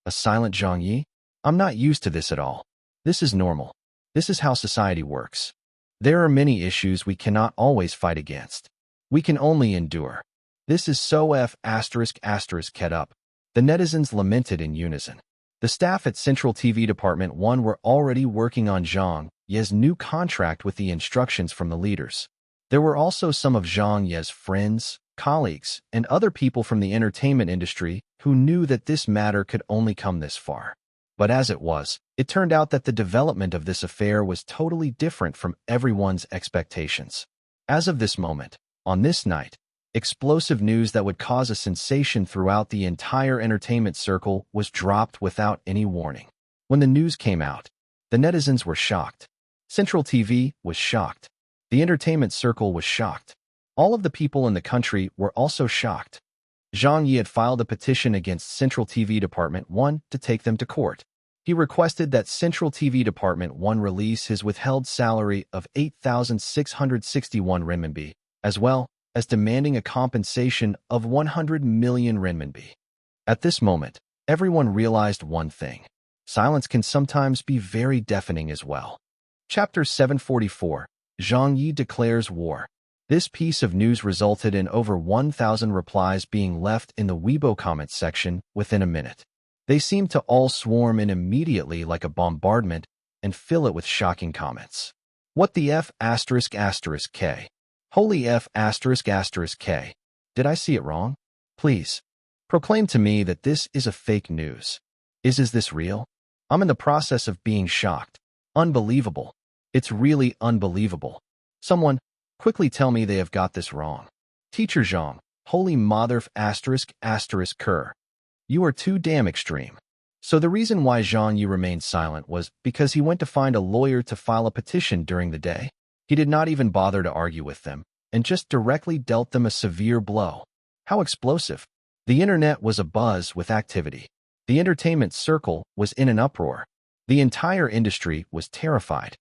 A silent Zhang Ye? I'm not used to this at all. This is normal. This is how society works. There are many issues we cannot always fight against. We can only endure. This is so ****** up. The netizens lamented in unison. The staff at Central TV Department 1 were already working on Zhang Ye's new contract with the instructions from the leaders. There were also some of Zhang Ye's friends, colleagues, and other people from the entertainment industry who knew that this matter could only come this far. But as it was, it turned out that the development of this affair was totally different from everyone's expectations. As of this moment, on this night, explosive news that would cause a sensation throughout the entire entertainment circle was dropped without any warning. When the news came out, the netizens were shocked. Central TV was shocked. The entertainment circle was shocked. All of the people in the country were also shocked. Zhang Ye had filed a petition against Central TV Department 1 to take them to court. He requested that Central TV Department 1 release his withheld salary of 8,661 renminbi, as well as demanding a compensation of 100 million renminbi. At this moment, everyone realized one thing. Silence can sometimes be very deafening as well. Chapter 744, Zhang Ye declares war. This piece of news resulted in over 1,000 replies being left in the Weibo comments section within a minute. They seemed to all swarm in immediately like a bombardment and fill it with shocking comments. What the F asterisk asterisk K? Holy F asterisk asterisk K. Did I see it wrong? Please. Proclaim to me that this is a fake news. Is this real? I'm in the process of being shocked. Unbelievable. It's really unbelievable. Someone, quickly tell me they have got this wrong. Teacher Zhang, holy mother asterisk asterisk cur. You are too damn extreme. So the reason why Zhang Ye remained silent was because he went to find a lawyer to file a petition during the day. He did not even bother to argue with them, and just directly dealt them a severe blow. How explosive. The internet was abuzz with activity. The entertainment circle was in an uproar. The entire industry was terrified.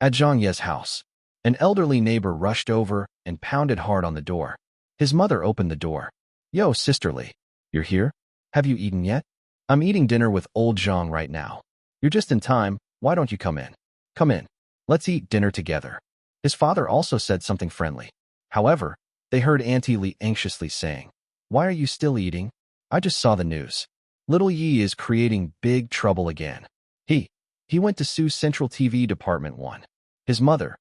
At Zhang Ye's house, an elderly neighbor rushed over and pounded hard on the door. His mother opened the door. Yo, sisterly. You're here? Have you eaten yet? I'm eating dinner with old Zhang right now. You're just in time. Why don't you come in? Come in. Let's eat dinner together. His father also said something friendly. However, they heard Auntie Li anxiously saying, Why are you still eating? I just saw the news. Little Yi is creating big trouble again. He went to sue Central TV Department 1. His mother,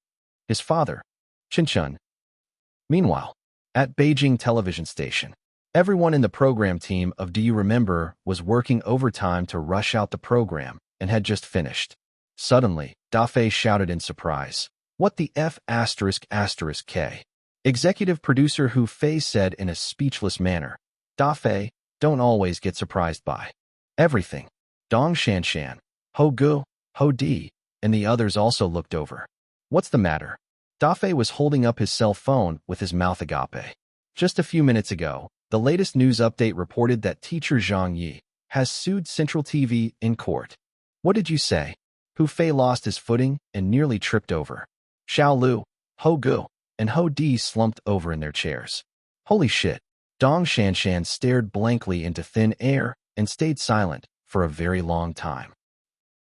his father, Chin. Meanwhile, at Beijing television station, everyone in the program team of Do You Remember was working overtime to rush out the program and had just finished. Suddenly, Da Fei shouted in surprise, What the F asterisk asterisk K? Executive producer Hu Fei said in a speechless manner, Da Fei, don't always get surprised by everything. Dong Shanshan, Ho Gu, Ho Di, and the others also looked over. What's the matter? Da Fei was holding up his cell phone with his mouth agape. Just a few minutes ago, the latest news update reported that teacher Zhang Ye has sued Central TV in court. What did you say? Hu Fei lost his footing and nearly tripped over. Xiao Lu, Ho Gu, and Ho Di slumped over in their chairs. Holy shit. Dong Shanshan stared blankly into thin air and stayed silent for a very long time.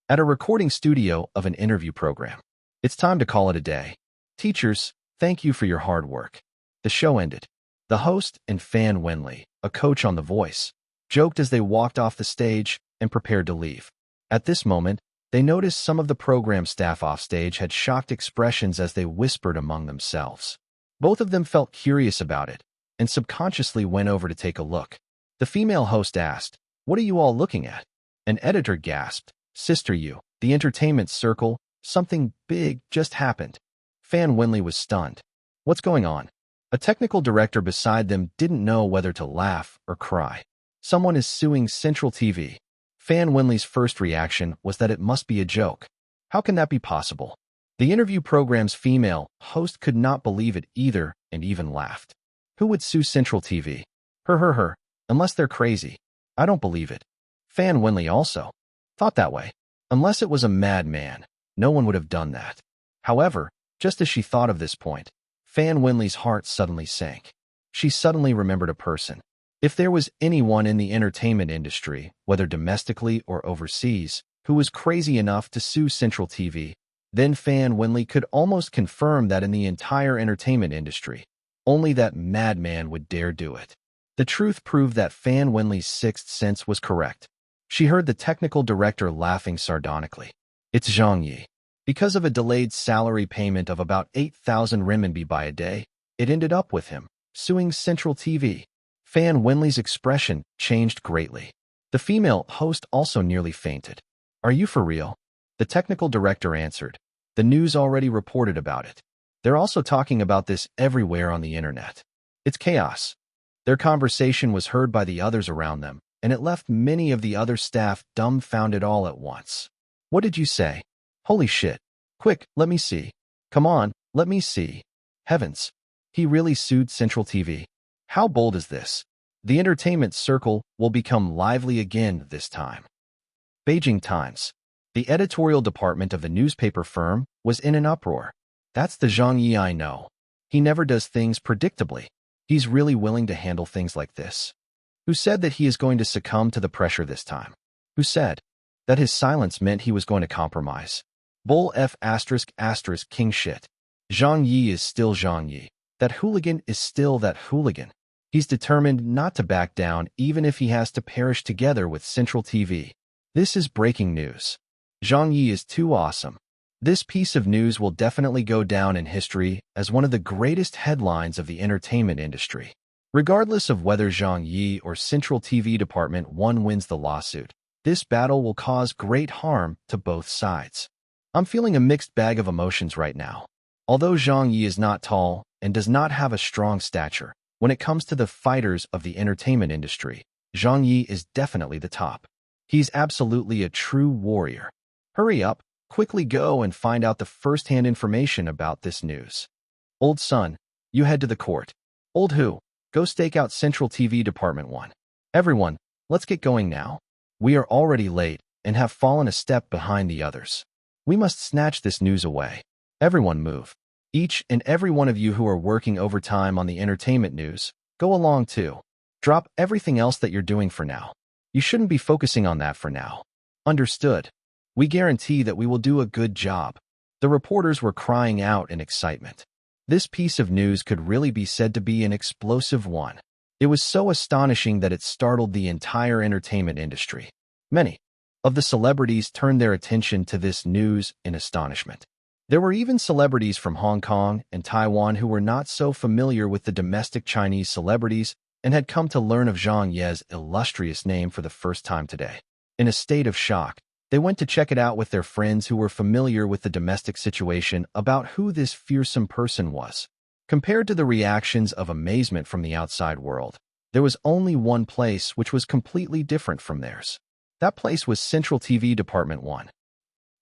At a recording studio of an interview program, it's time to call it a day. Teachers, thank you for your hard work. The show ended. The host and Fan Wenli, a coach on The Voice, joked as they walked off the stage and prepared to leave. At this moment, they noticed some of the program staff offstage had shocked expressions as they whispered among themselves. Both of them felt curious about it and subconsciously went over to take a look. The female host asked, What are you all looking at? An editor gasped, Sister Yu, the entertainment circle, something big just happened. Fan Wenli was stunned. What's going on? A technical director beside them didn't know whether to laugh or cry. Someone is suing Central TV. Fan Wenli's first reaction was that it must be a joke. How can that be possible? The interview program's female host could not believe it either and even laughed. Who would sue Central TV? Her, unless they're crazy. I don't believe it. Fan Wenli also thought that way. Unless it was a madman, no one would have done that. However, just as she thought of this point, Fan Wenli's heart suddenly sank. She suddenly remembered a person. If there was anyone in the entertainment industry, whether domestically or overseas, who was crazy enough to sue Central TV, then Fan Wenli could almost confirm that in the entire entertainment industry, only that madman would dare do it. The truth proved that Fan Wenli's sixth sense was correct. She heard the technical director laughing sardonically. It's Zhang Ye. Because of a delayed salary payment of about 8,000 renminbi by a day, it ended up with him suing Central TV. Fan Wenli's expression changed greatly. The female host also nearly fainted. Are you for real? The technical director answered. The news already reported about it. They're also talking about this everywhere on the internet. It's chaos. Their conversation was heard by the others around them, and it left many of the other staff dumbfounded all at once. What did you say? Holy shit. Quick, let me see. Come on, let me see. Heavens. He really sued Central TV. How bold is this? The entertainment circle will become lively again this time. Beijing Times. The editorial department of the newspaper firm was in an uproar. That's the Zhang Ye I know. He never does things predictably. He's really willing to handle things like this. Who said that he is going to succumb to the pressure this time? Who said that his silence meant he was going to compromise? Bull F asterisk asterisk king shit. Zhang Ye is still Zhang Ye. That hooligan is still that hooligan. He's determined not to back down even if he has to perish together with Central TV. This is breaking news. Zhang Ye is too awesome. This piece of news will definitely go down in history as one of the greatest headlines of the entertainment industry. Regardless of whether Zhang Ye or Central TV Department 1 wins the lawsuit, this battle will cause great harm to both sides. I'm feeling a mixed bag of emotions right now. Although Zhang Ye is not tall and does not have a strong stature, when it comes to the fighters of the entertainment industry, Zhang Ye is definitely the top. He's absolutely a true warrior. Hurry up, quickly go and find out the first-hand information about this news. Old son, you head to the court. Old who? Go stake out Central TV Department 1. Everyone, let's get going now. We are already late and have fallen a step behind the others. We must snatch this news away. Everyone move. Each and every one of you who are working overtime on the entertainment news, go along too. Drop everything else that you're doing for now. You shouldn't be focusing on that for now. Understood? We guarantee that we will do a good job. The reporters were crying out in excitement. This piece of news could really be said to be an explosive one. It was so astonishing that it startled the entire entertainment industry. Many of the celebrities turned their attention to this news in astonishment. There were even celebrities from Hong Kong and Taiwan who were not so familiar with the domestic Chinese celebrities and had come to learn of Zhang Ye's illustrious name for the first time today. In a state of shock, they went to check it out with their friends who were familiar with the domestic situation about who this fearsome person was. Compared to the reactions of amazement from the outside world, there was only one place which was completely different from theirs. That place was Central TV Department 1.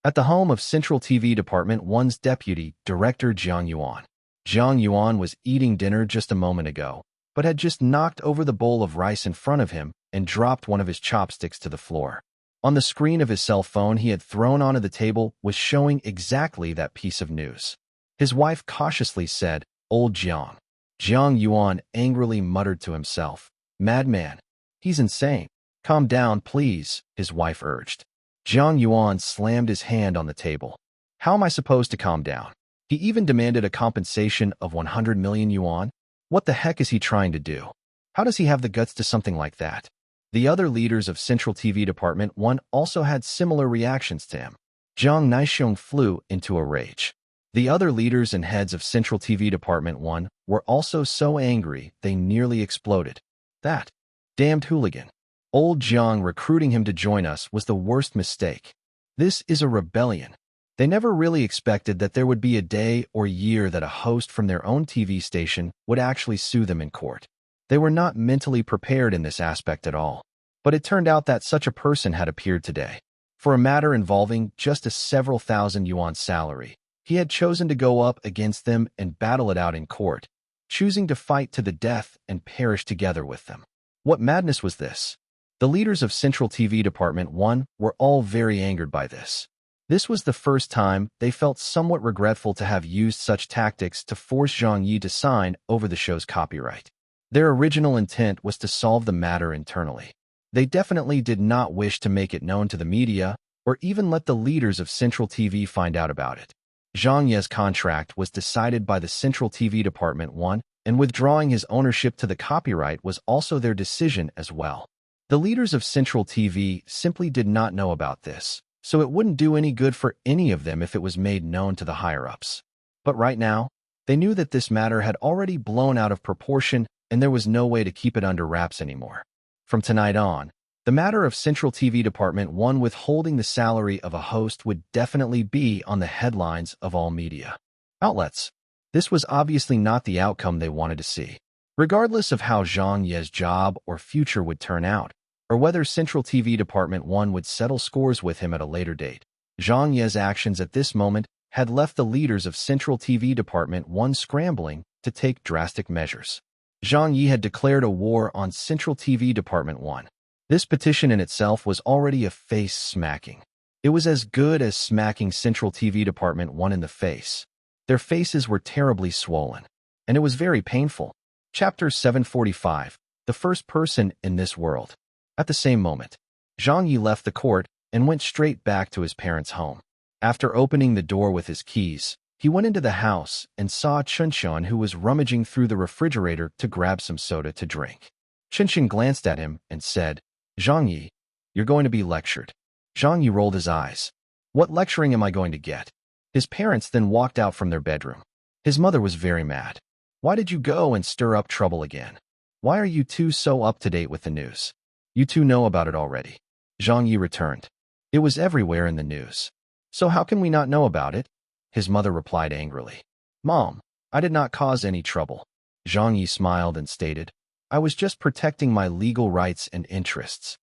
At the home of Central TV Department 1's deputy director Zhang Yuan. Zhang Yuan was eating dinner just a moment ago, but had just knocked over the bowl of rice in front of him and dropped one of his chopsticks to the floor. On the screen of his cell phone he had thrown onto the table was showing exactly that piece of news. His wife cautiously said, "Old Zhang." Zhang Yuan angrily muttered to himself, "Madman. He's insane. Calm down, please," his wife urged. Zhang Yuan slammed his hand on the table. "How am I supposed to calm down? He even demanded a compensation of 100 million yuan? What the heck is he trying to do? How does he have the guts to something like that?" The other leaders of Central TV Department 1 also had similar reactions to him. Zhang Naixiong flew into a rage. The other leaders and heads of Central TV Department 1 were also so angry they nearly exploded. That damned hooligan. Old Zhang recruiting him to join us was the worst mistake. This is a rebellion. They never really expected that there would be a day or year that a host from their own TV station would actually sue them in court. They were not mentally prepared in this aspect at all. But it turned out that such a person had appeared today. For a matter involving just a several thousand yuan salary, he had chosen to go up against them and battle it out in court, choosing to fight to the death and perish together with them. What madness was this? The leaders of Central TV Department 1 were all very angered by this. This was the first time they felt somewhat regretful to have used such tactics to force Zhang Ye to sign over the show's copyright. Their original intent was to solve the matter internally. They definitely did not wish to make it known to the media or even let the leaders of Central TV find out about it. Zhang Ye's contract was decided by the Central TV Department 1, and withdrawing his ownership to the copyright was also their decision as well. The leaders of Central TV simply did not know about this, so it wouldn't do any good for any of them if it was made known to the higher-ups. But right now, they knew that this matter had already blown out of proportion and there was no way to keep it under wraps anymore. From tonight on, the matter of Central TV Department 1 withholding the salary of a host would definitely be on the headlines of all media outlets. This was obviously not the outcome they wanted to see. Regardless of how Zhang Ye's job or future would turn out, or whether Central TV Department 1 would settle scores with him at a later date, Zhang Ye's actions at this moment had left the leaders of Central TV Department 1 scrambling to take drastic measures. Zhang Ye had declared a war on Central TV Department 1. This petition in itself was already a face-smacking. It was as good as smacking Central TV Department 1 in the face. Their faces were terribly swollen, and it was very painful. Chapter 745, The First Person in This World. At the same moment, Zhang Ye left the court and went straight back to his parents' home. After opening the door with his keys, He went into the house and saw Chunchun, who was rummaging through the refrigerator to grab some soda to drink. Chunchun glanced at him and said, "Zhang Ye, you're going to be lectured." Zhang Ye rolled his eyes. "What lecturing am I going to get?" His parents then walked out from their bedroom. His mother was very mad. "Why did you go and stir up trouble again? Why are you two so up to date with the news? You two know about it already." Zhang Ye returned. "It was everywhere in the news. So how can we not know about it?" His mother replied angrily. "Mom, I did not cause any trouble." Zhang Ye smiled and stated, "I was just protecting my legal rights and interests."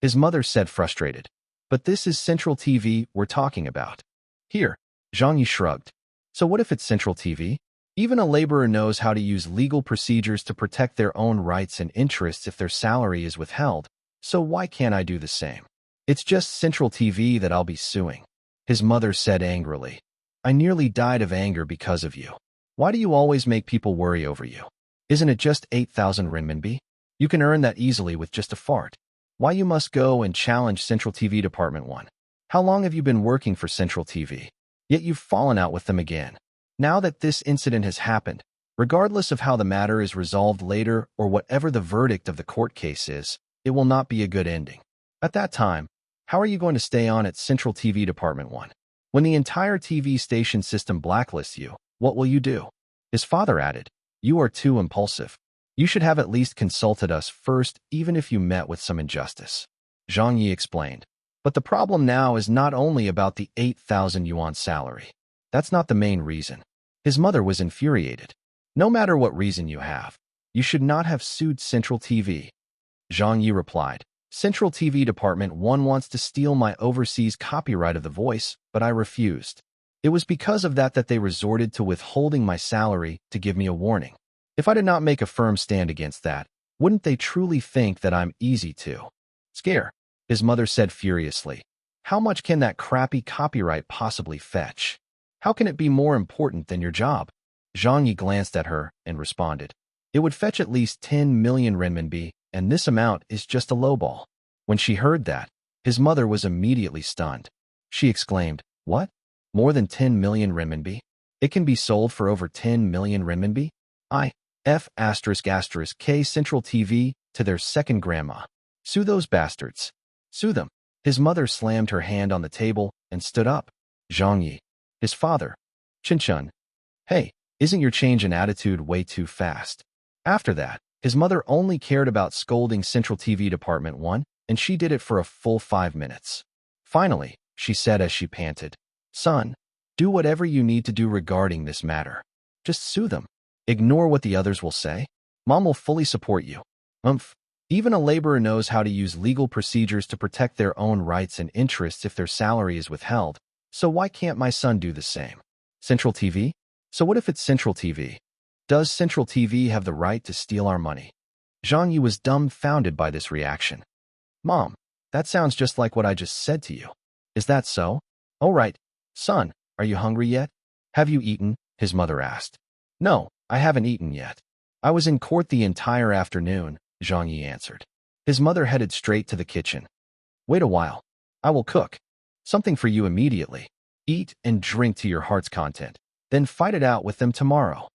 His mother said frustrated, "But this is Central TV we're talking about." "Here." Zhang Ye shrugged. "So what if it's Central TV? Even a laborer knows how to use legal procedures to protect their own rights and interests if their salary is withheld, so why can't I do the same? It's just Central TV that I'll be suing." His mother said angrily, "I nearly died of anger because of you. Why do you always make people worry over you? Isn't it just 8,000 renminbi? You can earn that easily with just a fart. Why you must go and challenge Central TV Department 1? How long have you been working for Central TV? Yet you've fallen out with them again. Now that this incident has happened, regardless of how the matter is resolved later or whatever the verdict of the court case is, it will not be a good ending. At that time, how are you going to stay on at Central TV Department 1? When the entire TV station system blacklists you, what will you do?" His father added, "You are too impulsive. You should have at least consulted us first, even if you met with some injustice." Zhang Ye explained, "But the problem now is not only about the 8,000 yuan salary. That's not the main reason." His mother was infuriated. "No matter what reason you have, you should not have sued Central TV." Zhang Ye replied, "Central TV Department 1 wants to steal my overseas copyright of The Voice, but I refused. It was because of that they resorted to withholding my salary to give me a warning. If I did not make a firm stand against that, wouldn't they truly think that I'm easy to scare?" His mother said furiously, "How much can that crappy copyright possibly fetch? How can it be more important than your job?" Zhang Yi glanced at her and responded, "It would fetch at least 10 million renminbi, and this amount is just a lowball." When she heard that, his mother was immediately stunned. She exclaimed, "What? More than 10 million renminbi? It can be sold for over 10 million renminbi? K Central TV to their second grandma. Sue those bastards. Sue them." His mother slammed her hand on the table and stood up. Zhang Ye, his father, Chunchun, "Hey, isn't your change in attitude way too fast?" After that, his mother only cared about scolding Central TV Department 1, and she did it for a full 5 minutes. Finally, she said as she panted, "Son, do whatever you need to do regarding this matter. Just sue them. Ignore what the others will say. Mom will fully support you." Even a laborer knows how to use legal procedures to protect their own rights and interests if their salary is withheld, so why can't my son do the same? Central TV? So what if it's Central TV? Does Central TV have the right to steal our money? Zhang Yi was dumbfounded by this reaction. "Mom, that sounds just like what I just said to you. Is that so? All right. Son, are you hungry yet? Have you eaten?" his mother asked. "No, I haven't eaten yet. I was in court the entire afternoon," Zhang Yi answered. His mother headed straight to the kitchen. "Wait a while. I will cook something for you immediately. Eat and drink to your heart's content, then fight it out with them tomorrow."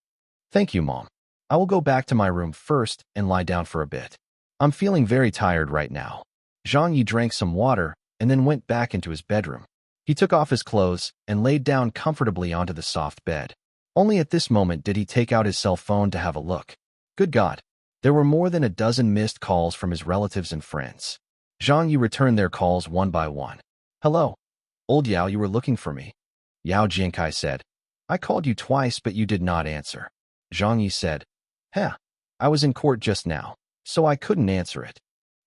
"Thank you, Mom. I will go back to my room first and lie down for a bit. I'm feeling very tired right now." Zhang Yi drank some water and then went back into his bedroom. He took off his clothes and laid down comfortably onto the soft bed. Only at this moment did he take out his cell phone to have a look. Good God! There were more than a dozen missed calls from his relatives and friends. Zhang Yi returned their calls one by one. "Hello. Old Yao, you were looking for me?" Yao Jiankai said. "I called you twice, but you did not answer." Zhang Yi said, I was in court just now, so I couldn't answer it."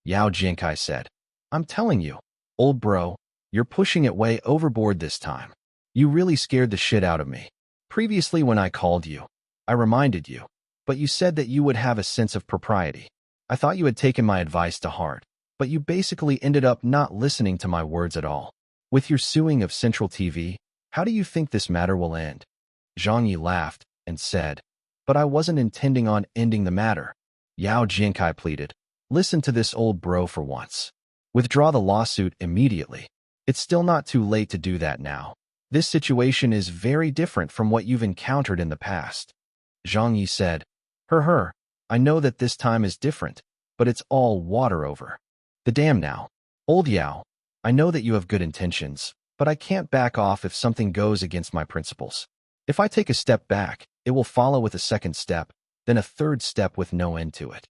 Yao Jiankai said, "I'm telling you, old bro, you're pushing it way overboard this time. You really scared the shit out of me. Previously when I called you, I reminded you, but you said that you would have a sense of propriety. I thought you had taken my advice to heart, but you basically ended up not listening to my words at all. With your suing of Central TV, how do you think this matter will end?" Zhang Yi laughed and said, "But I wasn't intending on ending the matter." Yao Jiankai pleaded, "Listen to this old bro for once. Withdraw the lawsuit immediately. It's still not too late to do that now. This situation is very different from what you've encountered in the past. Zhang Ye said, Her, I know that this time is different, but it's all water over the dam now. Old Yao, I know that you have good intentions, but I can't back off if something goes against my principles. If I take a step back, it will follow with a second step, then a third step with no end to it.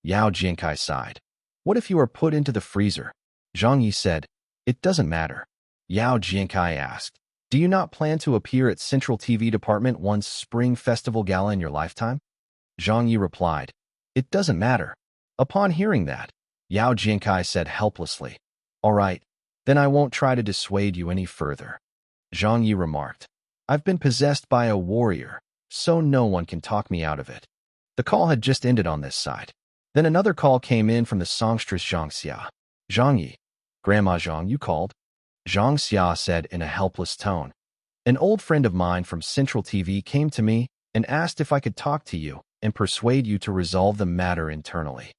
Yao Jiankai sighed. What if you are put into the freezer? Zhang Yi said, It doesn't matter. Yao Jiankai asked, Do you not plan to appear at Central TV Department 1's Spring Festival Gala in your lifetime? Zhang Yi replied, It doesn't matter. Upon hearing that, Yao Jiankai said helplessly, All right, then I won't try to dissuade you any further. Zhang Yi remarked, I've been possessed by a warrior, so no one can talk me out of it. The call had just ended on this side. Then another call came in from the songstress Zhang Xia. Zhang Yi, Grandma Zhang, you called? Zhang Xia said in a helpless tone. An old friend of mine from Central TV came to me and asked if I could talk to you and persuade you to resolve the matter internally.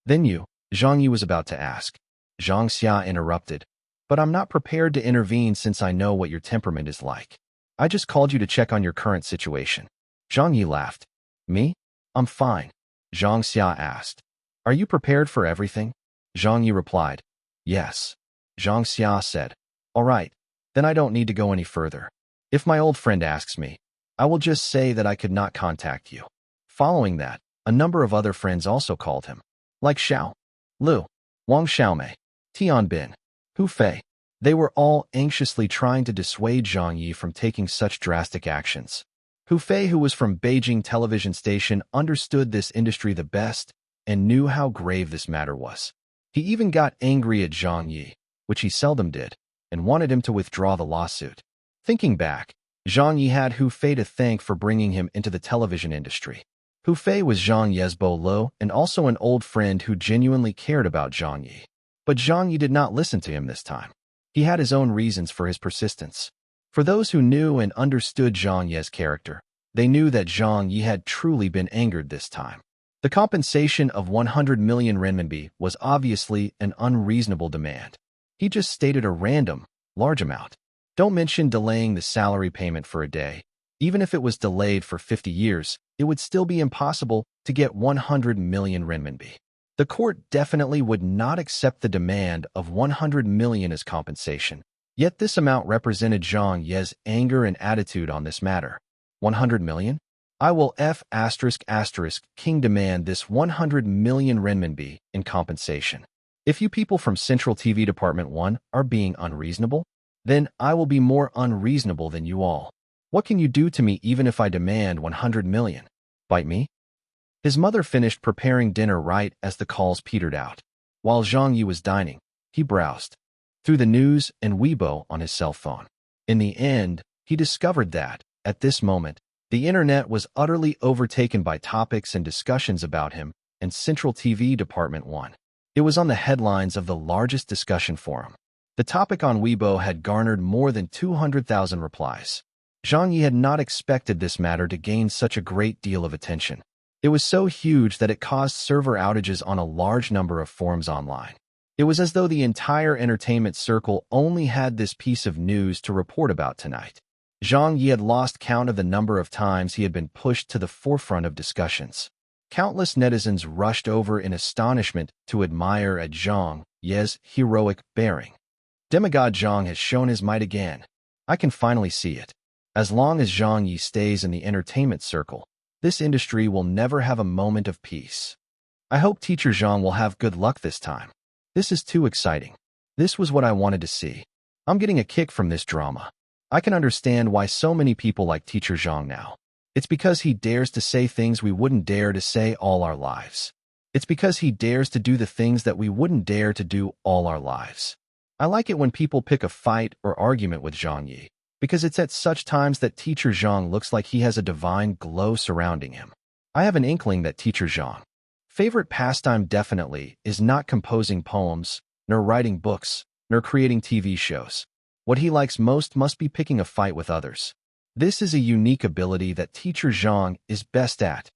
Then you, Zhang Yi was about to ask. Zhang Xia interrupted. But I'm not prepared to intervene since I know what your temperament is like. I just called you to check on your current situation. Zhang Yi laughed. Me? I'm fine. Zhang Xia asked. Are you prepared for everything? Zhang Yi replied. Yes. Zhang Xia said. All right, then I don't need to go any further. If my old friend asks me, I will just say that I could not contact you. Following that, a number of other friends also called him, like Xiao, Lu, Wang Xiaomei, Tian Bin, Hu Fei. They were all anxiously trying to dissuade Zhang Yi from taking such drastic actions. Hu Fei, who was from Beijing television station, understood this industry the best and knew how grave this matter was. He even got angry at Zhang Yi, which he seldom did, and wanted him to withdraw the lawsuit. Thinking back, Zhang Yi had Hu Fei to thank for bringing him into the television industry. Hu Fei was Zhang Ye's Bo and also an old friend who genuinely cared about Zhang Yi. But Zhang Yi did not listen to him this time. He had his own reasons for his persistence. For those who knew and understood Zhang Ye's character, they knew that Zhang Yi had truly been angered this time. The compensation of 100 million renminbi was obviously an unreasonable demand. He just stated a random, large amount. Don't mention delaying the salary payment for a day. Even if it was delayed for 50 years, it would still be impossible to get 100 million renminbi. The court definitely would not accept the demand of 100 million as compensation. Yet this amount represented Zhang Ye's anger and attitude on this matter. 100 million? I will King demand this 100 million renminbi in compensation. If you people from Central TV Department 1 are being unreasonable, then I will be more unreasonable than you all. What can you do to me even if I demand 100 million? Bite me? His mother finished preparing dinner right as the calls petered out. While Zhang Yi was dining, he browsed through the news and Weibo on his cell phone. In the end, he discovered that, at this moment, the internet was utterly overtaken by topics and discussions about him and Central TV Department 1. It was on the headlines of the largest discussion forum. The topic on Weibo had garnered more than 200,000 replies. Zhang Yi had not expected this matter to gain such a great deal of attention. It was so huge that it caused server outages on a large number of forums online. It was as though the entire entertainment circle only had this piece of news to report about tonight. Zhang Yi had lost count of the number of times he had been pushed to the forefront of discussions. Countless netizens rushed over in astonishment to admire at Zhang Ye's heroic bearing. Demigod Zhang has shown his might again. I can finally see it. As long as Zhang Yi stays in the entertainment circle, this industry will never have a moment of peace. I hope Teacher Zhang will have good luck this time. This is too exciting. This was what I wanted to see. I'm getting a kick from this drama. I can understand why so many people like Teacher Zhang now. It's because he dares to say things we wouldn't dare to say all our lives. It's because he dares to do the things that we wouldn't dare to do all our lives. I like it when people pick a fight or argument with Zhang Yi, because it's at such times that Teacher Zhang looks like he has a divine glow surrounding him. I have an inkling that Teacher Zhang's favorite pastime definitely is not composing poems, nor writing books, nor creating TV shows. What he likes most must be picking a fight with others. This is a unique ability that Teacher Zhang is best at.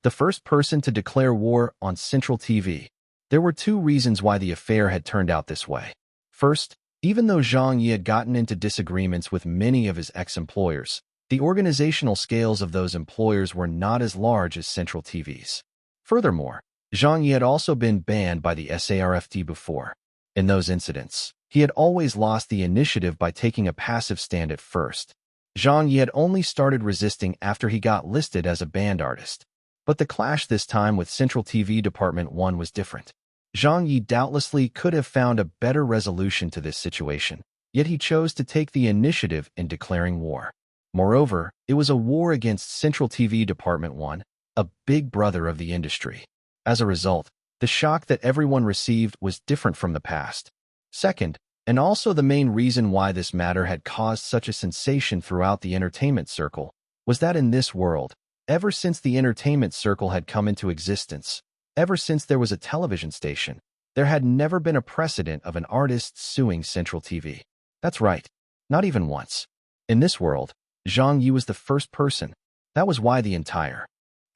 The first person to declare war on Central TV. There were two reasons why the affair had turned out this way. First, Even though Zhang Ye had gotten into disagreements with many of his ex-employers, the organizational scales of those employers were not as large as Central TV's. Furthermore, Zhang Ye had also been banned by the SARFT before. In those incidents, he had always lost the initiative by taking a passive stand at first. Zhang Ye had only started resisting after he got listed as a banned artist. But the clash this time with Central TV Department 1 was different. Zhang Ye doubtlessly could have found a better resolution to this situation, yet he chose to take the initiative in declaring war. Moreover, it was a war against Central TV Department 1, a big brother of the industry. As a result, the shock that everyone received was different from the past. Second, and also the main reason why this matter had caused such a sensation throughout the entertainment circle, was that in this world, ever since the entertainment circle had come into existence, ever since there was a television station, there had never been a precedent of an artist suing Central TV. That's right, not even once. In this world, Zhang Ye was the first person. That was why the entire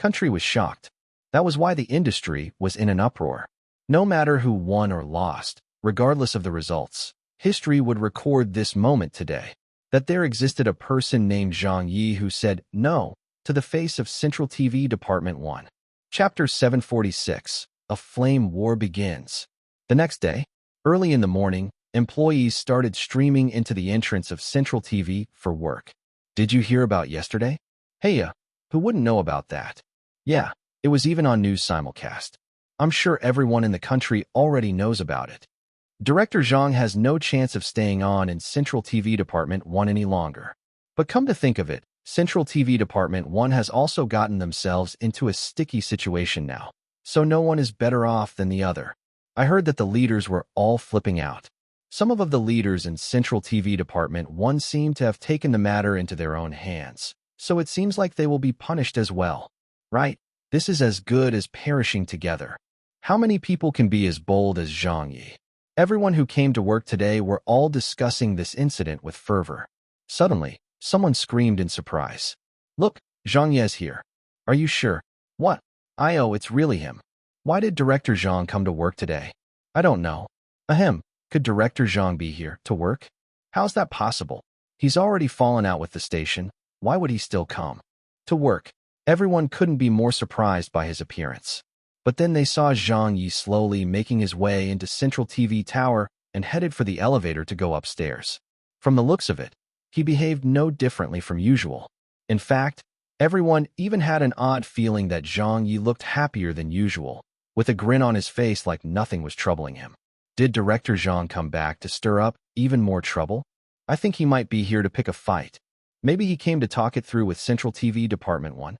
country was shocked. That was why the industry was in an uproar. No matter who won or lost, regardless of the results, history would record this moment today, that there existed a person named Zhang Ye who said no to the face of Central TV Department 1. Chapter 746, A Flame War Begins. The next day, early in the morning, employees started streaming into the entrance of Central TV for work. Did you hear about yesterday? Hey, who wouldn't know about that? Yeah, it was even on news simulcast. I'm sure everyone in the country already knows about it. Director Zhang has no chance of staying on in Central TV Department 1 any longer. But come to think of it, Central TV Department 1 has also gotten themselves into a sticky situation now, so no one is better off than the other. I heard that the leaders were all flipping out. Some of the leaders in Central TV Department 1 seem to have taken the matter into their own hands, so it seems like they will be punished as well. Right? This is as good as perishing together. How many people can be as bold as Zhang Ye? Everyone who came to work today were all discussing this incident with fervor. Suddenly, someone screamed in surprise. Look, Zhang Ye's here. Are you sure? What? It's really him. Why did Director Zhang come to work today? I don't know. Ahem. Could Director Zhang be here to work? How's that possible? He's already fallen out with the station. Why would he still come to work? Everyone couldn't be more surprised by his appearance. But then they saw Zhang Ye slowly making his way into Central TV Tower and headed for the elevator to go upstairs. From the looks of it, he behaved no differently from usual. In fact, everyone even had an odd feeling that Zhang Ye looked happier than usual, with a grin on his face like nothing was troubling him. Did Director Zhang come back to stir up even more trouble? I think he might be here to pick a fight. Maybe he came to talk it through with Central TV Department 1.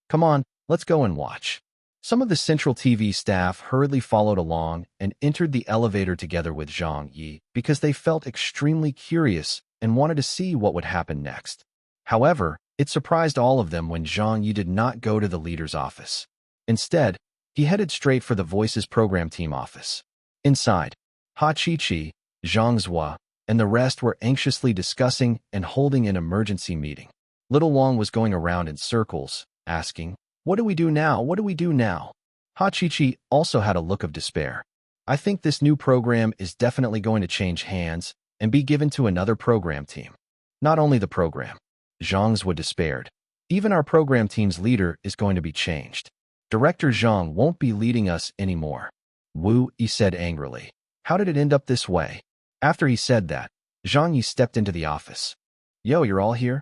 Come on, let's go and watch. Some of the Central TV staff hurriedly followed along and entered the elevator together with Zhang Ye because they felt extremely curious and wanted to see what would happen next. However, it surprised all of them when Zhang Ye did not go to the leader's office. Instead, he headed straight for the Voices program team office. Inside, Ha Chi-Chi, Zhang Zhua, and the rest were anxiously discussing and holding an emergency meeting. Little Wang was going around in circles, asking, "What do we do now? What do we do now?" Ha Chi-Chi also had a look of despair. I think this new program is definitely going to change hands and be given to another program team. Not only the program. Zhang Zhua despaired. Even our program team's leader is going to be changed. Director Zhang won't be leading us anymore. Wu Yi said angrily. How did it end up this way? After he said that, Zhang Yi stepped into the office. Yo, you're all here?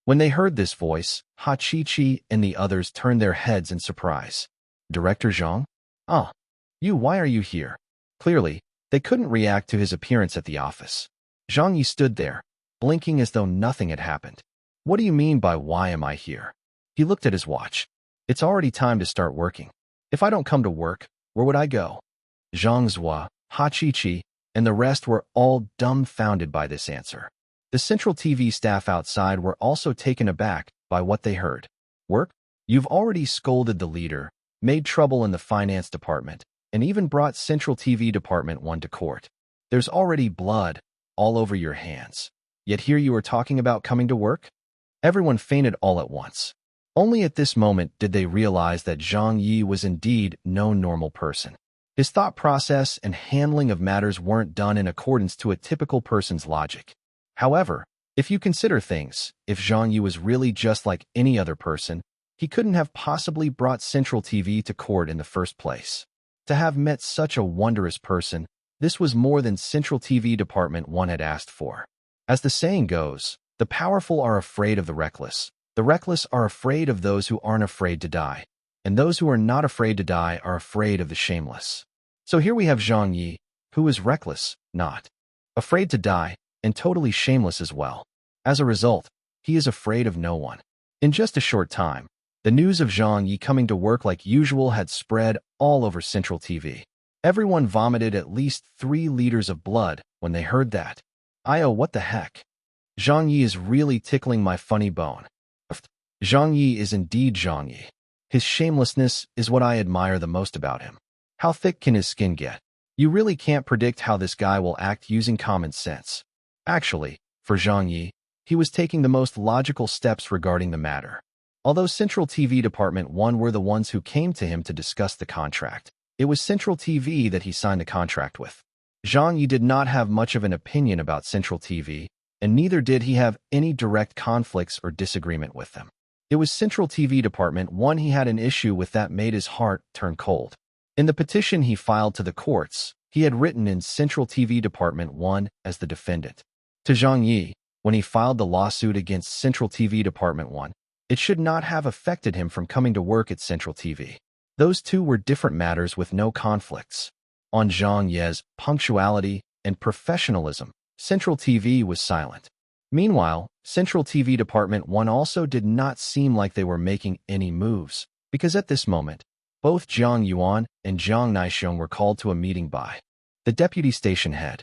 When they heard this voice, Ha Chi-Chi and the others turned their heads in surprise. Director Zhang? You, why are you here? Clearly, they couldn't react to his appearance at the office. Zhang Yi stood there, blinking as though nothing had happened. What do you mean by why am I here? He looked at his watch. It's already time to start working. If I don't come to work, where would I go? Zhang Zhua, Ha Chi-Chi, and the rest were all dumbfounded by this answer. The Central TV staff outside were also taken aback by what they heard. Work? You've already scolded the leader, made trouble in the finance department, and even brought Central TV Department 1 to court. There's already blood all over your hands. Yet here you are talking about coming to work? Everyone fainted all at once. Only at this moment did they realize that Zhang Ye was indeed no normal person. His thought process and handling of matters weren't done in accordance to a typical person's logic. However, if you consider things, if Zhang Ye was really just like any other person, he couldn't have possibly brought Central TV to court in the first place. To have met such a wondrous person, this was more than Central TV Department 1 had asked for. As the saying goes, the powerful are afraid of the reckless are afraid of those who aren't afraid to die, and those who are not afraid to die are afraid of the shameless. So here we have Zhang Ye, who is reckless, not afraid to die, and totally shameless as well. As a result, he is afraid of no one. In just a short time, the news of Zhang Ye coming to work like usual had spread all over Central TV. Everyone vomited at least 3 liters of blood when they heard that. What the heck? Zhang Ye is really tickling my funny bone. Zhang Ye is indeed Zhang Ye. His shamelessness is what I admire the most about him. How thick can his skin get? You really can't predict how this guy will act using common sense. Actually, for Zhang Ye, he was taking the most logical steps regarding the matter. Although Central TV Department 1 were the ones who came to him to discuss the contract, it was Central TV that he signed the contract with. Zhang Ye did not have much of an opinion about Central TV, and neither did he have any direct conflicts or disagreement with them. It was Central TV Department 1 he had an issue with that made his heart turn cold. In the petition he filed to the courts, he had written in Central TV Department 1 as the defendant. To Zhang Ye, when he filed the lawsuit against Central TV Department 1, it should not have affected him from coming to work at Central TV. Those two were different matters with no conflicts. On Zhang Ye's punctuality and professionalism, Central TV was silent. Meanwhile, Central TV Department 1 also did not seem like they were making any moves, because at this moment, both Zhang Yuan and Zhang Naixiong were called to a meeting by the deputy station head.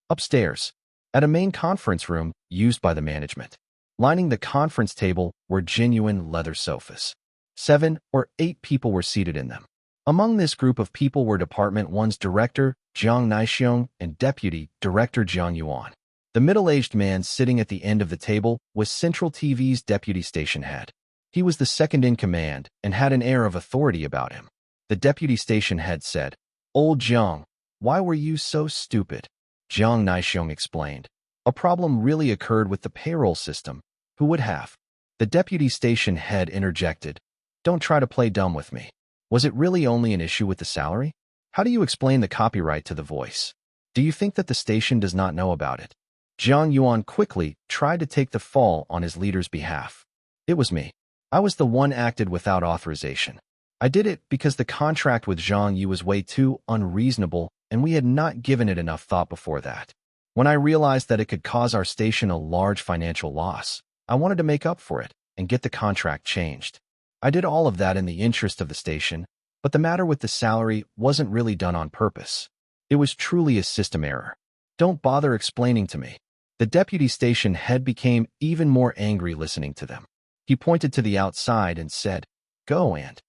Upstairs, at a main conference room used by the management, lining the conference table were genuine leather sofas. 7 or 8 people were seated in them. Among this group of people were Department 1's director, Zhang Naixiong, and deputy director Zhang Yuan. The middle-aged man sitting at the end of the table was Central TV's deputy station head. He was the second in command and had an air of authority about him. The deputy station head said, "Old Zhang, why were you so stupid?" Zhang Naixiong explained. "A problem really occurred with the payroll system. Who would have?" The deputy station head interjected, "Don't try to play dumb with me. Was it really only an issue with the salary? How do you explain the copyright to the voice? Do you think that the station does not know about it?" Zhang Yuan quickly tried to take the fall on his leader's behalf. "It was me. I was the one acted without authorization. I did it because the contract with Zhang Ye was way too unreasonable and we had not given it enough thought before that. When I realized that it could cause our station a large financial loss, I wanted to make up for it and get the contract changed. I did all of that in the interest of the station, but the matter with the salary wasn't really done on purpose. It was truly a system error. Don't bother explaining to me." The deputy station head became even more angry listening to them. He pointed to the outside and said, "Go and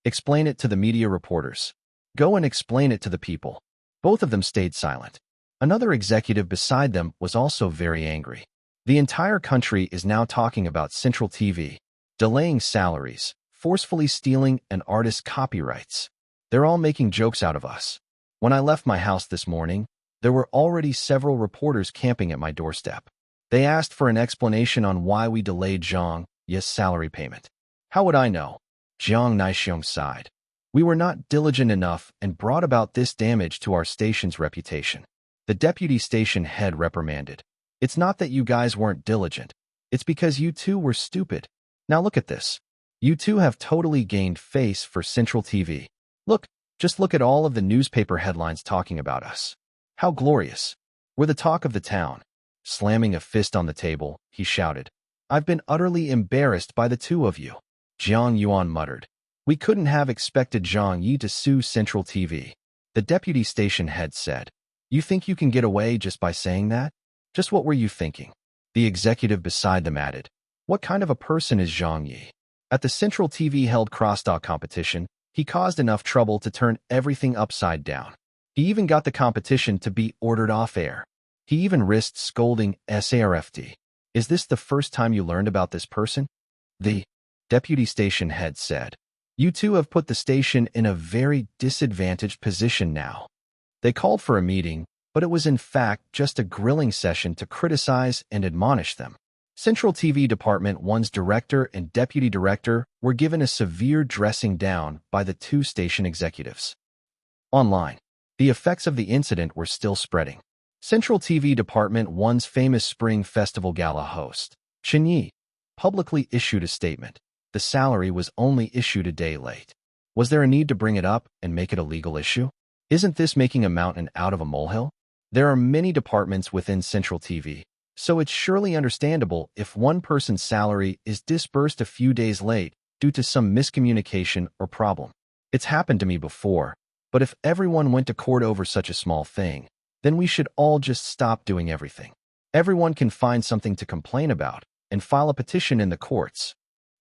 explain it to the media reporters. Go and explain it to the people." Both of them stayed silent. Another executive beside them was also very angry. The entire country is now talking about Central TV, delaying salaries, forcefully stealing an artist's copyrights. They're all making jokes out of us. When I left my house this morning, there were already several reporters camping at my doorstep. They asked for an explanation on why we delayed Zhang Ye's salary payment. How would I know? Zhang Naixiong sighed. We were not diligent enough and brought about this damage to our station's reputation. The deputy station head reprimanded. It's not that you guys weren't diligent. It's because you two were stupid. Now look at this. You two have totally gained face for Central TV. Just look at all of the newspaper headlines talking about us. How glorious. We're the talk of the town. Slamming a fist on the table, he shouted. I've been utterly embarrassed by the two of you. Zhang Yuan muttered. We couldn't have expected Zhang Ye to sue Central TV. The deputy station head said. You think you can get away just by saying that? Just what were you thinking? The executive beside them added. What kind of a person is Zhang Ye? At the Central TV held crosstalk competition, he caused enough trouble to turn everything upside down. He even got the competition to be ordered off air. He even risked scolding SARFT. Is this the first time you learned about this person? The deputy station head said. You two have put the station in a very disadvantaged position now. They called for a meeting, but it was in fact just a grilling session to criticize and admonish them. Central TV Department 1's director and deputy director were given a severe dressing down by the two station executives. Online, the effects of the incident were still spreading. Central TV Department 1's famous Spring Festival Gala host, Zhang Ye, publicly issued a statement. The salary was only issued a day late. Was there a need to bring it up and make it a legal issue? Isn't this making a mountain out of a molehill? There are many departments within Central TV, so it's surely understandable if one person's salary is disbursed a few days late due to some miscommunication or problem. It's happened to me before, but if everyone went to court over such a small thing, then we should all just stop doing everything. Everyone can find something to complain about and file a petition in the courts.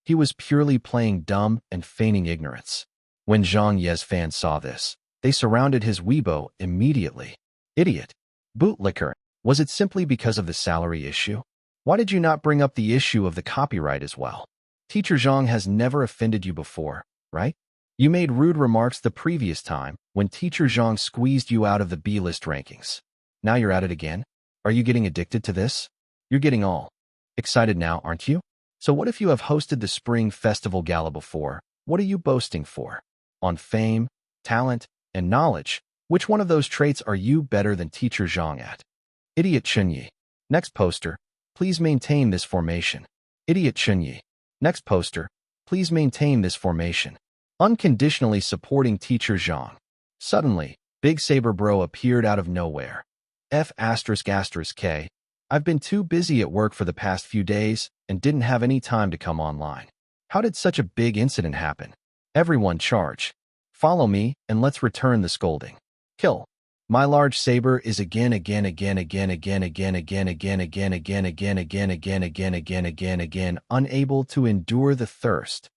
He was purely playing dumb and feigning ignorance. When Zhang Ye's fans saw this, they surrounded his Weibo immediately. Idiot. Bootlicker. Was it simply because of the salary issue? Why did you not bring up the issue of the copyright as well? Teacher Zhang has never offended you before, right? You made rude remarks the previous time when Teacher Zhang squeezed you out of the B-list rankings. Now you're at it again? Are you getting addicted to this? You're getting all excited now, aren't you? So what if you have hosted the Spring Festival Gala before? What are you boasting for? On fame, talent, and knowledge, which one of those traits are you better than Teacher Zhang at? Idiot Zhang Ye. Next poster, please maintain this formation. Idiot Zhang Ye. Next poster, please maintain this formation. Unconditionally supporting Teacher Zhang. Suddenly, Big Saber Bro appeared out of nowhere. F***K. I've been too busy at work for the past few days and didn't have any time to come online. How did such a big incident happen? Everyone charge. Follow me and let's return the scolding. Kill. My large saber is again unable to endure the thirst.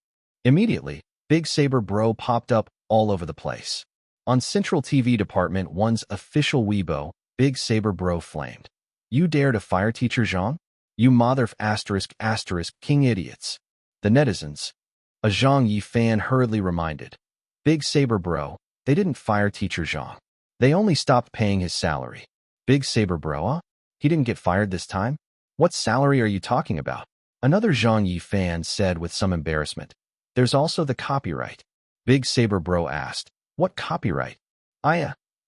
Immediately, Big Saber Bro popped up all over the place. On Central TV Department 1's official Weibo, Big Saber Bro flamed. You dare to fire Teacher Zhang? You king idiots. The netizens. A Zhang Ye fan hurriedly reminded. Big Saber Bro, they didn't fire Teacher Zhang. They only stopped paying his salary. Big Saber Bro, he didn't get fired this time? What salary are you talking about? Another Zhang Ye fan said with some embarrassment. There's also the copyright. Big Saber Bro asked, what copyright?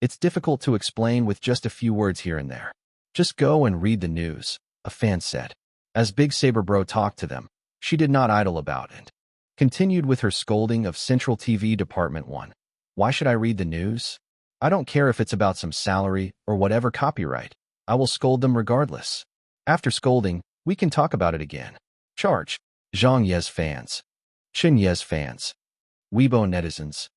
It's difficult to explain with just a few words here and there. Just go and read the news, a fan said. As Big Saber Bro talked to them, she did not idle about it. Continued with her scolding of Central TV Department 1. Why should I read the news? I don't care if it's about some salary or whatever copyright. I will scold them regardless. After scolding, we can talk about it again. Charge. Zhang Ye's fans. Zhang Ye's fans. Weibo netizens.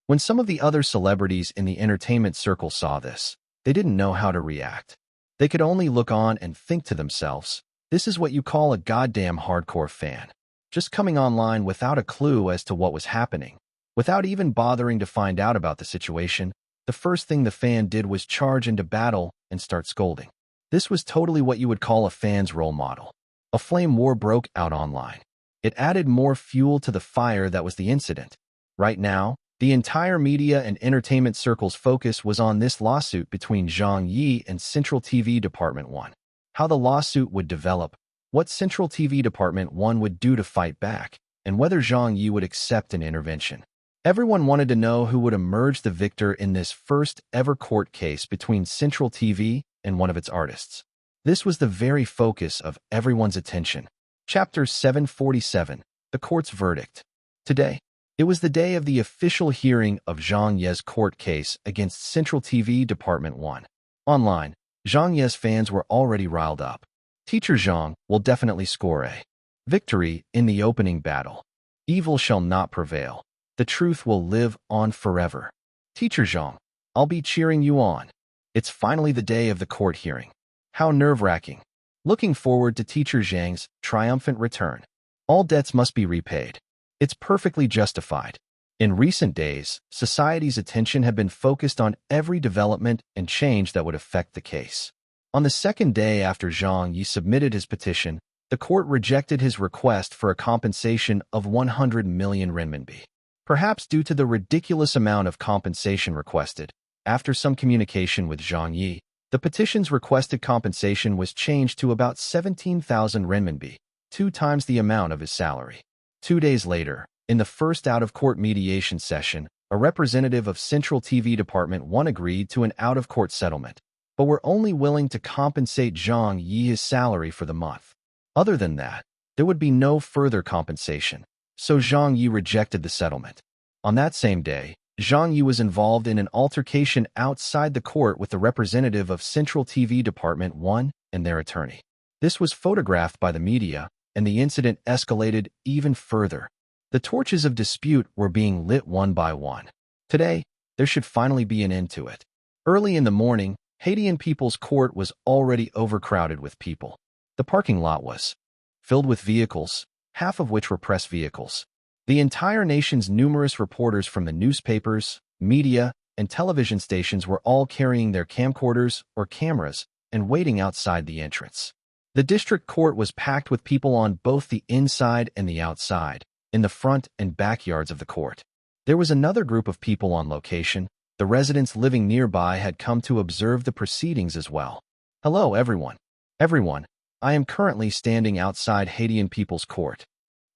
When some of the other celebrities in the entertainment circle saw this, they didn't know how to react. They could only look on and think to themselves, this is what you call a goddamn hardcore fan. Just coming online without a clue as to what was happening. Without even bothering to find out about the situation, the first thing the fan did was charge into battle and start scolding. This was totally what you would call a fan's role model. A flame war broke out online. It added more fuel to the fire that was the incident. Right now, the entire media and entertainment circle's focus was on this lawsuit between Zhang Ye and Central TV Department 1. How the lawsuit would develop, what Central TV Department 1 would do to fight back, and whether Zhang Ye would accept an intervention. Everyone wanted to know who would emerge the victor in this first ever court case between Central TV and one of its artists. This was the very focus of everyone's attention. Chapter 747, The Court's Verdict. Today, it was the day of the official hearing of Zhang Ye's court case against Central TV Department 1. Online, Zhang Ye's fans were already riled up. Teacher Zhang will definitely score a victory in the opening battle. Evil shall not prevail. The truth will live on forever. Teacher Zhang, I'll be cheering you on. It's finally the day of the court hearing. How nerve-wracking. Looking forward to Teacher Zhang's triumphant return. All debts must be repaid. It's perfectly justified. In recent days, society's attention had been focused on every development and change that would affect the case. On the second day after Zhang Ye submitted his petition, the court rejected his request for a compensation of 100 million renminbi. perhaps due to the ridiculous amount of compensation requested. After some communication with Zhang Ye, the petition's requested compensation was changed to about 17,000 renminbi, 2 times the amount of his salary. 2 days later, in the first out-of-court mediation session, a representative of Central TV Department 1 agreed to an out-of-court settlement, but were only willing to compensate Zhang Ye his salary for the month. Other than that, there would be no further compensation, so Zhang Ye rejected the settlement. On that same day, Zhang Ye was involved in an altercation outside the court with the representative of Central TV Department 1 and their attorney. This was photographed by the media, and the incident escalated even further. The torches of dispute were being lit one by one. Today, there should finally be an end to it. Early in the morning, Haitian People's Court was already overcrowded with people. The parking lot was filled with vehicles, half of which were press vehicles. The entire nation's numerous reporters from the newspapers, media, and television stations were all carrying their camcorders or cameras and waiting outside the entrance. The district court was packed with people on both the inside and the outside, in the front and backyards of the court. There was another group of people on location. The residents living nearby had come to observe the proceedings as well. Hello, everyone. Everyone, I am currently standing outside Haitian People's Court.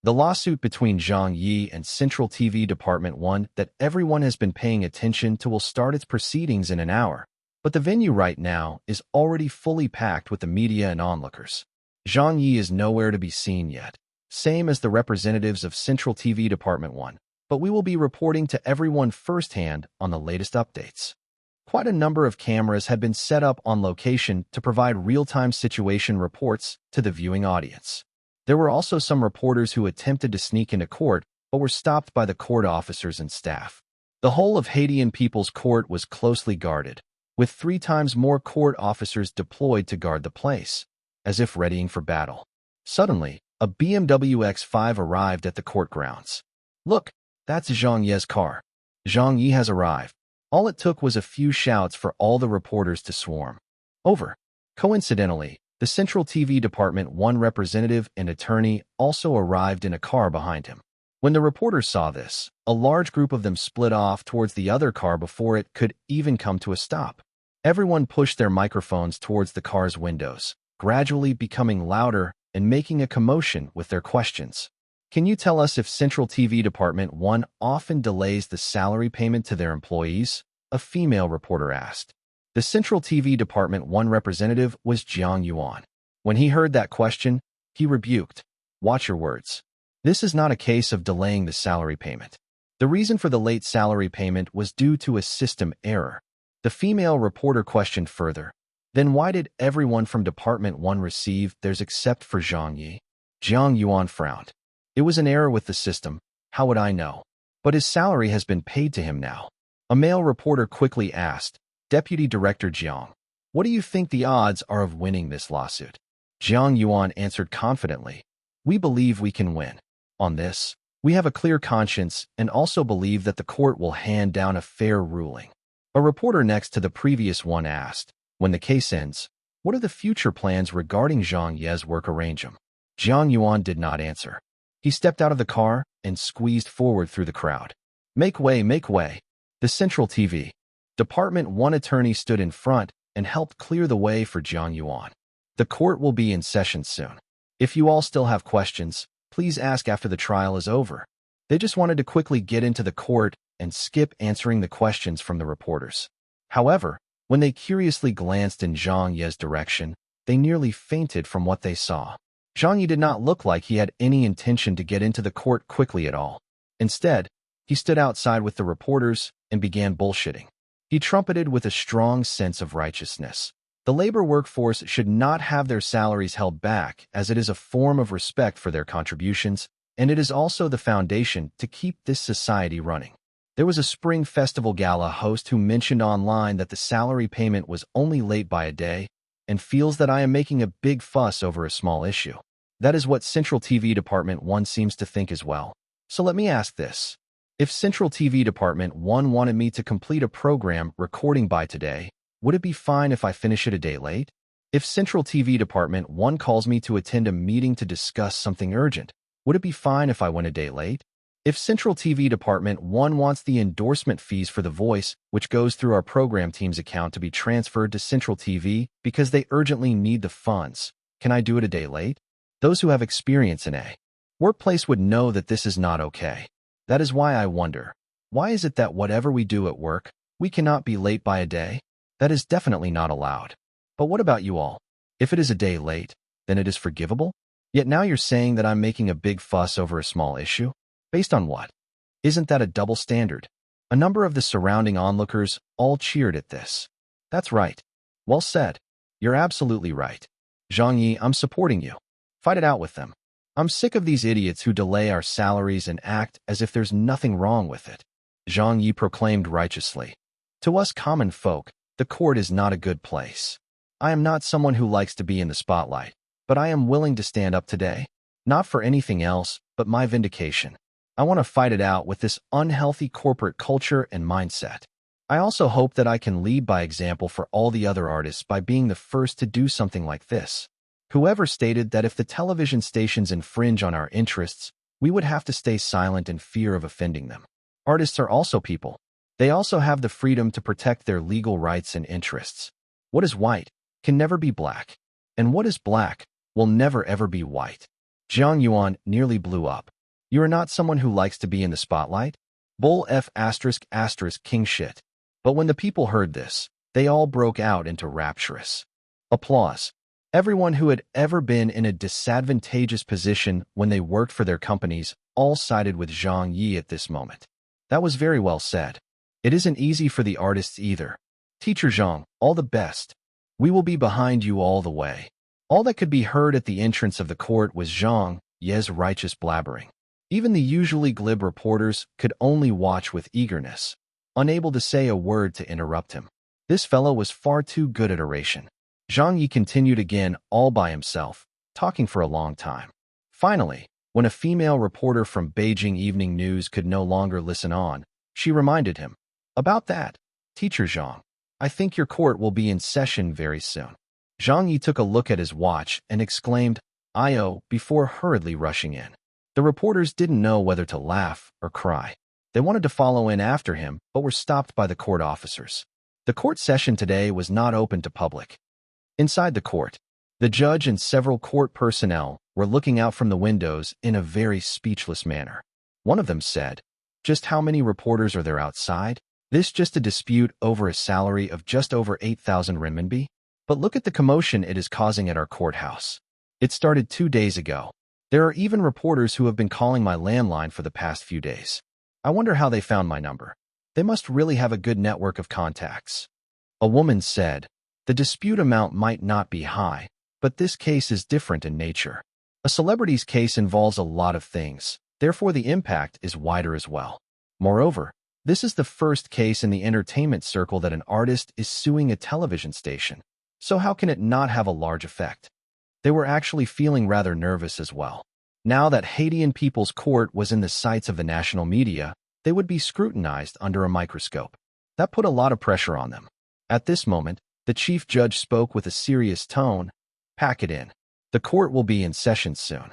The lawsuit between Zhang Ye and Central TV Department 1 that everyone has been paying attention to will start its proceedings in an hour, but the venue right now is already fully packed with the media and onlookers. Zhang Ye is nowhere to be seen yet, same as the representatives of Central TV Department 1, but we will be reporting to everyone firsthand on the latest updates. Quite a number of cameras had been set up on location to provide real-time situation reports to the viewing audience. There were also some reporters who attempted to sneak into court but were stopped by the court officers and staff. The whole of Haitian People's Court was closely guarded, with 3 times more court officers deployed to guard the place, as if readying for battle. Suddenly, a BMW X5 arrived at the court grounds. Look, that's Zhang Ye's car. Zhang Ye has arrived. All it took was a few shouts for all the reporters to swarm over. Coincidentally, the Central TV Department 1 representative and attorney also arrived in a car behind him. When the reporters saw this, a large group of them split off towards the other car before it could even come to a stop. Everyone pushed their microphones towards the car's windows, gradually becoming louder and making a commotion with their questions. Can you tell us if Central TV Department 1 often delays the salary payment to their employees? A female reporter asked. The Central TV Department 1 representative was Zhang Yuan. When he heard that question, he rebuked. Watch your words. This is not a case of delaying the salary payment. The reason for the late salary payment was due to a system error. The female reporter questioned further. Then why did everyone from Department 1 receive theirs except for Zhang Ye? Zhang Yuan frowned. It was an error with the system. How would I know? But his salary has been paid to him now. A male reporter quickly asked, Deputy Director Jiang, what do you think the odds are of winning this lawsuit? Zhang Yuan answered confidently, we believe we can win. On this, we have a clear conscience and also believe that the court will hand down a fair ruling. A reporter next to the previous one asked, when the case ends, what are the future plans regarding Zhang Ye's work arrangement? Zhang Yuan did not answer. He stepped out of the car and squeezed forward through the crowd. Make way, make way. The Central TV Department 1 attorney stood in front and helped clear the way for Zhang Yuan. The court will be in session soon. If you all still have questions, please ask after the trial is over. They just wanted to quickly get into the court and skip answering the questions from the reporters. However, when they curiously glanced in Zhang Ye's direction, they nearly fainted from what they saw. Zhang Ye did not look like he had any intention to get into the court quickly at all. Instead, he stood outside with the reporters and began bullshitting. He trumpeted with a strong sense of righteousness. The labor workforce should not have their salaries held back, as it is a form of respect for their contributions, and it is also the foundation to keep this society running. There was a Spring Festival Gala host who mentioned online that the salary payment was only late by a day and feels that I am making a big fuss over a small issue. That is what Central TV Department 1 seems to think as well. So let me ask this. If Central TV Department 1 wanted me to complete a program recording by today, would it be fine if I finish it a day late? If Central TV Department 1 calls me to attend a meeting to discuss something urgent, would it be fine if I went a day late? If Central TV Department 1 wants the endorsement fees for the voice, which goes through our program team's account to be transferred to Central TV because they urgently need the funds, can I do it a day late? Those who have experience in a workplace would know that this is not okay. That is why I wonder, why is it that whatever we do at work, we cannot be late by a day? That is definitely not allowed. But what about you all? If it is a day late, then it is forgivable? Yet now you're saying that I'm making a big fuss over a small issue? Based on what? Isn't that a double standard? A number of the surrounding onlookers all cheered at this. That's right. Well said. You're absolutely right. Zhang Ye, I'm supporting you. Fight it out with them. I'm sick of these idiots who delay our salaries and act as if there's nothing wrong with it. Zhang Ye proclaimed righteously. To us common folk, the court is not a good place. I am not someone who likes to be in the spotlight, but I am willing to stand up today. Not for anything else, but my vindication. I want to fight it out with this unhealthy corporate culture and mindset. I also hope that I can lead by example for all the other artists by being the first to do something like this. Whoever stated that if the television stations infringe on our interests, we would have to stay silent in fear of offending them. Artists are also people. They also have the freedom to protect their legal rights and interests. What is white can never be black, and what is black will never ever be white. Jiang Yuan nearly blew up. You are not someone who likes to be in the spotlight? Bull F*** king shit. But when the people heard this, they all broke out into rapturous applause. Everyone who had ever been in a disadvantageous position when they worked for their companies all sided with Zhang Ye at this moment. That was very well said. It isn't easy for the artists either. Teacher Zhang, all the best. We will be behind you all the way. All that could be heard at the entrance of the court was Zhang Ye's righteous blabbering. Even the usually glib reporters could only watch with eagerness, unable to say a word to interrupt him. This fellow was far too good at oration. Zhang Ye continued again all by himself, talking for a long time. Finally, when a female reporter from Beijing Evening News could no longer listen on, she reminded him, about that, Teacher Zhang, I think your court will be in session very soon. Zhang Ye took a look at his watch and exclaimed, "I-oh," before hurriedly rushing in. The reporters didn't know whether to laugh or cry. They wanted to follow in after him, but were stopped by the court officers. The court session today was not open to public. Inside the court, the judge and several court personnel were looking out from the windows in a very speechless manner. One of them said, "Just how many reporters are there outside? This just a dispute over a salary of just over 8,000 renminbi? But look at the commotion it is causing at our courthouse. It started 2 days ago. There are even reporters who have been calling my landline for the past few days. I wonder how they found my number. They must really have a good network of contacts." A woman said, "The dispute amount might not be high, but this case is different in nature. A celebrity's case involves a lot of things, therefore the impact is wider as well. Moreover, this is the first case in the entertainment circle that an artist is suing a television station. So how can it not have a large effect?" They were actually feeling rather nervous as well. Now that Haitian People's Court was in the sights of the national media, they would be scrutinized under a microscope. That put a lot of pressure on them. At this moment, the chief judge spoke with a serious tone. "Pack it in. The court will be in session soon."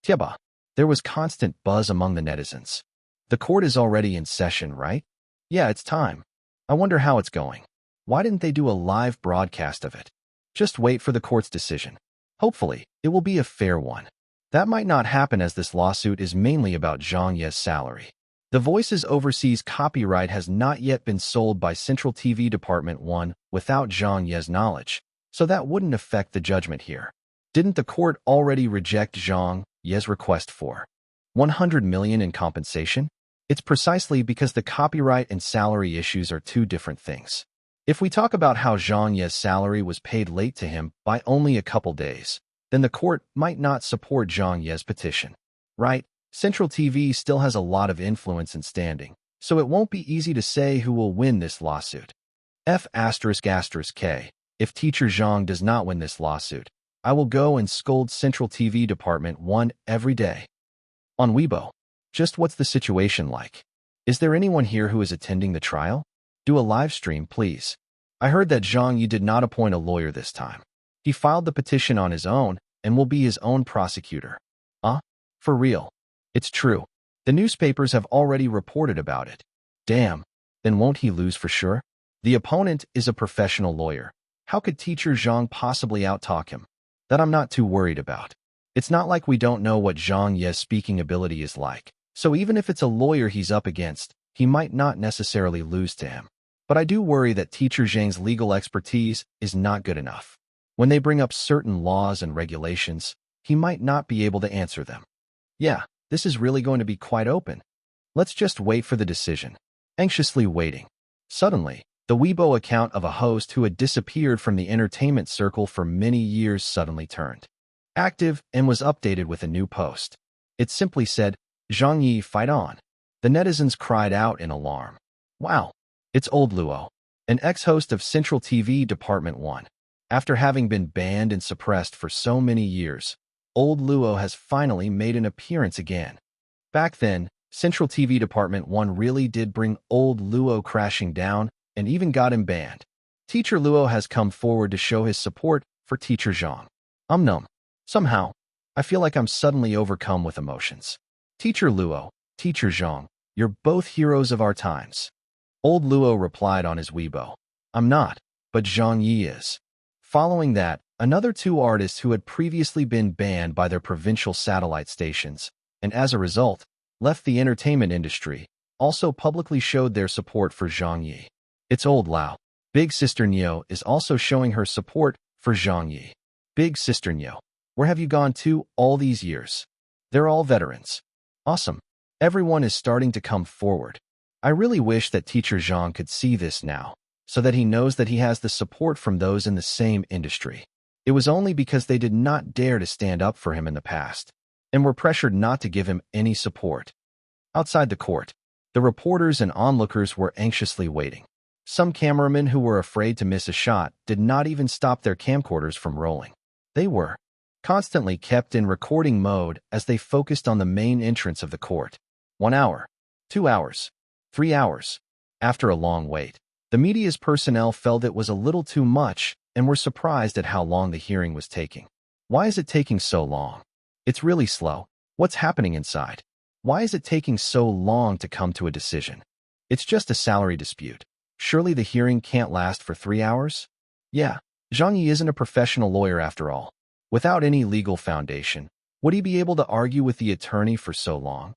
Tieba. There was constant buzz among the netizens. The court is already in session, right? Yeah, it's time. I wonder how it's going. Why didn't they do a live broadcast of it? Just wait for the court's decision. Hopefully, it will be a fair one. That might not happen as this lawsuit is mainly about Zhang Ye's salary. The Voice's overseas copyright has not yet been sold by Central TV Department 1 without Zhang Ye's knowledge, so that wouldn't affect the judgment here. Didn't the court already reject Zhang Ye's request for 100 million in compensation? It's precisely because the copyright and salary issues are two different things. If we talk about how Zhang Ye's salary was paid late to him by only a couple days, then the court might not support Zhang Ye's petition. Right? Central TV still has a lot of influence and standing, so it won't be easy to say who will win this lawsuit. F***K. If Teacher Zhang does not win this lawsuit, I will go and scold Central TV Department 1 every day. On Weibo. Just what's the situation like? Is there anyone here who is attending the trial? Do a live stream, please. I heard that Zhang Ye did not appoint a lawyer this time. He filed the petition on his own and will be his own prosecutor. For real. It's true. The newspapers have already reported about it. Damn, then won't he lose for sure? The opponent is a professional lawyer. How could teacher Zhang possibly outtalk him? That I'm not too worried about. It's not like we don't know what Zhang Ye's speaking ability is like, so even if it's a lawyer he's up against, he might not necessarily lose to him. But I do worry that teacher Zhang's legal expertise is not good enough. When they bring up certain laws and regulations, he might not be able to answer them. Yeah, this is really going to be quite open. Let's just wait for the decision. Anxiously waiting. Suddenly, the Weibo account of a host who had disappeared from the entertainment circle for many years suddenly turned active and was updated with a new post. It simply said, "Zhang Ye, fight on." The netizens cried out in alarm. Wow, it's old Luo, an ex-host of Central TV Department 1. After having been banned and suppressed for so many years, old Luo has finally made an appearance again. Back then, Central TV Department 1 really did bring old Luo crashing down and even got him banned. Teacher Luo has come forward to show his support for teacher Zhang. Numb. Somehow, I feel like I'm suddenly overcome with emotions. Teacher Luo, teacher Zhang, you're both heroes of our times. Old Luo replied on his Weibo. I'm not, but Zhang Ye is. Following that, another two artists who had previously been banned by their provincial satellite stations, and as a result, left the entertainment industry, also publicly showed their support for Zhang Ye. It's old Lao. Big Sister Nyo is also showing her support for Zhang Ye. Big Sister Nyo, where have you gone to all these years? They're all veterans. Awesome. Everyone is starting to come forward. I really wish that teacher Zhang could see this now, so that he knows that he has the support from those in the same industry. It was only because they did not dare to stand up for him in the past, and were pressured not to give him any support. Outside the court, the reporters and onlookers were anxiously waiting. Some cameramen who were afraid to miss a shot did not even stop their camcorders from rolling. They were constantly kept in recording mode as they focused on the main entrance of the court. 1 hour, 2 hours, 3 hours. After a long wait, the media's personnel felt it was a little too much and were surprised at how long the hearing was taking. Why is it taking so long? It's really slow. What's happening inside? Why is it taking so long to come to a decision? It's just a salary dispute. Surely the hearing can't last for 3 hours? Yeah, Zhang Ye isn't a professional lawyer after all. Without any legal foundation, would he be able to argue with the attorney for so long?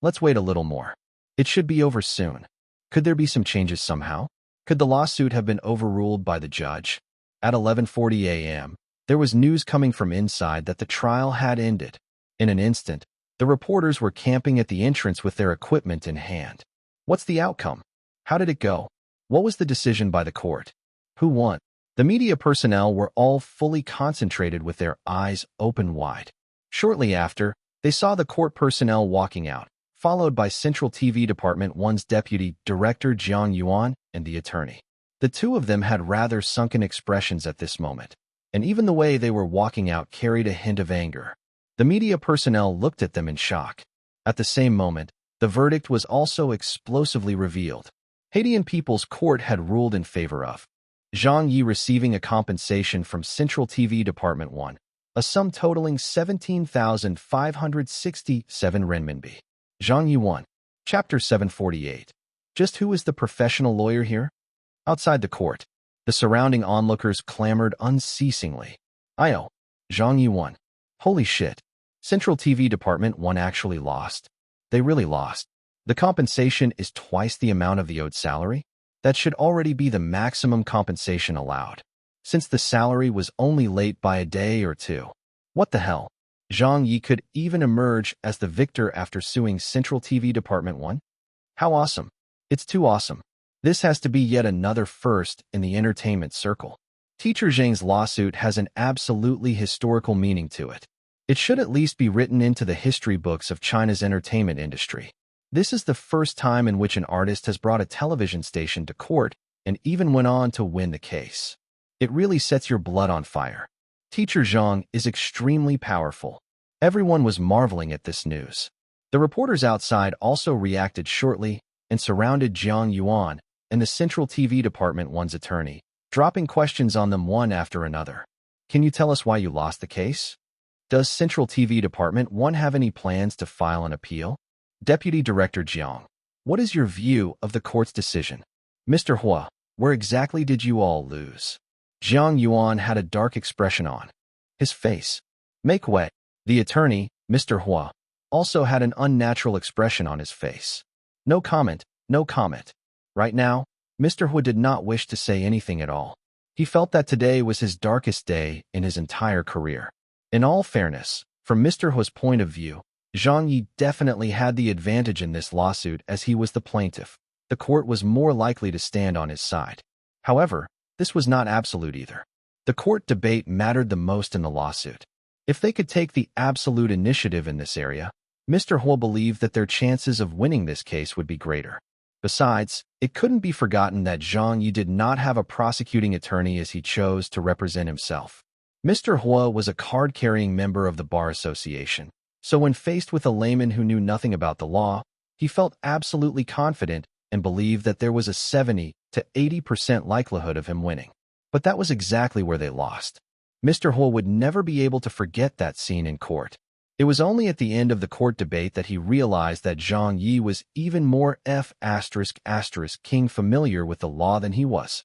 Let's wait a little more. It should be over soon. Could there be some changes somehow? Could the lawsuit have been overruled by the judge? At 11:40 a.m., there was news coming from inside that the trial had ended. In an instant, the reporters were camping at the entrance with their equipment in hand. What's the outcome? How did it go? What was the decision by the court? Who won? The media personnel were all fully concentrated with their eyes open wide. Shortly after, they saw the court personnel walking out, followed by Central TV Department 1's deputy director Jiang Yuan and the attorney. The two of them had rather sunken expressions at this moment, and even the way they were walking out carried a hint of anger. The media personnel looked at them in shock. At the same moment, the verdict was also explosively revealed. Haitian People's Court had ruled in favor of Zhang Ye receiving a compensation from Central TV Department 1, a sum totaling 17,567 renminbi. Zhang Ye won. Chapter 748. Just who is the professional lawyer here? Outside the court, the surrounding onlookers clamored unceasingly. Ayo, Zhang Ye won. Holy shit. Central TV Department 1 actually lost. They really lost. The compensation is twice the amount of the owed salary? That should already be the maximum compensation allowed, since the salary was only late by a day or two. What the hell? Zhang Ye could even emerge as the victor after suing Central TV Department 1? How awesome. It's too awesome. This has to be yet another first in the entertainment circle. Teacher Zhang's lawsuit has an absolutely historical meaning to it. It should at least be written into the history books of China's entertainment industry. This is the first time in which an artist has brought a television station to court and even went on to win the case. It really sets your blood on fire. Teacher Zhang is extremely powerful. Everyone was marveling at this news. The reporters outside also reacted shortly and surrounded Jiang Yuan and the Central TV Department 1's attorney, dropping questions on them one after another. Can you tell us why you lost the case? Does Central TV Department 1 have any plans to file an appeal? Deputy Director Jiang, what is your view of the court's decision? Mr. Hua, where exactly did you all lose? Jiang Yuan had a dark expression on his face. Make way. The attorney, Mr. Hua, also had an unnatural expression on his face. No comment, no comment. Right now, Mr. Hua did not wish to say anything at all. He felt that today was his darkest day in his entire career. In all fairness, from Mr. Hua's point of view, Zhang Ye definitely had the advantage in this lawsuit as he was the plaintiff. The court was more likely to stand on his side. However, this was not absolute either. The court debate mattered the most in the lawsuit. If they could take the absolute initiative in this area, Mr. Hua believed that their chances of winning this case would be greater. Besides, it couldn't be forgotten that Zhang Ye did not have a prosecuting attorney as he chose to represent himself. Mr. Hua was a card-carrying member of the Bar Association, so when faced with a layman who knew nothing about the law, he felt absolutely confident and believed that there was a 70 to 80% likelihood of him winning. But that was exactly where they lost. Mr. Hua would never be able to forget that scene in court. It was only at the end of the court debate that he realized that Zhang Ye was even more king familiar with the law than he was.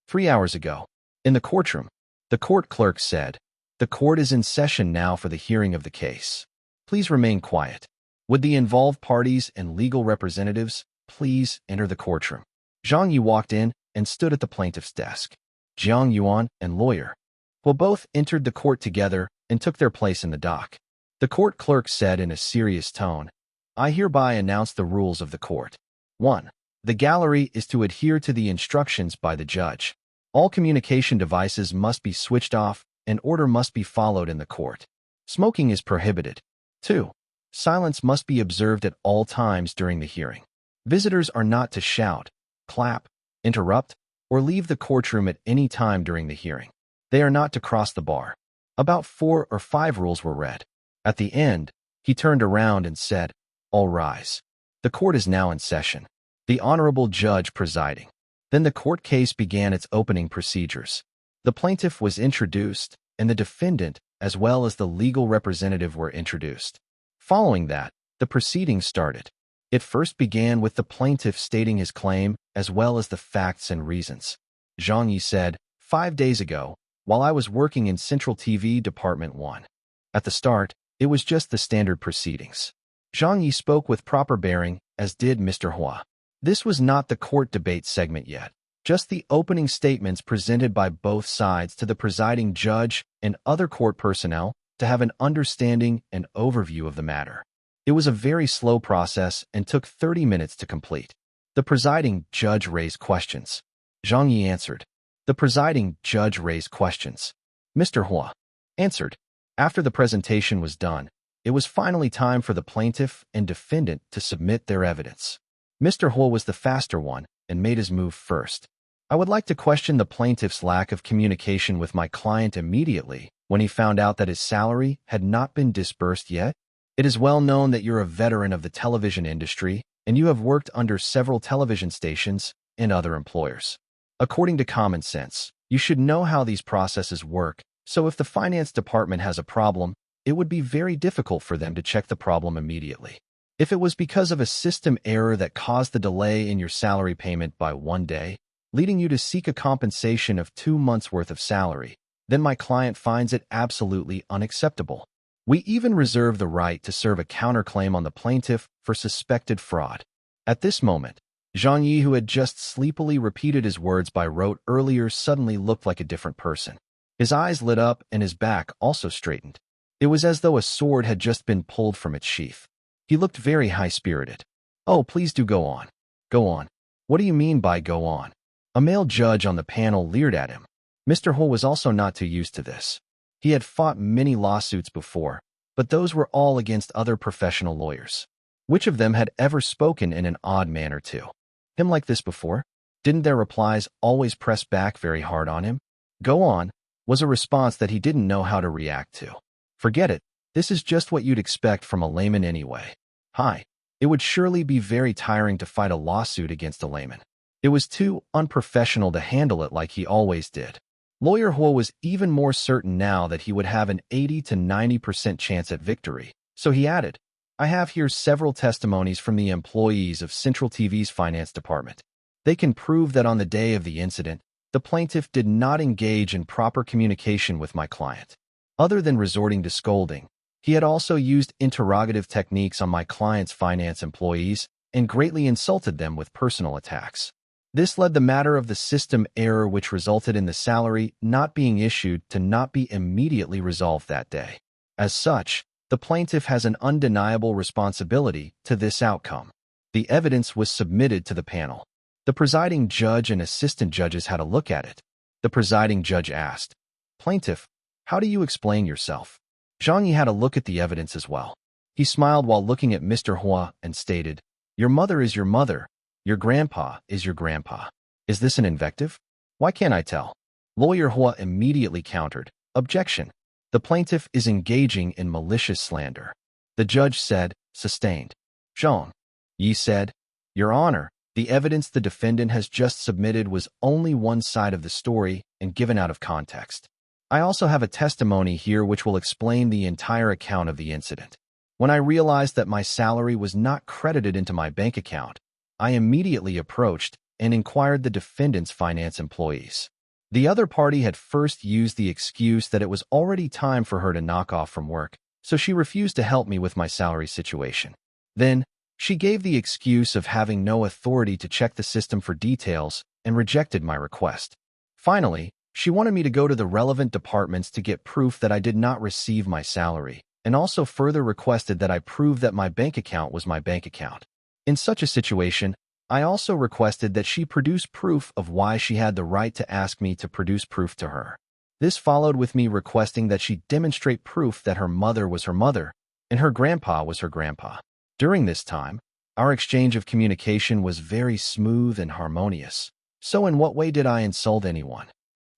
3 hours ago, in the courtroom, the court clerk said, "The court is in session now for the hearing of the case. Please remain quiet. Would the involved parties and legal representatives please enter the courtroom?" Zhang Ye walked in and stood at the plaintiff's desk. Jiang Yuan and lawyer Hua both entered the court together and took their place in the dock. The court clerk said in a serious tone, "I hereby announce the rules of the court. 1. The gallery is to adhere to the instructions by the judge. All communication devices must be switched off and order must be followed in the court. Smoking is prohibited. 2. Silence must be observed at all times during the hearing. Visitors are not to shout, clap, interrupt, or leave the courtroom at any time during the hearing. They are not to cross the bar." About 4 or 5 rules were read. At the end, he turned around and said, "All rise. The court is now in session." The honorable judge presiding. Then the court case began its opening procedures. The plaintiff was introduced, and the defendant, as well as the legal representative, were introduced. Following that, the proceedings started. It first began with the plaintiff stating his claim, as well as the facts and reasons. Zhang Ye said, 5 days ago, while I was working in Central TV Department 1. At the start, it was just the standard proceedings. Zhang Ye spoke with proper bearing, as did Mr. Hua. This was not the court debate segment yet, just the opening statements presented by both sides to the presiding judge and other court personnel to have an understanding and overview of the matter. It was a very slow process and took 30 minutes to complete. The presiding judge raised questions. Zhang Ye answered. The presiding judge raised questions. Mr. Hua answered. After the presentation was done, it was finally time for the plaintiff and defendant to submit their evidence. Mr. Hua was the faster one and made his move first. "I would like to question the plaintiff's lack of communication with my client immediately when he found out that his salary had not been disbursed yet. It is well known that you're a veteran of the television industry and you have worked under several television stations and other employers. According to common sense, you should know how these processes work, so if the finance department has a problem, it would be very difficult for them to check the problem immediately. If it was because of a system error that caused the delay in your salary payment by 1 day, leading you to seek a compensation of 2 months' worth of salary, then my client finds it absolutely unacceptable. We even reserve the right to serve a counterclaim on the plaintiff for suspected fraud." At this moment, Zhang Ye, who had just sleepily repeated his words by rote earlier, suddenly looked like a different person. His eyes lit up and his back also straightened. It was as though a sword had just been pulled from its sheath. He looked very high-spirited. "Oh, please do go on. Go on. What do you mean by go on?" A male judge on the panel leered at him. Mr. Hua was also not too used to this. He had fought many lawsuits before, but those were all against other professional lawyers. Which of them had ever spoken in an odd manner to him like this before? Didn't their replies always press back very hard on him? "Go on," was a response that he didn't know how to react to. "Forget it. This is just what you'd expect from a layman anyway." Hi. It would surely be very tiring to fight a lawsuit against a layman. It was too unprofessional to handle it like he always did. Lawyer Hua was even more certain now that he would have an 80 to 90% chance at victory, so he added, I have here several testimonies from the employees of Central TV's finance department. They can prove that on the day of the incident, the plaintiff did not engage in proper communication with my client. Other than resorting to scolding, he had also used interrogative techniques on my client's finance employees and greatly insulted them with personal attacks. This led the matter of the system error which resulted in the salary not being issued to not be immediately resolved that day. As such, the plaintiff has an undeniable responsibility to this outcome. The evidence was submitted to the panel. The presiding judge and assistant judges had a look at it. The presiding judge asked, "Plaintiff, how do you explain yourself?" Zhang Ye had a look at the evidence as well. He smiled while looking at Mr. Hua and stated, "Your mother is your mother. Your grandpa is your grandpa. Is this an invective? Why can't I tell?" Lawyer Hua immediately countered, "Objection. The plaintiff is engaging in malicious slander." The judge said, "Sustained." Zhang Ye said, "Your Honor, the evidence the defendant has just submitted was only one side of the story and given out of context. I also have a testimony here which will explain the entire account of the incident. When I realized that my salary was not credited into my bank account, I immediately approached and inquired the defendant's finance employees. The other party had first used the excuse that it was already time for her to knock off from work, so she refused to help me with my salary situation. Then, she gave the excuse of having no authority to check the system for details and rejected my request. Finally, she wanted me to go to the relevant departments to get proof that I did not receive my salary, and also further requested that I prove that my bank account was my bank account. In such a situation, I also requested that she produce proof of why she had the right to ask me to produce proof to her. This followed with me requesting that she demonstrate proof that her mother was her mother and her grandpa was her grandpa. During this time, our exchange of communication was very smooth and harmonious. So in what way did I insult anyone?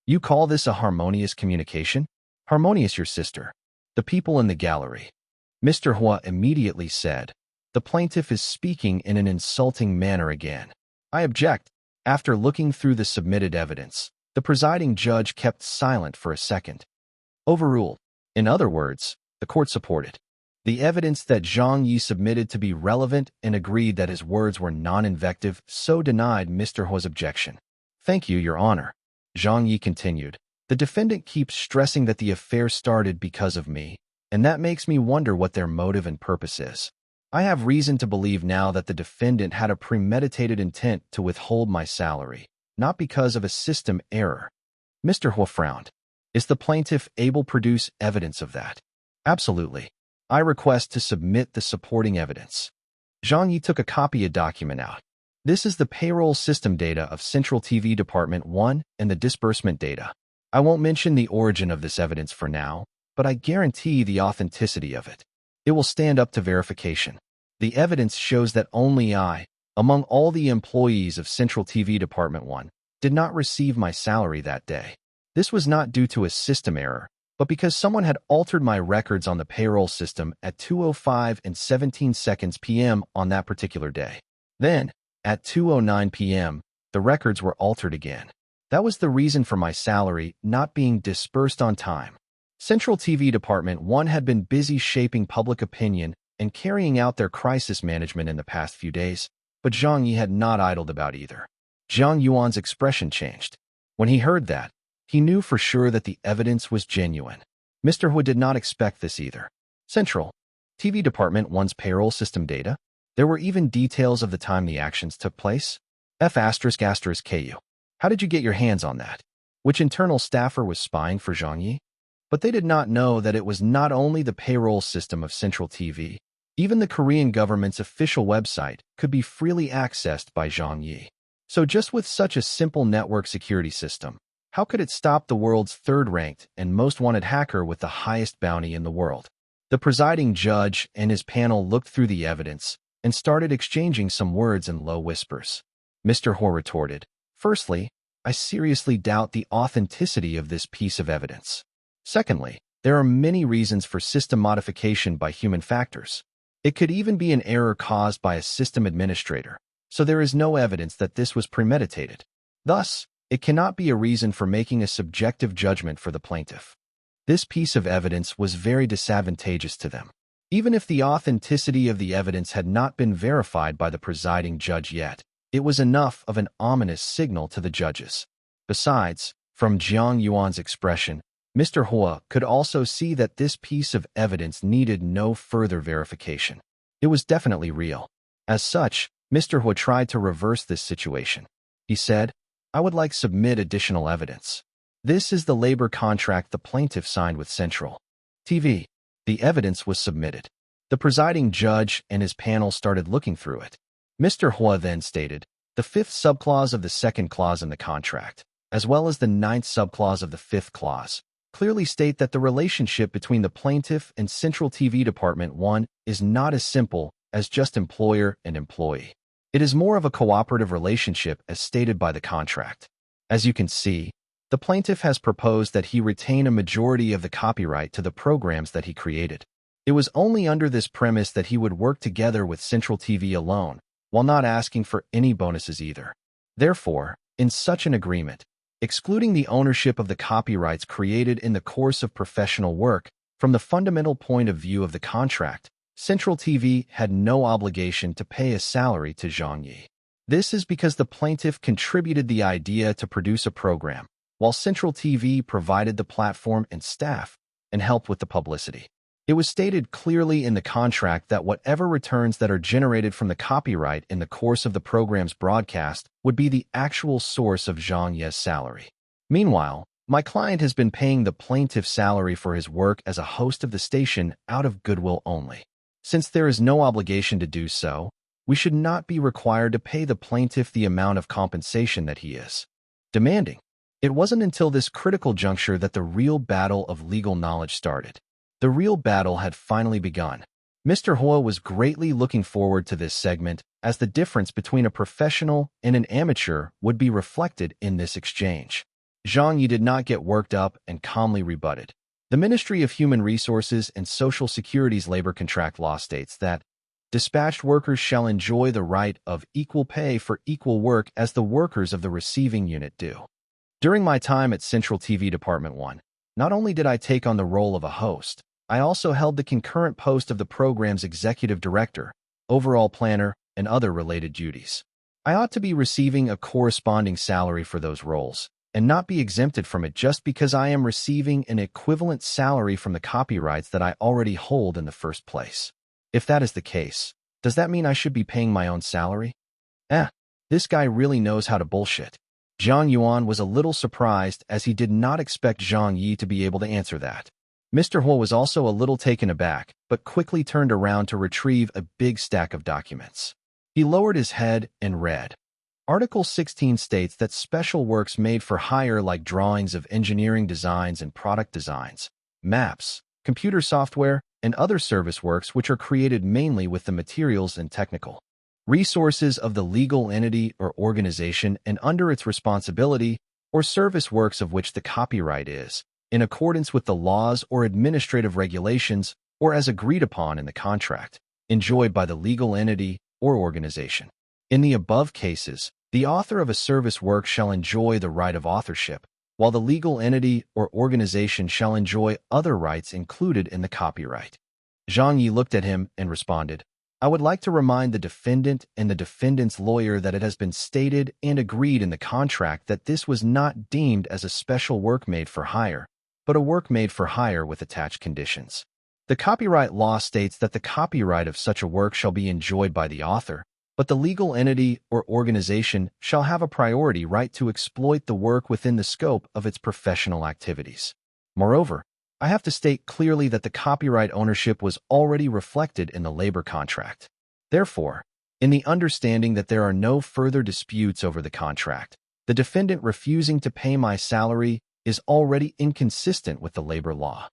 You call this a harmonious communication? Harmonious, your sister. The people in the gallery. Mr. Hua immediately said, "The plaintiff is speaking in an insulting manner again." I object. After looking through the submitted evidence, the presiding judge kept silent for a second. Overruled. In other words, the court supported the evidence that Zhang Ye submitted to be relevant and agreed that his words were non-invective, so denied Mr. Hua's objection. "Thank you, Your Honor." Zhang Ye continued, "The defendant keeps stressing that the affair started because of me, and that makes me wonder what their motive and purpose is. I have reason to believe now that the defendant had a premeditated intent to withhold my salary, not because of a system error." Mr. Hua frowned. "Is the plaintiff able to produce evidence of that?" "Absolutely. I request to submit the supporting evidence." Zhang Ye took a copy of document out. This is the payroll system data of Central TV Department 1 and the disbursement data. I won't mention the origin of this evidence for now, but I guarantee the authenticity of it. It will stand up to verification. The evidence shows that only I, among all the employees of Central TV Department 1, did not receive my salary that day. This was not due to a system error, but because someone had altered my records on the payroll system at 2:05 and 17 seconds p.m. on that particular day. Then, at 2:09 p.m., the records were altered again. That was the reason for my salary not being disbursed on time. Central TV Department 1 had been busy shaping public opinion and carrying out their crisis management in the past few days, but Zhang Ye had not idled about either. Zhang Yuan's expression changed. When he heard that, he knew for sure that the evidence was genuine. Mr. Hua did not expect this either. Central TV Department 1's payroll system data? There were even details of the time the actions took place? F***KU. How did you get your hands on that? Which internal staffer was spying for Zhang Ye? But they did not know that it was not only the payroll system of Central TV. Even the Korean government's official website could be freely accessed by Zhang Ye. So just with such a simple network security system, how could it stop the world's third-ranked and most wanted hacker with the highest bounty in the world? The presiding judge and his panel looked through the evidence and started exchanging some words in low whispers. Mr. Hua retorted, "Firstly, I seriously doubt the authenticity of this piece of evidence. Secondly, there are many reasons for system modification by human factors. It could even be an error caused by a system administrator, so there is no evidence that this was premeditated. Thus, it cannot be a reason for making a subjective judgment for the plaintiff. This piece of evidence was very disadvantageous to them. Even if the authenticity of the evidence had not been verified by the presiding judge yet, it was enough of an ominous signal to the judges. Besides, from Zhang Yuan's expression, Mr. Hua could also see that this piece of evidence needed no further verification. It was definitely real. As such, Mr. Hua tried to reverse this situation. He said, "I would like to submit additional evidence. This is the labor contract the plaintiff signed with Central TV." The evidence was submitted. The presiding judge and his panel started looking through it. Mr. Hua then stated, "The fifth subclause of the second clause in the contract, as well as the ninth subclause of the fifth clause, clearly state that the relationship between the plaintiff and Central TV Department 1 is not as simple as just employer and employee. It is more of a cooperative relationship as stated by the contract. As you can see, the plaintiff has proposed that he retain a majority of the copyright to the programs that he created. It was only under this premise that he would work together with Central TV alone, while not asking for any bonuses either. Therefore, in such an agreement, excluding the ownership of the copyrights created in the course of professional work, from the fundamental point of view of the contract, Central TV had no obligation to pay a salary to Zhang Ye. This is because the plaintiff contributed the idea to produce a program, while Central TV provided the platform and staff, and helped with the publicity. It was stated clearly in the contract that whatever returns that are generated from the copyright in the course of the program's broadcast would be the actual source of Zhang Ye's salary. Meanwhile, my client has been paying the plaintiff's salary for his work as a host of the station out of goodwill only. Since there is no obligation to do so, we should not be required to pay the plaintiff the amount of compensation that he is demanding. It wasn't until this critical juncture that the real battle of legal knowledge started. The real battle had finally begun. Mr. Hua was greatly looking forward to this segment, as the difference between a professional and an amateur would be reflected in this exchange. Zhang Ye did not get worked up and calmly rebutted. The Ministry of Human Resources and Social Security's labor contract law states that dispatched workers shall enjoy the right of equal pay for equal work as the workers of the receiving unit do. During my time at Central TV Department 1, not only did I take on the role of a host, I also held the concurrent post of the program's executive director, overall planner, and other related duties. I ought to be receiving a corresponding salary for those roles, and not be exempted from it just because I am receiving an equivalent salary from the copyrights that I already hold in the first place. If that is the case, does that mean I should be paying my own salary? This guy really knows how to bullshit. Zhang Yuan was a little surprised as he did not expect Zhang Ye to be able to answer that. Mr. Hua was also a little taken aback, but quickly turned around to retrieve a big stack of documents. He lowered his head and read. Article 16 states that special works made for hire like drawings of engineering designs and product designs, maps, computer software, and other service works which are created mainly with the materials and technical resources of the legal entity or organization and under its responsibility, or service works of which the copyright is, in accordance with the laws or administrative regulations or as agreed upon in the contract, enjoyed by the legal entity or organization. In the above cases, the author of a service work shall enjoy the right of authorship, while the legal entity or organization shall enjoy other rights included in the copyright. Zhang Ye looked at him and responded, I would like to remind the defendant and the defendant's lawyer that it has been stated and agreed in the contract that this was not deemed as a special work made for hire, but a work made for hire with attached conditions. The copyright law states that the copyright of such a work shall be enjoyed by the author, but the legal entity or organization shall have a priority right to exploit the work within the scope of its professional activities. Moreover, I have to state clearly that the copyright ownership was already reflected in the labor contract. Therefore, in the understanding that there are no further disputes over the contract, the defendant refusing to pay my salary is already inconsistent with the labor law.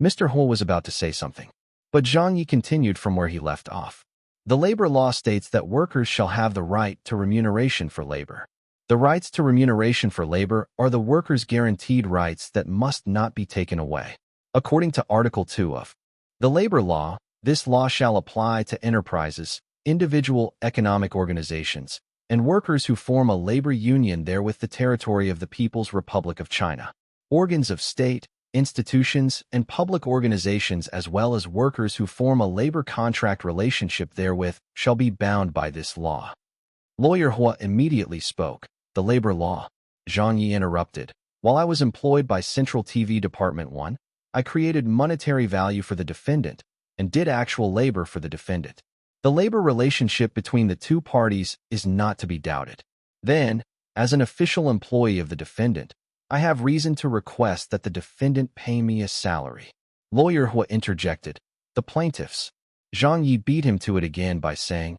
Mr. Hua was about to say something, but Zhang Ye continued from where he left off. The labor law states that workers shall have the right to remuneration for labor. The rights to remuneration for labor are the workers' guaranteed rights that must not be taken away. According to Article 2 of the Labor Law, this law shall apply to enterprises, individual economic organizations, and workers who form a labor union therewith the territory of the People's Republic of China, organs of state, institutions, and public organizations as well as workers who form a labor contract relationship therewith shall be bound by this law. Lawyer Hua immediately spoke. The labor law. Zhang Ye interrupted. While I was employed by Central TV Department 1, I created monetary value for the defendant and did actual labor for the defendant. The labor relationship between the two parties is not to be doubted. Then, as an official employee of the defendant, I have reason to request that the defendant pay me a salary. Lawyer Hua interjected. The plaintiffs. Zhang Ye beat him to it again by saying,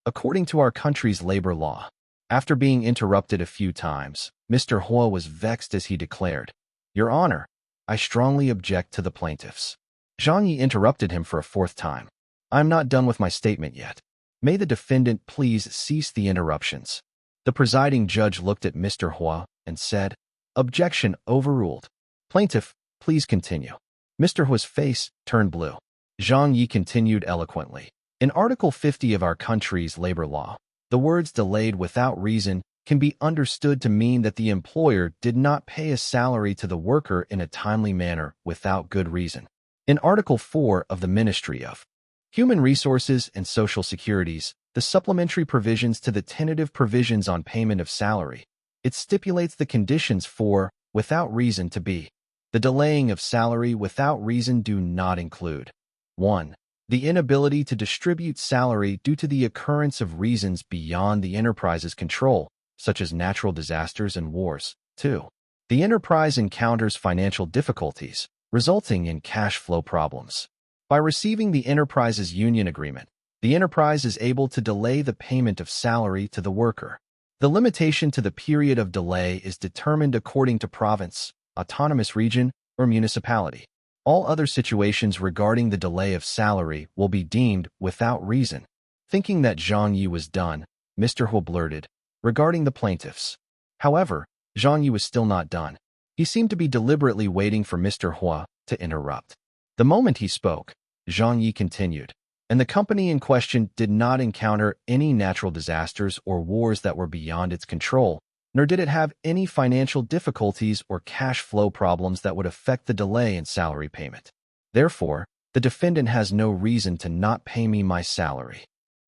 according to our country's labor law. After being interrupted a few times, Mr. Hua was vexed as he declared, Your Honor, I strongly object to the plaintiffs. Zhang Ye interrupted him for a fourth time. I am not done with my statement yet. May the defendant please cease the interruptions. The presiding judge looked at Mr. Hua and said, Objection overruled. Plaintiff, please continue. Mr. Hua's face turned blue. Zhang Ye continued eloquently. In Article 50 of our country's labor law, the words delayed without reason can be understood to mean that the employer did not pay a salary to the worker in a timely manner without good reason. In Article 4 of the Ministry of Human Resources and Social Securities, the supplementary provisions to the tentative provisions on payment of salary, it stipulates the conditions for, without reason to be. The delaying of salary without reason do not include 1. The inability to distribute salary due to the occurrence of reasons beyond the enterprise's control, such as natural disasters and wars. 2. The enterprise encounters financial difficulties, resulting in cash flow problems. By receiving the enterprise's union agreement, the enterprise is able to delay the payment of salary to the worker. The limitation to the period of delay is determined according to province, autonomous region, or municipality. All other situations regarding the delay of salary will be deemed without reason. Thinking that Zhang Ye was done, Mr. Hua blurted, regarding the plaintiffs. However, Zhang Ye was still not done. He seemed to be deliberately waiting for Mr. Hua to interrupt. The moment he spoke, Zhang Ye continued, and the company in question did not encounter any natural disasters or wars that were beyond its control, nor did it have any financial difficulties or cash flow problems that would affect the delay in salary payment. Therefore, the defendant has no reason to not pay me my salary.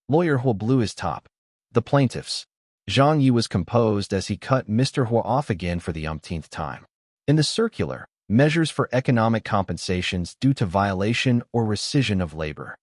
Lawyer Hua blew his top. The plaintiffs. Zhang Ye was composed as he cut Mr. Hua off again for the umpteenth time. In the circular, measures for economic compensations due to violation or rescission of labor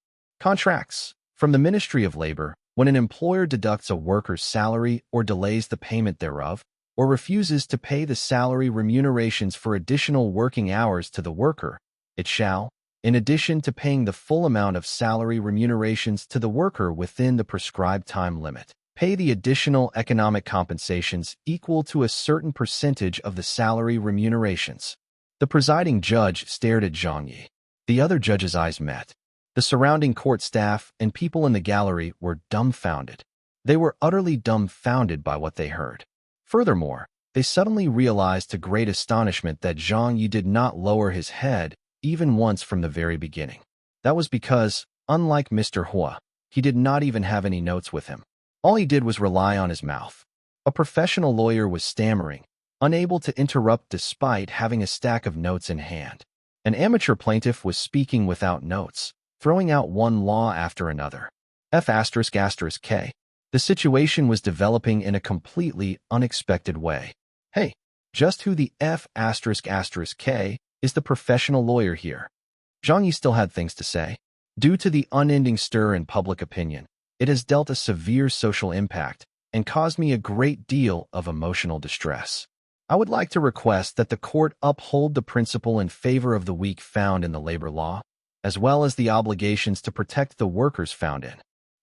contracts. From the Ministry of Labor, when an employer deducts a worker's salary or delays the payment thereof, or refuses to pay the salary remunerations for additional working hours to the worker, it shall, in addition to paying the full amount of salary remunerations to the worker within the prescribed time limit, pay the additional economic compensations equal to a certain percentage of the salary remunerations. The presiding judge stared at Zhang Ye. The other judges' eyes met. The surrounding court staff and people in the gallery were dumbfounded. They were utterly dumbfounded by what they heard. Furthermore, they suddenly realized to great astonishment that Zhang Ye did not lower his head even once from the very beginning. That was because, unlike Mr. Hua, he did not even have any notes with him. All he did was rely on his mouth. A professional lawyer was stammering, unable to interrupt despite having a stack of notes in hand. An amateur plaintiff was speaking without notes, throwing out one law after another. F***K. The situation was developing in a completely unexpected way. Hey, just who the F***K is the professional lawyer here? Zhang Ye still had things to say. Due to the unending stir in public opinion, it has dealt a severe social impact and caused me a great deal of emotional distress. I would like to request that the court uphold the principle in favor of the weak found in the labor law, as well as the obligations to protect the workers found in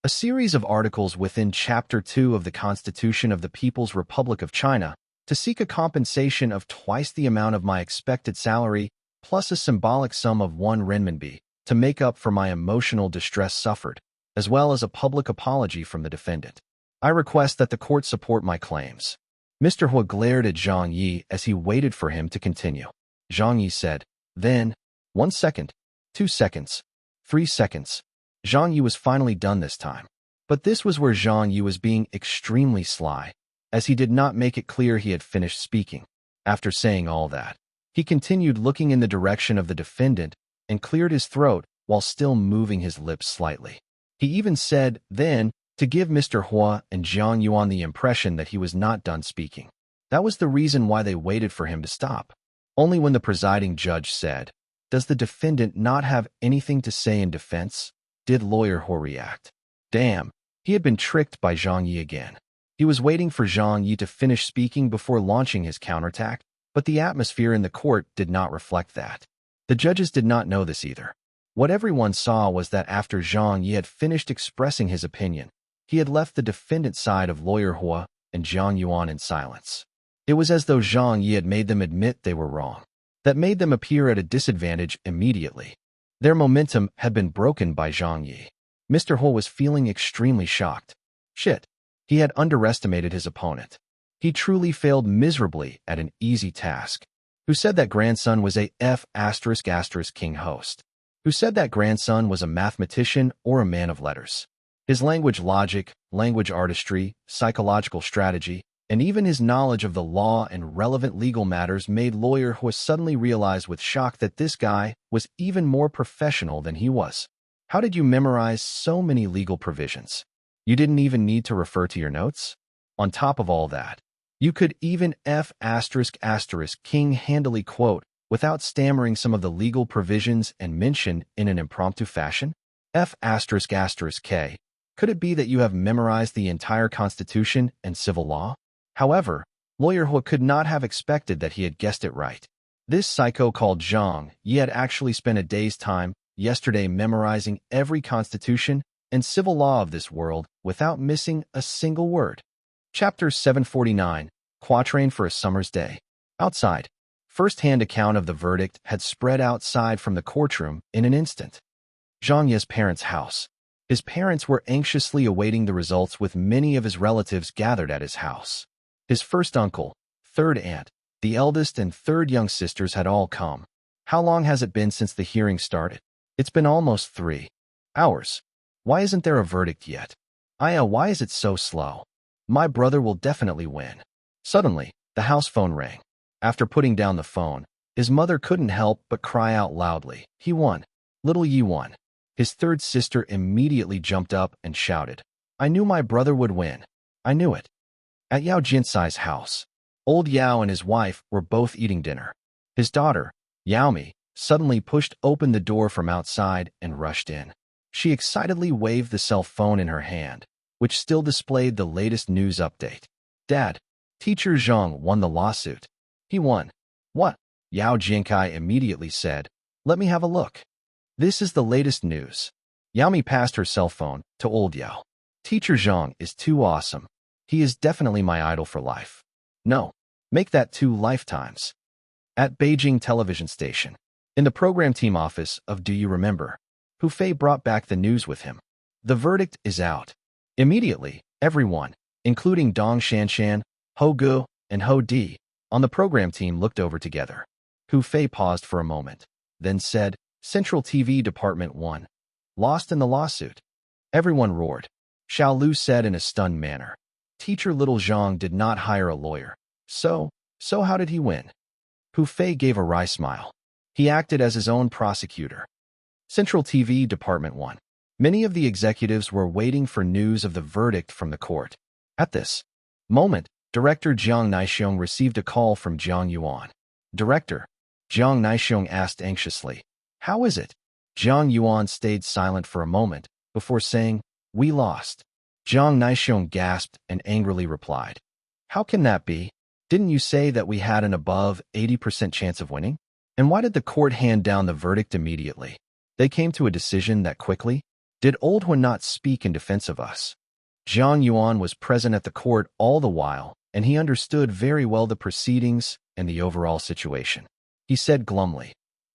a series of articles within Chapter 2 of the Constitution of the People's Republic of China to seek a compensation of twice the amount of my expected salary plus a symbolic sum of 1 renminbi to make up for my emotional distress suffered, as well as a public apology from the defendant. I request that the court support my claims. Mr. Hua glared at Zhang Ye as he waited for him to continue. Zhang Ye said, then, 1 second. 2 seconds. 3 seconds. Zhang Ye was finally done this time. But this was where Zhang Ye was being extremely sly, as he did not make it clear he had finished speaking. After saying all that, He continued looking in the direction of the defendant and cleared his throat while still moving his lips slightly. He even said, then, to give Mr. Hua and Zhang Yuan the impression that he was not done speaking. That was the reason why they waited for him to stop. Only when the presiding judge said, "Does the defendant not have anything to say in defense?" did lawyer Hua react. Damn, he had been tricked by Zhang Ye again. He was waiting for Zhang Ye to finish speaking before launching his counterattack, but the atmosphere in the court did not reflect that. The judges did not know this either. What everyone saw was that after Zhang Ye had finished expressing his opinion, he had left the defendant's side of lawyer Hua and Zhang Yuan in silence. It was as though Zhang Ye had made them admit they were wrong. That made them appear at a disadvantage immediately. Their momentum had been broken by Zhang Ye. Mr. Hua was feeling extremely shocked. Shit, he had underestimated his opponent. He truly failed miserably at an easy task. Who said that grandson was a king host? Who said that grandson was a mathematician or a man of letters? His language logic, language artistry, psychological strategy, and even his knowledge of the law and relevant legal matters made lawyer Hua suddenly realize with shock that this guy was even more professional than he was. How did you memorize so many legal provisions? You didn't even need to refer to your notes? On top of all that, you could even king handily quote without stammering some of the legal provisions and mention in an impromptu fashion? K. Could it be that you have memorized the entire Constitution and civil law? However, lawyer Hua could not have expected that he had guessed it right. This psycho called Zhang Ye had actually spent a day's time yesterday memorizing every constitution and civil law of this world without missing a single word. Chapter 749, Quatrain for a Summer's Day. Outside, first-hand account of the verdict had spread outside from the courtroom in an instant. Zhang Ye's parents' house. His parents were anxiously awaiting the results with many of his relatives gathered at his house. His first uncle, third aunt, the eldest and third young sisters had all come. How long has it been since the hearing started? It's been almost 3 hours. Why isn't there a verdict yet? Aya, why is it so slow? My brother will definitely win. Suddenly, the house phone rang. After putting down the phone, his mother couldn't help but cry out loudly, "He won. Little Yi won." His third sister immediately jumped up and shouted, "I knew my brother would win. I knew it." At Yao Jinsai's house, old Yao and his wife were both eating dinner. His daughter, Yaomi, suddenly pushed open the door from outside and rushed in. She excitedly waved the cell phone in her hand, which still displayed the latest news update. "Dad, teacher Zhang won the lawsuit." "He won." "What?" Yao Jinkai immediately said. "Let me have a look." "This is the latest news." Yaomi passed her cell phone to old Yao. "Teacher Zhang is too awesome. He is definitely my idol for life." "No, make that 2 lifetimes." At Beijing television station, in the program team office of Do You Remember? Hu Fei brought back the news with him. The verdict is out. Immediately, everyone, including Dong Shanshan, Ho Gu, and Ho Di, on the program team looked over together. Hu Fei paused for a moment, then said, "Central TV Department 1. Lost in the lawsuit." Everyone roared. Xiao Lu said in a stunned manner, "Teacher Little Zhang did not hire a lawyer. So how did he win?" Hu Fei gave a wry smile. He acted as his own prosecutor. Central TV Department 1. Many of the executives were waiting for news of the verdict from the court. At this moment, Director Jiang Naixiong received a call from Jiang Yuan. "Director," Jiang Naixiong asked anxiously, "how is it?" Jiang Yuan stayed silent for a moment before saying, "We lost." Jiang Naixiong gasped and angrily replied, "How can that be? Didn't you say that we had an above 80% chance of winning? And why did the court hand down the verdict immediately? They came to a decision that quickly? Did Old Hun not speak in defense of us?" Jiang Yuan was present at the court all the while, and he understood very well the proceedings and the overall situation. He said glumly,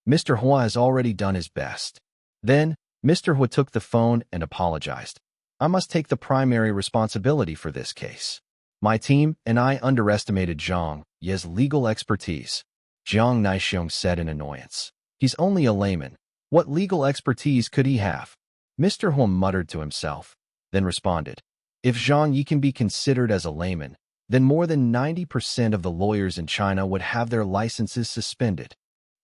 "Mr. Hua has already done his best." Then, Mr. Hua took the phone and apologized. "I must take the primary responsibility for this case. My team and I underestimated Zhang Ye's legal expertise." Jiang Naixiong said in annoyance. "He's only a layman. What legal expertise could he have?" Mr. Hua muttered to himself, then responded, "If Zhang Ye can be considered as a layman, then more than 90% of the lawyers in China would have their licenses suspended.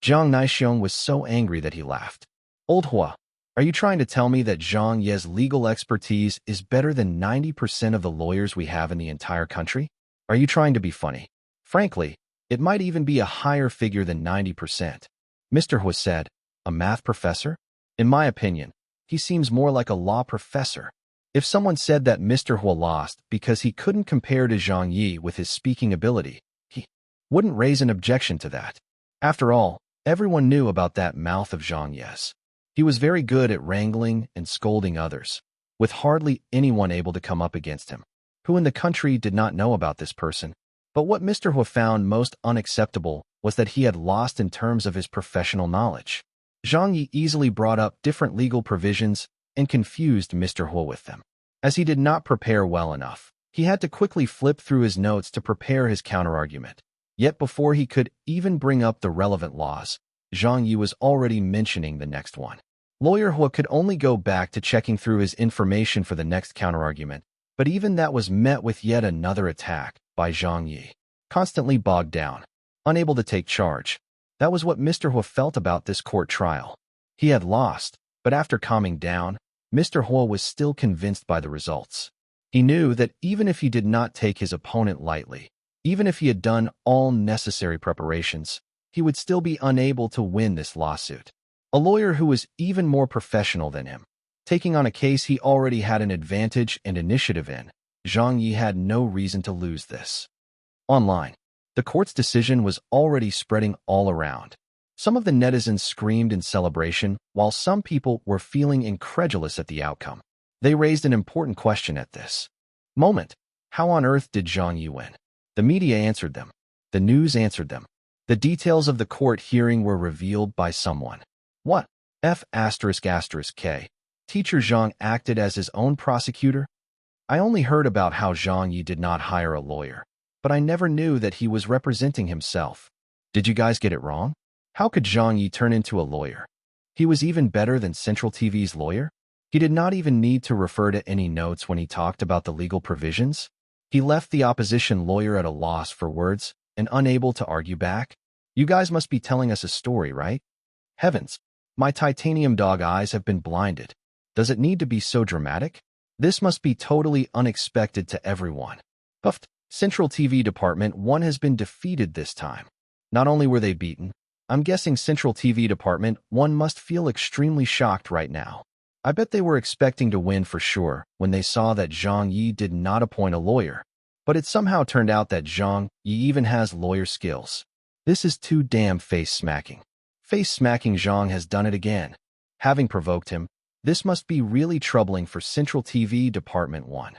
Zhang Naixiong was so angry that he laughed. Old Hua, are you trying to tell me that Zhang Ye's legal expertise is better than 90% of the lawyers we have in the entire country? Are you trying to be funny? Frankly, it might even be a higher figure than 90%. Mr. Hua said, a math professor? In my opinion, he seems more like a law professor. If someone said that Mr. Hua lost because he couldn't compare to Zhang Ye with his speaking ability, he wouldn't raise an objection to that. After all, everyone knew about that mouth of Zhang Ye's. He was very good at wrangling and scolding others, with hardly anyone able to come up against him. Who in the country did not know about this person? But what Mr. Hua found most unacceptable was that he had lost in terms of his professional knowledge. Zhang Ye easily brought up different legal provisions and confused Mr. Hua with them. As he did not prepare well enough, he had to quickly flip through his notes to prepare his counterargument. Yet before he could even bring up the relevant laws, Zhang Ye was already mentioning the next one. Lawyer Hua could only go back to checking through his information for the next counterargument, but even that was met with yet another attack by Zhang Ye. Constantly bogged down, unable to take charge. That was what Mr. Hua felt about this court trial. He had lost, but after calming down, Mr. Hua was still convinced by the results. He knew that even if he did not take his opponent lightly, even if he had done all necessary preparations, he would still be unable to win this lawsuit. A lawyer who was even more professional than him, taking on a case he already had an advantage and initiative in, Zhang Ye had no reason to lose this. Online, the court's decision was already spreading all around. Some of the netizens screamed in celebration, while some people were feeling incredulous at the outcome. They raised an important question at this moment. How on earth did Zhang Ye win? The media answered them. The news answered them. The details of the court hearing were revealed by someone. What? K. Teacher Zhang acted as his own prosecutor? I only heard about how Zhang Ye did not hire a lawyer, but I never knew that he was representing himself. Did you guys get it wrong? How could Zhang Ye turn into a lawyer? He was even better than Central TV's lawyer? He did not even need to refer to any notes when he talked about the legal provisions. He left the opposition lawyer at a loss for words and unable to argue back. You guys must be telling us a story, right? Heavens, my titanium dog eyes have been blinded. Does it need to be so dramatic? This must be totally unexpected to everyone. Puffed. Central TV Department 1 has been defeated this time. Not only were they beaten, I'm guessing Central TV Department 1 must feel extremely shocked right now. I bet they were expecting to win for sure when they saw that Zhang Ye did not appoint a lawyer. But it somehow turned out that Zhang Ye even has lawyer skills. This is too damn face-smacking. Face-smacking Zhang has done it again. Having provoked him, this must be really troubling for Central TV Department 1.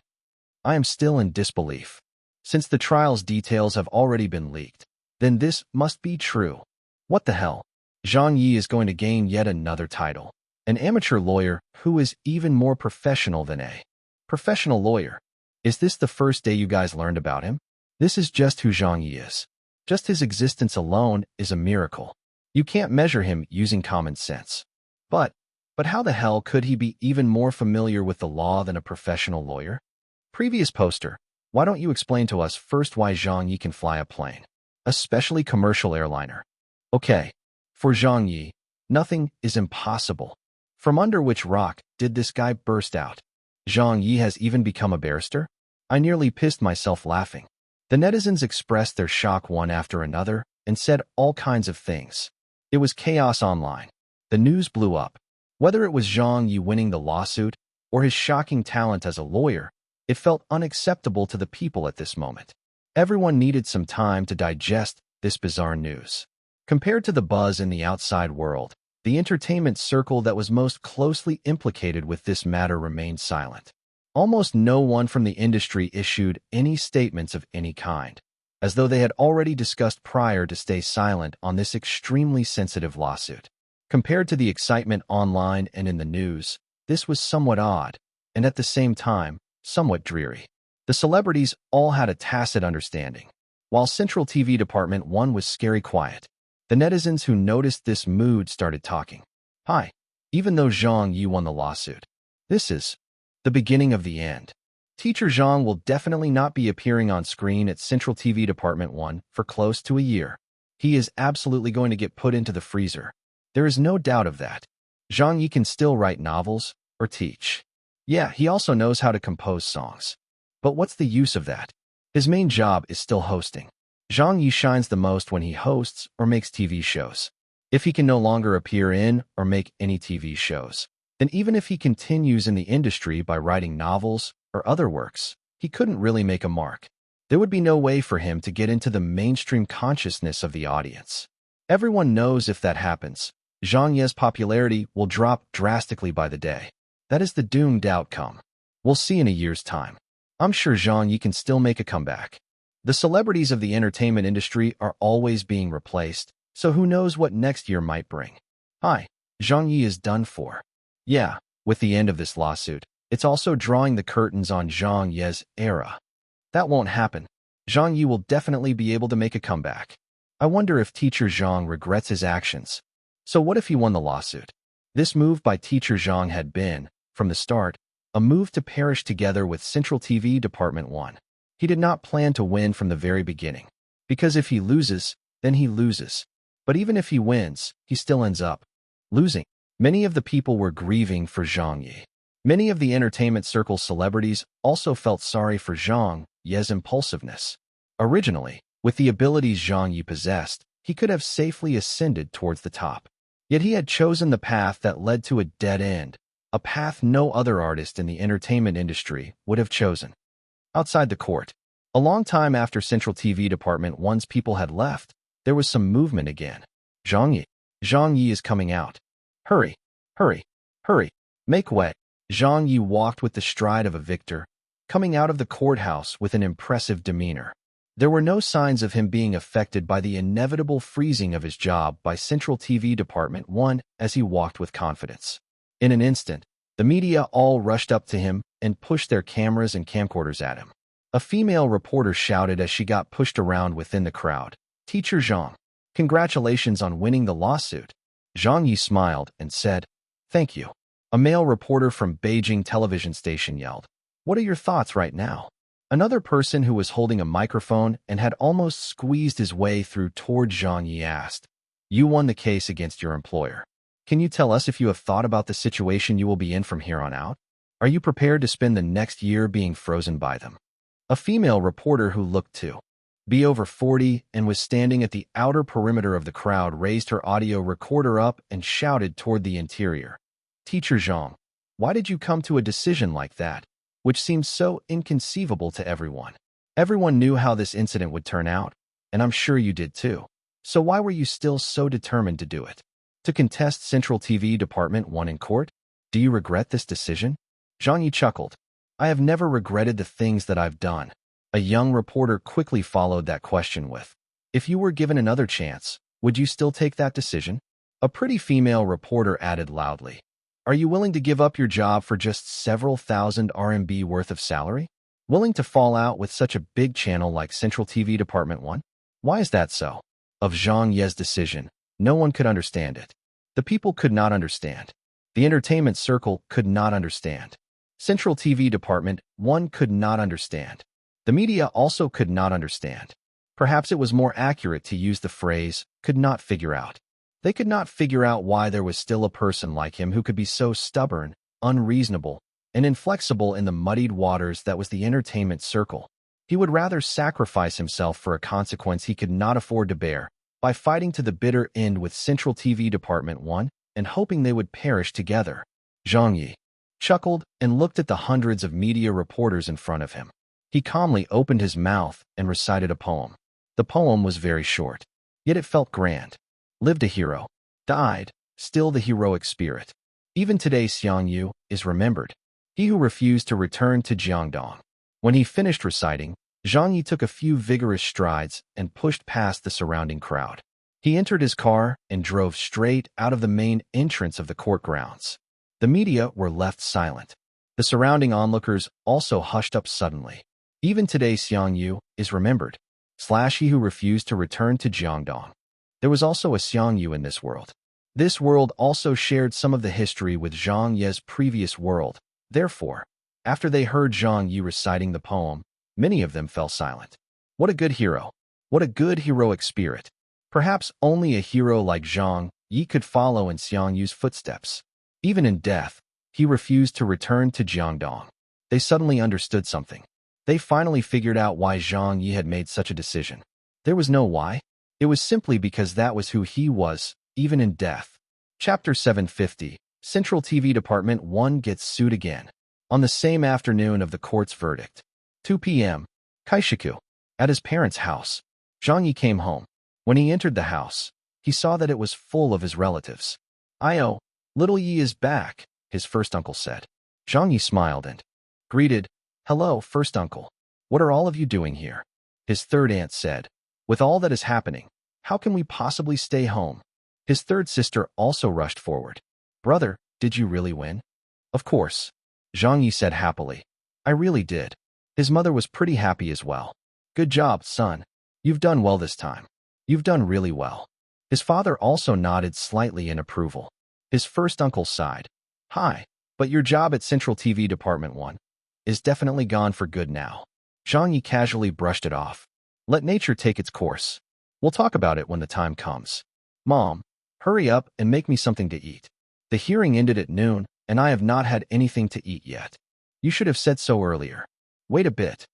I am still in disbelief. Since the trial's details have already been leaked, then this must be true. What the hell? Zhang Ye is going to gain yet another title. An amateur lawyer who is even more professional than a professional lawyer. Is this the first day you guys learned about him? This is just who Zhang Ye is. Just his existence alone is a miracle. You can't measure him using common sense. But how the hell could he be even more familiar with the law than a professional lawyer? Previous poster, why don't you explain to us first why Zhang Ye can fly a plane, especially commercial airliner? Okay, for Zhang Ye, nothing is impossible. From under which rock did this guy burst out? Zhang Ye has even become a barrister? I nearly pissed myself laughing. The netizens expressed their shock one after another and said all kinds of things. It was chaos online. The news blew up. Whether it was Zhang Ye winning the lawsuit or his shocking talent as a lawyer, it felt unacceptable to the people at this moment. Everyone needed some time to digest this bizarre news. Compared to the buzz in the outside world, the entertainment circle that was most closely implicated with this matter remained silent. Almost no one from the industry issued any statements of any kind, as though they had already discussed prior to stay silent on this extremely sensitive lawsuit. Compared to the excitement online and in the news, this was somewhat odd, and at the same time, somewhat dreary. The celebrities all had a tacit understanding. While Central TV Department 1 was scary quiet, the netizens who noticed this mood started talking. Hi, even though Zhang Ye won the lawsuit, this is the beginning of the end. Teacher Zhang will definitely not be appearing on screen at Central TV Department 1 for close to a year. He is absolutely going to get put into the freezer. There is no doubt of that. Zhang Ye can still write novels or teach. Yeah, he also knows how to compose songs. But what's the use of that? His main job is still hosting. Zhang Ye shines the most when he hosts or makes TV shows. If he can no longer appear in or make any TV shows, then even if he continues in the industry by writing novels or other works, he couldn't really make a mark. There would be no way for him to get into the mainstream consciousness of the audience. Everyone knows if that happens, Zhang Ye's popularity will drop drastically by the day. That is the doomed outcome. We'll see in a year's time. I'm sure Zhang Ye can still make a comeback. The celebrities of the entertainment industry are always being replaced, so who knows what next year might bring. Hi, Zhang Ye is done for. Yeah, with the end of this lawsuit, it's also drawing the curtains on Zhang Ye's era. That won't happen. Zhang Ye will definitely be able to make a comeback. I wonder if Teacher Zhang regrets his actions. So what if he won the lawsuit? This move by Teacher Zhang had been, from the start, a move to perish together with Central TV Department 1. He did not plan to win from the very beginning. Because if he loses, then he loses. But even if he wins, he still ends up losing. Many of the people were grieving for Zhang Ye. Many of the entertainment circle celebrities also felt sorry for Zhang Ye's impulsiveness. Originally, with the abilities Zhang Ye possessed, he could have safely ascended towards the top. Yet he had chosen the path that led to a dead end, a path no other artist in the entertainment industry would have chosen. Outside the court, a long time after Central TV Department 1's people had left, there was some movement again. Zhang Ye is coming out. Hurry, hurry, hurry, make way. Zhang Ye walked with the stride of a victor, coming out of the courthouse with an impressive demeanor. There were no signs of him being affected by the inevitable freezing of his job by Central TV Department 1 as he walked with confidence. In an instant, the media all rushed up to him and pushed their cameras and camcorders at him. A female reporter shouted as she got pushed around within the crowd, "Teacher Zhang, congratulations on winning the lawsuit." Zhang Ye smiled and said, "Thank you." A male reporter from Beijing television station yelled, "What are your thoughts right now?" Another person who was holding a microphone and had almost squeezed his way through toward Zhang Ye asked, "You won the case against your employer. Can you tell us if you have thought about the situation you will be in from here on out? Are you prepared to spend the next year being frozen by them?" A female reporter who looked to be over 40 and was standing at the outer perimeter of the crowd raised her audio recorder up and shouted toward the interior, "Teacher Zhang, why did you come to a decision like that, which seems so inconceivable to everyone? Everyone knew how this incident would turn out, and I'm sure you did too. So why were you still so determined to do it? To contest Central TV Department 1 in court? Do you regret this decision?" Zhang Ye chuckled. "I have never regretted the things that I've done." A young reporter quickly followed that question with, "If you were given another chance, would you still take that decision?" A pretty female reporter added loudly, "Are you willing to give up your job for just several thousand RMB worth of salary? Willing to fall out with such a big channel like Central TV Department 1? Why is that so?" Of Zhang Ye's decision, no one could understand it. The people could not understand. The entertainment circle could not understand. Central TV Department 1 could not understand. The media also could not understand. Perhaps it was more accurate to use the phrase, could not figure out. They could not figure out why there was still a person like him who could be so stubborn, unreasonable, and inflexible in the muddied waters that was the entertainment circle. He would rather sacrifice himself for a consequence he could not afford to bear, by fighting to the bitter end with Central TV Department 1 and hoping they would perish together. Zhang Ye chuckled and looked at the hundreds of media reporters in front of him. He calmly opened his mouth and recited a poem. The poem was very short, yet it felt grand. Lived a hero, died, still the heroic spirit. Even today Xiang Yu is remembered. He who refused to return to Jiangdong. When he finished reciting, Zhang Ye took a few vigorous strides and pushed past the surrounding crowd. He entered his car and drove straight out of the main entrance of the court grounds. The media were left silent. The surrounding onlookers also hushed up suddenly. Even today Xiang Yu is remembered. He who refused to return to Jiangdong. There was also a Xiang Yu in this world. This world also shared some of the history with Zhang Ye's previous world. Therefore, After they heard Zhang Ye reciting the poem, many of them fell silent. What a good hero. What a good heroic spirit. Perhaps only a hero like Zhang Ye could follow in Xiang Yu's footsteps. Even in death, he refused to return to Jiangdong. They suddenly understood something. They finally figured out why Zhang Ye had made such a decision. There was no why. It was simply because that was who he was, even in death. Chapter 750. Central TV Department 1 gets sued again. On the same afternoon of the court's verdict, 2 p.m., Kaishiku, at his parents' house, Zhang Ye came home. When he entered the house, he saw that it was full of his relatives. "Io, little Yi is back," his first uncle said. Zhang Ye smiled and greeted, "Hello, first uncle. What are all of you doing here?" His third aunt said, "With all that is happening, how can we possibly stay home?" His third sister also rushed forward. "Brother, did you really win?" "Of course," Zhang Ye said happily. "I really did." His mother was pretty happy as well. "Good job, son. You've done well this time. You've done really well." His father also nodded slightly in approval. His first uncle sighed. "Hi, but your job at Central TV Department 1 is definitely gone for good now." Zhang Ye casually brushed it off. "Let nature take its course. We'll talk about it when the time comes. Mom, hurry up and make me something to eat. The hearing ended at noon, and I have not had anything to eat yet. You should have said so earlier. Wait a bit."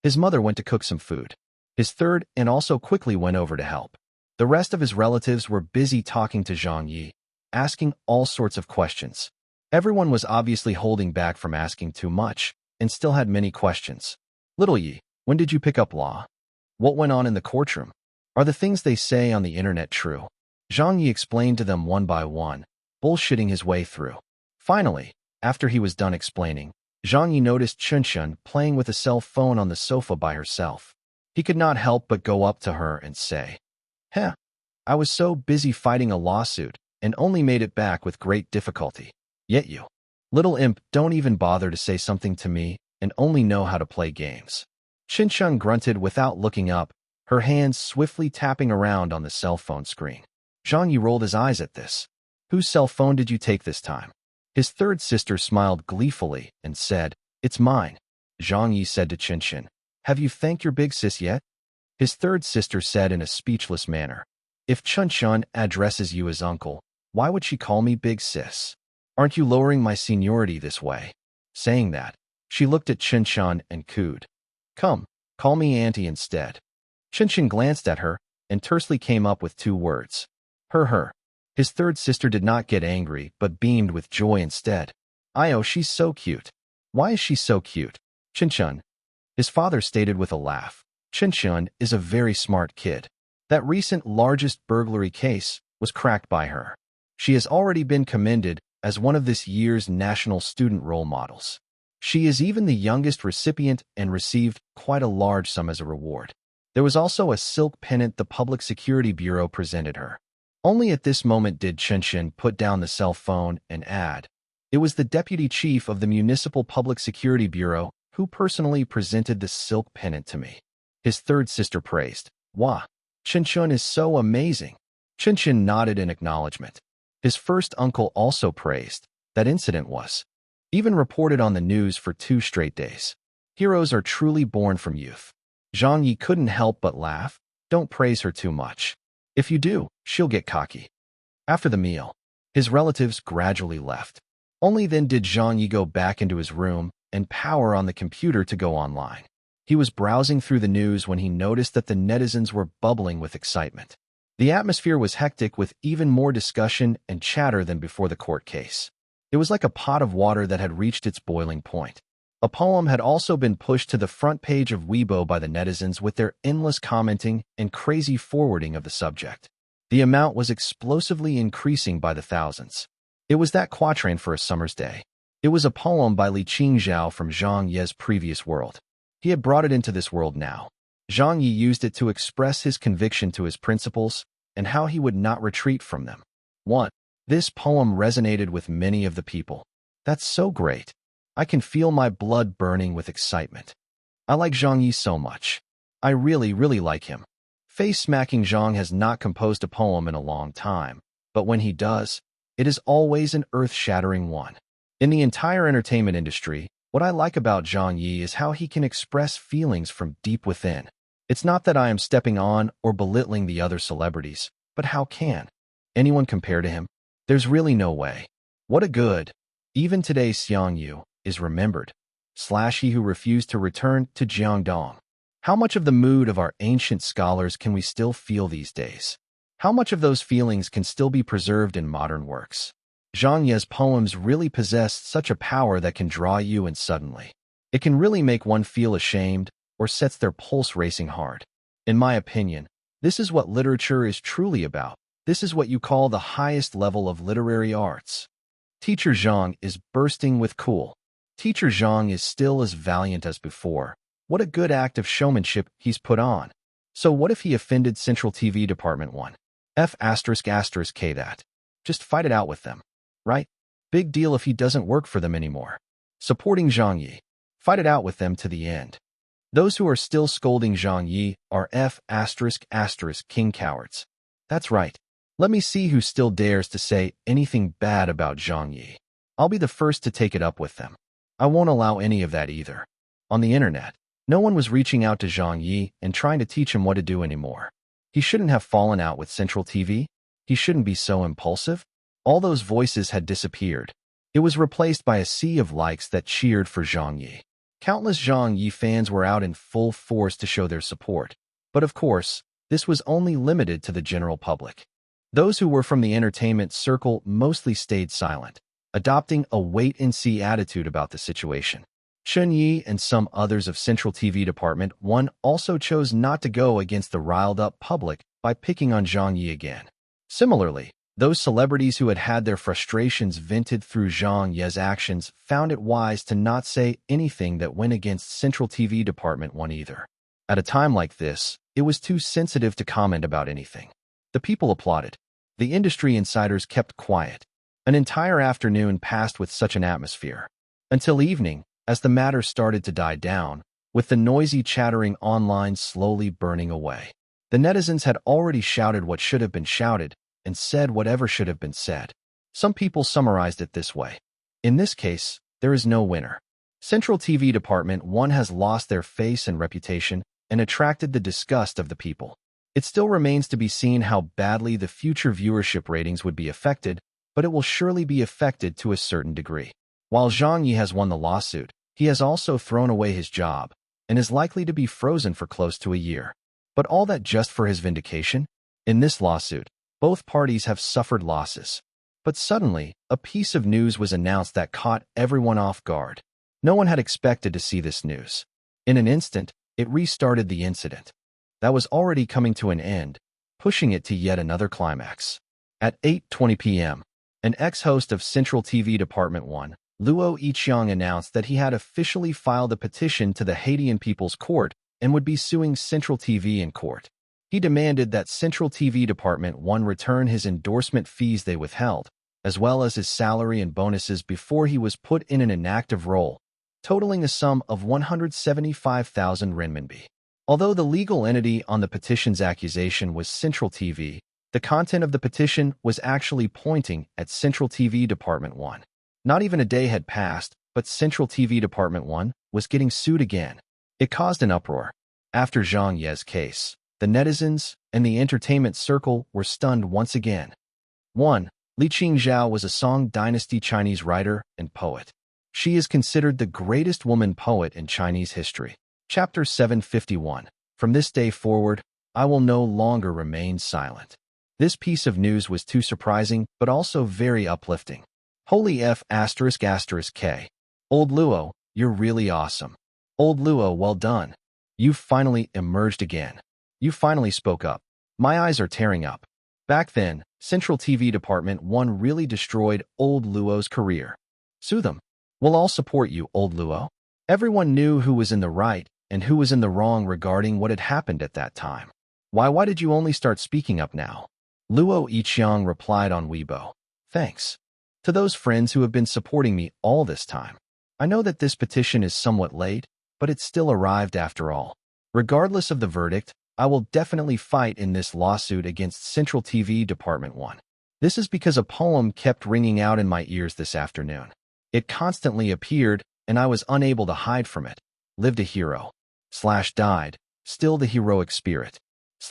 His mother went to cook some food. His third and also quickly went over to help. The rest of his relatives were busy talking to Zhang Ye, asking all sorts of questions. Everyone was obviously holding back from asking too much and still had many questions. "Little Yi, when did you pick up law? What went on in the courtroom? Are the things they say on the internet true?" Zhang Ye explained to them one by one, bullshitting his way through. Finally, after he was done explaining, Zhang Ye noticed Chunshun playing with a cell phone on the sofa by herself. He could not help but go up to her and say, "Heh, I was so busy fighting a lawsuit and only made it back with great difficulty. Yet you, little imp, don't even bother to say something to me and only know how to play games." Chunshun grunted without looking up, her hands swiftly tapping around on the cell phone screen. Zhang Ye rolled his eyes at this. "Whose cell phone did you take this time?" His third sister smiled gleefully and said, "It's mine." Zhang Ye said to Chunshun, "Have you thanked your big sis yet?" His third sister said in a speechless manner, "If Chunshun addresses you as uncle, why would she call me big sis? Aren't you lowering my seniority this way?" Saying that, she looked at Chunshun and cooed, "Come, call me auntie instead." Chunshun glanced at her and tersely came up with 2 words. Her. His third sister did not get angry, but beamed with joy instead. "Io, she's so cute." "Why is she so cute?" "Chunshun," his father stated with a laugh. "Chunshun is a very smart kid. That recent largest burglary case was cracked by her. She has already been commended as one of this year's national student role models. She is even the youngest recipient and received quite a large sum as a reward. There was also a silk pennant the Public Security Bureau presented her." Only at this moment did Chunshun put down the cell phone and add, "It was the deputy chief of the Municipal Public Security Bureau who personally presented the silk pennant to me." His third sister praised, "Wow, Chunshun is so amazing." Chunshun nodded in acknowledgement. His first uncle also praised. That incident was even reported on the news for 2 straight days. Heroes are truly born from youth. Zhang Ye couldn't help but laugh. "Don't praise her too much. If you do, she'll get cocky." After the meal, his relatives gradually left. Only then did Zhang Ye go back into his room and power on the computer to go online. He was browsing through the news when he noticed that the netizens were bubbling with excitement. The atmosphere was hectic with even more discussion and chatter than before the court case. It was like a pot of water that had reached its boiling point. A poem had also been pushed to the front page of Weibo by the netizens with their endless commenting and crazy forwarding of the subject. The amount was explosively increasing by the thousands. It was that quatrain for a summer's day. It was a poem by Li Qingzhao from Zhang Ye's previous world. He had brought it into this world now. Zhang Ye used it to express his conviction to his principles and how he would not retreat from them. 1. This poem resonated with many of the people. "That's so great. I can feel my blood burning with excitement. I like Zhang Ye so much. I really, really like him." Face-smacking Zhang has not composed a poem in a long time, but when he does, it is always an earth-shattering one. In the entire entertainment industry, What I like about Zhang Ye is how he can express feelings from deep within. It's not that I am stepping on or belittling the other celebrities, but how can anyone compare to him? There's really no way. What a good, even today Xiang Yu is remembered, / he who refused to return to Jiangdong. How much of the mood of our ancient scholars can we still feel these days? How much of those feelings can still be preserved in modern works? Zhang Ye's poems really possess such a power that can draw you in suddenly. It can really make one feel ashamed or sets their pulse racing hard. In my opinion, this is what literature is truly about. This is what you call the highest level of literary arts. Teacher Zhang is bursting with cool. Teacher Zhang is still as valiant as before. What a good act of showmanship he's put on. So what if he offended Central TV Department 1? K that. Just fight it out with them. Right? Big deal if he doesn't work for them anymore. Supporting Zhang Ye. Fight it out with them to the end. Those who are still scolding Zhang Ye are king cowards. That's right. Let me see who still dares to say anything bad about Zhang Ye. I'll be the first to take it up with them. I won't allow any of that either. On the internet, no one was reaching out to Zhang Ye and trying to teach him what to do anymore. He shouldn't have fallen out with Central TV. He shouldn't be so impulsive. All those voices had disappeared. It was replaced by a sea of likes that cheered for Zhang Ye. Countless Zhang Ye fans were out in full force to show their support. But of course, this was only limited to the general public. Those who were from the entertainment circle mostly stayed silent, adopting a wait-and-see attitude about the situation. Chen Yi and some others of Central TV Department 1 also chose not to go against the riled-up public by picking on Zhang Ye again. Similarly, those celebrities who had had their frustrations vented through Zhang Ye's actions found it wise to not say anything that went against Central TV Department 1 either. At a time like this, it was too sensitive to comment about anything. The people applauded. The industry insiders kept quiet. An entire afternoon passed with such an atmosphere. Until evening, as the matter started to die down, with the noisy chattering online slowly burning away. The netizens had already shouted what should have been shouted and said whatever should have been said. Some people summarized it this way. In this case, there is no winner. Central TV Department 1 has lost their face and reputation and attracted the disgust of the people. It still remains to be seen how badly the future viewership ratings would be affected, but it will surely be affected to a certain degree. While Zhang Ye has won the lawsuit, he has also thrown away his job and is likely to be frozen for close to a year. But all that just for his vindication? In this lawsuit, both parties have suffered losses. But suddenly, a piece of news was announced that caught everyone off guard. No one had expected to see this news. In an instant, it restarted the incident that was already coming to an end, pushing it to yet another climax. At 8:20 p.m., an ex-host of Central TV Department 1, Luo Yiqiang, announced that he had officially filed a petition to the Haitian People's Court and would be suing Central TV in court. He demanded that Central TV Department 1 return his endorsement fees they withheld, as well as his salary and bonuses before he was put in an inactive role, totaling a sum of 175,000 renminbi. Although the legal entity on the petition's accusation was Central TV, the content of the petition was actually pointing at Central TV Department 1. Not even a day had passed, but Central TV Department 1 was getting sued again. It caused an uproar. After Zhang Ye's case, the netizens and the entertainment circle were stunned once again. 1. Li Qingzhao was a Song Dynasty Chinese writer and poet. She is considered the greatest woman poet in Chinese history. Chapter 751. From this day forward, I will no longer remain silent. This piece of news was too surprising, but also very uplifting. Holy F***. K. Old Luo, you're really awesome. Old Luo, well done. You've finally emerged again. You finally spoke up. My eyes are tearing up. Back then, Central TV Department 1 really destroyed Old Luo's career. Sue them. We'll all support you, Old Luo. Everyone knew who was in the right and who was in the wrong regarding what had happened at that time. Why did you only start speaking up now? Luo Yiqiang replied on Weibo. Thanks. To those friends who have been supporting me all this time. I know that this petition is somewhat late, but it still arrived after all. Regardless of the verdict, I will definitely fight in this lawsuit against Central TV Department 1. This is because a poem kept ringing out in my ears this afternoon. It constantly appeared, and I was unable to hide from it. Lived a hero. / died, still the heroic spirit.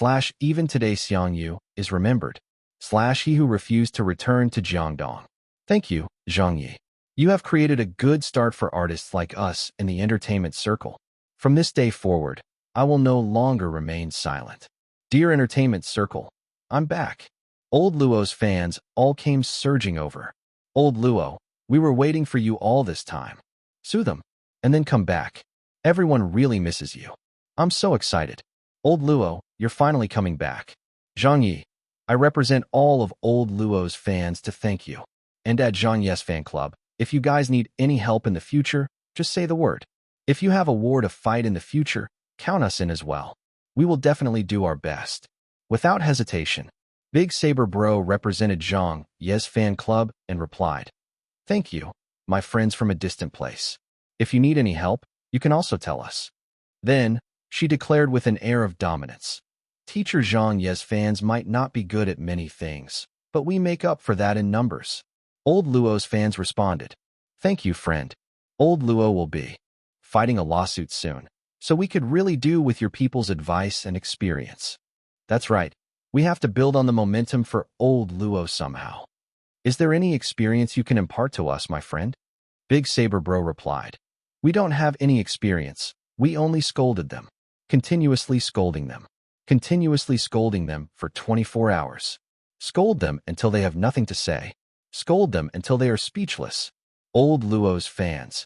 / even today Zhang Ye is remembered. / he who refused to return to Jiangdong. Thank you, Zhang Ye. You have created a good start for artists like us in the entertainment circle. From this day forward, I will no longer remain silent. Dear entertainment circle, I'm back. Old Luo's fans all came surging over. Old Luo, we were waiting for you all this time. Sue them, and then come back. Everyone really misses you. I'm so excited. Old Luo, you're finally coming back. Zhang Ye, I represent all of Old Luo's fans to thank you. And at Zhang Ye's fan club, if you guys need any help in the future, just say the word. If you have a war to fight in the future, count us in as well. We will definitely do our best. Without hesitation, Big Saber Bro represented Zhang Ye's fan club and replied, Thank you, my friends from a distant place. If you need any help, you can also tell us. Then, she declared with an air of dominance. Teacher Zhang Ye's fans might not be good at many things, but we make up for that in numbers. Old Luo's fans responded, Thank you, friend. Old Luo will be fighting a lawsuit soon, so we could really do with your people's advice and experience. That's right. We have to build on the momentum for Old Luo somehow. Is there any experience you can impart to us, my friend? Big Saber Bro replied. We don't have any experience. We only scolded them. Continuously scolding them. Continuously scolding them for 24 hours. Scold them until they have nothing to say. Scold them until they are speechless. Old Luo's fans.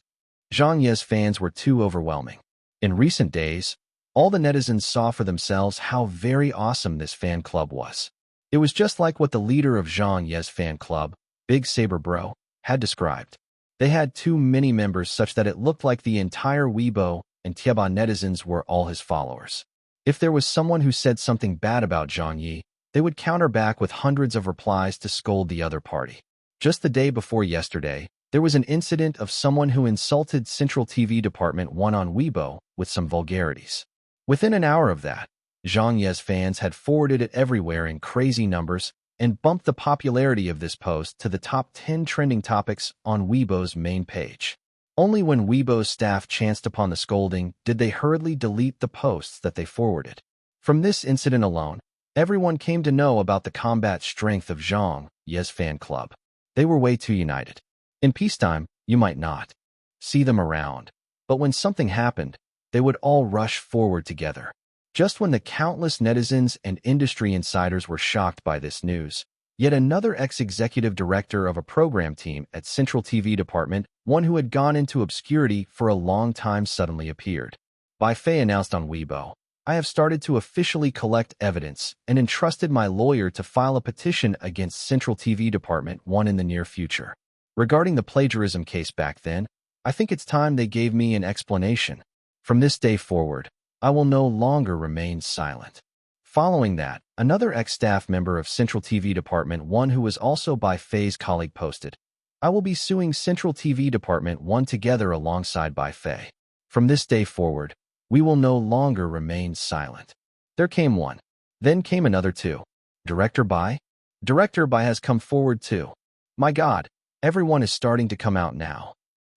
Zhang Ye's fans were too overwhelming. In recent days, all the netizens saw for themselves how very awesome this fan club was. It was just like what the leader of Zhang Ye's fan club, Big Saber Bro, had described. They had too many members such that it looked like the entire Weibo and Tieba netizens were all his followers. If there was someone who said something bad about Zhang Ye, they would counter back with hundreds of replies to scold the other party. Just the day before yesterday, there was an incident of someone who insulted Central TV Department 1 on Weibo with some vulgarities. Within an hour of that, Zhang Ye's fans had forwarded it everywhere in crazy numbers and bumped the popularity of this post to the top 10 trending topics on Weibo's main page. Only when Weibo's staff chanced upon the scolding did they hurriedly delete the posts that they forwarded. From this incident alone, everyone came to know about the combat strength of Zhang Ye's fan club. They were way too united. In peacetime, you might not see them around, but when something happened, they would all rush forward together. Just when the countless netizens and industry insiders were shocked by this news, yet another ex-executive director of a program team at Central TV Department, one who had gone into obscurity for a long time, suddenly appeared. Bai Fei announced on Weibo, I have started to officially collect evidence and entrusted my lawyer to file a petition against Central TV Department 1 in the near future. Regarding the plagiarism case back then, I think it's time they gave me an explanation. From this day forward, I will no longer remain silent. Following that, another ex-staff member of Central TV Department 1 who was also Bai Fei's colleague posted, I will be suing Central TV Department 1 together alongside Bai Fei. From this day forward, we will no longer remain silent. There came one. Then came another two. Director Bai? Director Bai has come forward too. My God, everyone is starting to come out now.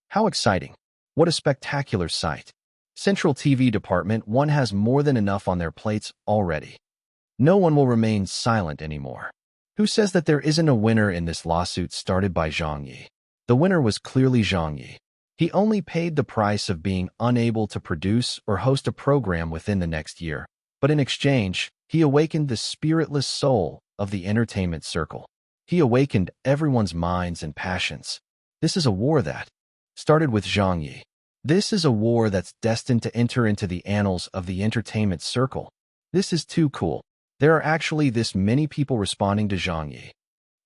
How exciting. What a spectacular sight. Central TV Department 1 has more than enough on their plates already. No one will remain silent anymore. Who says that there isn't a winner in this lawsuit started by Zhang Ye? The winner was clearly Zhang Ye. He only paid the price of being unable to produce or host a program within the next year, but in exchange, he awakened the spiritless soul of the entertainment circle. He awakened everyone's minds and passions. This is a war that started with Zhang Ye. This is a war that's destined to enter into the annals of the entertainment circle. This is too cool. There are actually this many people responding to Zhang Ye.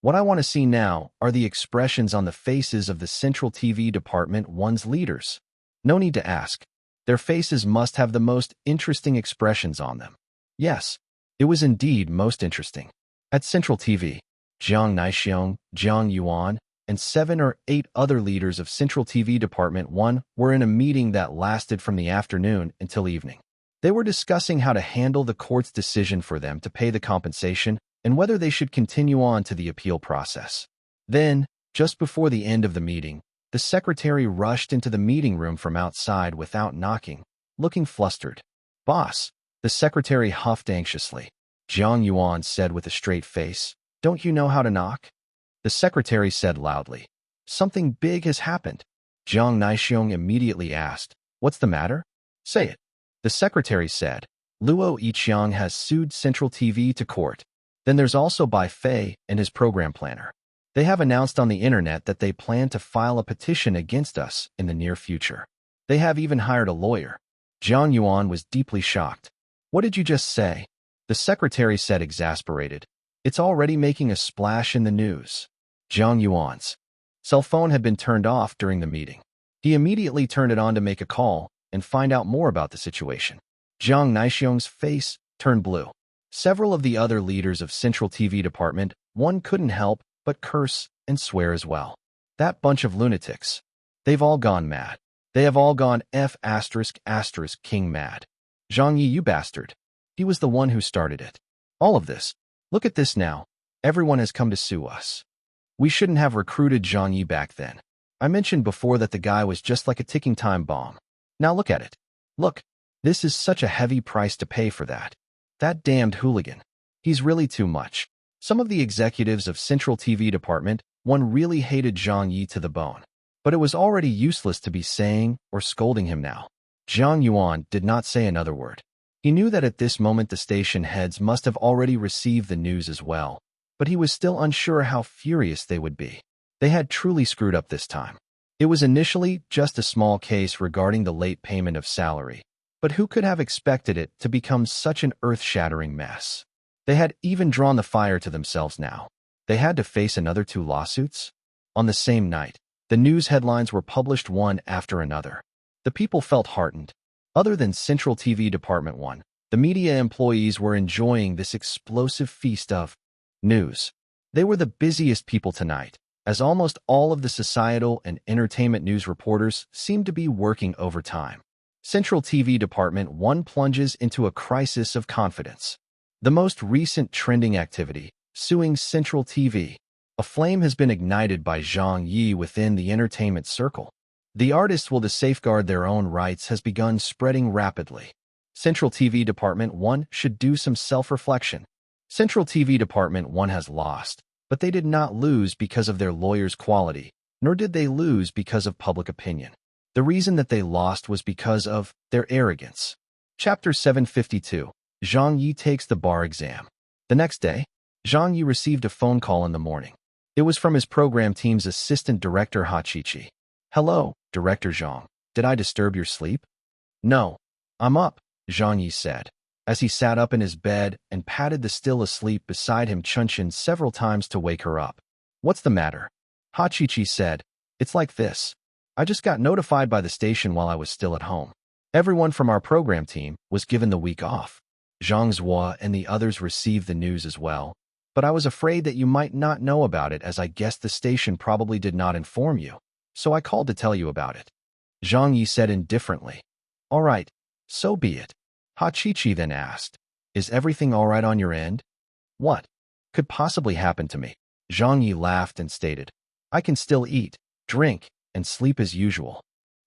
What I want to see now are the expressions on the faces of the Central TV Department 1's leaders. No need to ask. Their faces must have the most interesting expressions on them. Yes, it was indeed most interesting. At Central TV, Jiang Naixiong, Jiang Yuan, and 7 or 8 other leaders of Central TV Department 1 were in a meeting that lasted from the afternoon until evening. They were discussing how to handle the court's decision for them to pay the compensation and whether they should continue on to the appeal process. Then, just before the end of the meeting, The secretary rushed into the meeting room from outside without knocking, looking flustered. "Boss," the secretary huffed anxiously. Zhang Yuan said with a straight face, "Don't you know how to knock?" The secretary said loudly, "Something big has happened." Zhang Naixiong immediately asked, "What's the matter? Say it." The secretary said, "Luo Yiqiang has sued Central TV to court. Then there's also Bai Fei and his program planner. They have announced on the internet that they plan to file a petition against us in the near future. They have even hired a lawyer." Zhang Yuan was deeply shocked. "What did you just say?" The secretary said, exasperated, "It's already making a splash in the news." Zhang Yuan's cell phone had been turned off during the meeting. He immediately turned it on to make a call and find out more about the situation. Zhang Naixiong's face turned blue. Several of the other leaders of Central TV department, one couldn't help but curse and swear as well. That bunch of lunatics. They've all gone mad. They have all gone ***king mad. Zhang Ye, you bastard. He was the one who started it. All of this. Look at this now. Everyone has come to sue us. We shouldn't have recruited Zhang Ye back then. I mentioned before that the guy was just like a ticking time bomb. Now look at it. Look, this is such a heavy price to pay for that. That damned hooligan. He's really too much. Some of the executives of Central TV department, one really hated Zhang Ye to the bone. But it was already useless to be saying or scolding him now. Zhang Yuan did not say another word. He knew that at this moment the station heads must have already received the news as well, but he was still unsure how furious they would be. They had truly screwed up this time. It was initially just a small case regarding the late payment of salary, but who could have expected it to become such an earth-shattering mess? They had even drawn the fire to themselves now. They had to face another 2 lawsuits? On the same night, the news headlines were published one after another. The people felt heartened. Other than Central TV Department 1, the media employees were enjoying this explosive feast of news. They were the busiest people tonight, as almost all of the societal and entertainment news reporters seemed to be working overtime. Central TV Department 1 plunges into a crisis of confidence. The most recent trending activity, suing Central TV. A flame has been ignited by Zhang Ye within the entertainment circle. The artists will to safeguard their own rights has begun spreading rapidly. Central TV Department 1 should do some self-reflection. Central TV Department 1 has lost, but they did not lose because of their lawyer's quality, nor did they lose because of public opinion. The reason that they lost was because of their arrogance. Chapter 752. Zhang Ye takes the bar exam. The next day, Zhang Ye received a phone call in the morning. It was from his program team's assistant director Ha Qiqi. "Hello, Director Zhang. Did I disturb your sleep?" "No. I'm up," Zhang Ye said, as he sat up in his bed and patted the still asleep beside him Chunshin several times to wake her up. "What's the matter?" Ha Qiqi said, "It's like this. I just got notified by the station while I was still at home. Everyone from our program team was given the week off. Zhang Zhua and the others received the news as well, but I was afraid that you might not know about it as I guessed the station probably did not inform you, so I called to tell you about it." Zhang Yi said indifferently. "All right, so be it." Ha Qiqi then asked, "Is everything all right on your end?" "What could possibly happen to me?" Zhang Yi laughed and stated, "I can still eat, drink, and sleep as usual."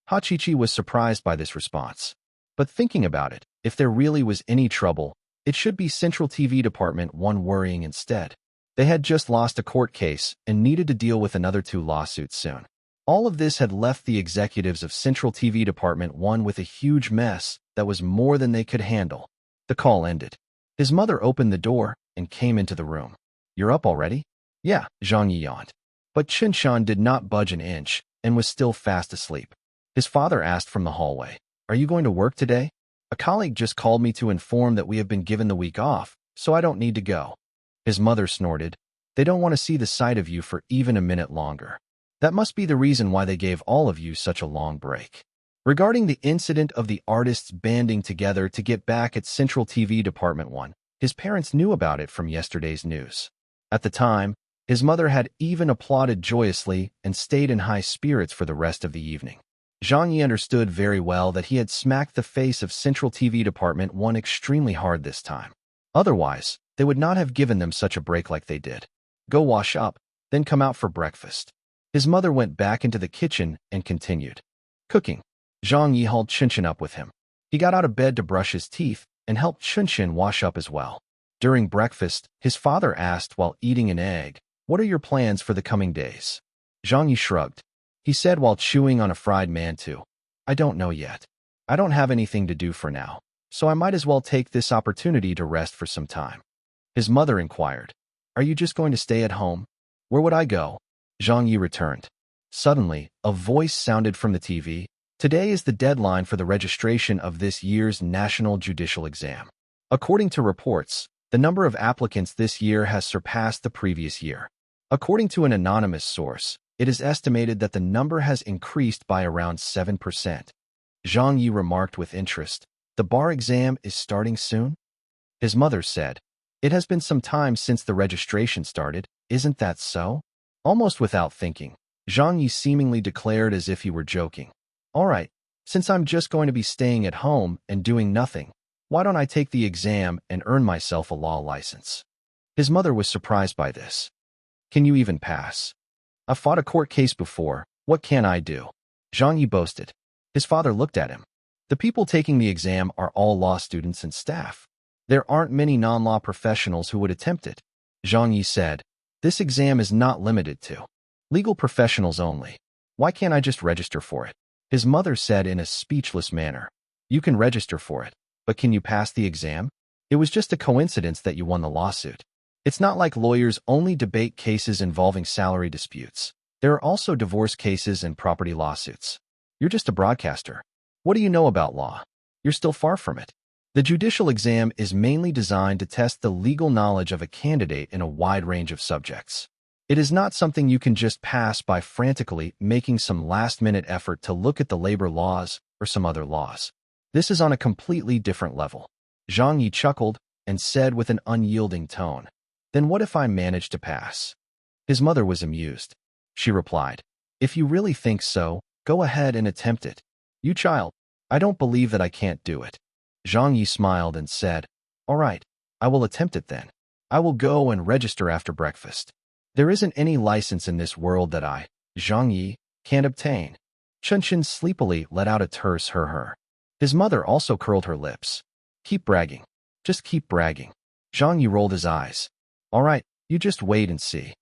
Ha Qiqi was surprised by this response. But thinking about it, if there really was any trouble, it should be Central TV Department 1 worrying instead. They had just lost a court case and needed to deal with another 2 lawsuits soon. All of this had left the executives of Central TV Department 1 with a huge mess that was more than they could handle. The call ended. His mother opened the door and came into the room. "You're up already?" "Yeah," Zhang Yi yawned. But Qinshan did not budge an inch and was still fast asleep. His father asked from the hallway, "Are you going to work today?" "A colleague just called me to inform that we have been given the week off, so I don't need to go." His mother snorted, "They don't want to see the sight of you for even a minute longer. That must be the reason why they gave all of you such a long break." Regarding the incident of the artists banding together to get back at Central TV Department 1, his parents knew about it from yesterday's news. At the time, his mother had even applauded joyously and stayed in high spirits for the rest of the evening. Zhang Yi understood very well that he had smacked the face of Central TV Department 1 extremely hard this time. Otherwise, they would not have given them such a break like they did. "Go wash up, then come out for breakfast." His mother went back into the kitchen and continued cooking. Zhang Ye hauled Chunshin up with him. He got out of bed to brush his teeth and helped Chunshin wash up as well. During breakfast, his father asked while eating an egg, "What are your plans for the coming days?" Zhang Ye shrugged. He said while chewing on a fried mantou, "I don't know yet. I don't have anything to do for now, so I might as well take this opportunity to rest for some time." His mother inquired, "Are you just going to stay at home? Where would I go?" Zhang Ye returned. Suddenly, a voice sounded from the TV. "Today is the deadline for the registration of this year's National Judicial Exam. According to reports, the number of applicants this year has surpassed the previous year. According to an anonymous source, it is estimated that the number has increased by around 7%. Zhang Ye remarked with interest, "The bar exam is starting soon?" His mother said, "It has been some time since the registration started, isn't that so?" Almost without thinking, Zhang Ye seemingly declared as if he were joking, "All right, since I'm just going to be staying at home and doing nothing, why don't I take the exam and earn myself a law license?" His mother was surprised by this. "Can you even pass? I've fought a court case before, what can I do?" Zhang Ye boasted. His father looked at him. "The people taking the exam are all law students and staff. There aren't many non-law professionals who would attempt it." Zhang Ye said, "This exam is not limited to legal professionals only. Why can't I just register for it?" His mother said in a speechless manner, "You can register for it, but can you pass the exam? It was just a coincidence that you won the lawsuit. It's not like lawyers only debate cases involving salary disputes. There are also divorce cases and property lawsuits. You're just a broadcaster. What do you know about law? You're still far from it." The judicial exam is mainly designed to test the legal knowledge of a candidate in a wide range of subjects. It is not something you can just pass by frantically making some last-minute effort to look at the labor laws or some other laws. This is on a completely different level. Zhang Ye chuckled and said with an unyielding tone, "Then what if I manage to pass?" His mother was amused. She replied, "If you really think so, go ahead and attempt it. You child, I don't believe that I can't do it." Zhang Ye smiled and said, "All right, I will attempt it then. I will go and register after breakfast. There isn't any license in this world that I, Zhang Ye, can't obtain." Chunshin sleepily let out a terse her. His mother also curled her lips. "Keep bragging. Just keep bragging." Zhang Ye rolled his eyes. "All right, you just wait and see.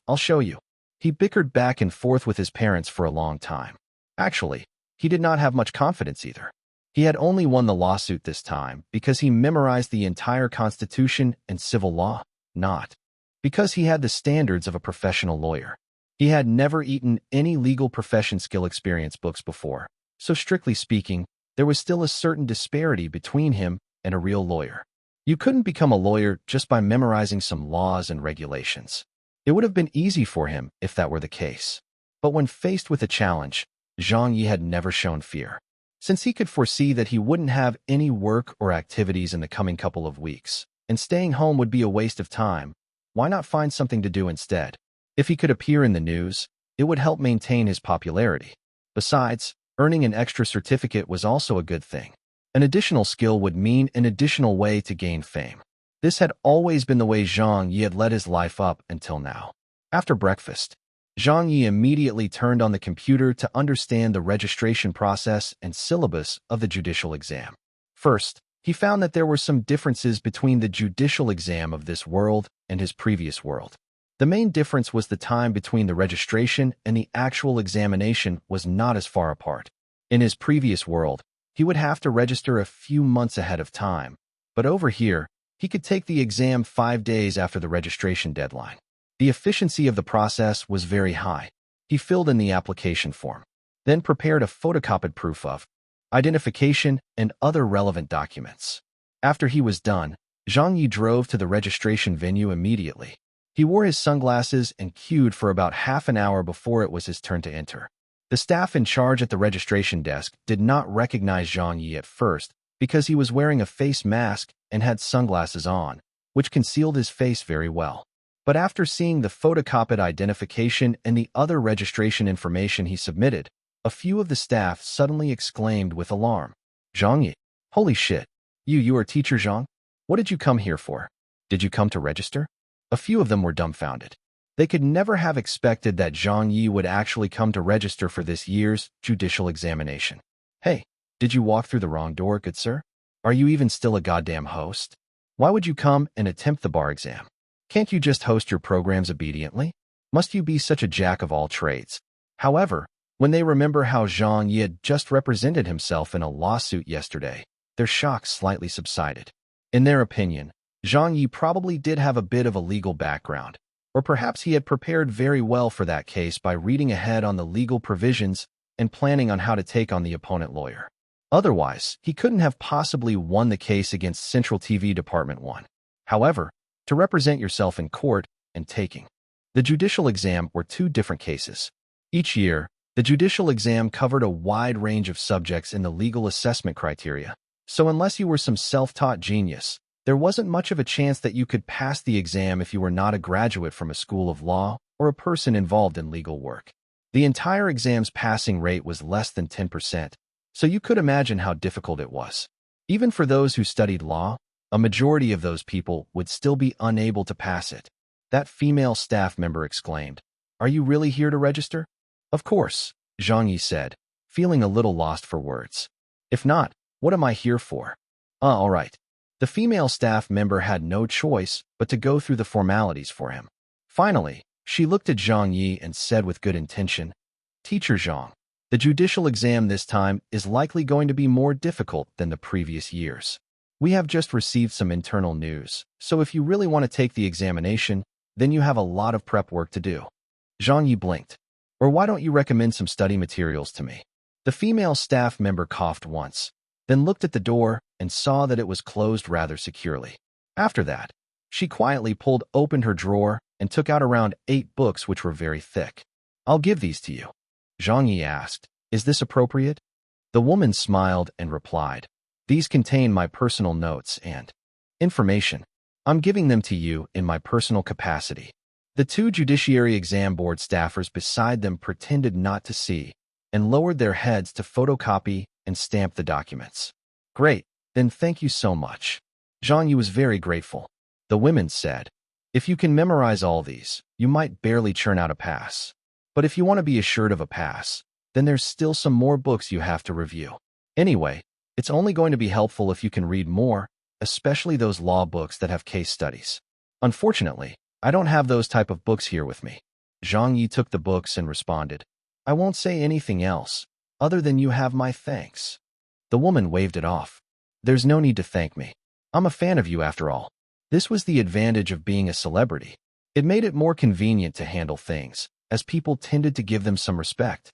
I'll show you." He bickered back and forth with his parents for a long time. Actually, he did not have much confidence either. He had only won the lawsuit this time because he memorized the entire Constitution and civil law, not because he had the standards of a professional lawyer. He had never eaten any legal profession skill experience books before, so strictly speaking, there was still a certain disparity between him and a real lawyer. You couldn't become a lawyer just by memorizing some laws and regulations. It would have been easy for him if that were the case. But when faced with a challenge, Zhang Ye had never shown fear. Since he could foresee that he wouldn't have any work or activities in the coming couple of weeks, and staying home would be a waste of time, why not find something to do instead? If he could appear in the news, it would help maintain his popularity. Besides, earning an extra certificate was also a good thing. An additional skill would mean an additional way to gain fame. This had always been the way Zhang Ye had led his life up until now. After breakfast, Zhang Ye immediately turned on the computer to understand the registration process and syllabus of the judicial exam. First, he found that there were some differences between the judicial exam of this world and his previous world. The main difference was the time between the registration and the actual examination was not as far apart. In his previous world, he would have to register a few months ahead of time, but over here, he could take the exam 5 days after the registration deadline. The efficiency of the process was very high. He filled in the application form, then prepared a photocopied proof of identification and other relevant documents. After he was done, Zhang Ye drove to the registration venue immediately. He wore his sunglasses and queued for about half an hour before it was his turn to enter. The staff in charge at the registration desk did not recognize Zhang Ye at first because he was wearing a face mask and had sunglasses on, which concealed his face very well. But after seeing the photocopied identification and the other registration information he submitted, a few of the staff suddenly exclaimed with alarm, "Zhang Ye, holy shit, you are teacher Zhang? What did you come here for? Did you come to register?" A few of them were dumbfounded. They could never have expected that Zhang Ye would actually come to register for this year's judicial examination. Hey, did you walk through the wrong door, good sir? Are you even still a goddamn host? Why would you come and attempt the bar exam? Can't you just host your programs obediently? Must you be such a jack of all trades? However, when they remember how Zhang Ye had just represented himself in a lawsuit yesterday, their shock slightly subsided. In their opinion, Zhang Ye probably did have a bit of a legal background, or perhaps he had prepared very well for that case by reading ahead on the legal provisions and planning on how to take on the opponent lawyer. Otherwise, he couldn't have possibly won the case against Central TV Department 1. However, to represent yourself in court and taking the judicial exam were two different cases. Each year, the judicial exam covered a wide range of subjects in the legal assessment criteria, so unless you were some self-taught genius, there wasn't much of a chance that you could pass the exam if you were not a graduate from a school of law or a person involved in legal work. The entire exam's passing rate was less than 10%, so you could imagine how difficult it was. Even for those who studied law, a majority of those people would still be unable to pass it. That female staff member exclaimed, "Are you really here to register?" "Of course," Zhang Ye said, feeling a little lost for words. "If not, what am I here for?" All right." The female staff member had no choice but to go through the formalities for him. Finally, she looked at Zhang Ye and said with good intention, "Teacher Zhang, the judicial exam this time is likely going to be more difficult than the previous years. We have just received some internal news, so if you really want to take the examination, then you have a lot of prep work to do." Zhang Ye blinked. "Or why don't you recommend some study materials to me?" The female staff member coughed once, then looked at the door and saw that it was closed rather securely. After that, she quietly pulled open her drawer and took out around 8 books which were very thick. "I'll give these to you." Zhang Ye asked, "Is this appropriate?" The woman smiled and replied, "These contain my personal notes and information. I'm giving them to you in my personal capacity." The 2 Judiciary Exam Board staffers beside them pretended not to see and lowered their heads to photocopy and stamp the documents. "Great, then thank you so much." Zhang Ye was very grateful. The women said, "If you can memorize all these, you might barely churn out a pass. But if you want to be assured of a pass, then there's still some more books you have to review. Anyway, it's only going to be helpful if you can read more, especially those law books that have case studies. Unfortunately, I don't have those type of books here with me." Zhang Ye took the books and responded, "I won't say anything else, other than you have my thanks." The woman waved it off. "There's no need to thank me. I'm a fan of you after all." This was the advantage of being a celebrity. It made it more convenient to handle things, as people tended to give them some respect.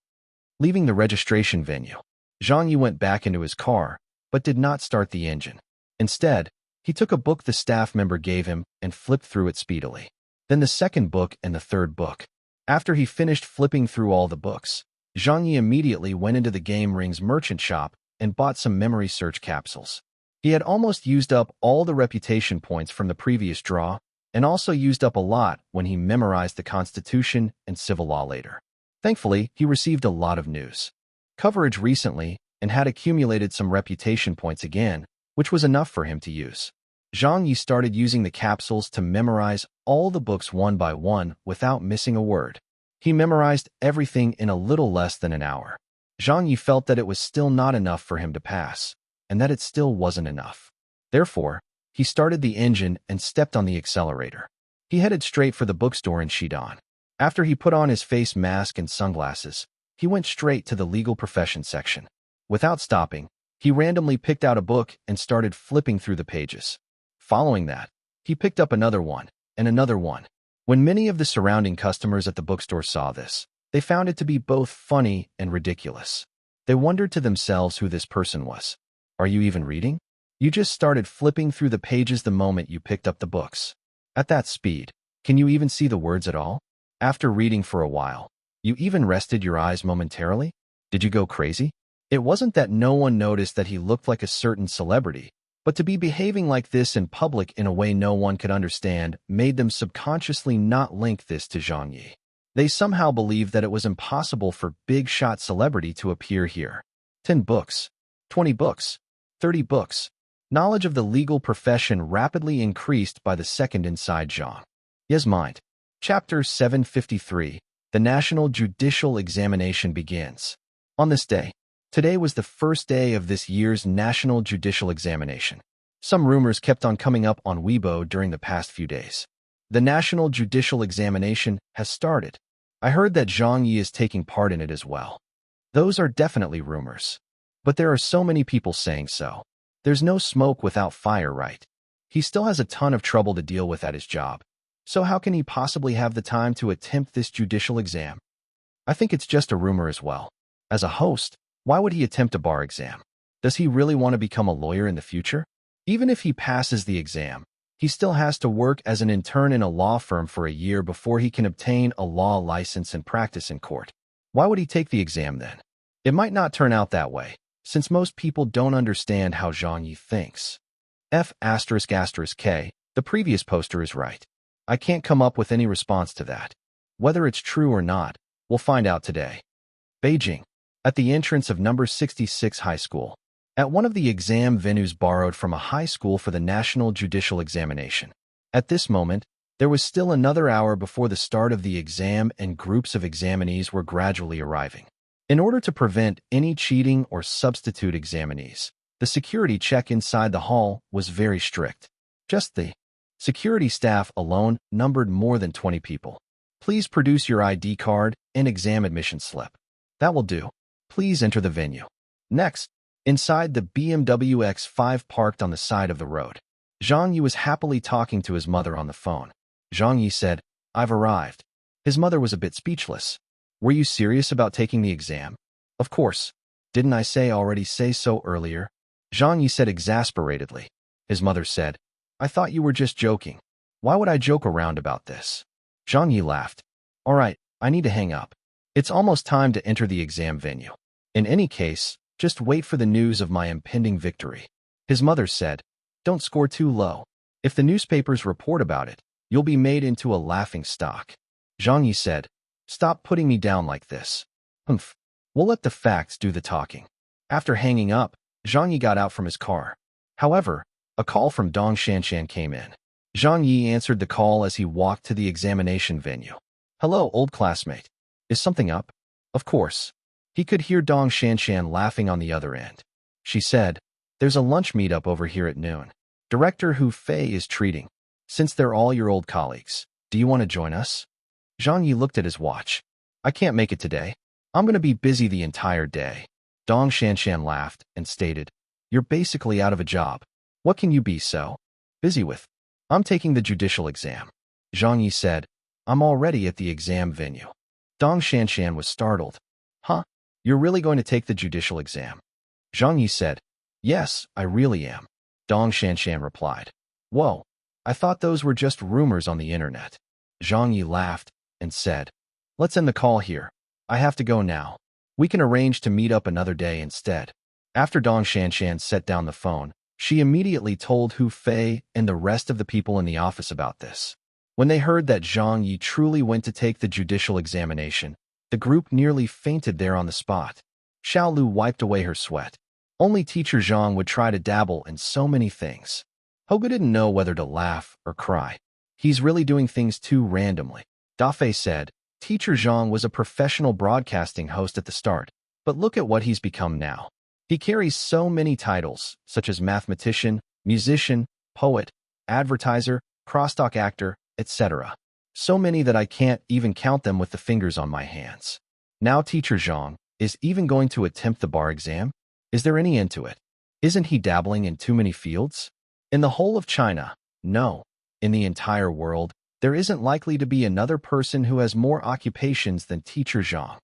Leaving the registration venue, Zhang Ye went back into his car, but did not start the engine. Instead, he took a book the staff member gave him and flipped through it speedily. Then the second book and the third book. After he finished flipping through all the books, Zhang Ye immediately went into the Game Ring's merchant shop and bought some memory search capsules. He had almost used up all the reputation points from the previous draw, and also used up a lot when he memorized the Constitution and civil law later. Thankfully, he received a lot of news coverage recently and had accumulated some reputation points again, which was enough for him to use. Zhang Ye started using the capsules to memorize all the books one by one without missing a word. He memorized everything in a little less than an hour. Zhang Ye felt that it was still not enough for him to pass, and that it still wasn't enough. Therefore, he started the engine and stepped on the accelerator. He headed straight for the bookstore in Shidong. After he put on his face mask and sunglasses, he went straight to the legal profession section. Without stopping, he randomly picked out a book and started flipping through the pages. Following that, he picked up another one and another one. When many of the surrounding customers at the bookstore saw this, they found it to be both funny and ridiculous. They wondered to themselves who this person was. "Are you even reading? You just started flipping through the pages the moment you picked up the books. At that speed, can you even see the words at all? After reading for a while, you even rested your eyes momentarily? Did you go crazy?" It wasn't that no one noticed that he looked like a certain celebrity, but to be behaving like this in public in a way no one could understand made them subconsciously not link this to Zhang Ye. They somehow believed that it was impossible for big-shot celebrity to appear here. 10 books, 20 books, 30 books. Knowledge of the legal profession rapidly increased by the second inside Zhang Ye's mind. Chapter 753. The National Judicial Examination begins. On this day, today was the first day of this year's National Judicial Examination. Some rumors kept on coming up on Weibo during the past few days. The National Judicial Examination has started. I heard that Zhang Ye is taking part in it as well. Those are definitely rumors. But there are so many people saying so. There's no smoke without fire, right? He still has a ton of trouble to deal with at his job. So how can he possibly have the time to attempt this judicial exam? I think it's just a rumor as well. As a host, why would he attempt a bar exam? Does he really want to become a lawyer in the future? Even if he passes the exam, he still has to work as an intern in a law firm for a year before he can obtain a law license and practice in court. Why would he take the exam then? It might not turn out that way, since most people don't understand how Zhang Ye thinks. F***K, the previous poster is right. I can't come up with any response to that. Whether it's true or not, we'll find out today. Beijing. At the entrance of number 66 High School. At one of the exam venues borrowed from a high school for the National Judicial Examination. At this moment, there was still another hour before the start of the exam and groups of examinees were gradually arriving. In order to prevent any cheating or substitute examinees, the security check inside the hall was very strict. Just the security staff alone numbered more than 20 people. Please produce your ID card and exam admission slip. That will do. Please enter the venue. Next, inside the BMW X5 parked on the side of the road, Zhang Ye was happily talking to his mother on the phone. Zhang Ye said, "I've arrived." His mother was a bit speechless. "Were you serious about taking the exam?" "Of course. Didn't I already say so earlier?" Zhang Ye said exasperatedly. His mother said, "I thought you were just joking. Why would I joke around about this?" Zhang Ye laughed. "All right, I need to hang up. It's almost time to enter the exam venue. In any case, just wait for the news of my impending victory." His mother said, "Don't score too low. If the newspapers report about it, you'll be made into a laughing stock." Zhang Ye said, "Stop putting me down like this. Humph. We'll let the facts do the talking." After hanging up, Zhang Ye got out from his car. However, a call from Dong Shanshan came in. Zhang Ye answered the call as he walked to the examination venue. "Hello, old classmate. Is something up?" Of course. He could hear Dong Shanshan laughing on the other end. She said, "There's a lunch meetup over here at noon. Director Hu Fei is treating. Since they're all your old colleagues, do you want to join us?" Zhang Ye looked at his watch. "I can't make it today. I'm going to be busy the entire day." Dong Shanshan laughed and stated, "You're basically out of a job. What can you be so busy with?" "I'm taking the judicial exam." Zhang Ye said, "I'm already at the exam venue." Dong Shanshan was startled. "Huh? You're really going to take the judicial exam?" Zhang Ye said, "Yes, I really am." Dong Shanshan replied, "Whoa, I thought those were just rumors on the internet." Zhang Ye laughed and said, "Let's end the call here. I have to go now. We can arrange to meet up another day instead." After Dong Shanshan set down the phone, she immediately told Hu Fei and the rest of the people in the office about this. When they heard that Zhang Ye truly went to take the judicial examination, the group nearly fainted there on the spot. Xiao Lu wiped away her sweat. Only teacher Zhang would try to dabble in so many things. Hoga didn't know whether to laugh or cry. He's really doing things too randomly. Dafei said, "Teacher Zhang was a professional broadcasting host at the start, but look at what he's become now. He carries so many titles, such as mathematician, musician, poet, advertiser, crosstalk actor, etc. So many that I can't even count them with the fingers on my hands. Now teacher Zhang is even going to attempt the bar exam? Is there any end to it? Isn't he dabbling in too many fields? In the whole of China, no. In the entire world, there isn't likely to be another person who has more occupations than teacher Zhang."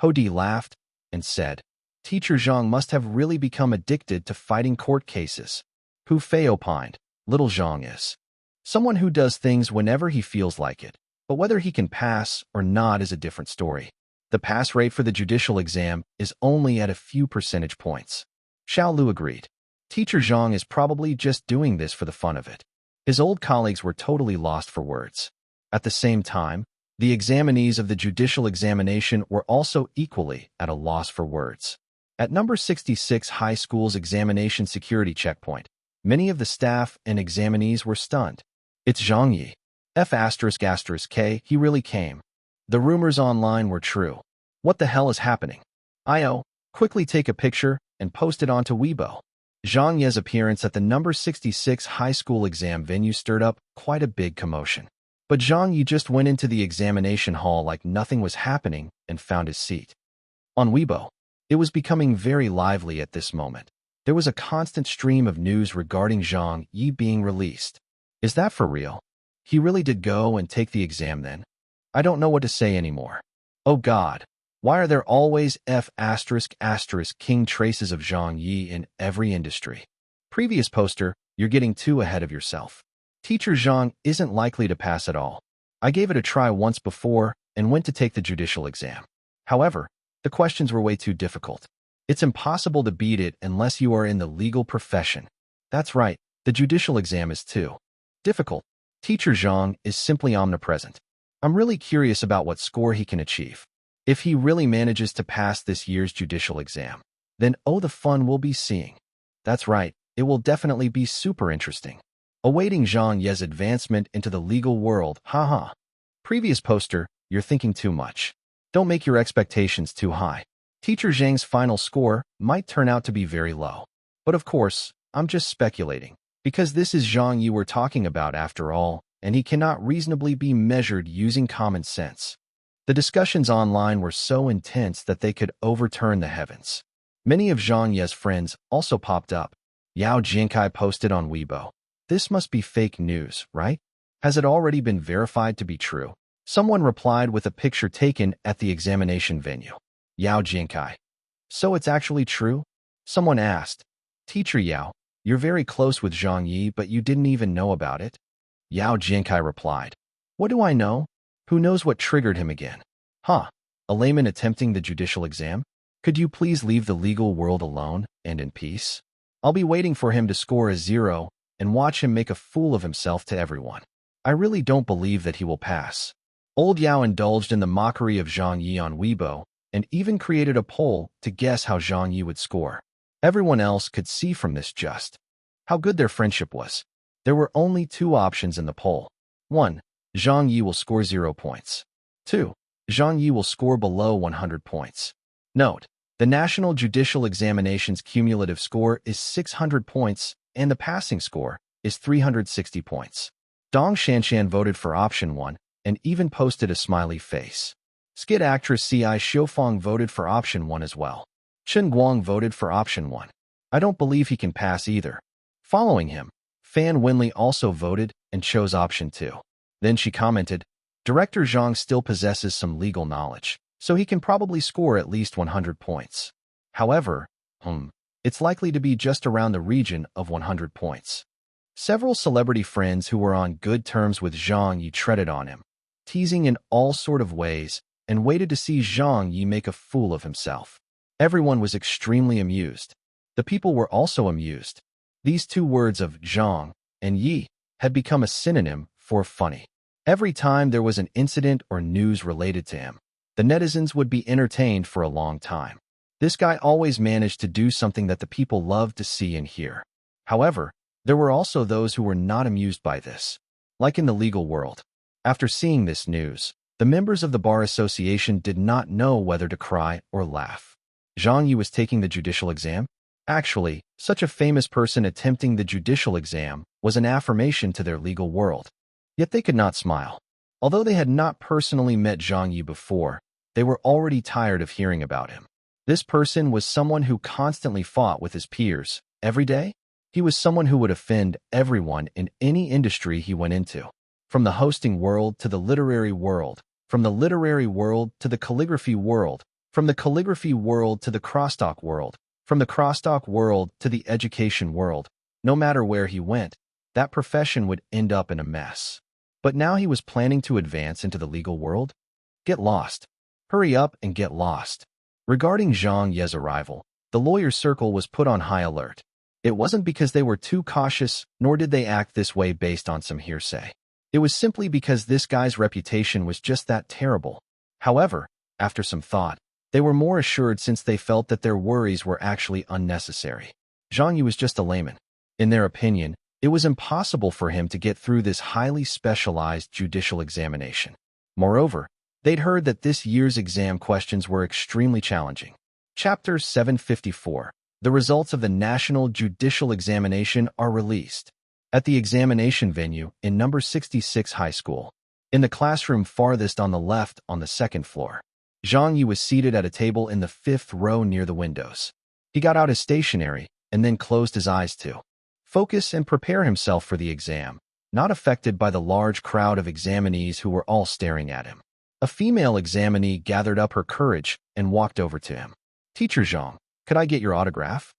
Hodi laughed and said, "Teacher Zhang must have really become addicted to fighting court cases." Hu Fei opined, "Little Zhang is someone who does things whenever he feels like it, but whether he can pass or not is a different story. The pass rate for the judicial exam is only at a few percentage points." Xiao Lu agreed. Teacher Zhang is probably just doing this for the fun of it. His old colleagues were totally lost for words. At the same time, the examinees of the judicial examination were also equally at a loss for words. At number 66 High School's examination security checkpoint, many of the staff and examinees were stunned. "It's Zhang Ye. F***K, he really came. The rumors online were true. What the hell is happening? Io, quickly take a picture and post it onto Weibo. Zhang Ye's appearance at the number 66 high school exam venue stirred up quite a big commotion. But Zhang Ye just went into the examination hall like nothing was happening and found his seat. On Weibo, it was becoming very lively at this moment. There was a constant stream of news regarding Zhang Ye being released. Is that for real? He really did go and take the exam then? I don't know what to say anymore. Oh God, why are there always F***king traces of Zhang Ye in every industry? Previous poster, you're getting too ahead of yourself. Teacher Zhang isn't likely to pass at all. I gave it a try once before and went to take the judicial exam. However, the questions were way too difficult. It's impossible to beat it unless you are in the legal profession. That's right, the judicial exam is too difficult. Teacher Zhang is simply omnipresent. I'm really curious about what score he can achieve. If he really manages to pass this year's judicial exam, then oh, the fun we'll be seeing. That's right, it will definitely be super interesting. Awaiting Zhang Ye's advancement into the legal world, haha. Previous poster, you're thinking too much. Don't make your expectations too high. Teacher Zhang's final score might turn out to be very low. But of course, I'm just speculating, because this is Zhang Ye we're talking about after all, and he cannot reasonably be measured using common sense. The discussions online were so intense that they could overturn the heavens. Many of Zhang Ye's friends also popped up. Yao Jinkai posted on Weibo. This must be fake news, right? Has it already been verified to be true? Someone replied with a picture taken at the examination venue. Yao Jinkai. So it's actually true? Someone asked. Teacher Yao, you're very close with Zhang Ye, but you didn't even know about it? Yao Jinkai replied. What do I know? Who knows what triggered him again? Huh? A layman attempting the judicial exam? Could you please leave the legal world alone and in peace? I'll be waiting for him to score a 0 and watch him make a fool of himself to everyone. I really don't believe that he will pass. Old Yao indulged in the mockery of Zhang Ye on Weibo and even created a poll to guess how Zhang Ye would score. Everyone else could see from this just how good their friendship was. There were only two options in the poll. 1. Zhang Ye will score 0 points. 2. Zhang Ye will score below 100 points. Note, the National Judicial Examination's cumulative score is 600 points and the passing score is 360 points. Dong Shanshan voted for option 1 and even posted a smiley face. Skit actress Ci Xiufeng voted for option 1 as well. Chen Guang voted for option 1. I don't believe he can pass either. Following him, Fan Wenli also voted and chose option 2. Then she commented, Director Zhang still possesses some legal knowledge, so he can probably score at least 100 points. However, it's likely to be just around the region of 100 points. Several celebrity friends who were on good terms with Zhang Ye treaded on him, teasing in all sort of ways, and waited to see Zhang Ye make a fool of himself. Everyone was extremely amused. The people were also amused. These two words of Zhang and Ye had become a synonym for funny. Every time there was an incident or news related to him, the netizens would be entertained for a long time. This guy always managed to do something that the people loved to see and hear. However, there were also those who were not amused by this. Like in the legal world. After seeing this news, the members of the Bar Association did not know whether to cry or laugh. Zhang Ye was taking the judicial exam? Actually, such a famous person attempting the judicial exam was an affirmation to their legal world. Yet they could not smile. Although they had not personally met Zhang Ye before, they were already tired of hearing about him. This person was someone who constantly fought with his peers every day. He was someone who would offend everyone in any industry he went into. From the hosting world to the literary world, from the literary world to the calligraphy world, from the calligraphy world to the crosstalk world, from the crosstalk world to the education world, no matter where he went, that profession would end up in a mess. But now he was planning to advance into the legal world? Get lost. Hurry up and get lost. Regarding Zhang Ye's arrival, the lawyer circle was put on high alert. It wasn't because they were too cautious, nor did they act this way based on some hearsay. It was simply because this guy's reputation was just that terrible. However, after some thought, they were more assured since they felt that their worries were actually unnecessary. Zhang Ye was just a layman. In their opinion, It was impossible for him to get through this highly specialized judicial examination. Moreover, they'd heard that this year's exam questions were extremely challenging. Chapter 754. The results of the National Judicial Examination are released. At the examination venue in number 66 high school, in the classroom farthest on the left on the second floor, Zhang Ye was seated at a table in the 5th row near the windows. He got out his stationery and then closed his eyes to focus and prepare himself for the exam, not affected by the large crowd of examinees who were all staring at him. A female examinee gathered up her courage and walked over to him. "Teacher Zhang, could I get your autograph?"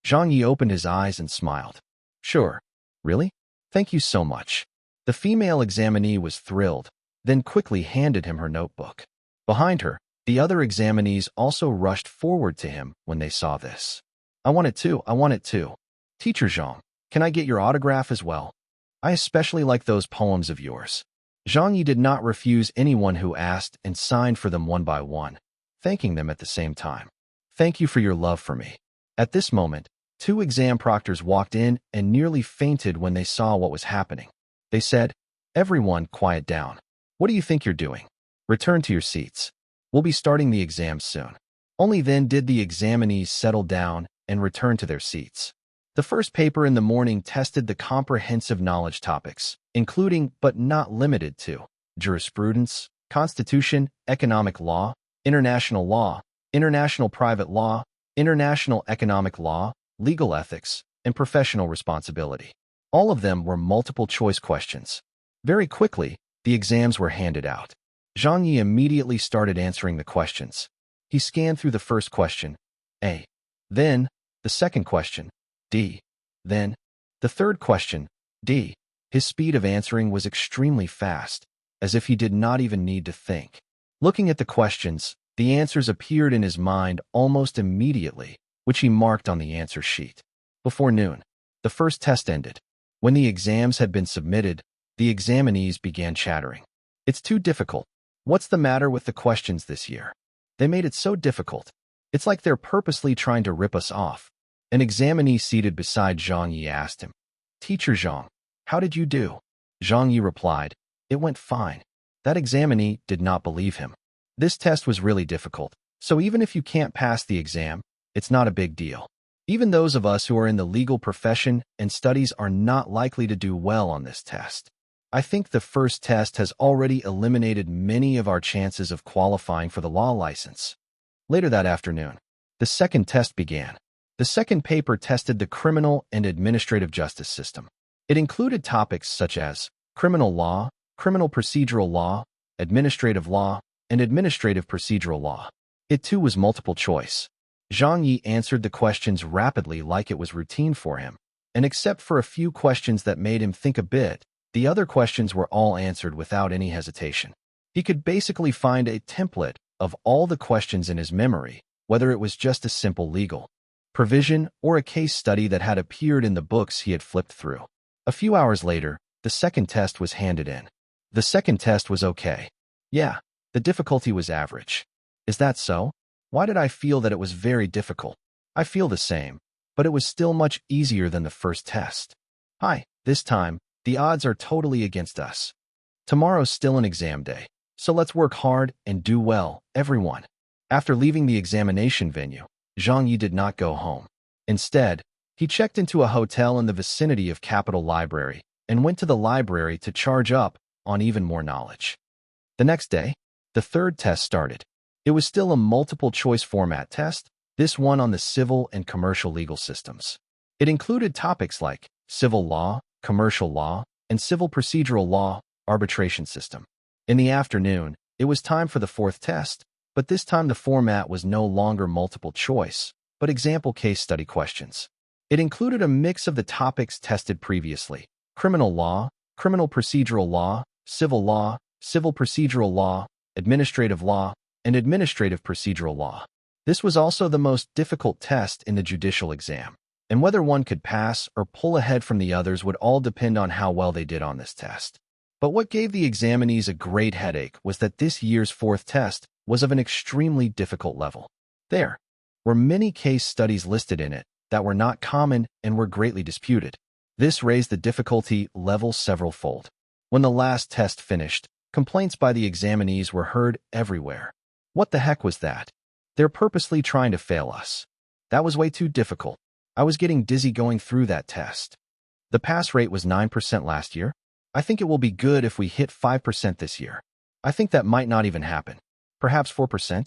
Zhang Ye opened his eyes and smiled. "Sure. Really? Thank you so much." The female examinee was thrilled, then quickly handed him her notebook. Behind her, the other examinees also rushed forward to him when they saw this. I want it too. "Teacher Zhang, can I get your autograph as well? I especially like those poems of yours." Zhang Ye did not refuse anyone who asked and signed for them one by one, thanking them at the same time. "Thank you for your love for me." At this moment, 2 exam proctors walked in and nearly fainted when they saw what was happening. They said, "Everyone, quiet down. What do you think you're doing? Return to your seats. We'll be starting the exam soon." Only then did the examinees settle down and return to their seats. The first paper in the morning tested the comprehensive knowledge topics, including but not limited to jurisprudence, constitution, economic law, international private law, international economic law, legal ethics, and professional responsibility. All of them were multiple-choice questions. Very quickly, the exams were handed out. Zhang Ye immediately started answering the questions. He scanned through the first question, A. Then, the second question, D. Then, the third question, D. His speed of answering was extremely fast, as if he did not even need to think. Looking at the questions, the answers appeared in his mind almost immediately, which he marked on the answer sheet. Before noon, the first test ended. When the exams had been submitted, the examinees began chattering. "It's too difficult. What's the matter with the questions this year? They made it so difficult. It's like they're purposely trying to rip us off." An examinee seated beside Zhang Ye asked him, "Teacher Zhang, how did you do?" Zhang Ye replied, "It went fine." That examinee did not believe him. This test was really difficult, so even if you can't pass the exam, it's not a big deal. Even those of us who are in the legal profession and studies are not likely to do well on this test. I think the first test has already eliminated many of our chances of qualifying for the law license. Later that afternoon, the second test began. The second paper tested the criminal and administrative justice system. It included topics such as criminal law, criminal procedural law, administrative law, and administrative procedural law. It too was multiple choice. Zhang Ye answered the questions rapidly like it was routine for him, and except for a few questions that made him think a bit, the other questions were all answered without any hesitation. He could basically find a template of all the questions in his memory, whether it was just a simple legal provision or a case study that had appeared in the books he had flipped through. A few hours later, the second test was handed in. The second test was okay. Yeah, the difficulty was average. Is that so? Why did I feel that it was very difficult? I feel the same, but it was still much easier than the first test. Hi, this time, the odds are totally against us. Tomorrow's still an exam day, so let's work hard and do well, everyone. After leaving the examination venue, Zhang Ye did not go home. Instead, he checked into a hotel in the vicinity of Capital Library and went to the library to charge up on even more knowledge. The next day, the third test started. It was still a multiple-choice format test, this one on the civil and commercial legal systems. It included topics like civil law, commercial law, and civil procedural law, arbitration system. In the afternoon, it was time for the fourth test, but this time the format was no longer multiple choice, but example case study questions. It included a mix of the topics tested previously: criminal law, criminal procedural law, civil procedural law, administrative law, and administrative procedural law. This was also the most difficult test in the judicial exam, and whether one could pass or pull ahead from the others would all depend on how well they did on this test. But what gave the examinees a great headache was that this year's fourth test was of an extremely difficult level. There were many case studies listed in it that were not common and were greatly disputed. This raised the difficulty level several-fold. When the last test finished, complaints by the examinees were heard everywhere. What the heck was that? They're purposely trying to fail us. That was way too difficult. I was getting dizzy going through that test. The pass rate was 9% last year. I think it will be good if we hit 5% this year. I think that might not even happen. Perhaps 4%?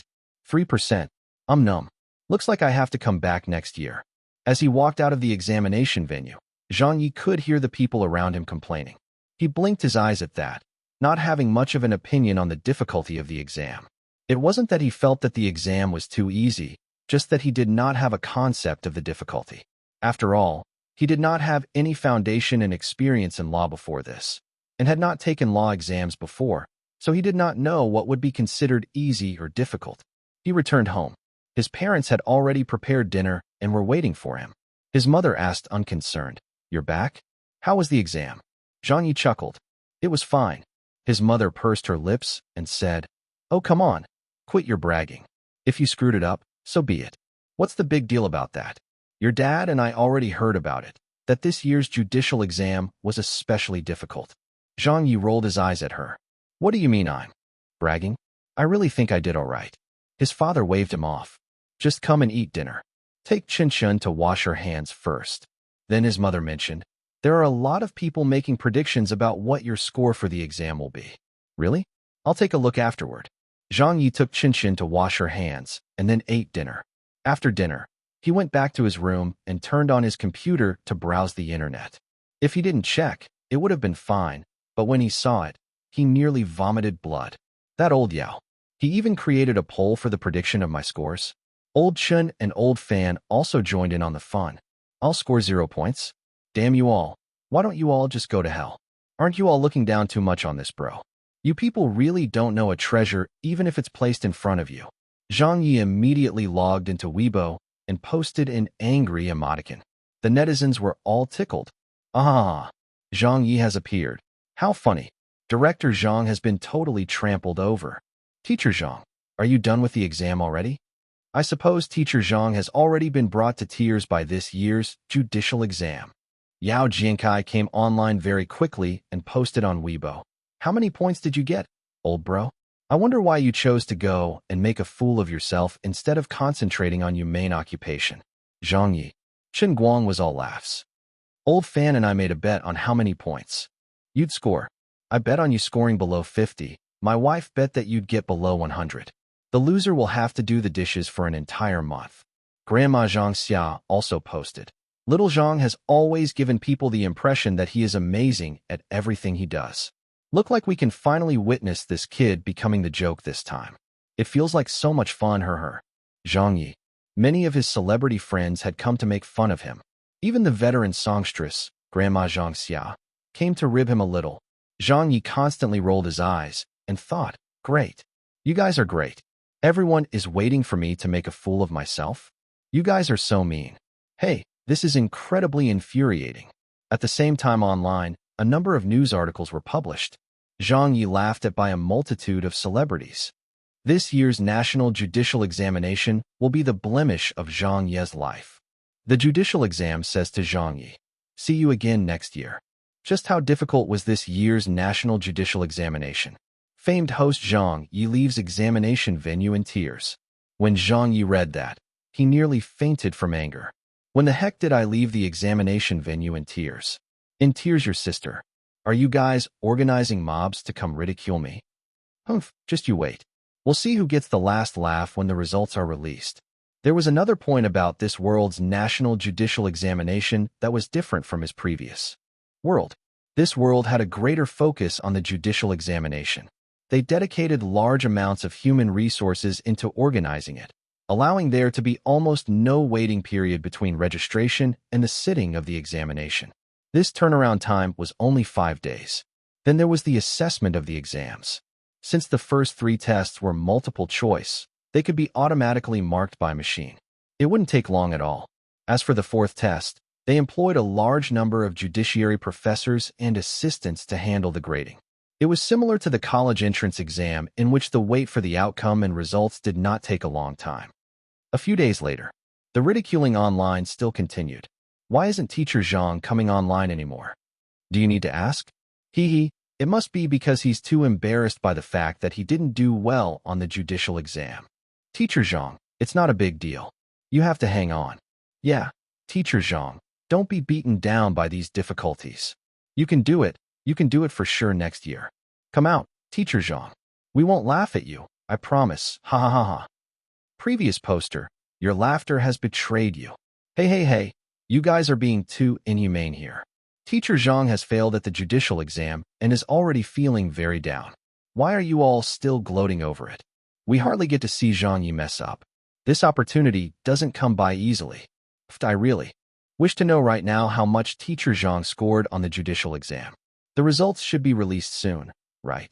3%? I'm numb. Looks like I have to come back next year. As he walked out of the examination venue, Zhang Ye could hear the people around him complaining. He blinked his eyes at that, not having much of an opinion on the difficulty of the exam. It wasn't that he felt that the exam was too easy, just that he did not have a concept of the difficulty. After all, he did not have any foundation and experience in law before this, and had not taken law exams before, so he did not know what would be considered easy or difficult. He returned home. His parents had already prepared dinner and were waiting for him. His mother asked unconcerned, "You're back? How was the exam?" Zhang Ye chuckled. "It was fine." His mother pursed her lips and said, "Oh, come on. Quit your bragging. If you screwed it up, so be it. What's the big deal about that? Your dad and I already heard about it, that this year's judicial exam was especially difficult." Zhang Ye rolled his eyes at her. "What do you mean I'm bragging? I really think I did all right." His father waved him off. "Just come and eat dinner. Take Chen to wash her hands first." Then his mother mentioned, "There are a lot of people making predictions about what your score for the exam will be." "Really? I'll take a look afterward." Zhang Ye took Chen to wash her hands and then ate dinner. After dinner, he went back to his room and turned on his computer to browse the internet. If he didn't check, it would have been fine, but when he saw it, he nearly vomited blood. That old Yao. He even created a poll for the prediction of my scores. Old Chen and Old Fan also joined in on the fun. "I'll score 0 points. Damn you all. Why don't you all just go to hell? Aren't you all looking down too much on this, bro? You people really don't know a treasure even if it's placed in front of you." Zhang Ye immediately logged into Weibo and posted an angry emoticon. The netizens were all tickled. "Ah, Zhang Ye has appeared. How funny. Director Zhang has been totally trampled over. Teacher Zhang, are you done with the exam already? I suppose Teacher Zhang has already been brought to tears by this year's judicial exam." Yao Jiankai came online very quickly and posted on Weibo. "How many points did you get, old bro? I wonder why you chose to go and make a fool of yourself instead of concentrating on your main occupation." Zhang Ye. Chen Guang was all laughs. "Old Fan and I made a bet on how many points you'd score. I bet on you scoring below 50. My wife bet that you'd get below 100. The loser will have to do the dishes for an entire month." Grandma Zhang Xia also posted. "Little Zhang has always given people the impression that he is amazing at everything he does. Look like we can finally witness this kid becoming the joke this time. It feels like so much fun, her. Zhang Ye. Many of his celebrity friends had come to make fun of him. Even the veteran songstress, Grandma Zhang Xia, came to rib him a little. Zhang Ye constantly rolled his eyes and thought, "Great. You guys are great. Everyone is waiting for me to make a fool of myself. You guys are so mean. Hey, this is incredibly infuriating." At the same time online, a number of news articles were published. Zhang Ye laughed at by a multitude of celebrities. This year's national judicial examination will be the blemish of Zhang Ye's life. The judicial exam says to Zhang Ye, "See you again next year." Just how difficult was this year's national judicial examination? Famed host Zhang Ye leaves examination venue in tears. When Zhang Ye read that, he nearly fainted from anger. "When the heck did I leave the examination venue in tears?" "In tears, your sister. Are you guys organizing mobs to come ridicule me?" "Humph, just you wait. We'll see who gets the last laugh when the results are released." There was another point about this world's national judicial examination that was different from his previous world. This world had a greater focus on the judicial examination. They dedicated large amounts of human resources into organizing it, allowing there to be almost no waiting period between registration and the sitting of the examination. This turnaround time was only 5 days. Then there was the assessment of the exams. Since the first 3 tests were multiple choice, they could be automatically marked by machine. It wouldn't take long at all. As for the 4th test, they employed a large number of judiciary professors and assistants to handle the grading. It was similar to the college entrance exam in which the wait for the outcome and results did not take a long time. A few days later, the ridiculing online still continued. Why isn't Teacher Zhang coming online anymore? Do you need to ask? Hee hee, it must be because he's too embarrassed by the fact that he didn't do well on the judicial exam. Teacher Zhang, it's not a big deal. You have to hang on. Yeah, Teacher Zhang, don't be beaten down by these difficulties. You can do it. You can do it for sure next year. Come out, Teacher Zhang. We won't laugh at you, I promise. Ha ha ha ha. Previous poster, your laughter has betrayed you. Hey, you guys are being too inhumane here. Teacher Zhang has failed at the judicial exam and is already feeling very down. Why are you all still gloating over it? We hardly get to see Zhang Ye mess up. This opportunity doesn't come by easily. I really wish to know right now how much Teacher Zhang scored on the judicial exam. The results should be released soon, right?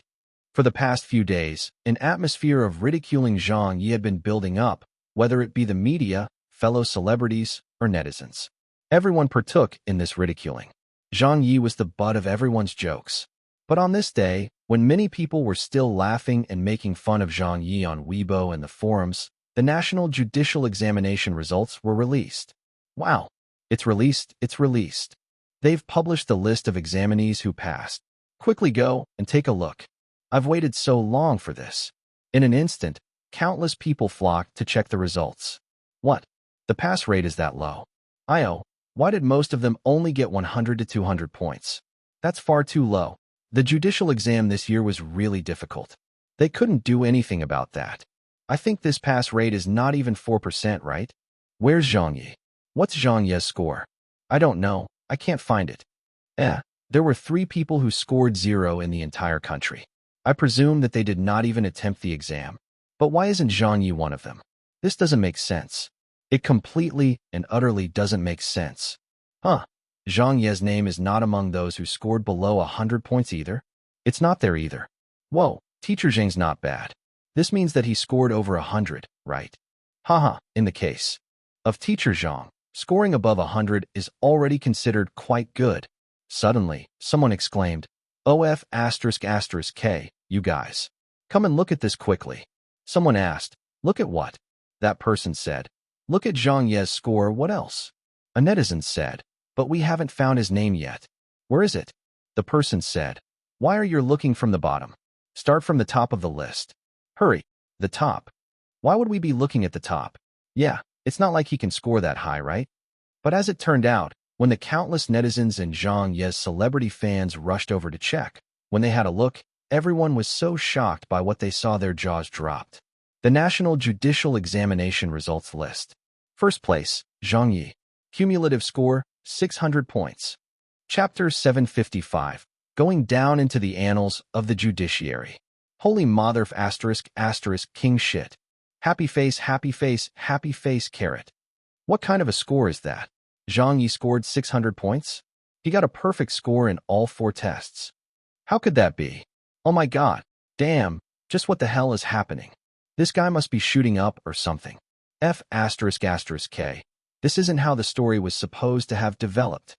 For the past few days, an atmosphere of ridiculing Zhang Ye had been building up, whether it be the media, fellow celebrities, or netizens. Everyone partook in this ridiculing. Zhang Ye was the butt of everyone's jokes. But on this day, when many people were still laughing and making fun of Zhang Ye on Weibo and the forums, the national judicial examination results were released. Wow, it's released. They've published the list of examinees who passed. Quickly go and take a look. I've waited so long for this. In an instant, countless people flocked to check the results. What? The pass rate is that low. Why did most of them only get 100 to 200 points? That's far too low. The judicial exam this year was really difficult. They couldn't do anything about that. I think this pass rate is not even 4%, right? Where's Zhang Ye? What's Zhang Ye's score? I don't know. I can't find it. There were 3 people who scored 0 in the entire country. I presume that they did not even attempt the exam. But why isn't Zhang Ye one of them? This doesn't make sense. It completely and utterly doesn't make sense. Zhang Ye's name is not among those who scored below 100 points either. It's not there either. Whoa, Teacher Zhang's not bad. This means that he scored over 100, right? In the case of Teacher Zhang, scoring above 100 is already considered quite good. Suddenly, someone exclaimed, OF ********, you guys. Come and look at this quickly. Someone asked, look at what? That person said, look at Zhang Ye's score, what else? A netizen said, but we haven't found his name yet. Where is it? The person said, why are you looking from the bottom? Start from the top of the list. Hurry, the top. Why would we be looking at the top? Yeah, it's not like he can score that high, right? But as it turned out, when the countless netizens and Zhang Ye's celebrity fans rushed over to check, when they had a look, everyone was so shocked by what they saw their jaws dropped. The National Judicial Examination Results List. First place, Zhang Ye. Cumulative score, 600 points. Chapter 755. Going down into the annals of the judiciary. Holy mother of ****, king shit. Happy face, carrot. What kind of a score is that? Zhang Ye scored 600 points? He got a perfect score in all 4 tests. How could that be? Oh my god, damn, just what the hell is happening? This guy must be shooting up or something. F******K. This isn't how the story was supposed to have developed.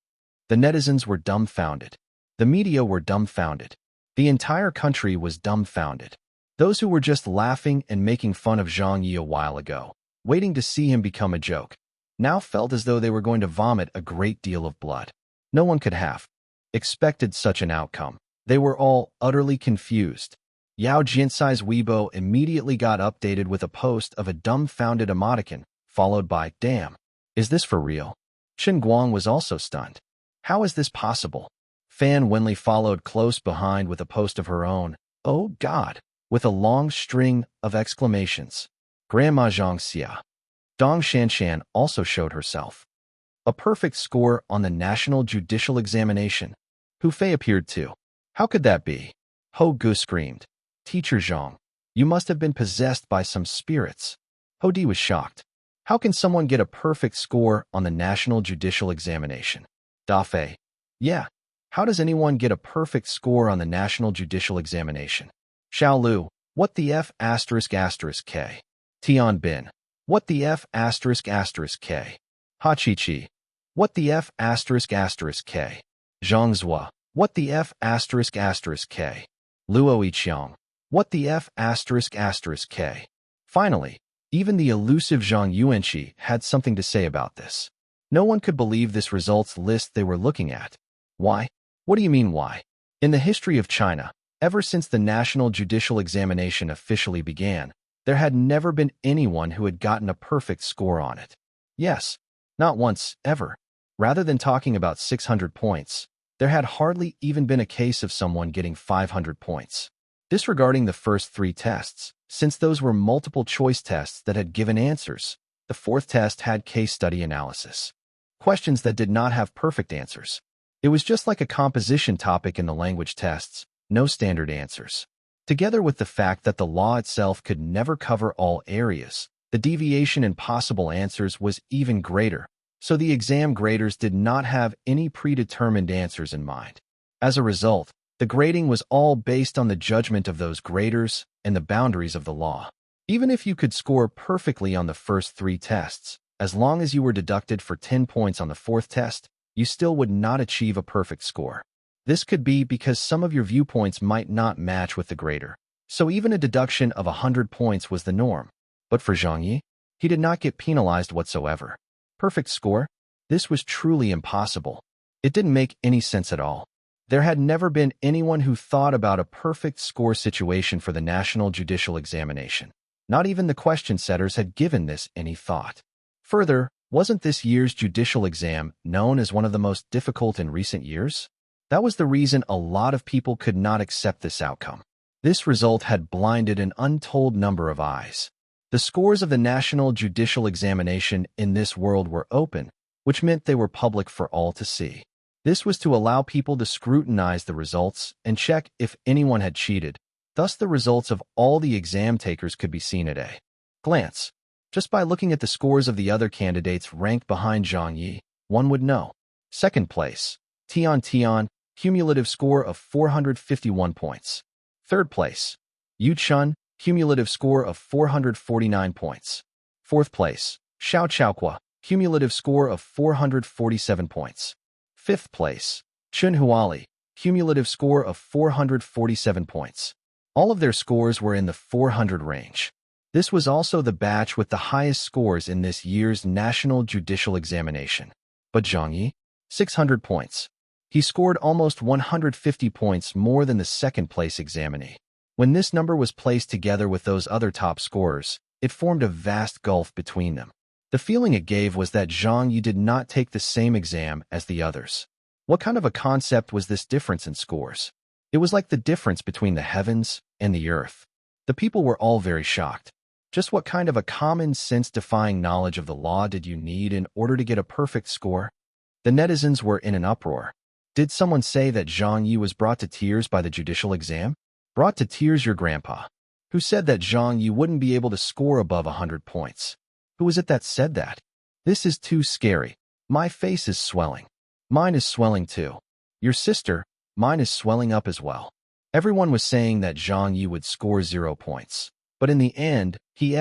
The netizens were dumbfounded. The media were dumbfounded. The entire country was dumbfounded. Those who were just laughing and making fun of Zhang Ye a while ago, waiting to see him become a joke, now felt as though they were going to vomit a great deal of blood. No one could have expected such an outcome. They were all utterly confused. Yao Jinsai's Weibo immediately got updated with a post of a dumbfounded emoticon, followed by, damn, is this for real? Chen Guang was also stunned. How is this possible? Fan Wenli followed close behind with a post of her own, oh god, with a long string of exclamations. Grandma Zhang Xia. Dong Shanshan also showed herself. A perfect score on the National Judicial Examination. Hu Fei appeared too. How could that be? Ho Gu screamed. Teacher Zhang, you must have been possessed by some spirits. Ho Di was shocked. How can someone get a perfect score on the National Judicial Examination? Da Fei. Yeah. How does anyone get a perfect score on the National Judicial Examination? Xiao Lu. What the F*****K? Tian Bin. What the F*****K? Ha Chi Chi. What the F*****K? Zhang Zhua. What the F*****K? Luo Yiqiang. What the F*****K? Finally, even the elusive Zhang Yuanqi had something to say about this. No one could believe this results list they were looking at. Why? What do you mean why? In the history of China, ever since the national judicial examination officially began, there had never been anyone who had gotten a perfect score on it. Yes, not once, ever. Rather than talking about 600 points, there had hardly even been a case of someone getting 500 points. Disregarding the first 3 tests, since those were multiple-choice tests that had given answers, the 4th test had case study analysis. Questions that did not have perfect answers. It was just like a composition topic in the language tests, no standard answers. Together with the fact that the law itself could never cover all areas, the deviation in possible answers was even greater, so the exam graders did not have any predetermined answers in mind. As a result, the grading was all based on the judgment of those graders and the boundaries of the law. Even if you could score perfectly on the first 3 tests, as long as you were deducted for 10 points on the 4th test, you still would not achieve a perfect score. This could be because some of your viewpoints might not match with the grader, so even a deduction of 100 points was the norm. But for Zhang Ye, he did not get penalized whatsoever. Perfect score? This was truly impossible. It didn't make any sense at all. There had never been anyone who thought about a perfect score situation for the national judicial examination. Not even the question setters had given this any thought. Further, wasn't this year's judicial exam known as one of the most difficult in recent years? That was the reason a lot of people could not accept this outcome. This result had blinded an untold number of eyes. The scores of the national judicial examination in this world were open, which meant they were public for all to see. This was to allow people to scrutinize the results and check if anyone had cheated. Thus, the results of all the exam takers could be seen at a glance. Just by looking at the scores of the other candidates ranked behind Zhang Ye, one would know. 2nd place, Tian, cumulative score of 451 points. 3rd place, Yu Chun, cumulative score of 449 points. 4th place, Xiao Chaoqua, cumulative score of 447 points. 5th place, Chun Huali, cumulative score of 447 points. All of their scores were in the 400 range. This was also the batch with the highest scores in this year's national judicial examination. But Zhang Ye, 600 points. He scored almost 150 points more than the 2nd-place examinee. When this number was placed together with those other top scorers, it formed a vast gulf between them. The feeling it gave was that Zhang Ye did not take the same exam as the others. What kind of a concept was this difference in scores? It was like the difference between the heavens and the earth. The people were all very shocked. Just what kind of a common-sense-defying knowledge of the law did you need in order to get a perfect score? The netizens were in an uproar. Did someone say that Zhang Ye was brought to tears by the judicial exam? Brought to tears your grandpa. Who said that Zhang Ye wouldn't be able to score above 100 points? Who was it that said that? This is too scary. My face is swelling. Mine is swelling too. Your sister, mine is swelling up as well. Everyone was saying that Zhang Ye would score 0 points. But in the end, he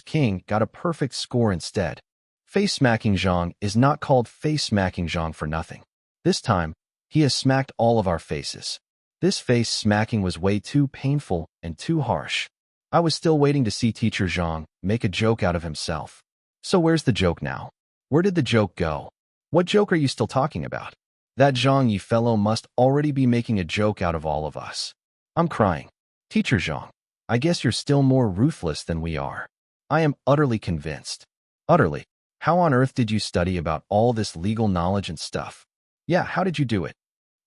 King got a perfect score instead. Face-smacking Zhang is not called face-smacking Zhang for nothing. This time, he has smacked all of our faces. This face-smacking was way too painful and too harsh. I was still waiting to see teacher Zhang make a joke out of himself. So where's the joke now? Where did the joke go? What joke are you still talking about? That Zhang Ye fellow must already be making a joke out of all of us. I'm crying. Teacher Zhang, I guess you're still more ruthless than we are. I am utterly convinced. Utterly. How on earth did you study about all this legal knowledge and stuff? Yeah, how did you do it?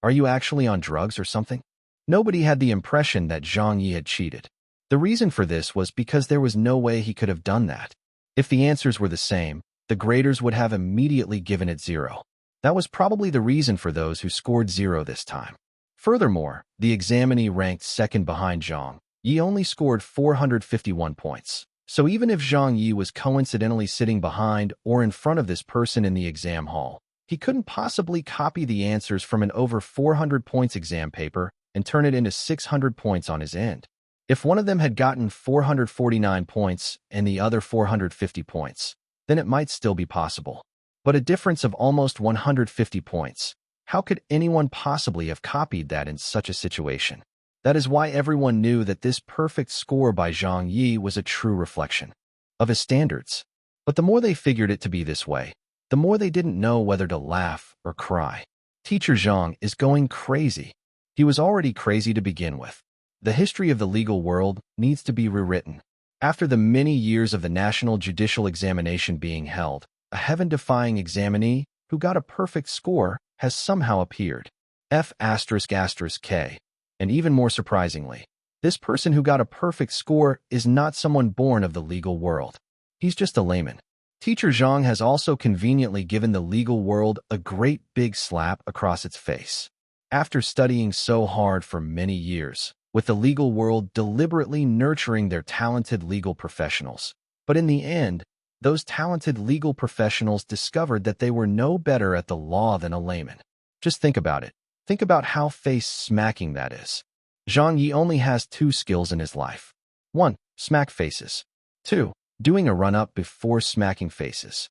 Are you actually on drugs or something? Nobody had the impression that Zhang Ye had cheated. The reason for this was because there was no way he could have done that. If the answers were the same, the graders would have immediately given it 0. That was probably the reason for those who scored 0 this time. Furthermore, the examinee ranked 2nd behind Zhang Ye only scored 451 points. So even if Zhang Ye was coincidentally sitting behind or in front of this person in the exam hall, he couldn't possibly copy the answers from an over 400 points exam paper and turn it into 600 points on his end. If one of them had gotten 449 points and the other 450 points, then it might still be possible. But a difference of almost 150 points, how could anyone possibly have copied that in such a situation? That is why everyone knew that this perfect score by Zhang Ye was a true reflection of his standards. But the more they figured it to be this way, the more they didn't know whether to laugh or cry. Teacher Zhang is going crazy. He was already crazy to begin with. The history of the legal world needs to be rewritten. After the many years of the national judicial examination being held, a heaven-defying examinee who got a perfect score has somehow appeared. F***K. And even more surprisingly, this person who got a perfect score is not someone born of the legal world. He's just a layman. Teacher Zhang has also conveniently given the legal world a great big slap across its face. After studying so hard for many years, with the legal world deliberately nurturing their talented legal professionals. But in the end, those talented legal professionals discovered that they were no better at the law than a layman. Just think about it. Think about how face-smacking that is. Zhang Ye only has 2 skills in his life. 1. Smack faces. 2. Doing a run-up before smacking faces.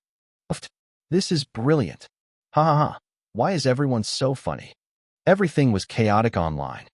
This is brilliant. Ha ha ha. Why is everyone so funny? Everything was chaotic online.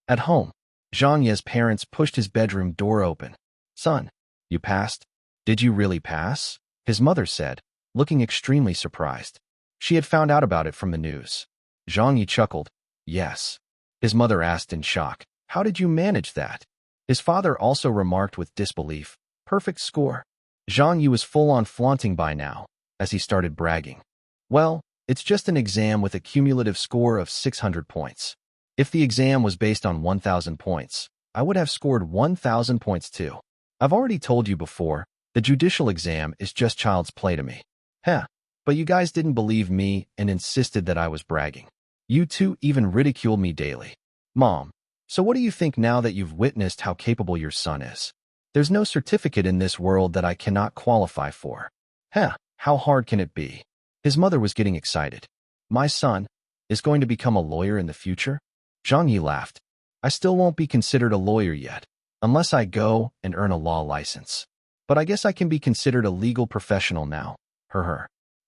At home, Zhang Ye's parents pushed his bedroom door open. Son, you passed? Did you really pass? His mother said, looking extremely surprised. She had found out about it from the news. Zhang Ye chuckled. Yes. His mother asked in shock, how did you manage that? His father also remarked with disbelief, perfect score. Zhang Ye was full-on flaunting by now, as he started bragging. Well, it's just an exam with a cumulative score of 600 points. If the exam was based on 1,000 points, I would have scored 1,000 points too. I've already told you before, the judicial exam is just child's play to me. But you guys didn't believe me and insisted that I was bragging. You two even ridicule me daily. Mom, so what do you think now that you've witnessed how capable your son is? There's no certificate in this world that I cannot qualify for. How hard can it be? His mother was getting excited. My son is going to become a lawyer in the future? Zhang Ye laughed. I still won't be considered a lawyer yet, unless I go and earn a law license. But I guess I can be considered a legal professional now.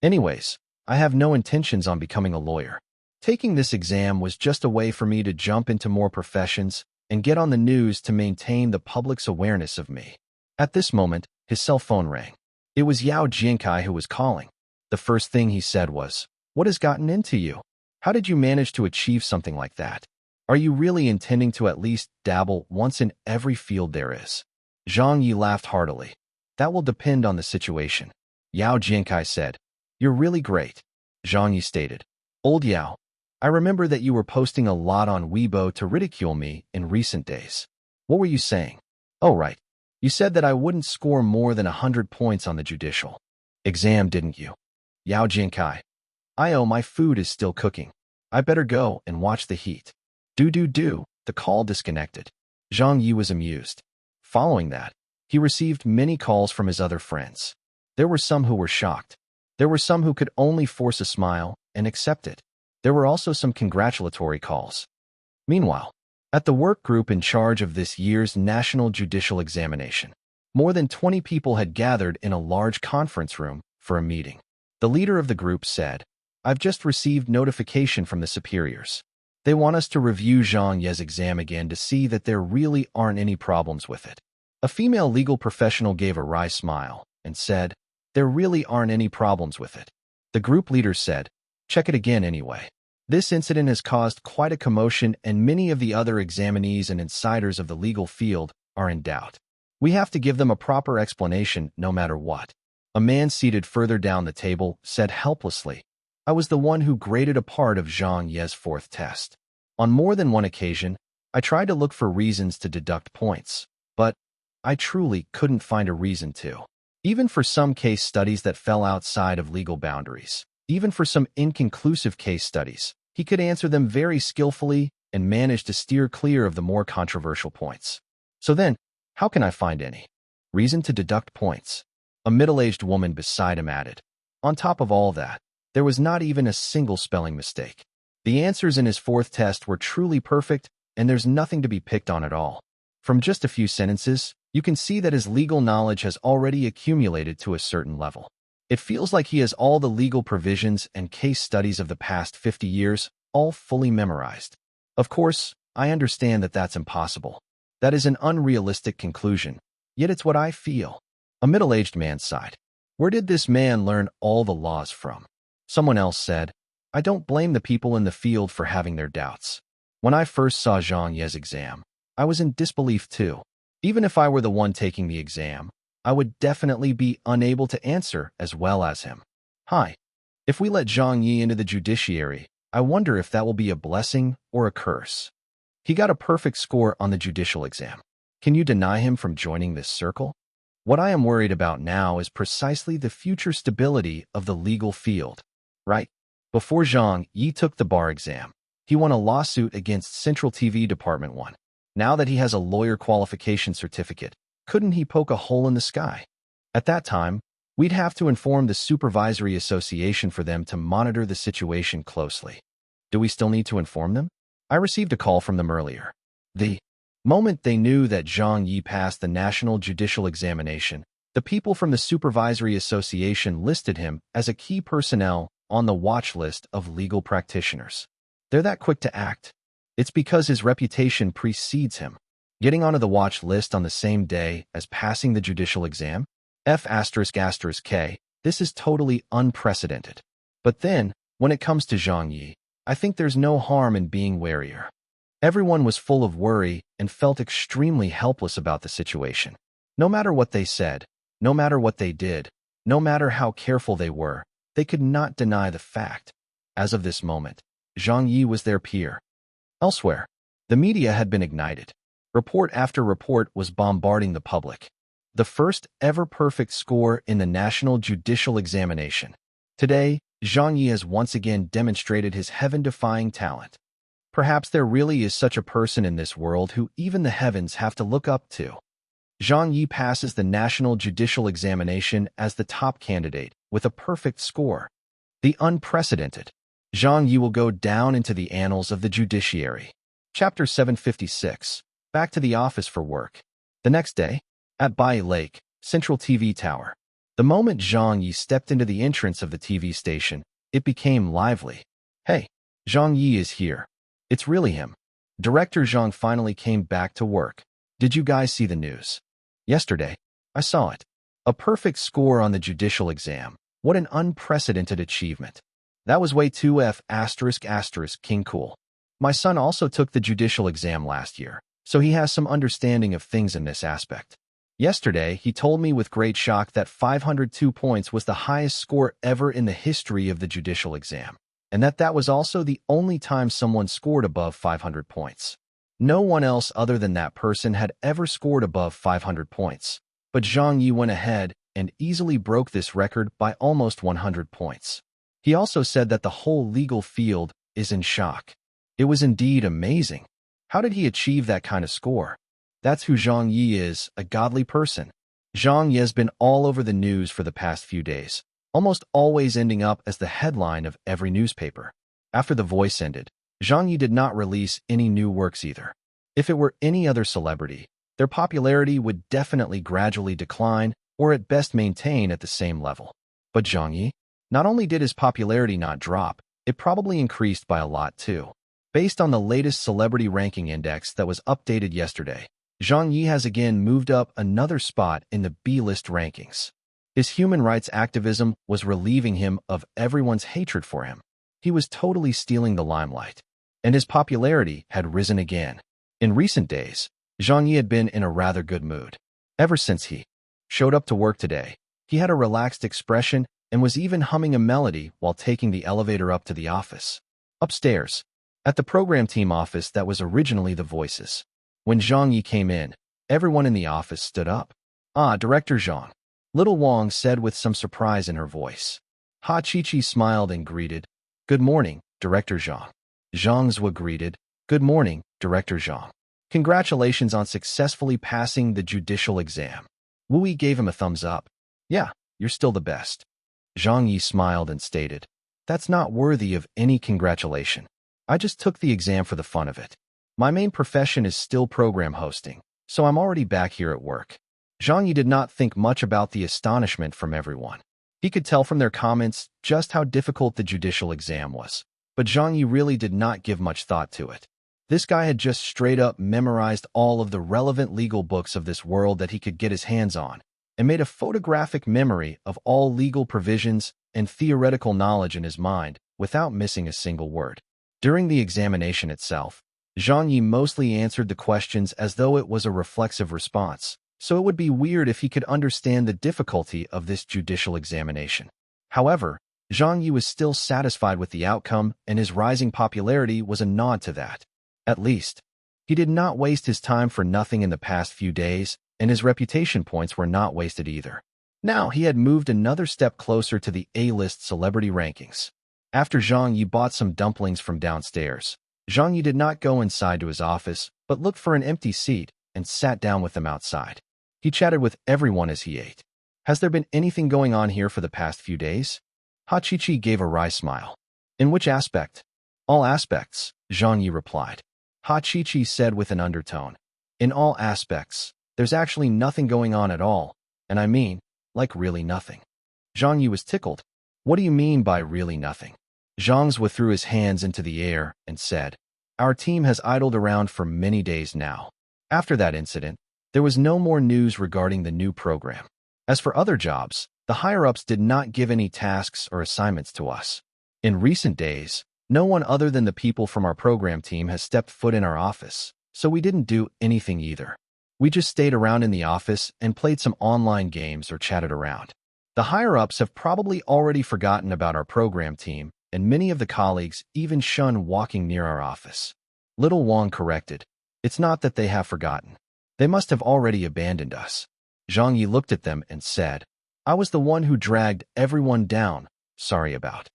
Anyways, I have no intentions on becoming a lawyer. Taking this exam was just a way for me to jump into more professions and get on the news to maintain the public's awareness of me. At this moment, his cell phone rang. It was Yao Jiankai who was calling. The first thing he said was, "What has gotten into you? How did you manage to achieve something like that? Are you really intending to at least dabble once in every field there is?" Zhang Ye laughed heartily. That will depend on the situation. Yao Jiankai said, "You're really great." Zhang Ye stated, "Old Yao, I remember that you were posting a lot on Weibo to ridicule me in recent days. What were you saying?" "Oh, right. You said that I wouldn't score more than 100 points on the judicial exam, didn't you?" Yao Jiankai, my food is still cooking. I better go and watch the heat. Do. The call disconnected. Zhang Ye was amused. Following that, he received many calls from his other friends. There were some who were shocked. There were some who could only force a smile and accept it. There were also some congratulatory calls. Meanwhile, at the work group in charge of this year's National Judicial Examination, more than 20 people had gathered in a large conference room for a meeting. The leader of the group said, "I've just received notification from the superiors. They want us to review Zhang Ye's exam again to see that there really aren't any problems with it." A female legal professional gave a wry smile and said, "There really aren't any problems with it." The group leader said, "Check it again anyway." This incident has caused quite a commotion, and many of the other examinees and insiders of the legal field are in doubt. We have to give them a proper explanation no matter what. A man seated further down the table said helplessly, "I was the one who graded a part of Zhang Ye's 4th test. On more than one occasion, I tried to look for reasons to deduct points, but I truly couldn't find a reason to. Even for some case studies that fell outside of legal boundaries, even for some inconclusive case studies, he could answer them very skillfully and manage to steer clear of the more controversial points. So then, how can I find any reason to deduct points?" A middle-aged woman beside him added. On top of all that, there was not even a single spelling mistake. The answers in his 4th test were truly perfect, and there's nothing to be picked on at all. From just a few sentences, you can see that his legal knowledge has already accumulated to a certain level. It feels like he has all the legal provisions and case studies of the past 50 years all fully memorized. Of course, I understand that that's impossible. That is an unrealistic conclusion, yet it's what I feel. A middle-aged man sighed. Where did this man learn all the laws from? Someone else said, I don't blame the people in the field for having their doubts. When I first saw Zhang Ye's exam, I was in disbelief too. Even if I were the one taking the exam, I would definitely be unable to answer as well as him. Hi. If we let Zhang Ye into the judiciary, I wonder if that will be a blessing or a curse. He got a perfect score on the judicial exam. Can you deny him from joining this circle? What I am worried about now is precisely the future stability of the legal field. Right? Before Zhang Ye took the bar exam, he won a lawsuit against Central TV Department 1. Now that he has a lawyer qualification certificate, couldn't he poke a hole in the sky? At that time, we'd have to inform the Supervisory Association for them to monitor the situation closely. Do we still need to inform them? I received a call from them earlier. The moment they knew that Zhang Ye passed the National Judicial Examination, the people from the Supervisory Association listed him as a key personnel on the watch list of legal practitioners. They're that quick to act. It's because his reputation precedes him. Getting onto the watch list on the same day as passing the judicial exam? F***K, this is totally unprecedented. But then, when it comes to Zhang Ye, I think there's no harm in being warier. Everyone was full of worry and felt extremely helpless about the situation. No matter what they said, no matter what they did, no matter how careful they were, they could not deny the fact. As of this moment, Zhang Ye was their peer. Elsewhere, the media had been ignited. Report after report was bombarding the public. The first ever perfect score in the National Judicial Examination. Today, Zhang Ye has once again demonstrated his heaven-defying talent. Perhaps there really is such a person in this world who even the heavens have to look up to. Zhang Ye passes the National Judicial Examination as the top candidate with a perfect score. The unprecedented. Zhang Ye will go down into the annals of the judiciary. Chapter 756. Back to the office for work. The next day, at Bai Lake, Central TV Tower. The moment Zhang Ye stepped into the entrance of the TV station, it became lively. Hey, Zhang Ye is here. It's really him. Director Zhang finally came back to work. Did you guys see the news? Yesterday, I saw it. A perfect score on the judicial exam. What an unprecedented achievement. That was way too King cool. My son also took the judicial exam last year, so he has some understanding of things in this aspect. Yesterday, he told me with great shock that 502 points was the highest score ever in the history of the judicial exam, and that was also the only time someone scored above 500 points. No one else other than that person had ever scored above 500 points, but Zhang Ye went ahead and easily broke this record by almost 100 points. He also said that the whole legal field is in shock. It was indeed amazing. How did he achieve that kind of score? That's who Zhang Ye is, a godly person. Zhang Ye has been all over the news for the past few days, almost always ending up as the headline of every newspaper. After The Voice ended, Zhang Ye did not release any new works either. If it were any other celebrity, their popularity would definitely gradually decline or at best maintain at the same level. But Zhang Ye? Not only did his popularity not drop, it probably increased by a lot too. Based on the latest celebrity ranking index that was updated yesterday, Zhang Ye has again moved up another spot in the B-list rankings. His human rights activism was relieving him of everyone's hatred for him. He was totally stealing the limelight, and his popularity had risen again. In recent days, Zhang Ye had been in a rather good mood. Ever since he showed up to work today, he had a relaxed expression and was even humming a melody while taking the elevator up to the office. Upstairs, at the program team office that was originally The Voices. When Zhang Ye came in, everyone in the office stood up. Ah, Director Zhang, Little Wang said with some surprise in her voice. Ha Chi-Chi smiled and greeted. Good morning, Director Zhang. Zhang Zhua greeted. Good morning, Director Zhang. Congratulations on successfully passing the judicial exam. Wu Yi gave him a thumbs up. Yeah, you're still the best. Zhang Ye smiled and stated. That's not worthy of any congratulation. I just took the exam for the fun of it. My main profession is still program hosting, so I'm already back here at work. Zhang Ye did not think much about the astonishment from everyone. He could tell from their comments just how difficult the judicial exam was, but Zhang Ye really did not give much thought to it. This guy had just straight up memorized all of the relevant legal books of this world that he could get his hands on, and made a photographic memory of all legal provisions and theoretical knowledge in his mind without missing a single word. During the examination itself, Zhang Ye mostly answered the questions as though it was a reflexive response, so it would be weird if he could understand the difficulty of this judicial examination. However, Zhang Ye was still satisfied with the outcome, and his rising popularity was a nod to that. At least, he did not waste his time for nothing in the past few days, and his reputation points were not wasted either. Now he had moved another step closer to the A-list celebrity rankings. After Zhang Ye bought some dumplings from downstairs, Zhang Ye did not go inside to his office, but looked for an empty seat and sat down with them outside. He chatted with everyone as he ate. Has there been anything going on here for the past few days? Ha Chi-Chi gave a wry smile. In which aspect? All aspects, Zhang Ye replied. Ha Chi-Chi said with an undertone. In all aspects, there's actually nothing going on at all, and I mean, like really nothing. Zhang Ye was tickled. What do you mean by really nothing? Zhang Zhe threw his hands into the air and said, Our team has idled around for many days now. After that incident, there was no more news regarding the new program. As for other jobs, the higher-ups did not give any tasks or assignments to us. In recent days, no one other than the people from our program team has stepped foot in our office, so we didn't do anything either. We just stayed around in the office and played some online games or chatted around. The higher-ups have probably already forgotten about our program team, and many of the colleagues even shun walking near our office. Little Wang corrected. It's not that they have forgotten. They must have already abandoned us. Zhang Ye looked at them and said, I was the one who dragged everyone down. Sorry about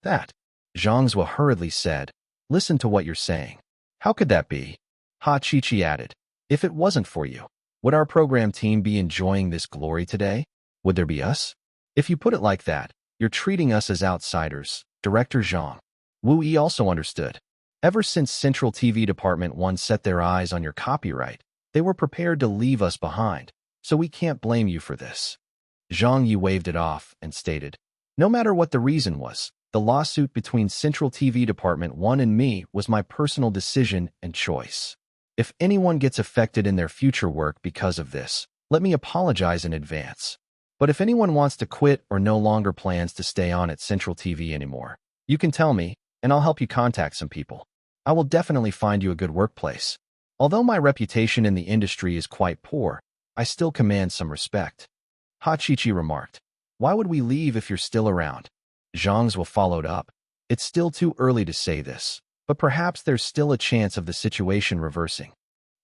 that. Zhang Zhe hurriedly said, Listen to what you're saying. How could that be? Ha Chi-Chi added, If it wasn't for you, would our program team be enjoying this glory today? Would there be us? If you put it like that, you're treating us as outsiders. Director Zhang. Wu Yi also understood. Ever since Central TV Department 1 set their eyes on your copyright, they were prepared to leave us behind, so we can't blame you for this. Zhang Ye waved it off and stated, No matter what the reason was, the lawsuit between Central TV Department 1 and me was my personal decision and choice. If anyone gets affected in their future work because of this, let me apologize in advance. But if anyone wants to quit or no longer plans to stay on at Central TV anymore, you can tell me, and I'll help you contact some people. I will definitely find you a good workplace. Although my reputation in the industry is quite poor, I still command some respect. Ha Chi-Chi remarked. Why would we leave if you're still around? Zhang Zhe followed up. It's still too early to say this, but perhaps there's still a chance of the situation reversing.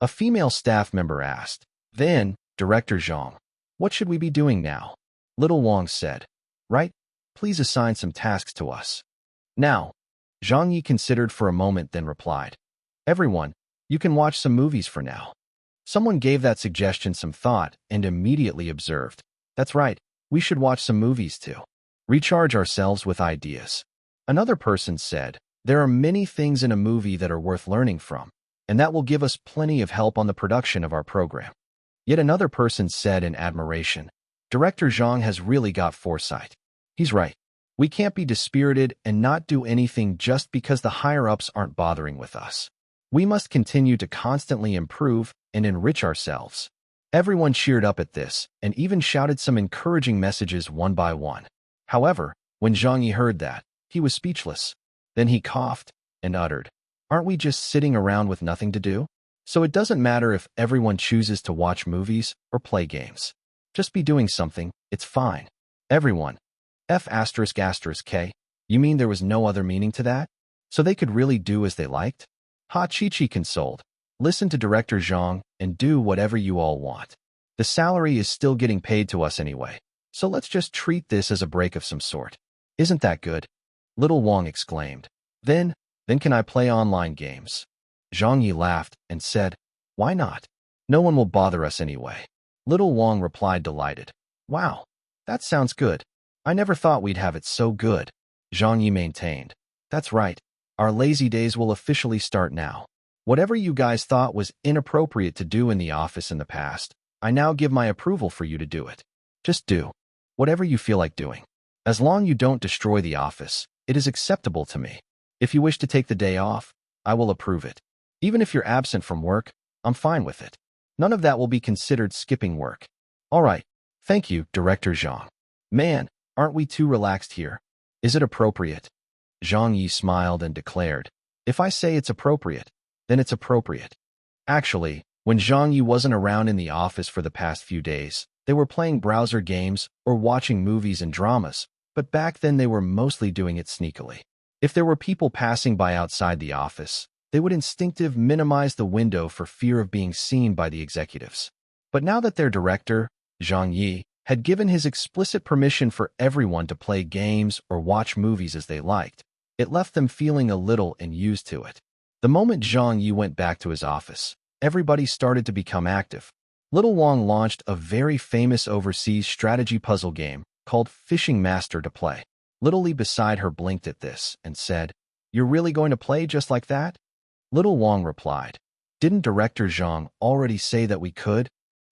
A female staff member asked. Then, Director Zhang, what should we be doing now? Little Wang said. Right? Please assign some tasks to us. Now, Zhang Ye considered for a moment then replied. Everyone, you can watch some movies for now. Someone gave that suggestion some thought and immediately observed. That's right, we should watch some movies too. Recharge ourselves with ideas. Another person said, there are many things in a movie that are worth learning from, and that will give us plenty of help on the production of our program. Yet another person said in admiration, Director Zhang has really got foresight. He's right. We can't be dispirited and not do anything just because the higher-ups aren't bothering with us. We must continue to constantly improve and enrich ourselves. Everyone cheered up at this and even shouted some encouraging messages one by one. However, when Zhang Ye heard that, he was speechless. Then he coughed and uttered, Aren't we just sitting around with nothing to do? So it doesn't matter if everyone chooses to watch movies or play games. Just be doing something, it's fine. Everyone. F***K? You mean there was no other meaning to that? So they could really do as they liked? Ha Chi-Chi consoled. Listen to Director Zhang and do whatever you all want. The salary is still getting paid to us anyway, so let's just treat this as a break of some sort. Isn't that good? Little Wang exclaimed. Then can I play online games? Zhang Ye laughed and said, Why not? No one will bother us anyway. Little Wang replied delighted. Wow, that sounds good. I never thought we'd have it so good. Zhang Ye maintained. That's right. Our lazy days will officially start now. Whatever you guys thought was inappropriate to do in the office in the past, I now give my approval for you to do it. Just do whatever you feel like doing. As long as you don't destroy the office, it is acceptable to me. If you wish to take the day off, I will approve it. Even if you're absent from work, I'm fine with it. None of that will be considered skipping work. All right, Thank you, Director Zhang. Man, aren't we too relaxed here? Is it appropriate? Zhang Ye smiled and declared, if I say it's appropriate, then it's appropriate. Actually, when Zhang Ye wasn't around in the office for the past few days, they were playing browser games or watching movies and dramas, but back then they were mostly doing it sneakily. If there were people passing by outside the office, they would instinctively minimize the window for fear of being seen by the executives. But now that their director, Zhang Ye, had given his explicit permission for everyone to play games or watch movies as they liked, it left them feeling a little unused to it. The moment Zhang Ye went back to his office, everybody started to become active. Little Wang launched a very famous overseas strategy puzzle game called Fishing Master to play. Little Li beside her blinked at this and said, "You're really going to play just like that?" Little Wang replied, "Didn't Director Zhang already say that we could?"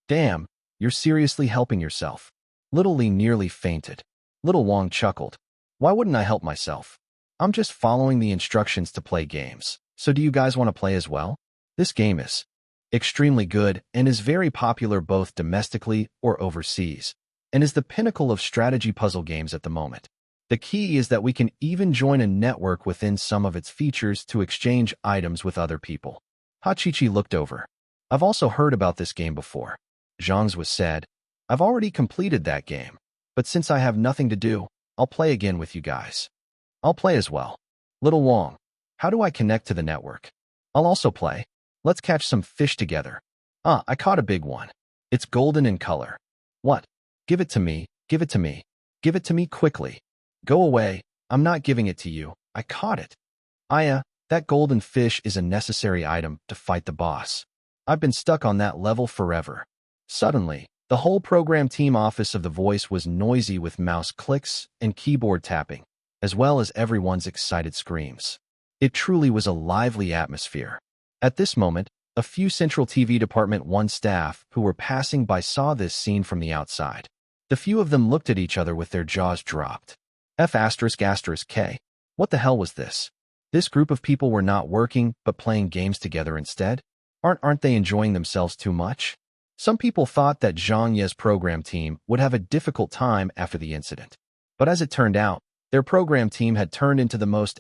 "Damn, you're seriously helping yourself." Little Li nearly fainted. Little Wang chuckled. "Why wouldn't I help myself? I'm just following the instructions to play games. So do you guys want to play as well? This game is extremely good and is very popular both domestically or overseas, and is the pinnacle of strategy puzzle games at the moment. The key is that we can even join a network within some of its features to exchange items with other people." Hachichi looked over. "I've also heard about this game before." Zhang's was said, "I've already completed that game, but since I have nothing to do, I'll play again with you guys." "I'll play as well." "Little Wang, how do I connect to the network?" "I'll also play. Let's catch some fish together." "Ah, I caught a big one. It's golden in color." "What? Give it to me, give it to me. Give it to me quickly." "Go away, I'm not giving it to you. I caught it." "Aya, that golden fish is a necessary item to fight the boss. I've been stuck on that level forever." Suddenly, the whole program team office of The Voice was noisy with mouse clicks and keyboard tapping, as well as everyone's excited screams. It truly was a lively atmosphere. At this moment, a few Central TV Department 1 staff who were passing by saw this scene from the outside. The few of them looked at each other with their jaws dropped. F***K. What the hell was this? This group of people were not working but playing games together instead? Aren't they enjoying themselves too much? Some people thought that Zhang Ye's program team would have a difficult time after the incident. But as it turned out, their program team had turned into the most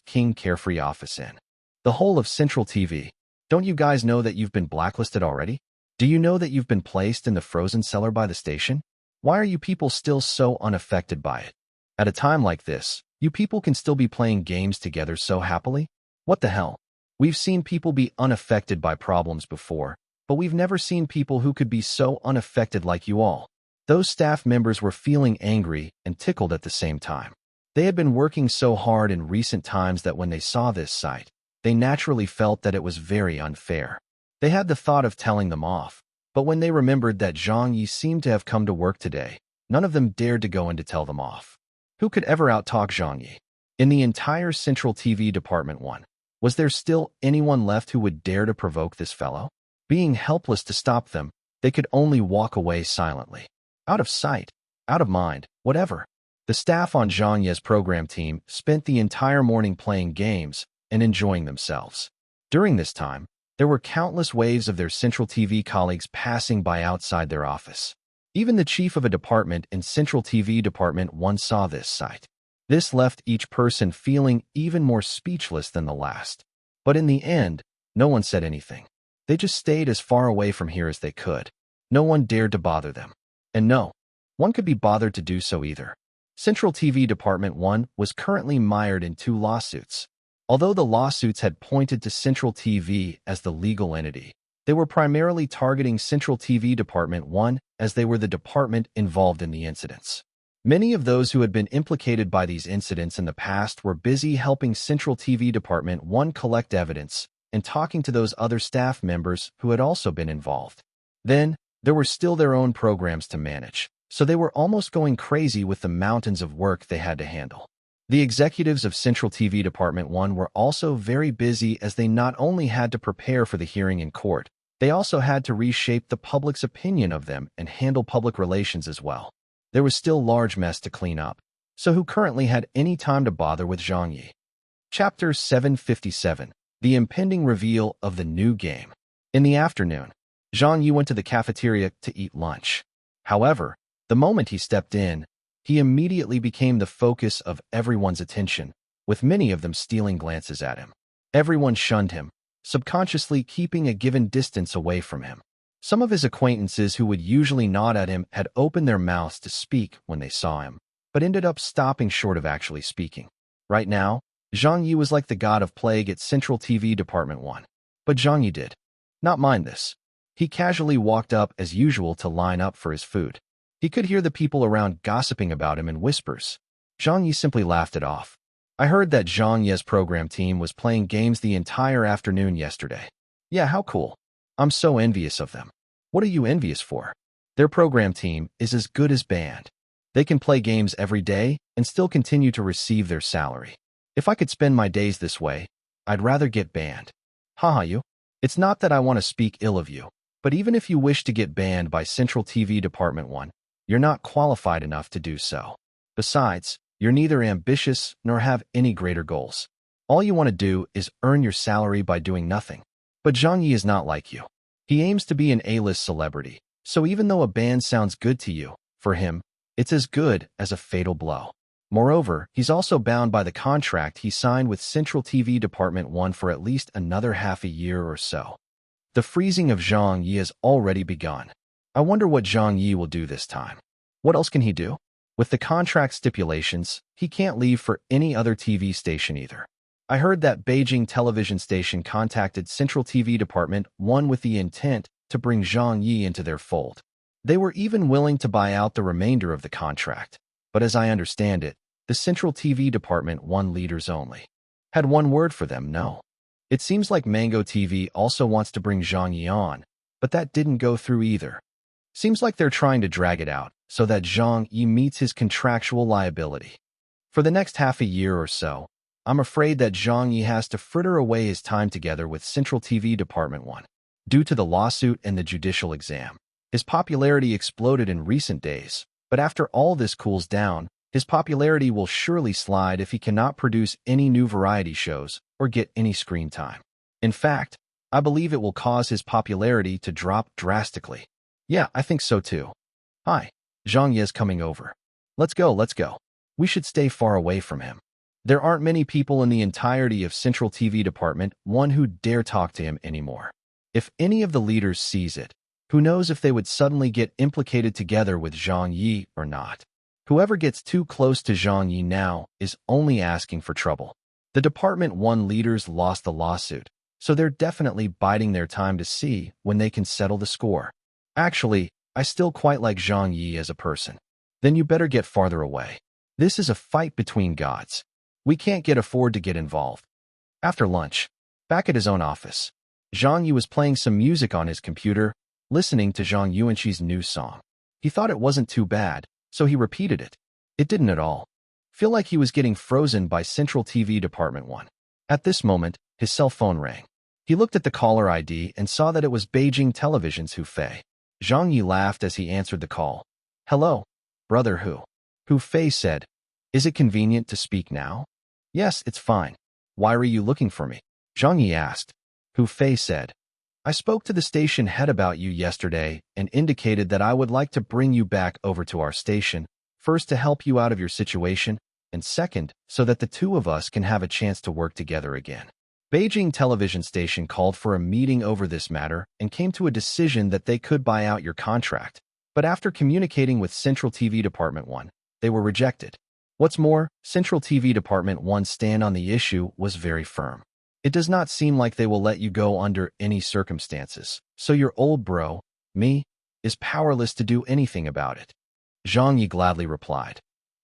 King carefree office in the whole of Central TV. Don't you guys know that you've been blacklisted already? Do you know that you've been placed in the frozen cellar by the station? Why are you people still so unaffected by it? At a time like this, you people can still be playing games together so happily? What the hell? We've seen people be unaffected by problems before, but we've never seen people who could be so unaffected like you all. Those staff members were feeling angry and tickled at the same time. They had been working so hard in recent times that when they saw this sight, they naturally felt that it was very unfair. They had the thought of telling them off, but when they remembered that Zhang Ye seemed to have come to work today, none of them dared to go in to tell them off. Who could ever outtalk Zhang Ye? In the entire Central TV Department 1, was there still anyone left who would dare to provoke this fellow? Being helpless to stop them, they could only walk away silently. Out of sight, out of mind, whatever. The staff on Zhang Ye's program team spent the entire morning playing games and enjoying themselves. During this time, there were countless waves of their Central TV colleagues passing by outside their office. Even the chief of a department in Central TV Department 1 saw this sight. This left each person feeling even more speechless than the last. But in the end, no one said anything. They just stayed as far away from here as they could. No one dared to bother them. And no one could be bothered to do so either. Central TV Department 1 was currently mired in 2 lawsuits. Although the lawsuits had pointed to Central TV as the legal entity, they were primarily targeting Central TV Department 1 as they were the department involved in the incidents. Many of those who had been implicated by these incidents in the past were busy helping Central TV Department 1 collect evidence and talking to those other staff members who had also been involved. Then, there were still their own programs to manage, so they were almost going crazy with the mountains of work they had to handle. The executives of Central TV Department 1 were also very busy as they not only had to prepare for the hearing in court, they also had to reshape the public's opinion of them and handle public relations as well. There was still large mess to clean up, so who currently had any time to bother with Zhang Ye? Chapter 757, The Impending Reveal of the New Game. In the afternoon, Zhang Ye went to the cafeteria to eat lunch. However, the moment he stepped in, he immediately became the focus of everyone's attention, with many of them stealing glances at him. Everyone shunned him, subconsciously keeping a given distance away from him. Some of his acquaintances who would usually nod at him had opened their mouths to speak when they saw him, but ended up stopping short of actually speaking. Right now, Zhang Ye was like the god of plague at Central TV Department 1. But Zhang Ye did not mind this. He casually walked up as usual to line up for his food. He could hear the people around gossiping about him in whispers. Zhang Ye simply laughed it off. I heard that Zhang Ye's program team was playing games the entire afternoon yesterday. Yeah, how cool. I'm so envious of them. What are you envious for? Their program team is as good as banned. They can play games every day and still continue to receive their salary. If I could spend my days this way, I'd rather get banned. Haha you. It's not that I want to speak ill of you, but even if you wish to get banned by Central TV Department 1, you're not qualified enough to do so. Besides, you're neither ambitious nor have any greater goals. All you want to do is earn your salary by doing nothing. But Zhang Ye is not like you. He aims to be an A-list celebrity, so even though a ban sounds good to you, for him, it's as good as a fatal blow. Moreover, he's also bound by the contract he signed with Central TV Department 1 for at least another half a year or so. The freezing of Zhang Ye has already begun. I wonder what Zhang Ye will do this time. What else can he do? With the contract stipulations, he can't leave for any other TV station either. I heard that Beijing television station contacted Central TV Department 1 with the intent to bring Zhang Ye into their fold. They were even willing to buy out the remainder of the contract. But as I understand it, the Central TV Department 1 leaders only had one word for them, no. It seems like Mango TV also wants to bring Zhang Ye on, but that didn't go through either. Seems like they're trying to drag it out so that Zhang Ye meets his contractual liability. For the next half a year or so, I'm afraid that Zhang Ye has to fritter away his time together with Central TV Department 1. Due to the lawsuit and the judicial exam, his popularity exploded in recent days, but after all this cools down, his popularity will surely slide if he cannot produce any new variety shows or get any screen time. In fact, I believe it will cause his popularity to drop drastically. Yeah, I think so too. Hi, Zhang Ye's coming over. Let's go. We should stay far away from him. There aren't many people in the entirety of Central TV Department 1 who dare talk to him anymore. If any of the leaders sees it, who knows if they would suddenly get implicated together with Zhang Ye or not. Whoever gets too close to Zhang Ye now is only asking for trouble. The Department 1 leaders lost the lawsuit, so they're definitely biding their time to see when they can settle the score. Actually, I still quite like Zhang Ye as a person. Then you better get farther away. This is a fight between gods. We can't afford to get involved. After lunch, back at his own office, Zhang Ye was playing some music on his computer, listening to Zhang Yuanxi's new song. He thought it wasn't too bad, so he repeated it. It didn't at all. Feel like he was getting frozen by Central TV Department 1. At this moment, his cell phone rang. He looked at the caller ID and saw that it was Beijing Television's Hu Fei. Zhang Ye laughed as he answered the call. Hello, brother Hu. Hu Fei said, is it convenient to speak now? Yes, it's fine. Why are you looking for me? Zhang Ye asked. Hu Fei said, I spoke to the station head about you yesterday and indicated that I would like to bring you back over to our station, first to help you out of your situation, and second, so that the two of us can have a chance to work together again. Beijing television station called for a meeting over this matter and came to a decision that they could buy out your contract, but after communicating with Central TV Department 1, they were rejected. What's more, Central TV Department 1's stand on the issue was very firm. It does not seem like they will let you go under any circumstances, so your old bro, me, is powerless to do anything about it. Zhang Ye gladly replied.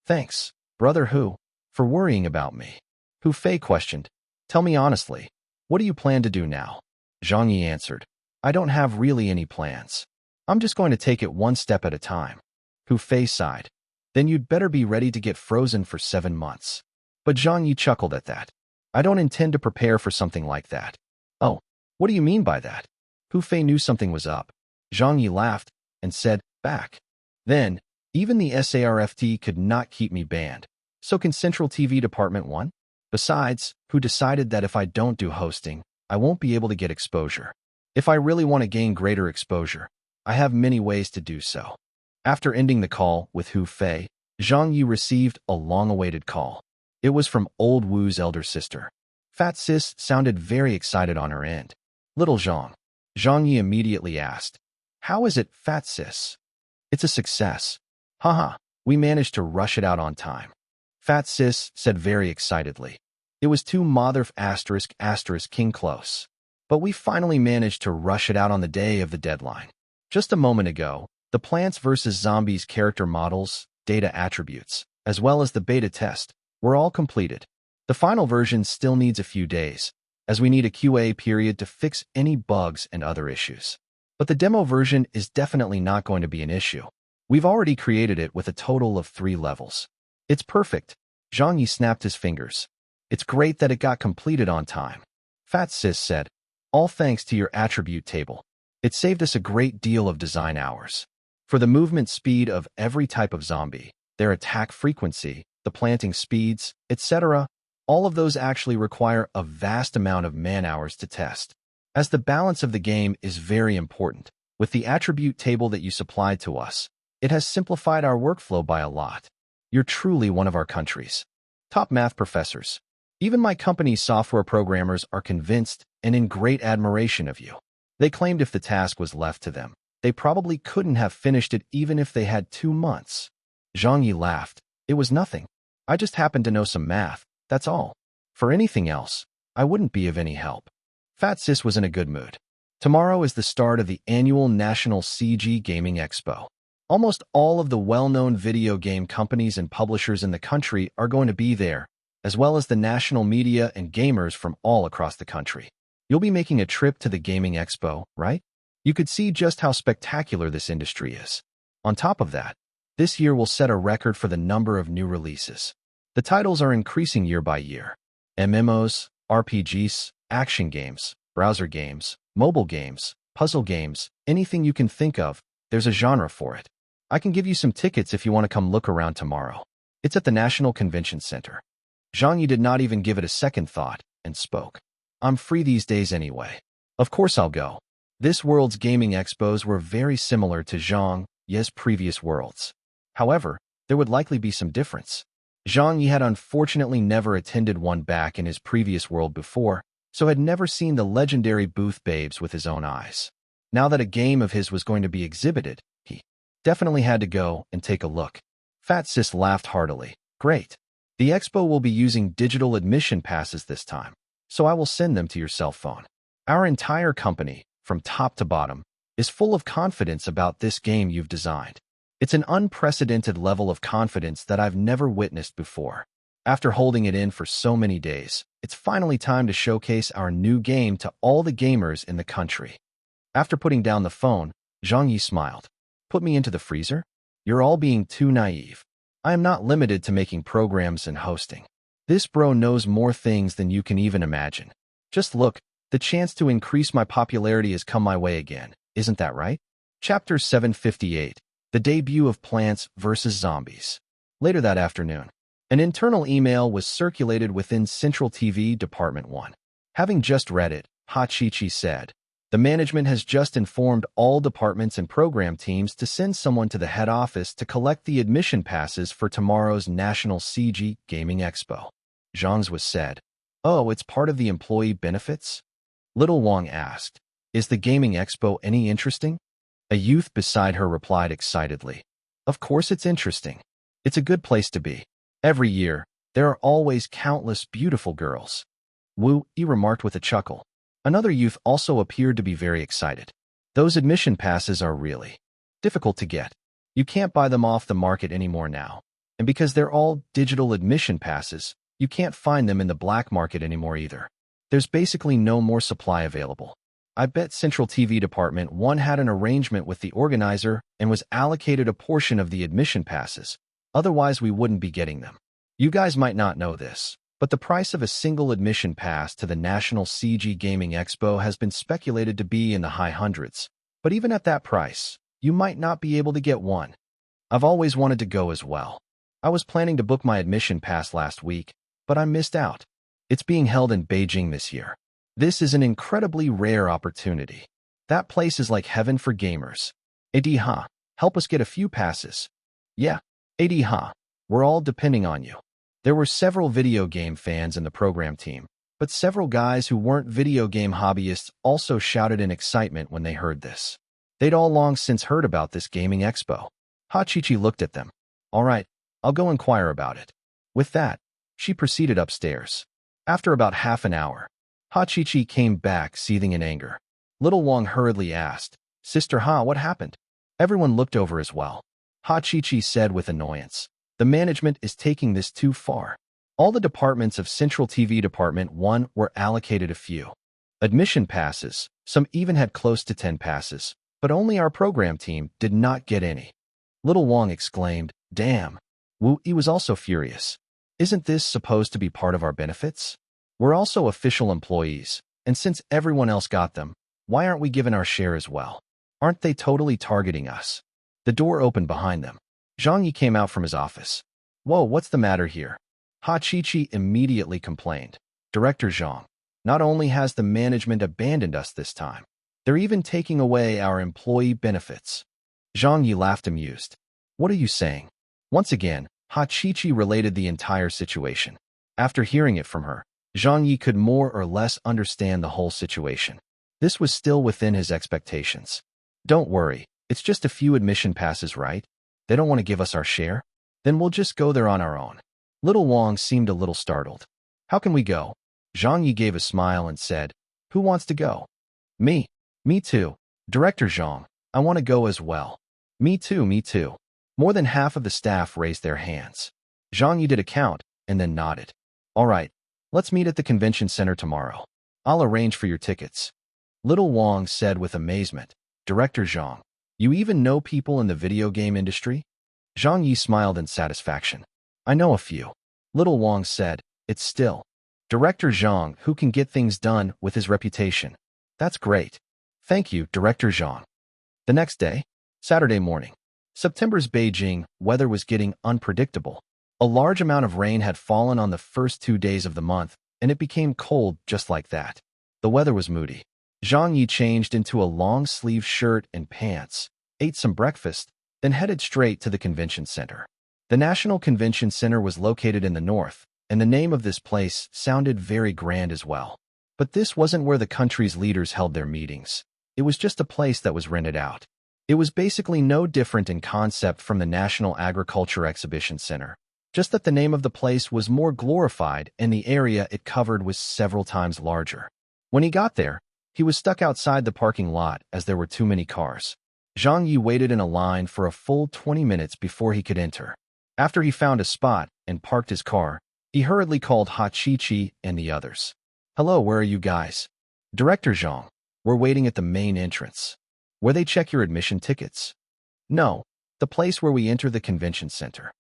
Thanks, brother Hu, for worrying about me. Hu Fei questioned. Tell me honestly, what do you plan to do now? Zhang Ye answered. I don't have really any plans. I'm just going to take it one step at a time. Hu Fei sighed. Then you'd better be ready to get frozen for 7 months. But Zhang Ye chuckled at that. I don't intend to prepare for something like that. Oh, what do you mean by that? Hu Fei knew something was up. Zhang Ye laughed and said, back. Then, even the SARFT could not keep me banned. So can Central TV Department 1? Besides, Hu decided that if I don't do hosting, I won't be able to get exposure. If I really want to gain greater exposure, I have many ways to do so. After ending the call with Hu Fei, Zhang Ye received a long-awaited call. It was from old Wu's elder sister. Fat Sis sounded very excited on her end. Little Zhang. Zhang Ye immediately asked, "How is it, Fat Sis?" "It's a success. Haha, we managed to rush it out on time." Fat Sis said very excitedly. "It was too ****king close. But we finally managed to rush it out on the day of the deadline. Just a moment ago, the Plants vs. Zombies character models, data attributes, as well as the beta test, were all completed. The final version still needs a few days, as we need a QA period to fix any bugs and other issues. But the demo version is definitely not going to be an issue. We've already created it with a total of 3 levels. It's perfect." Zhang Ye snapped his fingers. "It's great that it got completed on time." Fat Sis said, "All thanks to your attribute table. It saved us a great deal of design hours. For the movement speed of every type of zombie, their attack frequency, the planting speeds, etc., all of those actually require a vast amount of man-hours to test. As the balance of the game is very important, with the attribute table that you supplied to us, it has simplified our workflow by a lot. You're truly one of our country's top math professors. Even my company's software programmers are convinced and in great admiration of you. They claimed if the task was left to them, they probably couldn't have finished it even if they had 2 months." Zhang Ye laughed. "It was nothing. I just happened to know some math, that's all. For anything else, I wouldn't be of any help." Fat Sis was in a good mood. Tomorrow is the start of the annual National CG Gaming Expo. Almost all of the well-known video game companies and publishers in the country are going to be there, as well as the national media and gamers from all across the country. You'll be making a trip to the Gaming Expo, right? You could see just how spectacular this industry is. On top of that, this year will set a record for the number of new releases. The titles are increasing year by year. MMOs, RPGs, action games, browser games, mobile games, puzzle games, anything you can think of, there's a genre for it. I can give you some tickets if you want to come look around tomorrow. It's at the National Convention Center." Zhang Ye did not even give it a second thought and spoke. "I'm free these days anyway. Of course I'll go." This world's gaming expos were very similar to Zhang Ye's previous worlds. However, there would likely be some difference. Zhang Ye had unfortunately never attended one back in his previous world before, so had never seen the legendary booth babes with his own eyes. Now that a game of his was going to be exhibited, he definitely had to go and take a look. Fat Sis laughed heartily. "Great. The expo will be using digital admission passes this time, so I will send them to your cell phone. Our entire company, from top to bottom, is full of confidence about this game you've designed. It's an unprecedented level of confidence that I've never witnessed before. After holding it in for so many days, it's finally time to showcase our new game to all the gamers in the country." After putting down the phone, Zhang Ye smiled. "Put me into the freezer? You're all being too naive. I am not limited to making programs and hosting. This bro knows more things than you can even imagine. Just look, the chance to increase my popularity has come my way again. Isn't that right?" Chapter 758, The Debut of Plants vs. Zombies. Later that afternoon, an internal email was circulated within Central TV Department 1. Having just read it, Ha Chi-Chi said, "The management has just informed all departments and program teams to send someone to the head office to collect the admission passes for tomorrow's National CG Gaming Expo." Zhang's was said. "Oh, it's part of the employee benefits?" Little Wang asked, "Is the Gaming Expo any interesting?" A youth beside her replied excitedly, "Of course it's interesting. It's a good place to be. Every year, there are always countless beautiful girls." Wu Yi remarked with a chuckle. Another youth also appeared to be very excited. "Those admission passes are really difficult to get. You can't buy them off the market anymore now. And because they're all digital admission passes, you can't find them in the black market anymore either. There's basically no more supply available. I bet Central TV Department 1 had an arrangement with the organizer and was allocated a portion of the admission passes. Otherwise, we wouldn't be getting them. You guys might not know this, but the price of a single admission pass to the National CG Gaming Expo has been speculated to be in the high hundreds. But even at that price, you might not be able to get one. I've always wanted to go as well. I was planning to book my admission pass last week, but I missed out. It's being held in Beijing this year. This is an incredibly rare opportunity. That place is like heaven for gamers." Ediha. Help us get a few passes. Yeah, AD huh? We're all depending on you. There were several video game fans in the program team, but several guys who weren't video game hobbyists also shouted in excitement when they heard this. They'd all long since heard about this gaming expo. Hachichi looked at them. All right, I'll go inquire about it. With that, she proceeded upstairs. After about half an hour, Hachichi came back seething in anger. Little Wong hurriedly asked, Sister Ha, what happened? Everyone looked over as well. Hachichi said with annoyance, the management is taking this too far. All the departments of Central TV Department 1 were allocated a few admission passes. Some even had close to 10 passes, but only our program team did not get any. Little Wong exclaimed, damn. Wu Yi was also furious. Isn't this supposed to be part of our benefits? We're also official employees, and since everyone else got them, why aren't we given our share as well? Aren't they totally targeting us? The door opened behind them. Zhang Ye came out from his office. Whoa, what's the matter here? Hachichi immediately complained. Director Zhang, not only has the management abandoned us this time, they're even taking away our employee benefits. Zhang Ye laughed amused. What are you saying? Once again, Hachichi related the entire situation. After hearing it from her, Zhang Ye could more or less understand the whole situation. This was still within his expectations. Don't worry, it's just a few admission passes, right? They don't want to give us our share? Then we'll just go there on our own. Little Wong seemed a little startled. How can we go? Zhang Ye gave a smile and said, who wants to go? Me. Me too. Director Zhang, I want to go as well. Me too, me too. More than half of the staff raised their hands. Zhang Ye did a count and then nodded. All right, let's meet at the convention center tomorrow. I'll arrange for your tickets. Little Wong said with amazement, Director Zhang, you even know people in the video game industry? Zhang Ye smiled in satisfaction. I know a few. Little Wong said, it's still Director Zhang who can get things done with his reputation. That's great. Thank you, Director Zhang. The next day, Saturday morning, September's Beijing weather was getting unpredictable. A large amount of rain had fallen on the first 2 days of the month, and it became cold just like that. The weather was moody. Zhang Ye changed into a long-sleeved shirt and pants, ate some breakfast, then headed straight to the convention center. The National Convention Center was located in the north, and the name of this place sounded very grand as well. But this wasn't where the country's leaders held their meetings. It was just a place that was rented out. It was basically no different in concept from the National Agriculture Exhibition Center, just that the name of the place was more glorified and the area it covered was several times larger. When he got there, he was stuck outside the parking lot as there were too many cars. Zhang Ye waited in a line for a full 20 minutes before he could enter. After he found a spot and parked his car, he hurriedly called Hachichi and the others. Hello, where are you guys? Director Zhang, we're waiting at the main entrance. Where they check your admission tickets? No, the place where we enter the convention center.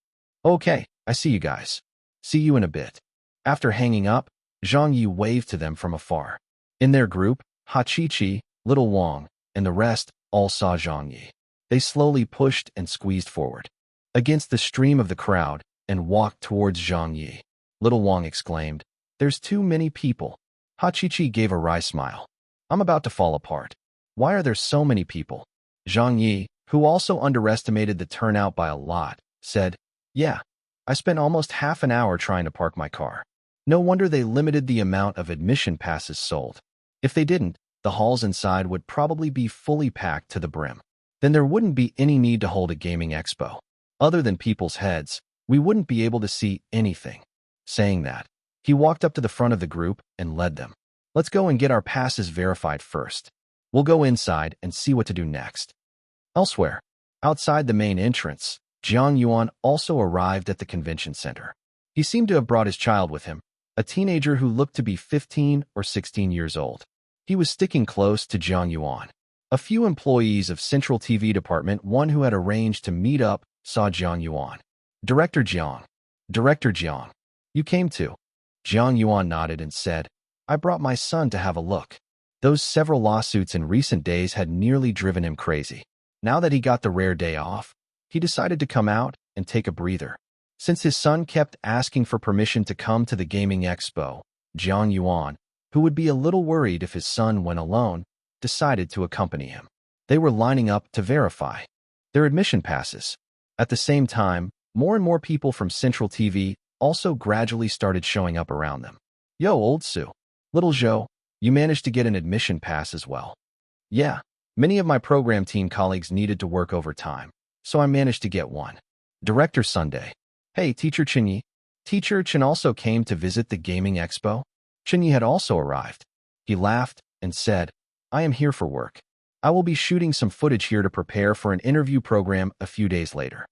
Okay, I see you guys. See you in a bit. After hanging up, Zhang Ye waved to them from afar. In their group, Hachichi, Little Wong, and the rest all saw Zhang Ye. They slowly pushed and squeezed forward against the stream of the crowd and walked towards Zhang Ye. Little Wong exclaimed, there's too many people. Hachichi gave a wry smile. I'm about to fall apart. Why are there so many people? Zhang Ye, who also underestimated the turnout by a lot, said, yeah, I spent almost half an hour trying to park my car. No wonder they limited the amount of admission passes sold. If they didn't, the halls inside would probably be fully packed to the brim. Then there wouldn't be any need to hold a gaming expo. Other than people's heads, we wouldn't be able to see anything. Saying that, he walked up to the front of the group and led them. Let's go and get our passes verified first. We'll go inside and see what to do next. Elsewhere, outside the main entrance, Jiang Yuan also arrived at the convention center. He seemed to have brought his child with him, a teenager who looked to be 15 or 16 years old. He was sticking close to Jiang Yuan. A few employees of Central TV Department 1 who had arranged to meet up saw Jiang Yuan. Director Jiang. Director Jiang. You came too. Jiang Yuan nodded and said, I brought my son to have a look. Those several lawsuits in recent days had nearly driven him crazy. Now that he got the rare day off, he decided to come out and take a breather. Since his son kept asking for permission to come to the gaming expo, Jiang Yuan, who would be a little worried if his son went alone, decided to accompany him. They were lining up to verify. their admission passes. At the same time, more and more people from Central TV also gradually started showing up around them. Yo, old Sue. Little Joe, you managed to get an admission pass as well. Yeah, many of my program team colleagues needed to work overtime, so I managed to get one. Director Sunday. Hey, Teacher Zhang Ye. Teacher Chen also came to visit the gaming expo. Zhang Ye had also arrived. He laughed and said, I am here for work. I will be shooting some footage here to prepare for an interview program a few days later.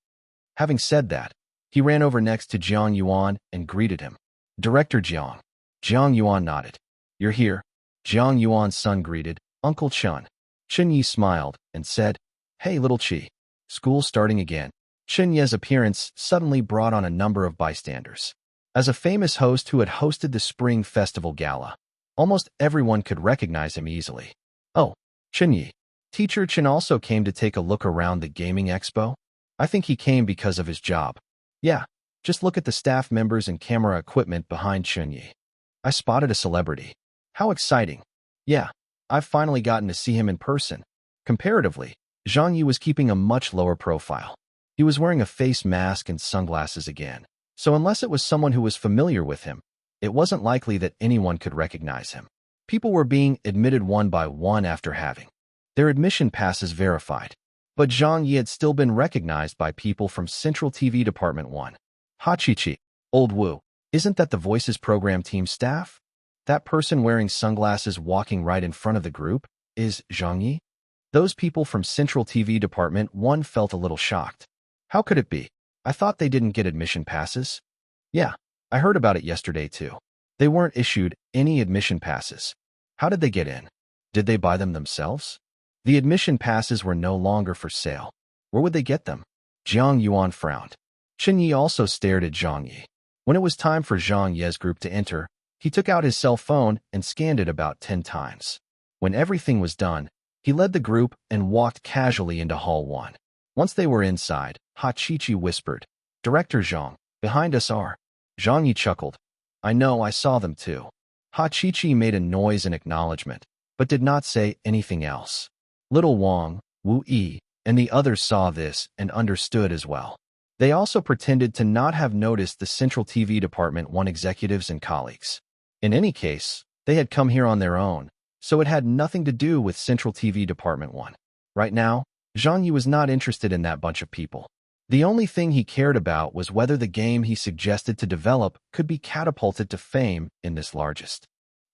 Having said that, he ran over next to Jiang Yuan and greeted him. Director Jiang. Jiang Yuan nodded. You're here. Jiang Yuan's son greeted, Uncle Chen. Zhang Ye smiled and said, Hey, little Chi. School's starting again. Zhang Ye's appearance suddenly brought on a number of bystanders. As a famous host who had hosted the Spring Festival Gala, almost everyone could recognize him easily. Oh, Zhang Ye. Teacher Chen also came to take a look around the gaming expo. I think he came because of his job. Yeah, just look at the staff members and camera equipment behind Zhang Ye. I spotted a celebrity. How exciting. Yeah, I've finally gotten to see him in person. Comparatively, Zhang Ye was keeping a much lower profile. He was wearing a face mask and sunglasses again, so unless it was someone who was familiar with him, it wasn't likely that anyone could recognize him. People were being admitted one by one after having their admission passes verified. But Zhang Ye had still been recognized by people from Central TV Department 1. Ha Chi-Chi, old Wu, isn't that the Voices program team staff? That person wearing sunglasses walking right in front of the group is Zhang Ye? Those people from Central TV Department 1 felt a little shocked. How could it be? I thought they didn't get admission passes. Yeah, I heard about it yesterday too. They weren't issued any admission passes. How did they get in? Did they buy them themselves? The admission passes were no longer for sale. Where would they get them? Jiang Yuan frowned. Zhang Ye also stared at Zhang Ye. When it was time for Zhang Ye's group to enter, he took out his cell phone and scanned it about 10 times. When everything was done, he led the group and walked casually into Hall 1. Once they were inside, Ha Chi-Chi whispered, Director Zhang, behind us are. Zhang Ye chuckled. I know, I saw them too. Ha Chi-Chi made a noise in acknowledgement, but did not say anything else. Little Wang, Wu Yi, and the others saw this and understood as well. They also pretended to not have noticed the Central TV Department 1 executives and colleagues. In any case, they had come here on their own, so it had nothing to do with Central TV Department 1. Right now, Zhang Ye was not interested in that bunch of people. The only thing he cared about was whether the game he suggested to develop could be catapulted to fame in this largest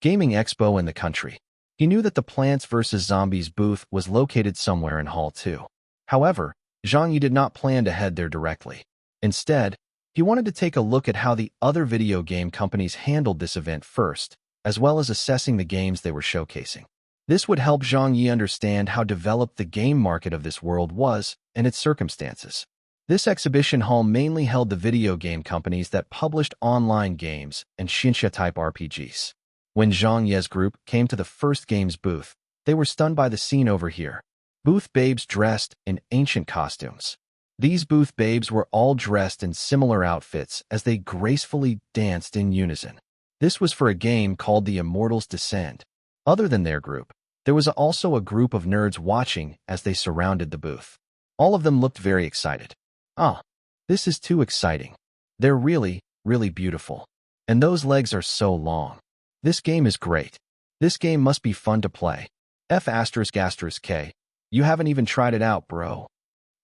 gaming expo in the country. He knew that the Plants vs. Zombies booth was located somewhere in Hall 2. However, Zhang Ye did not plan to head there directly. Instead, he wanted to take a look at how the other video game companies handled this event first, as well as assessing the games they were showcasing. This would help Zhang Ye understand how developed the game market of this world was and its circumstances. This exhibition hall mainly held the video game companies that published online games and Xianxia-type RPGs. When Zhang Ye's group came to the first games booth, they were stunned by the scene over here. Booth babes dressed in ancient costumes. These booth babes were all dressed in similar outfits as they gracefully danced in unison. This was for a game called The Immortals Descend. Other than their group, there was also a group of nerds watching as they surrounded the booth. All of them looked very excited. Ah, this is too exciting. They're really, really beautiful. And those legs are so long. This game is great. This game must be fun to play. F***K. You haven't even tried it out, bro.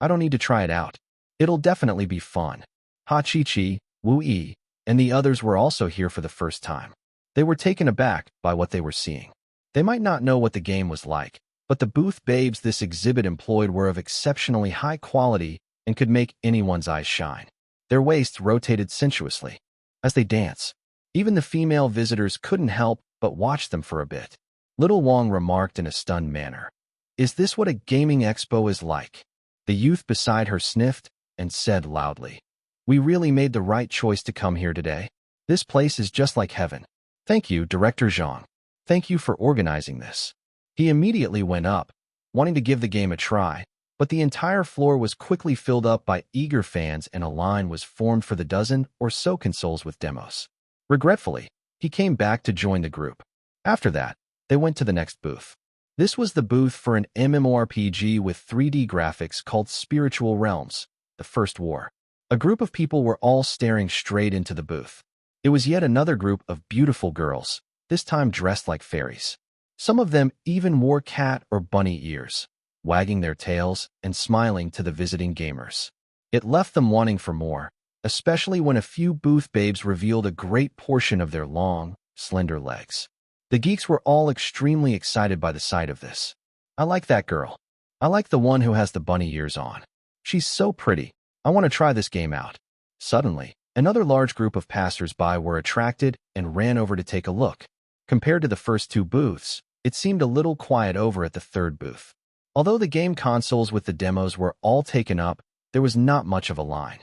I don't need to try it out. It'll definitely be fun. Ha Chi-Chi, Wu Yi, and the others were also here for the first time. They were taken aback by what they were seeing. They might not know what the game was like, but the booth babes this exhibit employed were of exceptionally high quality and could make anyone's eyes shine. Their waists rotated sensuously as they danced. Even the female visitors couldn't help but watch them for a bit. Little Wang remarked in a stunned manner, Is this what a gaming expo is like? The youth beside her sniffed and said loudly, We really made the right choice to come here today. This place is just like heaven. Thank you, Director Zhang. Thank you for organizing this. He immediately went up, wanting to give the game a try, but the entire floor was quickly filled up by eager fans and a line was formed for the dozen or so consoles with demos. Regretfully, he came back to join the group. After that, they went to the next booth. This was the booth for an MMORPG with 3D graphics called Spiritual Realms, the First War. A group of people were all staring straight into the booth. It was yet another group of beautiful girls, this time dressed like fairies. Some of them even wore cat or bunny ears, wagging their tails and smiling to the visiting gamers. It left them wanting for more, especially when a few booth babes revealed a great portion of their long, slender legs. The geeks were all extremely excited by the sight of this. I like that girl. I like the one who has the bunny ears on. She's so pretty. I want to try this game out. Suddenly, another large group of passers-by were attracted and ran over to take a look. Compared to the first two booths, it seemed a little quiet over at the third booth. Although the game consoles with the demos were all taken up, there was not much of a line.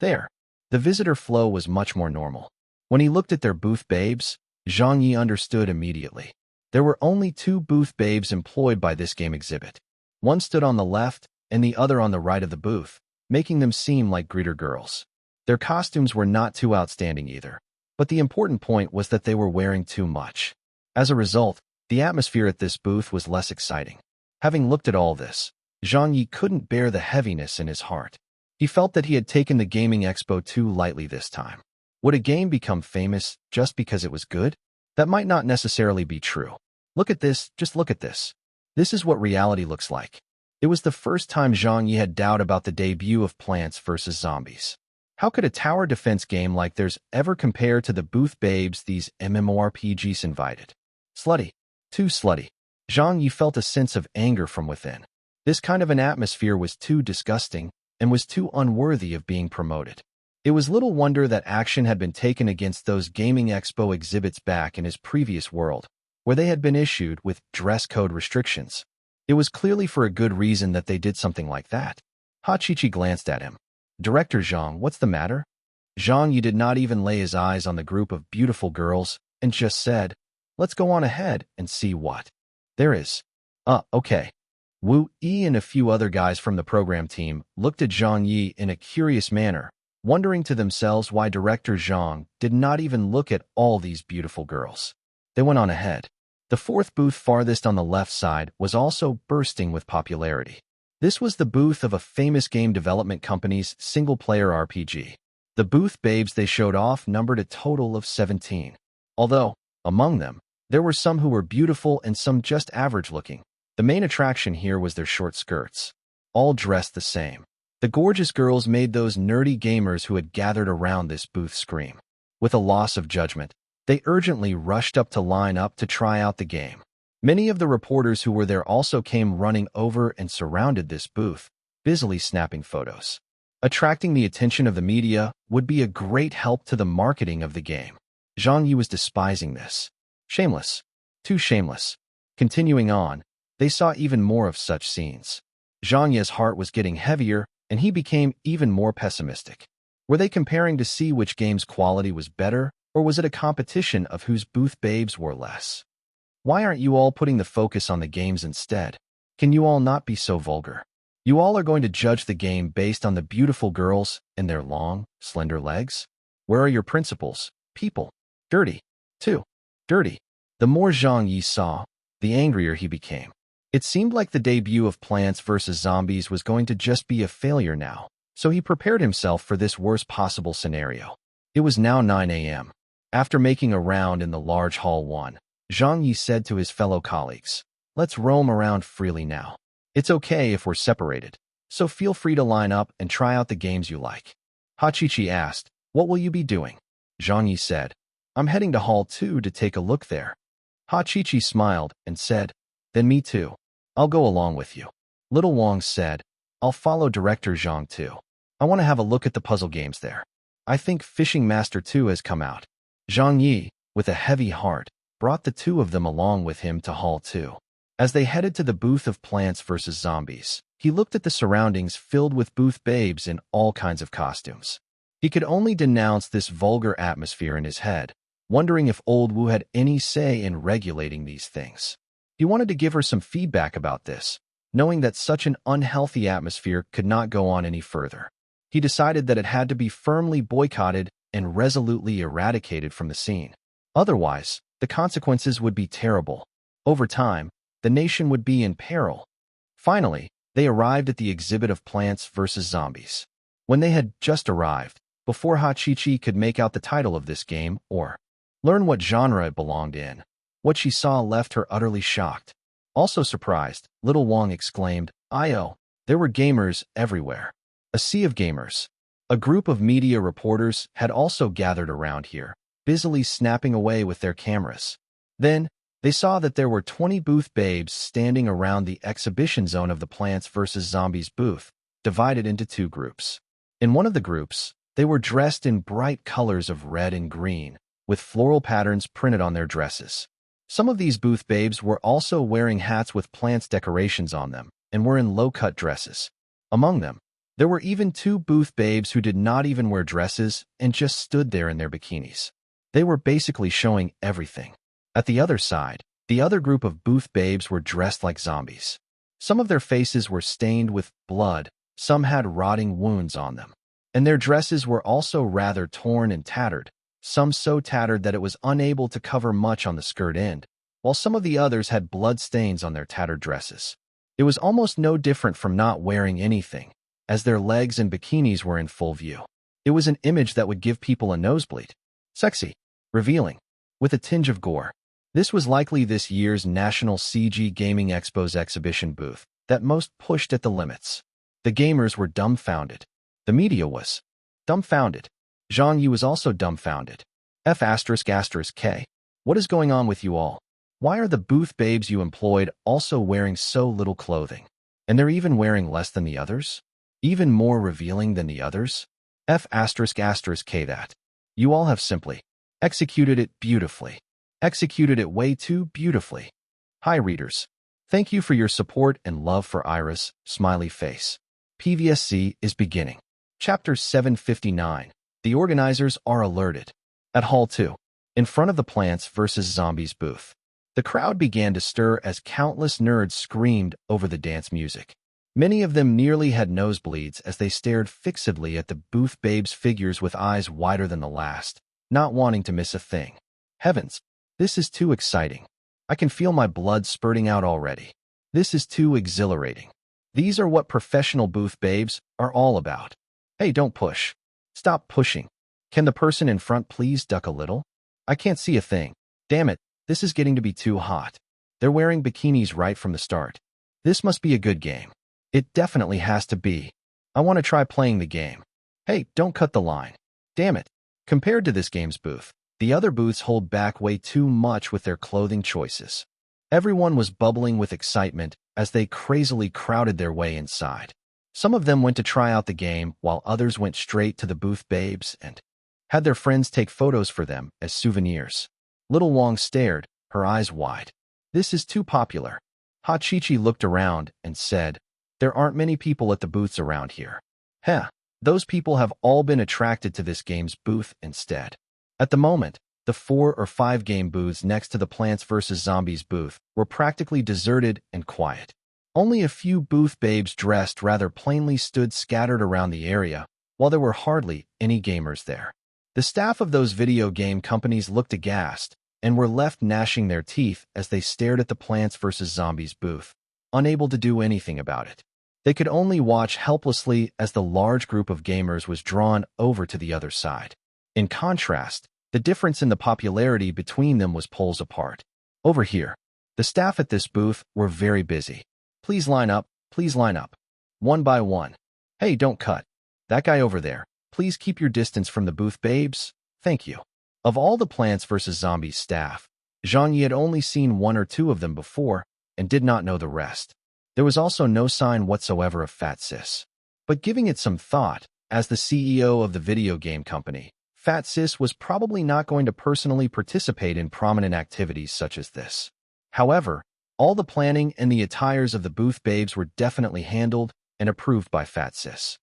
There, the visitor flow was much more normal. When he looked at their booth babes, Zhang Ye understood immediately. There were only two booth babes employed by this game exhibit. One stood on the left and the other on the right of the booth, making them seem like greeter girls. Their costumes were not too outstanding either, but the important point was that they were wearing too much. As a result, the atmosphere at this booth was less exciting. Having looked at all this, Zhang Ye couldn't bear the heaviness in his heart. He felt that he had taken the gaming expo too lightly this time. Would a game become famous just because it was good? That might not necessarily be true. Look at this, just look at this. This is what reality looks like. It was the first time Zhang Ye had doubt about the debut of Plants vs. Zombies. How could a tower defense game like theirs ever compare to the booth babes these MMORPGs invited? Slutty. Too slutty. Zhang Ye felt a sense of anger from within. This kind of an atmosphere was too disgusting and was too unworthy of being promoted. It was little wonder that action had been taken against those Gaming Expo exhibits back in his previous world, where they had been issued with dress code restrictions. It was clearly for a good reason that they did something like that. Hachichi glanced at him. Director Zhang, what's the matter? Zhang Ye did not even lay his eyes on the group of beautiful girls and just said, let's go on ahead and see what there is. Okay. Wu Yi and a few other guys from the program team looked at Zhang Ye in a curious manner, wondering to themselves why Director Zhang did not even look at all these beautiful girls. They went on ahead. The fourth booth farthest on the left side was also bursting with popularity. This was the booth of a famous game development company's single-player RPG. The booth babes they showed off numbered a total of 17. Although, among them, there were some who were beautiful and some just average-looking. The main attraction here was their short skirts. All dressed the same. The gorgeous girls made those nerdy gamers who had gathered around this booth scream. With a loss of judgment, they urgently rushed up to line up to try out the game. Many of the reporters who were there also came running over and surrounded this booth, busily snapping photos. Attracting the attention of the media would be a great help to the marketing of the game. Zhang Ye was despising this. Shameless. Too shameless. Continuing on, they saw even more of such scenes. Zhang Ye's heart was getting heavier, and he became even more pessimistic. Were they comparing to see which game's quality was better, or was it a competition of whose booth babes were less? Why aren't you all putting the focus on the games instead? Can you all not be so vulgar? You all are going to judge the game based on the beautiful girls and their long, slender legs? Where are your principles, people? Dirty. Too. Dirty. The more Zhang Ye saw, the angrier he became. It seemed like the debut of Plants vs. Zombies was going to just be a failure now, so he prepared himself for this worst possible scenario. It was now 9 a.m. After making a round in the large hall 1, Zhang Ye said to his fellow colleagues, let's roam around freely now. It's okay if we're separated, so feel free to line up and try out the games you like. Hachichi asked, what will you be doing? Zhang Ye said, I'm heading to hall 2 to take a look there. Hachichi smiled and said, then me too. I'll go along with you. Little Wang said, I'll follow Director Zhang too. I want to have a look at the puzzle games there. I think Fishing Master 2 has come out. Zhang Ye, with a heavy heart, brought the two of them along with him to Hall 2. As they headed to the booth of Plants vs. Zombies, he looked at the surroundings filled with booth babes in all kinds of costumes. He could only denounce this vulgar atmosphere in his head, wondering if old Wu had any say in regulating these things. He wanted to give her some feedback about this, knowing that such an unhealthy atmosphere could not go on any further. He decided that it had to be firmly boycotted and resolutely eradicated from the scene. Otherwise, the consequences would be terrible. Over time, the nation would be in peril. Finally, they arrived at the exhibit of Plants vs. Zombies. When they had just arrived, before Hachichi could make out the title of this game or learn what genre it belonged in, what she saw left her utterly shocked. Also surprised, little Wong exclaimed, "I-oh, there were gamers everywhere. A sea of gamers." A group of media reporters had also gathered around here, busily snapping away with their cameras. Then, they saw that there were 20 booth babes standing around the exhibition zone of the Plants vs. Zombies booth, divided into two groups. In one of the groups, they were dressed in bright colors of red and green, with floral patterns printed on their dresses. Some of these booth babes were also wearing hats with plants decorations on them and were in low-cut dresses. Among them, there were even two booth babes who did not even wear dresses and just stood there in their bikinis. They were basically showing everything. At the other side, the other group of booth babes were dressed like zombies. Some of their faces were stained with blood, some had rotting wounds on them. And their dresses were also rather torn and tattered, some so tattered that it was unable to cover much on the skirt end, while some of the others had blood stains on their tattered dresses. It was almost no different from not wearing anything, as their legs and bikinis were in full view. It was an image that would give people a nosebleed. Sexy, revealing, with a tinge of gore. This was likely this year's National CG Gaming Expo's exhibition booth that most pushed at the limits. The gamers were dumbfounded. The media was dumbfounded. Zhang Ye was also dumbfounded. F***K. What is going on with you all? Why are the booth babes you employed also wearing so little clothing? And they're even wearing less than the others? Even more revealing than the others? F***K that. You all have simply executed it beautifully. Executed it way too beautifully. Hi readers. Thank you for your support and love for Iris, smiley face. PVSC is beginning. Chapter 759. The organizers are alerted. At Hall 2, in front of the Plants vs. Zombies booth, the crowd began to stir as countless nerds screamed over the dance music. Many of them nearly had nosebleeds as they stared fixedly at the booth babes' figures with eyes wider than the last, not wanting to miss a thing. Heavens, this is too exciting. I can feel my blood spurting out already. This is too exhilarating. These are what professional booth babes are all about. Hey, don't push. Stop pushing. Can the person in front please duck a little? I can't see a thing. Damn it, this is getting to be too hot. They're wearing bikinis right from the start. This must be a good game. It definitely has to be. I want to try playing the game. Hey, don't cut the line. Damn it. Compared to this game's booth, the other booths hold back way too much with their clothing choices. Everyone was bubbling with excitement as they crazily crowded their way inside. Some of them went to try out the game, while others went straight to the booth babes and had their friends take photos for them as souvenirs. Little Wong stared, her eyes wide. This is too popular. Hachichi looked around and said, "There aren't many people at the booths around here." Heh, those people have all been attracted to this game's booth instead. At the moment, the 4 or 5 game booths next to the Plants vs. Zombies booth were practically deserted and quiet. Only a few booth babes dressed rather plainly stood scattered around the area, while there were hardly any gamers there. The staff of those video game companies looked aghast and were left gnashing their teeth as they stared at the Plants vs. Zombies booth, unable to do anything about it. They could only watch helplessly as the large group of gamers was drawn over to the other side. In contrast, the difference in the popularity between them was poles apart. Over here, the staff at this booth were very busy. Please line up, one by one. Hey, don't cut. That guy over there, please keep your distance from the booth babes. Thank you. Of all the Plants vs. Zombies staff, Zhang Ye had only seen 1 or 2 of them before and did not know the rest. There was also no sign whatsoever of Fat Sis. But giving it some thought, as the CEO of the video game company, Fat Sis was probably not going to personally participate in prominent activities such as this. However, all the planning and the attires of the booth babes were definitely handled and approved by Fat Sis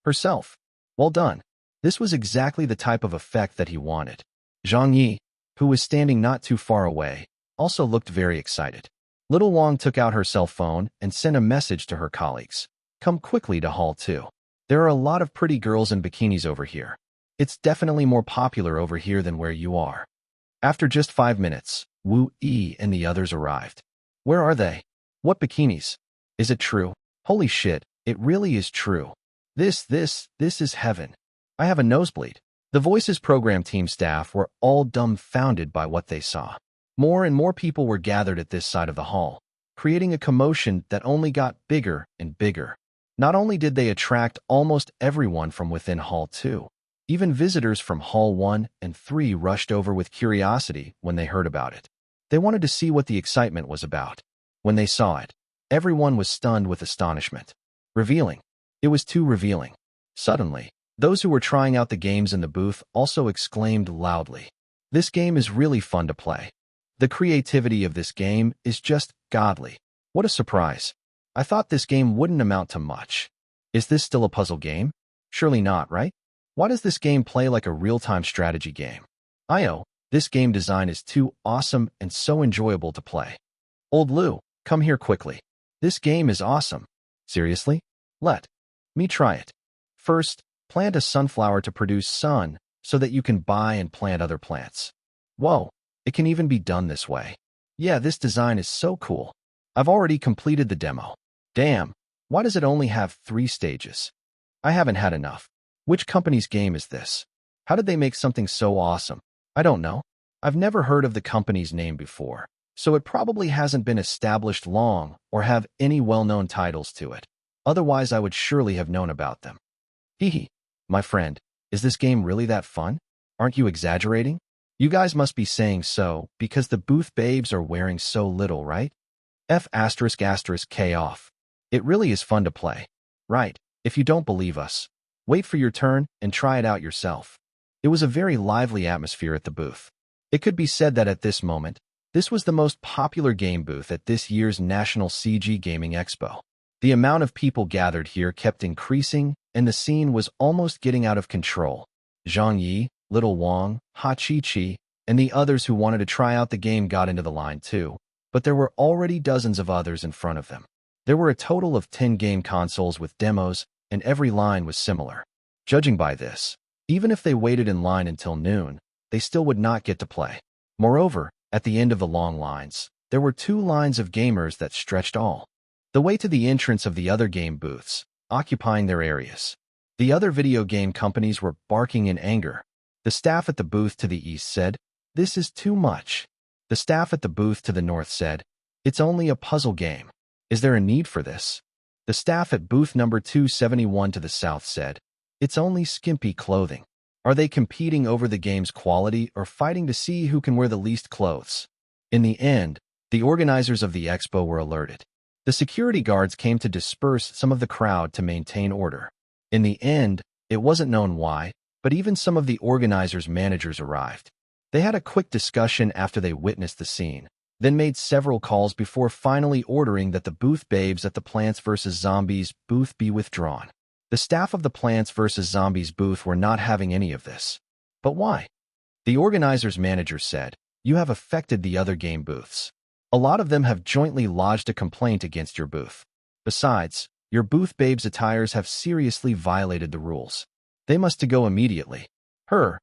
herself. Well done. This was exactly the type of effect that he wanted. Zhang Ye, who was standing not too far away, also looked very excited. Little Wong took out her cell phone and sent a message to her colleagues. Come quickly to Hall 2. There are a lot of pretty girls in bikinis over here. It's definitely more popular over here than where you are. After just 5 minutes, Wu Yi and the others arrived. Where are they? What bikinis? Is it true? Holy shit, it really is true. This is heaven. I have a nosebleed. The Voices program team staff were all dumbfounded by what they saw. More and more people were gathered at this side of the hall, creating a commotion that only got bigger and bigger. Not only did they attract almost everyone from within Hall 2, even visitors from Hall 1 and 3 rushed over with curiosity when they heard about it. They wanted to see what the excitement was about. When they saw it, everyone was stunned with astonishment. Revealing. It was too revealing. Suddenly, those who were trying out the games in the booth also exclaimed loudly, "This game is really fun to play. The creativity of this game is just godly. What a surprise. I thought this game wouldn't amount to much. Is this still a puzzle game? Surely not, right? Why does this game play like a real-time strategy game? This game design is too awesome and so enjoyable to play. Old Lou, come here quickly. This game is awesome. Seriously? Let me try it. First, plant a sunflower to produce sun so that you can buy and plant other plants. Whoa, it can even be done this way. Yeah, this design is so cool. I've already completed the demo. Damn, why does it only have 3 stages? I haven't had enough. Which company's game is this? How did they make something so awesome? I don't know. I've never heard of the company's name before, so it probably hasn't been established long or have any well-known titles to it. Otherwise, I would surely have known about them. Hehe. My friend, is this game really that fun? Aren't you exaggerating? You guys must be saying so because the booth babes are wearing so little, right? K off. It really is fun to play. Right, if you don't believe us, wait for your turn and try it out yourself. It was a very lively atmosphere at the booth. It could be said that at this moment, this was the most popular game booth at this year's National CG Gaming Expo. The amount of people gathered here kept increasing, and the scene was almost getting out of control. Zhang Ye, Little Wang, Ha Chi-Chi, and the others who wanted to try out the game got into the line too, but there were already dozens of others in front of them. There were a total of 10 game consoles with demos, and every line was similar. Judging by this, even if they waited in line until noon, they still would not get to play. Moreover, at the end of the long lines, there were 2 lines of gamers that stretched all the way to the entrance of the other game booths, occupying their areas. The other video game companies were barking in anger. The staff at the booth to the east said, "This is too much." The staff at the booth to the north said, "It's only a puzzle game. Is there a need for this?" The staff at booth number 271 to the south said, "It's only skimpy clothing. Are they competing over the game's quality or fighting to see who can wear the least clothes?" In the end, the organizers of the expo were alerted. The security guards came to disperse some of the crowd to maintain order. In the end, it wasn't known why, but even some of the organizers' managers arrived. They had a quick discussion after they witnessed the scene, then made several calls before finally ordering that the booth babes at the Plants vs. Zombies booth be withdrawn. The staff of the Plants vs. Zombies booth were not having any of this. But why? The organizer's manager said, "You have affected the other game booths. A lot of them have jointly lodged a complaint against your booth. Besides, your booth babes' attires have seriously violated the rules. They must to go immediately. Her,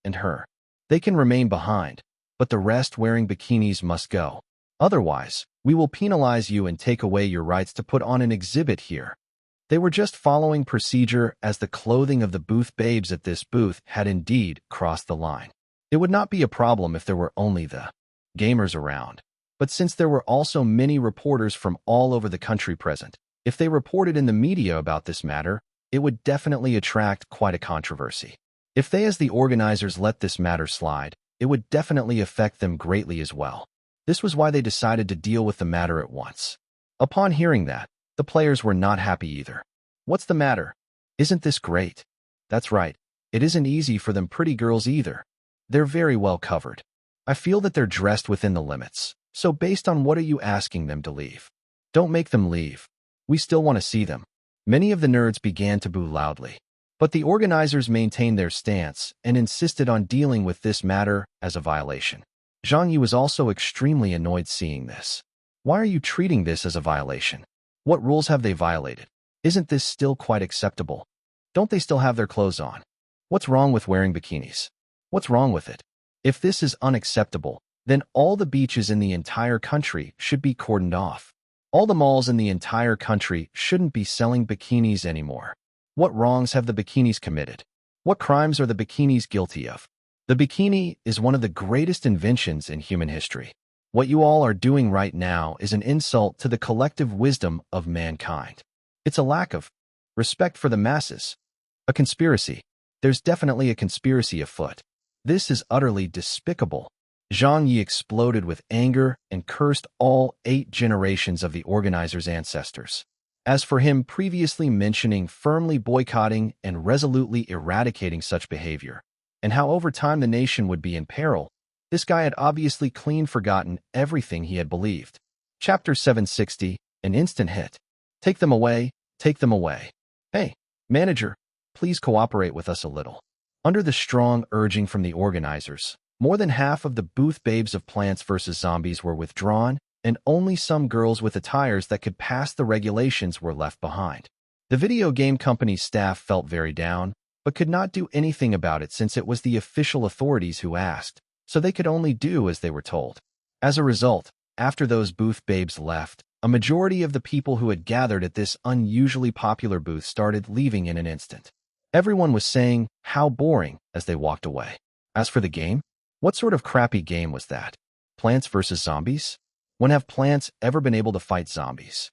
and her. They can remain behind, but the rest wearing bikinis must go. Otherwise, we will penalize you and take away your rights to put on an exhibit here." They were just following procedure as the clothing of the booth babes at this booth had indeed crossed the line. It would not be a problem if there were only the gamers around. But since there were also many reporters from all over the country present, if they reported in the media about this matter, it would definitely attract quite a controversy. If they as the organizers let this matter slide, it would definitely affect them greatly as well. This was why they decided to deal with the matter at once. Upon hearing that, the players were not happy either. What's the matter? Isn't this great? That's right. It isn't easy for them pretty girls either. They're very well covered. I feel that they're dressed within the limits. So based on what are you asking them to leave? Don't make them leave. We still want to see them. Many of the nerds began to boo loudly. But the organizers maintained their stance and insisted on dealing with this matter as a violation. Zhang Ye was also extremely annoyed seeing this. Why are you treating this as a violation? What rules have they violated? Isn't this still quite acceptable? Don't they still have their clothes on? What's wrong with wearing bikinis? What's wrong with it? If this is unacceptable, then all the beaches in the entire country should be cordoned off. All the malls in the entire country shouldn't be selling bikinis anymore. What wrongs have the bikinis committed? What crimes are the bikinis guilty of? The bikini is one of the greatest inventions in human history. What you all are doing right now is an insult to the collective wisdom of mankind. It's a lack of respect for the masses. A conspiracy. There's definitely a conspiracy afoot. This is utterly despicable. Zhang Ye exploded with anger and cursed all 8 generations of the organizers' ancestors. As for him previously mentioning firmly boycotting and resolutely eradicating such behavior, and how over time the nation would be in peril, this guy had obviously clean forgotten everything he had believed. Chapter 760, an instant hit. Take them away, take them away. Hey, manager, please cooperate with us a little. Under the strong urging from the organizers, more than half of the booth babes of Plants vs. Zombies were withdrawn, and only some girls with attires that could pass the regulations were left behind. The video game company's staff felt very down, but could not do anything about it since it was the official authorities who asked, so they could only do as they were told. As a result, after those booth babes left, a majority of the people who had gathered at this unusually popular booth started leaving in an instant. Everyone was saying, "How boring," as they walked away. As for the game, what sort of crappy game was that? Plants vs. Zombies? When have plants ever been able to fight zombies?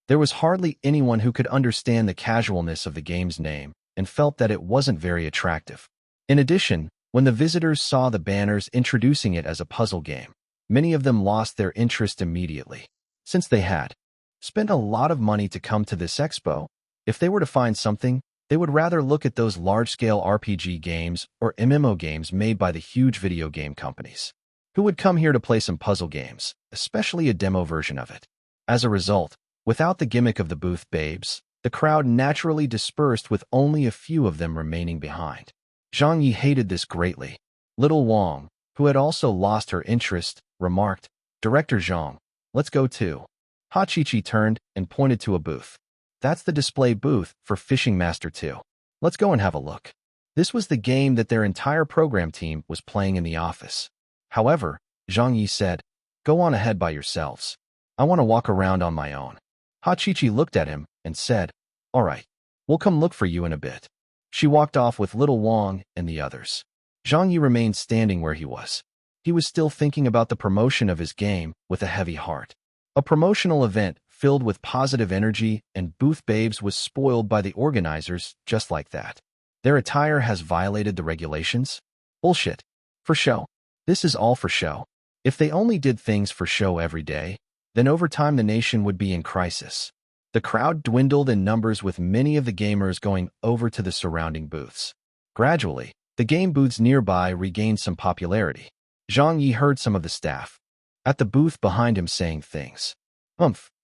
There was hardly anyone who could understand the casualness of the game's name and felt that it wasn't very attractive. In addition, when the visitors saw the banners introducing it as a puzzle game, many of them lost their interest immediately. Since they had spent a lot of money to come to this expo, if they were to find something, they would rather look at those large-scale RPG games or MMO games made by the huge video game companies. Who would come here to play some puzzle games, especially a demo version of it? As a result, without the gimmick of the booth babes, the crowd naturally dispersed with only a few of them remaining behind. Zhang Ye hated this greatly. Little Wang, who had also lost her interest, remarked, "Director Zhang, let's go too." Hachichi turned and pointed to a booth. "That's the display booth for Fishing Master 2. Let's go and have a look." This was the game that their entire program team was playing in the office. However, Zhang Ye said, "Go on ahead by yourselves. I want to walk around on my own." Hachichi looked at him and said, "All right, we'll come look for you in a bit." She walked off with Little Wang and the others. Zhang Ye remained standing where he was. He was still thinking about the promotion of his game with a heavy heart. A promotional event filled with positive energy and booth babes was spoiled by the organizers just like that. Their attire has violated the regulations? Bullshit. For show. This is all for show. If they only did things for show every day, then over time the nation would be in crisis. The crowd dwindled in numbers with many of the gamers going over to the surrounding booths. Gradually, the game booths nearby regained some popularity. Zhang Ye heard some of the staff at the booth behind him saying things.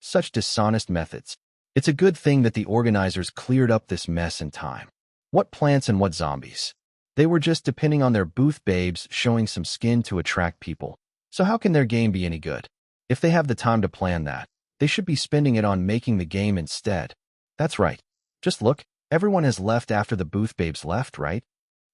Such dishonest methods. It's a good thing that the organizers cleared up this mess in time. What plants and what zombies? They were just depending on their booth babes showing some skin to attract people. So how can their game be any good? If they have the time to plan that, they should be spending it on making the game instead. That's right. Just look, everyone has left after the booth babes left, right?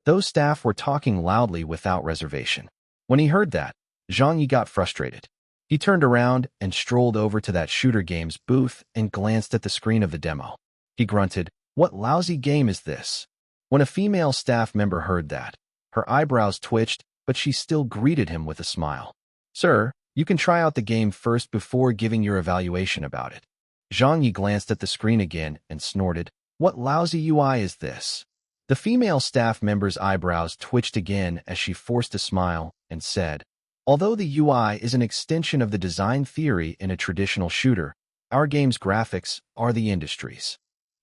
Those staff were talking loudly without reservation. When he heard that, Zhang Ye got frustrated. He turned around and strolled over to that shooter games booth and glanced at the screen of the demo. He grunted, "What lousy game is this?" When a female staff member heard that, her eyebrows twitched, but she still greeted him with a smile. "Sir, you can try out the game first before giving your evaluation about it." Zhang Ye glanced at the screen again and snorted, "What lousy UI is this?" The female staff member's eyebrows twitched again as she forced a smile and said, "Although the UI is an extension of the design theory in a traditional shooter, our game's graphics are the industry's."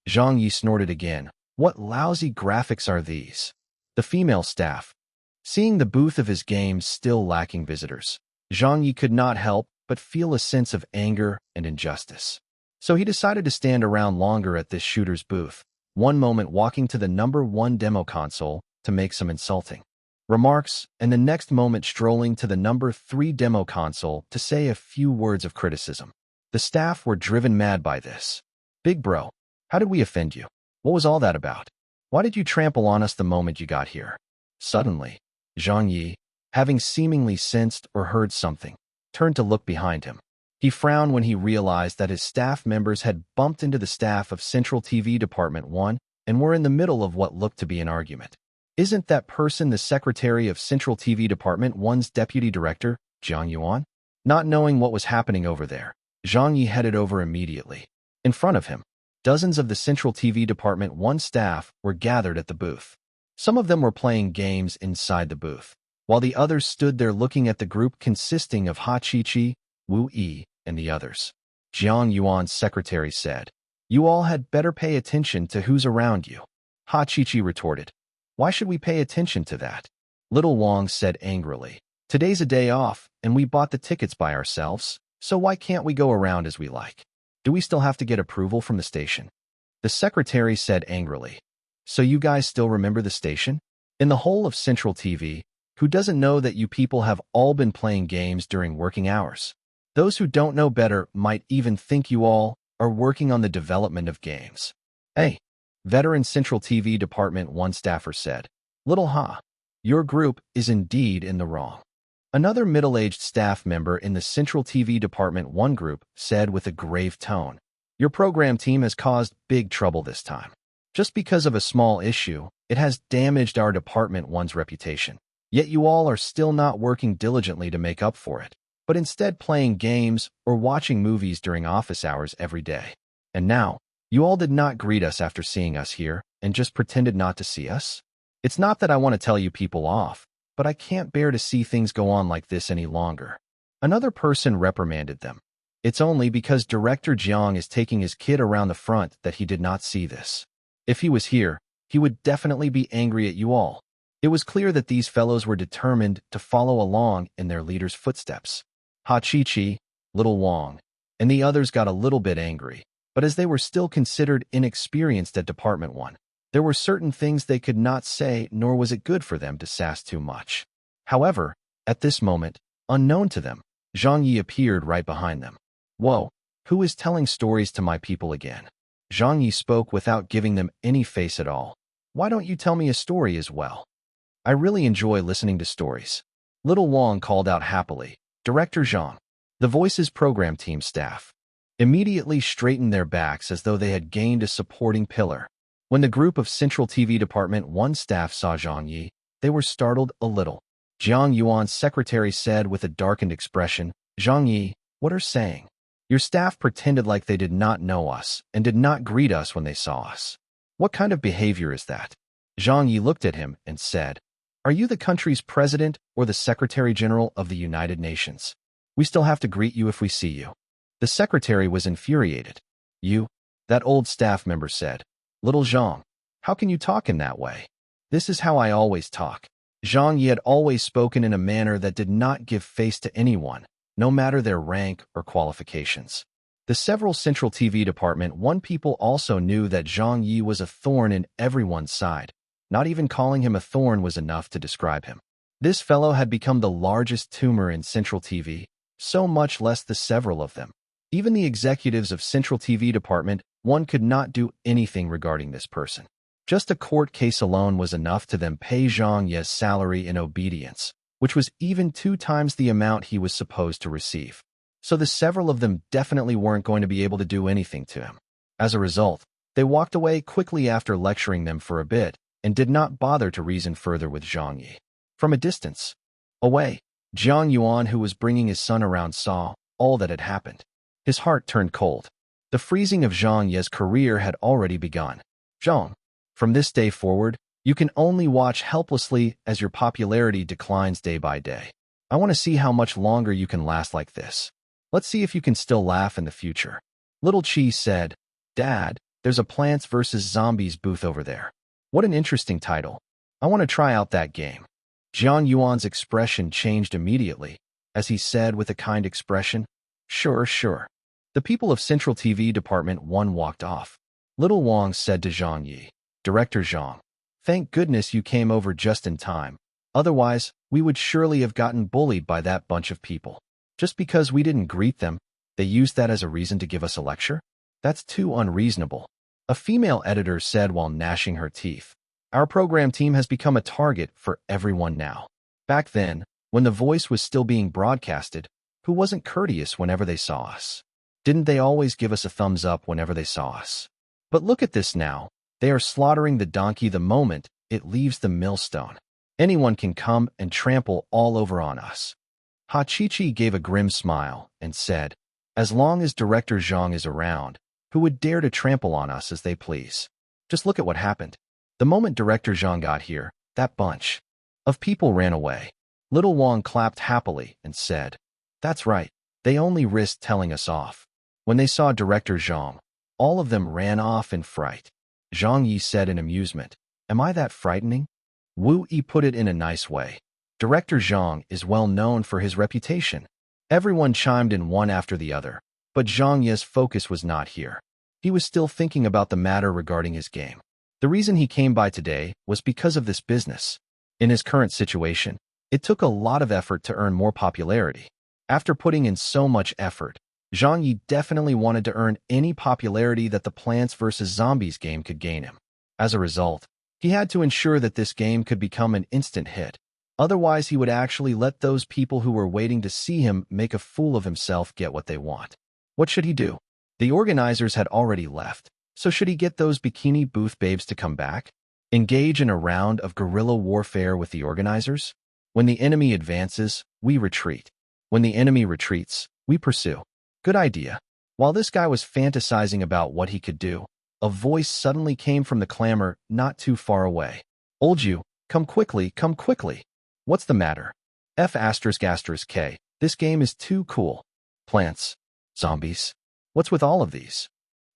Zhang Ye snorted again, "What lousy graphics are these?" The female staff, seeing the booth of his game still lacking visitors, Zhang Ye could not help but feel a sense of anger and injustice. So he decided to stand around longer at this shooter's booth, one moment walking to the #1 demo console to make some insulting remarks, and the next moment strolling to the #3 demo console to say a few words of criticism. The staff were driven mad by this. "Big bro, how did we offend you? What was all that about? Why did you trample on us the moment you got here?" Suddenly, Zhang Ye, having seemingly sensed or heard something, turned to look behind him. He frowned when he realized that his staff members had bumped into the staff of Central TV Department 1 and were in the middle of what looked to be an argument. Isn't that person the secretary of Central TV Department 1's deputy director, Zhang Ye? Not knowing what was happening over there, Zhang Ye headed over immediately. In front of him, dozens of the Central TV Department 1 staff were gathered at the booth. Some of them were playing games inside the booth, while the others stood there looking at the group consisting of Ha Chi-Chi, Wu Yi, and the others. Jiang Yuan's secretary said, "You all had better pay attention to who's around you." Ha Chi-Chi retorted, "Why should we pay attention to that?" Little Wang said angrily, "Today's a day off, and we bought the tickets by ourselves, so why can't we go around as we like? Do we still have to get approval from the station?" The secretary said angrily, "So you guys still remember the station? In the whole of Central TV, who doesn't know that you people have all been playing games during working hours? Those who don't know better might even think you all are working on the development of games." "Hey," veteran Central TV Department 1 staffer said, "Little Ha, your group is indeed in the wrong." Another middle-aged staff member in the Central TV Department 1 group said with a grave tone, "Your program team has caused big trouble this time. Just because of a small issue, it has damaged our Department 1's reputation. Yet you all are still not working diligently to make up for it, but instead playing games or watching movies during office hours every day. And now, you all did not greet us after seeing us here and just pretended not to see us? It's not that I want to tell you people off, but I can't bear to see things go on like this any longer." Another person reprimanded them. "It's only because Director Jiang is taking his kid around the front that he did not see this. If he was here, he would definitely be angry at you all." It was clear that these fellows were determined to follow along in their leader's footsteps. Ha Chi-Chi, Little Wang, and the others got a little bit angry, but as they were still considered inexperienced at Department 1, there were certain things they could not say, nor was it good for them to sass too much. However, at this moment, unknown to them, Zhang Ye appeared right behind them. "Whoa, who is telling stories to my people again?" Zhang Ye spoke without giving them any face at all. "Why don't you tell me a story as well? I really enjoy listening to stories." Little Wang called out happily, "Director Zhang." The Voices program team staff immediately straightened their backs as though they had gained a supporting pillar. When the group of Central TV Department 1 staff saw Zhang Ye, they were startled a little. Jiang Yuan's secretary said with a darkened expression, "Zhang Ye, what are saying? Your staff pretended like they did not know us and did not greet us when they saw us. What kind of behavior is that?" Zhang Ye looked at him and said, "Are you the country's president or the Secretary General of the United Nations? We still have to greet you if we see you." The secretary was infuriated. "You," that old staff member said. "Little Zhang, how can you talk in that way?" "This is how I always talk." Zhang Ye had always spoken in a manner that did not give face to anyone, no matter their rank or qualifications. The several Central TV Department 1 people also knew that Zhang Ye was a thorn in everyone's side. Not even calling him a thorn was enough to describe him. This fellow had become the largest tumor in Central TV, so much less the several of them. Even the executives of Central TV Department 1 could not do anything regarding this person. Just a court case alone was enough to them pay Zhang Ye's salary in obedience, which was even 2 times the amount he was supposed to receive. So the several of them definitely weren't going to be able to do anything to him. As a result, they walked away quickly after lecturing them for a bit, and did not bother to reason further with Zhang Ye. From a distance away, Jiang Yuan, who was bringing his son around, saw all that had happened. His heart turned cold. The freezing of Zhang Ye's career had already begun. "Zhang, from this day forward, you can only watch helplessly as your popularity declines day by day. I want to see how much longer you can last like this. Let's see if you can still laugh in the future." Little Chi said, "Dad, there's a Plants vs. Zombies booth over there. What an interesting title. I want to try out that game." Jiang Yuan's expression changed immediately, as he said with a kind expression, "Sure, sure." The people of Central TV Department 1 walked off. Little Wang said to Zhang Ye, "Director Zhang, thank goodness you came over just in time. Otherwise, we would surely have gotten bullied by that bunch of people. Just because we didn't greet them, they used that as a reason to give us a lecture? That's too unreasonable." A female editor said while gnashing her teeth, "Our program team has become a target for everyone now. Back then, when The Voice was still being broadcasted, Who wasn't courteous whenever they saw us? Didn't they always give us a thumbs up whenever they saw us? But look at this now. They are slaughtering the donkey the moment it leaves the millstone. Anyone can come and trample all over on us. Hachichi gave a grim smile and said, as long as Director Zhang is around, who would dare to trample on us as they please? Just look at what happened. The moment Director Zhang got here, that bunch of people ran away. Little Wang clapped happily and said, that's right, they only risked telling us off. When they saw Director Zhang, all of them ran off in fright. Zhang Ye said in amusement, am I that frightening? Wu Yi put it in a nice way. Director Zhang is well known for his reputation. Everyone chimed in one after the other, but Zhang Ye's focus was not here. He was still thinking about the matter regarding his game. The reason he came by today was because of this business. In his current situation, it took a lot of effort to earn more popularity. After putting in so much effort, Zhang Ye definitely wanted to earn any popularity that the Plants vs. Zombies game could gain him. As a result, he had to ensure that this game could become an instant hit. Otherwise, he would actually let those people who were waiting to see him make a fool of himself get what they want. What should he do? The organizers had already left, so should he get those bikini booth babes to come back? Engage in a round of guerrilla warfare with the organizers? When the enemy advances, we retreat. When the enemy retreats, we pursue. Good idea. While this guy was fantasizing about what he could do, a voice suddenly came from the clamor not too far away. Old you, come quickly, come quickly. What's the matter? F***K. This game is too cool. Plants. Zombies. What's with all of these?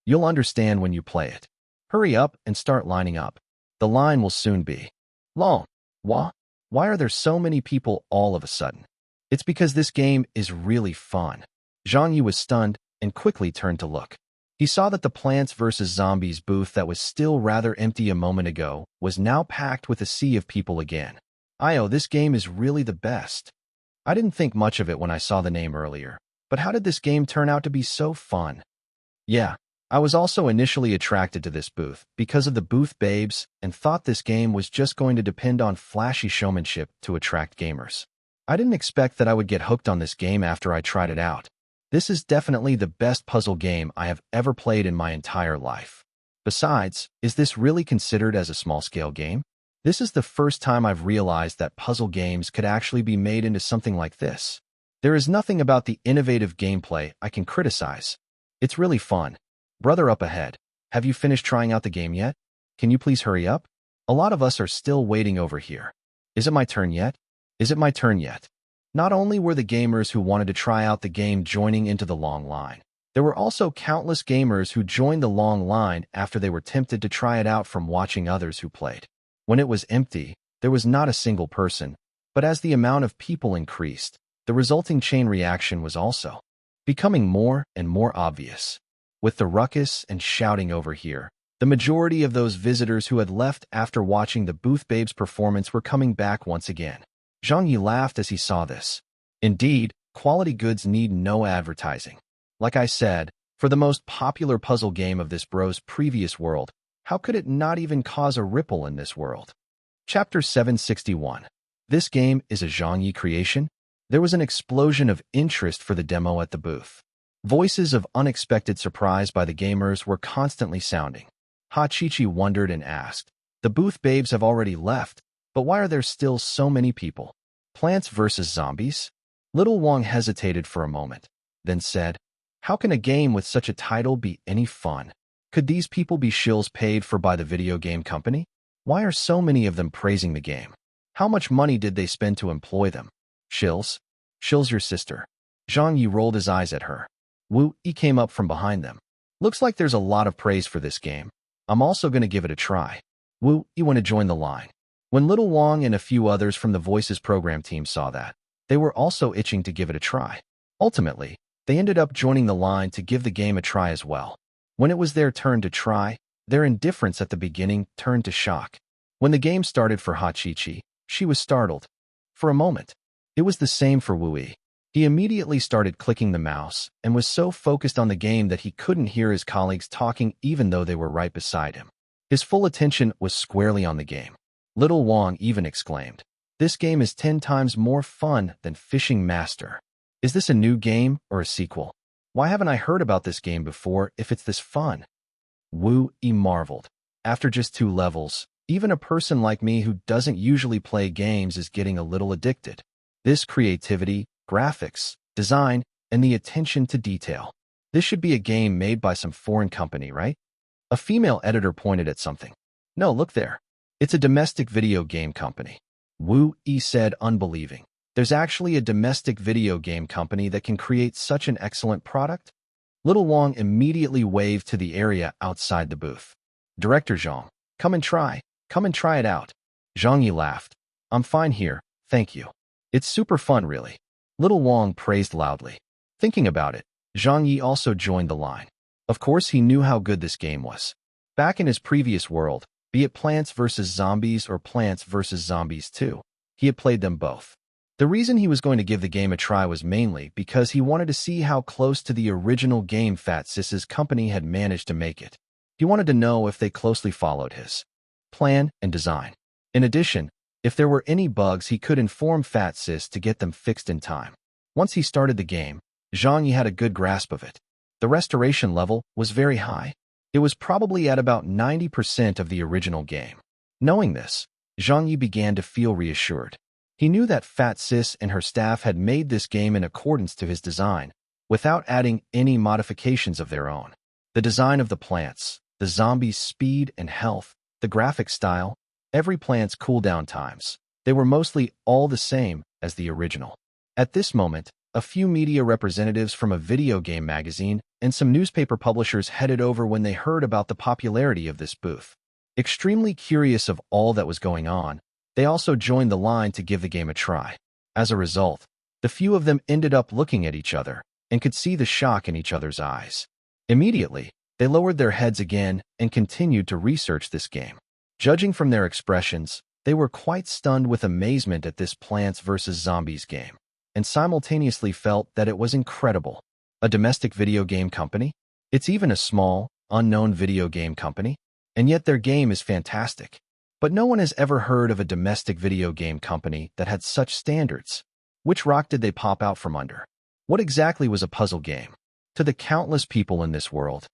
You'll understand when you play it. Hurry up and start lining up. The line will soon be long. Why are there so many people all of a sudden? It's because this game is really fun. Zhang Ye was stunned and quickly turned to look. He saw that the Plants vs. Zombies booth that was still rather empty a moment ago was now packed with a sea of people again. This game is really the best. I didn't think much of it when I saw the name earlier, but how did this game turn out to be so fun? Yeah, I was also initially attracted to this booth because of the booth babes and thought this game was just going to depend on flashy showmanship to attract gamers. I didn't expect that I would get hooked on this game after I tried it out. This is definitely the best puzzle game I have ever played in my entire life. Besides, is this really considered as a small-scale game? This is the first time I've realized that puzzle games could actually be made into something like this. There is nothing about the innovative gameplay I can criticize. It's really fun. Brother up ahead, have you finished trying out the game yet? Can you please hurry up? A lot of us are still waiting over here. Is it my turn yet? Is it my turn yet? Not only were the gamers who wanted to try out the game joining into the long line, there were also countless gamers who joined the long line after they were tempted to try it out from watching others who played. When it was empty, there was not a single person, but as the amount of people increased, the resulting chain reaction was also becoming more and more obvious. With the ruckus and shouting over here, the majority of those visitors who had left after watching the Booth Babes performance were coming back once again. Zhang Ye laughed as he saw this. Indeed, quality goods need no advertising. Like I said, for the most popular puzzle game of this bro's previous world, how could it not even cause a ripple in this world? Chapter 761. This game is a Zhang Ye creation? There was an explosion of interest for the demo at the booth. Voices of unexpected surprise by the gamers were constantly sounding. Hachichi wondered and asked, the Booth Babes have already left, but why are there still so many people? Plants vs. Zombies? Little Wang hesitated for a moment, then said, how can a game with such a title be any fun? Could these people be shills paid for by the video game company? Why are so many of them praising the game? How much money did they spend to employ them? Shills? Shills your sister. Zhang Ye rolled his eyes at her. Wu Yi came up from behind them. Looks like there's a lot of praise for this game. I'm also going to give it a try. Wu Yi want to join the line. When Little Wang and a few others from the Voices program team saw that, they were also itching to give it a try. Ultimately, they ended up joining the line to give the game a try as well. When it was their turn to try, their indifference at the beginning turned to shock. When the game started for Hachichi, she was startled. For a moment. It was the same for Wu Yi. He immediately started clicking the mouse and was so focused on the game that he couldn't hear his colleagues talking even though they were right beside him. His full attention was squarely on the game. Little Wang even exclaimed, this game is 10 times more fun than Fishing Master. Is this a new game or a sequel? Why haven't I heard about this game before if it's this fun? Wu Yi marveled. After just 2 levels, even a person like me who doesn't usually play games is getting a little addicted. This creativity, graphics, design, and the attention to detail. This should be a game made by some foreign company, right? A female editor pointed at something. No, look there. It's a domestic video game company. Wu Yi said, unbelieving. There's actually a domestic video game company that can create such an excellent product? Little Wang immediately waved to the area outside the booth. Director Zhang, come and try it out. Zhang Ye laughed. I'm fine here, thank you. It's super fun, really. Little Wang praised loudly. Thinking about it, Zhang Ye also joined the line. Of course, he knew how good this game was. Back in his previous world, be it Plants vs. Zombies or Plants vs. Zombies 2, he had played them both. The reason he was going to give the game a try was mainly because he wanted to see how close to the original game Fat Sis's company had managed to make it. He wanted to know if they closely followed his plan and design. In addition, if there were any bugs, he could inform Fat Sis to get them fixed in time. Once he started the game, Zhang Ye had a good grasp of it. The restoration level was very high. It was probably at about 90% of the original game. Knowing this, Zhang Ye began to feel reassured. He knew that Fat Sis and her staff had made this game in accordance to his design, without adding any modifications of their own. The design of the plants, the zombies' speed and health, the graphic style, every plant's cooldown times, they were mostly all the same as the original. At this moment, a few media representatives from a video game magazine and some newspaper publishers headed over when they heard about the popularity of this booth. Extremely curious of all that was going on, they also joined the line to give the game a try. As a result, the few of them ended up looking at each other and could see the shock in each other's eyes. Immediately, they lowered their heads again and continued to research this game. Judging from their expressions, they were quite stunned with amazement at this Plants vs. Zombies game, and simultaneously felt that it was incredible. A domestic video game company? It's even a small, unknown video game company, and yet their game is fantastic. But no one has ever heard of a domestic video game company that had such standards. Which rock did they pop out from under? What exactly was a puzzle game? To the countless people in this world,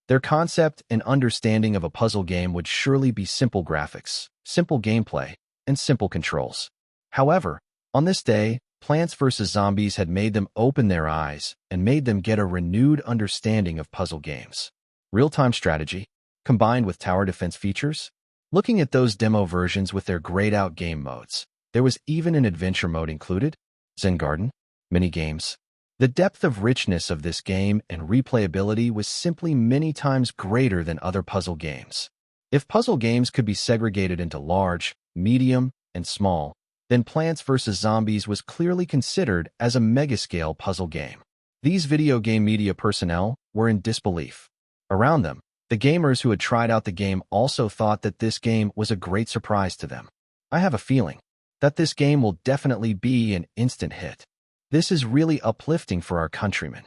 their concept and understanding of a puzzle game would surely be simple graphics, simple gameplay, and simple controls. However, on this day, Plants vs. Zombies had made them open their eyes and made them get a renewed understanding of puzzle games. Real-time strategy, combined with tower defense features. Looking at those demo versions with their grayed-out game modes, there was even an adventure mode included, Zen Garden, mini-games. The depth of richness of this game and replayability was simply many times greater than other puzzle games. If puzzle games could be segregated into large, medium, and small, then Plants vs. Zombies was clearly considered as a mega-scale puzzle game. These video game media personnel were in disbelief. Around them, the gamers who had tried out the game also thought that this game was a great surprise to them. I have a feeling that this game will definitely be an instant hit. This is really uplifting for our countrymen.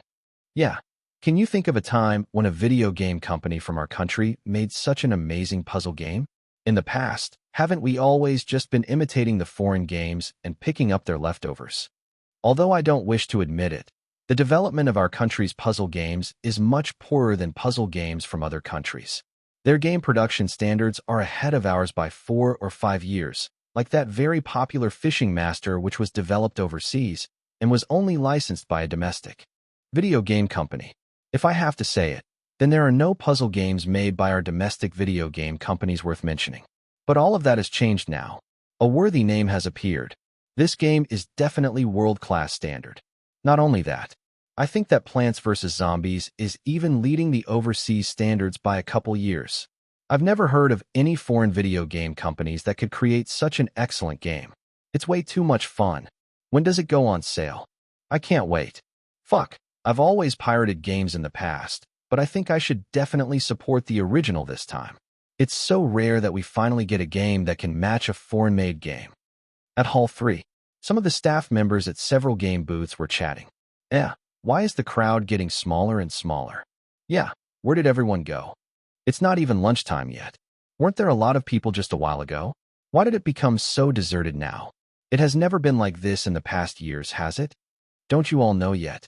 Yeah, can you think of a time when a video game company from our country made such an amazing puzzle game? In the past, haven't we always just been imitating the foreign games and picking up their leftovers? Although I don't wish to admit it, the development of our country's puzzle games is much poorer than puzzle games from other countries. Their game production standards are ahead of ours by 4 or 5 years, like that very popular Fishing Master which was developed overseas and was only licensed by a domestic video game company. If I have to say it, then there are no puzzle games made by our domestic video game companies worth mentioning. But all of that has changed now. A worthy name has appeared. This game is definitely world-class standard. Not only that, I think that Plants vs. Zombies is even leading the overseas standards by a couple years. I've never heard of any foreign video game companies that could create such an excellent game. It's way too much fun. When does it go on sale? I can't wait. Fuck, I've always pirated games in the past, but I think I should definitely support the original this time. It's so rare that we finally get a game that can match a foreign-made game. At Hall 3, some of the staff members at several game booths were chatting. Why is the crowd getting smaller and smaller? Yeah, where did everyone go? It's not even lunchtime yet. Weren't there a lot of people just a while ago? Why did it become so deserted now? It has never been like this in the past years, has it? Don't you all know yet?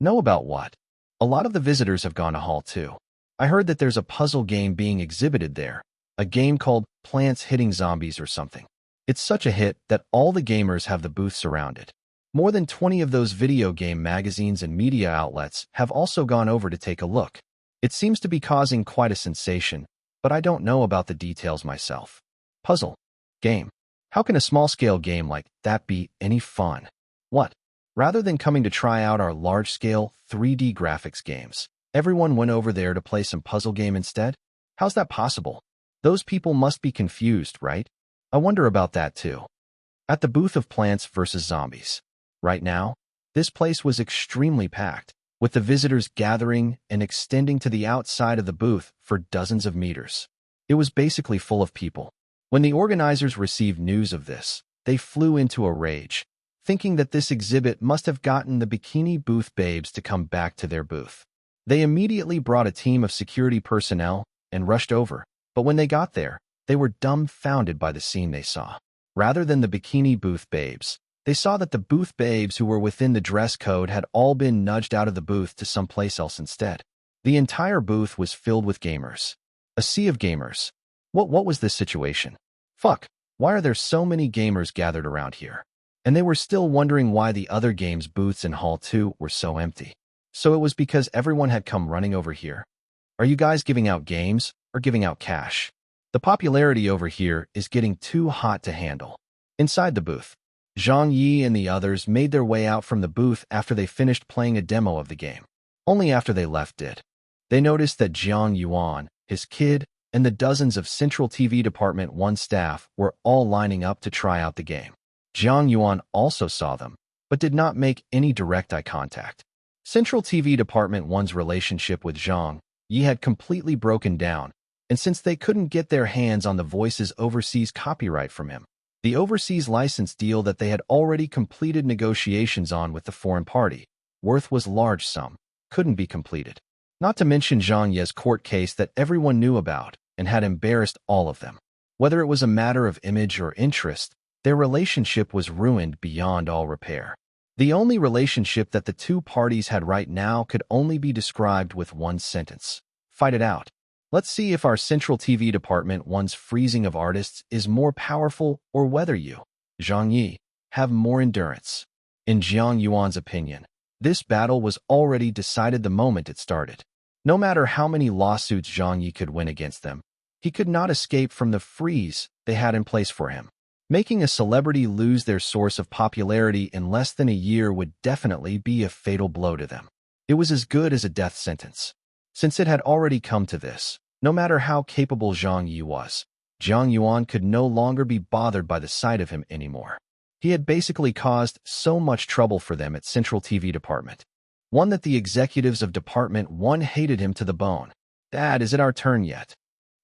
Know about what? A lot of the visitors have gone to Hall 2. I heard that there's a puzzle game being exhibited there, a game called Plants Hitting Zombies or something. It's such a hit that all the gamers have the booth surrounded. More than 20 of those video game magazines and media outlets have also gone over to take a look. It seems to be causing quite a sensation, but I don't know about the details myself. Puzzle. Game. How can a small-scale game like that be any fun? What? Rather than coming to try out our large-scale 3D graphics games, everyone went over there to play some puzzle game instead? How's that possible? Those people must be confused, right? I wonder about that too. At the booth of Plants vs. Zombies. Right now, this place was extremely packed, with the visitors gathering and extending to the outside of the booth for dozens of meters. It was basically full of people. When the organizers received news of this, they flew into a rage, thinking that this exhibit must have gotten the bikini booth babes to come back to their booth. They immediately brought a team of security personnel and rushed over, but when they got there, they were dumbfounded by the scene they saw. Rather than the bikini booth babes, they saw that the booth babes who were within the dress code had all been nudged out of the booth to someplace else instead. The entire booth was filled with gamers. A sea of gamers. What was this situation? Fuck, why are there so many gamers gathered around here? And they were still wondering why the other games booths in Hall 2 were so empty. So it was because everyone had come running over here. Are you guys giving out games or giving out cash? The popularity over here is getting too hot to handle. Inside the booth, Zhang Ye and the others made their way out from the booth after they finished playing a demo of the game. Only after they left did they noticed that Zhang Yuan, his kid, and the dozens of Central TV Department 1 staff were all lining up to try out the game. Zhang Yuan also saw them, but did not make any direct eye contact. Central TV Department 1's relationship with Zhang Ye had completely broken down, and since they couldn't get their hands on the Voice's overseas copyright from him, the overseas license deal that they had already completed negotiations on with the foreign party, worth was large sum, couldn't be completed. Not to mention Zhang Ye's court case that everyone knew about and had embarrassed all of them. Whether it was a matter of image or interest, their relationship was ruined beyond all repair. The only relationship that the two parties had right now could only be described with one sentence. Fight it out. Let's see if our Central TV Department 1's freezing of artists is more powerful or whether you, Zhang Ye, have more endurance. In Zhang Yuan's opinion, this battle was already decided the moment it started. No matter how many lawsuits Zhang Ye could win against them, he could not escape from the freeze they had in place for him. Making a celebrity lose their source of popularity in less than a year would definitely be a fatal blow to them. It was as good as a death sentence. Since it had already come to this, no matter how capable Zhang Ye was, Zhang Yuan could no longer be bothered by the sight of him anymore. He had basically caused so much trouble for them at Central TV Department. One that the executives of Department 1 hated him to the bone. Dad, is it our turn yet?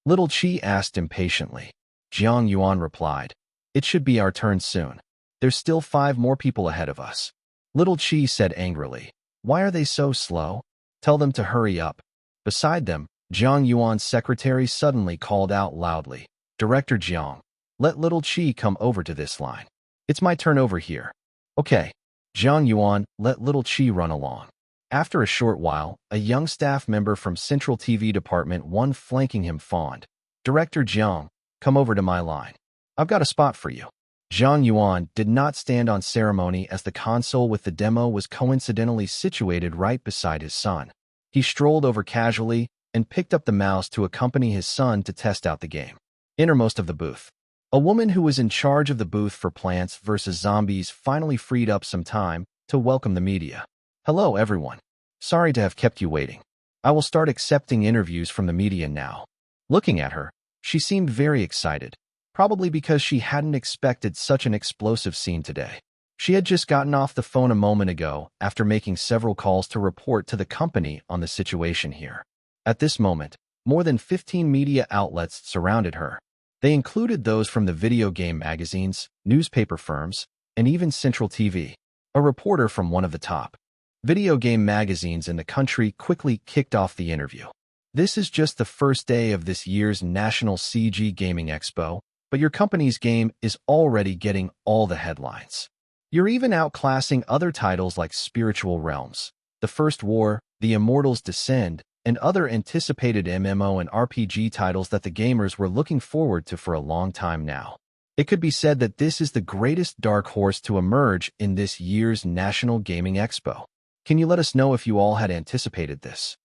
Little Chi asked impatiently. Zhang Yuan replied, it should be our turn soon. There's still 5 more people ahead of us. Little Chi said angrily, why are they so slow? Tell them to hurry up. Beside them, Zhang Yuan's secretary suddenly called out loudly, Director Jiang, let Little Chi come over to this line. It's my turn over here. Okay. Zhang Yuan let Little Chi run along. After a short while, a young staff member from Central TV Department 1 flanking him fawned. Director Jiang, come over to my line. I've got a spot for you. Zhang Yuan did not stand on ceremony as the console with the demo was coincidentally situated right beside his son. He strolled over casually and picked up the mouse to accompany his son to test out the game. Innermost of the booth, a woman who was in charge of the booth for Plants vs. Zombies finally freed up some time to welcome the media. Hello, everyone. Sorry to have kept you waiting. I will start accepting interviews from the media now. Looking at her, she seemed very excited, probably because she hadn't expected such an explosive scene today. She had just gotten off the phone a moment ago after making several calls to report to the company on the situation here. At this moment, more than 15 media outlets surrounded her. They included those from the video game magazines, newspaper firms, and even Central TV. A reporter from one of the top video game magazines in the country quickly kicked off the interview. This is just the first day of this year's National CG Gaming Expo, but your company's game is already getting all the headlines. You're even outclassing other titles like Spiritual Realms, The First War, The Immortals Descend, and other anticipated MMO and RPG titles that the gamers were looking forward to for a long time now. It could be said that this is the greatest dark horse to emerge in this year's National Gaming Expo. Can you let us know if you all had anticipated this?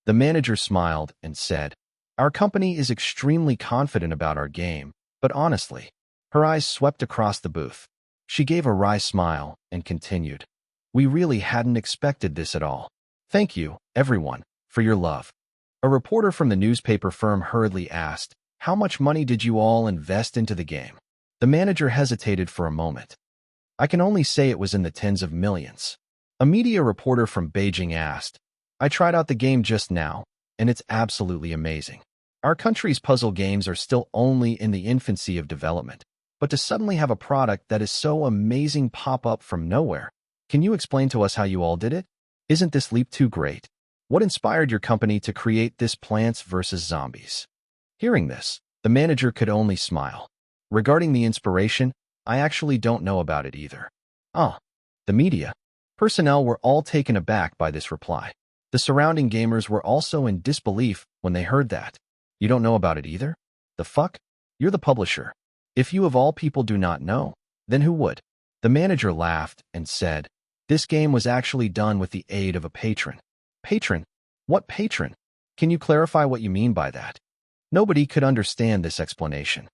The manager smiled and said, "Our company is extremely confident about our game, but honestly," her eyes swept across the booth. She gave a wry smile and continued, "We really hadn't expected this at all. Thank you, everyone, for your love." A reporter from the newspaper firm hurriedly asked, "How much money did you all invest into the game?" The manager hesitated for a moment. "I can only say it was in the tens of millions." A media reporter from Beijing asked, "I tried out the game just now, and it's absolutely amazing. Our country's puzzle games are still only in the infancy of development, but to suddenly have a product that is so amazing pop up from nowhere. Can you explain to us how you all did it? Isn't this leap too great? What inspired your company to create this Plants vs. Zombies?" Hearing this, the manager could only smile. "Regarding the inspiration, I actually don't know about it either." The media personnel were all taken aback by this reply. The surrounding gamers were also in disbelief when they heard that. "You don't know about it either? The fuck? You're the publisher. If you of all people do not know, then who would?" The manager laughed and said, "This game was actually done with the aid of a patron." "Patron? What patron? Can you clarify what you mean by that?" Nobody could understand this explanation.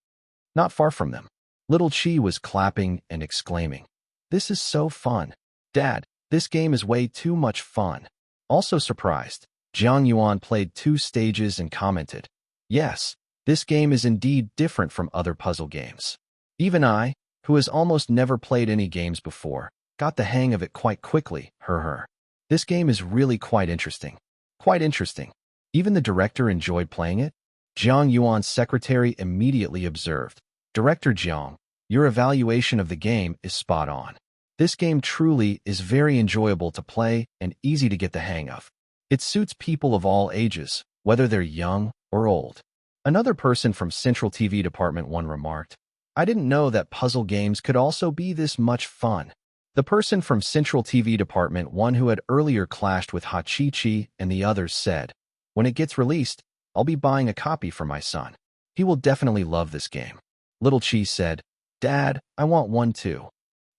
Not far from them, little Chi was clapping and exclaiming, "This is so fun. Dad, this game is way too much fun." Also surprised, Zhang Yuan played 2 stages and commented, "Yes, this game is indeed different from other puzzle games. Even I, who has almost never played any games before, got the hang of it quite quickly, her. This game is really quite interesting. Quite interesting. Even the director enjoyed playing it." Zhang Yuan's secretary immediately observed, "Director Zhang, your evaluation of the game is spot on. This game truly is very enjoyable to play and easy to get the hang of. It suits people of all ages, whether they're young or old." Another person from Central TV Department 1 remarked, "I didn't know that puzzle games could also be this much fun." The person from Central TV Department 1 who had earlier clashed with Hachichi and the others said, "When it gets released, I'll be buying a copy for my son. He will definitely love this game." Little Chi said, "Dad, I want one too."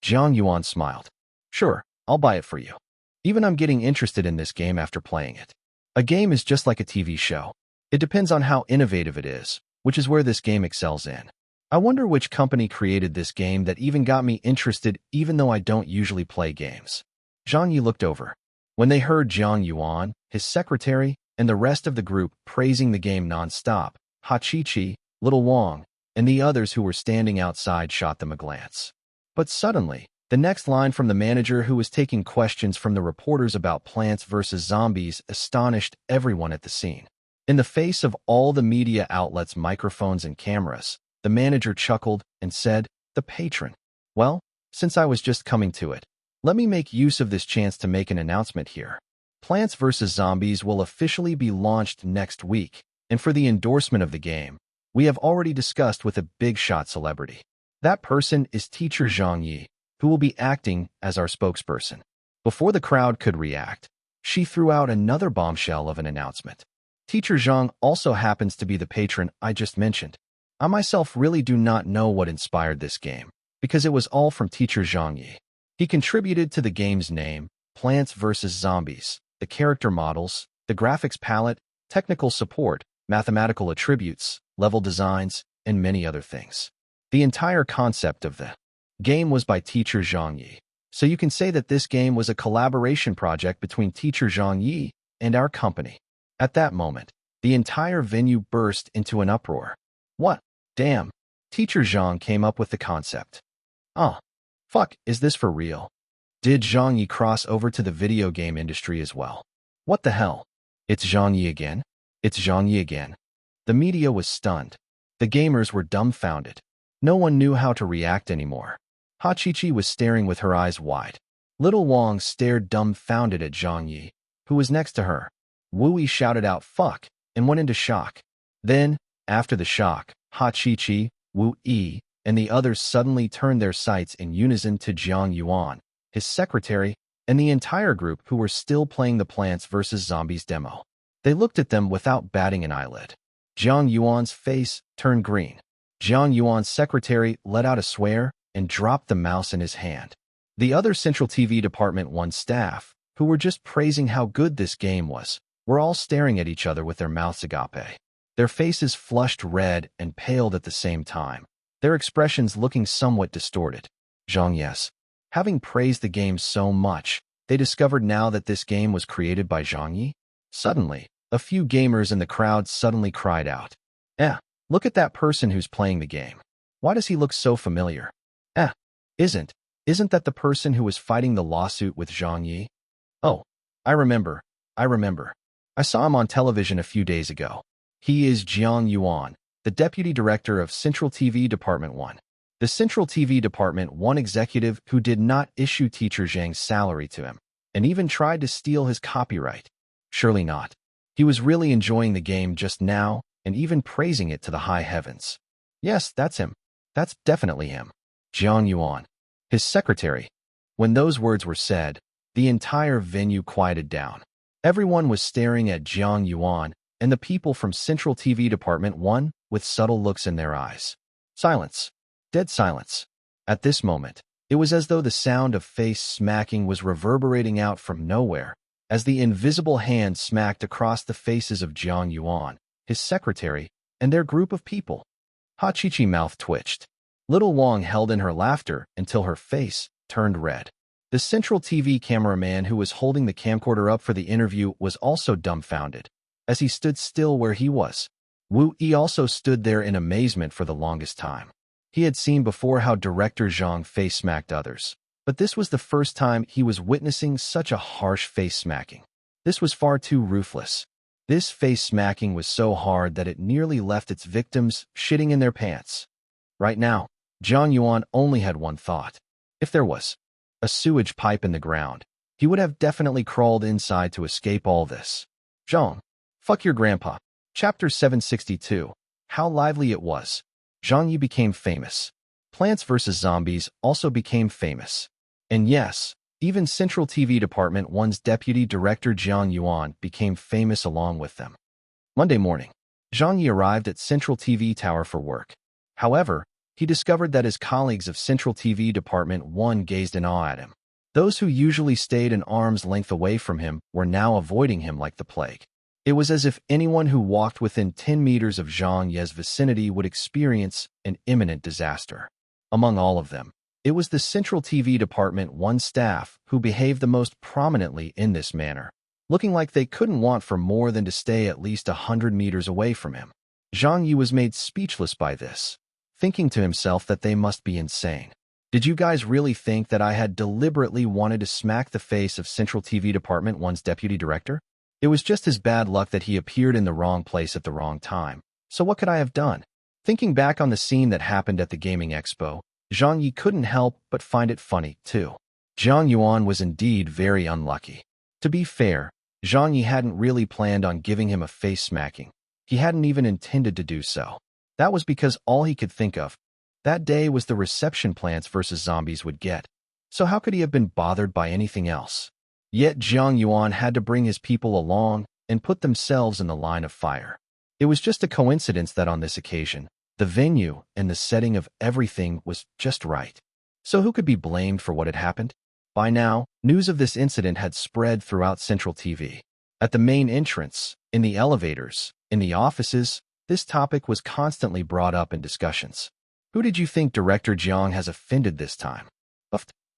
Zhang Yuan smiled. "Sure, I'll buy it for you. Even I'm getting interested in this game after playing it. A game is just like a TV show. It depends on how innovative it is, which is where this game excels in. I wonder which company created this game that even got me interested even though I don't usually play games." Zhang Ye looked over. When they heard Zhang Yuan, his secretary, and the rest of the group praising the game non-stop, Hachichi, Little Wang, and the others who were standing outside shot them a glance. But suddenly, the next line from the manager who was taking questions from the reporters about Plants vs. Zombies astonished everyone at the scene. In the face of all the media outlets' microphones and cameras, the manager chuckled and said, "The patron. Well, since I was just coming to it, let me make use of this chance to make an announcement here. Plants vs. Zombies will officially be launched next week, and for the endorsement of the game, we have already discussed with a big-shot celebrity. That person is teacher Zhang Ye, who will be acting as our spokesperson." Before the crowd could react, she threw out another bombshell of an announcement. "Teacher Zhang also happens to be the patron I just mentioned. I myself really do not know what inspired this game, because it was all from teacher Zhang Ye. He contributed to the game's name, Plants vs. Zombies, the character models, the graphics palette, technical support, mathematical attributes, level designs, and many other things. The entire concept of the game was by teacher Zhang Ye, so you can say that this game was a collaboration project between teacher Zhang Ye and our company." At that moment, the entire venue burst into an uproar. "What? Damn. Teacher Zhang came up with the concept. Fuck, is this for real? Did Zhang Ye cross over to the video game industry as well? What the hell? It's Zhang Ye again? It's Zhang Ye again." The media was stunned. The gamers were dumbfounded. No one knew how to react anymore. Hachichi was staring with her eyes wide. Little Wang stared dumbfounded at Zhang Ye, who was next to her. Wu Yi shouted out "fuck" and went into shock. Then, after the shock, Hachichi, Wu Yi, and the others suddenly turned their sights in unison to Zhang Yuan, his secretary, and the entire group who were still playing the Plants vs. Zombies demo. They looked at them without batting an eyelid. Zhang Yuan's face turned green. Zhang Yuan's secretary let out a swear and dropped the mouse in his hand. The other Central TV Department 1 staff, who were just praising how good this game was, were all staring at each other with their mouths agape. Their faces flushed red and paled at the same time, their expressions looking somewhat distorted. Zhang Ye, having praised the game so much, they discovered now that this game was created by Zhang Ye. Suddenly, a few gamers in the crowd suddenly cried out, look at that person who's playing the game. Why does he look so familiar? Isn't that the person who was fighting the lawsuit with Zhang Ye? Oh, I remember. I saw him on television a few days ago. He is Zhang Yuan, the Deputy Director of Central TV Department 1. The Central TV Department 1 executive who did not issue teacher Zhang's salary to him, and even tried to steal his copyright. Surely not. He was really enjoying the game just now, and even praising it to the high heavens. Yes, that's him. That's definitely him. Zhang Yuan. His secretary. When those words were said, the entire venue quieted down. Everyone was staring at Zhang Yuan and the people from Central TV Department 1 with subtle looks in their eyes. Silence. Dead silence. At this moment, it was as though the sound of face smacking was reverberating out from nowhere, as the invisible hand smacked across the faces of Zhang Yuan, his secretary, and their group of people. Ha Chi-Chi mouth twitched. Little Wang held in her laughter until her face turned red. The Central TV cameraman who was holding the camcorder up for the interview was also dumbfounded, as he stood still where he was. Wu Yi also stood there in amazement for the longest time. He had seen before how Director Zhang face-smacked others, but this was the first time he was witnessing such a harsh face-smacking. This was far too ruthless. This face-smacking was so hard that it nearly left its victims shitting in their pants. Right now, Zhang Yuan only had one thought. If there was a sewage pipe in the ground, he would have definitely crawled inside to escape all this. Zhang, fuck your grandpa. Chapter 762. How lively it was. Zhang Ye became famous. Plants vs. Zombies also became famous. And yes, even Central TV Department 1's Deputy Director Zhang Yuan became famous along with them. Monday morning, Zhang Ye arrived at Central TV Tower for work. However, he discovered that his colleagues of Central TV Department 1 gazed in awe at him. Those who usually stayed an arm's length away from him were now avoiding him like the plague. It was as if anyone who walked within 10 meters of Zhang Ye's vicinity would experience an imminent disaster. Among all of them, it was the Central TV Department 1 staff who behaved the most prominently in this manner, looking like they couldn't want for more than to stay at least 100 meters away from him. Zhang Ye was made speechless by this, thinking to himself that they must be insane. Did you guys really think that I had deliberately wanted to smack the face of Central TV Department 1's deputy director? It was just his bad luck that he appeared in the wrong place at the wrong time. So what could I have done? Thinking back on the scene that happened at the gaming expo, Zhang Ye couldn't help but find it funny, too. Zhang Yuan was indeed very unlucky. To be fair, Zhang Ye hadn't really planned on giving him a face smacking. He hadn't even intended to do so. That was because all he could think of that day was the reception Plants vs. Zombies would get. So how could he have been bothered by anything else? Yet Zhang Yuan had to bring his people along and put themselves in the line of fire. It was just a coincidence that on this occasion, the venue and the setting of everything was just right. So who could be blamed for what had happened? By now, news of this incident had spread throughout Central TV. At the main entrance, in the elevators, in the offices, this topic was constantly brought up in discussions. Who did you think Director Zhang has offended this time?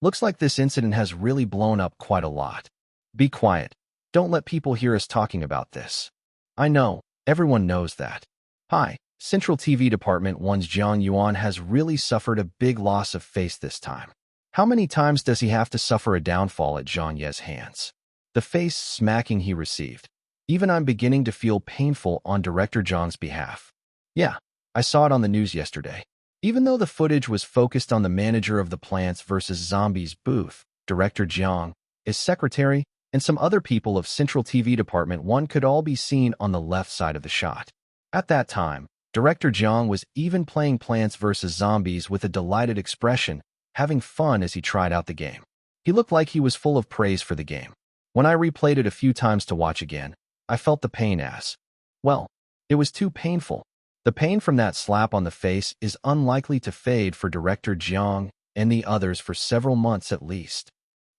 Looks like this incident has really blown up quite a lot. Be quiet. Don't let people hear us talking about this. I know, everyone knows that. Hi, Central TV Department 1's Zhang Yuan has really suffered a big loss of face this time. How many times does he have to suffer a downfall at Zhang Ye's hands? The face smacking he received. Even I'm beginning to feel painful on Director Zhang's behalf. Yeah, I saw it on the news yesterday. Even though the footage was focused on the manager of the Plants vs. Zombies booth, Director Zhang, his secretary, and some other people of Central TV Department 1 could all be seen on the left side of the shot. At that time, Director Zhang was even playing Plants vs. Zombies with a delighted expression, having fun as he tried out the game. He looked like he was full of praise for the game. When I replayed it a few times to watch again, I felt the pain as, well, it was too painful. The pain from that slap on the face is unlikely to fade for Director Zhang and the others for several months at least.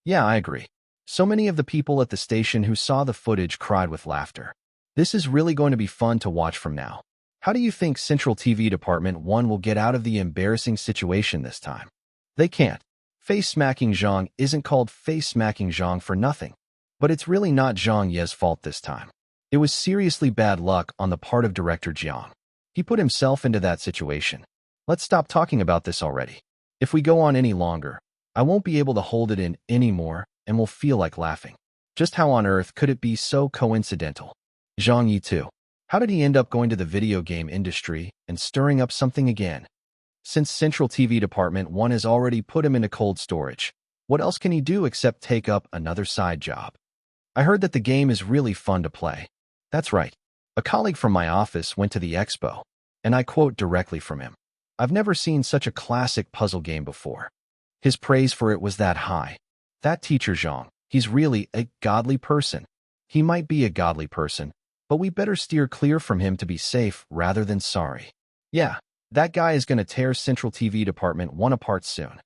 Yeah, I agree. So many of the people at the station who saw the footage cried with laughter. This is really going to be fun to watch from now. How do you think Central TV Department 1 will get out of the embarrassing situation this time? They can't. Face-smacking Zhang isn't called face-smacking Zhang for nothing. But it's really not Zhang Ye's fault this time. It was seriously bad luck on the part of Director Zhang. He put himself into that situation. Let's stop talking about this already. If we go on any longer, I won't be able to hold it in anymore and will feel like laughing. Just how on earth could it be so coincidental? Zhang Ye too. How did he end up going to the video game industry and stirring up something again? Since Central TV Department 1 has already put him into cold storage, what else can he do except take up another side job? I heard that the game is really fun to play. That's right. A colleague from my office went to the expo, and I quote directly from him. I've never seen such a classic puzzle game before. His praise for it was that high. That teacher Zhang, he's really a godly person. He might be a godly person, but we better steer clear from him to be safe rather than sorry. Yeah, that guy is going to tear Central TV Department 1 apart soon.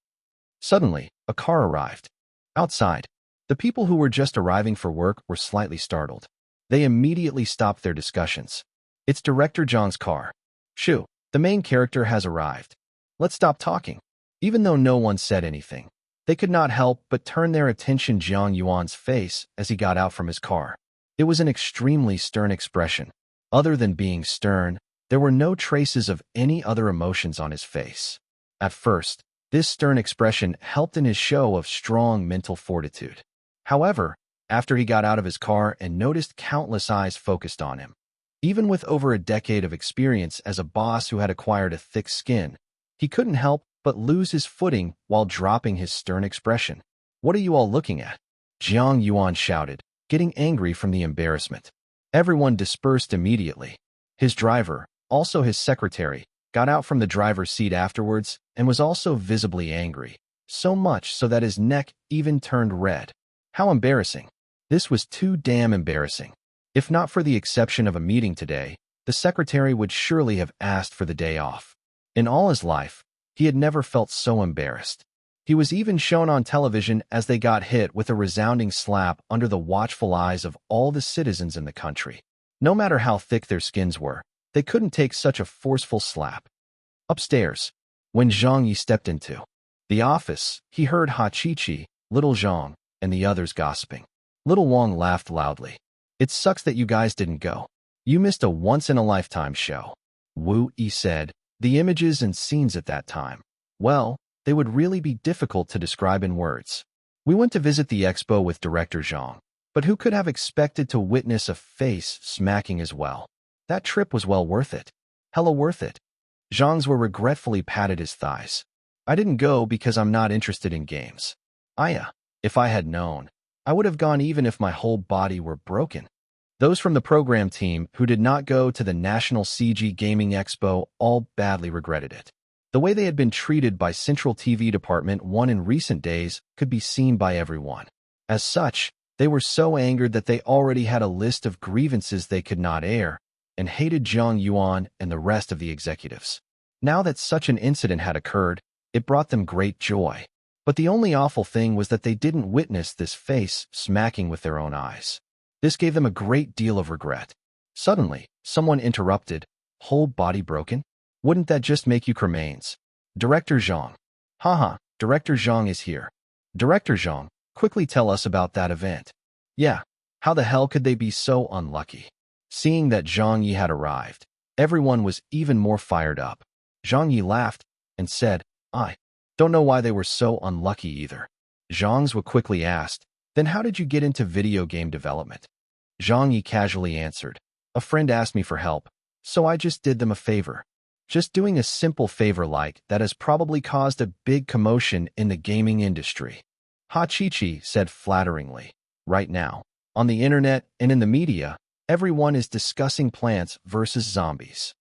Suddenly, a car arrived. Outside, the people who were just arriving for work were slightly startled. They immediately stopped their discussions. It's Director Zhang's car. Shoo, the main character has arrived. Let's stop talking. Even though no one said anything, they could not help but turn their attention to Zhang Yuan's face as he got out from his car. It was an extremely stern expression. Other than being stern, there were no traces of any other emotions on his face. At first, this stern expression helped in his show of strong mental fortitude. However, after he got out of his car and noticed countless eyes focused on him, even with over a decade of experience as a boss who had acquired a thick skin, he couldn't help but lose his footing while dropping his stern expression. What are you all looking at? Zhang Yuan shouted, getting angry from the embarrassment. Everyone dispersed immediately. His driver, also his secretary, got out from the driver's seat afterwards and was also visibly angry, so much so that his neck even turned red. How embarrassing. This was too damn embarrassing. If not for the exception of a meeting today, the secretary would surely have asked for the day off. In all his life, he had never felt so embarrassed. He was even shown on television as they got hit with a resounding slap under the watchful eyes of all the citizens in the country. No matter how thick their skins were, they couldn't take such a forceful slap. Upstairs, when Zhang Ye stepped into the office, he heard Ha Chi-Chi, Little Zhang, and the others gossiping. Little Wang laughed loudly. It sucks that you guys didn't go. You missed a once-in-a-lifetime show. Wu Yi said, the images and scenes at that time, well, they would really be difficult to describe in words. We went to visit the expo with Director Zhang, but who could have expected to witness a face smacking as well? That trip was well worth it. Hella worth it. Zhang's were regretfully patted his thighs. I didn't go because I'm not interested in games. If I had known, I would have gone even if my whole body were broken. Those from the program team who did not go to the National CG Gaming Expo all badly regretted it. The way they had been treated by Central TV Department 1 in recent days could be seen by everyone. As such, they were so angered that they already had a list of grievances they could not air, and hated Zhang Yuan and the rest of the executives. Now that such an incident had occurred, it brought them great joy. But the only awful thing was that they didn't witness this face smacking with their own eyes. This gave them a great deal of regret. Suddenly, someone interrupted. Whole body broken? Wouldn't that just make you cremains? Director Zhang. Haha, Director Zhang is here. Director Zhang, quickly tell us about that event. Yeah, how the hell could they be so unlucky? Seeing that Zhang Ye had arrived, everyone was even more fired up. Zhang Ye laughed and said, I don't know why they were so unlucky either. Zhang Ye quickly asked, then how did you get into video game development? Zhang Ye casually answered, a friend asked me for help, so I just did them a favor. Just doing a simple favor like that has probably caused a big commotion in the gaming industry. Ha Chi-Chi said flatteringly, right now, on the internet and in the media, everyone is discussing Plants vs. Zombies.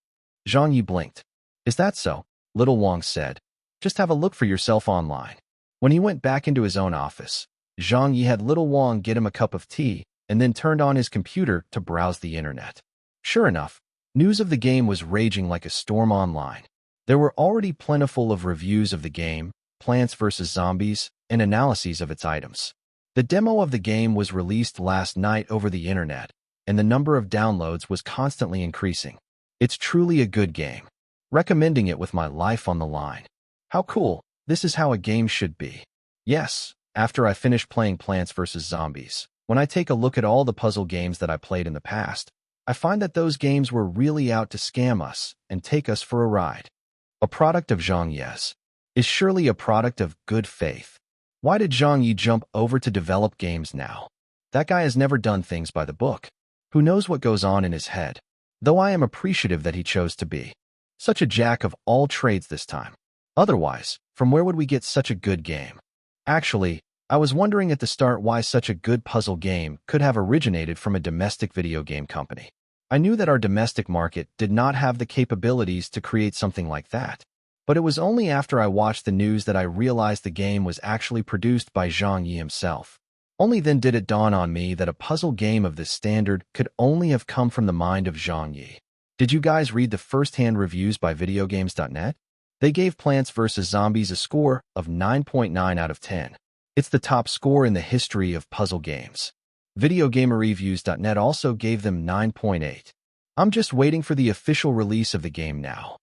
Zhang Ye blinked. Is that so? Little Wang said. Just have a look for yourself online. When he went back into his own office, Zhang Ye had Little Wang get him a cup of tea and then turned on his computer to browse the internet. Sure enough, news of the game was raging like a storm online. There were already plentiful of reviews of the game, Plants vs. Zombies, and analyses of its items. The demo of the game was released last night over the internet, and the number of downloads was constantly increasing. It's truly a good game. Recommending it with my life on the line. How cool, this is how a game should be. Yes, after I finish playing Plants vs. Zombies, when I take a look at all the puzzle games that I played in the past, I find that those games were really out to scam us and take us for a ride. A product of Zhang Ye's is surely a product of good faith. Why did Zhang Ye jump over to develop games now? That guy has never done things by the book. Who knows what goes on in his head? Though I am appreciative that he chose to be such a jack of all trades this time. Otherwise, from where would we get such a good game? Actually, I was wondering at the start why such a good puzzle game could have originated from a domestic video game company. I knew that our domestic market did not have the capabilities to create something like that. But it was only after I watched the news that I realized the game was actually produced by Zhang Ye himself. Only then did it dawn on me that a puzzle game of this standard could only have come from the mind of Zhang Ye. Did you guys read the first-hand reviews by videogames.net? They gave Plants vs. Zombies a score of 9.9 out of 10. It's the top score in the history of puzzle games. Videogamerreviews.net also gave them 9.8. I'm just waiting for the official release of the game now.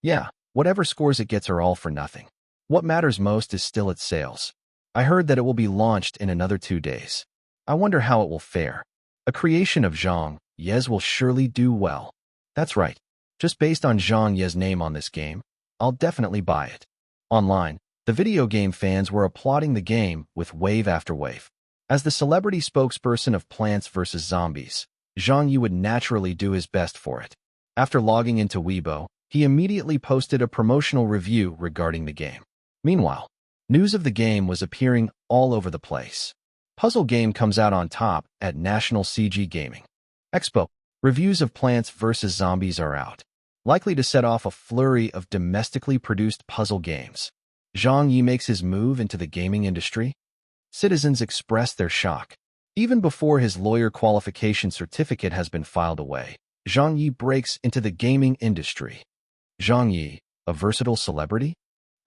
Yeah, whatever scores it gets are all for nothing. What matters most is still its sales. I heard that it will be launched in another 2 days. I wonder how it will fare. A creation of Zhang Ye's will surely do well. That's right. Just based on Zhang Ye's name on this game, I'll definitely buy it. Online, the video game fans were applauding the game with wave after wave. As the celebrity spokesperson of Plants vs. Zombies, Zhang Ye would naturally do his best for it. After logging into Weibo, he immediately posted a promotional review regarding the game. Meanwhile, news of the game was appearing all over the place. Puzzle game comes out on top at National CG Gaming Expo. Reviews of Plants vs. Zombies are out, likely to set off a flurry of domestically produced puzzle games. Zhang Ye makes his move into the gaming industry. Citizens express their shock. Even before his lawyer qualification certificate has been filed away, Zhang Ye breaks into the gaming industry. Zhang Ye, a versatile celebrity?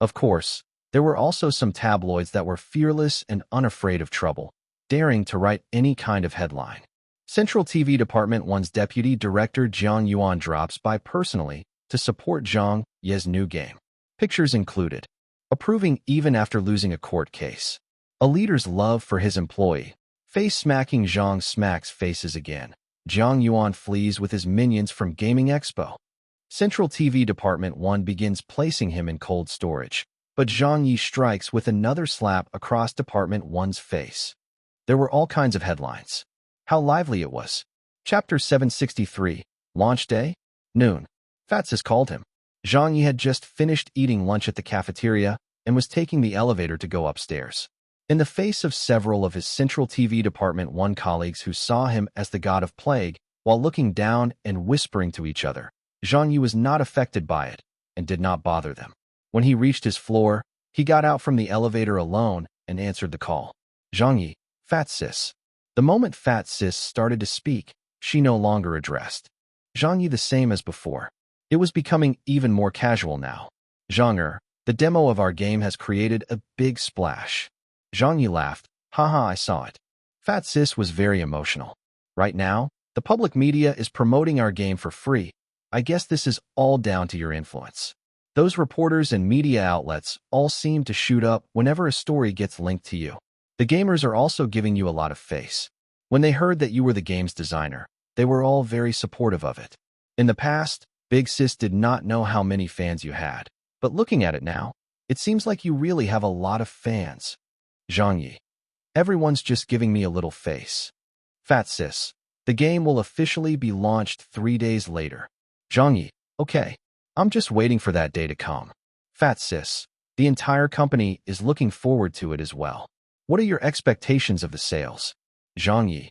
Of course, there were also some tabloids that were fearless and unafraid of trouble, daring to write any kind of headline. Central TV Department 1's Deputy Director Jiang Yuan drops by personally to support Zhang Ye's new game. Pictures included. Approving even after losing a court case. A leader's love for his employee. Face-smacking Zhang smacks faces again. Jiang Yuan flees with his minions from Gaming Expo. Central TV Department 1 begins placing him in cold storage, but Zhang Ye strikes with another slap across Department 1's face. There were all kinds of headlines. How lively it was. Chapter 763, Launch Day? Noon. Fatsis called him. Zhang Ye had just finished eating lunch at the cafeteria and was taking the elevator to go upstairs. In the face of several of his Central TV Department 1 colleagues who saw him as the god of plague while looking down and whispering to each other, Zhang Ye was not affected by it and did not bother them. When he reached his floor, he got out from the elevator alone and answered the call. Zhang Ye, Fat Sis. The moment Fat Sis started to speak, she no longer addressed Zhang Ye the same as before. It was becoming even more casual now. Zhang the demo of our game has created a big splash. Zhang Ye laughed. Haha, I saw it. Fat Sis was very emotional. Right now, the public media is promoting our game for free. I guess this is all down to your influence. Those reporters and media outlets all seem to shoot up whenever a story gets linked to you. The gamers are also giving you a lot of face. When they heard that you were the game's designer, they were all very supportive of it. In the past, Big Sis did not know how many fans you had, but looking at it now, it seems like you really have a lot of fans. Zhang Ye. Everyone's just giving me a little face. Fat Sis. The game will officially be launched 3 days later. Zhang Ye. Okay. I'm just waiting for that day to come. Fat Sis. The entire company is looking forward to it as well. What are your expectations of the sales? Zhang Ye.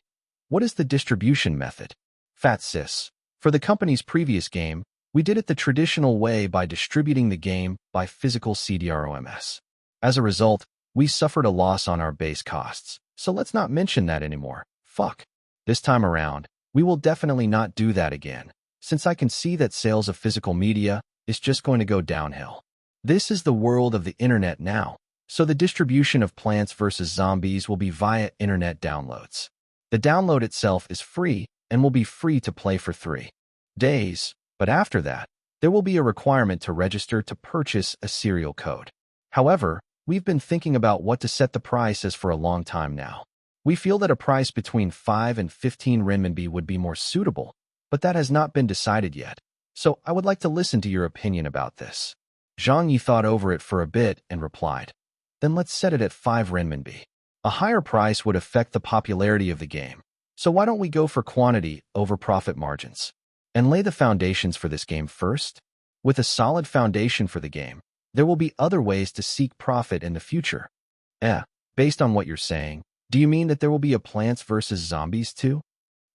What is the distribution method? Fat Sis. For the company's previous game, We did it the traditional way by distributing the game by physical CD-ROMs. As a result, we suffered a loss on our base costs, so let's not mention that anymore. Fuck. This time around, we will definitely not do that again, since I can see that sales of physical media is just going to go downhill. This is the world of the internet now, so the distribution of Plants vs. Zombies will be via internet downloads. The download itself is free and will be free to play for 3 days, but after that, there will be a requirement to register to purchase a serial code. However, we've been thinking about what to set the price as for a long time now. We feel that a price between 5 and 15 renminbi would be more suitable, but that has not been decided yet, so I would like to listen to your opinion about this. Zhang Ye thought over it for a bit and replied, then let's set it at 5 renminbi. A higher price would affect the popularity of the game, so why don't we go for quantity over profit margins and lay the foundations for this game first? With a solid foundation for the game, there will be other ways to seek profit in the future. Based on what you're saying, do you mean that there will be a Plants vs. Zombies too?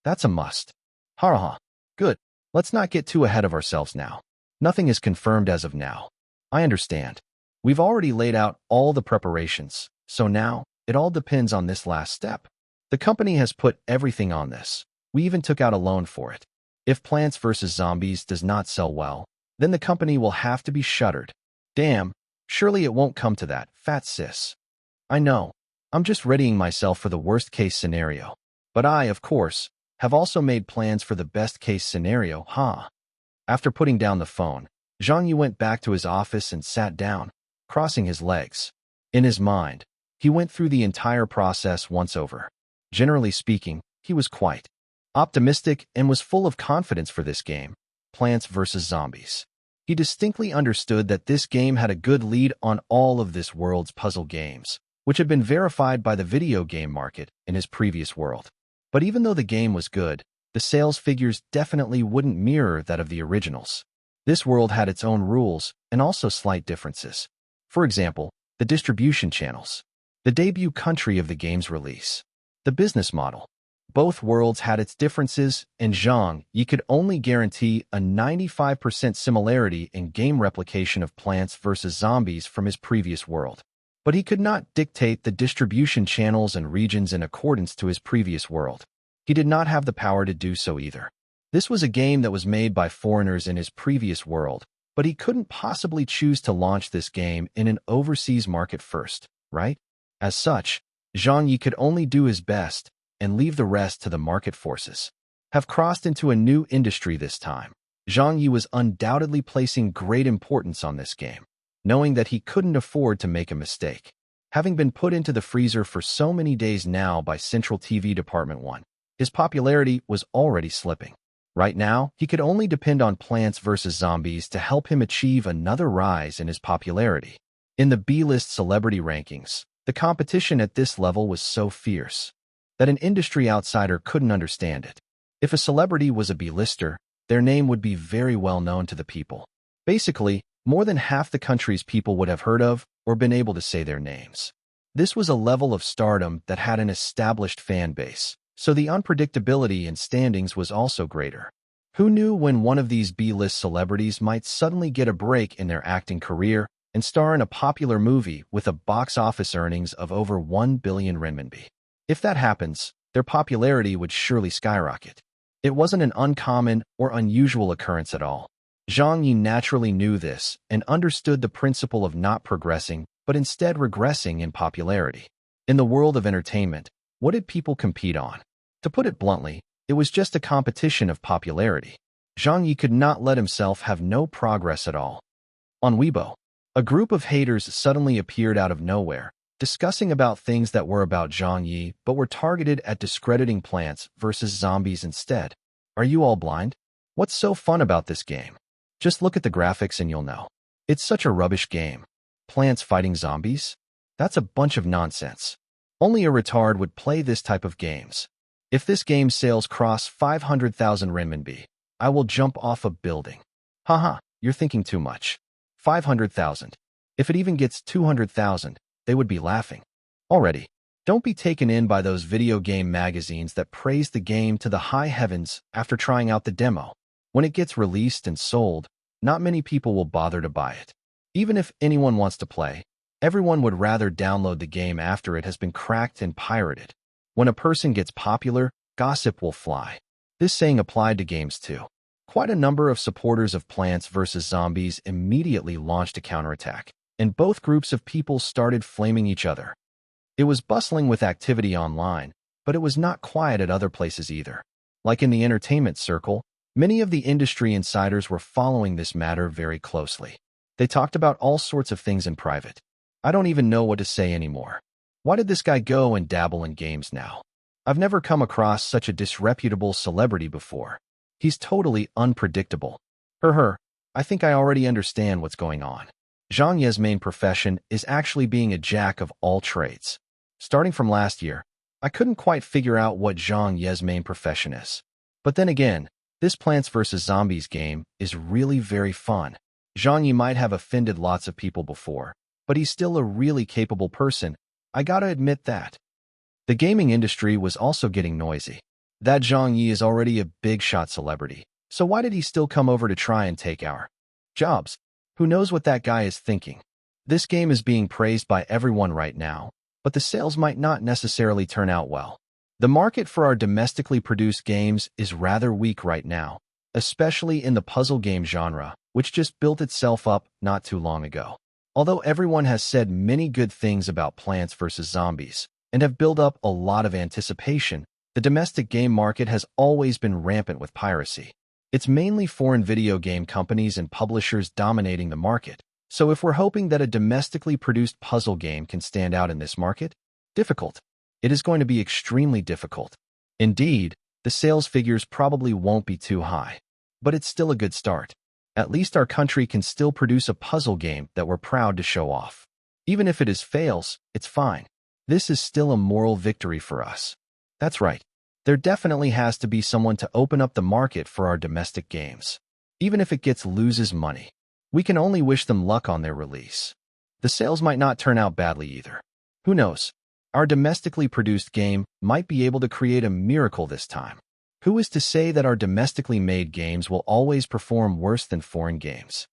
That's a must. Ha. Good. Let's not get too ahead of ourselves now. Nothing is confirmed as of now. I understand. We've already laid out all the preparations, so now it all depends on this last step. The company has put everything on this. We even took out a loan for it. If Plants vs. Zombies does not sell well, then the company will have to be shuttered. Damn, surely it won't come to that, fat sis. I know. I'm just readying myself for the worst-case scenario. But I, of course, have also made plans for the best-case scenario, huh? After putting down the phone, Zhang Ye went back to his office and sat down, crossing his legs. In his mind, he went through the entire process once over. Generally speaking, he was quite optimistic and was full of confidence for this game, Plants vs. Zombies. He distinctly understood that this game had a good lead on all of this world's puzzle games, which had been verified by the video game market in his previous world. But even though the game was good, the sales figures definitely wouldn't mirror that of the originals. This world had its own rules and also slight differences. For example, the distribution channels, the debut country of the game's release, the business model. Both worlds had its differences, and Zhang Ye could only guarantee a 95% similarity in game replication of Plants vs. Zombies from his previous world. But he could not dictate the distribution channels and regions in accordance to his previous world. He did not have the power to do so either. This was a game that was made by foreigners in his previous world, but he couldn't possibly choose to launch this game in an overseas market first, right? As such, Zhang Ye could only do his best and leave the rest to the market forces. Have crossed into a new industry this time. Zhang Ye was undoubtedly placing great importance on this game, knowing that he couldn't afford to make a mistake. Having been put into the freezer for so many days now by Central TV Department 1, his popularity was already slipping. Right now, he could only depend on Plants vs. Zombies to help him achieve another rise in his popularity. In the B-list celebrity rankings, the competition at this level was so fierce that an industry outsider couldn't understand it. If a celebrity was a B-lister, their name would be very well known to the people. Basically, more than half the country's people would have heard of or been able to say their names. This was a level of stardom that had an established fan base, so the unpredictability in standings was also greater. Who knew when one of these B-list celebrities might suddenly get a break in their acting career and star in a popular movie with a box office earnings of over 1 billion renminbi? If that happens, their popularity would surely skyrocket. It wasn't an uncommon or unusual occurrence at all. Zhang Ye naturally knew this and understood the principle of not progressing, but instead regressing in popularity. In the world of entertainment, what did people compete on? To put it bluntly, it was just a competition of popularity. Zhang Ye could not let himself have no progress at all. On Weibo, a group of haters suddenly appeared out of nowhere, discussing about things that were about Zhang Ye but were targeted at discrediting Plants vs. Zombies instead. Are you all blind? What's so fun about this game? Just look at the graphics and you'll know. It's such a rubbish game. Plants fighting zombies? That's a bunch of nonsense. Only a retard would play this type of games. If this game sales cross 500,000 renminbi, I will jump off a building. Haha, you're thinking too much. 500,000. If it even gets 200,000, they would be laughing. Already, don't be taken in by those video game magazines that praise the game to the high heavens after trying out the demo. When it gets released and sold, not many people will bother to buy it. Even if anyone wants to play, everyone would rather download the game after it has been cracked and pirated. When a person gets popular, gossip will fly. This saying applied to games too. Quite a number of supporters of Plants vs. Zombies immediately launched a counterattack, and both groups of people started flaming each other. It was bustling with activity online, but it was not quiet at other places either. Like in the entertainment circle, many of the industry insiders were following this matter very closely. They talked about all sorts of things in private. I don't even know what to say anymore. Why did this guy go and dabble in games now? I've never come across such a disreputable celebrity before. He's totally unpredictable. I think I already understand what's going on. Zhang Ye's main profession is actually being a jack of all trades. Starting from last year, I couldn't quite figure out what Zhang Ye's main profession is. But then again, this Plants vs. Zombies game is really very fun. Zhang Ye might have offended lots of people before, but he's still a really capable person. I gotta admit that. The gaming industry was also getting noisy. That Zhang Ye is already a big-shot celebrity, so why did he still come over to try and take our jobs? Who knows what that guy is thinking? This game is being praised by everyone right now, but the sales might not necessarily turn out well. The market for our domestically produced games is rather weak right now, especially in the puzzle game genre, which just built itself up not too long ago. Although everyone has said many good things about Plants vs. Zombies and have built up a lot of anticipation, the domestic game market has always been rampant with piracy. It's mainly foreign video game companies and publishers dominating the market, so if we're hoping that a domestically produced puzzle game can stand out in this market, difficult. It is going to be extremely difficult. Indeed, the sales figures probably won't be too high, but it's still a good start. At least our country can still produce a puzzle game that we're proud to show off. Even if it fails, it's fine. This is still a moral victory for us. That's right. There definitely has to be someone to open up the market for our domestic games. Even if it loses money, we can only wish them luck on their release. The sales might not turn out badly either. Who knows? Our domestically produced game might be able to create a miracle this time. Who is to say that our domestically made games will always perform worse than foreign games?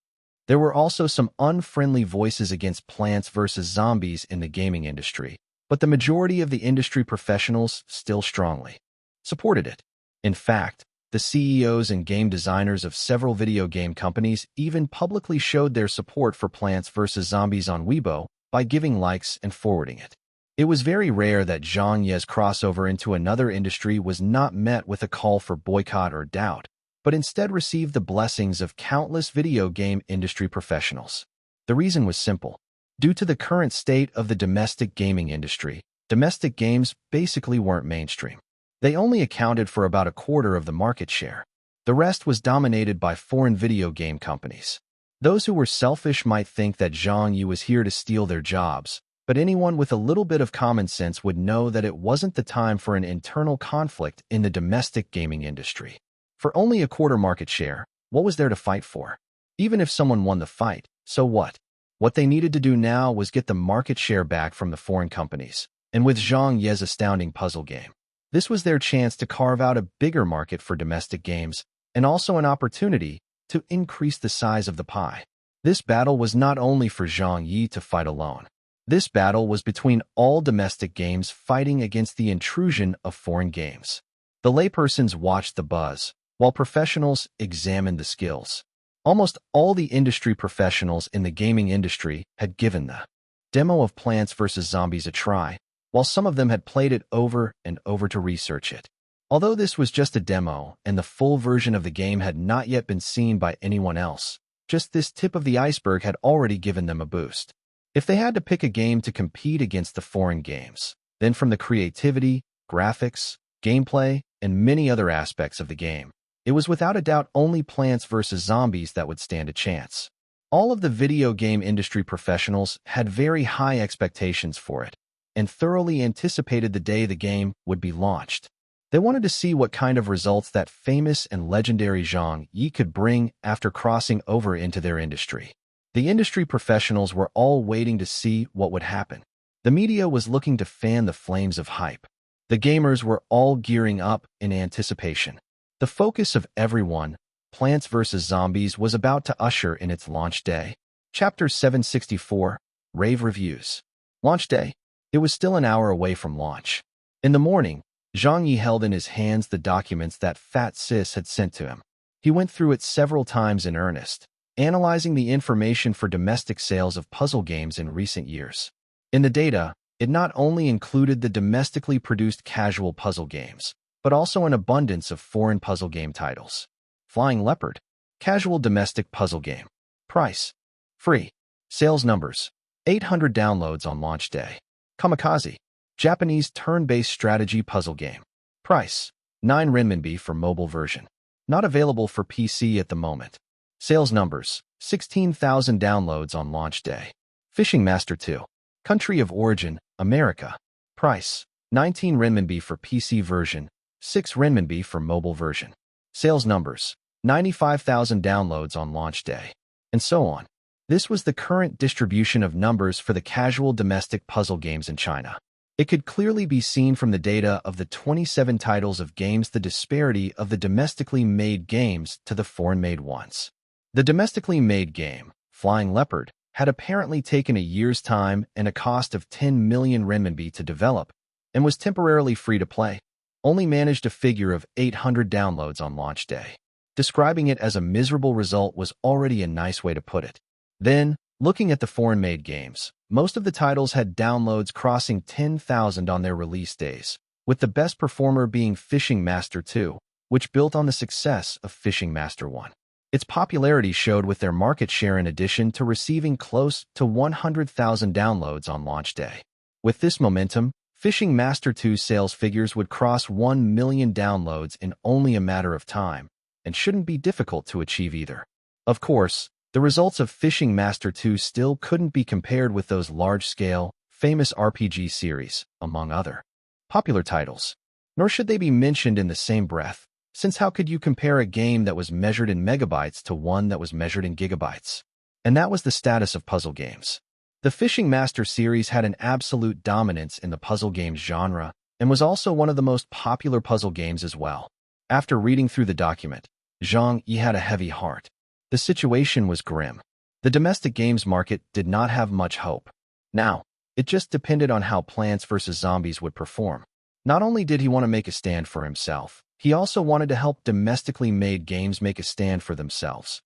There were also some unfriendly voices against Plants vs. Zombies in the gaming industry, but the majority of the industry professionals still strongly supported it. In fact, the CEOs and game designers of several video game companies even publicly showed their support for Plants vs. Zombies on Weibo by giving likes and forwarding it. It was very rare that Zhang Ye's crossover into another industry was not met with a call for boycott or doubt, but instead received the blessings of countless video game industry professionals. The reason was simple. Due to the current state of the domestic gaming industry, domestic games basically weren't mainstream. They only accounted for about a quarter of the market share. The rest was dominated by foreign video game companies. Those who were selfish might think that Zhang Ye was here to steal their jobs, but anyone with a little bit of common sense would know that it wasn't the time for an internal conflict in the domestic gaming industry. For only a quarter market share, what was there to fight for? Even if someone won the fight, so what? What they needed to do now was get the market share back from the foreign companies, and with Zhang Ye's astounding puzzle game, this was their chance to carve out a bigger market for domestic games, and also an opportunity to increase the size of the pie. This battle was not only for Zhang Ye to fight alone. This battle was between all domestic games fighting against the intrusion of foreign games. The laypersons watched the buzz, while professionals examined the skills. Almost all the industry professionals in the gaming industry had given the demo of Plants vs. Zombies a try, while some of them had played it over and over to research it. Although this was just a demo and the full version of the game had not yet been seen by anyone else, just this tip of the iceberg had already given them a boost. If they had to pick a game to compete against the foreign games, then from the creativity, graphics, gameplay, and many other aspects of the game, it was without a doubt only Plants vs. Zombies that would stand a chance. All of the video game industry professionals had very high expectations for it, and thoroughly anticipated the day the game would be launched. They wanted to see what kind of results that famous and legendary Zhang Ye could bring after crossing over into their industry. The industry professionals were all waiting to see what would happen. The media was looking to fan the flames of hype. The gamers were all gearing up in anticipation. The focus of everyone Plants vs. Zombies was about to usher in its launch day. Chapter 764, Rave Reviews. Launch day. It was still an hour away from launch. In the morning, Zhang Ye held in his hands the documents that Fat Sis had sent to him. He went through it several times in earnest, analyzing the information for domestic sales of puzzle games in recent years. In the data, it not only included the domestically produced casual puzzle games, but also an abundance of foreign puzzle game titles. Flying Leopard. Casual domestic puzzle game. Price. Free. Sales numbers. 800 downloads on launch day. Kamikaze. Japanese turn-based strategy puzzle game. Price. 9 renminbi for mobile version. Not available for PC at the moment. Sales numbers. 16,000 downloads on launch day. Fishing Master 2. Country of origin, America. Price. 19 renminbi for PC version. 6 renminbi for mobile version. Sales numbers. 95,000 downloads on launch day. And so on. This was the current distribution of numbers for the casual domestic puzzle games in China. It could clearly be seen from the data of the 27 titles of games the disparity of the domestically made games to the foreign-made ones. The domestically made game, Flying Leopard, had apparently taken a year's time and a cost of 10 million renminbi to develop, and was temporarily free to play. Only managed a figure of 800 downloads on launch day. Describing it as a miserable result was already a nice way to put it. Then, looking at the foreign-made games, most of the titles had downloads crossing 10,000 on their release days, with the best performer being Fishing Master 2, which built on the success of Fishing Master 1. Its popularity showed with their market share in addition to receiving close to 100,000 downloads on launch day. With this momentum, Fishing Master 2's sales figures would cross 1 million downloads in only a matter of time, and shouldn't be difficult to achieve either. Of course, the results of Fishing Master 2 still couldn't be compared with those large-scale, famous RPG series, among other popular titles. Nor should they be mentioned in the same breath, since how could you compare a game that was measured in megabytes to one that was measured in gigabytes? And that was the status of puzzle games. The Fishing Master series had an absolute dominance in the puzzle games genre, and was also one of the most popular puzzle games as well. After reading through the document, Zhang Ye had a heavy heart. The situation was grim. The domestic games market did not have much hope. Now, it just depended on how Plants vs. Zombies would perform. Not only did he want to make a stand for himself, he also wanted to help domestically made games make a stand for themselves.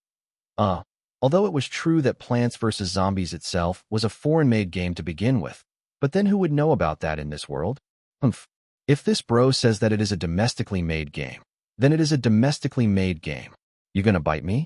Although it was true that Plants vs. Zombies itself was a foreign-made game to begin with, but then who would know about that in this world? If this bro says that it is a domestically made game, then it is a domestically made game. You gonna bite me?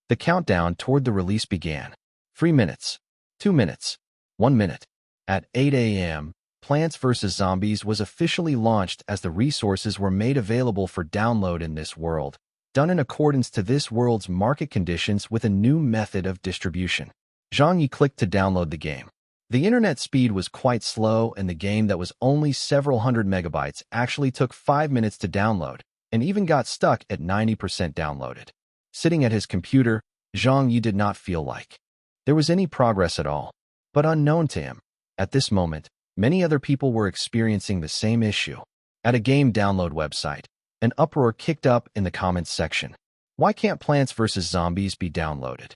The countdown toward the release began. 3 minutes, 2 minutes, 1 minute. At 8 a.m., Plants vs. Zombies was officially launched as the resources were made available for download in this world, done in accordance to this world's market conditions with a new method of distribution. Zhang Ye clicked to download the game. The internet speed was quite slow, and the game that was only several hundred megabytes actually took 5 minutes to download, and even got stuck at 90% downloaded. Sitting at his computer, Zhang Ye did not feel like there was any progress at all. But unknown to him, at this moment, many other people were experiencing the same issue. At a game download website, an uproar kicked up in the comments section. Why can't Plants vs. Zombies be downloaded?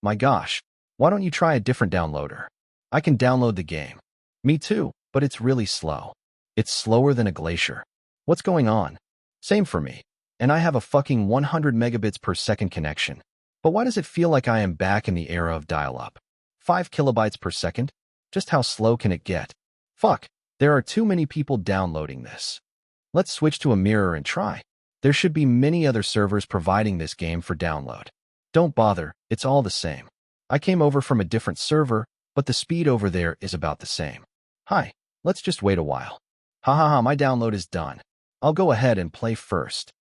My gosh, why don't you try a different downloader? I can download the game. Me too, but it's really slow. It's slower than a glacier. What's going on? Same for me. And I have a fucking 100 megabits per second connection. But why does it feel like I am back in the era of dial-up? 5 kilobytes per second? Just how slow can it get? Fuck, there are too many people downloading this. Let's switch to a mirror and try. There should be many other servers providing this game for download. Don't bother, it's all the same. I came over from a different server, but the speed over there is about the same. Hi, let's just wait a while. Hahaha, my download is done. I'll go ahead and play first.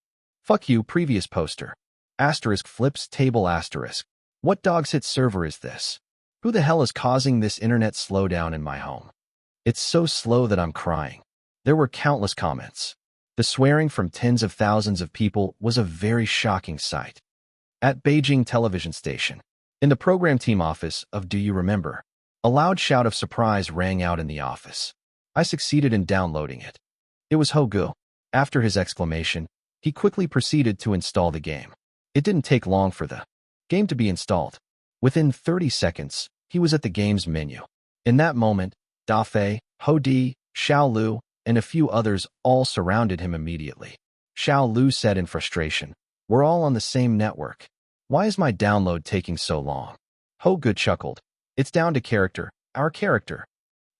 Fuck you, previous poster. Asterisk flips table asterisk. What dog's hit server is this? Who the hell is causing this internet slowdown in my home? It's so slow that I'm crying. There were countless comments. The swearing from tens of thousands of people was a very shocking sight. At Beijing television station, in the program team office of Do You Remember? A loud shout of surprise rang out in the office. I succeeded in downloading it. It was Hogu. After his exclamation, he quickly proceeded to install the game. It didn't take long for the game to be installed. Within 30 seconds, he was at the game's menu. In that moment, Dafei, Hodi, Xiao Lu, and a few others all surrounded him immediately. Xiao Lu said in frustration, "We're all on the same network. Why is my download taking so long?" Hoge chuckled. "It's down to character, our character."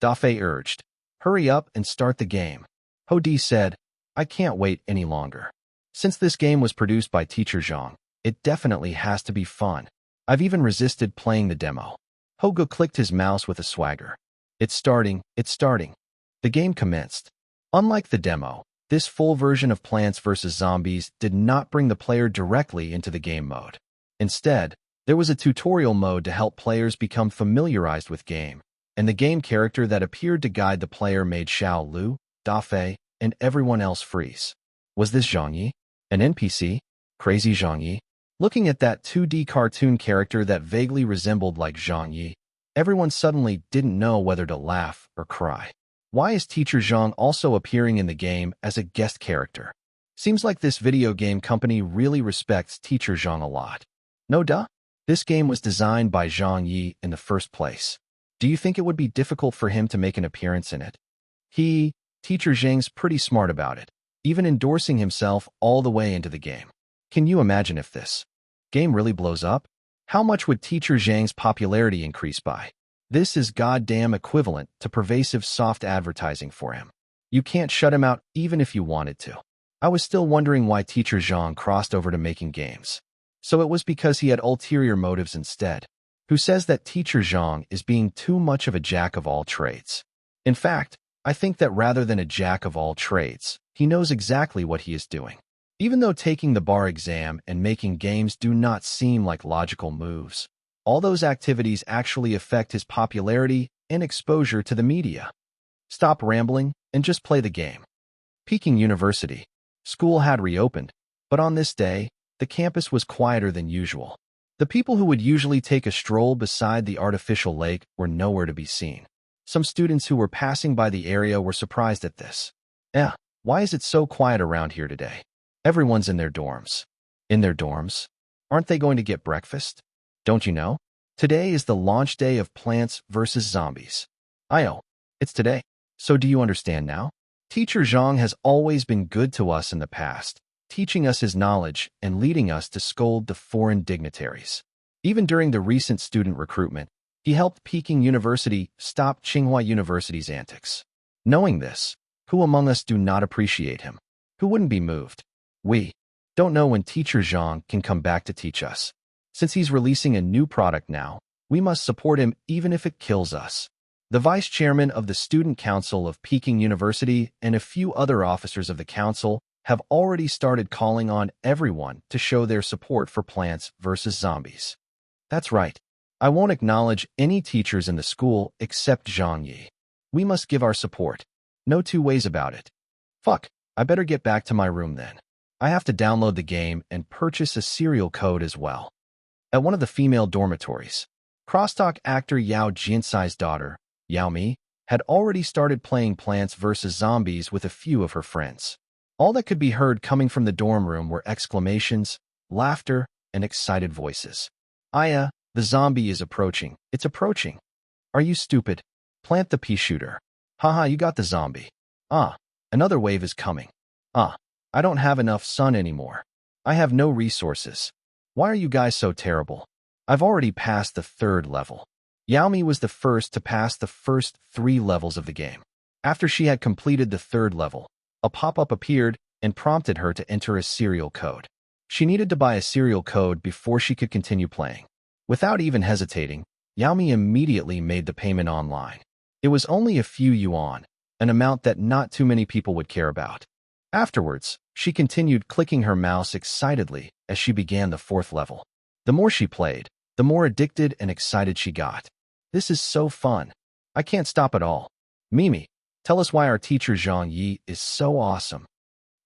Dafei urged, "Hurry up and start the game." Hodi said, "I can't wait any longer. Since this game was produced by Teacher Zhang, it definitely has to be fun. I've even resisted playing the demo." Hoge clicked his mouse with a swagger. It's starting. The game commenced. Unlike the demo, this full version of Plants vs. Zombies did not bring the player directly into the game mode. Instead, there was a tutorial mode to help players become familiarized with game, and the game character that appeared to guide the player made Xiao Lu, Dafei, and everyone else freeze. Was this Zhang Ye? An NPC? Crazy Zhang Ye? Looking at that 2D cartoon character that vaguely resembled like Zhang Ye, everyone suddenly didn't know whether to laugh or cry. Why is Teacher Zhang also appearing in the game as a guest character? Seems like this video game company really respects Teacher Zhang a lot. No duh? This game was designed by Zhang Ye in the first place. Do you think it would be difficult for him to make an appearance in it? Teacher Zhang's pretty smart about it, even endorsing himself all the way into the game. Can you imagine if this game really blows up? How much would Teacher Zhang's popularity increase by? This is goddamn equivalent to pervasive soft advertising for him. You can't shut him out even if you wanted to. I was still wondering why Teacher Zhang crossed over to making games. So it was because he had ulterior motives instead. Who says that Teacher Zhang is being too much of a jack of all trades? In fact, I think that rather than a jack of all trades, he knows exactly what he is doing. Even though taking the bar exam and making games do not seem like logical moves, all those activities actually affect his popularity and exposure to the media. Stop rambling and just play the game. Peking University. School had reopened, but on this day, the campus was quieter than usual. The people who would usually take a stroll beside the artificial lake were nowhere to be seen. Some students who were passing by the area were surprised at this. Why is it so quiet around here today? Everyone's in their dorms. In their dorms? Aren't they going to get breakfast? Don't you know? Today is the launch day of Plants vs. Zombies. It's today. So do you understand now? Teacher Zhang has always been good to us in the past, teaching us his knowledge and leading us to scold the foreign dignitaries. Even during the recent student recruitment, he helped Peking University stop Tsinghua University's antics. Knowing this, who among us do not appreciate him? Who wouldn't be moved? We don't know when Teacher Zhang can come back to teach us. Since he's releasing a new product now, we must support him even if it kills us. The vice chairman of the Student Council of Peking University and a few other officers of the council have already started calling on everyone to show their support for Plants vs. Zombies. That's right. I won't acknowledge any teachers in the school except Zhang Ye. We must give our support. No two ways about it. Fuck, I better get back to my room then. I have to download the game and purchase a serial code as well. At one of the female dormitories, crosstalk actor Yao Jinsai's daughter, Yao Mi, had already started playing Plants vs. Zombies with a few of her friends. All that could be heard coming from the dorm room were exclamations, laughter, and excited voices. The zombie is approaching. It's approaching. Are you stupid? Plant the pea shooter. Haha, you got the zombie. Another wave is coming. I don't have enough sun anymore. I have no resources. Why are you guys so terrible? I've already passed the 3rd level. Yao Mi was the first to pass the first 3 levels of the game. After she had completed the 3rd level, a pop-up appeared and prompted her to enter a serial code. She needed to buy a serial code before she could continue playing. Without even hesitating, Yao Mi immediately made the payment online. It was only a few yuan, an amount that not too many people would care about. Afterwards, she continued clicking her mouse excitedly as she began the 4th level. The more she played, the more addicted and excited she got. This is so fun. I can't stop at all. Mimi, tell us why our teacher Zhang Ye is so awesome.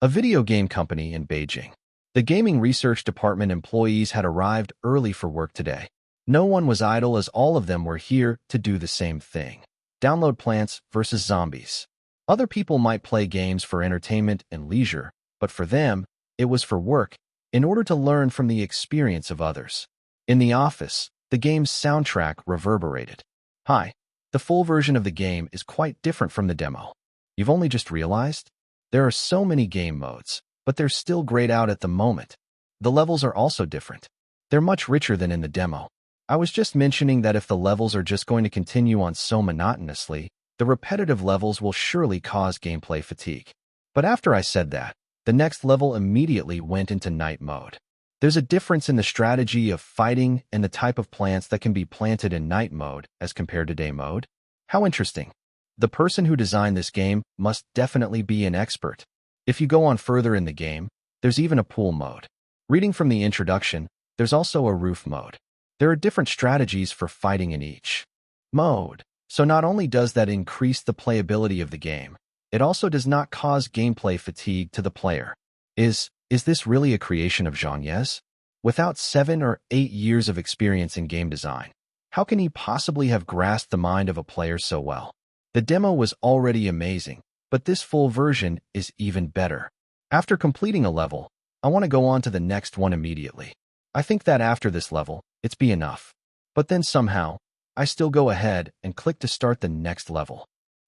A video game company in Beijing. The gaming research department employees had arrived early for work today. No one was idle as all of them were here to do the same thing. Download Plants vs. Zombies. Other people might play games for entertainment and leisure, but for them, it was for work in order to learn from the experience of others. In the office, the game's soundtrack reverberated. Hi, the full version of the game is quite different from the demo. You've only just realized? There are so many game modes, but they're still grayed out at the moment. The levels are also different. They're much richer than in the demo. I was just mentioning that if the levels are just going to continue on so monotonously, the repetitive levels will surely cause gameplay fatigue. But after I said that, the next level immediately went into night mode. There's a difference in the strategy of fighting and the type of plants that can be planted in night mode as compared to day mode. How interesting. The person who designed this game must definitely be an expert. If you go on further in the game, there's even a pool mode. Reading from the introduction, there's also a roof mode. There are different strategies for fighting in each mode. So not only does that increase the playability of the game, it also does not cause gameplay fatigue to the player. Is this really a creation of Zhang Ye's? Without 7 or 8 years of experience in game design, how can he possibly have grasped the mind of a player so well? The demo was already amazing, but this full version is even better. After completing a level, I want to go on to the next one immediately. I think that after this level, it's be enough. But then somehow, I still go ahead and click to start the next level.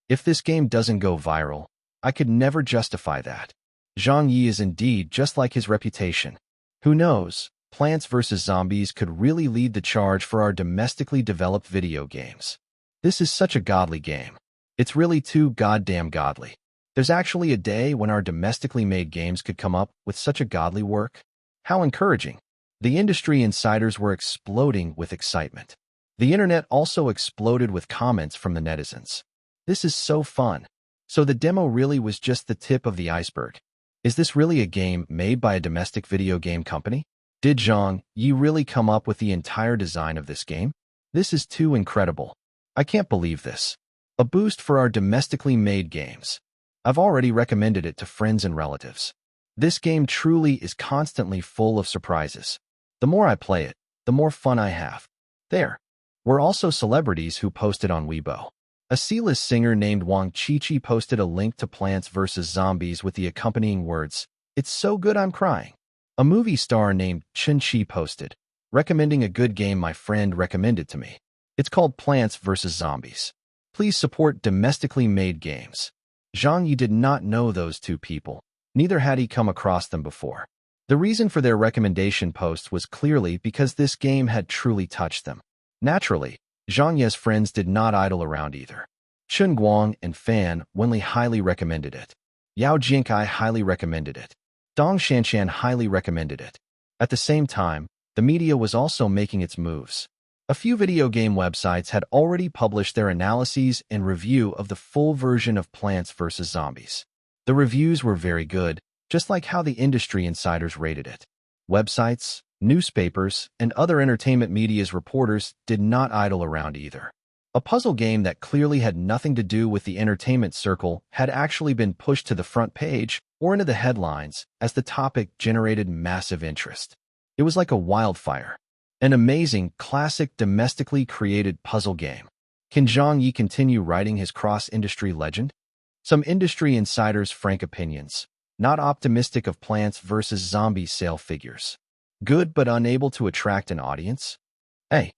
If this game doesn't go viral, I could never justify that. Zhang Ye is indeed just like his reputation. Who knows, Plants vs. Zombies could really lead the charge for our domestically developed video games. This is such a godly game. It's really too goddamn godly. There's actually a day when our domestically made games could come up with such a godly work. How encouraging. The industry insiders were exploding with excitement. The internet also exploded with comments from the netizens. This is so fun. So the demo really was just the tip of the iceberg. Is this really a game made by a domestic video game company? Did Zhang Ye really come up with the entire design of this game? This is too incredible. I can't believe this. A boost for our domestically made games. I've already recommended it to friends and relatives. This game truly is constantly full of surprises. The more I play it, the more fun I have. There were also celebrities who posted on Weibo. A C-list singer named Wang Chichi posted a link to Plants vs. Zombies with the accompanying words, "It's so good I'm crying." A movie star named Chen Chi posted, recommending a good game my friend recommended to me. It's called Plants vs. Zombies. Please support domestically made games. Zhang Ye did not know those two people, neither had he come across them before. The reason for their recommendation posts was clearly because this game had truly touched them. Naturally, Zhang Ye's friends did not idle around either. Chun Guang and Fan Wenli highly recommended it. Yao Jinkai highly recommended it. Dong Shanshan highly recommended it. At the same time, the media was also making its moves. A few video game websites had already published their analyses and review of the full version of Plants vs. Zombies. The reviews were very good, just like how the industry insiders rated it. Websites, newspapers, and other entertainment media's reporters did not idle around either. A puzzle game that clearly had nothing to do with the entertainment circle had actually been pushed to the front page or into the headlines as the topic generated massive interest. It was like a wildfire. An amazing, classic, domestically created puzzle game. Can Zhang Ye continue writing his cross-industry legend? Some industry insiders' frank opinions. Not optimistic of Plants vs. Zombies sale figures. Good but unable to attract an audience? Hey,